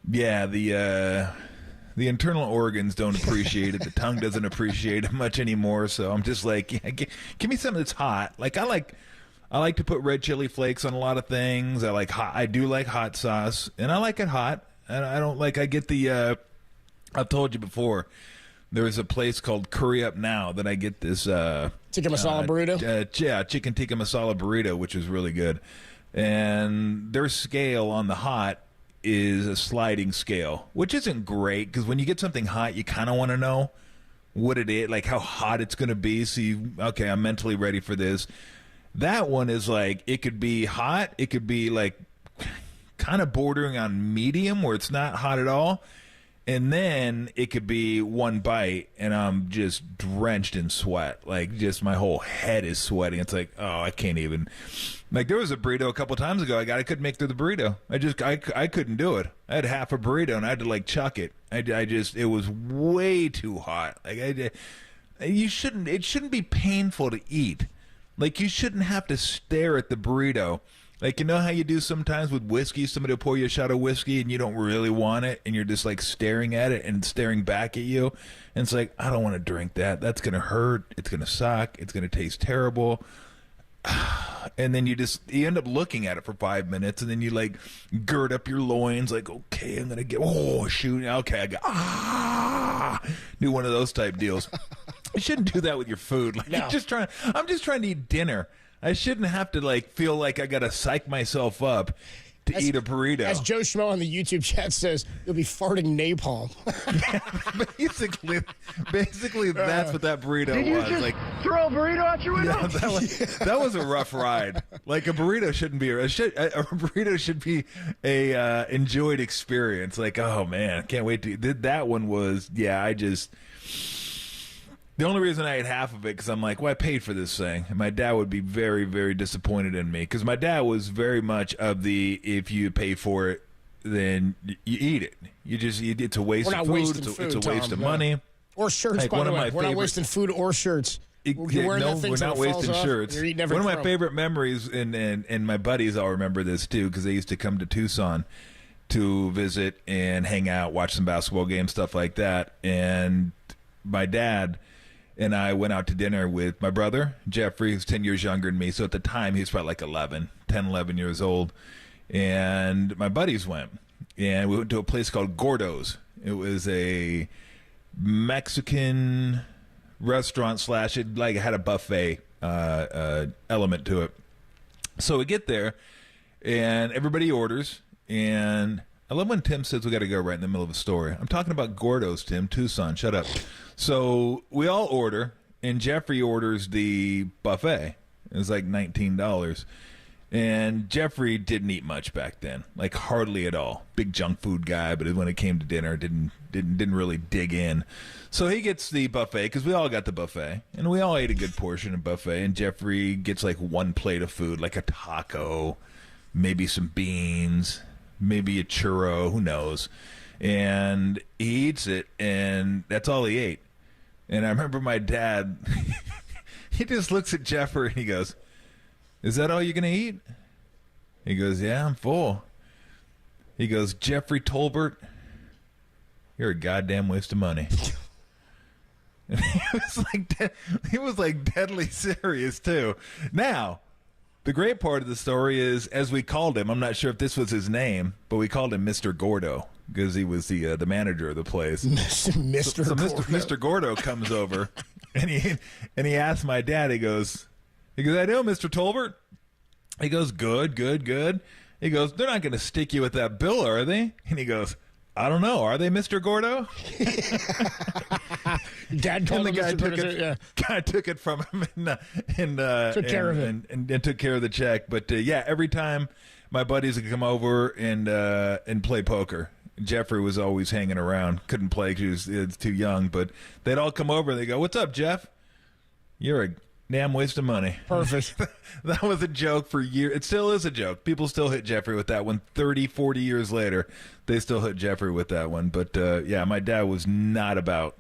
U: yeah, the internal organs don't appreciate it. The tongue doesn't appreciate it much anymore. So I'm just like, yeah, give me something that's hot. Like, I like to put red chili flakes on a lot of things. I do like hot sauce, and I like it hot. And I don't like. I get the. I've told you before. There's a place called Curry Up Now that I get this
W: tikka masala burrito.
U: Chicken tikka masala burrito, which is really good. And their scale on the hot is a sliding scale, which isn't great, because when you get something hot, you kind of want to know what it is, like how hot it's going to be. So okay, I'm mentally ready for this. That one is like, it could be hot, it could be like kind of bordering on medium, where it's not hot at all. And then it could be one bite, and I'm just drenched in sweat. Like, just my whole head is sweating. It's like, oh, I can't even. Like, there was a burrito a couple times ago I couldn't make through the burrito. I couldn't do it. I had half a burrito, and I had to, like, chuck it. It was way too hot. Like, it shouldn't be painful to eat. Like, you shouldn't have to stare at the burrito. Like, you know how you do sometimes with whiskey? Somebody will pour you a shot of whiskey and you don't really want it, and you're just like staring at it and staring back at you. And it's like, I don't want to drink that. That's going to hurt. It's going to suck. It's going to taste terrible. And then you end up looking at it for 5 minutes, and then you like gird up your loins, like, okay, I'm gonna shoot, okay, do one of those type deals. You shouldn't do that with your food. Like, I'm just trying to eat dinner. I shouldn't have to like feel like I gotta psych myself up to eat a burrito.
W: As Joe Schmo on the YouTube chat says, you'll be farting napalm.
U: Basically, that's what that burrito
R: Did you
U: was.
R: just
U: like,
R: throw a burrito out your window?
U: Yeah, that was a rough ride. Like, a burrito shouldn't be a burrito should be a enjoyed experience. Like, oh man, can't wait to. That one was the only reason I ate half of it because I'm like, well, I paid for this thing. And my dad would be very, very disappointed in me because my dad was very much of the, if you pay for it, then you eat it. It's a waste of food. It's a waste of money.
W: Or shirts,
U: like,
W: by the way. We're not wasting food or shirts.
U: We're not wasting shirts.
W: One
U: of my favorite memories, and my buddies all remember this too, because they used to come to Tucson to visit and hang out, watch some basketball games, stuff like that. And my dad and I went out to dinner with my brother, Jeffrey, who's 10 years younger than me. So at the time, he was probably like 11 years old. And my buddies went. And we went to a place called Gordo's. It was a Mexican restaurant / it like had a buffet element to it. So we get there, and everybody orders. And I love when Tim says we got to go right in the middle of a story. I'm talking about Gordo's, Tim. Tucson, shut up. So we all order, and Jeffrey orders the buffet. It was like $19. And Jeffrey didn't eat much back then, like hardly at all. Big junk food guy, but when it came to dinner, didn't really dig in. So he gets the buffet because we all got the buffet, and we all ate a good portion of buffet. And Jeffrey gets like one plate of food, like a taco, maybe some beans, maybe a churro, who knows. And he eats it, and that's all he ate. And I remember my dad, he just looks at Jeffrey and he goes, "Is that all you're going to eat?" He goes, "Yeah, I'm full." He goes, "Jeffrey Tolbert, you're a goddamn waste of money." And he was like deadly serious too. Now, the great part of the story is, as we called him, I'm not sure if this was his name, but we called him Mr. Gordo because he was the manager of the place. Mr. Gordo comes over and he asked my dad. He goes, "I know, Mr. Tolbert." He goes, "Good. He goes, "They're not going to stick you with that bill, are they?" And he goes, "I don't know. Are they, Mr. Gordo?"
W: Dad told him
U: guy took it from him and
W: took care of it.
U: And took care of the check. But every time my buddies would come over and play poker, Jeffrey was always hanging around. Couldn't play because he was too young. But they'd all come over and they go, "What's up, Jeff? You're a damn waste of money."
W: Perfect.
U: That was a joke for years. It still is a joke. People still hit Jeffrey with that one 30, 40 years later. They still hit Jeffrey with that one. But, my dad was not about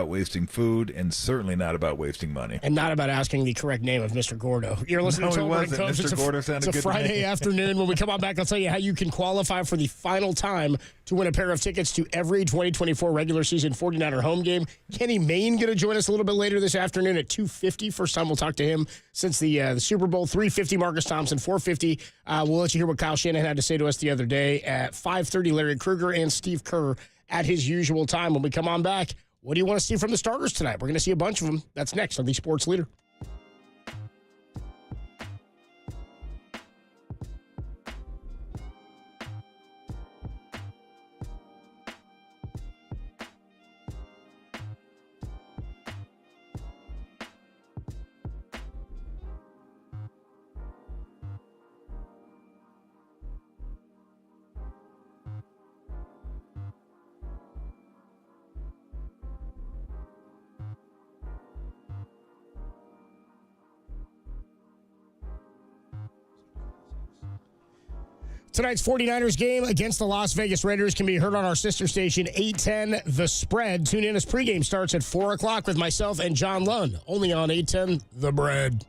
U: wasting food, and certainly not about wasting money.
W: And not about asking the correct name of Mr. Gordo. You're listening to Tolbert and Coach.
U: Mr. Gordo sounded good.
W: It's a Friday afternoon. When we come on back, I'll tell you how you can qualify for the final time to win a pair of tickets to every 2024 regular season 49er home game. Kenny Mayne going to join us a little bit later this afternoon at 2:50. First time we'll talk to him since the Super Bowl. 3:50 Marcus Thompson, 4:50. We'll let you hear what Kyle Shanahan had to say to us the other day. At 5:30, Larry Krueger and Steve Kerr at his usual time. When we come on back, what do you want to see from the starters tonight? We're going to see a bunch of them. That's next on the Sports Leader. Tonight's 49ers game against the Las Vegas Raiders can be heard on our sister station, 810 The Spread. Tune in as pregame starts at 4 o'clock with myself and John Lunn, only on 810 The Bread.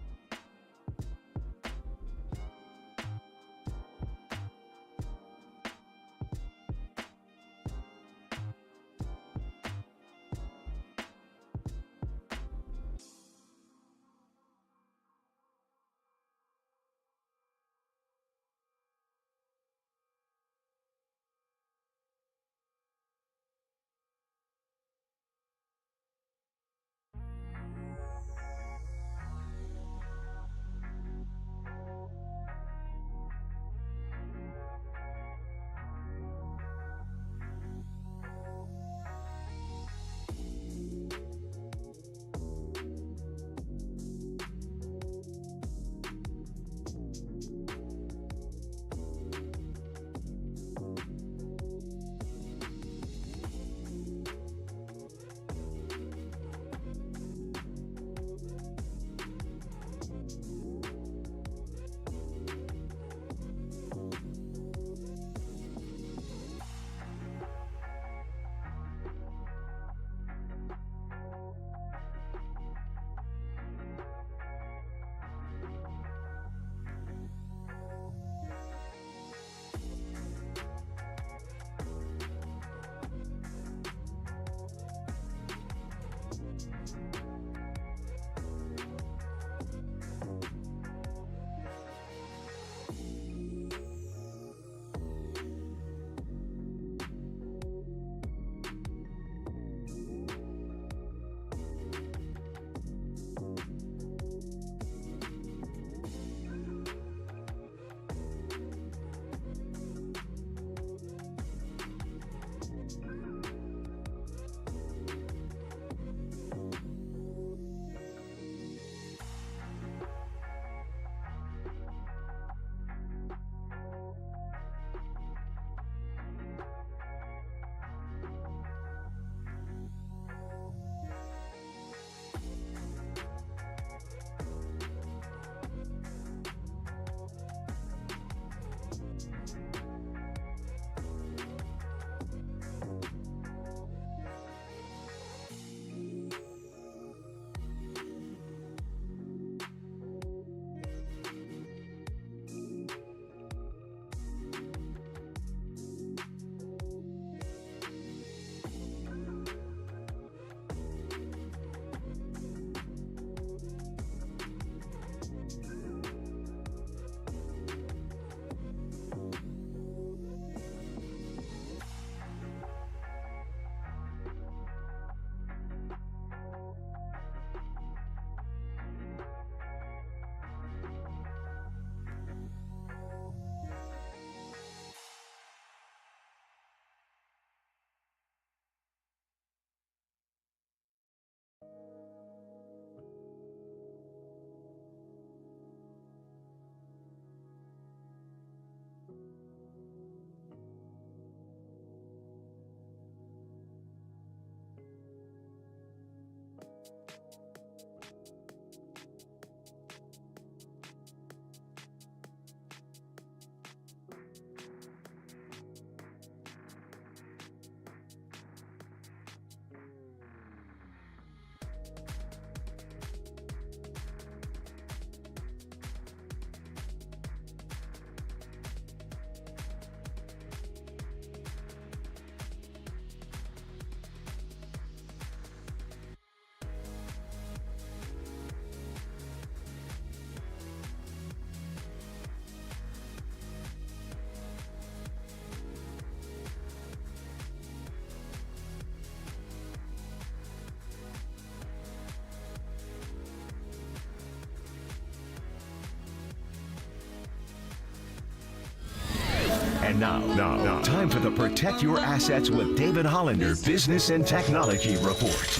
C: And now, time for the Protect Your Assets with David Hollander Business and Technology Report.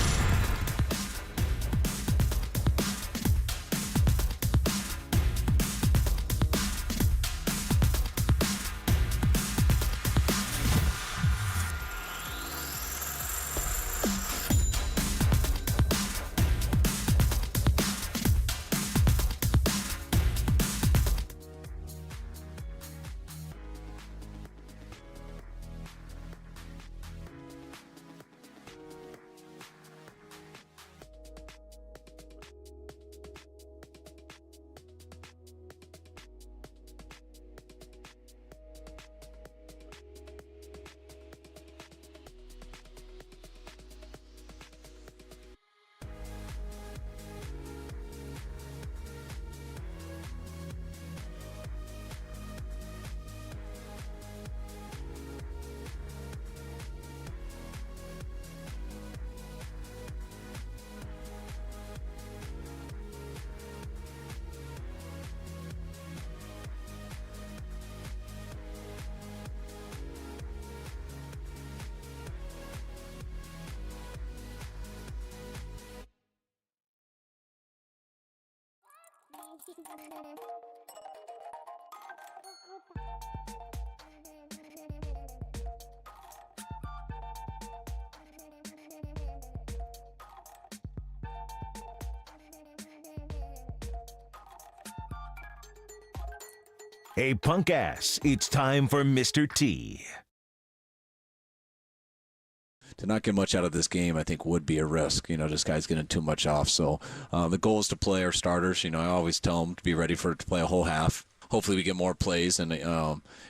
C: Hey, punk ass, it's time for Mr. T.
H: To not get much out of this game, I think, would be a risk. This guy's getting too much off. So the goal is to play our starters. I always tell them to be ready to play a whole half. Hopefully we get more plays and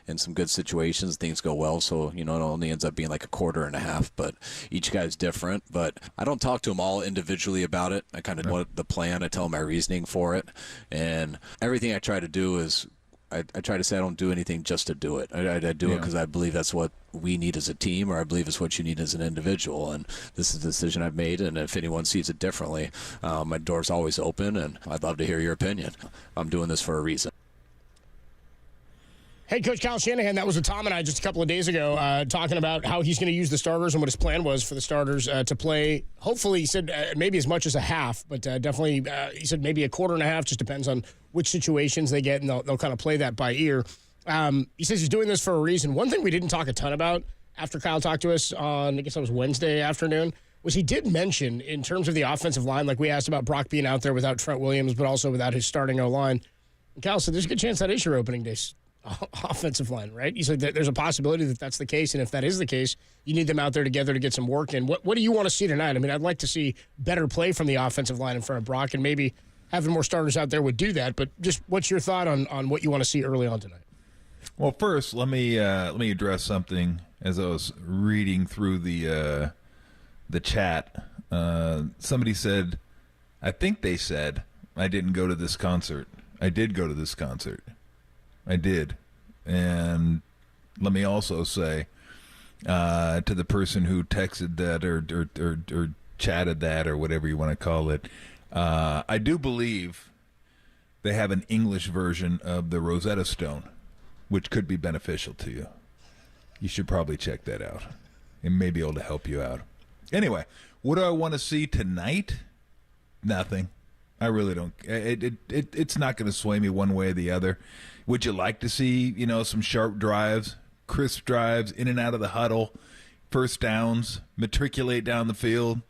H: in some good situations, things go well. So, it only ends up being like a quarter and a half. But each guy's different. But I don't talk to them all individually about it. I kind of know the plan. I tell them my reasoning for it. And everything I try to do is I try to say I don't do anything just to do it. I do it because I believe that's what we need as a team, or I believe it's what you need as an individual. And this is the decision I've made. And if anyone sees it differently, my door's always open, and I'd love to hear your opinion. I'm doing this for a reason.
W: Hey, Coach Kyle Shanahan, that was with Tom and I just a couple of days ago talking about how he's going to use the starters and what his plan was for the starters to play. Hopefully, he said maybe as much as a half, but definitely he said maybe a quarter and a half, just depends on which situations they get, and they'll kind of play that by ear. He says he's doing this for a reason. One thing we didn't talk a ton about after Kyle talked to us on, I guess that was Wednesday afternoon, was he did mention in terms of the offensive line, like we asked about Brock being out there without Trent Williams, but also without his starting O-line. And Kyle said there's a good chance that is your opening day offensive line, right? He said that there's a possibility that that's the case, and if that is the case, you need them out there together to get some work in. What do you want to see tonight? I mean, I'd like to see better play from the offensive line in front of Brock, and maybe having more starters out there would do that, but just what's your thought on what you want to see early on tonight?
U: Well, first, let me address something as I was reading through the chat. Somebody said, I think they said, I didn't go to this concert. I did go to this concert. I did. And let me also say to the person who texted that or chatted that or whatever you want to call it, I do believe they have an English version of the Rosetta Stone, which could be beneficial to you. You should probably check that out. It may be able to help you out. Anyway, what do I want to see tonight? Nothing. I really don't. It's not going to sway me one way or the other. Would you like to see, some sharp drives, crisp drives, in and out of the huddle, first downs, matriculate down the field,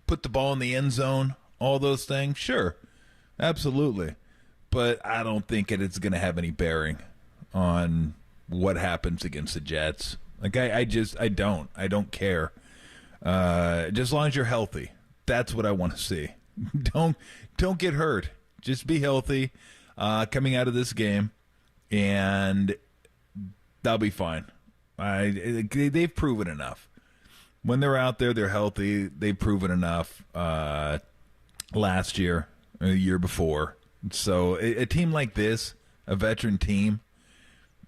U: put the ball in the end zone, all those things? Sure, absolutely. But I don't think it's going to have any bearing on what happens against the Jets. Like, I don't care. Just as long as you're healthy, that's what I want to see. Don't get hurt. Just be healthy coming out of this game, and they'll be fine. They've proven enough. When they're out there, they're healthy. They've proven enough last year, or the year before. So a team like this, a veteran team,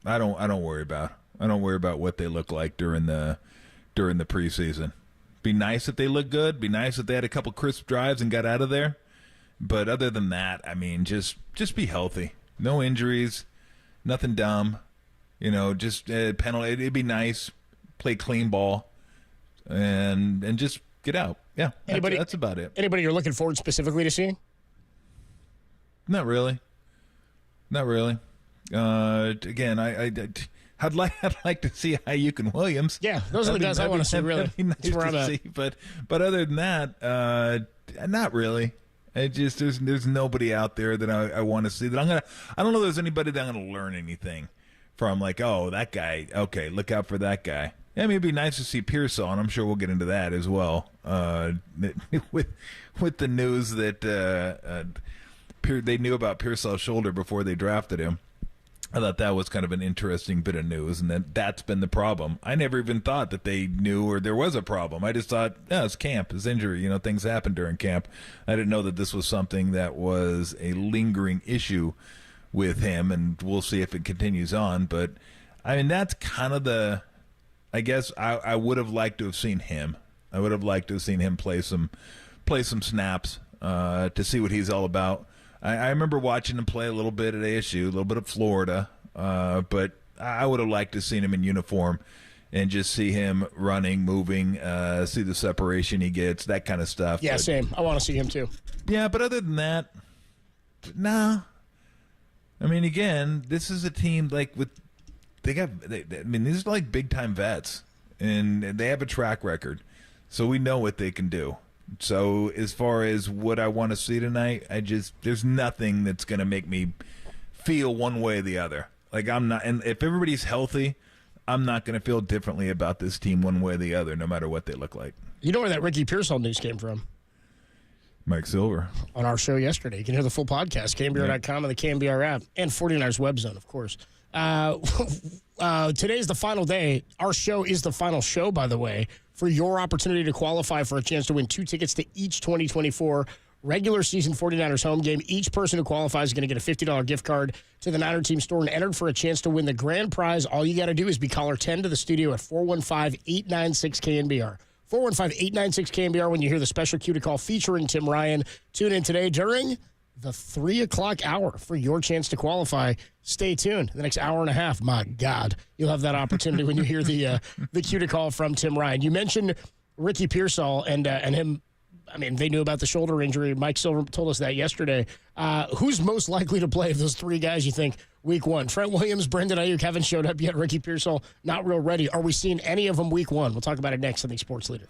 U: I don't worry about. I don't worry about what they look like during the preseason. Be nice if they look good. Be nice if they had a couple crisp drives and got out of there. But other than that, I mean, just be healthy. No injuries, nothing dumb. Just penalty. It'd be nice. Play clean ball, and just get out. Yeah, that's about it.
W: Anybody you're looking forward specifically to seeing?
U: Not really. Again, I'd like to see Aiyuk and Williams.
W: Yeah, those are the guys I want to see. Really,
U: nice to see. But other than that, not really. There's nobody out there that I want to see that I don't know if there's anybody that I'm gonna learn anything from. Like, oh, that guy. Okay, look out for that guy. I mean, it'd be nice to see Pearsall, and I'm sure we'll get into that as well. With the news that they knew about Pearsall's shoulder before they drafted him. I thought that was kind of an interesting bit of news, and that's been the problem. I never even thought that they knew or there was a problem. I just thought, it's camp, it's injury. Things happen during camp. I didn't know that this was something that was a lingering issue with him, and we'll see if it continues on. But, I mean, that's kind of I guess I would have liked to have seen him. I would have liked to have seen him play some snaps to see what he's all about. I remember watching him play a little bit at ASU, a little bit of Florida, but I would have liked to have seen him in uniform and just see him running, moving, see the separation he gets, that kind of stuff.
W: Yeah, same. I want to see him too.
U: Yeah, but other than that, nah. I mean, again, this is a team like these are like big time vets, and they have a track record, so we know what they can do. So as far as what I want to see tonight, there's nothing that's going to make me feel one way or the other. Like I'm not, and if everybody's healthy, I'm not going to feel differently about this team one way or the other, no matter what they look like.
W: You know where that Ricky Pearsall news came from?
U: Mike Silver.
W: On our show yesterday. You can hear the full podcast, KNBR.com and the KNBR app, and 49ers Web Zone, of course. Today is the final day. Our show is the final show, by the way, for your opportunity to qualify for a chance to win 2 tickets to each 2024 regular season 49ers home game. Each person who qualifies is going to get a $50 gift card to the Niner Team store and entered for a chance to win the grand prize. All you got to do is be caller 10 to the studio at 415-896-KNBR. 415-896-KNBR when you hear the special cue to call featuring Tim Ryan. Tune in today during the 3 o'clock hour for your chance to qualify. Stay tuned. The next hour and a half, my God, you'll have that opportunity when you hear the cue to call from Tim Ryan. You mentioned Ricky Pearsall and him. I mean, they knew about the shoulder injury. Mike Silver told us that yesterday. Who's most likely to play of those 3 guys, you think, week 1? Trent Williams, Brendan Aiyuk haven't showed up yet. Ricky Pearsall, not real ready. Are we seeing any of them week 1? We'll talk about it next on the Sports Leader.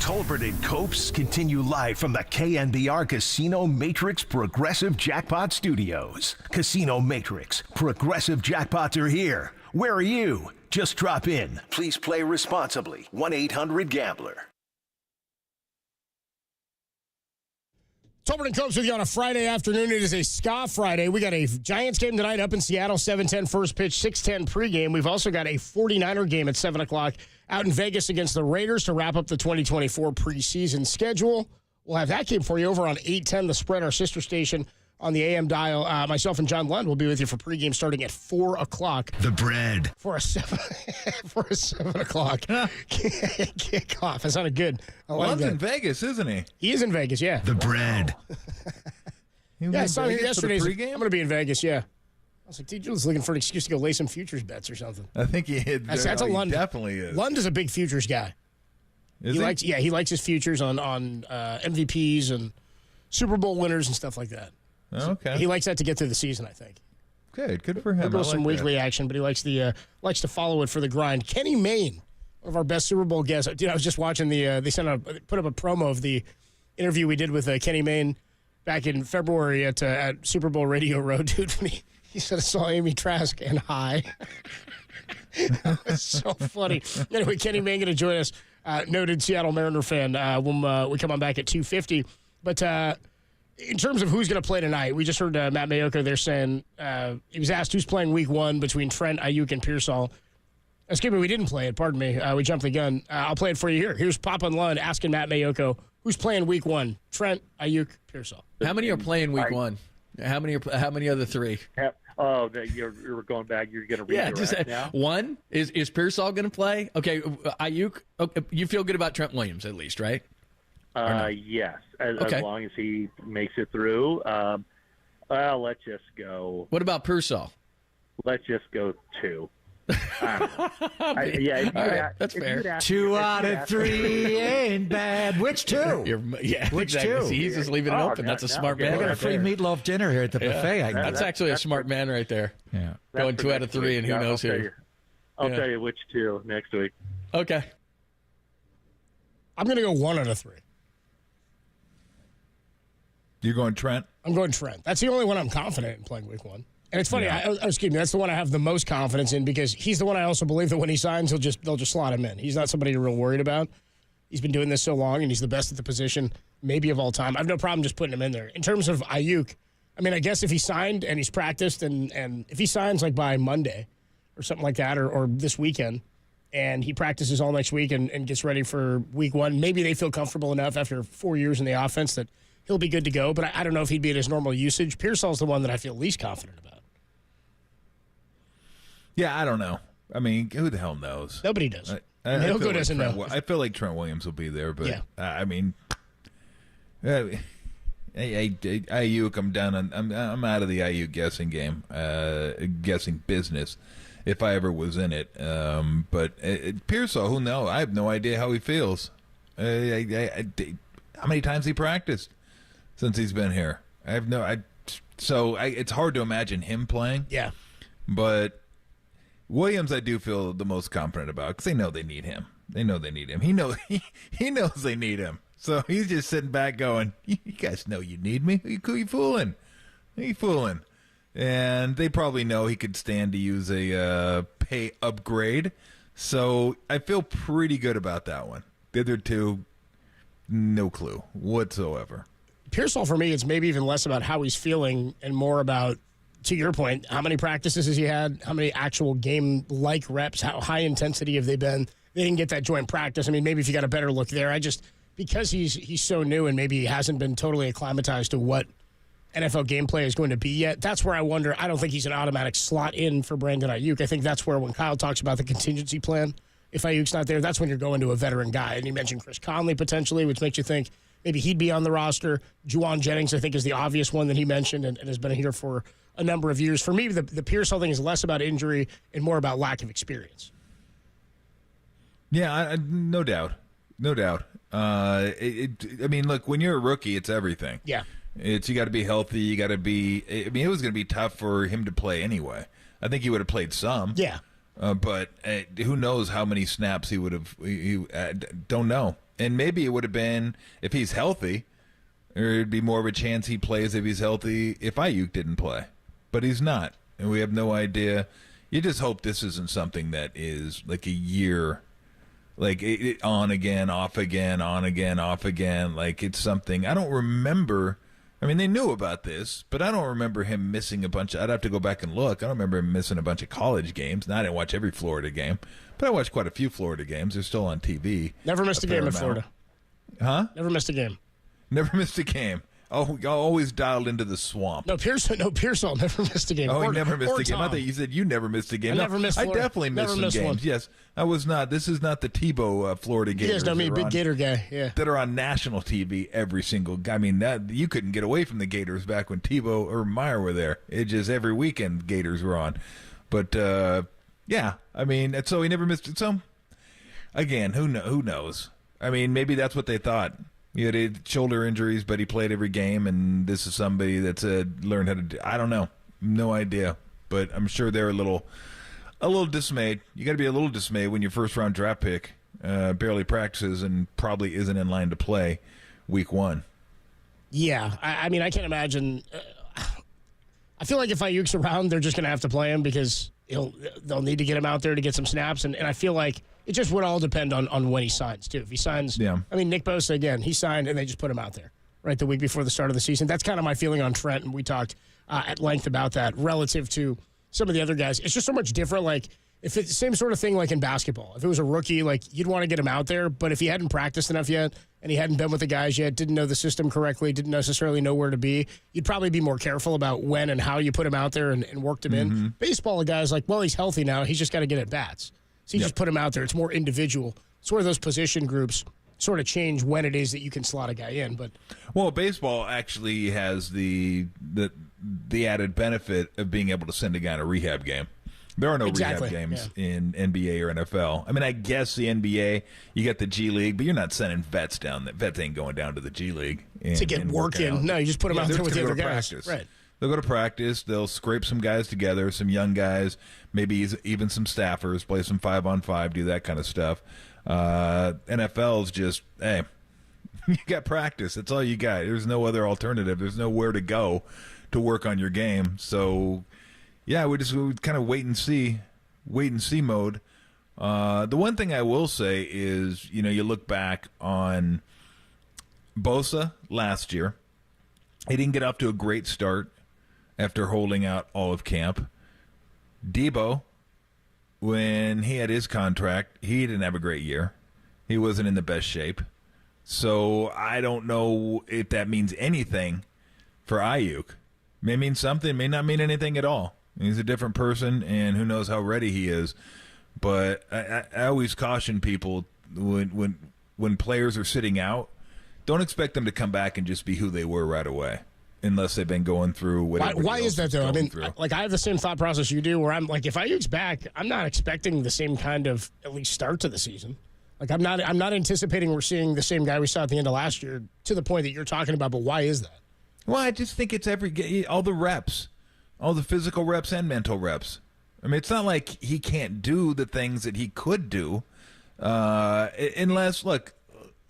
C: Tolbert and Copes continue live from the KNBR Casino Matrix Progressive Jackpot Studios. Casino Matrix, Progressive Jackpots are here. Where are you? Just drop in. Please play responsibly. 1-800-GAMBLER.
W: Tolbert and Copes with you on a Friday afternoon. It is a Ska Friday. We got a Giants game tonight up in Seattle, 7:10 first pitch, 6:10 pregame. We've also got a 49er game at 7 o'clock out in Vegas against the Raiders to wrap up the 2024 preseason schedule. We'll have that game for you over on 810 The Spread, our sister station on the AM dial. Myself and John Lund will be with you for pregame starting at 4 o'clock.
C: The Bread.
W: For a 7 o'clock kickoff. That sounded good.
U: Lund's in Vegas, isn't he?
W: He is in Vegas, yeah.
C: The Bread.
W: Yeah, I saw him yesterday. I'm
U: pregame?
W: going to be in Vegas, yeah. I was like, dude, you're just looking for an excuse to go lay some futures bets or something.
U: I think he is.
W: That's a Lund.
U: Definitely is.
W: Lund is a big futures guy.
U: Is he?
W: He likes his futures on MVPs and Super Bowl winners and stuff like that.
U: Okay.
W: He likes that to get through the season, I think.
U: Good for him.
W: He'll go some weekly action, but he likes to follow it for the grind. Kenny Mayne, one of our best Super Bowl guests. Dude, I was just watching they put up a promo of the interview we did with Kenny Mayne back in February at Super Bowl Radio Row, dude. When he said I saw Amy Trask and hi. That's so funny. Anyway, Kenny Mayne going to join us, noted Seattle Mariner fan, when we come on back at 2:50. But in terms of who's going to play tonight, we just heard Matt Mayoko there saying he was asked who's playing week one between Trent, Aiyuk, and Pearsall. Excuse me, we didn't play it. Pardon me. We jumped the gun. I'll play it for you here. Here's Papa and Lund asking Matt Mayoko who's playing week one. Trent, Aiyuk, Pearsall.
L: How many are playing week one? How many are the three?
K: Oh, you're going back. You're going to read it now.
L: One is Pearsall going to play? Okay, Aiyuk. Okay, you feel good about Trent Williams at least, right?
K: Yes, as long as he makes it through. Let's just go.
L: What about Pearsall?
K: Let's just go 2. That's
L: fair.
V: 2 out of 3 ain't bad. Which 2?
L: Which
V: exactly.
L: 2? He's just leaving it open. That's a smart man.
V: We got a
L: right
V: free
L: there.
V: meatloaf dinner here at the buffet.
L: That's actually a smart man right there.
V: Yeah,
L: going 2 out of 3, and who knows who.
K: I'll tell you which 2 next week.
L: Okay.
W: I'm going to go 1 out of 3.
U: You're going Trent?
W: I'm going Trent. That's the only one I'm confident in playing week one. And it's funny, excuse me, that's the one I have the most confidence in because he's the one I also believe that when he signs, they'll just slot him in. He's not somebody you're real worried about. He's been doing this so long, and he's the best at the position, maybe of all time. I have no problem just putting him in there. In terms of Aiyuk, I mean, I guess if he signed and he's practiced, and if he signs like by Monday or something like that, or this weekend, and he practices all next week and gets ready for week one, maybe they feel comfortable enough after 4 years in the offense that he'll be good to go. But I don't know if he'd be at his normal usage. Pearsall's the one that I feel least confident about.
U: Yeah, I don't know. I mean, who the hell knows?
W: Nobody does.
U: Mayoko
W: doesn't know.
U: I feel like Trent Williams will be there, but
W: yeah.
U: I mean, Aiyuk, I'm done. I'm out of the Aiyuk guessing game, guessing business, if I ever was in it. But Pearsall, who knows? I have no idea how he feels. How many times he practiced since he's been here? I have no. It's hard to imagine him playing.
W: Yeah,
U: but Williams, I do feel the most confident about because they know they need him. He knows they need him. So he's just sitting back going, you guys know you need me. Who you fooling? And they probably know he could stand to use a pay upgrade. So I feel pretty good about that one. The other two, no clue whatsoever.
W: Pearsall, for me, it's maybe even less about how he's feeling and more about to your point, how many practices has he had? How many actual game-like reps? How high intensity have they been? They didn't get that joint practice. I mean, maybe if you got a better look there. Because he's so new and maybe he hasn't been totally acclimatized to what NFL gameplay is going to be yet, that's where I wonder. I don't think he's an automatic slot in for Brandon Aiyuk. I think that's where when Kyle talks about the contingency plan, if Ayuk's not there, that's when you're going to a veteran guy. And you mentioned Chris Conley potentially, which makes you think maybe he'd be on the roster. Juwan Jennings, I think, is the obvious one that he mentioned and has been here for a number of years. For me, the Pearsall thing is less about injury and more about lack of experience.
U: Yeah, no doubt. No doubt. I mean, look, when you're a rookie, it's everything.
W: Yeah.
U: You got to be healthy. You got to be. I mean, it was going to be tough for him to play anyway. I think he would have played some.
W: Yeah.
U: But who knows how many snaps he would have. Don't know. And maybe it would have been if he's healthy, or it'd be more of a chance he plays if he's healthy if Aiyuk didn't play. But he's not, and we have no idea. You just hope this isn't something that is like a year. Like on again, off again, on again, off again. Like it's something I don't remember. I mean, they knew about this, but I don't remember him missing a bunch. I'd have to go back and look. I don't remember him missing a bunch of college games. Now, I didn't watch every Florida game, but I watched quite a few Florida games. They're still on TV.
W: Never missed a game in Florida.
U: Huh?
W: Never missed a game.
U: Never missed a game. Oh, y'all always dialed into the swamp.
W: No, Pearsall never missed a game.
U: Oh, he never missed a game.
W: Tom.
U: I thought you said you never missed a game.
W: I never missed.
U: I definitely missed some games.
W: One.
U: Yes, I was not. This is not the Tebow Florida Gators.
W: You guys know me, big Gator guy. Yeah,
U: that are on national TV every single. I mean, that you couldn't get away from the Gators back when Tebow or Meyer were there. It just every weekend Gators were on. But yeah, I mean, so he never missed it. So again, who knows? I mean, maybe that's what they thought. He had shoulder injuries, but he played every game, and this is somebody that's learned how to do. I don't know. No idea. But I'm sure they're a little dismayed. You got to be a little dismayed when your first-round draft pick barely practices and probably isn't in line to play week 1.
W: Yeah. I mean, I can't imagine. I feel like if Ayuk's around, they're just going to have to play him because they'll need to get him out there to get some snaps, and I feel like it just would all depend on when he signs, too. If he signs,
U: yeah.
W: I mean, Nick Bosa, again, he signed and they just put him out there, right, the week before the start of the season. That's kind of my feeling on Trent, and we talked at length about that relative to some of the other guys. It's just so much different. Like, if it's the same sort of thing like in basketball. If it was a rookie, like, you'd want to get him out there, but if he hadn't practiced enough yet and he hadn't been with the guys yet, didn't know the system correctly, didn't necessarily know where to be, you'd probably be more careful about when and how you put him out there and worked him in. Baseball, a guy's like, well, he's healthy now. He's just got to get at bats. So you just put him out there. It's more individual. It's where those position groups sort of change when it is that you can slot a guy in. But
U: well, baseball actually has the added benefit of being able to send a guy in a rehab game. There are no rehab games in NBA or NFL. I mean, I guess the NBA, you got the G League, but you're not sending vets down. Vets ain't going down to the G League
W: to get work in. No, you just put them out there with the other guys.
U: Practice.
W: Right.
U: They'll go to practice. They'll scrape some guys together, some young guys, maybe even some staffers, play some 5-on-5, do that kind of stuff. NFL's just, hey, you got practice. That's all you got. There's no other alternative. There's nowhere to go to work on your game. So, yeah, we kind of wait and see mode. The one thing I will say is, you look back on Bosa last year. He didn't get off to a great start after holding out all of camp. Debo, when he had his contract, he didn't have a great year. He wasn't in the best shape. So I don't know if that means anything for Aiyuk. May mean something, may not mean anything at all. He's a different person, and who knows how ready he is. But I always caution people when players are sitting out, don't expect them to come back and just be who they were right away. Unless they've been going through whatever.
W: Why is that, though? I mean, like, I have the same thought process you do, where I'm like, if Aiyuk's back, I'm not expecting the same kind of, at least, start to the season. Like, I'm not anticipating we're seeing the same guy we saw at the end of last year to the point that you're talking about, but why is that?
U: Well, I just think it's all the reps, all the physical reps and mental reps. I mean, it's not like he can't do the things that he could do, unless, look,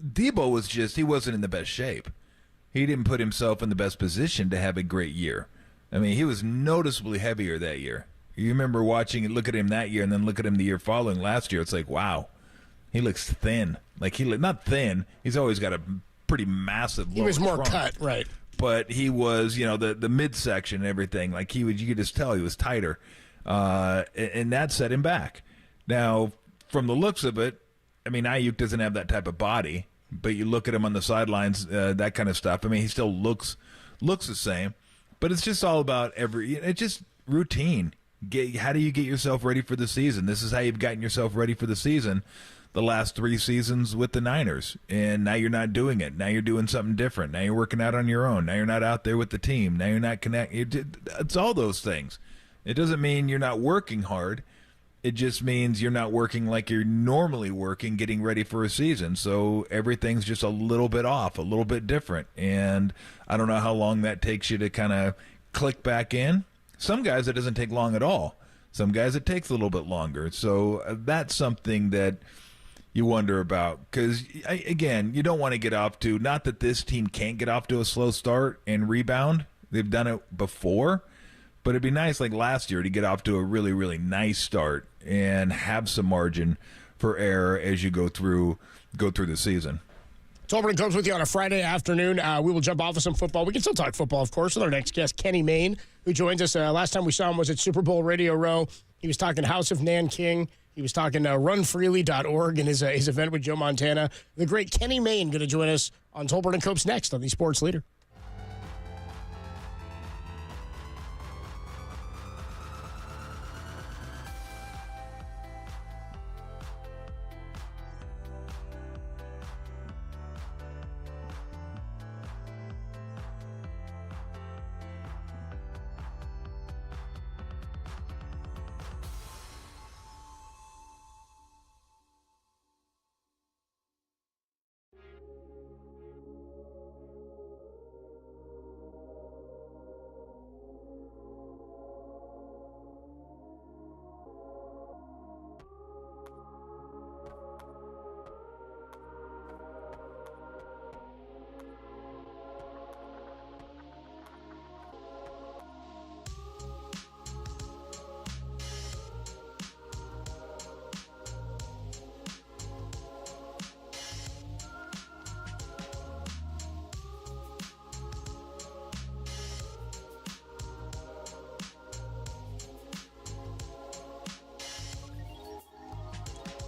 U: Debo he wasn't in the best shape. He didn't put himself in the best position to have a great year. I mean, he was noticeably heavier that year. You remember watching and look at him that year and then look at him the year following last year. It's like, wow, he looks thin. Like, not thin. He's always got a pretty massive lower
W: He was more
U: trunk.
W: cut, right.
U: but he was, the midsection and everything. Like you could just tell he was tighter, and that set him back. Now, from the looks of it, I mean, Aiyuk doesn't have that type of body, but you look at him on the sidelines, that kind of stuff. I mean, he still looks the same, but it's just all about it's just routine. How do you get yourself ready for the season? This is how you've gotten yourself ready for the season the last 3 seasons with the Niners, and now you're not doing it. Now you're doing something different. Now you're working out on your own. Now you're not out there with the team. Now you're not connected. It's all those things. It doesn't mean you're not working hard. It just means you're not working like you're normally working, getting ready for a season. So everything's just a little bit off, a little bit different. And I don't know how long that takes you to kind of click back in. Some guys, it doesn't take long at all. Some guys, it takes a little bit longer. So that's something that you wonder about. Because, again, you don't want to get off to, not that this team can't get off to a slow start and rebound. They've done it before. But it'd be nice, like last year, to get off to a really, really nice start and have some margin for error as you go through the season.
W: Tolbert comes with you on a Friday afternoon. We will jump off of some football. We can still talk football, of course, with our next guest, Kenny Mayne, who joins us. Last time we saw him was at Super Bowl Radio Row. He was talking House of Nanking. He was talking runfreely.org and his event with Joe Montana. The great Kenny Mayne going to join us on Tolbert and Copes next on the Sports Leader.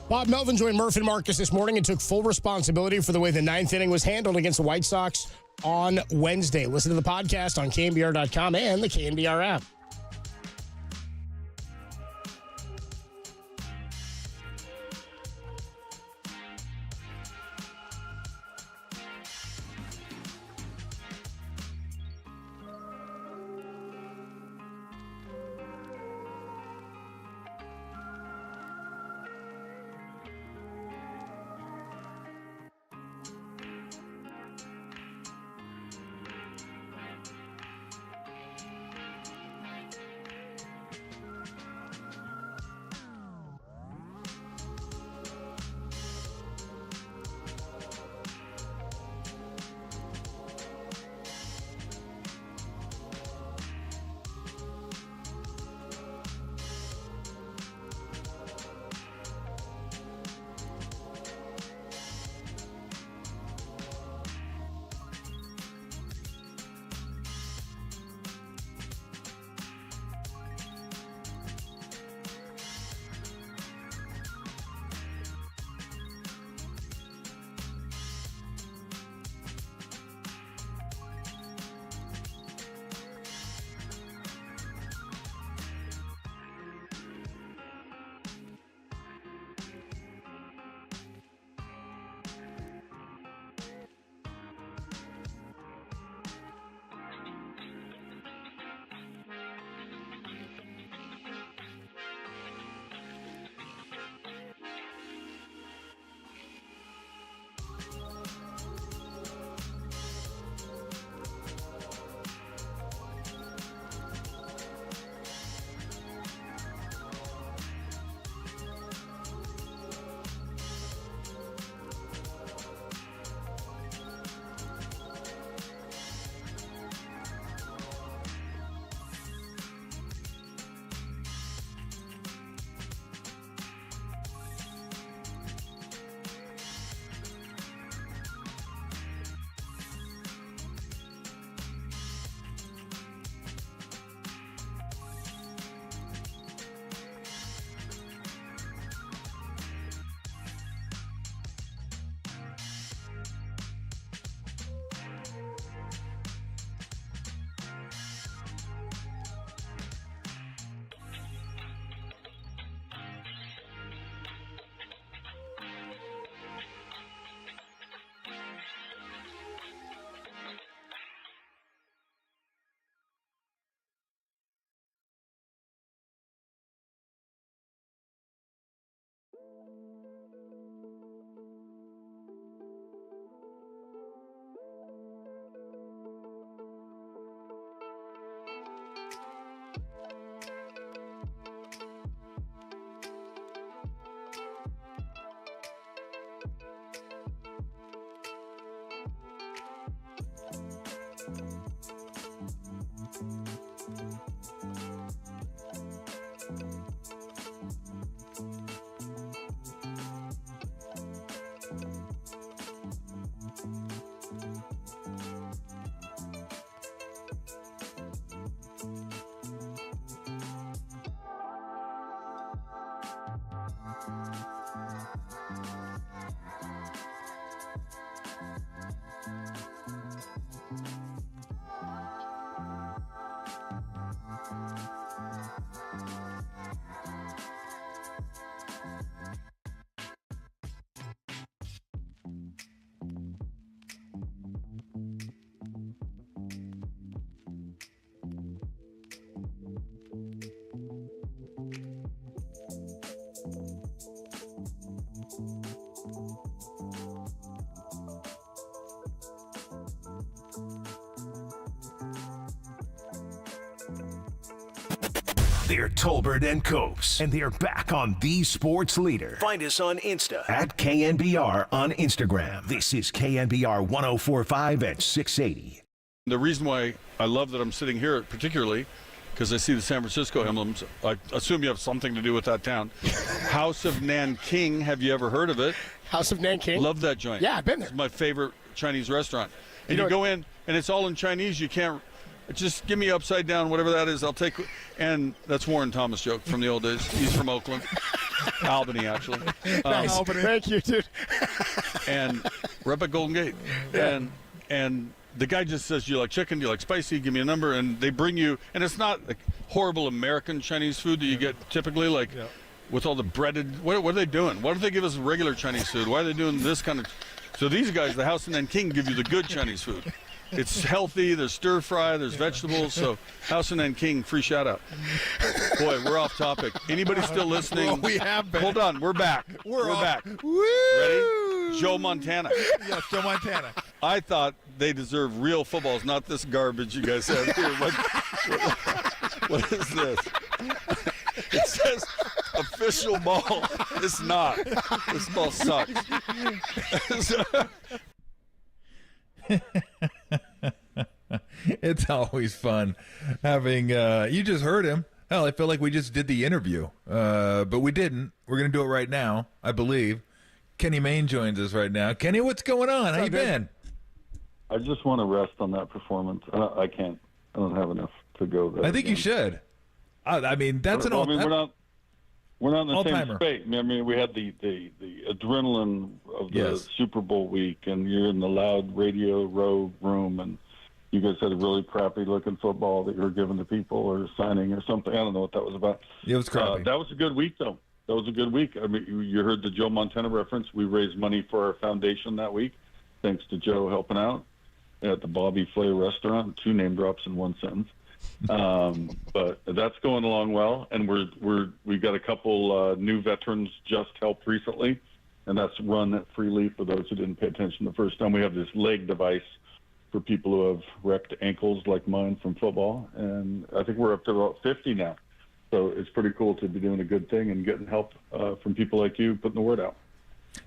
W: Bob Melvin joined Murph and Marcus this morning and took full responsibility for the way the ninth inning was handled against the White Sox on Wednesday. Listen to the podcast on KNBR.com and the KNBR app.
C: They're Tolbert and Copes, and they're back on The Sports Leader. Find us on Insta at KNBR on Instagram. This is KNBR 104.5 at 680.
B: The reason why I love that I'm sitting here, particularly, because I see the San Francisco emblems. I assume you have something to do with that town. House of Nanking. Have you ever heard of it?
W: House of Nanking?
B: Love that joint.
W: Yeah, I've been there.
B: It's my favorite Chinese restaurant. And you go in, and it's all in Chinese. You can't. Just give me upside down, whatever that is. I'll take. And that's Warren Thomas joke from the old days. He's from Oakland, Albany, actually.
W: Nice.
B: Albany.
W: Thank you, dude.
B: And we're up at Golden Gate, and the guy just says, "Do you like chicken? Do you like spicy? Give me a number." And they bring you, and it's not like horrible American Chinese food that you get typically, like with all the breaded. What are they doing? Why don't they give us regular Chinese food? Why are they doing this kind of? So these guys, the House of Nanking, give you the good Chinese food. It's healthy. There's stir fry. There's vegetables. So House of Nanking, free shout out. Boy, we're off topic. Anybody still listening?
U: Well, we have been.
B: Hold on, we're back. We're back.
U: Woo!
B: Ready? Joe Montana.
U: Yes, Joe Montana.
B: I thought they deserve real footballs, not this garbage you guys have here. What is this? It says official ball. It's not. This ball sucks.
U: It's always fun having you just heard him. Hell, I feel like we just did the interview, but we didn't. We're gonna do it right now, I believe. Kenny Mayne joins us right now. Kenny, what's going on? How you been?
I: I just want to rest on that performance. I can't. I don't have enough to go there.
U: I think you should. I mean, that's an all.
I: I mean, we're not in the same
U: all-timer.
I: space. I mean, we had the adrenaline of the Super Bowl week, and you're in the loud radio row room, and you guys had a really crappy looking football that you were giving to people or signing or something. I don't know what that was about.
U: It was crappy.
I: That was a good week, though. That was a good week. I mean, you heard the Joe Montana reference. We raised money for our foundation that week, thanks to Joe helping out at the Bobby Flay restaurant. 2 name drops in one sentence. But that's going along well, and we've got a couple new veterans just helped recently, and that's run freely for those who didn't pay attention the first time. We have this leg device for people who have wrecked ankles like mine from football, and I think we're up to about 50 now. So it's pretty cool to be doing a good thing and getting help from people like you putting the word out.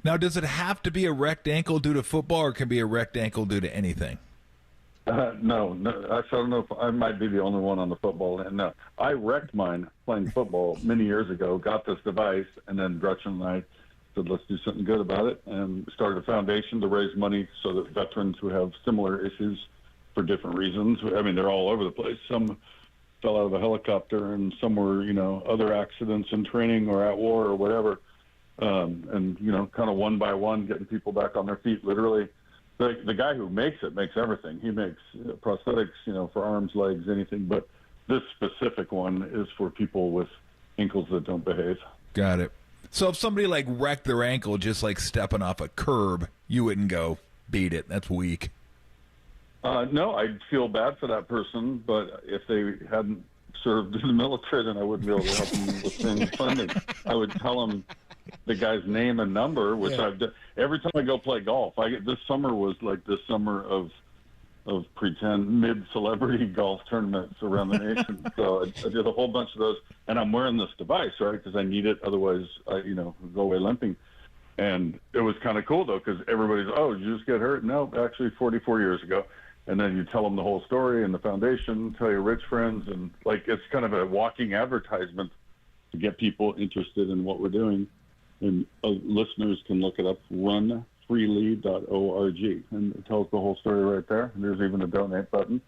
U: Now, does it have to be a wrecked ankle due to football, or can it be a wrecked ankle due to anything?
I: No. I don't know if I might be the only one on the football end. No, I wrecked mine playing football many years ago, got this device, and then Gretchen and I said, let's do something good about it, and started a foundation to raise money so that veterans who have similar issues for different reasons, I mean, they're all over the place. Some fell out of a helicopter, and some were, other accidents in training or at war or whatever. And, kind of one by one, getting people back on their feet, literally. The guy who makes it makes everything. He makes prosthetics, for arms, legs, anything. But this specific one is for people with ankles that don't behave.
U: Got it. So if somebody wrecked their ankle just stepping off a curb, you wouldn't go, beat it. That's weak.
I: No, I'd feel bad for that person. But if they hadn't served in the military, then I wouldn't be able to help them with things funding. I would tell them the guy's name and number, which I've done every time I go play golf. This summer was like this summer of pretend mid-celebrity golf tournaments around the nation. So I did a whole bunch of those, and I'm wearing this device, right, because I need it. Otherwise, I go away limping. And it was kind of cool though, because everybody's, oh, did you just get hurt? No, actually 44 years ago. And then you tell them the whole story and the foundation, tell your rich friends, and it's kind of a walking advertisement to get people interested in what we're doing. And listeners can look it up, runfreely.org, and it tells the whole story right there. And there's even a donate button.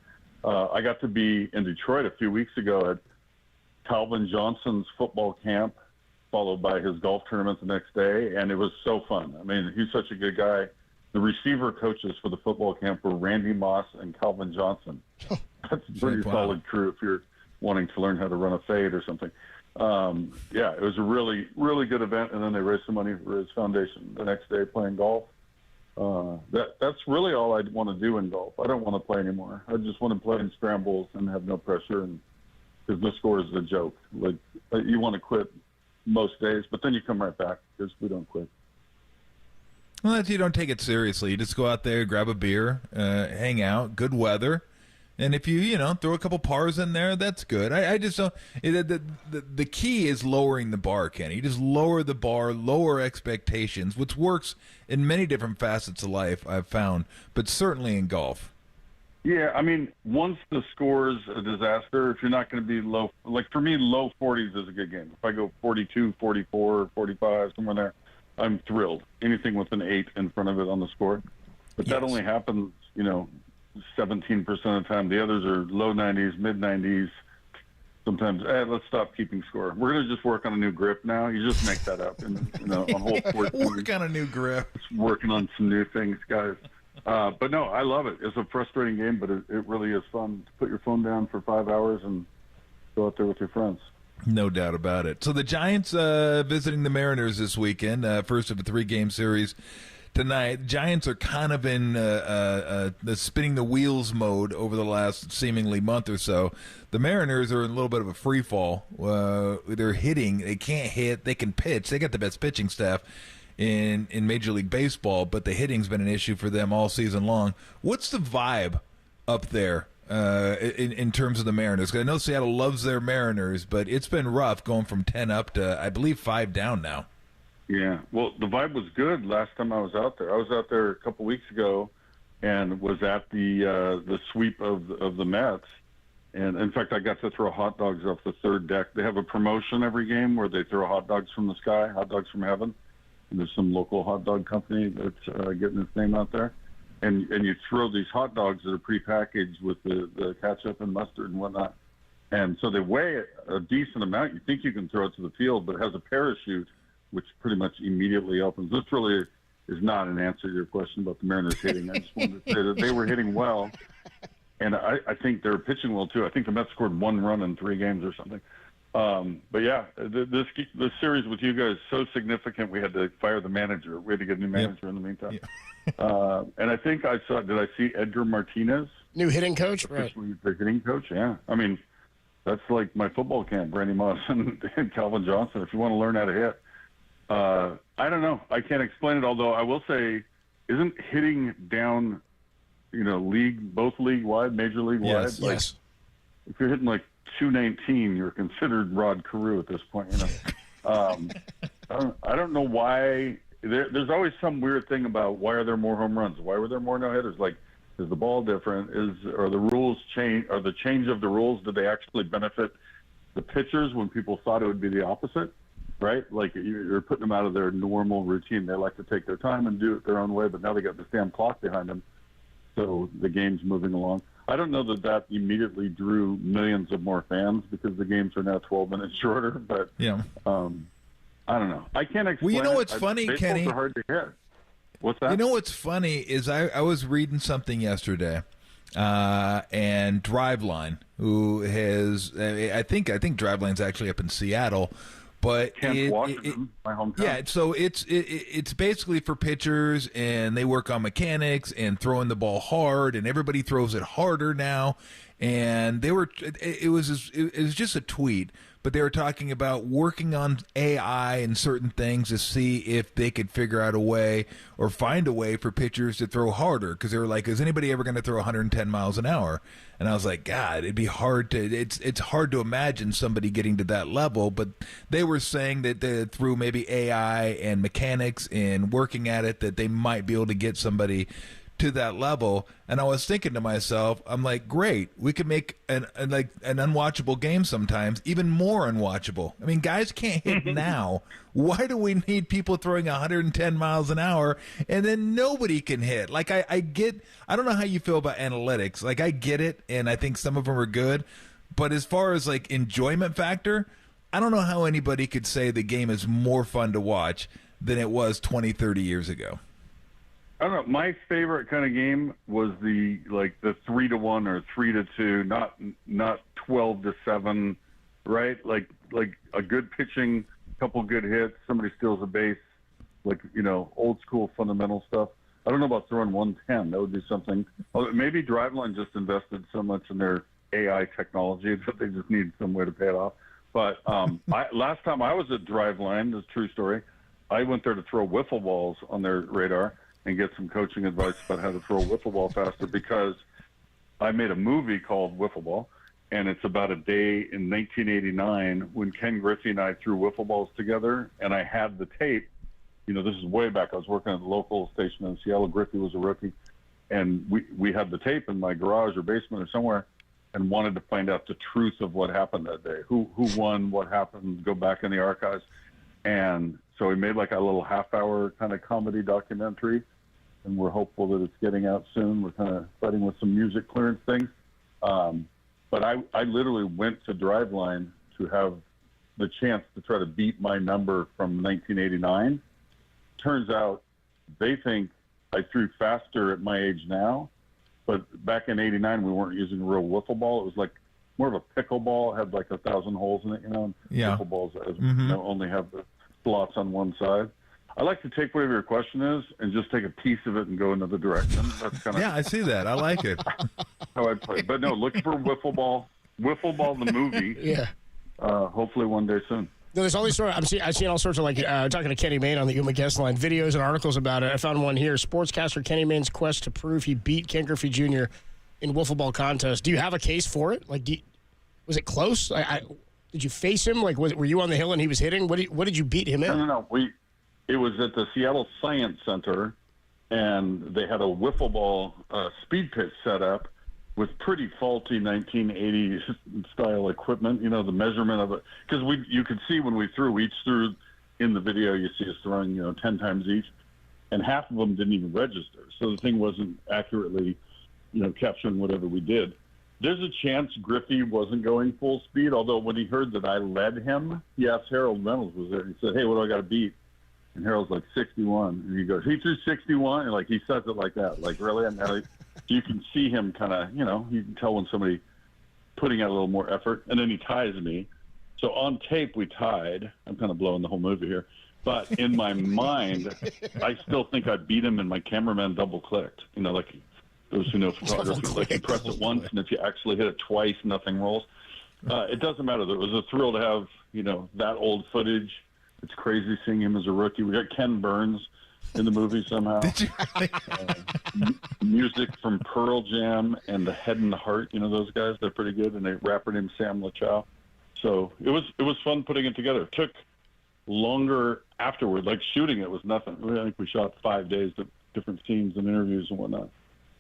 I: I got to be in Detroit a few weeks ago at Calvin Johnson's football camp, followed by his golf tournament the next day, and it was so fun. I mean, he's such a good guy. The receiver coaches for the football camp were Randy Moss and Calvin Johnson. That's a pretty solid crew if you're wanting to learn how to run a fade or something. It was a really, really good event, and then they raised some money for his foundation the next day playing golf. That's really all I want to do in golf. I don't want to play anymore. I just want to play in scrambles and have no pressure, and because the score is a joke. You want to quit most days, but then you come right back because we don't quit.
U: Well, you don't take it seriously. You just go out there, grab a beer, hang out, good weather, And if you throw a couple pars in there, that's good. I just don't. The key is lowering the bar, Kenny. You just lower the bar, lower expectations, which works in many different facets of life, I've found, but certainly in golf.
I: Yeah, I mean, once the score's a disaster, if you're not going to be low, like for me, low 40s is a good game. If I go 42, 44, 45, somewhere there, I'm thrilled. Anything with an 8 in front of it on the score. But that only happens, 17% of the time. The others are low 90s, mid 90s. Sometimes, let's stop keeping score. We're going to just work on a new grip now. You just make that up. And, on hole 14.
U: Work on a new grip.
I: Working on some new things, guys. But no, I love it. It's a frustrating game, but it really is fun to put your phone down for 5 hours and go out there with your friends.
U: No doubt about it. So the Giants visiting the Mariners this weekend, first of a 3-game series tonight. Giants are kind of in the spinning the wheels mode over the last seemingly month or so. The Mariners are in a little bit of a free fall. They're hitting. They can't hit. They can pitch. They got the best pitching staff in Major League Baseball, but the hitting's been an issue for them all season long. What's the vibe up there in terms of the Mariners? 'Cause I know Seattle loves their Mariners, but it's been rough going from 10 up to, I believe, 5 down now.
I: Yeah, well, the vibe was good last time I was out there. I was out there a couple weeks ago and was at the sweep of the Mets. And, in fact, I got to throw hot dogs off the third deck. They have a promotion every game where they throw hot dogs from the sky, hot dogs from heaven. And there's some local hot dog company that's getting its name out there. And you throw these hot dogs that are prepackaged with the ketchup and mustard and whatnot. And so they weigh a decent amount. You think you can throw it to the field, but it has a parachute, which pretty much immediately opens. This really is not an answer to your question about the Mariners hitting. I just wanted to say that they were hitting well. And I think they're pitching well, too. I think the Mets scored 1 run in 3 games or something. But yeah, this series with you guys is so significant. We had to fire the manager. We had to get a new manager in the meantime. Yeah. And I think did I see Edgar Martinez?
W: New hitting coach? Right.
I: The hitting coach, yeah. I mean, that's like my football camp, Randy Moss and Calvin Johnson, if you want to learn how to hit. I don't know. I can't explain it, although I will say, isn't hitting down, both league-wide, major league-wide?
W: Yes.
I: If you're hitting like 219, you're considered Rod Carew at this point. I don't know why. There's always some weird thing about why are there more home runs? Why were there more no-hitters? Like, is the ball different? Are the rules change? Are the change of the rules, did they actually benefit the pitchers when people thought it would be the opposite? Right? Like, you're putting them out of their normal routine. They like to take their time and do it their own way, but now they got this damn clock behind them, so the game's moving along. I don't know that immediately drew millions of more fans because the games are now 12 minutes shorter, but
U: yeah.
I: I don't know. I can't explain.
U: Well, what's funny, Kenny?
I: Are hard to hit. What's that?
U: What's funny is I was reading something yesterday, and Driveline, who has I think Driveline's actually up in Seattle. But
I: Washington, my hometown.
U: Yeah, so it's basically for pitchers, and they work on mechanics and throwing the ball hard, and everybody throws it harder now. And it was just a tweet, but they were talking about working on AI and certain things to see if they could figure out a way or find a way for pitchers to throw harder, because they were like, is anybody ever going to throw 110 miles an hour? And I was like, God, it'd be hard to it's hard to imagine somebody getting to that level. But they were saying that through maybe AI and mechanics and working at it, that they might be able to get somebody to that level. And I was thinking to myself, I'm like, great, we could make an unwatchable game sometimes even more unwatchable. I mean, guys can't hit now. Why do we need people throwing 110 miles an hour and then nobody can hit? Like, I don't know how you feel about analytics. Like, I get it, and I think some of them are good, but as far as like enjoyment factor, I don't know how anybody could say the game is more fun to watch than it was 20, 30 years ago.
I: I don't know. My favorite kind of game was the 3-1 or 3-2, not 12-7, right? Like a good pitching, couple good hits, somebody steals a base, old school fundamental stuff. I don't know about throwing 110. That would be something. Maybe Driveline just invested so much in their AI technology that they just need some way to pay it off. But last time I was at Driveline, this is a true story, I went there to throw wiffle balls on their radar and get some coaching advice about how to throw a wiffle ball faster, because I made a movie called Wiffle Ball, and it's about a day in 1989 when Ken Griffey and I threw wiffle balls together, and I had the tape. You know, this is way back. I was working at the local station in Seattle. Griffey was a rookie, and we had the tape in my garage or basement or somewhere, and wanted to find out the truth of what happened that day. Who won, what happened, go back in the archives. And so we made like a little half-hour kind of comedy documentary, and we're hopeful that it's getting out soon. We're kind of fighting with some music clearance things. But I literally went to Driveline to have the chance to try to beat my number from 1989. Turns out they think I threw faster at my age now, but back in 89 we weren't using a real wiffle ball. It was like more of a pickleball. It had like 1,000 holes in it, you know. And
U: Yeah.
I: Wiffle balls, as you know, only have the slots on one side. I like to take whatever your question is and just take a piece of it and go another direction. That's kind of
U: Yeah, I see that. I like it.
I: how I play. But no, look for Wiffle Ball the movie.
W: Yeah.
I: Hopefully one day soon.
W: No, there's all these sort of, I've seen all sorts of, like, talking to Kenny Mayne on the Uma guest line, videos and articles about it. I found one here, Sportscaster Kenny Mayne's quest to prove he beat Ken Griffey Jr. in wiffle ball contest. Do you have a case for it? Like, was it close? Did you face him? Like, were you on the hill and he was hitting? What did you beat him in?
I: No. It was at the Seattle Science Center, and they had a wiffle ball speed pitch set up with pretty faulty 1980s style equipment. You know, the measurement of it, because you could see when we threw, each threw in the video, you see us throwing 10 times each, and half of them didn't even register. So the thing wasn't accurately capturing whatever we did. There's a chance Griffey wasn't going full speed, although when he heard that I led him, he asked Harold Reynolds was there. He said, "Hey, what do I got to beat?" And Harold's like, 61. And he goes, "He threw 61?" And he says it like that. Like, really? And you can see him kind of, you can tell when somebody putting out a little more effort. And then he ties me. So on tape, we tied. I'm kind of blowing the whole movie here. But in my mind, I still think I beat him, and my cameraman double-clicked. Like those who know photography, like you press it once, and if you actually hit it twice, nothing rolls. It doesn't matter. It was a thrill to have, that old footage. It's crazy seeing him as a rookie. We got Ken Burns in the movie somehow.
U: Did you?
I: Music from Pearl Jam and The Head and the Heart. Those guys, they're pretty good. And a rapper named Sam LaChow. So it was fun putting it together. It took longer afterward. Like shooting it was nothing. I think we shot 5 days of different scenes and interviews and whatnot.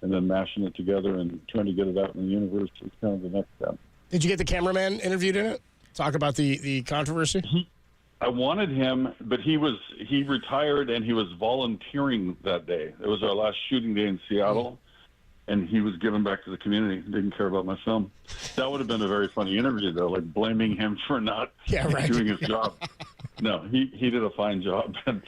I: And then mashing it together and trying to get it out in the universe is kind of the next step.
W: Did you get the cameraman interviewed in it? Talk about the controversy?
I: I wanted him, but he retired and he was volunteering that day. It was our last shooting day in Seattle, and he was given back to the community. Didn't care about my film. That would have been a very funny interview, though, like blaming him for not doing his job. No, he did a fine job. And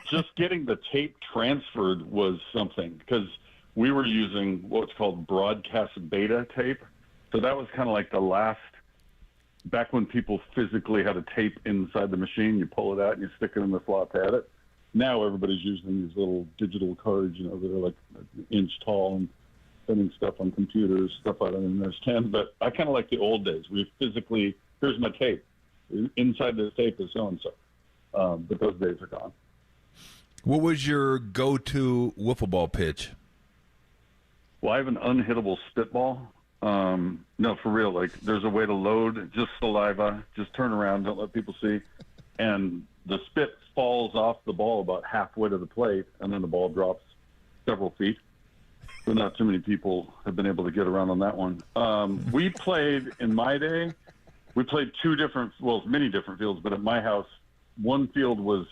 I: just getting the tape transferred was something, because we were using what's called broadcast beta tape. So that was kind of like the last, back when people physically had a tape inside the machine, you pull it out and you stick it in the slot to edit. Now everybody's using these little digital cards, that are like an inch tall and sending stuff on computers, stuff I don't even understand. But I kind of like the old days. We physically, here's my tape. Inside this tape is so-and-so. But those days are gone.
U: What was your go-to wiffle ball pitch?
I: Well, I have an unhittable spitball. No, for real. Like, there's a way to load just saliva, just turn around, don't let people see, and the spit falls off the ball about halfway to the plate, and then the ball drops several feet. So not too many people have been able to get around on that one. We played, in my day, we played many different fields, but at my house, one field was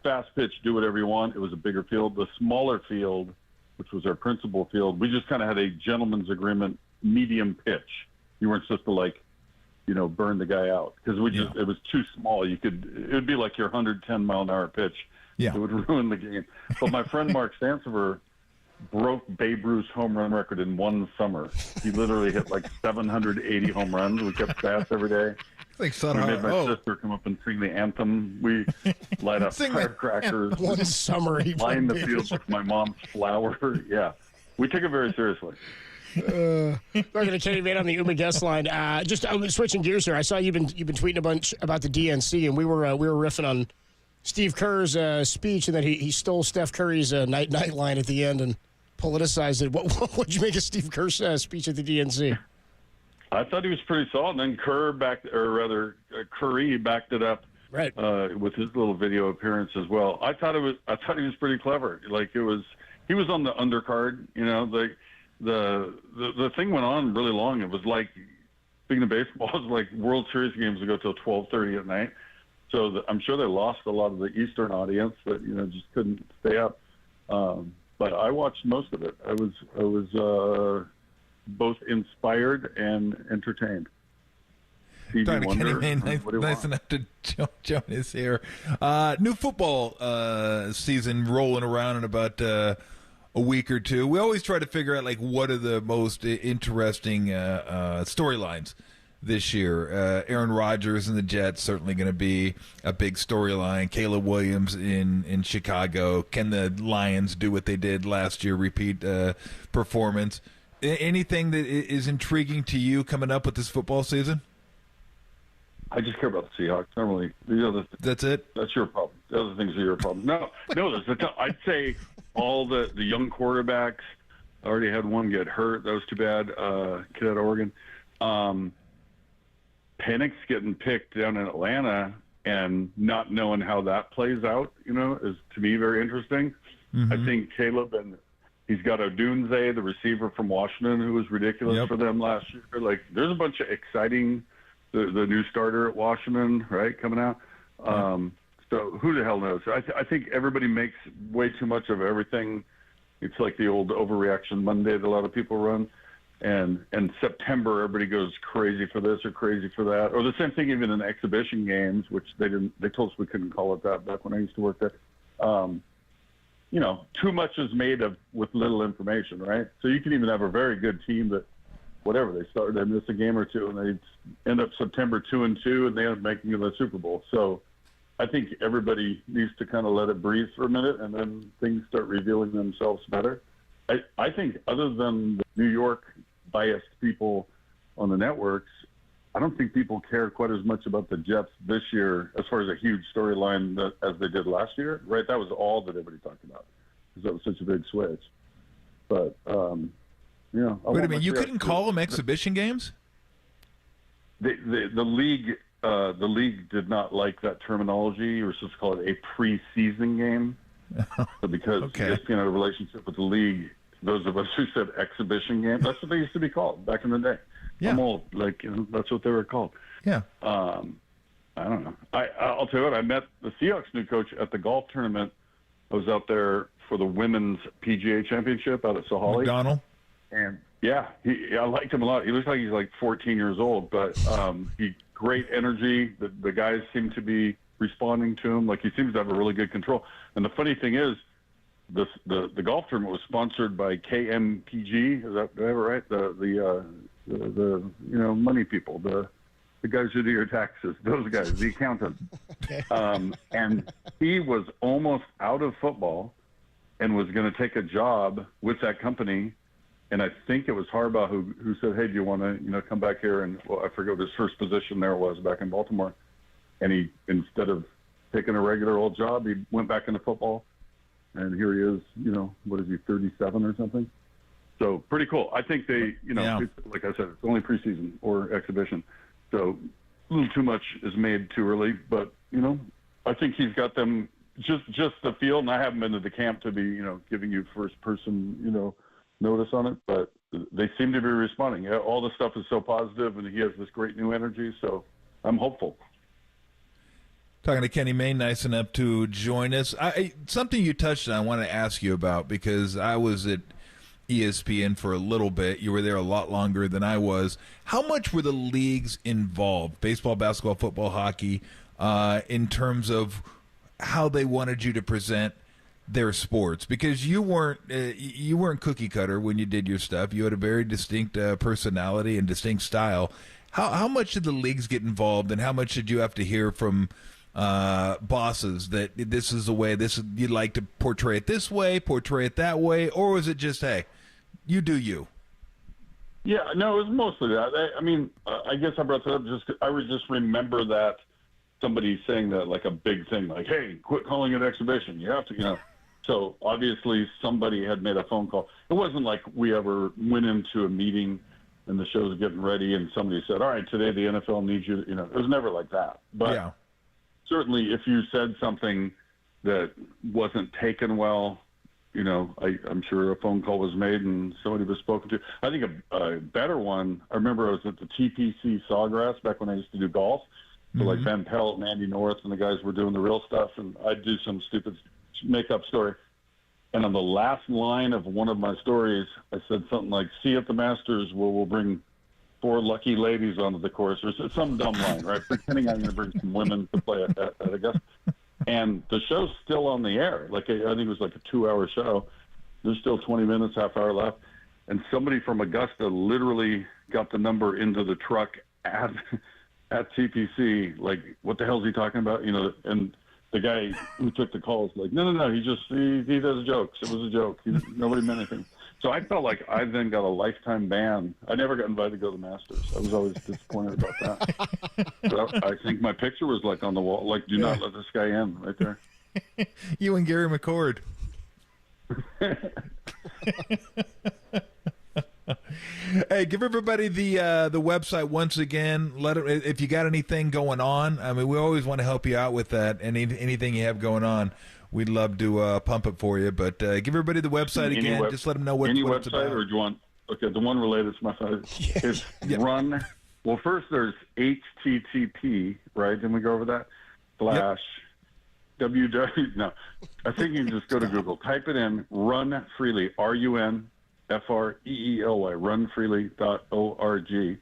I: fast pitch, do whatever you want. It was a bigger field. The smaller field, which was our principal field, we just kind of had a gentleman's agreement, medium pitch. You weren't supposed to burn the guy out, because it was too small. It would be like your 110 mile an hour pitch.
U: Yeah.
I: It would ruin the game. But my friend Mark Sansevier broke Babe Ruth's home run record in one summer. He literally hit like 780 home runs. We kept stats every day.
U: Like
I: we made my sister come up and sing the anthem. We light up firecrackers.
W: One summer he
I: line the field with my mom's flower. Yeah. We take it very seriously.
W: Talking to Kenny Mayne on the Uma guest line. Just switching gears here. I saw you've been tweeting a bunch about the DNC, and we were riffing on Steve Kerr's speech, and that he stole Steph Curry's night line at the end and politicized it. What'd you make of Steve Kerr's speech at the DNC?
I: I thought he was pretty solid. And then Curry backed it up,
W: right,
I: with his little video appearance as well. I thought he was pretty clever. Like he was on the undercard. You know, the thing went on really long. It was like, speaking of baseball, it was like World Series games would go till 12:30 at night. So I'm sure they lost a lot of the Eastern audience that just couldn't stay up. But I watched most of it. I was both inspired and entertained.
U: Dr. Kenny Mayne, nice enough to join us here. New football season rolling around in about a week or two. We always try to figure out what are the most interesting storylines this year. Aaron Rodgers and the Jets certainly going to be a big storyline. Caleb Williams in Chicago. Can the Lions do what they did last year? Repeat performance. Anything that is intriguing to you coming up with this football season?
I: I just care about the Seahawks. Normally,
U: that's it.
I: That's your problem. The other things are your problem. No. I'd say all the young quarterbacks. I already had one get hurt. That was too bad. Kid out of Oregon. Penix getting picked down in Atlanta and not knowing how that plays out, is to me very interesting. Mm-hmm. I think Caleb he's got Odunze, the receiver from Washington, who was ridiculous for them last year. There's a bunch of exciting, the new starter at Washington, right, coming out. So who the hell knows? I think everybody makes way too much of everything. It's like the old overreaction Monday that a lot of people run. And September, everybody goes crazy for this or crazy for that. Or the same thing even in exhibition games, which they told us we couldn't call it that back when I used to work there. Too much is made of with little information, right? So you can even have a very good team that, whatever, they miss a game or two and they end up September 2-2 and they end up making the Super Bowl. So I think everybody needs to kind of let it breathe for a minute and then things start revealing themselves better. I think other than the New York biased people on the networks, I don't think people care quite as much about the Jets this year as far as a huge storyline as they did last year, right? That was all that everybody talked about because that was such a big switch. But,
U: wait a minute, you couldn't call them exhibition games?
I: The league did not like that terminology. You were supposed to call it a preseason game. So because ESPN had a relationship with the league, those of us who said exhibition game, that's what they used to be called back in the day. Yeah. I'm old, that's what they were called.
U: Yeah.
I: I don't know. I'll tell you what, I met the Seahawks new coach at the golf tournament. I was out there for the women's PGA championship out at Sahalee.
U: McDonald?
I: And I liked him a lot. He looks like he's 14 years old, but he great energy. The guys seem to be responding to him. He seems to have a really good control. And the funny thing is, the golf tournament was sponsored by KNBR. Do I have it right? The money people, the guys who do your taxes, those guys, the accountants. And he was almost out of football and was going to take a job with that company. And I think it was Harbaugh who said, "Hey, do you want to come back here?" And I forget what his first position there was back in Baltimore. And he, instead of taking a regular old job, he went back into football. And here he is, what is he, 37 or something? So pretty cool. I think they, it's, like I said, it's only preseason or exhibition. So a little too much is made too early. But, I think he's got them just the feel. And I haven't been to the camp to be, giving you first person, notice on it. But they seem to be responding. All the stuff is so positive and he has this great new energy. So I'm hopeful.
U: Talking to Kenny Mayne, nice enough to join us. Something you touched on I want to ask you about because I was at ESPN for a little bit. You were there a lot longer than I was. How much were the leagues involved, baseball, basketball, football, hockey, in terms of how they wanted you to present their sports? Because you weren't cookie cutter when you did your stuff. You had a very distinct personality and distinct style. How much did the leagues get involved, and how much did you have to hear from bosses that this is the way you'd like to portray it this way, portray it that way, or was it just, hey, you do you?
I: Yeah, no, it was mostly that. I guess I brought that up I would just remember that somebody saying that like a big thing, like, hey, quit calling it exhibition. You have to, So obviously somebody had made a phone call. It wasn't like we ever went into a meeting and the show's getting ready and somebody said, all right, today the NFL needs you. You know, it was never like that. But certainly if you said something that wasn't taken well, you know, I'm sure a phone call was made and somebody was spoken to. I think a better one, I remember I was at the TPC Sawgrass back when I used to do golf. So like Ben Pelt and Andy North and the guys were doing the real stuff, and I'd do some stupid make-up story. And on the last line of one of my stories, I said something like, see you at the Masters where we'll bring 4 lucky ladies onto the course, or some dumb line, right? Pretending I'm going to bring some women to play at Augusta. And the show's still on the air. Like, I think it was like a 2-hour show. There's still 20 minutes, half hour left. And somebody from Augusta literally got the number into the truck at TPC. Like, what the hell is he talking about? You know, and the guy who took the call was like, no, he does jokes. It was a joke. Nobody meant anything. So I felt like I then got a lifetime ban. I never got invited to go to the Masters. I was always disappointed about that. But I think my picture was like on the wall, like, do not let this guy in, right there.
U: You and Gary McCord. Hey, give everybody the website once again. If you got anything going on. I mean, we always want to help you out with that. Anything you have going on, we'd love to pump it for you. But give everybody the website again. Just let them know what it's about.
I: Or do you want? Okay, the one related to my site is run. Well, first there's HTTP, right? Didn't we go over that? / www. No, I think you can just go to Google, type it in, Run Freely, RUNFREELY, runfreely.org,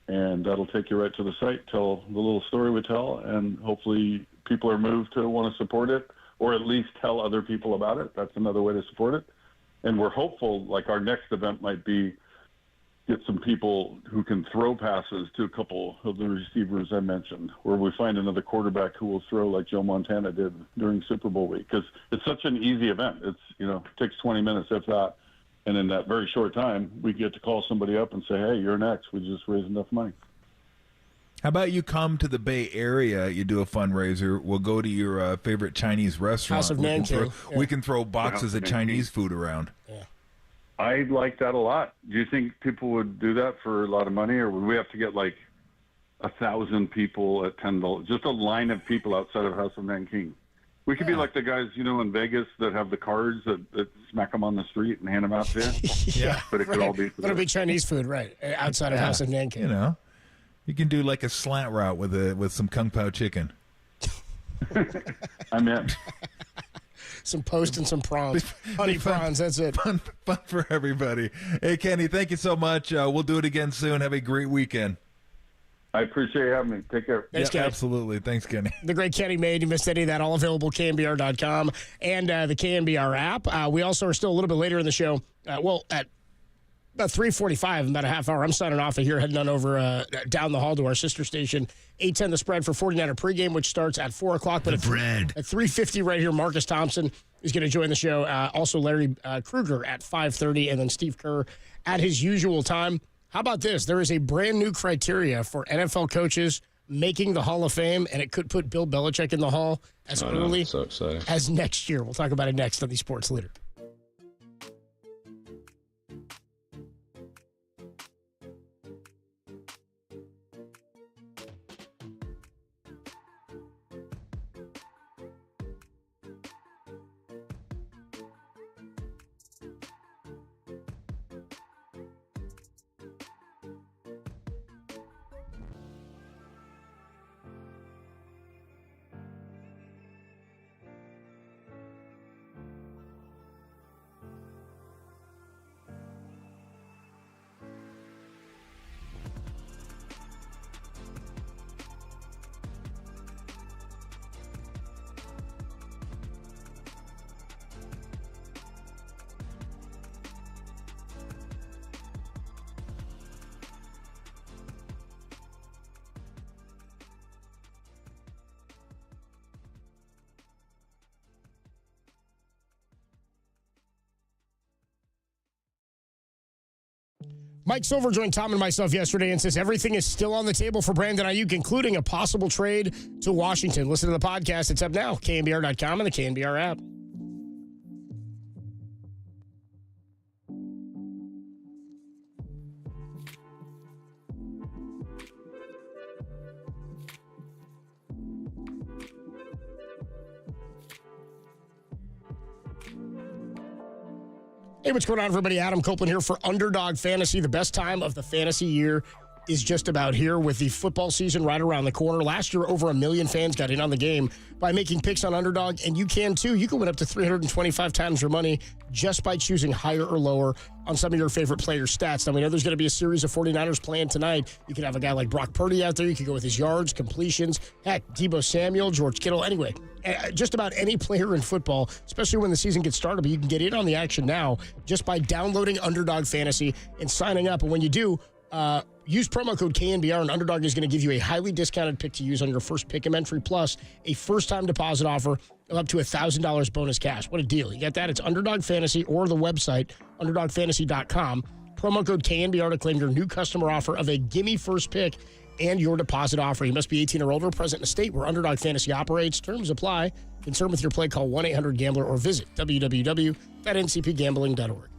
I: and that'll take you right to the site. Tell the little story we tell, and hopefully people are moved to want to support it, or at least tell other people about it. That's another way to support it. And we're hopeful, like our next event might be get some people who can throw passes to a couple of the receivers I mentioned, or we find another quarterback who will throw like Joe Montana did during Super Bowl week, because it's such an easy event. It's, you know, it takes 20 minutes, if that. And in that very short time, we get to call somebody up and say, hey, you're next. We just raised enough money.
U: How about you come to the Bay Area, you do a fundraiser, we'll go to your favorite Chinese restaurant.
W: House of Nanking.
U: We can throw boxes of Chinese food around.
W: Yeah.
I: I like that a lot. Do you think people would do that for a lot of money, or would we have to get like 1,000 people at $10? Just a line of people outside of House of Nanking. We could be like the guys, you know, in Vegas that have the cards that smack them on the street and hand them out to you.
W: Yeah.
I: But it could all be.
W: It'll be Chinese food, right? Outside of House of Nanking.
U: You know, you can do like a slant route with some Kung Pao chicken.
I: I'm in.
W: Some post and some prawns. Honey prawns, that's it.
U: Fun for everybody. Hey, Kenny, thank you so much. We'll do it again soon. Have a great weekend.
I: I appreciate you having me. Take care.
W: Thanks, Kenny.
U: Absolutely. Thanks, Kenny.
W: The great Kenny Made. You missed any of that, all available, KNBR.com and the KNBR app. We also are still a little bit later in the show. At about 3:45, about a half hour, I'm signing off of here, heading on over down the hall to our sister station, 810 The Spread for 49er pregame, which starts at 4 o'clock. But at 3:50 right here, Marcus Thompson is going to join the show. Also, Larry Kruger at 5:30, and then Steve Kerr at his usual time. How about this? There is a brand new criteria for NFL coaches making the Hall of Fame, and it could put Bill Belichick in the Hall as early as next year. We'll talk about it next on the Sports Leader. Mike Silver joined Tom and myself yesterday and says everything is still on the table for Brandon Aiyuk, including a possible trade to Washington. Listen to the podcast. It's up now, KNBR.com and the KNBR app. Hey, what's going on, everybody? Adam Copeland here for Underdog Fantasy. The best time of the fantasy year is just about here with the football season right around the corner. Last year, over 1 million fans got in on the game by making picks on Underdog, and you can too. You can win up to 325 times your money just by choosing higher or lower on some of your favorite player stats. Now, we know there's going to be a series of 49ers playing tonight. You can have a guy like Brock Purdy out there. You can go with his yards, completions, heck, Deebo Samuel, George Kittle. Anyway, just about any player in football, especially when the season gets started, but you can get in on the action now just by downloading Underdog Fantasy and signing up. And when you do, use promo code KNBR, and Underdog is going to give you a highly discounted pick to use on your first pick-em entry, plus a first-time deposit offer of up to $1,000 bonus cash. What a deal. You get that? It's Underdog Fantasy or the website, underdogfantasy.com. Promo code KNBR to claim your new customer offer of a gimme first pick and your deposit offer. You must be 18 or older, present in a state where Underdog Fantasy operates. Terms apply. Concerned with your play, call 1-800-GAMBLER or visit www.ncpgambling.org.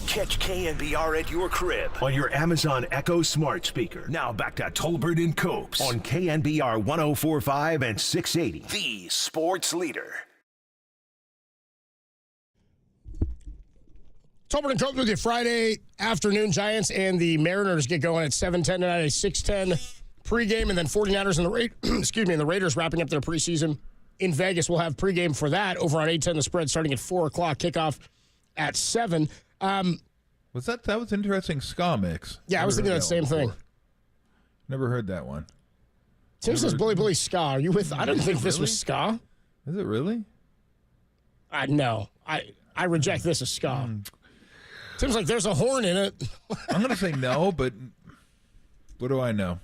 C: Catch KNBR at your crib on your Amazon Echo smart speaker. Now back to Tolbert and Copes on KNBR 104.5 and 680, the sports leader.
W: Tolbert and Copes with you Friday afternoon. Giants and the Mariners get going at 7:10 tonight, a 6:10 pregame, and then 49ers and the Raiders wrapping up their preseason in Vegas. We'll have pregame for that over on 810 The Spread starting at 4 o'clock. Kickoff at 7.
U: Was that was interesting ska mix?
W: Yeah, I was thinking that same thing.
U: Never heard that one.
W: Tim says Bully Bully ska. Are you with? I don't think this was ska.
U: Is it really?
W: No. I reject this as ska. Seems like there's a horn in it.
U: I'm going to say no, but what do I know?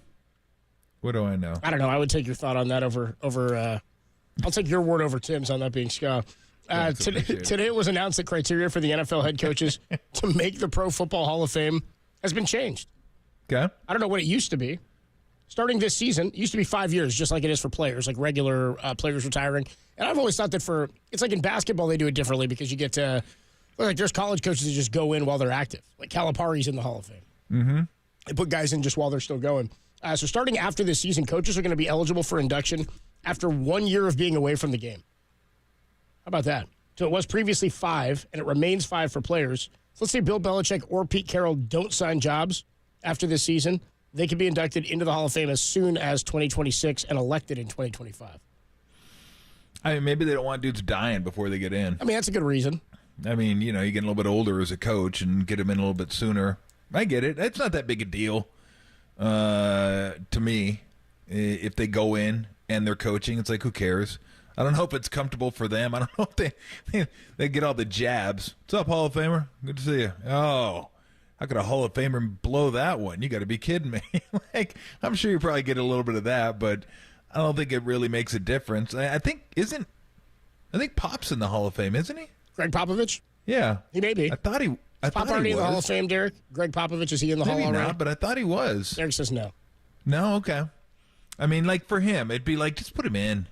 U: What do I know?
W: I don't know. I would take your thought on that over I'll take your word over Tim's on that being ska. Today it was announced that criteria for the NFL head coaches to make the Pro Football Hall of Fame has been changed.
U: Okay.
W: I don't know what it used to be. Starting this season, it used to be 5 years, just like it is for players, like regular players retiring. And I've always thought that it's like in basketball, they do it differently because you get to, like there's college coaches that just go in while they're active. Like Calipari's in the Hall of Fame.
U: Mm-hmm.
W: They put guys in just while they're still going. So starting after this season, coaches are going to be eligible for induction after 1 year of being away from the game. How about that? So it was previously 5, and it remains 5 for players. So let's say Bill Belichick or Pete Carroll don't sign jobs after this season. They can be inducted into the Hall of Fame as soon as 2026 and elected in 2025.
U: I mean, maybe they don't want dudes dying before they get in.
W: I mean, that's a good reason.
U: I mean, you get a little bit older as a coach and get them in a little bit sooner. I get it. It's not that big a deal to me. If they go in and they're coaching, it's like, who cares? I don't know if it's comfortable for them. I don't know if they get all the jabs. What's up, Hall of Famer? Good to see you. Oh, how could a Hall of Famer blow that one? You got to be kidding me. Like, I'm sure you probably get a little bit of that, but I don't think it really makes a difference. I think Pop's in the Hall of Fame, isn't he?
W: Greg Popovich?
U: Yeah.
W: He may be.
U: I thought he
W: Pop already in the Hall of Fame, Derek? Greg Popovich, is he in the Hall already?
U: Not, but I thought he was.
W: Derek says no.
U: No? Okay. I mean, like, for him, it'd be like, just put him in.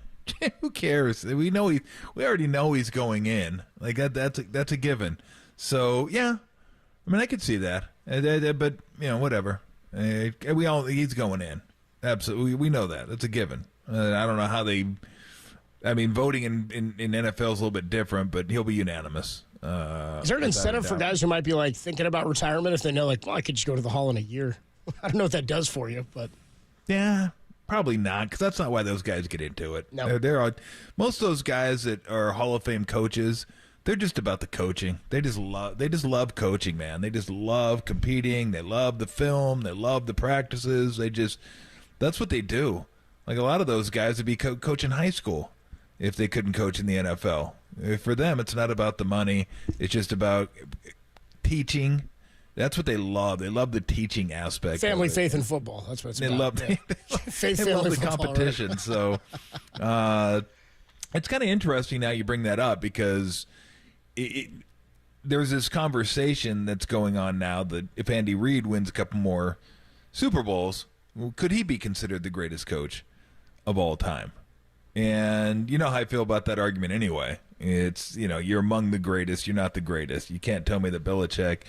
U: Who cares? We already know he's going in. Like, that's a given. So, yeah. I mean, I could see that. But, whatever. He's going in. Absolutely. We know that. That's a given. I don't know how voting in NFL is a little bit different, but he'll be unanimous.
W: Is there an incentive for guys who might be like thinking about retirement if they know, like, well, I could just go to the Hall in a year? I don't know what that does for you, but
U: yeah, probably not, because that's not why those guys get into it.
W: No,
U: most of those guys that are Hall of Fame coaches, they're just about the coaching. They just love coaching, man. They just love competing. They love the film. They love the practices. That's what they do. Like, a lot of those guys would be coaching high school if they couldn't coach in the NFL. For them, it's not about the money. It's just about teaching. That's what they love. They love the teaching aspect.
W: Family, faith, and football. That's what it's about.
U: Love,
W: yeah. Faith,
U: they
W: family,
U: love the
W: football,
U: competition.
W: Right?
U: So it's kind of interesting now you bring that up, because there's this conversation that's going on now that if Andy Reid wins a couple more Super Bowls, could he be considered the greatest coach of all time? And you know how I feel about that argument anyway. It's, you're among the greatest. You're not the greatest. You can't tell me that Belichick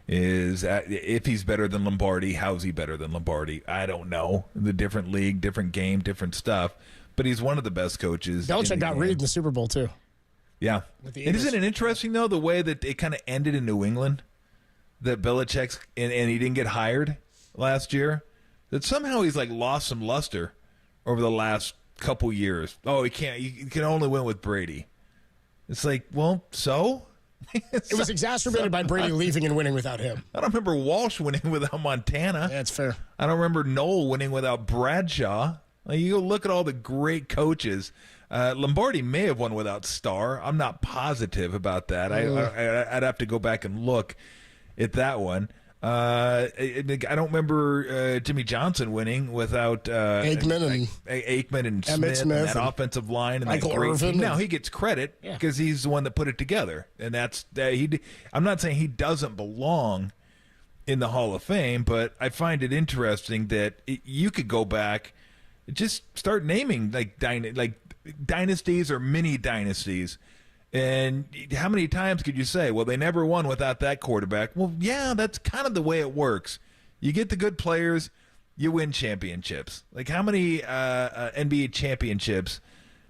U: is, if he's better than Lombardi, how's he better than Lombardi? I don't know. The different league, different game, different stuff. But he's one of the best coaches.
W: Belichick got Reid in the Super Bowl, too.
U: Yeah. And isn't it interesting, though, the way that it kind of ended in New England? That Belichick's, and he didn't get hired last year? That somehow he's, lost some luster over the last couple years. Oh, he can't. You can only win with Brady. It's like, well, so?
W: It was exacerbated by Brady leaving and winning without him.
U: I don't remember Walsh winning without Montana.
W: Yeah, that's fair.
U: I don't remember Noel winning without Bradshaw. You go look at all the great coaches. Lombardi may have won without Starr. I'm not positive about that. I'd have to go back and look at that one. I don't remember Jimmy Johnson winning without
W: Aikman
U: and Smith and that offensive line and
W: Michael
U: that great
W: Irvin.
U: team. Now he gets credit because he's the one that put it together, and that's I'm not saying he doesn't belong in the Hall of Fame, but I find it interesting that you could go back, just start naming like dynasties or mini dynasties. And how many times could you say, well, they never won without that quarterback? Well, yeah, that's kind of the way it works. You get the good players, you win championships. Like, how many NBA championships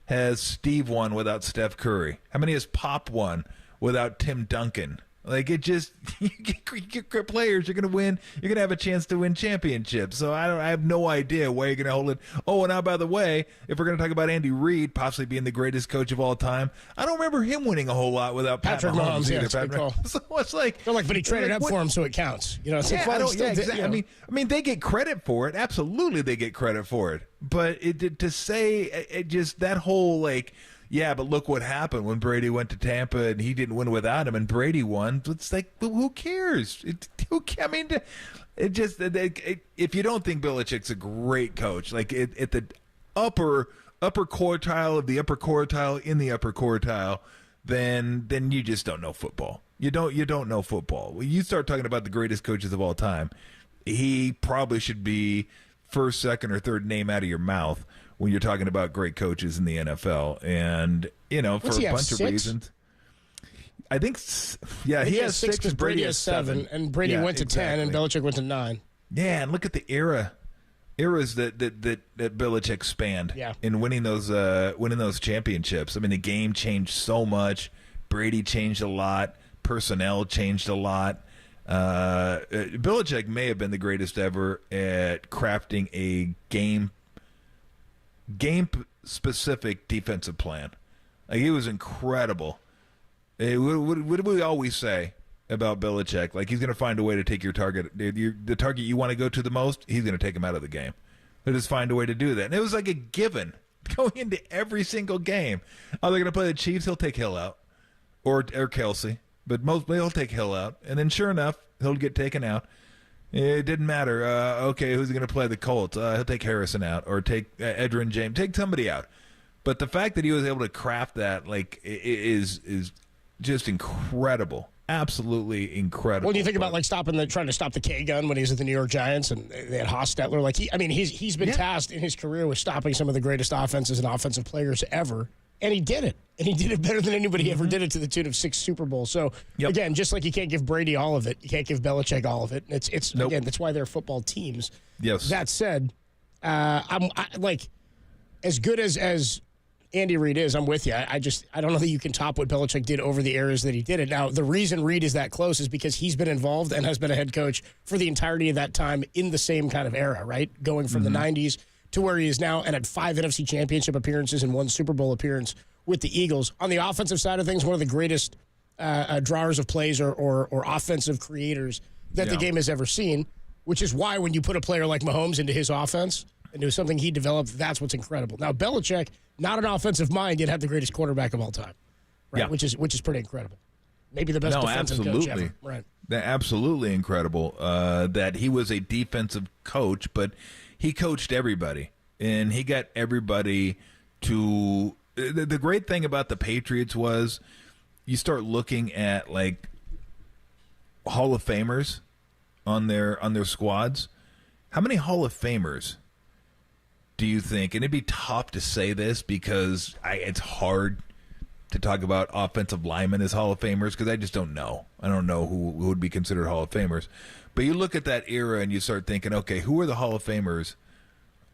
U: has Steve won without Steph Curry? How many has Pop won without Tim Duncan? Like, it just, you get great players, you're going to win. You're going to have a chance to win championships. So I have no idea why you're going to hold it. Oh, and now, by the way, if we're going to talk about Andy Reid possibly being the greatest coach of all time, I don't remember him winning a whole lot without
W: Patrick Mahomes
U: either.
W: Yeah, good call.
U: So it's like,
W: but he traded up for him, so it counts. You know, it's
U: exactly. You know. I mean, they get credit for it. Absolutely, they get credit for it. But to say it just that whole like. Yeah, but look what happened when Brady went to Tampa and he didn't win without him, and Brady won. It's like, who cares? If you don't think Belichick's a great coach, like at the upper quartile of the upper quartile in the upper quartile, then you just don't know football. You don't know football. When you start talking about the greatest coaches of all time, he probably should be first, second, or third name out of your mouth when you're talking about great coaches in the NFL. And, for a bunch of reasons. I think, he has 6
W: because Brady has 7, and Brady went to 10, and Belichick went to 9.
U: Yeah, and look at the eras that Belichick spanned in winning those championships. I mean, the game changed so much. Brady changed a lot. Personnel changed a lot. Belichick may have been the greatest ever at crafting a game-specific defensive plan. Like, he was incredible. What do we always say about Belichick? Like, he's going to find a way to take your target. The target you want to go to the most, he's going to take him out of the game. He'll just find a way to do that. And it was like a given going into every single game. Oh, they're going to play the Chiefs? He'll take Hill out. Or Kelsey. But mostly he'll take Hill out. And then sure enough, he'll get taken out. It didn't matter. Okay, who's going to play the Colts? He'll take Harrison out or take Edgerrin James. Take somebody out. But the fact that he was able to craft that, like, is just incredible. Absolutely incredible.
W: Well, do you think about, like, trying to stop the K gun when he was at the New York Giants and they had Hostetler? Like, he's been tasked in his career with stopping some of the greatest offenses and offensive players ever. And he did it. And he did it better than anybody ever did it, to the tune of 6 Super Bowls. So, again, just like you can't give Brady all of it, you can't give Belichick all of it. Again, that's why they're football teams.
U: Yes.
W: That said, I'm as good as Andy Reid is, I'm with you. I don't know that you can top what Belichick did over the eras that he did it. Now, the reason Reid is that close is because he's been involved and has been a head coach for the entirety of that time in the same kind of era, right? Going from the 90s to where he is now, and had 5 NFC Championship appearances and 1 Super Bowl appearance with the Eagles. On the offensive side of things, one of the greatest drawers of plays or offensive creators that the game has ever seen, which is why when you put a player like Mahomes into his offense, into something he developed, that's what's incredible. Now, Belichick, not an offensive mind, yet had the greatest quarterback of all time, right? Which is pretty incredible. Maybe the best defensive coach ever. Right.
U: Absolutely incredible that he was a defensive coach, but he coached everybody, and he got everybody to – the great thing about the Patriots was you start looking at, like, Hall of Famers on their squads. How many Hall of Famers do you think? And it'd be tough to say this because it's hard to talk about offensive linemen as Hall of Famers because I just don't know. I don't know who would be considered Hall of Famers. But you look at that era and you start thinking, okay, who are the Hall of Famers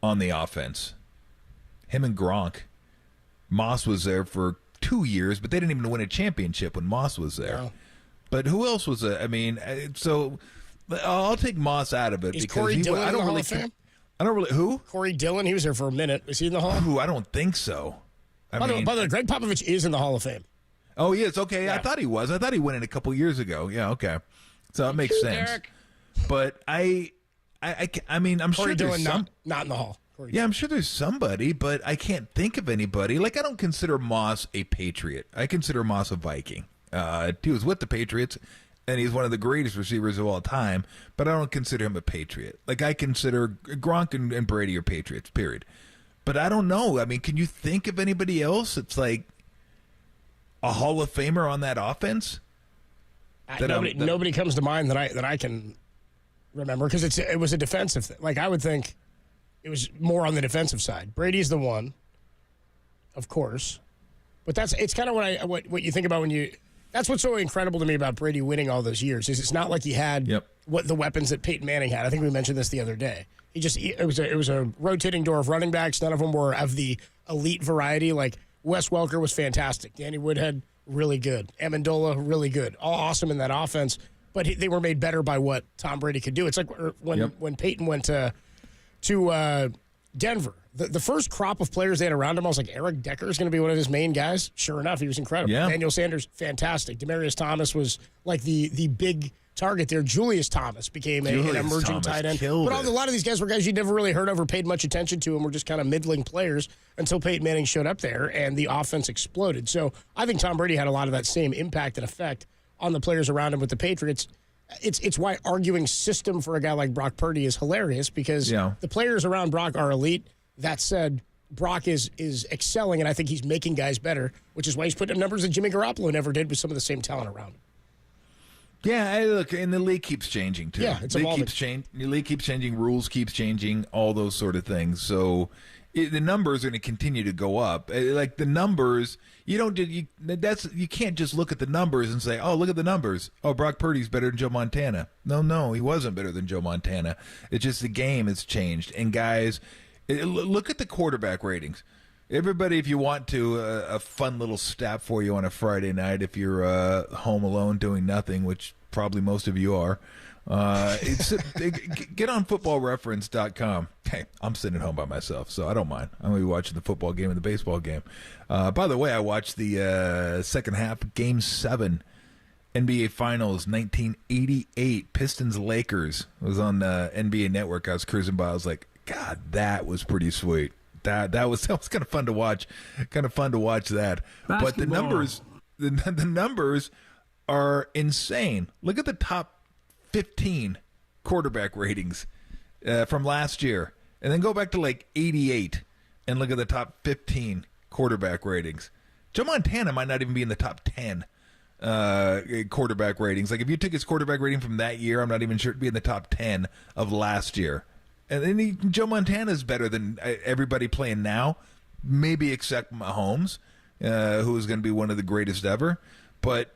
U: on the offense? Him and Gronk. Moss was there for 2 years, but they didn't even win a championship when Moss was there. No. But who else was there? I mean, so I'll take Moss out of it.
W: Is
U: because
W: Corey Dillon in the Hall of Fame?
U: I don't really. Who?
W: Corey Dillon. He was there for a minute. Is he in the Hall?
U: Who? I don't think so.
W: By the way, Greg Popovich is in the Hall of Fame.
U: Oh, he is. Okay. Yeah. I thought he was. I thought he went in a couple years ago. Yeah. Okay. So that makes sense.
W: Derek.
U: But I mean, I'm
W: Corey
U: sure
W: Dillon
U: there's some.
W: not in the Hall.
U: Yeah, I'm sure there's somebody, but I can't think of anybody. Like, I don't consider Moss a Patriot. I consider Moss a Viking. He was with the Patriots, and he's one of the greatest receivers of all time, but I don't consider him a Patriot. Like, I consider Gronk and Brady are Patriots, period. But I don't know. I mean, can you think of anybody else? It's like a Hall of Famer on that offense?
W: Nobody comes to mind that I can remember because it was a defensive thing. Like, I would think it was more on the defensive side. Brady's the one, of course, but it's kind of what you think about when you. That's what's so incredible to me about Brady winning all those years is it's not like he had what the weapons that Peyton Manning had. I think we mentioned this the other day. It was a rotating door of running backs. None of them were of the elite variety. Like Wes Welker was fantastic. Danny Woodhead really good. Amendola, really good. All awesome in that offense. But they were made better by what Tom Brady could do. It's like when Peyton went to Denver. The first crop of players they had around him, I was like, Eric Decker is going to be one of his main guys. Sure enough, he was incredible.
U: Yeah.
W: Emmanuel Sanders, fantastic. Demaryius Thomas was like the big target there. Julius Thomas became an emerging tight end. But a lot of these guys were guys you never really heard of or paid much attention to and were just kind of middling players until Peyton Manning showed up there and the offense exploded. So I think Tom Brady had a lot of that same impact and effect on the players around him with the Patriots. It's why arguing system for a guy like Brock Purdy is hilarious because the players around Brock are elite. That said, Brock is excelling, and I think he's making guys better, which is why he's putting up numbers that Jimmy Garoppolo never did with some of the same talent around him.
U: Yeah, look, and the league keeps changing, too.
W: Yeah, it's evolving.
U: The league keeps changing, rules keeps changing, all those sort of things. So the numbers are going to continue to go up. Like the numbers, you can't just look at the numbers and say, oh, look at the numbers. Oh, Brock Purdy's better than Joe Montana. No, he wasn't better than Joe Montana. It's just the game has changed. And guys, look at the quarterback ratings. Everybody, if you want to, a fun little stat for you on a Friday night, if you're home alone doing nothing, which probably most of you are, get on footballreference.com. Hey, I'm sitting at home by myself, so I don't mind. I'm going to be watching the football game and the baseball game. By the way, I watched the second half, Game 7, NBA Finals, 1988, Pistons-Lakers. It was on NBA Network. I was cruising by. I was like, God, that was pretty sweet. That was kind of fun to watch. Kind of fun to watch that.
A: Basketball.
U: But the numbers are insane. Look at the top 15 quarterback ratings from last year, and then go back to like 88 and look at the top 15 quarterback ratings. Joe Montana might not even be in the top 10 quarterback ratings. Like if you took his quarterback rating from that year, I'm not even sure it'd be in the top 10 of last year. And then Joe Montana is better than everybody playing now, maybe except Mahomes, who is going to be one of the greatest ever. But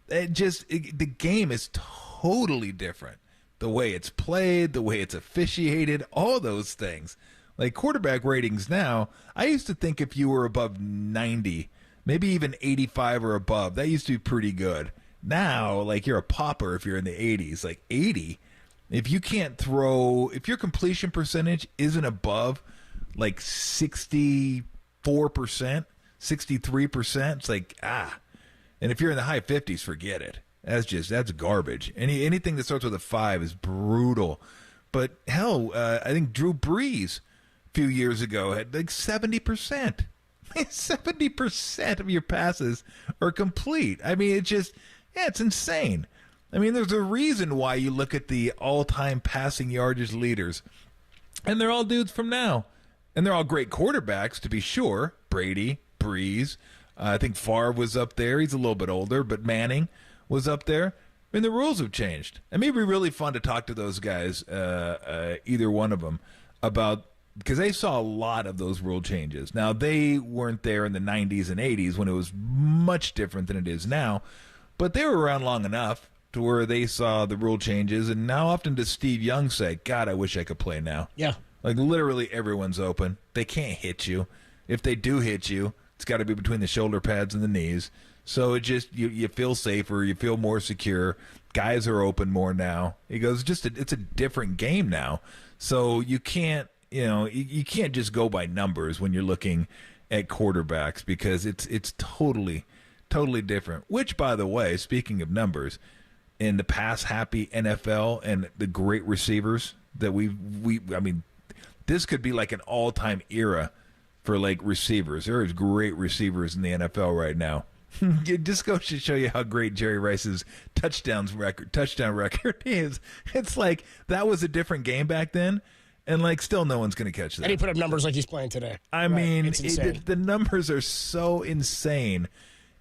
U: the game is totally different. The way it's played, the way it's officiated, all those things. Like quarterback ratings now, I used to think if you were above 90, maybe even 85 or above, that used to be pretty good. Now, like you're a pauper if you're in the 80s. Like 80, if you can't throw, if your completion percentage isn't above like 64%, 63%, it's like, And if you're in the high 50s, forget it. That's garbage. Anything that starts with a 5 is brutal. But hell, I think Drew Brees a few years ago had like 70%. 70% of your passes are complete. I mean, it's insane. I mean, there's a reason why you look at the all-time passing yardage leaders, and they're all dudes from now. And they're all great quarterbacks, to be sure. Brady, Breeze. I think Favre was up there. He's a little bit older, but Manning was up there. I mean, the rules have changed. And maybe really fun to talk to those guys, either one of them, about because they saw a lot of those rule changes. Now, they weren't there in the 90s and 80s when it was much different than it is now, but they were around long enough to where they saw the rule changes. And how often does Steve Young say, God, I wish I could play now?
W: Yeah.
U: Like, literally everyone's open. They can't hit you. If they do hit you, it's got to be between the shoulder pads and the knees. So it just, you feel safer. You feel more secure. Guys are open more now. He goes, it's a different game now. So you can't, you can't just go by numbers when you're looking at quarterbacks because it's totally, totally different. Which, by the way, speaking of numbers, in the pass-happy NFL and the great receivers that I mean, this could be like an all-time era for like receivers. There is great receivers in the NFL right now. It just goes to show you how great Jerry Rice's touchdown record is. It's like that was a different game back then, and like still no one's going to catch that.
W: And he put up numbers like he's playing today.
U: I mean, the numbers are so insane.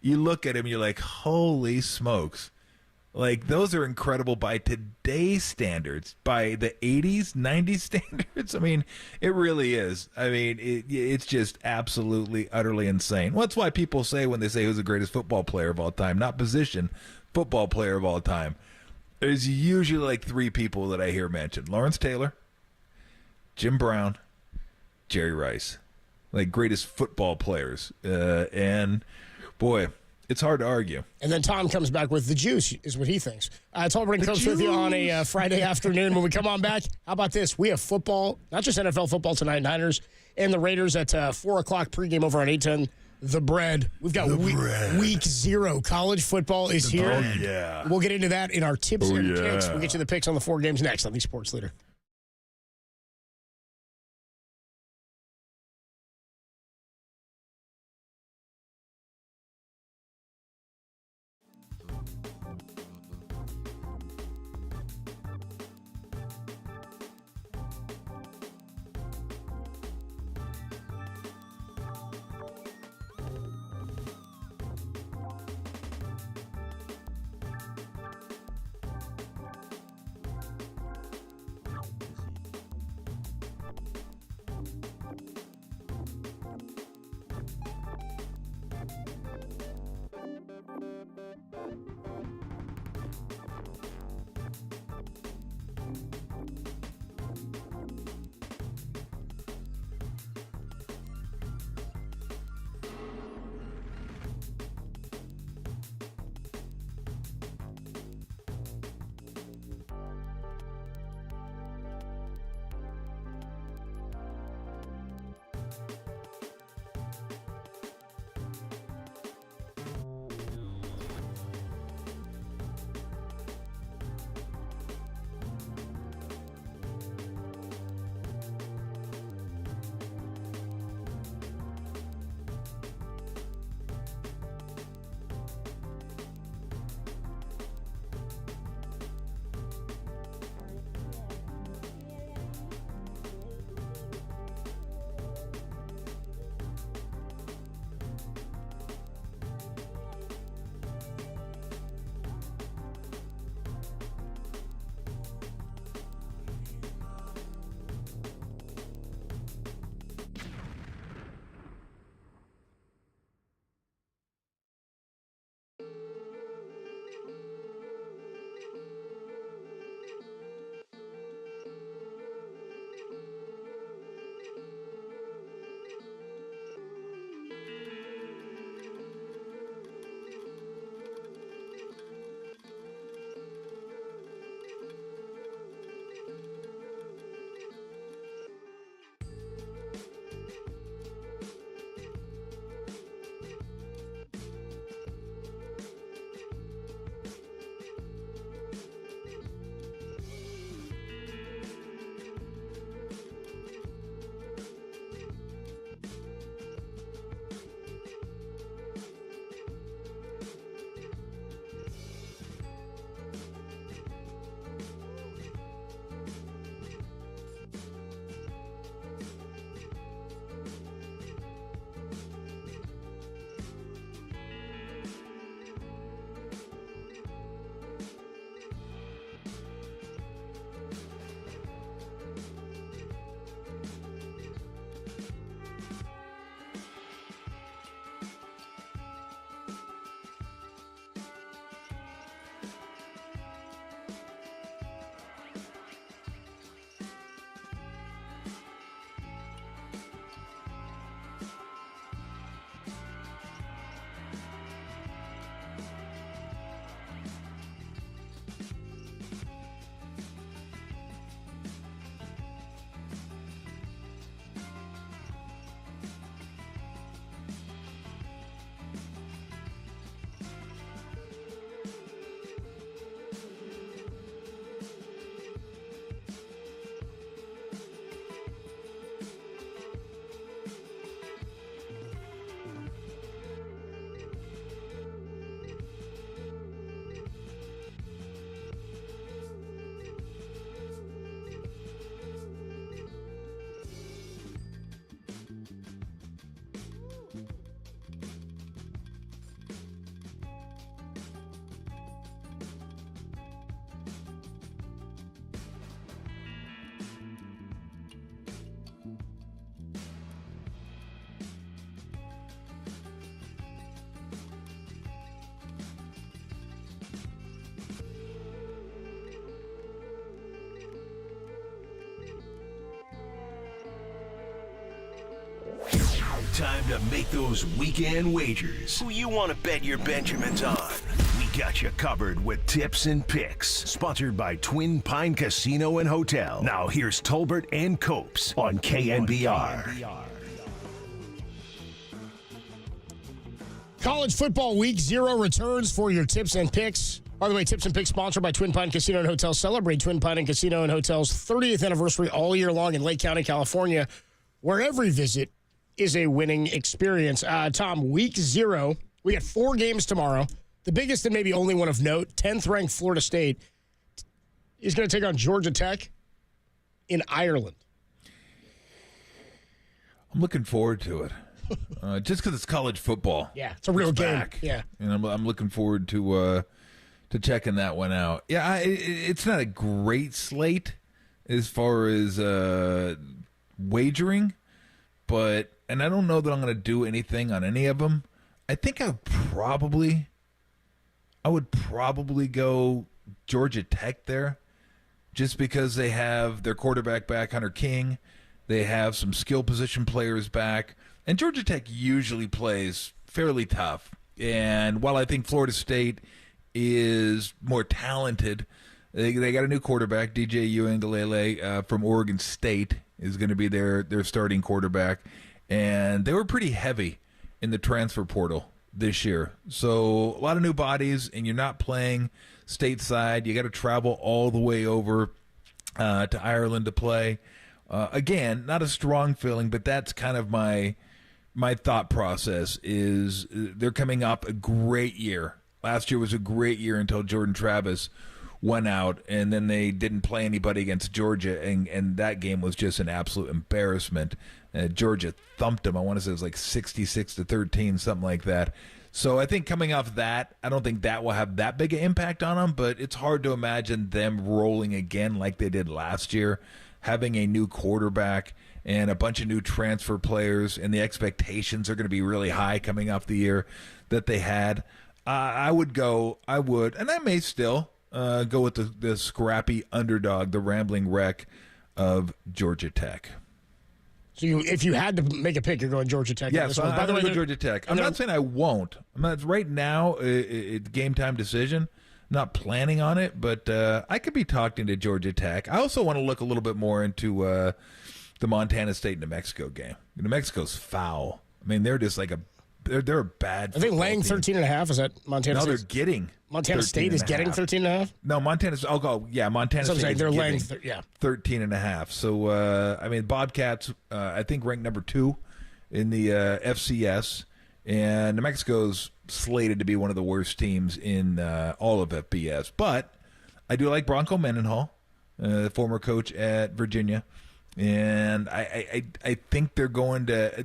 U: You look at him, you're like, holy smokes. Like, those are incredible by today's standards, by the 80s, 90s standards. I mean, it really is. I mean, it's just absolutely, utterly insane. Well, that's why people say when they say who's the greatest football player of all time, not position, football player of all time, there's usually like 3 people that I hear mentioned. Lawrence Taylor, Jim Brown, Jerry Rice. Like, greatest football players. And, boy, it's hard to argue.
W: And then Tom comes back with the juice, is what he thinks. Tolbert comes with you on a Friday afternoon. When we come on back, how about this? We have football, not just NFL football tonight, Niners and the Raiders at 4 o'clock pregame over on 810. The bread. We've got week 0. College football is here.
U: Oh, yeah.
W: We'll get into that in our tips and
U: yeah.
W: picks. We'll get you the picks on the 4 games next on the Sports Leader.
C: Time to make those weekend wagers. Who you want to bet your Benjamins on? We got you covered with tips and picks. Sponsored by Twin Pine Casino and Hotel. Now here's Tolbert and Copes on KNBR.
W: College football week 0 returns for your tips and picks. By the way, tips and picks sponsored by Twin Pine Casino and Hotel. Celebrate Twin Pine and Casino and Hotel's 30th anniversary all year long in Lake County, California, where every visit is a winning experience. Tom, week 0, we got 4 games tomorrow. The biggest and maybe only one of note, 10th-ranked Florida State is going to take on Georgia Tech in Ireland.
U: I'm looking forward to it. Just because it's college football.
W: Yeah, it's a real game.
U: Back.
W: Yeah.
U: And I'm looking forward to checking that one out. Yeah, it's not a great slate as far as wagering, and I don't know that I'm going to do anything on any of them. I think I would probably go Georgia Tech there, just because they have their quarterback back, Hunter King. They have some skill position players back, and Georgia Tech usually plays fairly tough. And while I think Florida State is more talented, they got a new quarterback, DJ Uiagalelei from Oregon State is going to be their starting quarterback, and they were pretty heavy in the transfer portal this year. So a lot of new bodies, and you're not playing stateside. You got to travel all the way over to Ireland to play. Again, not a strong feeling, but that's kind of my thought process is they're coming up a great year. Last year was a great year until Jordan Travis went out, and then they didn't play anybody against Georgia, and that game was just an absolute embarrassment. Georgia thumped them. I want to say it was like 66-13, something like that. So I think coming off that, I don't think that will have that big an impact on them, but it's hard to imagine them rolling again like they did last year, having a new quarterback and a bunch of new transfer players, and the expectations are going to be really high coming off the year that they had. I would, and I may still go with the scrappy underdog, the rambling wreck of Georgia Tech.
W: So if you had to make a pick, you're going Georgia Tech.
U: Yeah, so I'm going to go Georgia Tech. I'm not saying I won't. Right now, it's game time decision. I'm not planning on it, but I could be talked into Georgia Tech. I also want to look a little bit more into the Montana State-New Mexico game. New Mexico's foul. I mean, they're just like they're a bad.
W: Are they laying 13.5? Is that Montana?
U: No,
W: State?
U: they're getting.
W: Montana State is getting 13.5.
U: No, Montana's. I'll go. Yeah, Montana State.
W: Saying, they're laying.
U: 13.5. So I mean, Bobcats. I think ranked number 2 in the FCS, and New Mexico's slated to be one of the worst teams in all of FBS. But I do like Bronco Mendenhall, the former coach at Virginia, and I think they're going to.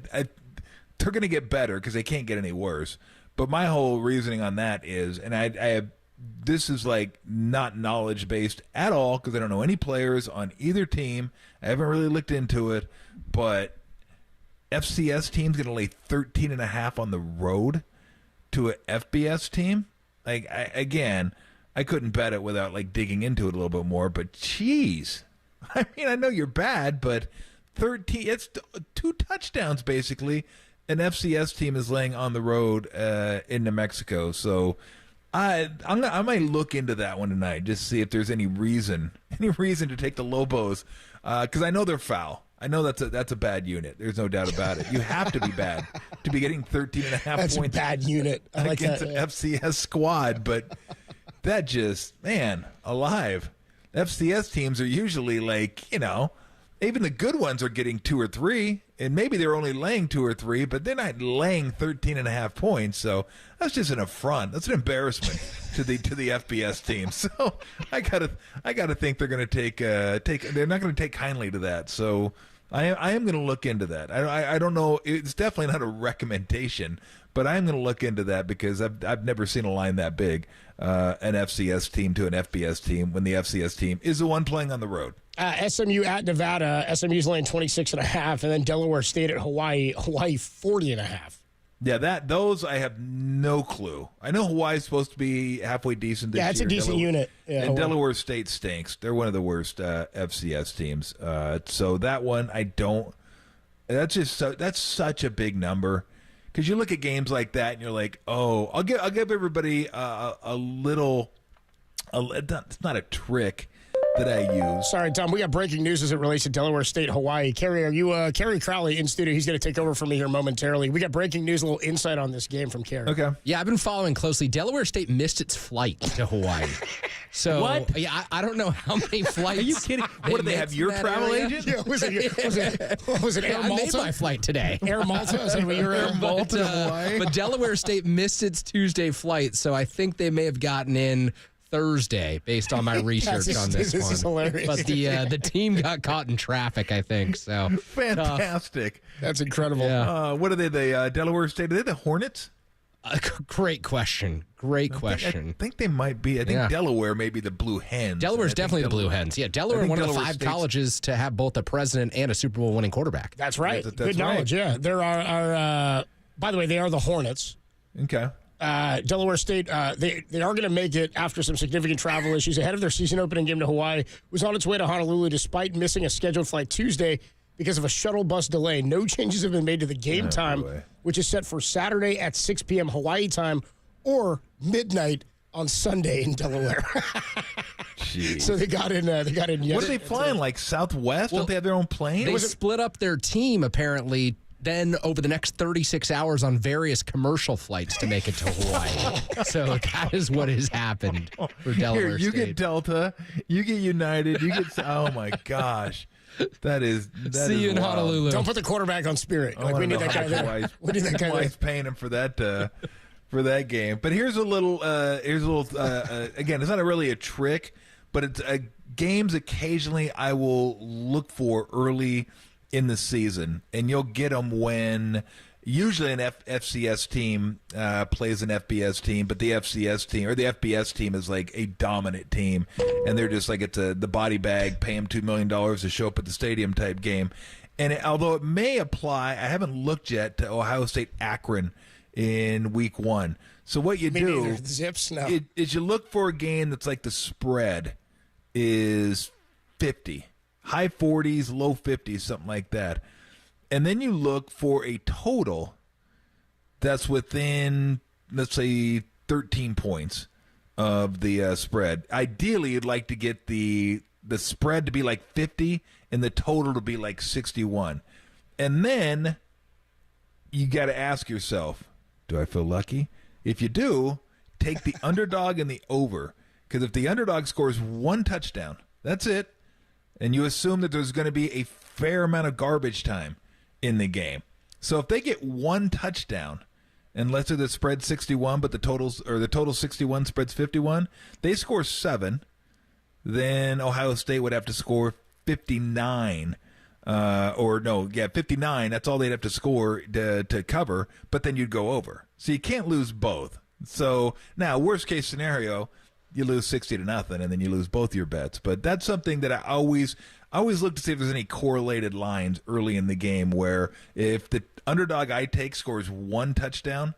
U: They're going to get better because they can't get any worse. But my whole reasoning on that is, and I have, this is like not knowledge based at all because I don't know any players on either team. I haven't really looked into it, but FCS team's going to lay 13.5 on the road to a FBS team. Like I couldn't bet it without like digging into it a little bit more. But geez, I mean, I know you're bad, but 13, it's 2 touchdowns basically. An FCS team is laying on the road in New Mexico, so I might look into that one tonight, just see if there's any reason to take the Lobos, because I know they're foul. I know that's a bad unit. There's no doubt about it. You have to be bad to be getting 13.5
W: That's
U: points.
W: A bad unit
U: against an FCS squad, but that just alive. FCS teams are usually like even the good ones are getting 2 or 3, and maybe they're only laying 2 or 3, but they're not laying 13.5 points. So that's just an affront. That's an embarrassment to the FBS team. So I gotta think they're going to take. They're not going to take kindly to that. So I am going to look into that. I don't know. It's definitely not a recommendation, but I am going to look into that because I've never seen a line that big, an FCS team to an FBS team when the FCS team is the one playing on the road.
W: SMU at Nevada. SMU's laying 26.5, and then Delaware State at Hawaii. Hawaii 40.5.
U: Yeah, those I have no clue. I know Hawaii's supposed to be halfway decent this year.
W: Yeah, it's a decent unit. Yeah,
U: and Delaware State stinks. They're one of the worst FCS teams. So that one I don't That's such a big number. Because you look at games like that and you're like, oh, I'll give everybody a little. It's not a trick that I use.
W: Sorry, Tom. We got breaking news as it relates to Delaware State, Hawaii. Kerry, are you Kerry Crowley in studio? He's going to take over from me here momentarily. We got breaking news, a little insight on this game from Kerry.
U: Okay.
A: Yeah, I've been following closely. Delaware State missed its flight to Hawaii. So
U: What?
A: Yeah, I don't know how many flights.
U: Are you kidding? What do they have? Your travel agent?
W: Yeah, was it Air
A: I
W: Malta?
A: made my flight today.
W: Air Malta? Is that what you were
U: Air Malta to Hawaii?
A: But Delaware State missed its Tuesday flight, so I think they may have gotten in Thursday, based on my research on this one.
W: This is hilarious.
A: But the team got caught in traffic, I think. So
U: Fantastic.
W: That's incredible.
A: Yeah.
U: What are they? The Delaware State? Are they the Hornets?
A: Great question. Great question.
U: I think they might be. I think Delaware may be the Blue Hens.
A: Delaware's definitely the Blue Hens. Yeah, Delaware, one of the 5 colleges to have both a president and a Super Bowl winning quarterback.
W: That's right.
U: That's
W: Good knowledge.
U: right.
W: Yeah, there are. By the way, they are the Hornets.
U: Okay.
W: Delaware State, they are going to make it after some significant travel issues ahead of their season opening game to Hawaii. Was on its way to Honolulu despite missing a scheduled flight Tuesday because of a shuttle bus delay. No changes have been made to the game time, which is set for Saturday at 6 p.m. Hawaii time or midnight on Sunday in Delaware. So they got in. They got in.
U: What are they flying? Like Southwest? Don't they have their own plane?
A: They split up their team apparently. Then over the next 36 hours on various commercial flights to make it to Hawaii. So that is what has happened for Delaware
U: Here, you
A: State.
U: get Delta, you get United, you get. Oh my gosh, that is.
A: See you in
U: wild.
A: Honolulu.
W: Don't put the quarterback on Spirit.
U: I
W: Like we
U: wanna
W: need
U: know
W: that
U: how
W: guy there.
U: Hawaii's-
W: We need that guy there.
U: Hawaii's paying him for that game. But here's a little. Again, it's not really a trick, but it's games occasionally I will look for early in the season, and you'll get them when usually an FCS team plays an FBS team, but the FCS team or the FBS team is like a dominant team, and they're just like it's the body bag, pay them $2 million to show up at the stadium type game. And although it may apply, I haven't looked yet to Ohio State Akron in week 1. So what you do
W: neither. Zips? No.
U: is you look for a game that's like the spread is 50. High 40s, low 50s, something like that. And then you look for a total that's within, let's say, 13 points of the spread. Ideally, you'd like to get the spread to be like 50 and the total to be like 61. And then you got to ask yourself, do I feel lucky? If you do, take the underdog and the over. Because if the underdog scores 1 touchdown, that's it. And you assume that there's going to be a fair amount of garbage time in the game. So if they get 1 touchdown, and let's say the spread's 61, but the total 61, spread's 51, they score 7, then Ohio State would have to score 59. 59. That's all they'd have to score to cover, but then you'd go over. So you can't lose both. So now, worst case scenario, you lose 60-0, and then you lose both your bets. But that's something that I always look to see if there's any correlated lines early in the game where if the underdog I take scores 1 touchdown,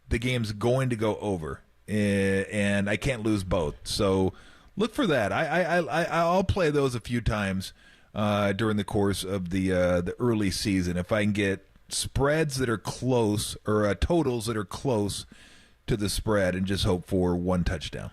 U: the game's going to go over, and I can't lose both. So look for that. I'll play those a few times during the course of the early season if I can get spreads that are close or totals that are close to the spread and just hope for 1 touchdown.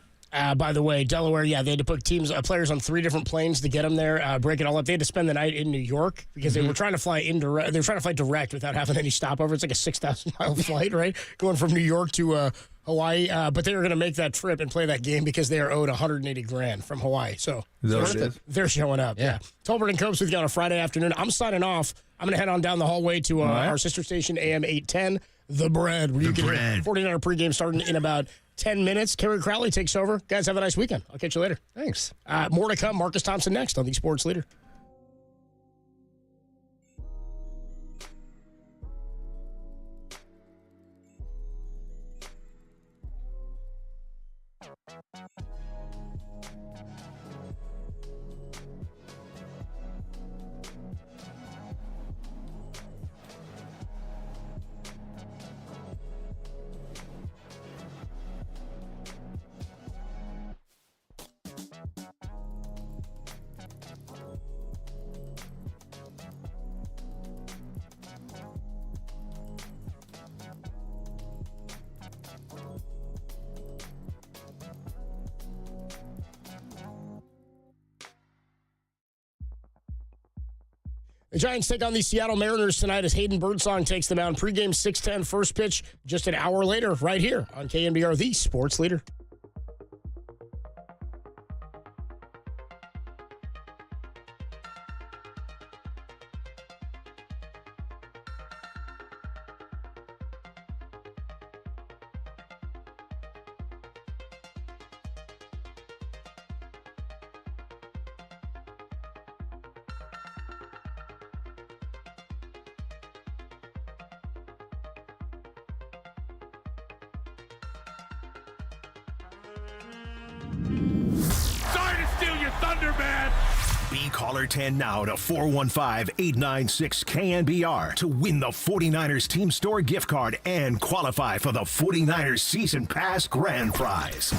W: By the way, Delaware, they had to put players on 3 different planes to get them there, break it all up. They had to spend the night in New York because they were trying to fly indirect. They were trying to fly direct without having any stopover. It's like a 6,000-mile flight, right? Going from New York to Hawaii. But they were going to make that trip and play that game because they are owed $180,000 from Hawaii. So they're showing up. Yeah. Tolbert and Copes with you on a Friday afternoon. I'm signing off. I'm going to head on down the hallway to our sister station, AM 810, The Bread, where you can get 49er pregame starting in about 10 minutes. Kerry Crowley takes over. Guys, have a nice weekend. I'll catch you later.
A: Thanks.
W: More to come. Marcus Thompson next on the Sports Leader. The Giants take on the Seattle Mariners tonight as Hayden Birdsong takes them out. Pregame 6:10, first pitch just an hour later, right here on KNBR, the sports leader.
T: Sorry to steal your thunder, man.
C: Be caller 10 now to 415-896-KNBR to win the 49ers Team Store gift card and qualify for the 49ers Season Pass grand prize.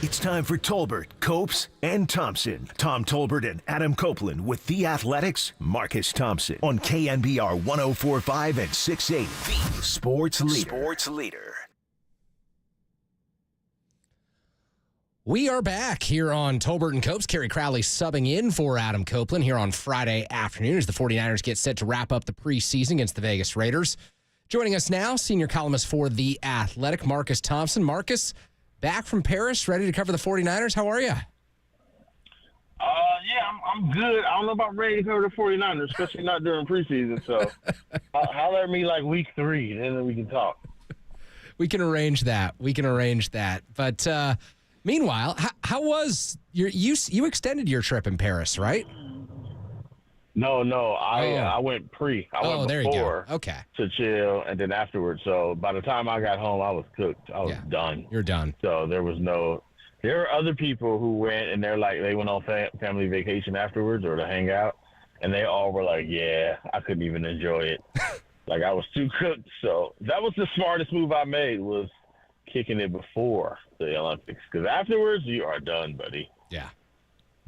C: It's time for Tolbert, Copes, and Thompson. Tom Tolbert and Adam Copeland with The Athletics' Marcus Thompson on KNBR 104.5 and 680. The Sports Leader.
A: We are back here on Tolbert and Copes. Kerry Crowley subbing in for Adam Copeland here on Friday afternoon as the 49ers get set to wrap up the preseason against the Vegas Raiders. Joining us now, senior columnist for The Athletic, Marcus Thompson. Marcus, back from Paris, ready to cover the 49ers. How are you?
O: I'm good. I don't know about ready to cover the 49ers, especially not during preseason. So holler at me like week 3, and then we can talk.
A: We can arrange that. But meanwhile, how was you extended your trip in Paris, right?
O: No. I went pre. I went
A: there
O: before
A: you go. Okay.
O: To chill, and then afterwards. So by the time I got home, I was cooked. I was done.
A: You're done.
O: So there was no. There were other people who went, and they're like, they went on family vacation afterwards or to hang out, and they all were like, yeah, I couldn't even enjoy it. Like, I was too cooked. So that was the smartest move I made, was kicking it before the Olympics. Because afterwards, you are done, buddy.
A: Yeah.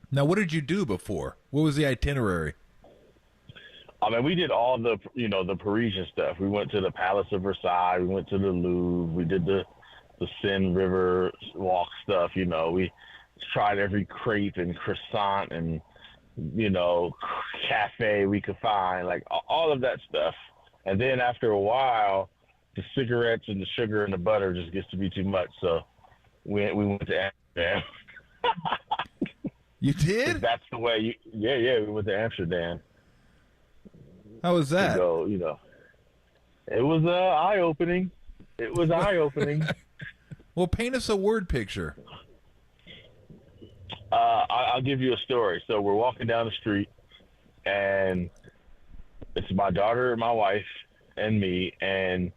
U: Now, what did you do before? What was the itinerary?
O: I mean, we did all the, the Parisian stuff. We went to the Palace of Versailles. We went to the Louvre. We did the Seine River walk stuff. We tried every crepe and croissant and, cafe we could find, like all of that stuff. And then after a while, the cigarettes and the sugar and the butter just gets to be too much. So we went to Amsterdam.
U: You did?
O: That's the way we went to Amsterdam.
U: How was that?
O: So, it was eye-opening.
U: Well, paint us a word picture.
O: I'll give you a story. So we're walking down the street, and it's my daughter, my wife, and me. And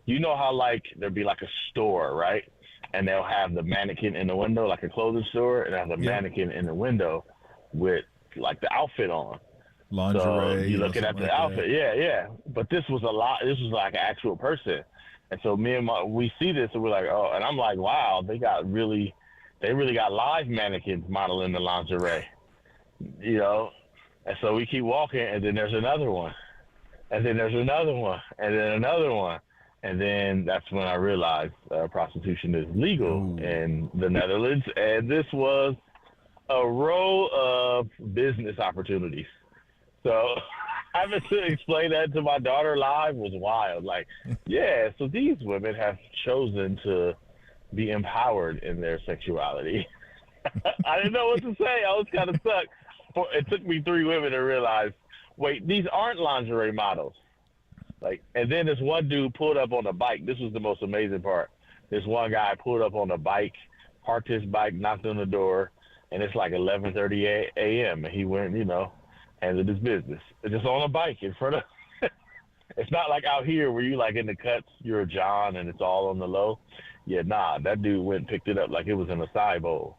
O: you know how, there'd be a store, right? And they'll have the mannequin in the window, like a clothing store, and have the mannequin in the window with, the outfit on.
U: Lingerie.
O: So you're looking at the outfit.
U: That.
O: Yeah. But this was like an actual person. And so we see this, and we're like, oh, and I'm like, wow, they really got live mannequins modeling the lingerie, And so we keep walking, and then there's another one, and then there's another one, and then another one. And then that's when I realized prostitution is legal in the Netherlands. And this was a row of business opportunities. So having to explain that to my daughter live was wild. So these women have chosen to be empowered in their sexuality. I didn't know what to say. I was kind of stuck. It took me 3 women to realize, wait, these aren't lingerie models. And then this one dude pulled up on a bike. This was the most amazing part. This one guy pulled up on a bike, parked his bike, knocked on the door, and it's 11:30 a.m. And he went, handled his business. Just on a bike in front of. It's not like out here where you in the cuts, you're a John and it's all on the low. Yeah, nah, that dude went and picked it up like it was in a acai bowl.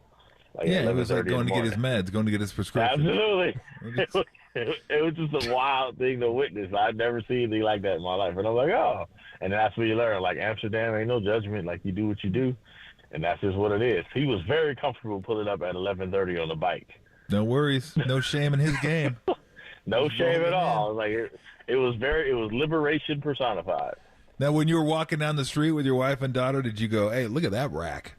U: It was going to get his meds, going to get his prescription.
O: Absolutely. It was just a wild thing to witness. I'd never seen anything like that in my life. And I'm like, oh. And that's where you learn. Amsterdam ain't no judgment. You do what you do. And that's just what it is. He was very comfortable pulling up at 11:30 on the bike.
U: No worries. No shame in his game.
O: No shame at all. It was liberation personified.
U: Now, when you were walking down the street with your wife and daughter, did you go, hey, look at that rack?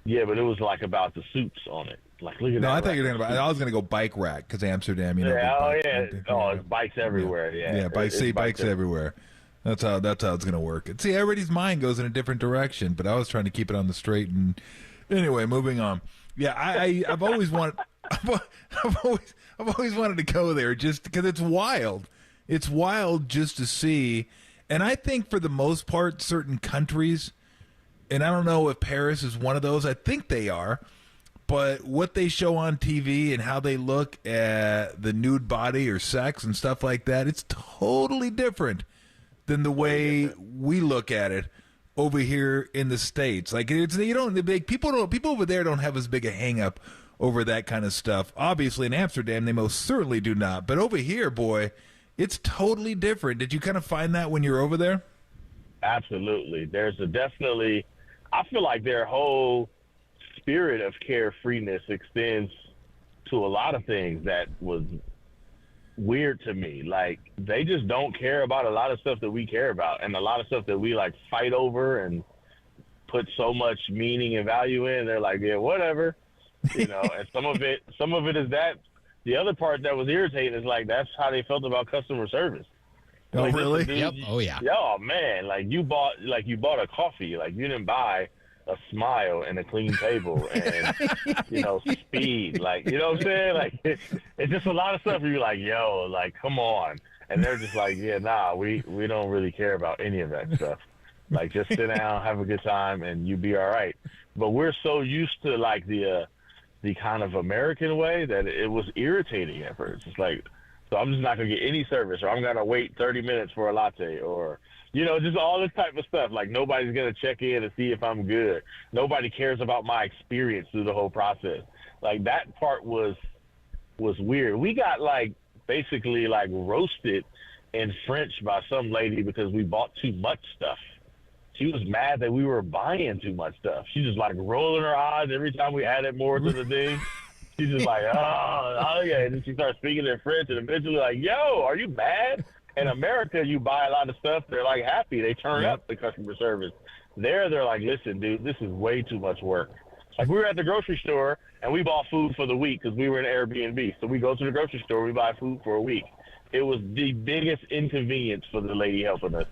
O: Yeah, but it was about the suits on it. Look at that.
U: No, I thought you were going to. I was going to go bike rack because Amsterdam,
O: it's bikes everywhere. Yeah,
U: bikes everywhere. That's how it's going to work. See, everybody's mind goes in a different direction, but I was trying to keep it on the straight. And anyway, moving on. Yeah, I've always wanted. I've always wanted to go there just because it's wild. It's wild just to see, and I think for the most part, certain countries, and I don't know if Paris is one of those. I think they are, but what they show on TV and how they look at the nude body or sex and stuff like that, it's totally different than the way we look at it over here in the States. People over there don't have as big a hang up over that kind of stuff. Obviously in Amsterdam they most certainly do not, but over here, boy, it's totally different. Did you kind of find that when you're over there?
O: Absolutely. There's definitely, I feel like their whole spirit of carefreeness extends to a lot of things that was weird to me. Like, they just don't care about a lot of stuff that we care about, and a lot of stuff that we like fight over and put so much meaning and value in. They're like, yeah, whatever, you know. And some of it is that. The other part that was irritating is like that's how they felt about customer service.
U: Oh,
O: like,
U: really?
O: Dude,
A: Yep. Oh, yeah.
O: Oh man, like you bought a coffee. Like, you didn't buy a smile and a clean table and you know, speed. Like, you know what I'm saying? Like, it's just a lot of stuff where you're like, yo, like, come on. And they're just like, yeah, nah, we don't really care about any of that stuff. Like, just sit down, have a good time, and you be all right. But we're so used to like the kind of American way that it was irritating at first. It's like, so I'm just not going to get any service, or I'm going to wait 30 minutes for a latte, or, you know, just all this type of stuff. Like, nobody's going to check in and see if I'm good. Nobody cares about my experience through the whole process. Like, that part was weird. We got, like, basically, like, roasted in French by some lady because we bought too much stuff. She was mad that we were buying too much stuff. She just, like, rolling her eyes every time we added more to the thing. She's just like, oh, yeah. And then she starts speaking in French, and eventually like, yo, are you mad? In America, you buy a lot of stuff. They're, like, happy. They turn up the customer service. They're like, listen, dude, this is way too much work. Like, we were at the grocery store, and we bought food for the week because we were in Airbnb. So we go to the grocery store, we buy food for a week. It was the biggest inconvenience for the lady helping us.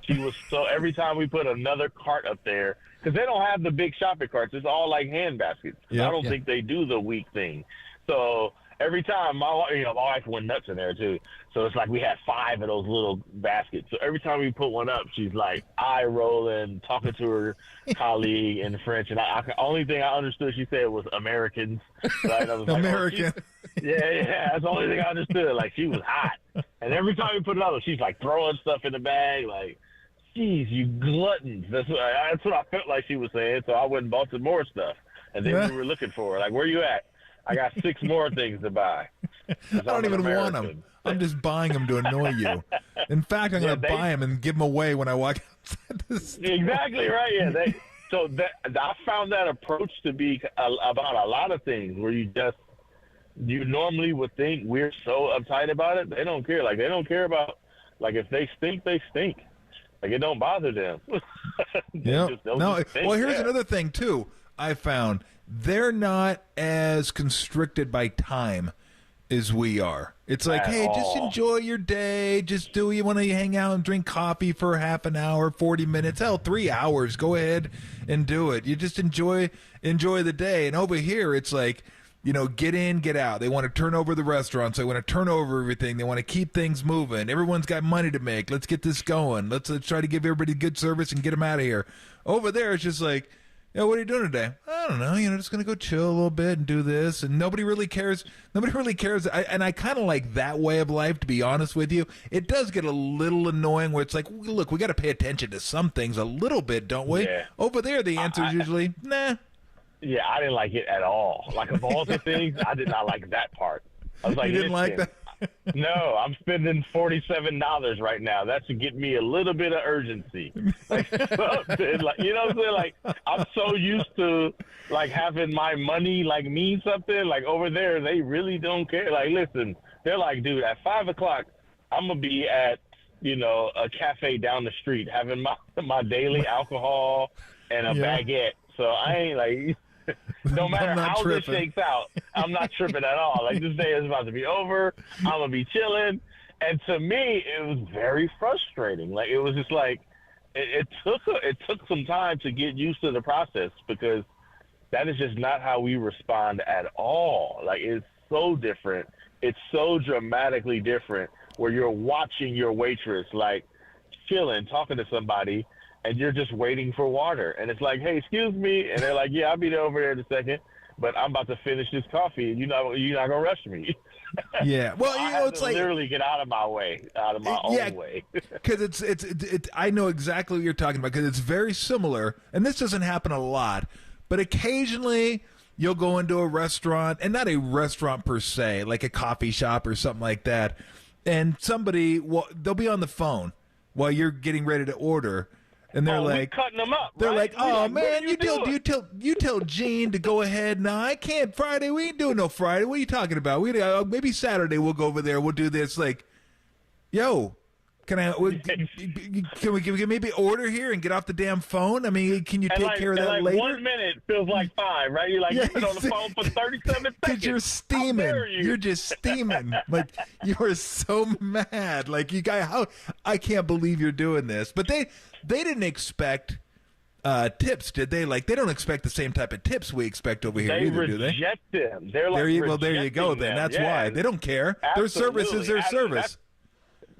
O: She was so, every time we put another cart up there, because they don't have the big shopping carts. It's all like hand baskets. I don't think they do the week thing. So every time, my wife went nuts in there too. So it's like we had 5 of those little baskets. So every time we put one up, she's like eye rolling, talking to her colleague in French. And the only thing I understood she said was Americans. Right? I was like,
U: American.
O: Yeah, that's the only thing I understood. Like, she was hot. And every time we put it up, she's like throwing stuff in the bag, like, geez, you gluttons. That's what I felt like she was saying. So I went and bought some more stuff. And then we were looking for her. Like, where you at? I got 6 more things to buy.
U: I don't even want them. I'm just buying them to annoy you. In fact, I'm going to buy them and give them away when I walk outside the store.
O: Exactly right. Yeah. I found that approach to be about a lot of things where you normally would think we're so uptight about it. They don't care. Like, they don't care about, like, if they stink, they stink. Like, it don't bother them.
U: Yeah. Well, here's another thing, too, I found. They're not as constricted by time as we are. It's like, hey, just enjoy your day. Just do you want to hang out and drink coffee for half an hour, 40 minutes, 3 hours. Go ahead and do it. You just enjoy the day. And over here, it's like, you know, get in, get out. They want to turn over the restaurants. They want to turn over everything. They want to keep things moving. Everyone's got money to make. Let's get this going. Let's try to give everybody good service and get them out of here. Over there, it's just like, what are you doing today? I don't know. Just going to go chill a little bit and do this. And nobody really cares. And I kind of like that way of life, to be honest with you. It does get a little annoying where it's like, look, we got to pay attention to some things a little bit, don't we? Yeah. Over there, the answer is usually, nah.
O: Yeah, I didn't like it at all. Like, of all the things, I did not like that part. I was like,
U: you didn't like that?
O: No, I'm spending $47 right now. That should get me a little bit of urgency. Like, something, like, you know what I'm saying? Like, I'm so used to, like, having my money, like, mean something. Like, over there, they really don't care. Like, listen, they're like, dude, at 5 o'clock, I'm going to be at, a cafe down the street having my daily alcohol and a baguette. So I ain't, like... No matter how this shakes out, I'm not tripping at all. Like, this day is about to be over. I'm going to be chilling. And to me, it was very frustrating. Like, it was just like, it took some time to get used to the process because that is just not how we respond at all. Like, it's so different. It's so dramatically different where you're watching your waitress, like, chilling, talking to somebody, and you're just waiting for water. And it's like, hey, excuse me. And they're like, yeah, I'll be over there in a second, but I'm about to finish this coffee, and you're not going to rush me.
U: Yeah. Well, it's like
O: literally get out of my way, out of my own way.
U: Because it's I know exactly what you're talking about because it's very similar, and this doesn't happen a lot, but occasionally you'll go into a restaurant, and not a restaurant per se, like a coffee shop or something like that, and they'll be on the phone while you're getting ready to order. And they're
O: we cutting them up.
U: They're
O: right?
U: like, oh man, you
O: doing?
U: tell Gene to go ahead. No, I can't. Friday, we ain't doing no Friday. What are you talking about? Maybe Saturday we'll go over there. We'll do this. Like, yo, can we maybe order here and get off the damn phone? I mean, can you take care of that later?
O: 1 minute feels like 5, right? You're like, you've been on the phone for 37 seconds.
U: Because you're steaming. You're just steaming. Like, you are so mad. Like, you guys, I can't believe you're doing this. But they didn't expect tips, did they? Like, they don't expect the same type of tips we expect over here either, do they?
O: They reject them. They're like,
U: there you go. Then that's why they don't care.
O: Absolutely.
U: Their service is their service.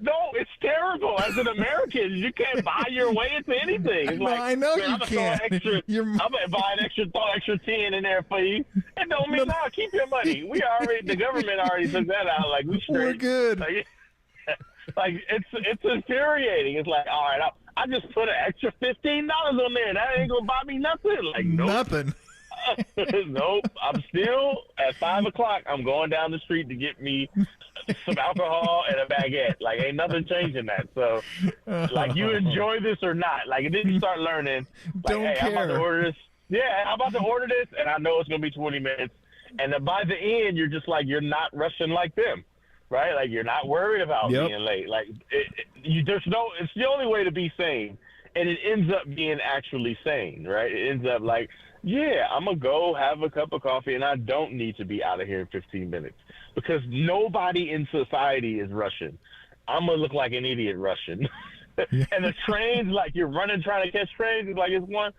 O: No, it's terrible. As an American, you can't buy your way into anything. It's like,
U: I know you can't.
O: I'm gonna buy throw extra 10 in there for you. It don't mean no. Keep your money. The government already took that out. Like we straight.
U: We're good.
O: Like it's infuriating. It's like, all right, I just put an extra $15 on there. That ain't gonna buy me nothing. Like nope.
U: Nothing.
O: Nope. I'm still at 5 o'clock. I'm going down the street to get me some alcohol and a baguette. Like ain't nothing changing that. So like you enjoy this or not. Like and then you start learning. Like,
U: Don't
O: hey,
U: care.
O: I'm about to order this. Yeah, I'm about to order this, and I know it's gonna be 20 minutes. And then by the end, you're just like you're not rushing like them, right? Like you're not worried about being late. Like it's the only way to be sane, and it ends up being actually sane, right? It ends up like. Yeah, I'm going to go have a cup of coffee, and I don't need to be out of here in 15 minutes because nobody in society is rushing. I'm going to look like an idiot rushing. And the trains, like you're running trying to catch trains, it's like it's one.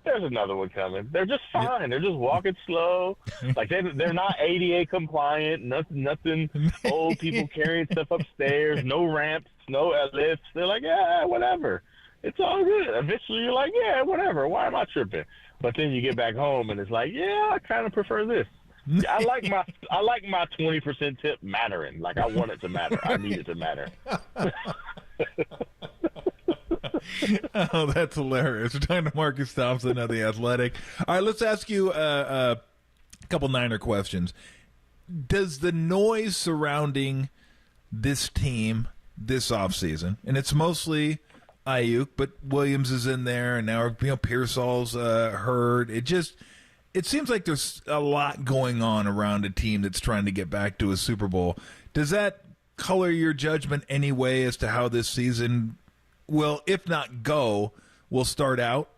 O: There's another one coming. They're just fine. They're just walking slow. Like they're not ADA compliant, nothing old people carrying stuff upstairs, no ramps, no lifts. They're like, yeah, whatever. It's all good. Eventually you're like, yeah, whatever. Why am I tripping? But then you get back home and it's like, yeah, I kind of prefer this. I like my 20% tip mattering. Like I want it to matter. I need it to matter.
U: Oh, that's hilarious. We're talking to Marcus Thompson of The Athletic. All right, let's ask you a couple Niner questions. Does the noise surrounding this team this offseason, and it's mostly Aiyuk, but Williams is in there, and now Pearsall's hurt. It seems like there's a lot going on around a team that's trying to get back to a Super Bowl. Does that color your judgment any way as to how this season will, if not go, will start out?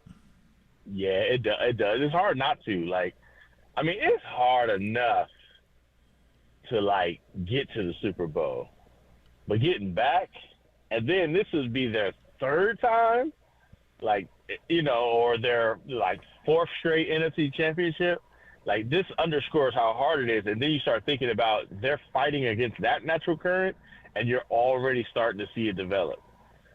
O: Yeah, it does. It's hard not to. Like, I mean, it's hard enough to, like, get to the Super Bowl. But getting back, and then this would be their third time, like, or their, like, fourth straight NFC championship. Like, this underscores how hard it is. And then you start thinking about they're fighting against that natural current, and you're already starting to see it develop.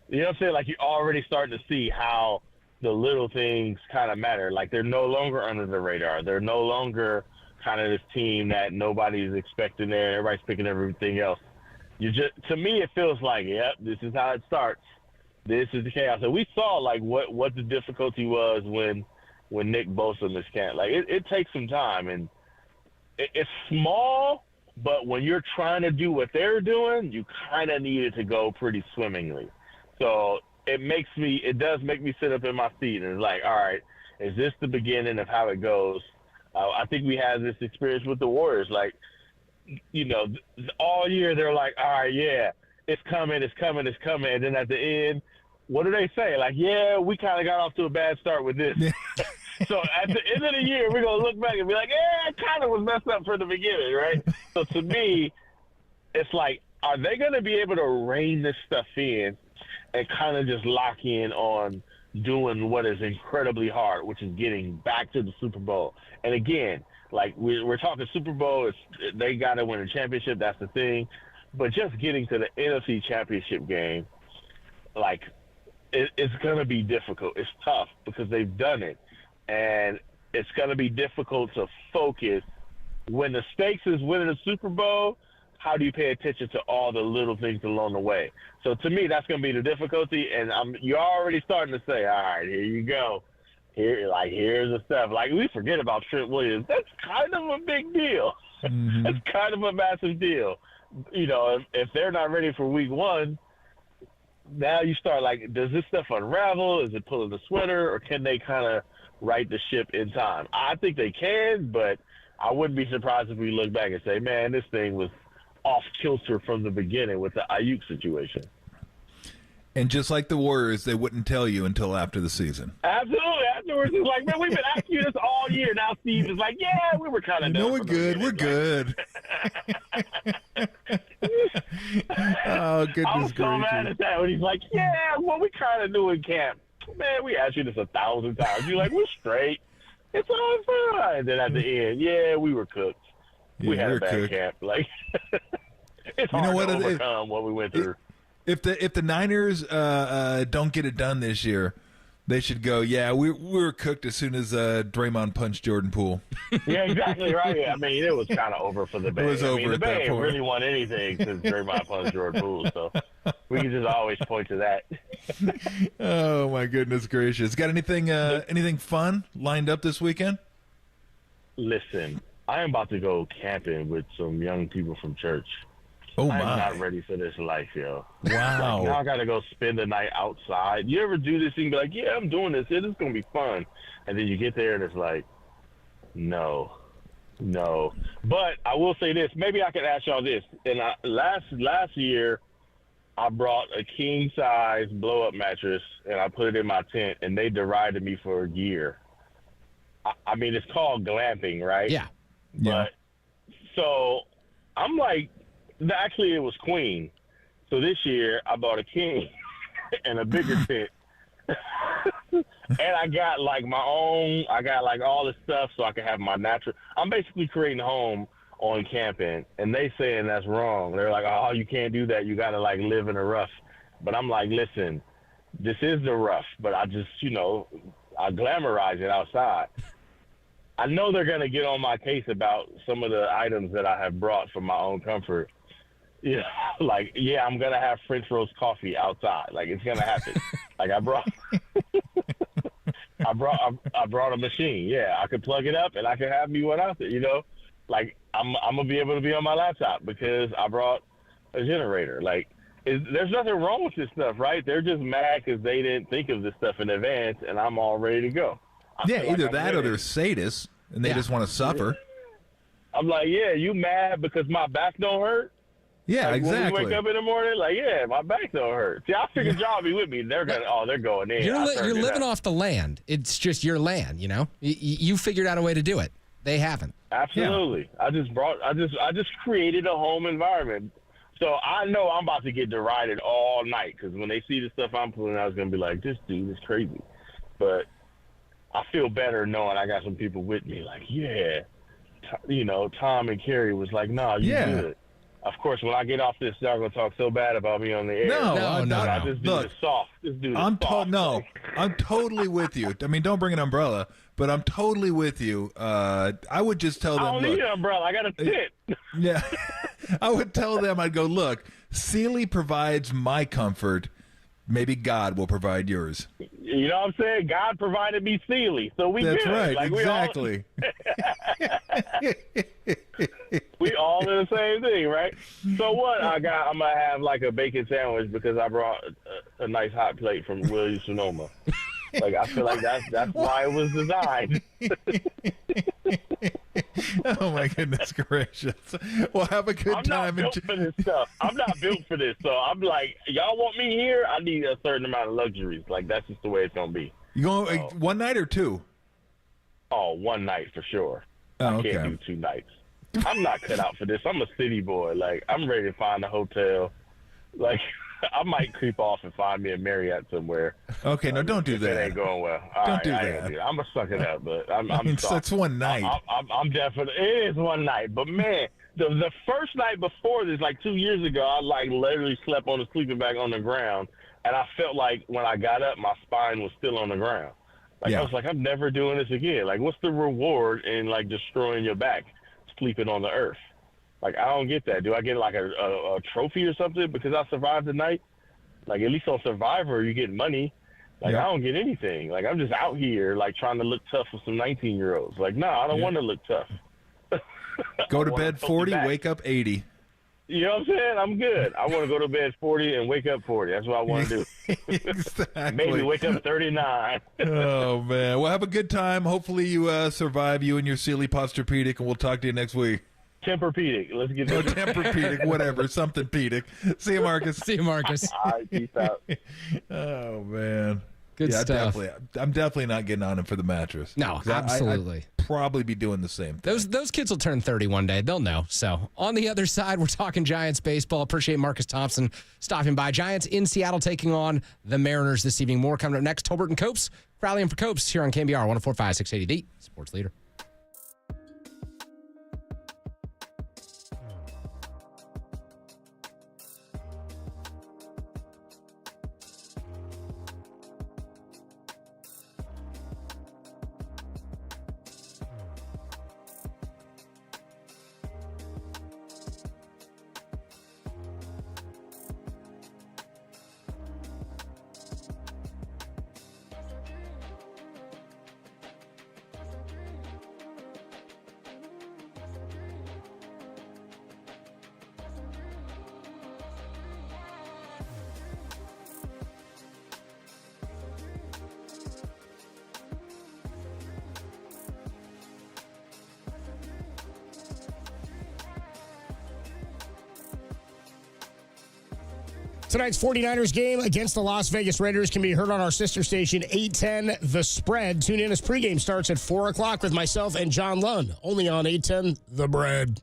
O: You know what I'm saying? Like, you're already starting to see how the little things kind of matter. Like, they're no longer under the radar. They're no longer kind of this team that nobody's expecting there. Everybody's picking everything else. To me, it feels like, yep, this is how it starts. This is the chaos. And we saw, like, what the difficulty was when Nick Bosa miscast. Like, it takes some time. And it's small, but when you're trying to do what they're doing, you kind of need it to go pretty swimmingly. So it does make me sit up in my seat and it's like, all right, is this the beginning of how it goes? I think we had this experience with the Warriors. Like, all year they're like, all right, yeah, it's coming. And then at the end, what do they say? Like, yeah, we kind of got off to a bad start with this. So at the end of the year, we're going to look back and be like, yeah, it kind of was messed up from the beginning, right? So to me, it's like, are they going to be able to rein this stuff in and kind of just lock in on doing what is incredibly hard, which is getting back to the Super Bowl? And again, like we're talking Super Bowl, they got to win a championship. That's the thing. But just getting to the NFC Championship game, like, it's going to be difficult. It's tough because they've done it. And it's going to be difficult to focus. When the stakes is winning the Super Bowl, how do you pay attention to all the little things along the way? So to me, that's going to be the difficulty. And you're already starting to say, all right, here you go. Here's the stuff. Like, we forget about Trent Williams. That's kind of a big deal. Mm-hmm. That's kind of a massive deal. If they're not ready for week one, now you start like, does this stuff unravel? Is it pulling the sweater, or can they kind of right the ship in time? I think they can, but I wouldn't be surprised if we look back and say, man, this thing was off kilter from the beginning with the Aiyuk situation.
U: And just like the Warriors, they wouldn't tell you until after the season.
O: Absolutely. Afterwards, it's like, man, we've been asking you this all year. Now Steve is like, yeah, we were kind of
U: No, we're good. We're good. Oh, goodness
O: I was so mad at that when he's like, yeah, well, we kind of knew in camp. Man, we asked you this 1,000 times. You're like, we're straight. It's all fine. And then at the end, yeah, we were cooked. We had a bad camp. Like, it's hard to overcome what we went through.
U: If the Niners don't get it done this year, they should go, yeah, we were cooked as soon as Draymond punched Jordan Poole.
O: Yeah, exactly right. I mean, it was kind of over for the Bay.
U: It was over
O: the
U: at
O: Bay
U: that
O: ain't
U: point.
O: really won anything since Draymond punched Jordan Poole, so we can just always point to that.
U: Oh, my goodness gracious. Got anything fun lined up this weekend?
O: Listen, I am about to go camping with some young people from church.
U: Oh,
O: I'm
U: my.
O: not ready for this life, yo.
U: Wow.
O: Like, now I got to go spend the night outside. You ever do this and be like, yeah, I'm doing this. It is going to be fun. And then you get there and it's like, no. But I will say this. Maybe I could ask y'all this. And last year, I brought a king-size blow-up mattress, and I put it in my tent, and they derided me for a year. I mean, it's called glamping, right?
A: Yeah.
O: But so I'm like, actually, it was queen. So this year, I bought a king and a bigger tent. And I got like my own, I got like all this stuff so I can have my natural. I'm basically creating a home on camping, and they saying that's wrong. They're like, oh, you can't do that. You got to like live in the rough. But I'm like, listen, this is the rough, but I just, I glamorize it outside. I know they're going to get on my case about some of the items that I have brought for my own comfort. Yeah, like, yeah, I'm going to have French roast coffee outside. Like, it's going to happen. Like, I brought a machine. Yeah, I could plug it up and I could have me one out there, Like, I'm going to be able to be on my laptop because I brought a generator. Like, there's nothing wrong with this stuff, right? They're just mad because they didn't think of this stuff in advance, and I'm all ready to go.
U: Either that or they're sadists, and they just want to suffer.
O: I'm like, yeah, you mad because my back don't hurt?
U: Yeah,
O: like,
U: exactly.
O: When we wake up in the morning, like, yeah, my back don't hurt. See, I figured y'all be with me. They're going in.
A: You're living off the land. It's just your land, You figured out a way to do it. They haven't.
O: Absolutely. Yeah. I just created a home environment. So I know I'm about to get derided all night because when they see the stuff I'm pulling out, it's going to be like, this dude is crazy. But I feel better knowing I got some people with me. Like, yeah, Tom and Kerry was like, nah, you good. Of course, when I get off this, y'all going to talk so bad about me on the air.
U: No.
O: This dude is soft. This dude is soft.
U: I'm totally with you. I mean, don't bring an umbrella, but I'm totally with you. I would just tell them,
O: I don't need an umbrella. I got a tent.
U: Yeah. I would tell them, I'd go, look, Sealy provides my comfort. Maybe God will provide yours.
O: You know what I'm saying? God provided me Sealy, so we
U: That's
O: good.
U: right,
O: like,
U: exactly.
O: We all in the same thing, right? So what? I'm gonna have like a bacon sandwich because I brought a nice hot plate from Williams-Sonoma. Like, I feel like that's why it was designed.
U: Oh my goodness gracious! Well, have a good time.
O: I'm not built for this stuff. I'm not built for this, so I'm like, y'all want me here? I need a certain amount of luxuries. Like, that's just the way it's gonna be.
U: You going one night or two?
O: Oh, one night for sure.
U: Oh,
O: I can't do 2 nights. I'm not cut out for this. I'm a city boy. Like, I'm ready to find a hotel. Like, I might creep off and find me a Marriott somewhere.
U: Okay, no, don't do that.
O: It ain't going well.
U: Don't do that.
O: I'm gonna suck it up, but I'm
U: That's one night.
O: I'm definitely. It is one night, but man, the first night before this, like 2 years ago, I like literally slept on a sleeping bag on the ground, and I felt like when I got up, my spine was still on the ground. Like, I was like, I'm never doing this again. Like, what's the reward in like destroying your back, sleeping on the earth? Like, I don't get that. Do I get like a trophy or something because I survived the night? Like, at least on Survivor, you get money. Like, I don't get anything. Like, I'm just out here, like, trying to look tough with some 19-year-olds. Like, no, I don't want to look tough.
U: Go to bed 40, wake up 80.
O: You know what I'm saying? I'm good. I want to go to bed 40 and wake up 40. That's what I want to do.
U: Exactly.
O: Maybe wake up 39.
U: Oh, man. Well, have a good time. Hopefully you survive, you and your silly Posturpedic, and we'll talk to you next week.
O: Tempur-pedic. Let's get
U: No,
O: this.
U: Tempur-pedic, whatever. Something pedic. See you, Marcus.
A: See you, Marcus.
O: All right, peace out.
U: Oh, man.
A: Good stuff.
U: I'm definitely not getting on him for the mattress.
A: No, absolutely.
U: I'd probably be doing the same thing.
A: Those kids will turn 30 one day. They'll know. So on the other side, we're talking Giants baseball. Appreciate Marcus Thompson stopping by. Giants in Seattle taking on the Mariners this evening. More coming up next. Tolbert and Copes. Rallying for Copes here on KNBR 104.5 680 The Sports Leader.
W: Tonight's 49ers game against the Las Vegas Raiders can be heard on our sister station, 810 The Spread. Tune in as pregame starts at 4 o'clock with myself and John Lund, only on 810 The Bread.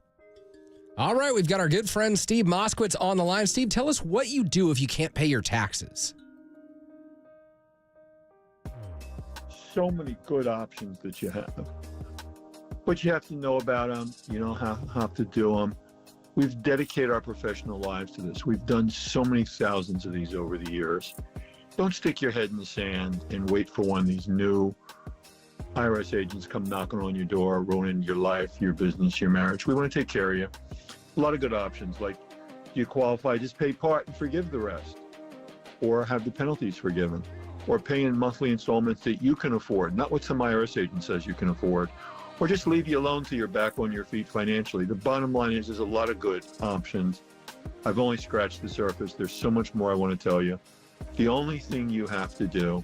A: All right, we've got our good friend Steve Moskowitz on the line. Steve, tell us what you do if you can't pay your taxes.
D: So many good options that you have. But you have to know about them. You know how to do them. We've dedicated our professional lives to this. We've done so many thousands of these over the years. Don't stick your head in the sand and wait for one of these new IRS agents come knocking on your door, ruining your life, your business, your marriage. We want to take care of you. A lot of good options, like do you qualify, just pay part and forgive the rest, or have the penalties forgiven, or pay in monthly installments that you can afford, not what some IRS agent says you can afford, or just leave you alone till you're back on your feet financially. The bottom line is there's a lot of good options. I've only scratched the surface. There's so much more I want to tell you. The only thing you have to do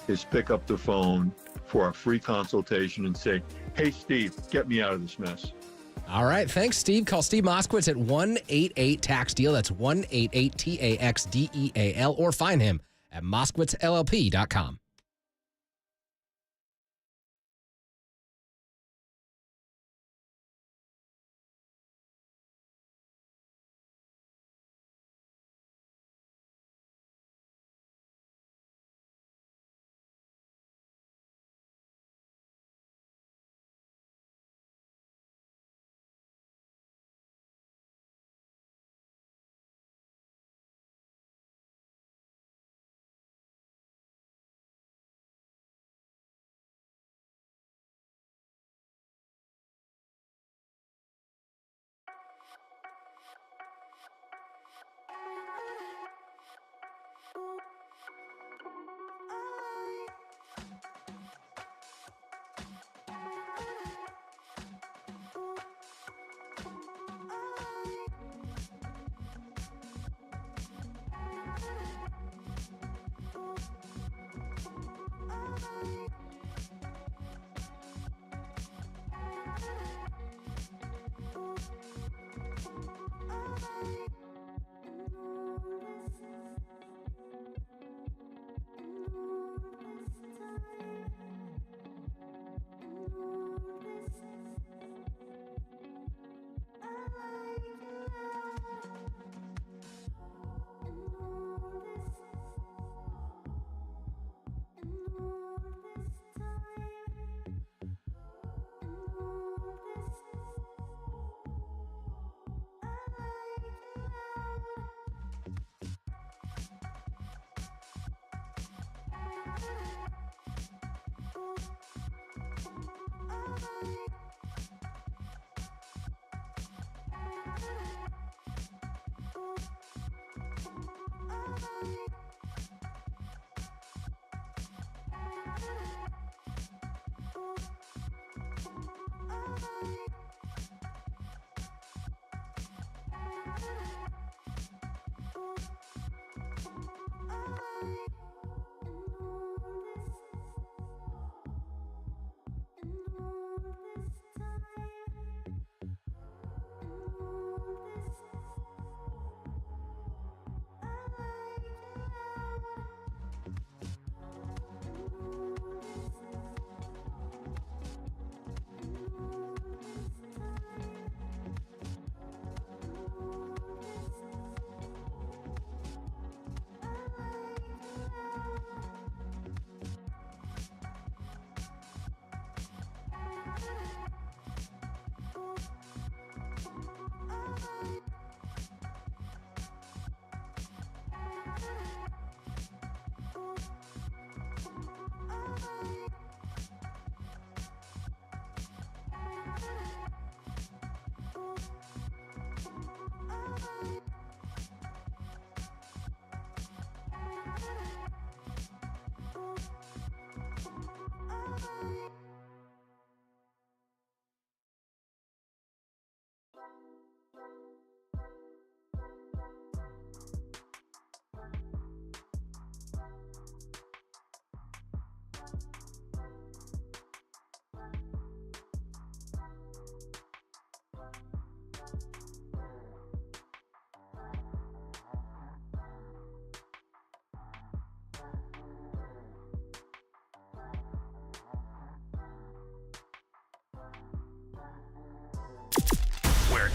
D: is pick up the phone for a free consultation and say, hey, Steve, get me out of this mess.
A: All right, thanks, Steve. Call Steve Moskowitz at 188-TAX-DEAL. That's 188-TAXDEAL, or find him at MoskowitzLLP.com.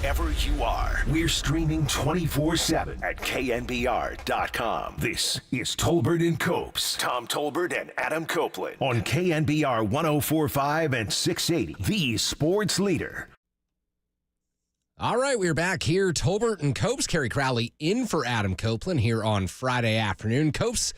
C: wherever you are. We're streaming 24/7 at KNBR.com. This is Tolbert and Copes. Tom Tolbert and Adam Copeland on KNBR 104.5 and 680, the sports leader.
A: All right, we're back here. Tolbert and Copes. Kerry Crowley in for Adam Copeland here on Friday afternoon. Copes,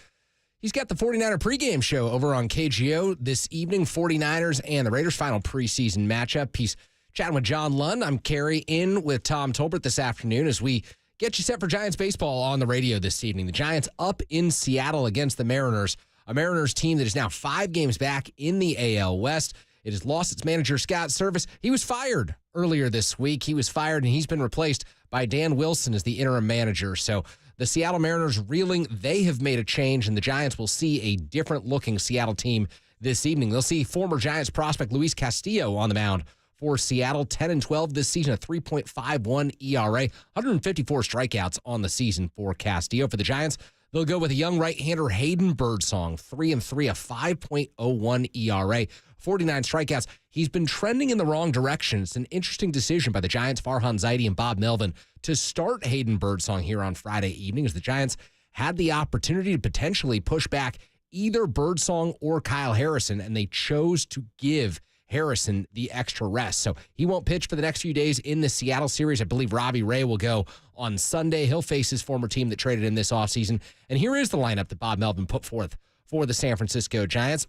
A: he's got the 49er pregame show over on KGO this evening. 49ers and the Raiders' final preseason matchup. He's chatting with John Lund. I'm Kerry in with Tom Tolbert this afternoon as we get you set for Giants baseball on the radio this evening. The Giants up in Seattle against the Mariners, a Mariners team that is now 5 games back in the AL West. It has lost its manager, Scott Service. He was fired earlier this week. He was fired, and he's been replaced by Dan Wilson as the interim manager. So the Seattle Mariners reeling. They have made a change, and the Giants will see a different-looking Seattle team this evening. They'll see former Giants prospect Luis Castillo on the mound for Seattle, 10-12 this season, a 3.51 ERA, 154 strikeouts on the season for Castillo. For the Giants, they'll go with a young right-hander, Hayden Birdsong, 3-3, a 5.01 ERA, 49 strikeouts. He's been trending in the wrong direction. It's an interesting decision by the Giants, Farhan Zaidi and Bob Melvin, to start Hayden Birdsong here on Friday evening, as the Giants had the opportunity to potentially push back either Birdsong or Kyle Harrison, and they chose to give Harrison the extra rest. So he won't pitch for the next few days in the Seattle series. I believe Robbie Ray will go on Sunday. He'll face his former team that traded in this offseason. And here is the lineup that Bob Melvin put forth for the San Francisco Giants.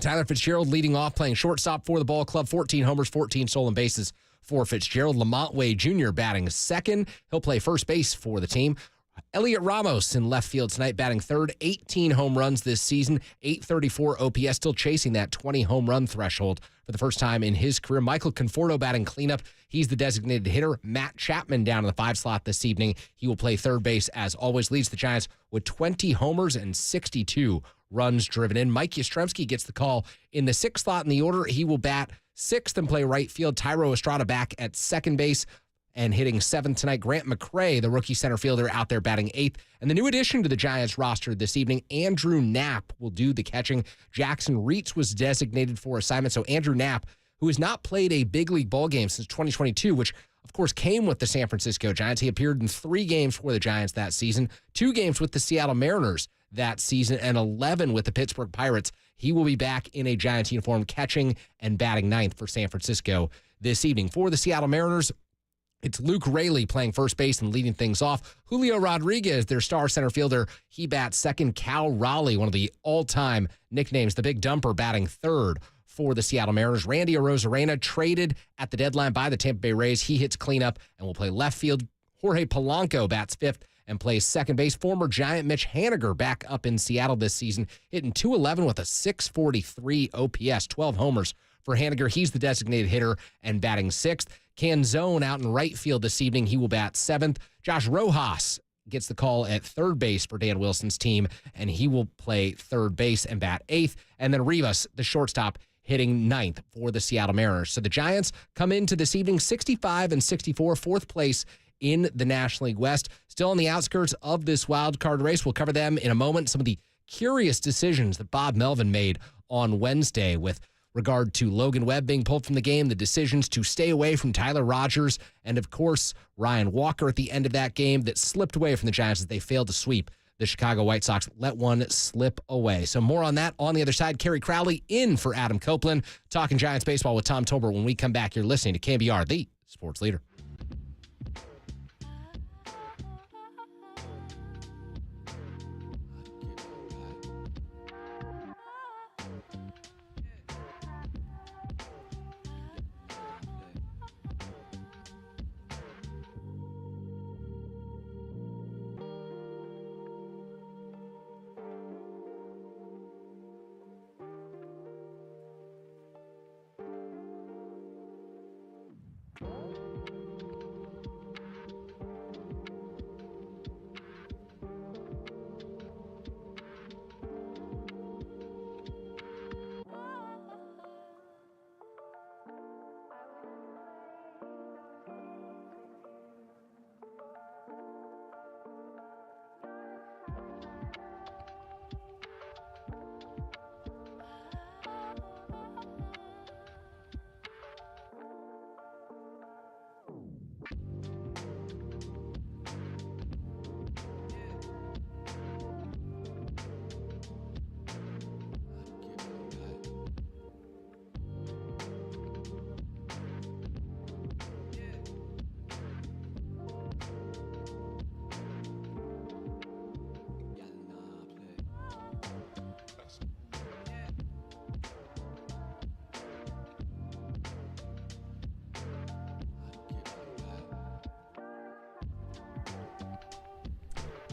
A: Tyler Fitzgerald leading off, playing shortstop for the ball club, 14 homers, 14 stolen bases for Fitzgerald. Lamont Wade Jr. batting second. He'll play first base for the team. Elliot Ramos in left field tonight, batting third, 18 home runs this season, 834 OPS, still chasing that 20 home run threshold for the first time in his career. Michael Conforto batting cleanup. He's the designated hitter. Matt Chapman down in the 5 slot this evening. He will play third base as always. Leads the Giants with 20 homers and 62 runs driven in. Mike Yastrzemski gets the call in the 6th slot in the order. He will bat 6th and play right field. Tyro Estrada back at second base and hitting 7th tonight. Grant McCray, the rookie center fielder, out there batting 8th. And the new addition to the Giants roster this evening, Andrew Knapp, will do the catching. Jackson Reitz was designated for assignment. So Andrew Knapp, who has not played a big league ball game since 2022, which of course came with the San Francisco Giants. He appeared in 3 games for the Giants that season, 2 games with the Seattle Mariners that season, and 11 with the Pittsburgh Pirates. He will be back in a Giants uniform, catching and batting 9th for San Francisco this evening. For the Seattle Mariners, it's Luke Raley playing first base and leading things off. Julio Rodriguez, their star center fielder, he bats second. Cal Raleigh, one of the all-time nicknames, the Big Dumper, batting third for the Seattle Mariners. Randy Arozarena traded at the deadline by the Tampa Bay Rays. He hits cleanup and will play left field. Jorge Polanco bats 5th and plays second base. Former Giant Mitch Haniger back up in Seattle this season, hitting .211 with a 643 OPS, 12 homers for Haniger. He's the designated hitter and batting 6th. Canzone out in right field this evening. He will bat 7th. Josh Rojas gets the call at third base for Dan Wilson's team, and he will play third base and bat 8th. And then Rivas, the shortstop, hitting 9th for the Seattle Mariners. So the Giants come into this evening 65 and 64, 4th place in the National League West. Still on the outskirts of this wild card race. We'll cover them in a moment. Some of the curious decisions that Bob Melvin made on Wednesday with regard to Logan Webb being pulled from the game, the decisions to stay away from Tyler Rogers, and of course, Ryan Walker at the end of that game that slipped away from the Giants as they failed to sweep the Chicago White Sox. Let one slip away. So more on that on the other side. Kerry Crowley in for Adam Copeland, talking Giants baseball with Tom Tolbert. When we come back, you're listening to KNBR, the sports leader.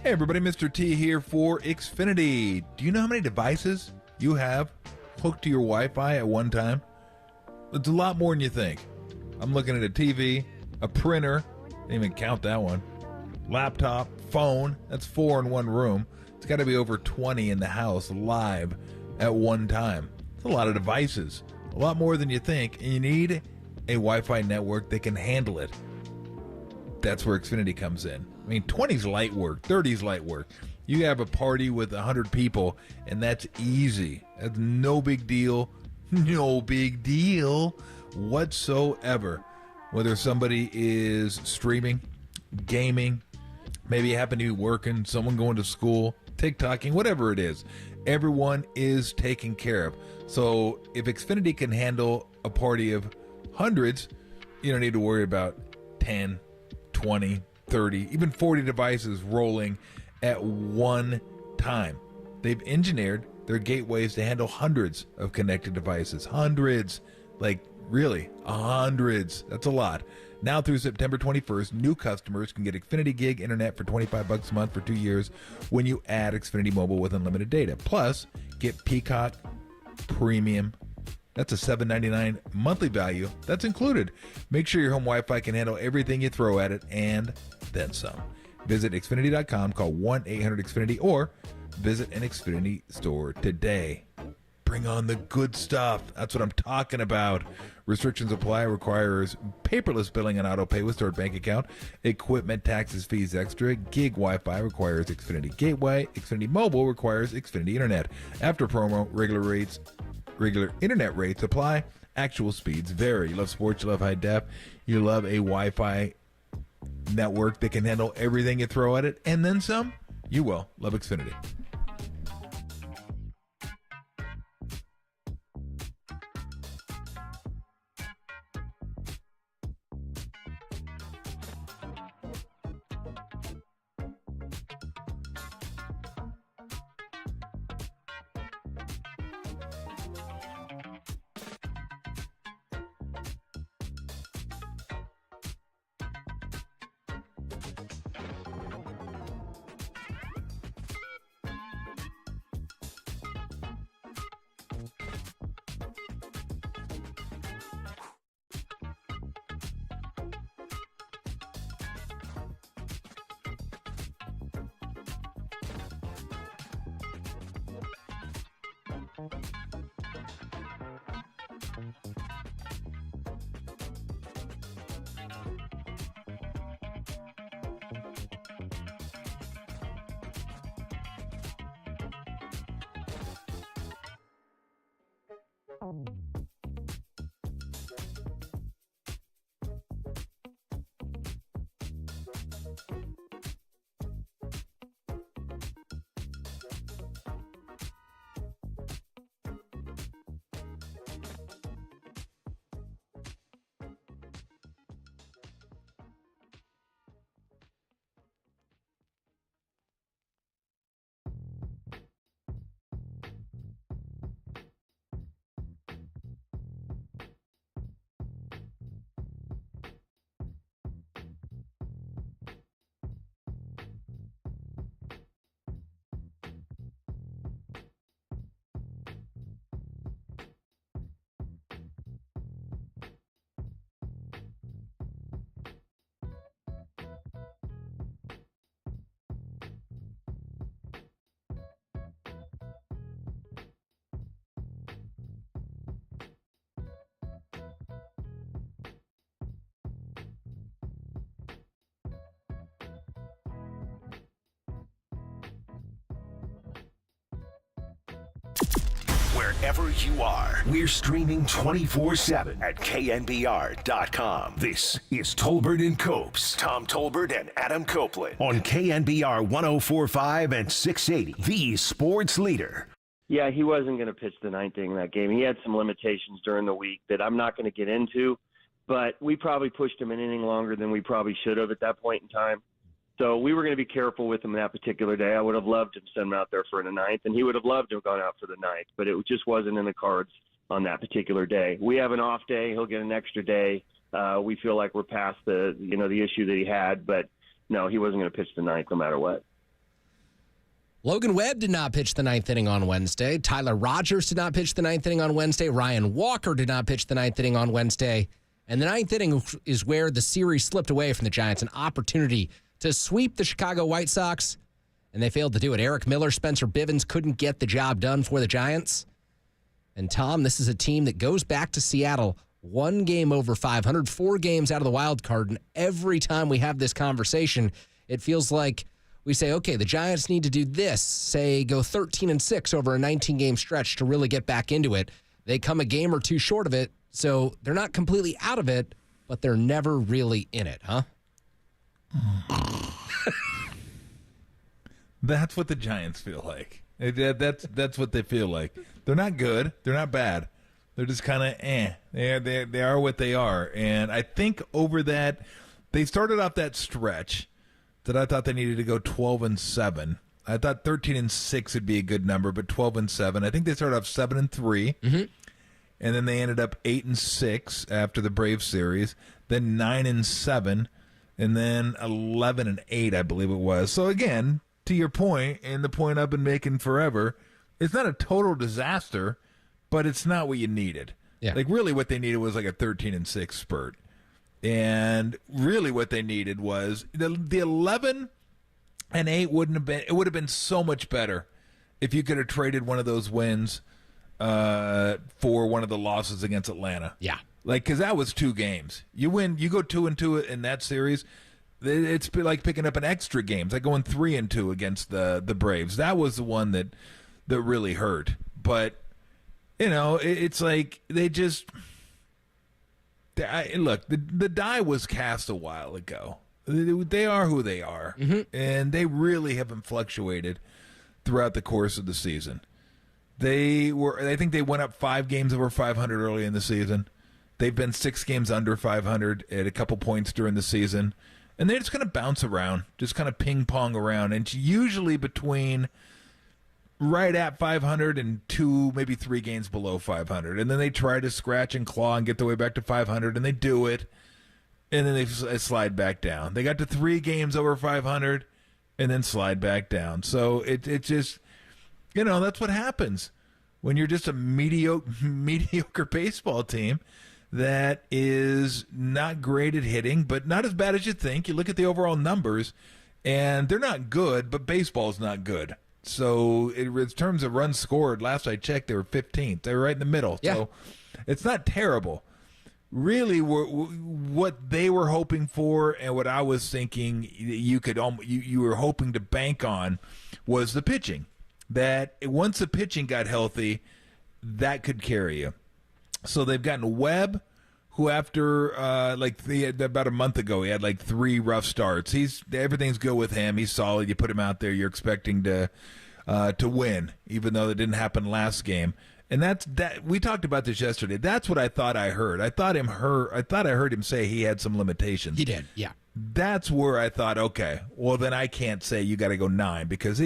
U: Hey everybody, Mr. T here for Xfinity. Do you know how many devices you have hooked to your Wi-Fi at one time? It's a lot more than you think. I'm looking at a TV, a printer, didn't even count that one, laptop, phone, that's 4 in one room. It's got to be over 20 in the house live at one time. It's a lot of devices, a lot more than you think, and you need a Wi-Fi network that can handle it. That's where Xfinity comes in. I mean, 20's light work, 30's light work. You have a party with 100 people, and that's easy. That's no big deal. No big deal whatsoever. Whether somebody is streaming, gaming, maybe you happen to be working, someone going to school, TikToking, whatever it is, everyone is taken care of. So if Xfinity can handle a party of hundreds, you don't need to worry about 10, 20, 30, even 40 devices rolling at one time. They've engineered their gateways to handle hundreds of connected devices. Hundreds. Like, really, hundreds. That's a lot. Now through September 21st, new customers can get Xfinity Gig Internet for $25 a month for 2 years when you add Xfinity Mobile with unlimited data. Plus, get Peacock Premium. That's a $7.99 monthly value. That's included. Make sure your home Wi-Fi can handle everything you throw at it and then some. Visit Xfinity.com, call 1-800-XFINITY, or visit an Xfinity store today. Bring on the good stuff. That's what I'm talking about. Restrictions apply. Requires paperless billing and auto pay with stored bank account. Equipment, taxes, fees extra. Gig Wi-Fi requires Xfinity Gateway. Xfinity Mobile requires Xfinity Internet. After promo, regular internet rates apply. Actual speeds vary. You love sports, you love high def, you love a Wi-Fi network that can handle everything you throw at it, and then some. You will love Xfinity.
C: Wherever you are, we're streaming 24/7 at KNBR.com. This is Tolbert and Copes. Tom Tolbert and Adam Copeland on KNBR 104.5 and 680, the sports leader.
G: Yeah, he wasn't going to pitch the ninth inning in that game. He had some limitations during the week that I'm not going to get into, but we probably pushed him an inning longer than we probably should have at that point in time. So we were going to be careful with him that particular day. I would have loved to send him out there for the ninth, and he would have loved to have gone out for the ninth, but it just wasn't in the cards on that particular day. We have an off day. He'll get an extra day. We feel like we're past the issue that he had, but no, he wasn't going to pitch the ninth no matter what.
A: Logan Webb did not pitch the ninth inning on Wednesday. Tyler Rogers did not pitch the ninth inning on Wednesday. Ryan Walker did not pitch the ninth inning on Wednesday. And the ninth inning is where the series slipped away from the Giants, an opportunity to sweep the Chicago White Sox, and they failed to do it. Eric Miller, Spencer Bivens couldn't get the job done for the Giants. And Tom, this is a team that goes back to Seattle one game over 500, 4 games out of the wild card, and every time we have this conversation, it feels like we say, okay, the Giants need to do this, say go 13-6 over a 19-game stretch to really get back into it. They come a game or two short of it, so they're not completely out of it, but they're never really in it, huh?
U: That's what the Giants feel like. That's what they feel like. They're not good. They're not bad. They're just kind of They are what they are. And I think over that, they started off that stretch that I thought they needed to go 12-7. I thought 13-6 would be a good number, but 12-7. I think they started off 7-3.
A: Mm-hmm.
U: And then they ended up 8-6 after the Braves series, then 9-7, and then 11-8, I believe it was. So again, to your point, and the point I've been making forever, it's not a total disaster, but it's not what you needed.
A: Yeah.
U: Like really, what they needed was like a 13-6 spurt, and really what they needed was the 11-8 wouldn't have been. It would have been so much better if you could have traded one of those wins for one of the losses against Atlanta.
A: Yeah.
U: Like, because that was 2 games. You win, you go 2-2 in that series. It's like picking up an extra game. It's like going 3-2 against the Braves. That was the one that really hurt. But, you know, it's like they just look, the die was cast a while ago. They are who they are.
A: Mm-hmm.
U: And they really haven't fluctuated throughout the course of the season. I think they went up 5 games over 500 early in the season. They've been 6 games under 500 at a couple points during the season. And they're just going to bounce around, just kind of ping pong around. And it's usually between right at 500 and 2, maybe 3 games below 500. And then they try to scratch and claw and get their way back to 500, and they do it. And then they slide back down. They got to 3 games over 500 and then slide back down. So it just... You know, that's what happens when you're just a mediocre baseball team that is not great at hitting, but not as bad as you think. You look at the overall numbers, and they're not good, but baseball's not good. So in terms of runs scored, last I checked, they were 15th. They were right in the middle.
A: Yeah.
U: So it's not terrible. Really, what they were hoping for and what I was thinking you were hoping to bank on was the pitching. That once the pitching got healthy, that could carry you. So they've gotten Webb, who after about a month ago, he had like 3 rough starts. Everything's good with him. He's solid. You put him out there, you're expecting to win, even though that didn't happen last game. And that we talked about this yesterday. That's what I thought I heard. I thought I heard him say he had some limitations.
A: He did, yeah.
U: That's where I thought, okay, well then I can't say you got to go 9 because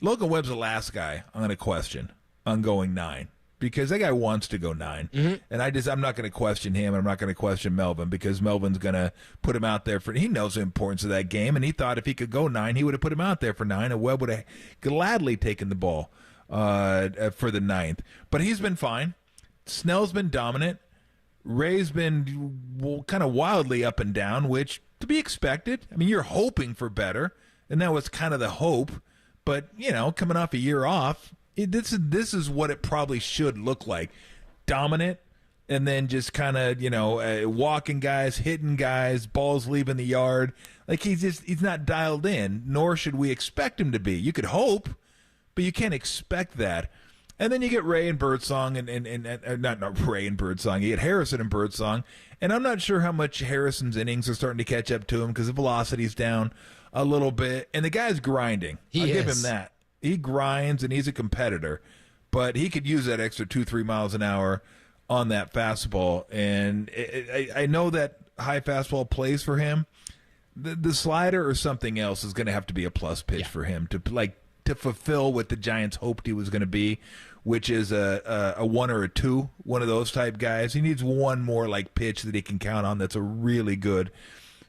U: Logan Webb's the last guy I'm going to question on going 9 because that guy wants to go 9, and I'm not going to question him. I'm not going to question Melvin because Melvin's going to put him out there he knows the importance of that game, and he thought if he could go 9, he would have put him out there for 9, and Webb would have gladly taken the ball for the 9th. But he's been fine. Snell's been dominant. Ray's been kind of wildly up and down, which to be expected. I mean, you're hoping for better, and that was kind of the hope. But, you know, coming off a year off, this is what it probably should look like. Dominant, and then just kind of, you know, walking guys, hitting guys, balls leaving the yard. Like, he's not dialed in, nor should we expect him to be. You could hope, but you can't expect that. And then you get Ray and Birdsong, and not Ray and Birdsong. You get Harrison and Birdsong, and I'm not sure how much Harrison's innings are starting to catch up to him because the velocity's down a little bit, and the guy's grinding. I'll give him that. He grinds, and he's a competitor, but he could use that extra 2-3 miles an hour on that fastball, and I know that high fastball plays for him. The slider or something else is going to have to be a plus pitch for him to fulfill what the Giants hoped he was going to be, which is a 1 or a 2, one of those type guys. He needs one more pitch that he can count on that's a really good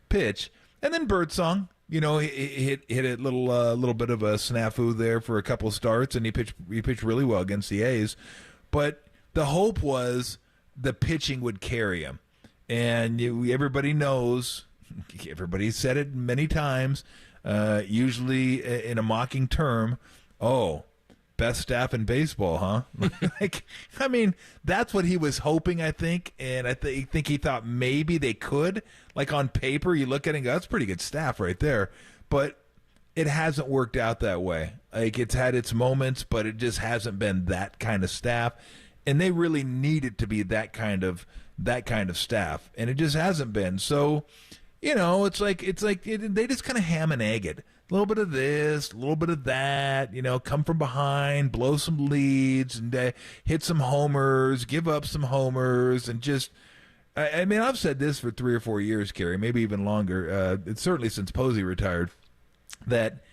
U: pitch. And then Birdsong. he hit a little bit of a snafu there for a couple of starts, and he pitched really well against the A's. But the hope was the pitching would carry him, and everybody knows, everybody said it many times, usually in a mocking term. Oh, best staff in baseball, huh? That's what he was hoping, I think, and I think he thought maybe they could. Like on paper, you look at it and go, that's pretty good staff right there. But it hasn't worked out that way. Like, it's had its moments, but it just hasn't been that kind of staff. And they really need it to be that kind of staff, and it just hasn't been. So, it's like they just kind of ham and egg it. A little bit of this, a little bit of that, come from behind, blow some leads, and hit some homers, give up some homers, and just, I've said this for 3 or 4 years, Kerry, maybe even longer. It's certainly since Posey retired, that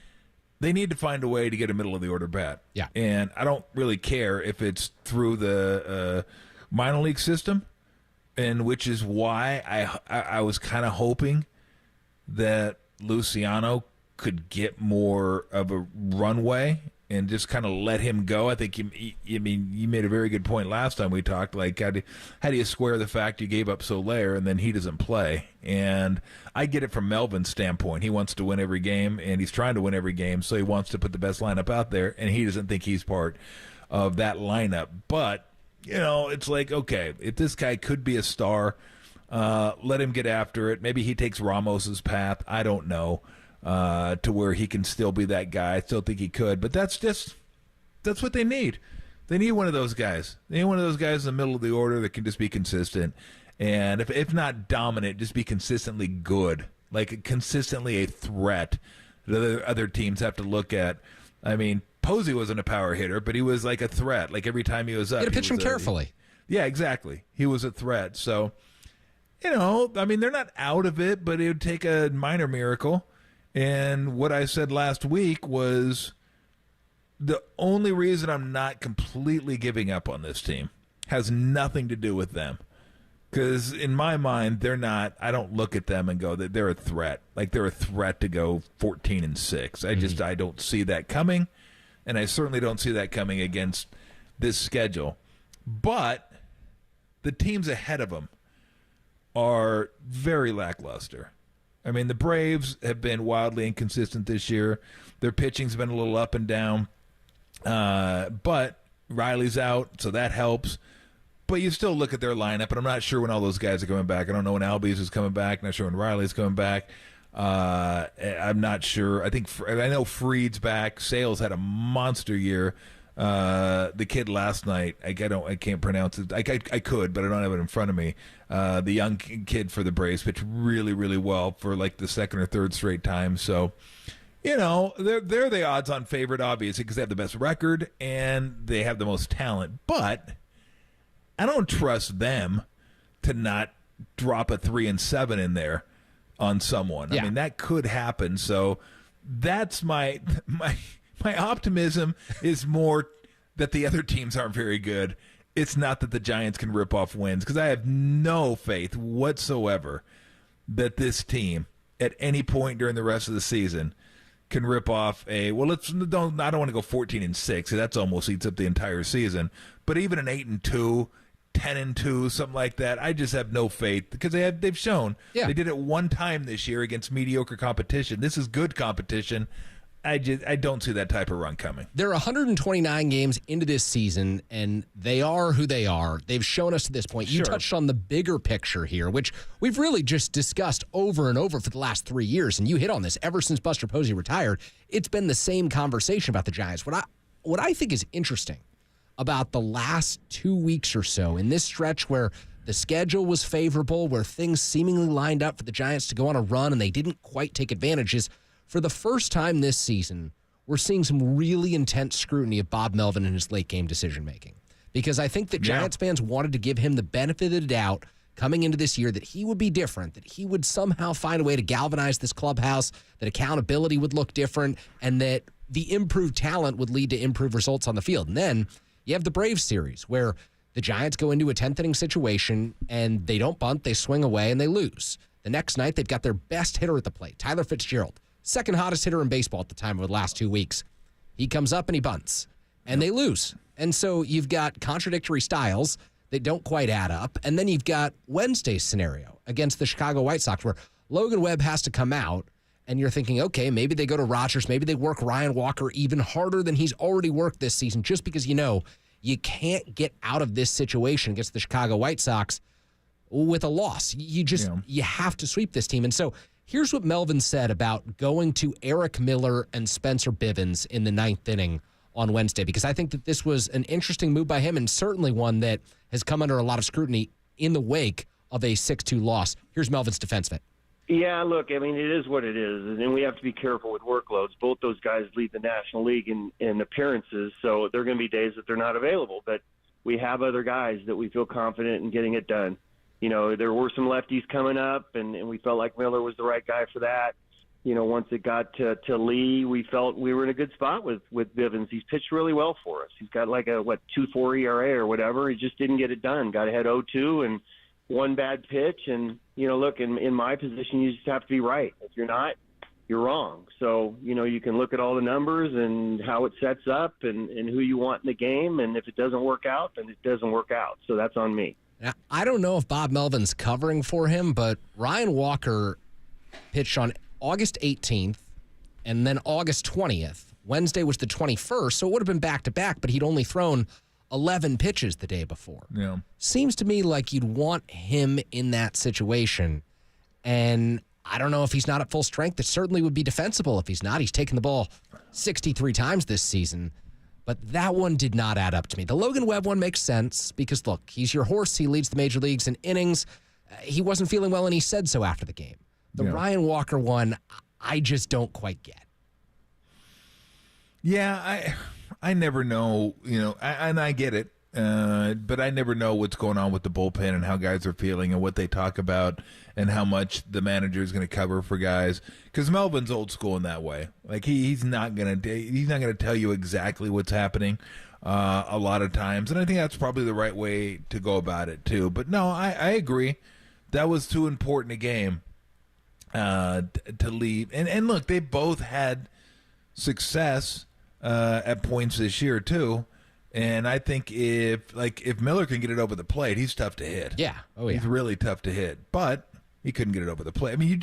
U: they need to find a way to get a middle-of-the-order bat.
A: Yeah.
U: And I don't really care if it's through the minor league system, and which is why I was kind of hoping that Luciano could get more of a runway and just kind of let him go. I think you made a very good point last time we talked. Like, how do you square the fact you gave up Soler and then he doesn't play? And I get it from Melvin's standpoint. He wants to win every game, and he's trying to win every game, so he wants to put the best lineup out there, and he doesn't think he's part of that lineup. But, it's like, okay, if this guy could be a star, let him get after it. Maybe he takes Ramos's path. I don't know. To where he can still be that guy. I still think he could, but that's what they need. They need one of those guys. They need one of those guys in the middle of the order that can just be consistent, and if not dominant, just be consistently good, like consistently a threat that other teams have to look at. Posey wasn't a power hitter, but he was like a threat. Like every time he was up,
A: you got to pitch him carefully.
U: Yeah, exactly. He was a threat. So, they're not out of it, but it would take a minor miracle. And what I said last week was the only reason I'm not completely giving up on this team has nothing to do with them. Because in my mind, they're not. I don't look at them and go that they're a threat. Like they're a threat to go 14-6. I don't see that coming, and I certainly don't see that coming against this schedule. But the teams ahead of them are very lackluster. The Braves have been wildly inconsistent this year. Their pitching's been a little up and down. But Riley's out, so that helps. But you still look at their lineup, and I'm not sure when all those guys are coming back. I don't know when Albies is coming back. Not sure when Riley's coming back. I'm not sure. I know Fried's back. Sales had a monster year. The kid last night, I can't pronounce it. I could, but I don't have it in front of me. The young kid for the Braves pitched really, really well for like the second or third straight time. So, they're the odds-on favorite, obviously, because they have the best record and they have the most talent. But I don't trust them to not drop a 3-7 in there on someone.
A: Yeah.
U: That could happen. So that's my optimism is more that the other teams aren't very good. It's not that the Giants can rip off wins, because I have no faith whatsoever that this team at any point during the rest of the season can rip off I don't want to go 14-6. That's almost eats up the entire season. But even an 8-2, 10-2, something like that, I just have no faith, because they've shown they did it one time this year against mediocre competition. This is good competition. I don't see that type of run coming.
A: They're 129 games into this season, and they are who they are. They've shown us to this point. You touched on the bigger picture here, which we've really just discussed over and over for the last 3 years, and you hit on this. Ever since Buster Posey retired, it's been the same conversation about the Giants. What I think is interesting about the last 2 weeks or so in this stretch where the schedule was favorable, where things seemingly lined up for the Giants to go on a run and they didn't quite take advantage, is for the first time this season, we're seeing some really intense scrutiny of Bob Melvin and his late-game decision-making. Because I think that Giants fans wanted to give him the benefit of the doubt coming into this year that he would be different, that he would somehow find a way to galvanize this clubhouse, that accountability would look different, and that the improved talent would lead to improved results on the field. And then you have the Braves series, where the Giants go into a 10th-inning situation, and they don't bunt, they swing away, and they lose. The next night, they've got their best hitter at the plate, Tyler Fitzgerald. second hottest hitter in baseball at the time of the last 2 weeks. He comes up and he bunts, and they lose. And so you've got contradictory styles that don't quite add up. And then you've got Wednesday's scenario against the Chicago White Sox where Logan Webb has to come out, and you're thinking, okay, maybe they go to Rogers, maybe they work Ryan Walker even harder than he's already worked this season, just because you can't get out of this situation against the Chicago White Sox with a loss. You have to sweep this team. And so here's what Melvin said about going to Eric Miller and Spencer Bivens in the 9th inning on Wednesday, because I think that this was an interesting move by him and certainly one that has come under a lot of scrutiny in the wake of a 6-2 loss. Here's Melvin's defense of it.
G: Yeah, look, I mean, it is what it is, and we have to be careful with workloads. Both those guys lead the National League in appearances, so there are going to be days that they're not available. But we have other guys that we feel confident in getting it done. There were some lefties coming up, and we felt like Miller was the right guy for that. Once it got to Lee, we felt we were in a good spot with Bivens. He's pitched really well for us. He's got like a 2.4 ERA or whatever. He just didn't get it done. Got ahead 0-2 and one bad pitch. And look, in my position, you just have to be right. If you're not, you're wrong. So you can look at all the numbers and how it sets up and who you want in the game. And if it doesn't work out, then it doesn't work out. So that's on me.
A: Now, I don't know if Bob Melvin's covering for him, but Ryan Walker pitched on August 18th and then August 20th. Wednesday was the 21st, so it would have been back-to-back, but he'd only thrown 11 pitches the day before.
U: Yeah.
A: Seems to me like you'd want him in that situation, and I don't know if he's not at full strength. It certainly would be defensible if he's not. He's taken the ball 63 times this season, but that one did not add up to me. The Logan Webb one makes sense because, look, he's your horse. He leads the major leagues in innings. He wasn't feeling well, and he said so after the game. The Ryan Walker one, I just don't quite get.
U: Yeah, I never know, and I get it, but I never know what's going on with the bullpen and how guys are feeling and what they talk about and how much the manager is going to cover for guys. Because Melvin's old school in that way. Like he's not going to tell you exactly what's happening a lot of times, and I think that's probably the right way to go about it too. But no, I agree. That was too important a game to leave. And look, they both had success at points this year too. And I think if Miller can get it over the plate, he's tough to hit.
A: Yeah. Oh, yeah.
U: He's really tough to hit. But he couldn't get it over the plate. I mean,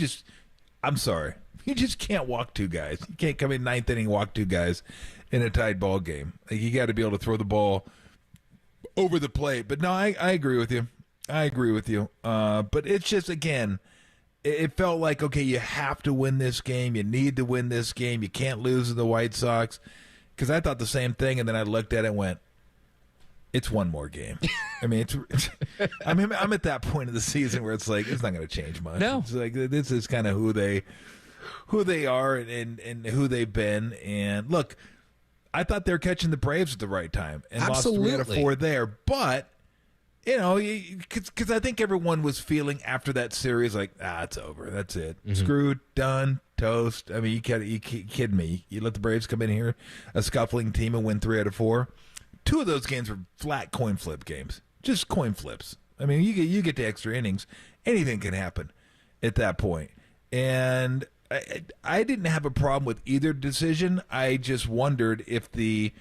U: I'm sorry. You just can't walk two guys. You can't come in 9th inning, walk two guys in a tied ball game. Like, you got to be able to throw the ball over the plate. But no, I agree with you. But it's just, again, it felt like, okay, you have to win this game. You need to win this game. You can't lose to the White Sox. Because I thought the same thing, and then I looked at it and went, it's one more game. I mean, I'm at that point of the season where it's like, it's not going to change much.
A: No.
U: It's like, this is kind of who they are and wwho they've been. And look, I thought they were catching the Braves at the right time and
A: Absolutely.
U: lost 3 out of 4 there. But, because I think everyone was feeling after that series like, it's over. That's it.
A: Mm-hmm.
U: Screwed, done, toast. I mean, you kidding me? You let the Braves come in here, a scuffling team, and win 3 out of 4. 2 of those games were flat coin flip games, just coin flips. I mean, you get to extra innings, anything can happen at that point. And I didn't have a problem with either decision. I just wondered if the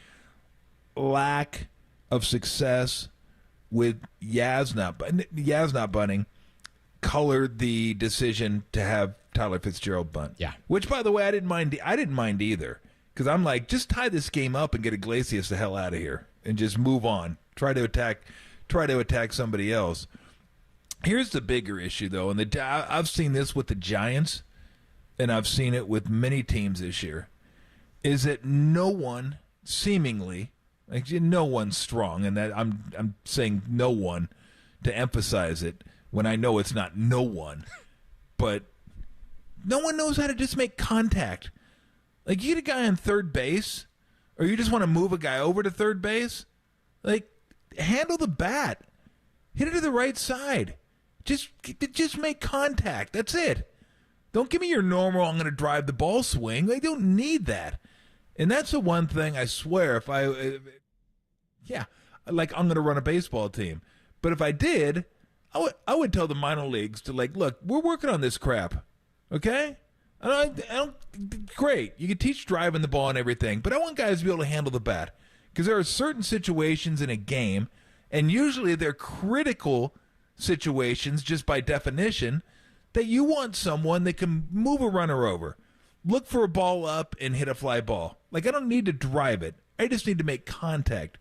U: lack of success with Yaz not bunting colored the decision to have Tyler Fitzgerald bunt.
A: Yeah. Which,
U: by the way, I didn't mind either. Because I'm like, just tie this game up and get Iglesias the hell out of here and just move on. Try to attack somebody else. Here's the bigger issue, though, and I've seen this with the Giants, and I've seen it with many teams this year, is that no one seemingly, like no one's strong, and that I'm saying no one to emphasize it when I know it's not no one, but no one knows how to just make contact. Like, you get a guy on third base, or you just want to move a guy over to third base, like, handle the bat. Hit it to the right side. Just make contact. That's it. Don't give me your normal, I'm going to drive the ball swing. They don't need that. And that's the one thing, I swear, I'm going to run a baseball team. But if I did, I would tell the minor leagues to, look, we're working on this crap, okay? Great. You can teach driving the ball and everything, but I want guys to be able to handle the bat because there are certain situations in a game, and usually they're critical situations just by definition, that you want someone that can move a runner over, look for a ball up, and hit a fly ball. Like, I don't need to drive it. I just need to make contact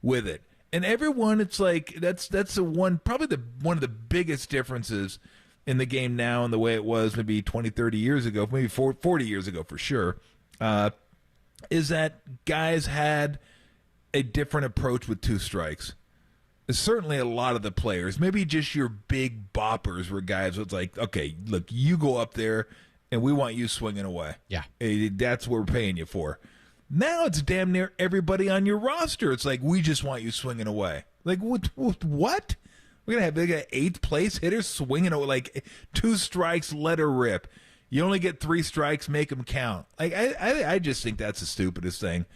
U: with it. And everyone, it's like that's one of the biggest differences in the game now and the way it was maybe 20, 30 years ago, maybe 40 years ago for sure, is that guys had a different approach with two strikes. Certainly a lot of the players, maybe just your big boppers were guys who was like, okay, look, you go up there and we want you swinging away.
A: Yeah.
U: That's what we're paying you for. Now it's damn near everybody on your roster. It's like, we just want you swinging away. Like, what? We're going to have 8th place hitters swinging away, like 2 strikes, let her rip. You only get 3 strikes, make them count. Like, I just think that's the stupidest thing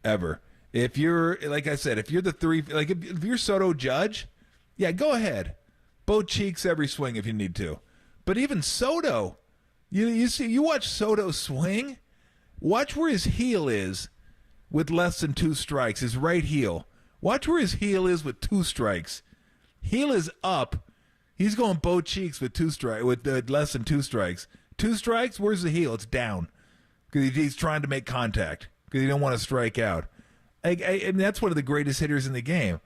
U: ever. If you're, like I said, if you're the 3, like if you're Soto Judge, yeah, go ahead. Both cheeks every swing if you need to. But even Soto, you watch Soto swing, watch where his heel is with less than 2 strikes, his right heel. Watch where his heel is with 2 strikes. Heel is up. He's going both cheeks with less than 2 strikes. 2 strikes, where's the heel? It's down. Because he's trying to make contact. Because he don't want to strike out. And that's one of the greatest hitters in the game.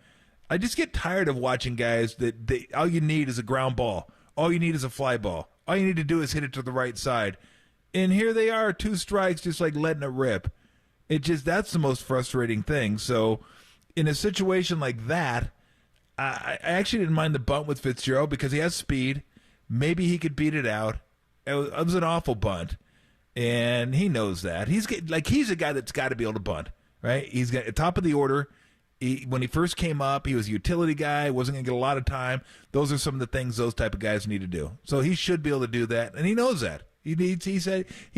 U: I just get tired of watching guys that all you need is a ground ball. All you need is a fly ball. All you need to do is hit it to the right side. And here they are, 2 strikes, just like letting it rip. That's the most frustrating thing. So in a situation like that, I actually didn't mind the bunt with Fitzgerald because he has speed. Maybe he could beat it out. It was an awful bunt, and he knows that. He's a guy that's got to be able to bunt, right? He's got at top of the order. When he first came up, he was a utility guy, wasn't going to get a lot of time. Those are some of the things those type of guys need to do. So he should be able to do that, and he knows that. He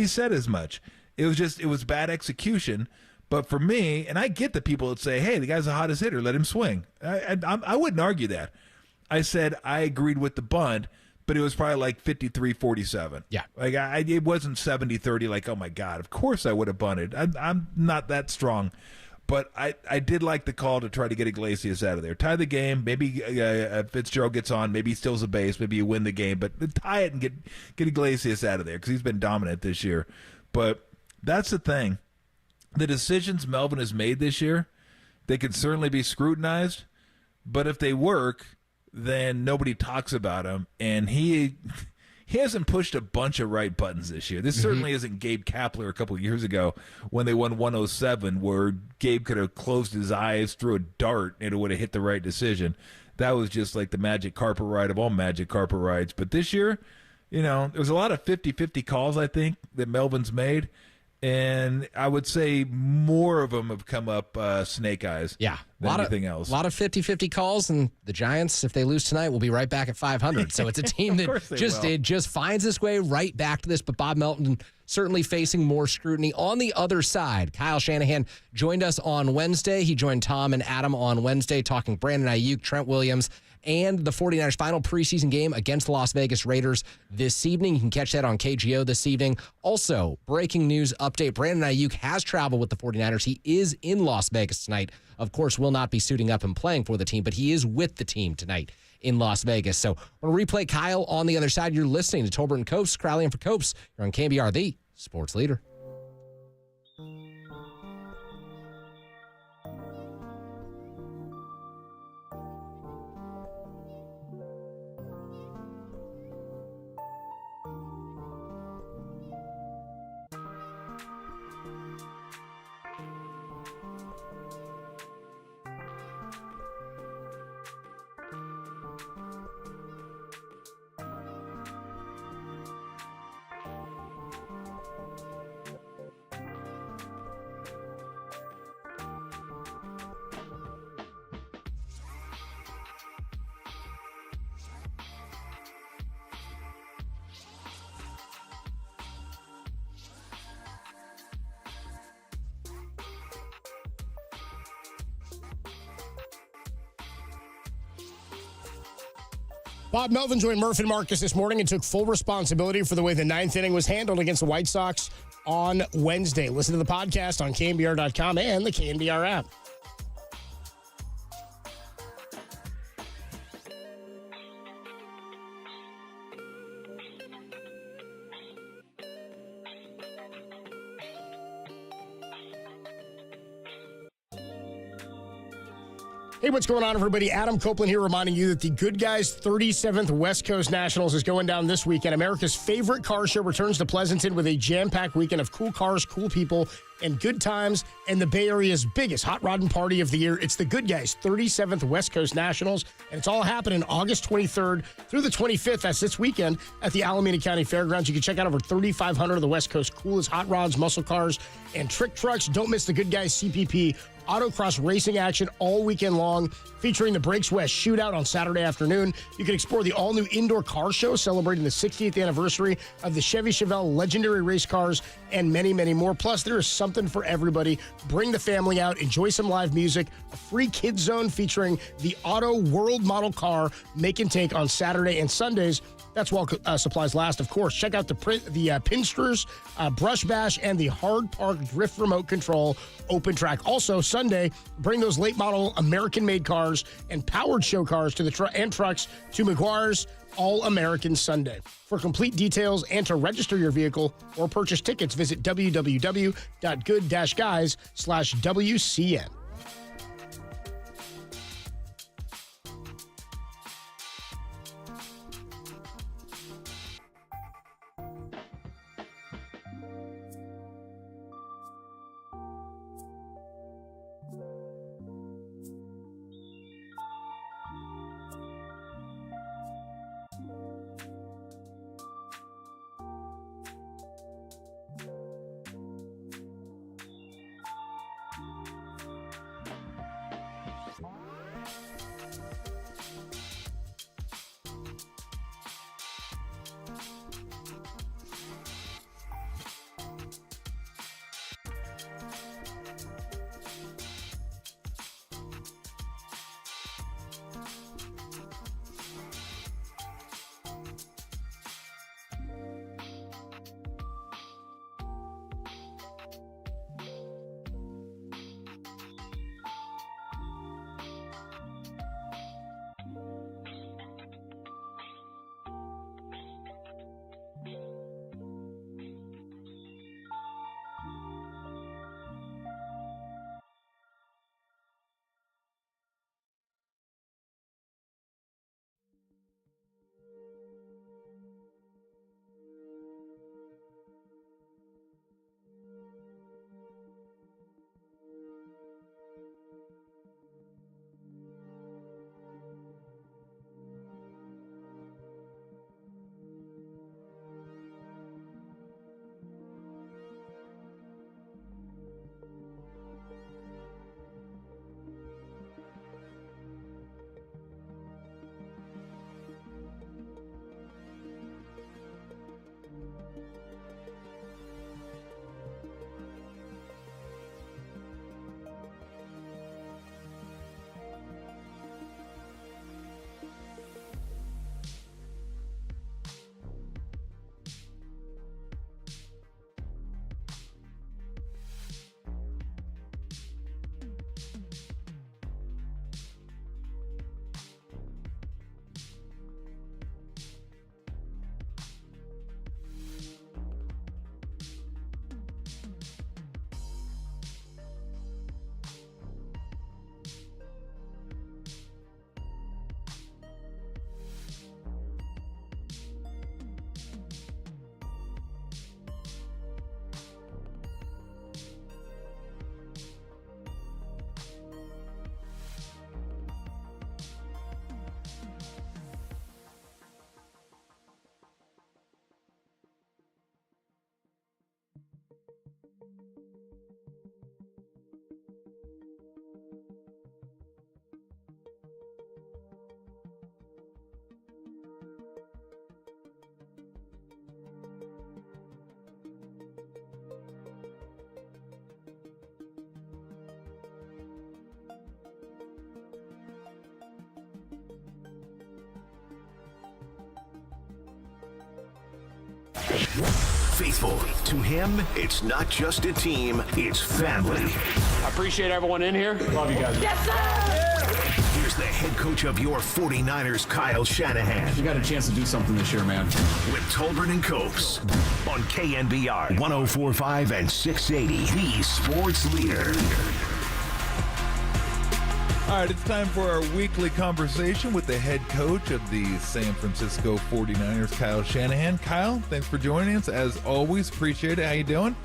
U: said as much. It was bad execution. But for me, and I get the people that say, hey, the guy's the hottest hitter, let him swing. I wouldn't argue that. I said I agreed with the bunt, but it was probably like 53-47.
A: Yeah.
U: Like it wasn't 70-30 like, oh, my God, of course I would have bunted. I'm not that strong. But I did like the call to try to get Iglesias out of there. Tie the game. Maybe Fitzgerald gets on. Maybe he steals a base. Maybe you win the game. But tie it and get Iglesias out of there because he's been dominant this year. But that's the thing. The decisions Melvin has made this year, they can certainly be scrutinized, but if they work, then nobody talks about them. And he hasn't pushed a bunch of right buttons this year. This certainly isn't Gabe Kapler a couple of years ago when they won 107, where Gabe could have closed his eyes, threw a dart, and it would have hit the right decision. That was just like the magic carpet ride of all magic carpet rides. But this year, there's a lot of 50-50 calls, I think, that Melvin's made. And I would say more of them have come up snake eyes than anything else.
A: A lot of 50-50 calls, and the Giants, if they lose tonight, will be right back at 500. So it's a team that just finds its way right back to this. But Bob Melton certainly facing more scrutiny. On the other side, Kyle Shanahan joined us on Wednesday. He joined Tom and Adam on Wednesday talking Brandon Aiyuk, Trent Williams, and the 49ers' final preseason game against the Las Vegas Raiders this evening. You can catch that on KGO this evening. Also, breaking news update, Brandon Aiyuk has traveled with the 49ers. He is in Las Vegas tonight. Of course, will not be suiting up and playing for the team, but he is with the team tonight in Las Vegas. So we'll replay Kyle on the other side. You're listening to Tolbert and Copes, Crowley and for Copes. You're on KNBR, the sports leader.
W: Bob Melvin joined Murph and Marcus this morning and took full responsibility for the way the ninth inning was handled against the White Sox on Wednesday. Listen to the podcast on KNBR.com and the KNBR app. Hey, what's going on, everybody? Adam Copeland here reminding you that the Good Guys 37th West Coast Nationals is going down this weekend. America's favorite car show returns to Pleasanton with a jam-packed weekend of cool cars, cool people, and good times, and the Bay Area's biggest hot rodding party of the year. It's the Good Guys 37th West Coast Nationals, and it's all happening August 23rd through the 25th. That's this weekend at the Alameda County Fairgrounds. You can check out over 3,500 of the West Coast coolest hot rods, muscle cars, and trick trucks. Don't miss the Good Guys CPP autocross racing action all weekend long, featuring the Breaks West Shootout on Saturday afternoon. You can explore the all-new indoor car show celebrating the 60th anniversary of the Chevy Chevelle legendary race cars, and many, many more. Plus, there is something for everybody. Bring the family out, enjoy some live music, a free kids zone featuring the Auto World Model Car Make and Take on Saturday and Sundays. That's while supplies last, of course. Check out the Pinsters, Brush Bash, and the Hard Park Drift Remote Control Open Track. Also, Sunday, bring those late model American-made cars and powered show cars to the trucks to McGuire's All-American Sunday. For complete details and to register your vehicle or purchase tickets, visit www.good-guys/WCN.
C: Faithful to him, it's not just a team, it's family.
P: I appreciate everyone in here. Love you guys.
C: Yes, sir! Here's the head coach of your 49ers, Kyle Shanahan.
P: You got a chance to do something this year, man.
C: With Tolbert and Copes on KNBR 104.5 and 680, the sports leader.
U: All right, it's time for our weekly conversation with the head coach of the San Francisco 49ers, Kyle Shanahan. Kyle, thanks for joining us. As always, appreciate it. How you doing?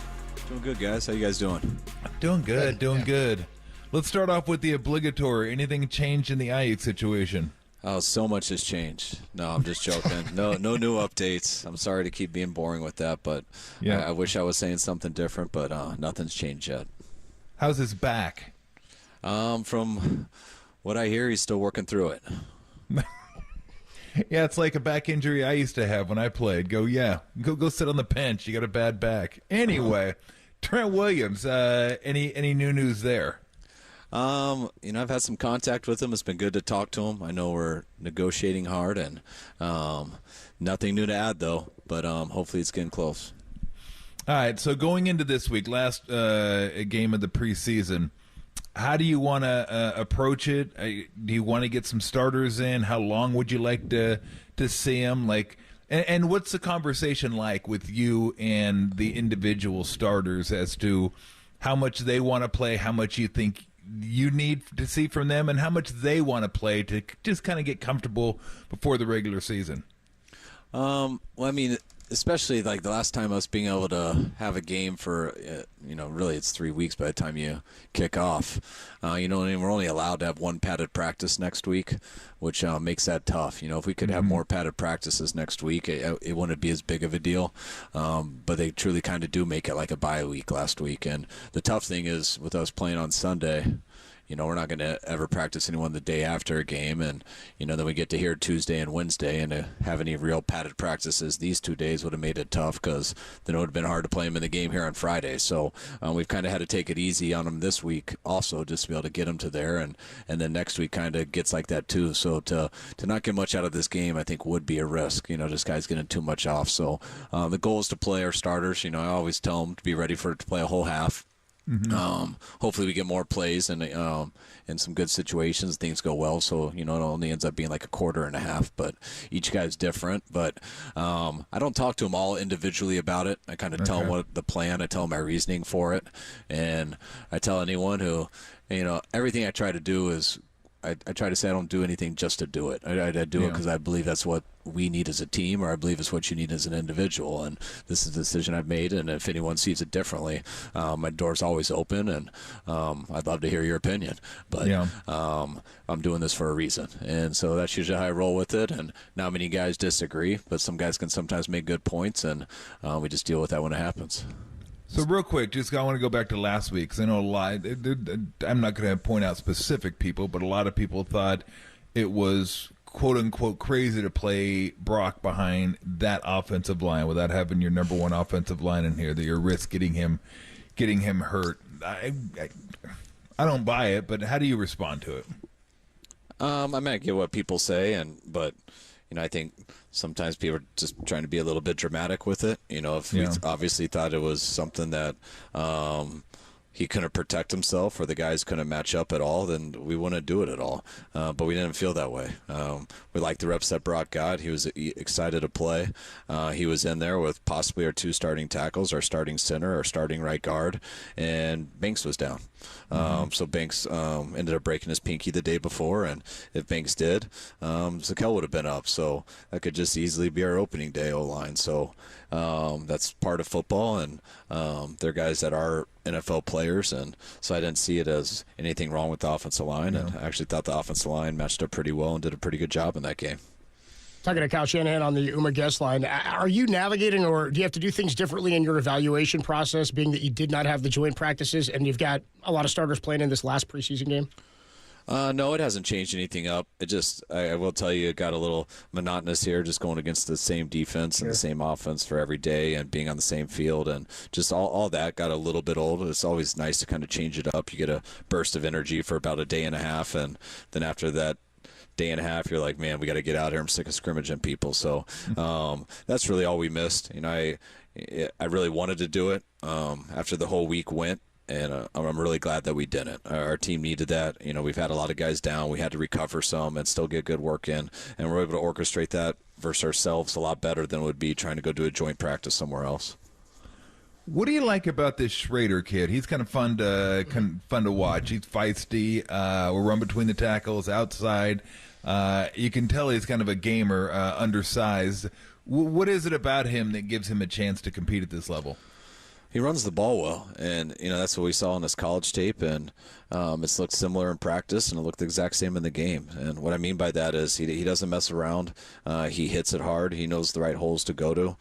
H: Doing good, guys. How you guys doing?
U: Doing good, good. Let's start off with the obligatory. Anything changed in the Aiyuk situation?
H: Oh, so much has changed. No, I'm just joking. No new updates. I'm sorry to keep being boring with that, but
U: yeah.
H: I wish I was saying something different, but nothing's changed yet.
U: How's his back?
H: From what I hear, he's still working through it.
U: Yeah, it's like a back injury I used to have when I played. Go sit on the bench. You got a bad back. Anyway, Trent Williams, any new news there?
H: I've had some contact with him. It's been good to talk to him. I know we're negotiating hard, and nothing new to add, though, but hopefully it's getting close.
U: All right, so going into this week, last game of the preseason, how do you want to approach it? Do you want to get some starters in? How long would you like to see them? And what's the conversation like with you and the individual starters as to how much they want to play, how much you think you need to see from them, and how much they want to play to just kind of get comfortable before the regular season?
H: Well, I mean, especially like the last time us being able to have a game for, really it's 3 weeks by the time you kick off. And we're only allowed to have one padded practice next week, which makes that tough. If we could have more padded practices next week, it wouldn't be as big of a deal. But they truly kind of do make it like a bye week last week. And the tough thing is with us playing on Sunday, we're not going to ever practice anyone the day after a game. And, then we get to hear Tuesday and Wednesday, and to have any real padded practices these 2 days would have made it tough, because then it would have been hard to play them in the game here on Friday. So we've kind of had to take it easy on them this week also, just to be able to get them to there. And then next week kind of gets like that too. So to not get much out of this game, I think would be a risk, just guys getting too much off. So the goal is to play our starters. I always tell them to be ready to play a whole half. Hopefully we get more plays and in some good situations, things go well. So, it only ends up being like a quarter and a half, but each guy's different. But I don't talk to them all individually about it. I kind of tell them what the plan, I tell them my reasoning for it. And I tell anyone who, everything I try to do is I try to say I don't do anything just to do it. I do it because I believe that's what we need as a team, or I believe it's what you need as an individual. And this is the decision I've made. And if anyone sees it differently, my door's always open, and I'd love to hear your opinion. But I'm doing this for a reason. And so that's usually how I roll with it. And not many guys disagree, but some guys can sometimes make good points, and we just deal with that when it happens.
U: So real quick, I want to go back to last week, because I know a lot. I'm not going to point out specific people, but a lot of people thought it was quote unquote crazy to play Brock behind that offensive line without having your number one offensive line in here. That you risk getting him hurt. I don't buy it, but how do you respond to it?
H: I mean, I get what people say, but I think sometimes people are just trying to be a little bit dramatic with it. If we obviously thought it was something that he couldn't protect himself or the guys couldn't match up at all, then we wouldn't do it at all. But we didn't feel that way. We liked the reps that Brock got. He was excited to play. He was in there with possibly our two starting tackles, our starting center, our starting right guard, and Banks was down. So Banks ended up breaking his pinky the day before, and if Banks did, Zakel would have been up. So that could just easily be our opening day O-line. So that's part of football, and they're guys that are NFL players, and so I didn't see it as anything wrong with the offensive line, and I actually thought the offensive line matched up pretty well and did a pretty good job in that game.
W: Talking to Kyle Shanahan on the Uma guest line, are you navigating, or do you have to do things differently in your evaluation process, being that you did not have the joint practices and you've got a lot of starters playing in this last preseason game?
H: No, it hasn't changed anything up. It just, I will tell you, it got a little monotonous here, just going against the same defense and the same offense for every day and being on the same field, and just all that got a little bit old. It's always nice to kind of change it up. You get a burst of energy for about a day and a half, and then after that day and a half, you're like, man, we got to get out here. I'm sick of scrimmaging people. So that's really all we missed. I really wanted to do it after the whole week went. And I'm really glad that we didn't. Our team needed that. We've had a lot of guys down. We had to recover some and still get good work in. And we're able to orchestrate that versus ourselves a lot better than it would be trying to go do a joint practice somewhere else.
U: What do you like about this Schrader kid? He's kind of fun to watch. He's feisty. Will run between the tackles, outside. You can tell he's kind of a gamer, undersized. What is it about him that gives him a chance to compete at this level?
H: He runs the ball well, and that's what we saw in his college tape, and it's looked similar in practice, and it looked the exact same in the game. And what I mean by that is he doesn't mess around. He hits it hard. He knows the right holes to go to.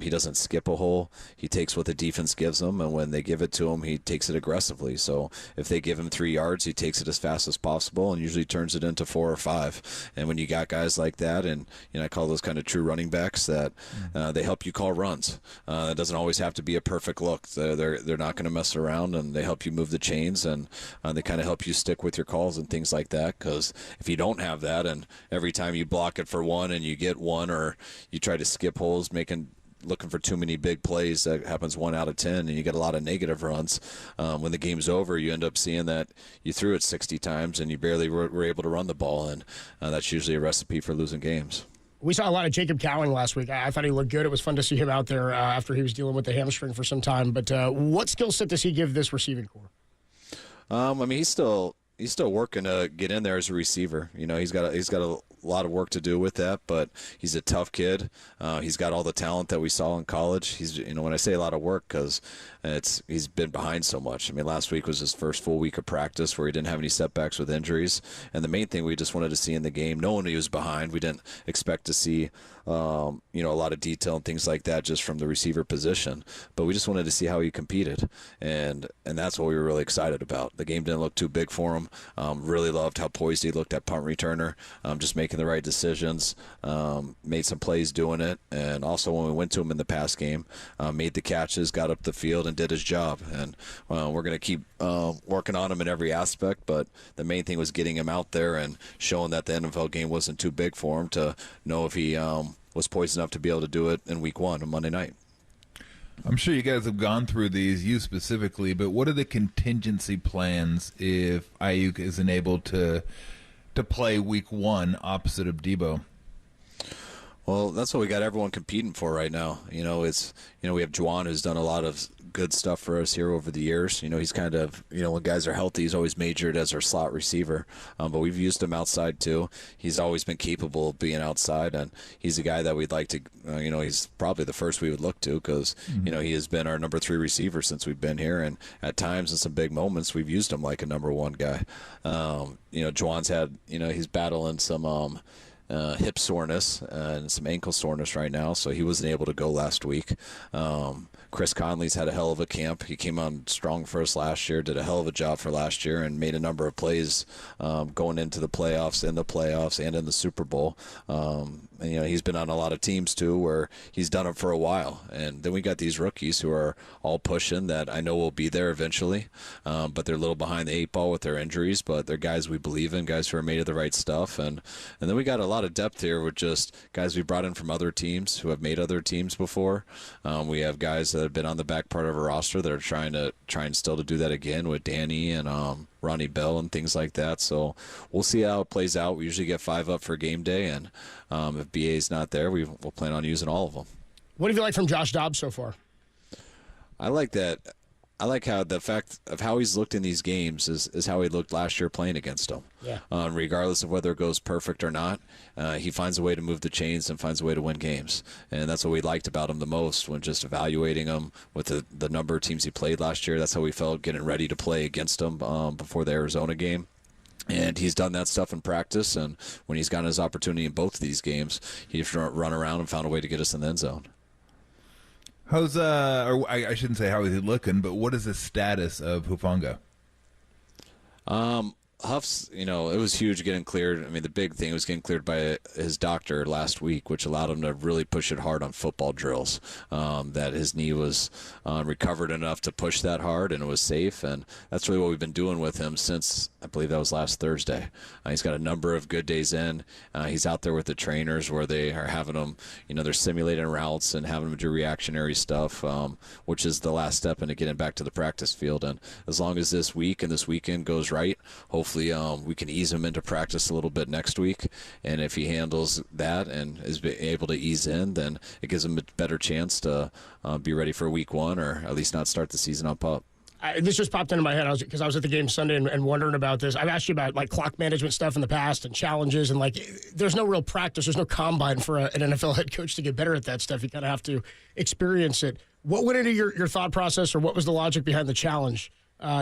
H: He doesn't skip a hole. He takes what the defense gives him, and when they give it to him, he takes it aggressively. So if they give him 3 yards, he takes it as fast as possible and usually turns it into 4 or 5. And when you got guys like that, and I call those kind of true running backs, that they help you call runs. It doesn't always have to be a perfect look. They're not going to mess around, and they help you move the chains, and they kind of help you stick with your calls and things like that. Because if you don't have that, and every time you block it for one and you get one, or you try to skip holes, looking for too many big plays, that happens 1 out of 10, and you get a lot of negative runs. When the game's over, you end up seeing that you threw it 60 times and you barely were able to run the ball, and that's usually a recipe for losing games.
W: We saw a lot of Jacob Cowing last week. I thought he looked good. It was fun to see him out there after he was dealing with the hamstring for some time. But what skill set does he give this receiving core?
H: He's still working to get in there as a receiver. He's got a lot of work to do with that, but he's a tough kid. He's got all the talent that we saw in college. He's, when I say a lot of work, because he's been behind so much. Last week was his first full week of practice where he didn't have any setbacks with injuries. And the main thing we just wanted to see in the game, knowing he was behind, we didn't expect to see a lot of detail and things like that just from the receiver position. But we just wanted to see how he competed, and that's what we were really excited about. The game didn't look too big for him. Really loved how poised he looked at punt returner, just making the right decisions, made some plays doing it, and also when we went to him in the pass game, made the catches, got up the field, and did his job. And we're going to keep working on him in every aspect, but the main thing was getting him out there and showing that the NFL game wasn't too big for him to know if he was poised enough to be able to do it in week 1 on Monday night.
U: I'm sure you guys have gone through these, you specifically, but what are the contingency plans if Aiyuk isn't able to play week 1 opposite of Debo?
H: Well, that's what we got everyone competing for right now. We have Juwan, who's done a lot of good stuff for us here over the years. He's kind of, when guys are healthy, he's always majored as our slot receiver. But we've used him outside too. He's always been capable of being outside, and he's a guy that we'd like to, he's probably the first we would look to because, he has been our number 3 receiver since we've been here. And at times in some big moments, we've used him like a number 1 guy. Juwan's had, he's battling some, hip soreness and some ankle soreness right now, so he wasn't able to go last week. Chris Conley's had a hell of a camp. He came on strong for us last year, did a hell of a job for last year, and made a number of plays going into the playoffs, and in the Super Bowl. He's been on a lot of teams too where he's done it for a while. And then we got these rookies who are all pushing that I know will be there eventually, but they're a little behind the 8 ball with their injuries, but they're guys we believe in, guys who are made of the right stuff. And then we got a lot of depth here with just guys we brought in from other teams who have made other teams before. We have guys that have been on the back part of our roster that are trying still to do that again with Danny and Ronnie Bell and things like that. So we'll see how it plays out. We usually get 5 up for game day, and if BA's not there, we'll plan on using all of them.
W: What have you liked from Josh Dobbs so far?
H: I like that. I like how the fact of how he's looked in these games is how he looked last year playing against them.
W: Yeah.
H: Regardless of whether it goes perfect or not, he finds a way to move the chains and finds a way to win games. And that's what we liked about him the most when just evaluating him with the number of teams he played last year. That's how we felt getting ready to play against him before the Arizona game. And he's done that stuff in practice, and when he's gotten his opportunity in both of these games, he's run around and found a way to get us in the end zone.
U: How's or I shouldn't say how is he looking, but what is the status of Hufanga?
H: Huff's, it was huge getting cleared. I mean, the big thing was getting cleared by his doctor last week, which allowed him to really push it hard on football drills. That his knee was recovered enough to push that hard, and it was safe. And that's really what we've been doing with him since, I believe that was last Thursday. He's got a number of good days in. He's out there with the trainers where they are having him, they're simulating routes and having him do reactionary stuff, which is the last step into getting back to the practice field. And as long as this week and this weekend goes right, hopefully we can ease him into practice a little bit next week. And if he handles that and is able to ease in, then it gives him a better chance to be ready for week 1, or at least not start the season on pop.
W: This just popped into my head because I was at the game Sunday and wondering about this. I've asked you about like clock management stuff in the past and challenges, and like there's no real practice. There's no combine for an NFL head coach to get better at that stuff. You kind of have to experience it. What went into your thought process, or what was the logic behind the challenge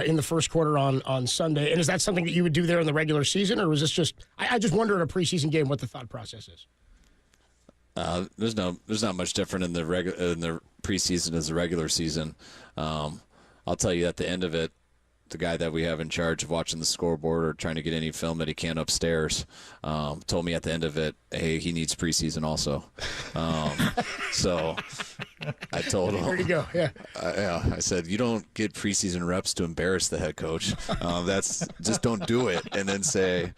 W: in the first quarter on Sunday? And is that something that you would do there in the regular season, or was this just I just wonder in a preseason game what the thought process is?
H: There's not much different in the preseason as the regular season. I'll tell you at the end of it, the guy that we have in charge of watching the scoreboard or trying to get any film that he can upstairs told me at the end of it, hey, he needs preseason also. So I told him.
W: There you go. Yeah.
H: I said, you don't get preseason reps to embarrass the head coach. That's just don't do it, and then say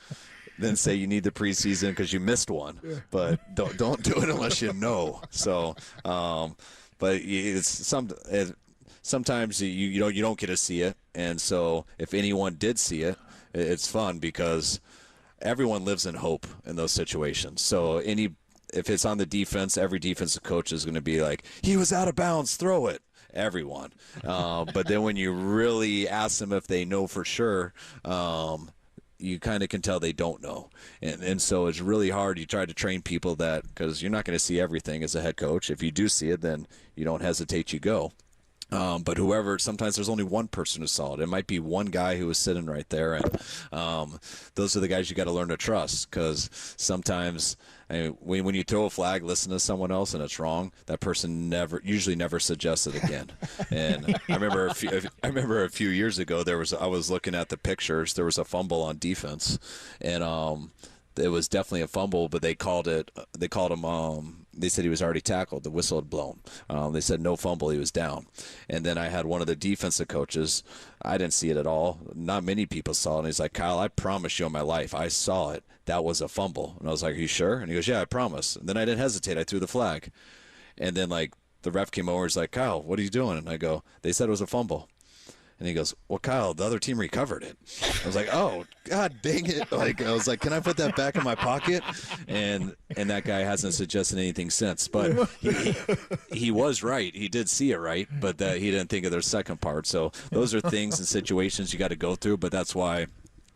H: you need the preseason because you missed one. Yeah. But don't do it unless you know. So, but sometimes you don't get to see it, and so if anyone did see it, it's fun because everyone lives in hope in those situations. So if it's on the defense, every defensive coach is going to be like, he was out of bounds, throw it. Everyone. But then when you really ask them if they know for sure, you kind of can tell they don't know. And so it's really hard. You try to train people that, because you're not going to see everything as a head coach. If you do see it, then you don't hesitate, you go. But sometimes there's only one person who saw it. It might be one guy who was sitting right there, and those are the guys you got to learn to trust, because sometimes when you throw a flag, listen to someone else, and it's wrong, that person usually never suggests it again. And I remember a few years ago I was looking at the pictures. There was a fumble on defense, and it was definitely a fumble, but they called him. They said he was already tackled. The whistle had blown. They said no fumble. He was down. And then I had one of the defensive coaches. I didn't see it at all. Not many people saw it. And he's like, Kyle, I promise you on my life, I saw it. That was a fumble. And I was like, are you sure? And he goes, yeah, I promise. And then I didn't hesitate. I threw the flag. And then the ref came over. He's like, Kyle, what are you doing? And I go, they said it was a fumble. And he goes, well, Kyle, the other team recovered it. I was like, oh, God dang it. I was like, can I put that back in my pocket? And that guy hasn't suggested anything since. But he was right. He did see it right, but he didn't think of their second part. So those are things and situations you got to go through, but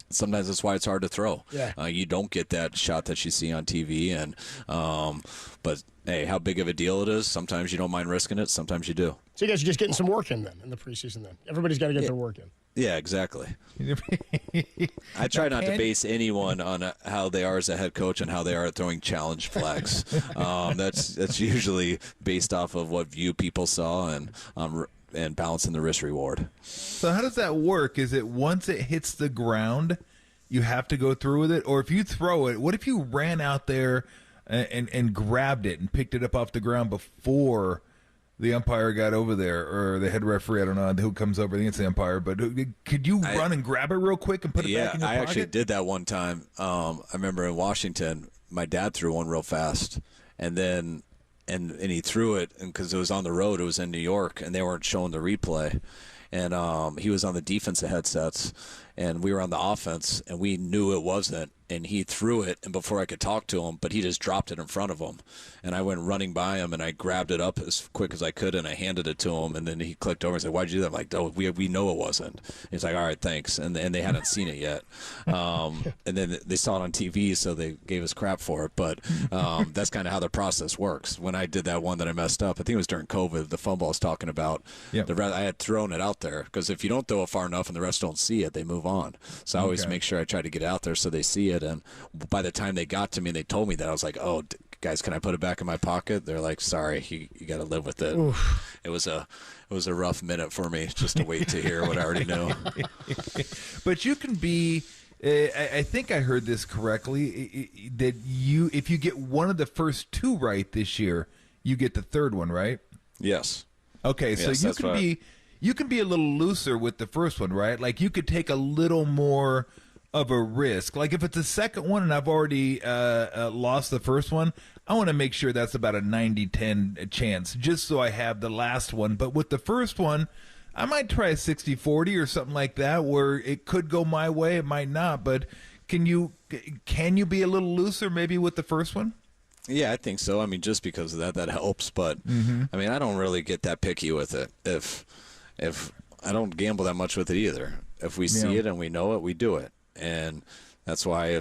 H: sometimes that's why it's hard to throw.
W: Yeah.
H: You don't get that shot that you see on TV. But, hey, how big of a deal it is, sometimes you don't mind risking it, sometimes you do.
W: So you guys are just getting some work in then in the preseason then. Everybody's got to get their work in.
H: Yeah, exactly. I try not to base anyone on how they are as a head coach and how they are at throwing challenge flags. That's usually based off of what view people saw and balancing the risk reward.
U: So how does that work? Is it once it hits the ground, you have to go through with it? Or if you throw it, what if you ran out there and grabbed it and picked it up off the ground before the umpire got over there, or the head referee? I don't know who comes over against the umpire, but could you run and grab it real quick and put it back in your pocket?
H: I actually did that one time. I remember in Washington, my dad threw one real fast, and then and he threw it, and because it was on the road, it was in New York, and they weren't showing the replay, and he was on the defensive headsets, and we were on the offense, and we knew it wasn't, and he threw it, and before I could talk to him, but he just dropped it in front of him, and I went running by him, and I grabbed it up as quick as I could, and I handed it to him, and then he clicked over and said, why'd you do that? I'm like, oh, we know it wasn't. He's like, all right, thanks, and they hadn't seen it yet, and then they saw it on TV, so they gave us crap for it, but that's kind of how the process works. When I did that one that I messed up, I think it was during COVID, the fumble I was talking about, I had thrown it out there, because if you don't throw it far enough and the rest don't see it, they move on. So I always make sure I try to get out there so they see it. And by the time they got to me and they told me that, I was like, oh, guys, can I put it back in my pocket? They're like, sorry, you got to live with it. Oof. It was a rough minute for me just to wait to hear what I already know.
U: But you can be I think I heard this correctly, that if you get one of the first two right this year, you get the third one, right?
H: Yes.
U: Okay, so
H: Yes,
U: you can be a little looser with the first one, right? Like you could take a little more of a risk. Like if it's the second one and I've already lost the first one, I want to make sure that's about a 90-10 chance, just so I have the last one. But with the first one, I might try a 60-40 or something like that, where it could go my way, it might not. But can you be a little looser maybe with the first one?
H: Yeah, I think so. I mean, just because of that helps. But I mean, I don't really get that picky with it. If I don't gamble that much with it either. If we see it and we know it, we do it. And that's why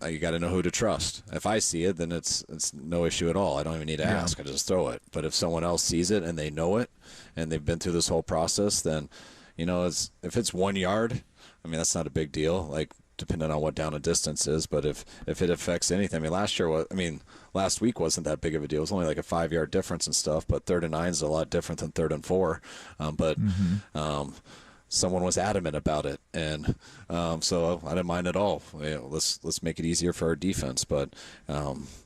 H: you got to know who to trust. If I see it, then it's no issue at all. I don't even need to ask. I just throw it. But if someone else sees it and they know it and they've been through this whole process, then, if it's 1 yard, I mean, that's not a big deal, like depending on what down and distance is. But if it affects anything, I mean, last week wasn't that big of a deal. It was only like a 5-yard difference and stuff, but 3rd and 9 is a lot different than 3rd and 4. Someone was adamant about it, and so I didn't mind at all. Let's make it easier for our defense, but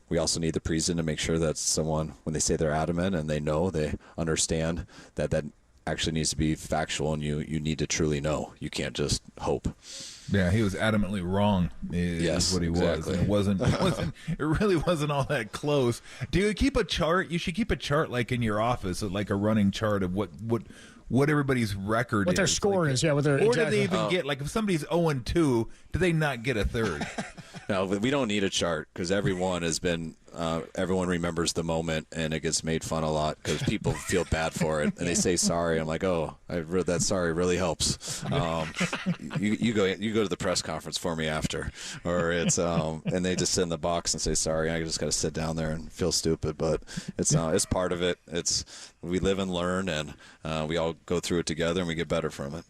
H: we also need the preseason to make sure that someone, when they say they're adamant and they understand that actually needs to be factual, and you need to truly know. You can't just hope.
U: Yeah, he was adamantly wrong.
H: Yes,
U: what he
H: exactly.
U: was. It really wasn't all that close. Do you keep a chart? You should keep a chart like in your office, like a running chart of what everybody's record is.
W: What their score is, what their
U: or do they even get, like if somebody's 0-2, do they not get a third?
H: No, we don't need a chart because everyone has been, everyone remembers the moment, and it gets made fun a lot because people feel bad for it and they say sorry. I'm like, oh, that sorry really helps. You go to the press conference for me after, or it's and they just sit in the box and say sorry. I just got to sit down there and feel stupid, but it's part of it. We live and learn, and we all go through it together and we get better from it.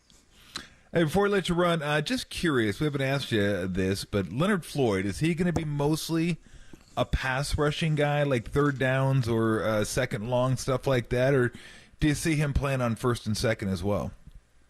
U: Hey, before I let you run, just curious, we haven't asked you this, but Leonard Floyd, is he going to be mostly a pass rushing guy, like third downs or second long, stuff like that, or do you see him playing on first and second as well?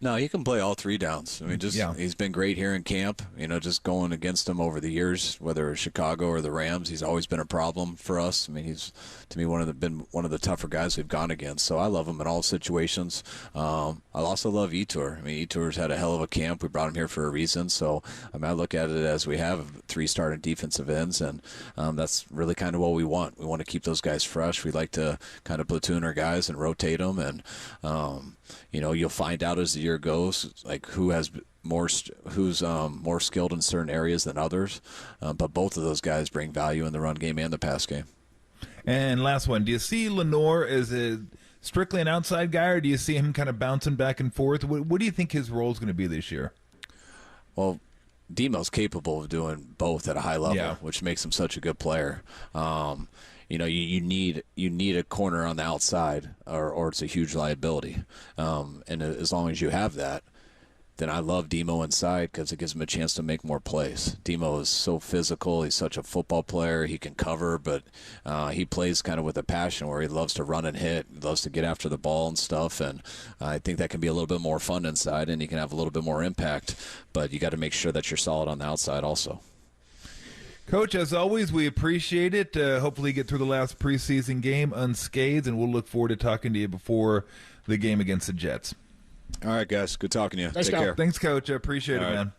H: No, he can play all 3 downs. I mean, he's been great here in camp. Just going against him over the years, whether it's Chicago or the Rams, he's always been a problem for us. I mean, he's to me been one of the tougher guys we've gone against. So I love him in all situations. I also love Etor. I mean, Etor's had a hell of a camp. We brought him here for a reason. So I mean, I look at it as we have 3 starting defensive ends, and that's really kind of what we want. We want to keep those guys fresh. We like to kind of platoon our guys and rotate them, and you'll find out as the year goes, like who's more skilled in certain areas than others. But both of those guys bring value in the run game and the pass game.
U: And last one, do you see Lenore as strictly an outside guy, or do you see him kind of bouncing back and forth? What do you think his role is going to be this year?
H: Well, Demo's capable of doing both at a high level, which makes him such a good player. You need a corner on the outside, or it's a huge liability. And as long as you have that, then I love Demo inside because it gives him a chance to make more plays. Demo is so physical. He's such a football player. He can cover, but he plays kind of with a passion where he loves to run and hit. He loves to get after the ball and stuff. And I think that can be a little bit more fun inside, and he can have a little bit more impact. But you got to make sure that you're solid on the outside also.
U: Coach, as always, we appreciate it. Hopefully you get through the last preseason game unscathed, and we'll look forward to talking to you before the game against the Jets.
H: All right, guys. Good talking to you.
W: Take
H: care.
U: Thanks, Coach. I appreciate it,
H: right.
U: man.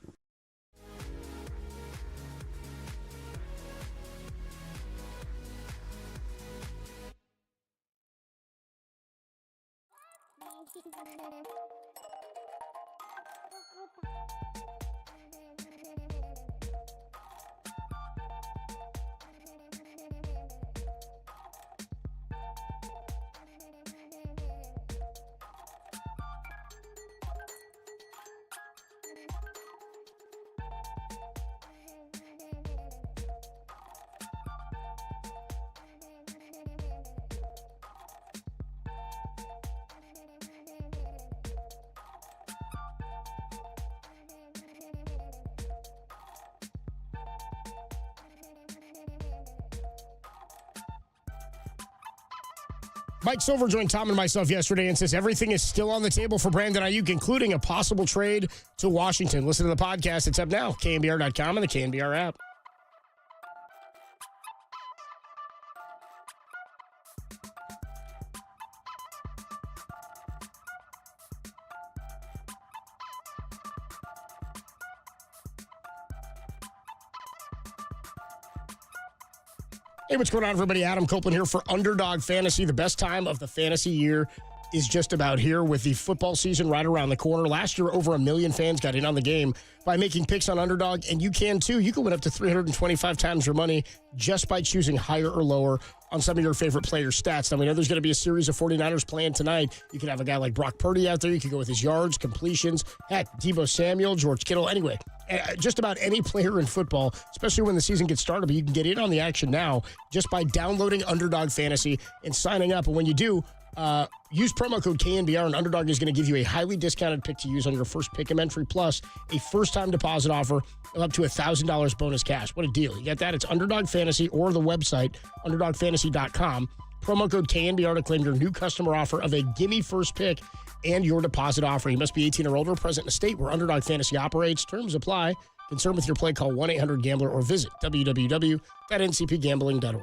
W: Mike Silver joined Tom and myself yesterday and says everything is still on the table for Brandon Aiyuk, including a possible trade to Washington. Listen to the podcast. It's up now. KNBR.com and the KNBR app. Hey, what's going on, everybody? Adam Copeland here for Underdog Fantasy. The best time of the fantasy year is just about here with the football season right around the corner. Last year, over 1 million fans got in on the game by making picks on Underdog, and you can too. You can win up to 325 times your money just by choosing higher or lower on some of your favorite player stats. Now, we know there's going to be a series of 49ers playing tonight. You could have a guy like Brock Purdy out there. You could go with his yards, completions, heck, Deebo Samuel, George Kittle. Anyway, just about any player in football, especially when the season gets started. But you can get in on the action now just by downloading Underdog Fantasy and signing up. And when you do, use promo code KNBR, and Underdog is going to give you a highly discounted pick to use on your first pick entry, plus a first-time deposit offer of up to $1,000 bonus cash. What a deal. You get that? It's Underdog Fantasy or the website, underdogfantasy.com. Promo code KNBR to claim your new customer offer of a gimme first pick and your deposit offer. You must be 18 or older, present in a state where Underdog Fantasy operates. Terms apply. Concerned with your play, call 1-800-GAMBLER or visit www.ncpgambling.org.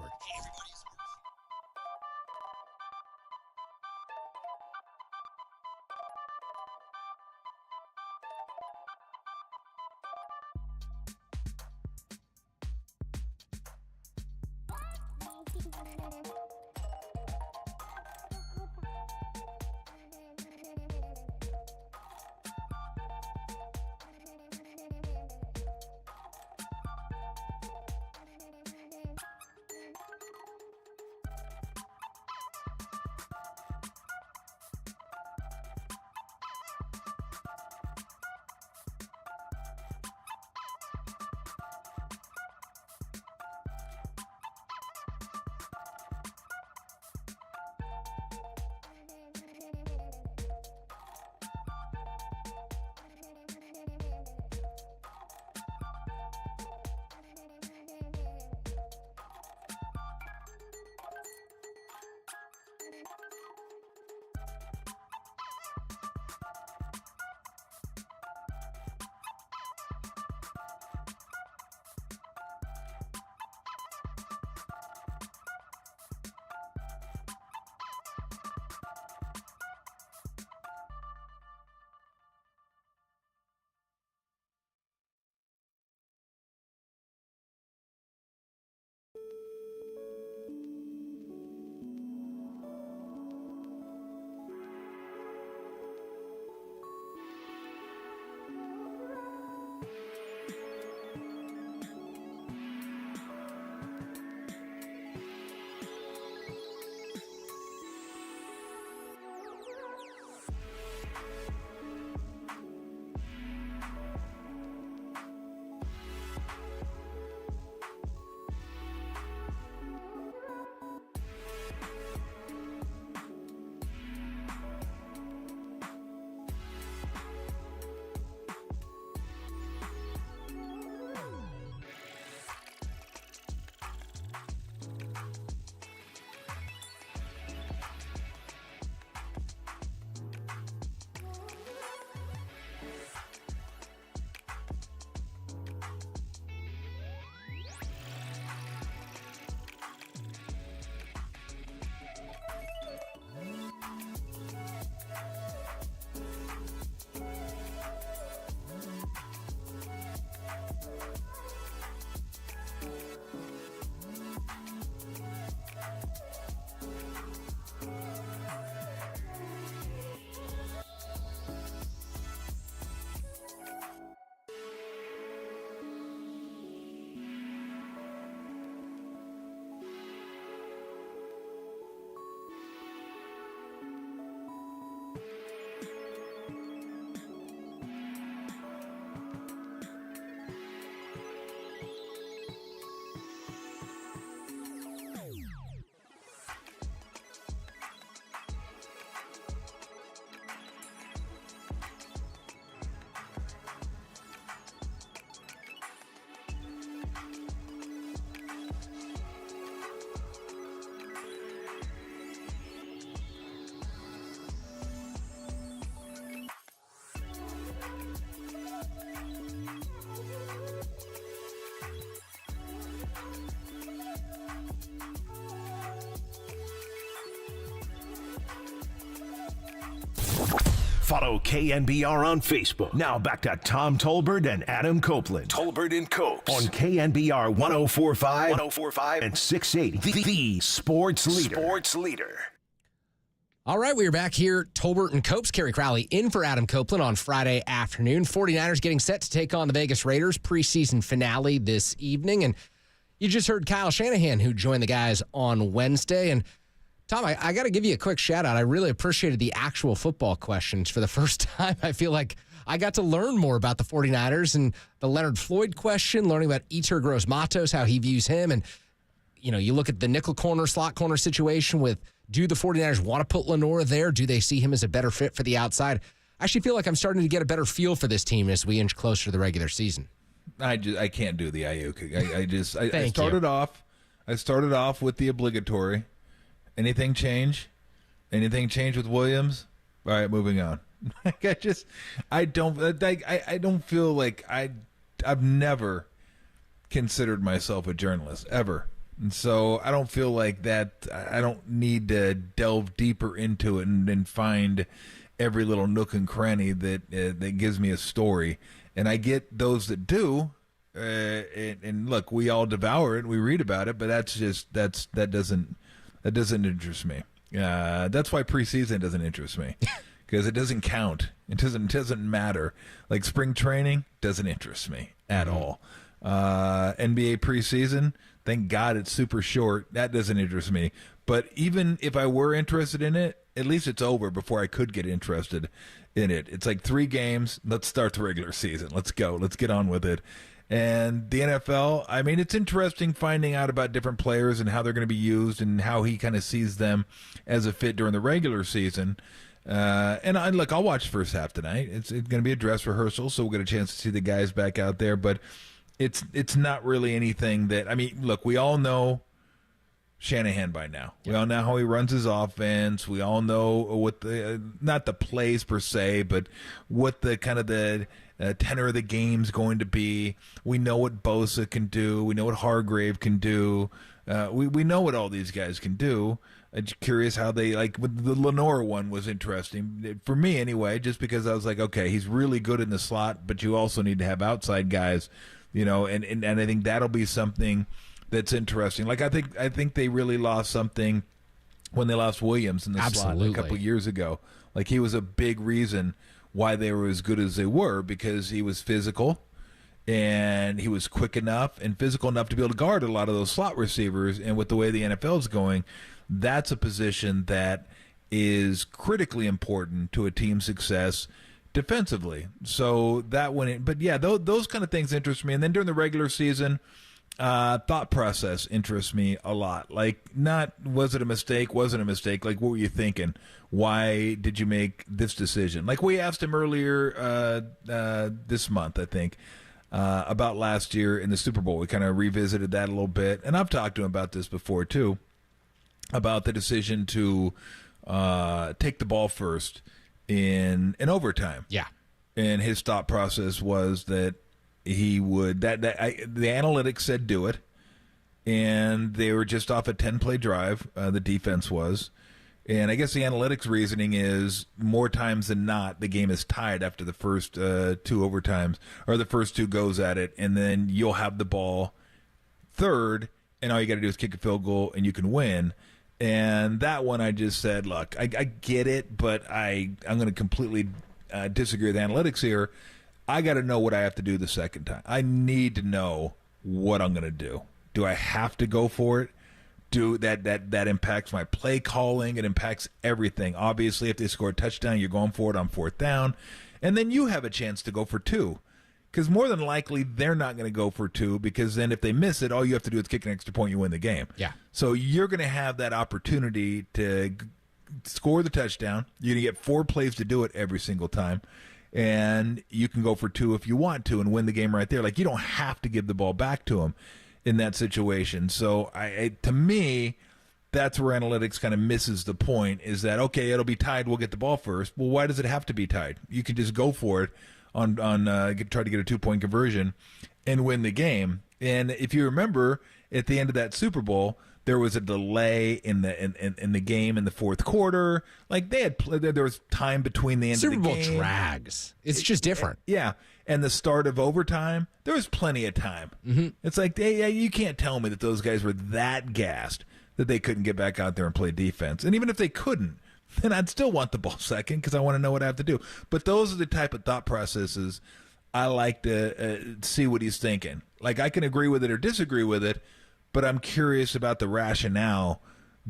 C: Follow KNBR on Facebook. Now back to Tom Tolbert and Adam Copeland. Tolbert and Copes on KNBR 104.5 and 680. The Sports Leader.
A: All right, we are back here. Tolbert and Copes, Kerry Crowley in for Adam Copeland on Friday afternoon. 49ers getting set to take on the Vegas Raiders. Preseason finale this evening. And you just heard Kyle Shanahan, who joined the guys on Wednesday. And Tom, I got to give you a quick shout out. I really appreciated the actual football questions. For the first time, I feel like I got to learn more about the 49ers and the Leonard Floyd question, learning about Yetur Gross-Matos, how he views him. And, you know, you look at the nickel corner, slot corner situation with, do the 49ers want to put Lenore there? Do they see him as a better fit for the outside? I actually feel like I'm starting to get a better feel for this team as we inch closer to the regular season.
U: I can't do the Aiyuk. I started off with the obligatory. Anything change? Anything change with Williams? All right, moving on. I don't feel like I've never considered myself a journalist ever. And so I don't feel like that. I don't need to delve deeper into it and find every little nook and cranny that gives me a story. And I get those that do. And look, we all devour it. We read about it, but that doesn't interest me. That's why preseason doesn't interest me, because it doesn't count. It doesn't matter. Like spring training doesn't interest me at all. NBA preseason, thank God it's super short. That doesn't interest me. But even if I were interested in it, at least it's over before I could get interested in it. It's like 3 games. Let's start the regular season. Let's go. Let's get on with it. And the NFL, I mean, it's interesting finding out about different players and how they're going to be used and how he kind of sees them as a fit during the regular season. And look, I'll watch the first half tonight. It's going to be a dress rehearsal, so we'll get a chance to see the guys back out there. But it's not really anything that, I mean, look, we all know Shanahan by now. We all know how he runs his offense. We all know what not the plays per se, but what the kind of the tenor of the game's going to be. We know what Bosa can do. We know what Hargrave can do. We know what all these guys can do. I'm just curious how they, like, with the Lenore one was interesting for me anyway, just because I was like, okay, he's really good in the slot, but you also need to have outside guys, you know, and I think that'll be something that's interesting. Like, I think they really lost something when they lost Williams in the slot a couple years ago. Like, he was a big reason why they were as good as they were, because he was physical and he was quick enough and physical enough to be able to guard a lot of those slot receivers. And with the way the NFL is going, that's a position that is critically important to a team's success defensively. So that went, but yeah, those kind of things interest me. And then during the regular season, thought process interests me a lot. Like, not was it a mistake, wasn't a mistake, like what were you thinking? Why did you make this decision? Like we asked him earlier this month, I think, about last year in the Super Bowl. We kind of revisited that a little bit. And I've talked to him about this before too, about the decision to take the ball first in overtime.
A: Yeah. And
U: his thought process was that he would the analytics said do it, and they were just off a 10-play drive. The defense was, and I guess the analytics reasoning is more times than not the game is tied after the first 2 overtimes, or the first 2 goes at it, and then you'll have the ball third, and all you got to do is kick a field goal and you can win. And that one, I just said, look, I get it, but I'm going to completely disagree with analytics here. I got to know what I have to do the second time. I need to know what I'm going to do. Do I have to go for it? That impacts my play calling. It impacts everything. Obviously, if they score a touchdown, you're going for it on 4th down. And then you have a chance to go for 2. Because more than likely, they're not going to go for 2, because then if they miss it, all you have to do is kick an extra point, you win the game.
A: Yeah.
U: So you're going to have that opportunity to score the touchdown. You're going to get 4 plays to do it every single time. And you can go for 2 if you want to and win the game right there. Like, you don't have to give the ball back to him in that situation. So, to me, that's where analytics kind of misses the point, is that, okay, it'll be tied, we'll get the ball first. Well, why does it have to be tied? You can just go for it on try to get a 2-point conversion and win the game. And if you remember, at the end of that Super Bowl, there was a delay in the game in the fourth quarter. Like there was time between the end
A: Super
U: of the
A: Bowl
U: game.
A: drags. It's just different.
U: Yeah. And the start of overtime, there was plenty of time.
A: Mm-hmm.
U: It's like, you can't tell me that those guys were that gassed that they couldn't get back out there and play defense. And even if they couldn't, then I'd still want the ball second because I want to know what I have to do. But those are the type of thought processes I like to see what he's thinking. Like, I can agree with it or disagree with it, but I'm curious about the rationale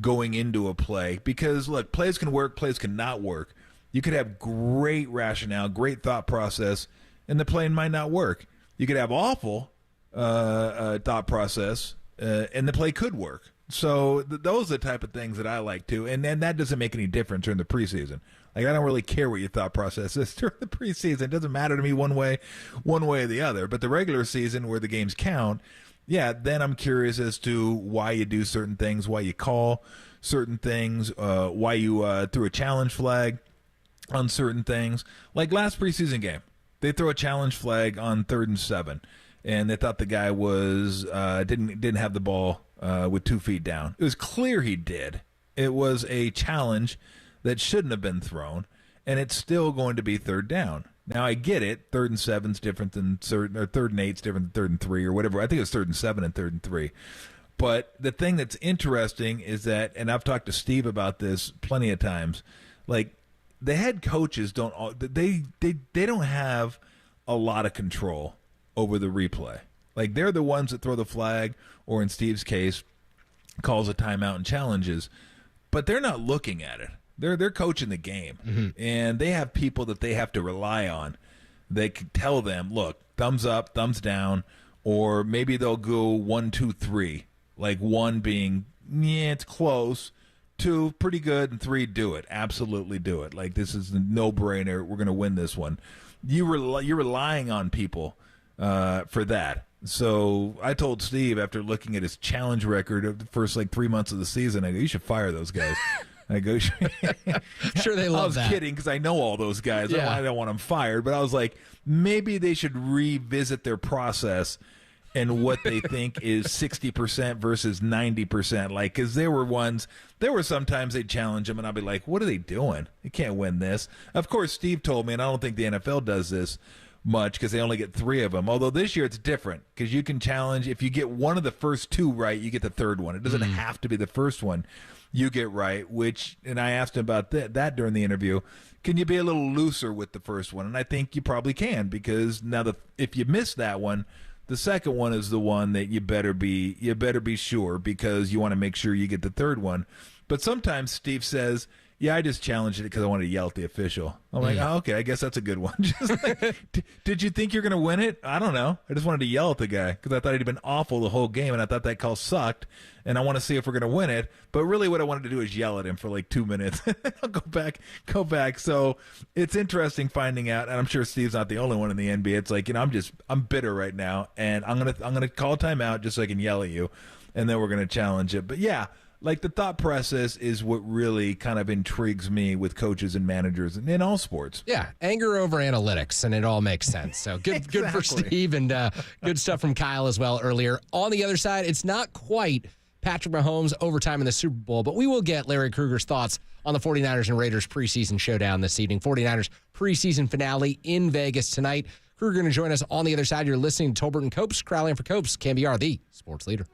U: going into a play. Because, look, plays can work, plays can not work. You could have great rationale, great thought process, and the play might not work. You could have awful thought process, and the play could work. So those are the type of things that I like too, and that doesn't make any difference during the preseason. Like, I don't really care what your thought process is during the preseason. It doesn't matter to me one way or the other. But the regular season, where the games count, yeah, then I'm curious as to why you do certain things, why you call certain things, why you threw a challenge flag on certain things. Like last preseason game, they throw a challenge flag on 3rd and 7, and they thought the guy was didn't have the ball with 2 feet down. It was clear he did. It was a challenge that shouldn't have been thrown, and it's still going to be 3rd down. Now, I get it. 3rd and 7's different than 3rd and 8's different than 3rd and 3 or whatever. I think it was 3rd and 7 and 3rd and 3. But the thing that's interesting is that, and I've talked to Steve about this plenty of times, like, the head coaches don't have a lot of control over the replay. Like, they're the ones that throw the flag, or in Steve's case, calls a timeout and challenges, but they're not looking at it. They're coaching the game, and they have people that they have to rely on. They can tell them, look, thumbs up, thumbs down, or maybe they'll go 1, 2, 3. Like 1 being, yeah, it's close. 2, pretty good, and 3, do it. Absolutely do it. Like, this is a no-brainer. We're going to win this one. You're relying on people for that. So I told Steve, after looking at his challenge record of the first 3 months of the season, I go, you should fire those guys. I go,
A: sure they love that.
U: I was kidding because I know all those guys.
A: Yeah.
U: I don't want them fired, but I was like, maybe they should revisit their process and what they think is 60% versus 90%. Like, because there were sometimes they'd challenge them, and I'd be like, what are they doing? They can't win this. Of course, Steve told me, and I don't think the NFL does this much because they only get 3 of them. Although this year it's different because you can challenge. If you get one of the first 2 right, you get the 3rd one. It doesn't have to be the first one you get right, and I asked him about that during the interview. Can you be a little looser with the first one? And I think you probably can, because now if you miss that one, the second one is the one that you better be sure, because you want to make sure you get the 3rd one. But sometimes Steve says, yeah, I just challenged it because I wanted to yell at the official. I'm like, oh, okay, I guess that's a good one. Just like, did you think you're going to win it? I don't know. I just wanted to yell at the guy because I thought he'd been awful the whole game, and I thought that call sucked, and I want to see if we're going to win it. But really what I wanted to do is yell at him for 2 minutes. I'll go back. So it's interesting finding out, and I'm sure Steve's not the only one in the NBA. It's like, I'm bitter right now, and I'm gonna call timeout just so I can yell at you, and then we're going to challenge it. But yeah, like, the thought process is what really kind of intrigues me with coaches and managers in all sports.
A: Yeah, anger over analytics, and it all makes sense. So good for Steve, and good stuff from Kyle as well earlier. On the other side, it's not quite Patrick Mahomes' overtime in the Super Bowl, but we will get Larry Krueger's thoughts on the 49ers and Raiders preseason showdown this evening. 49ers preseason finale in Vegas tonight. Krueger going to join us on the other side. You're listening to Tolbert and Copes, Crowley for Copes, KNBR, the sports leader.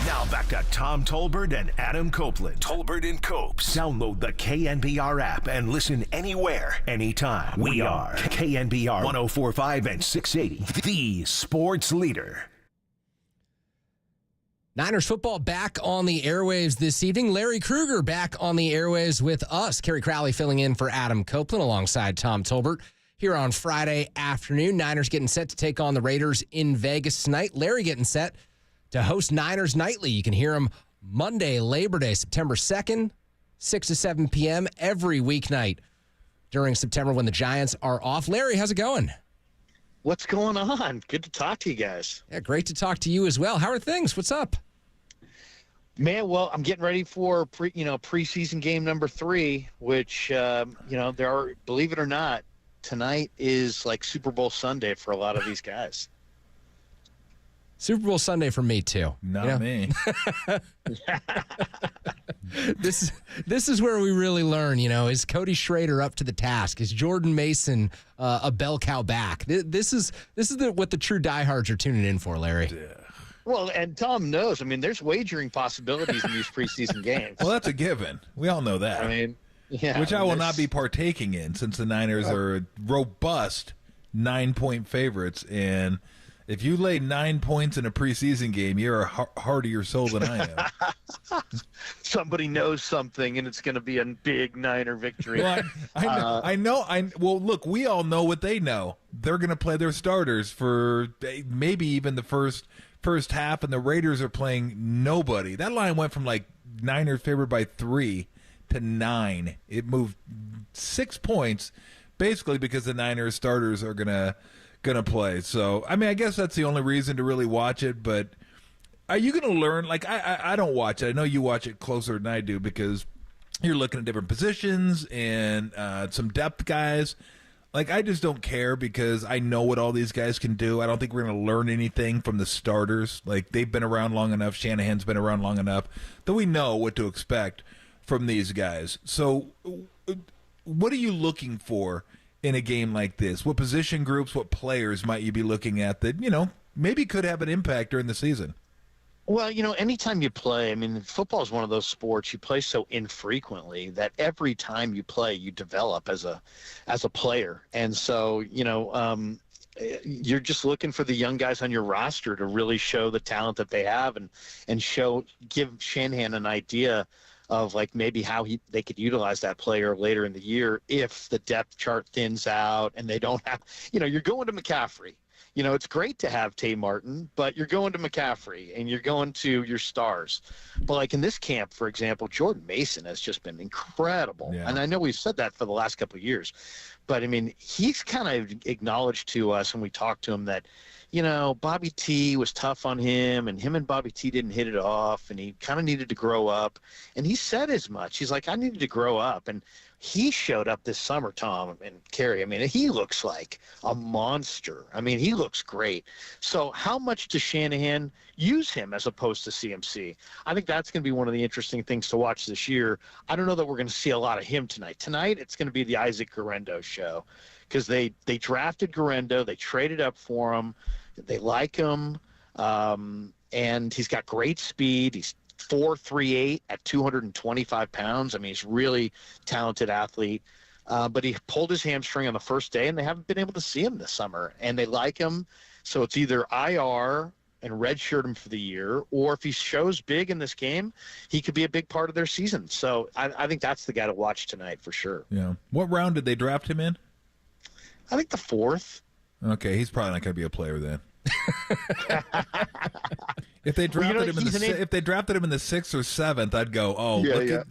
C: Now back to Tom Tolbert and Adam Copeland. Tolbert and Copes. Download the KNBR app and listen anywhere, anytime. We are KNBR 104.5 and 680, the sports leader.
A: Niners football back on the airwaves this evening. Larry Krueger back on the airwaves with us. Kerry Crowley filling in for Adam Copeland alongside Tom Tolbert here on Friday afternoon. Niners getting set to take on the Raiders in Vegas tonight. Larry getting set to host Niners Nightly. You can hear him Monday, Labor Day, September 2nd, 6 to 7 p.m. every weeknight during September when the Giants are off. Larry, how's it going?
N: What's going on? Good to talk to you guys.
A: Yeah, great to talk to you as well. How are things? What's up?
N: Man, well, I'm getting ready for preseason game number 3, which there are, believe it or not, tonight is like Super Bowl Sunday for a lot of these guys.
A: Super Bowl Sunday for me too.
U: Not me.
A: This is where we really learn. Is Cody Schrader up to the task? Is Jordan Mason a bell cow back? This is what the true diehards are tuning in for, Larry.
U: Yeah.
N: Well, and Tom knows. I mean, there's wagering possibilities in these preseason games.
U: Well, that's a given. We all know that.
N: I mean, yeah.
U: Which I will not be partaking in, since the Niners are robust 9-point favorites, and If you lay 9 points in a preseason game, you're a hardier soul than I am.
N: Somebody knows something, and it's going to be a big Niner victory.
U: Well, I know. Well, look, we all know what they know. They're going to play their starters for maybe even the first half, and the Raiders are playing nobody. That line went from like Niners favored by 3 to 9. It moved 6 points, basically because the Niners starters are gonna play. So I mean, I guess that's the only reason to really watch it. But are you gonna learn? Like I don't watch it. I know you watch it closer than I do because you're looking at different positions and some depth guys. Like, I just don't care because I know what all these guys can do. I don't think we're going to learn anything from the starters. Like, they've been around long enough. Shanahan's been around long enough that we know what to expect from these guys. So what are you looking for in a game like this? What position groups, what players might you be looking at that, maybe could have an impact during the season?
N: Well, anytime you play, I mean, football is one of those sports you play so infrequently that every time you play, you develop as a player. And so, you're just looking for the young guys on your roster to really show the talent that they have and give Shanahan an idea of like maybe how they could utilize that player later in the year if the depth chart thins out and they don't have, you're going to McCaffrey. It's great to have Tay Martin, but you're going to McCaffrey and you're going to your stars. But like in this camp, for example, Jordan Mason has just been incredible. Yeah. And I know we've said that for the last couple of years, but I mean, he's kind of acknowledged to us when we talked to him that, Bobby T was tough on him and Bobby T didn't hit it off and he kind of needed to grow up. And he said as much. He's like, I needed to grow up. And he showed up this summer, Tom and Carrie. I mean, he looks like a monster. I mean, he looks great. So how much does Shanahan use him as opposed to CMC? I think that's going to be one of the interesting things to watch this year. I don't know that we're going to see a lot of him tonight. Tonight, it's going to be the Isaac Guerendo show because they drafted Guerendo. They traded up for him. They like him. And he's got great speed. He's 4.38 at 225 pounds. I mean, he's really talented athlete. But he pulled his hamstring on the first day, and they haven't been able to see him this summer. And they like him. So it's either IR and redshirt him for the year, or if he shows big in this game, he could be a big part of their season. So I think that's the guy to watch tonight for sure.
U: Yeah. What round did they draft him in?
N: I think the 4th.
U: Okay, he's probably not going to be a player then. If they drafted him in the 6th or 7th, I'd go,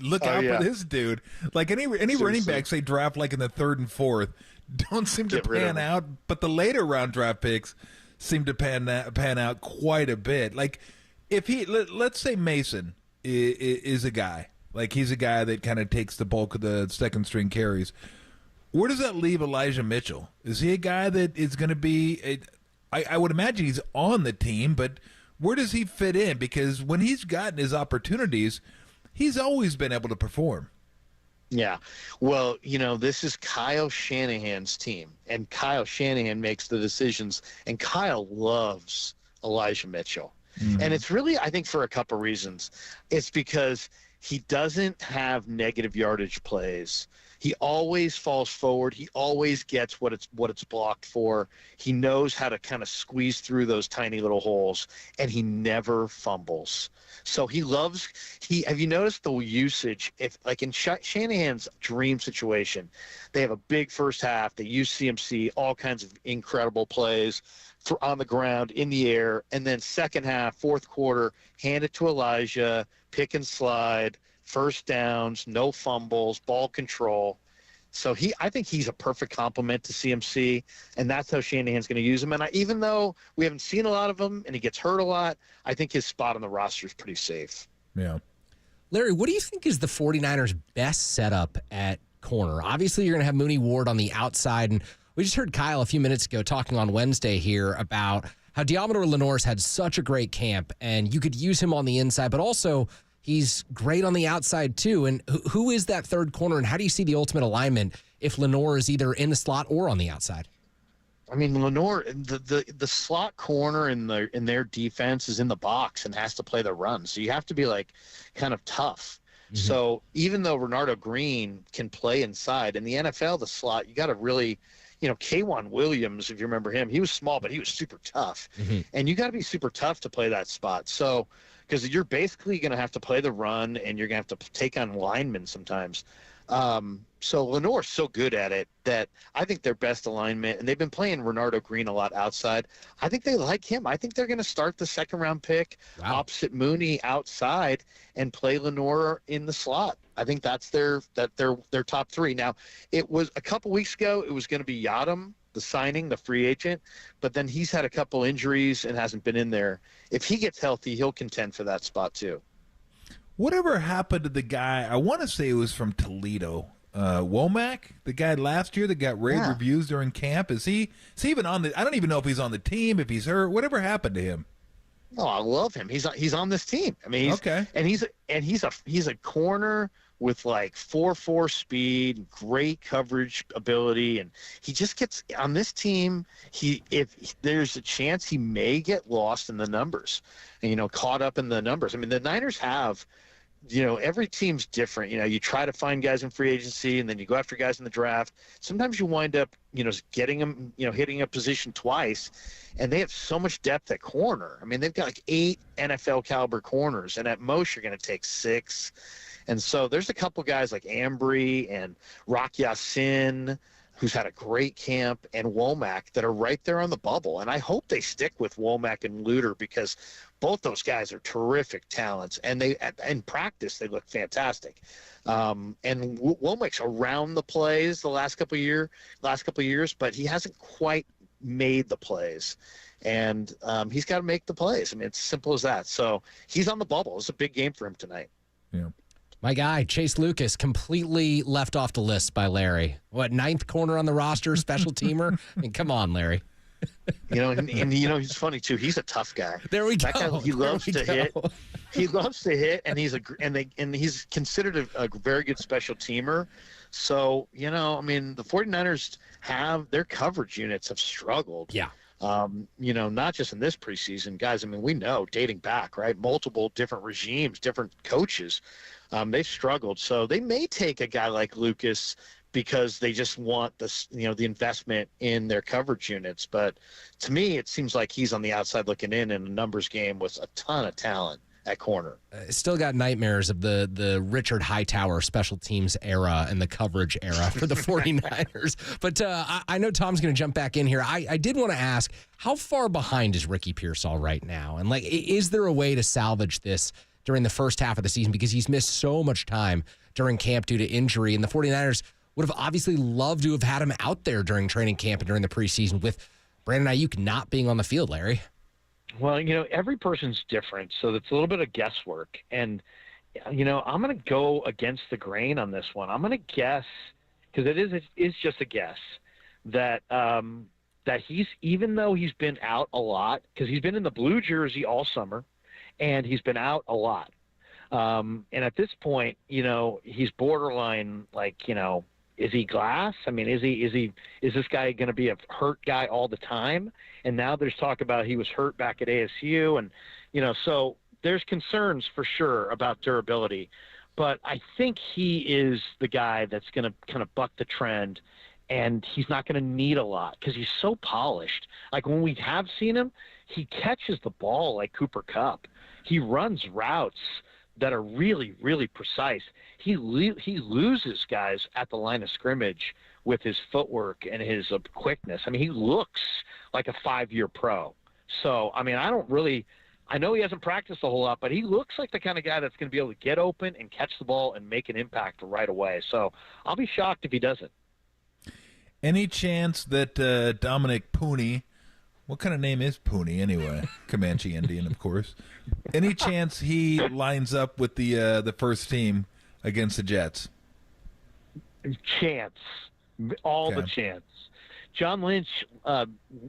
U: look out for this dude. Like any running backs they draft like in the 3rd and 4th don't seem to pan out, but the later round draft picks seem to pan out quite a bit. Like if let's say Mason is a guy, like he's a guy that kind of takes the bulk of the second string carries. Where does that leave Elijah Mitchell? Is he a guy that is going to be I would imagine he's on the team, but where does he fit in? Because when he's gotten his opportunities, he's always been able to perform.
N: Yeah. Well, this is Kyle Shanahan's team, and Kyle Shanahan makes the decisions, and Kyle loves Elijah Mitchell. Mm-hmm. And it's really, I think, for a couple reasons. It's because he doesn't have negative yardage plays. He always falls forward. He always gets what it's blocked for. He knows how to kind of squeeze through those tiny little holes, and he never fumbles. So have you noticed the usage? If like in Shanahan's dream situation, they have a big first half. They use CMC, all kinds of incredible plays on the ground, in the air, and then second half, fourth quarter, hand it to Elijah, pick and slide, first downs, no fumbles, ball control. So I think he's a perfect complement to CMC, and that's how Shanahan's going to use him. And even though we haven't seen a lot of him and he gets hurt a lot, I think his spot on the roster is pretty safe.
U: Yeah.
A: Larry, what do you think is the 49ers' best setup at corner? Obviously, you're going to have Mooney Ward on the outside, and we just heard Kyle a few minutes ago talking on Wednesday here about how Diamador Lenoir's had such a great camp, and you could use him on the inside, but also he's great on the outside too. And who is that third corner, and how do you see the ultimate alignment if Lenoir is either in the slot or on the outside?
N: I mean, Lenoir, the slot corner in their defense is in the box and has to play the run. So you have to be like kind of tough. Mm-hmm. So even though Renardo Green can play inside, in the NFL, the slot, you got to really K'Wan Williams, if you remember him, he was small, but he was super tough.
A: Mm-hmm.
N: And you got to be super tough to play that spot. So, because you're basically going to have to play the run, and you're going to have to take on linemen sometimes. So Lenore's so good at it that I think their best alignment, and they've been playing Renardo Green a lot outside. I think they like him. I think they're going to start the second-round pick opposite Mooney outside and play Lenore in the slot. I think that's their top three. Now, it was a couple weeks ago, it was going to be Yadam, the signing, the free agent, but then he's had a couple injuries and hasn't been in there. If he gets healthy, he'll contend for that spot too.
U: Whatever happened to the guy, I want to say it was from Toledo, Womack, the guy last year that got rave reviews during camp? Is he even on the – I don't even know if he's on the team, if he's hurt. Whatever happened to him?
N: Oh, I love him. He's on this team. I mean, he's a corner with like 4.4 speed, great coverage ability, and he just gets on this team. If there's a chance he may get lost in the numbers, and caught up in the numbers. I mean, the Niners have, every team's different. You try to find guys in free agency, and then you go after guys in the draft. Sometimes you wind up, getting them, hitting a position twice, and they have so much depth at corner. I mean, they've got like 8 NFL caliber corners, and at most you're going to take 6. And so there's a couple guys like Ambry and Rock Yassin, who's had a great camp, and Womack that are right there on the bubble. And I hope they stick with Womack and Luter, because both those guys are terrific talents, and in practice they look fantastic. And Womack's around the plays the last couple of years, but he hasn't quite made the plays. And he's got to make the plays. I mean, it's simple as that. So he's on the bubble. It's a big game for him tonight.
U: Yeah.
A: My guy, Chase Lucas, completely left off the list by Larry. What, 9th corner on the roster, special teamer? I mean, come on, Larry.
N: He's funny too. He's a tough guy.
A: There we go.
N: That guy, he loves to hit. He loves to hit, and he's considered a very good special teamer. So, the 49ers their coverage units have struggled.
A: Yeah.
N: Not just in this preseason, guys. I mean, we know dating back, right? Multiple different regimes, different coaches. They've struggled. So they may take a guy like Lucas because they just want the investment in their coverage units. But to me, it seems like he's on the outside looking in a numbers game with a ton of talent at corner.
A: Still got nightmares of the Richard Hightower special teams era and the coverage era for the 49ers. But I know Tom's going to jump back in here. I did want to ask, how far behind is Ricky Pearsall right now? And, is there a way to salvage this during the first half of the season? Because he's missed so much time during camp due to injury. And the 49ers would have obviously loved to have had him out there during training camp and during the preseason with Brandon Aiyuk not being on the field, Larry.
K: Well, every person's different, so it's a little bit of guesswork. And, I'm going to go against the grain on this one. I'm going to guess, because it is just a guess, that he's, even though he's been out a lot, because he's been in the blue jersey all summer, and he's been out a lot. And at this point, he's borderline, is he glass? I mean, is this guy going to be a hurt guy all the time? And now there's talk about he was hurt back at ASU, and so there's concerns for sure about durability. But I think he is the guy that's going to kind of buck the trend, and he's not going to need a lot because he's so polished. Like when we have seen him, he catches the ball like Cooper Kupp. He runs routes that are really, really precise. He loses guys at the line of scrimmage with his footwork and his quickness. I mean, he looks like a 5-year pro. So, I mean, I know he hasn't practiced a whole lot, but he looks like the kind of guy that's going to be able to get open and catch the ball and make an impact right away. So I'll be shocked if he doesn't.
U: Any chance that Dominic Pooney, what kind of name is Pooney anyway? Comanche Indian, of course. Any chance he lines up with the first team against the Jets?
K: Chance. All the chance. John Lynch,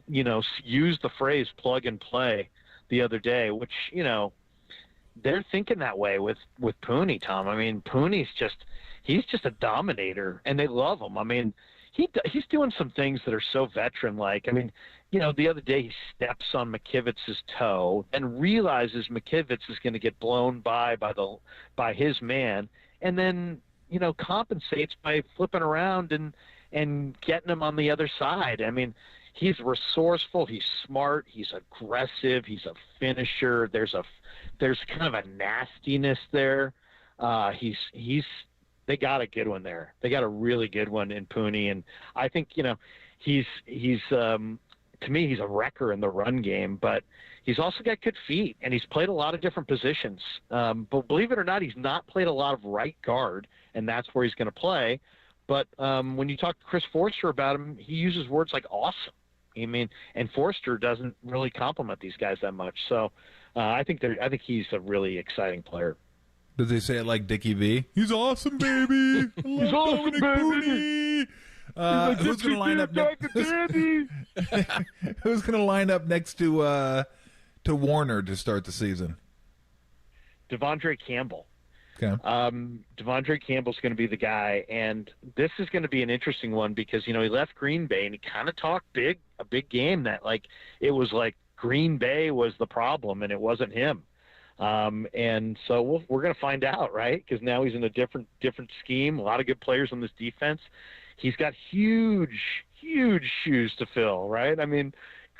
K: used the phrase plug and play the other day, which, they're thinking that way with Pooney, Tom. I mean, Pooney's he's just a dominator, and they love him. I mean, he's doing some things that are so veteran-like. I mean, the other day he steps on McKivitz's toe and realizes McKivitz is going to get blown by his man, and then, compensates by flipping around and
N: and getting him on the other side. I mean, he's resourceful, he's smart, he's aggressive, he's a finisher. There's kind of a nastiness there. They got a good one there. They got a really good one in Pooney, and I think he's to me he's a wrecker in the run game, but he's also got good feet, and he's played a lot of different positions. But believe it or not, he's not played a lot of right guard, and that's where he's going to play. But when you talk to Chris Forster about him, he uses words like awesome. I mean, and Forster doesn't really compliment these guys that much. So I think he's a really exciting player.
U: Does they say it like Dickie V? He's awesome, baby.
N: He's awesome, baby.
U: Who's going to line up? Who's going to line up next to Warner to start the season?
N: Devondre Campbell.
U: Okay.
N: Devondre Campbell's going to be the guy, and this is going to be an interesting one because he left Green Bay and he kind of talked a big game that it was like Green Bay was the problem and it wasn't him. And so we're going to find out, right? Because now he's in a different scheme. A lot of good players on this defense. He's got huge shoes to fill, right? I mean,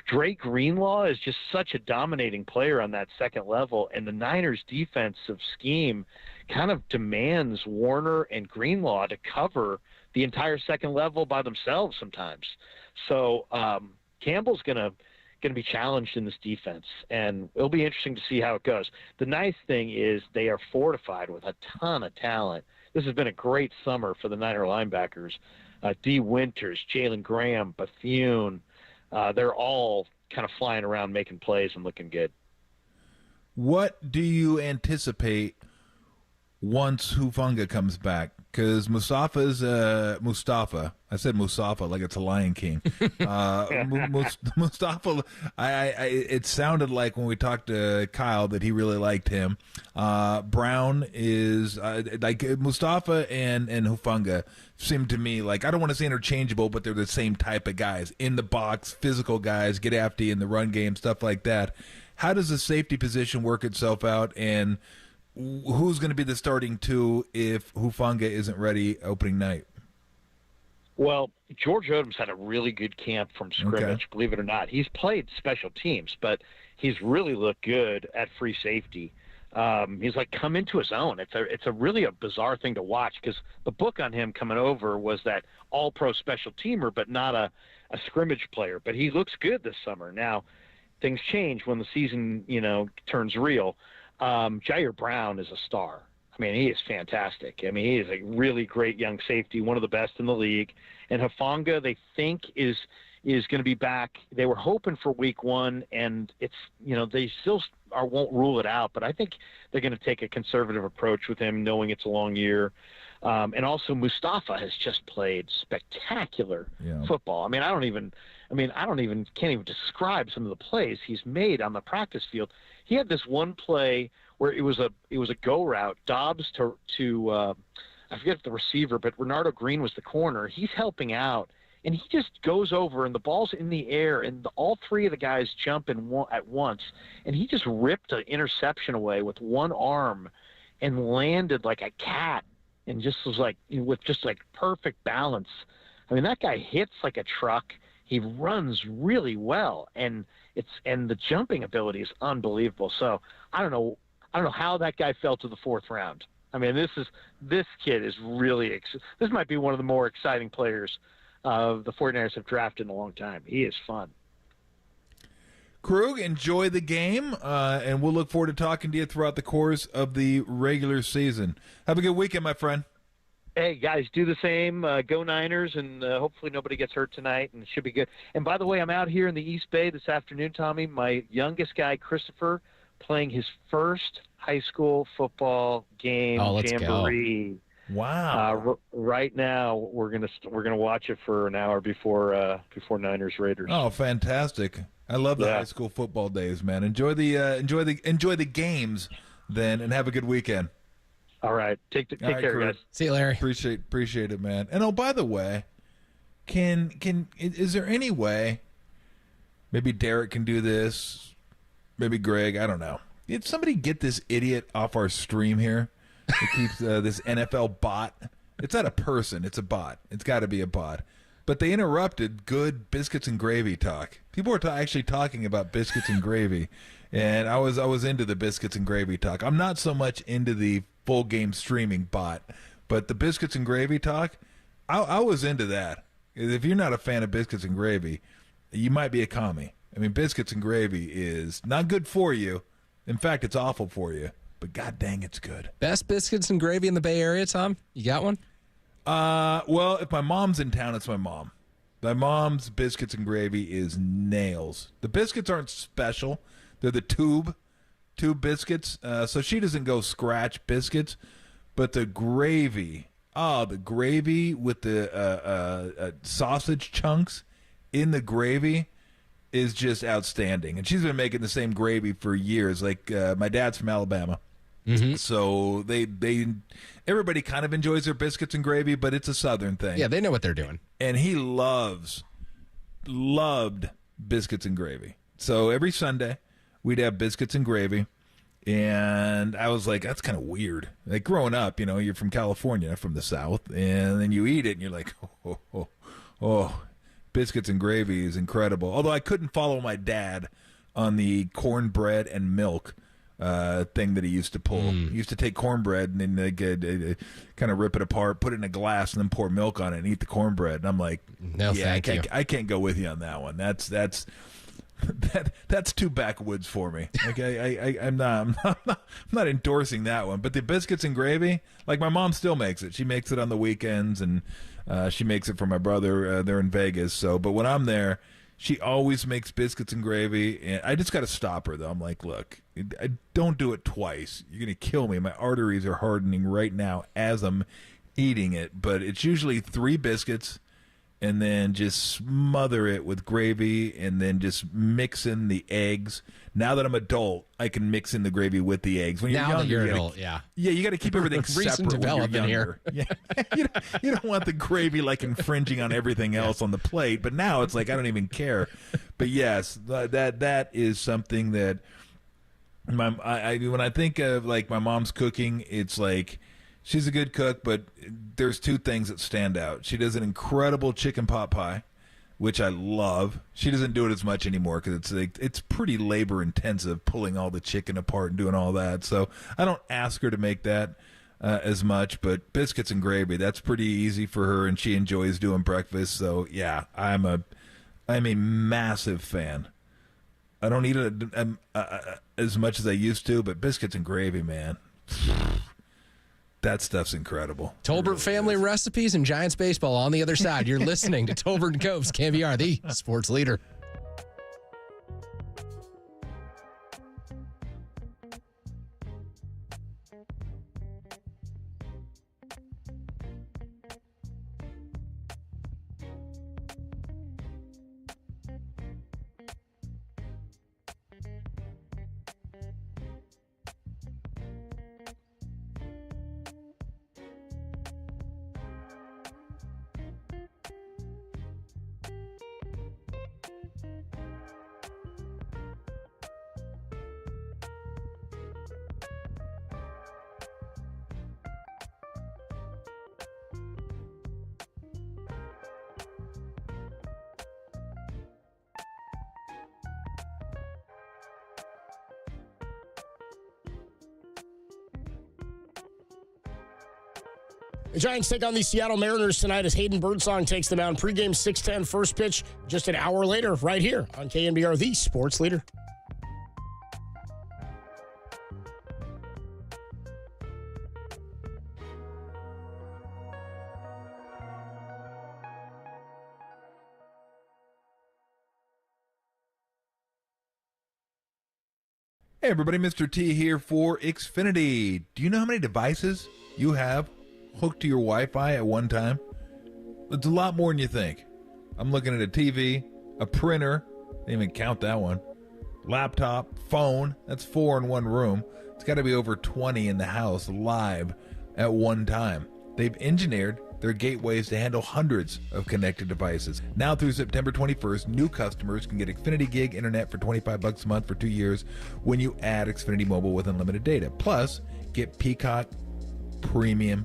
N: Drake Greenlaw is just such a dominating player on that second level, and the Niners' defensive scheme kind of demands Warner and Greenlaw to cover the entire second level by themselves sometimes. So Campbell's going to be challenged in this defense, and it'll be interesting to see how it goes. The nice thing is they are fortified with a ton of talent. This has been a great summer for the Niner linebackers. D. Winters, Jalen Graham, Bethune, they're all kind of flying around making plays and looking good.
U: What do you anticipate once Hufanga comes back? Because Mustafa, I said Mustafa like it's a Lion King. Mustafa, it sounded like when we talked to Kyle that he really liked him. Brown is like Mustafa and Hufanga seem to me like, I don't want to say interchangeable, but they're the same type of guys. In the box, physical guys, get after you in the run game, stuff like that. How does the safety position work itself out, and who's going to be the starting two if Hufanga isn't ready opening night?
N: Well, George Odom's had a really good camp from scrimmage, believe it or not. He's played special teams, but he's really looked good at free safety. He's come into his own. It's a really a bizarre thing to watch because the book on him coming over was that all-pro special teamer, but not a scrimmage player. But he looks good this summer. Now, things change when the season, turns real. Jair Brown is a star. I mean, he is fantastic. I mean, he is a really great young safety, one of the best in the league. And Hufanga, they think, is going to be back. They were hoping for week 1, and it's, they still won't rule it out. But I think they're going to take a conservative approach with him, knowing it's a long year. And also Mustafa has just played spectacular football. I mean, can't even describe some of the plays he's made on the practice field. He had this one play where it was a go route, Dobbs to I forget the receiver, but Renardo Green was the corner. He's helping out, and he just goes over, and the ball's in the air, and all three of the guys jump at once, and he just ripped an interception away with one arm and landed like a cat, and just was with perfect balance. I mean, that guy hits like a truck. He runs really well, and the jumping ability is unbelievable. So I don't know how that guy fell to the 4th round. I mean, this kid is really this might be one of the more exciting players the 49ers have drafted in a long time. He is fun.
U: Krug, enjoy the game, and we'll look forward to talking to you throughout the course of the regular season. Have a good weekend, my friend.
N: Hey, guys, do the same. Go Niners, and hopefully nobody gets hurt tonight, and it should be good. And by the way, I'm out here in the East Bay this afternoon, Tommy. My youngest guy, Christopher, playing his first high school football game, jamboree.
U: Go. Wow!
N: Right now, we're gonna watch it for an hour before Niners Raiders.
U: Oh, fantastic! I love the high school football days, man. Enjoy the games, then, and have a good weekend.
N: All right. Take care, guys.
A: See you, Larry.
U: Appreciate it, man. And oh, by the way, is there any way maybe Derek can do this? Maybe Greg, I don't know. Did somebody get this idiot off our stream here? It keeps this NFL bot. It's not a person, it's a bot. It's got to be a bot. But they interrupted good biscuits and gravy talk. People were actually talking about biscuits and gravy, and I was into the biscuits and gravy talk. I'm not so much into the full game streaming bot, but the biscuits and gravy talk, I was into that. If you're not a fan of biscuits and gravy, you might be a commie. I mean, biscuits and gravy is not good for you. In fact, it's awful for you. But god dang, it's good.
A: Best biscuits and gravy in the Bay Area, Tom? You got one?
U: Well, if my mom's in town, it's my mom. My mom's biscuits and gravy is nails. The biscuits aren't special. They're the tube biscuits. So she doesn't go scratch biscuits. But the gravy, the gravy with the sausage chunks in the gravy is just outstanding. And she's been making the same gravy for years. Like my dad's from Alabama. Mm-hmm. So everybody kind of enjoys their biscuits and gravy, but it's a Southern thing.
A: Yeah, they know what they're doing.
U: And he loved biscuits and gravy. So every Sunday we'd have biscuits and gravy, and I was like, that's kind of weird. Like growing up, you're from California, from the South, and then you eat it, and you're like, oh, biscuits and gravy is incredible. Although I couldn't follow my dad on the cornbread and milk thing that he used to pull. He used to take cornbread and then kind of rip it apart, put it in a glass, and then pour milk on it and eat the cornbred. And I'm like,
A: no,
U: yeah,
A: thank you.
U: I can't go with you on that one. That's too backwoods for me. Like I'm not endorsing that one. But the biscuits and gravy, like my mom still makes it. She makes it on the weekends, and she makes it for my brother. They're in Vegas. But when I'm there, she always makes biscuits and gravy, and I just got to stop her, though. I'm like, look, I don't do it twice. You're going to kill me. My arteries are hardening right now as I'm eating it. But it's usually 3 biscuits, and then just smother it with gravy, and then just mix in the eggs. Now that I'm adult, I can mix in the gravy with the eggs. When you're
A: now
U: younger,
A: that you're adult,
U: yeah, you got to keep everything separate when you're younger. Yeah. You don't want the gravy like infringing on everything else on the plate. But now it's like I don't even care. But yes, that is something that when I think of like my mom's cooking, it's like she's a good cook, but there's 2 things that stand out. She does an incredible chicken pot pie, which I love. She doesn't do it as much anymore because it's pretty labor intensive pulling all the chicken apart and doing all that. So I don't ask her to make that as much. But biscuits and gravy, that's pretty easy for her, and she enjoys doing breakfast. So yeah, I'm a massive fan. I don't eat it as much as I used to, but biscuits and gravy, man. That stuff's incredible.
A: Tolbert family recipes and Giants baseball on the other side. You're listening to Tolbert and Copes, KNBR, the sports leader.
W: The Giants take on the Seattle Mariners tonight as Hayden Birdsong takes them out. Pregame 6:10, first pitch just an hour later, right here on KNBR, the sports leader.
U: Hey everybody, Mr. T here for Xfinity. Do you know how many devices you have hooked to your Wi-Fi at one time? It's a lot more than you think. I'm looking at a TV, a printer, didn't even count that one, laptop, phone, that's 4 in one room. It's got to be over 20 in the house live at one time. They've engineered their gateways to handle hundreds of connected devices. Now through September 21st, new customers can get Xfinity Gig Internet for $25 a month for 2 years when you add Xfinity Mobile with unlimited data. Plus, get Peacock Premium.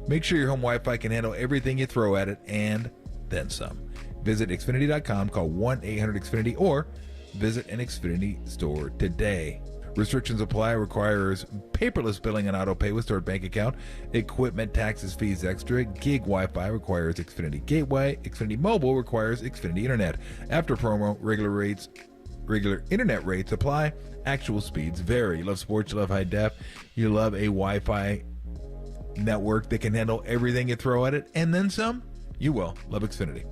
U: Make sure your home Wi-Fi can handle everything you throw at it and then some. Visit Xfinity.com, call 1-800-XFINITY, or visit an Xfinity store today. Restrictions apply. Requires paperless billing and auto pay with stored bank account. Equipment, taxes, fees extra. Gig Wi-Fi requires Xfinity Gateway. Xfinity Mobile requires Xfinity Internet. After promo, regular internet rates apply. Actual speeds vary. You love sports, you love high def, you love a Wi-Fi network that can handle everything you throw at it, and then some? You will love Xfinity.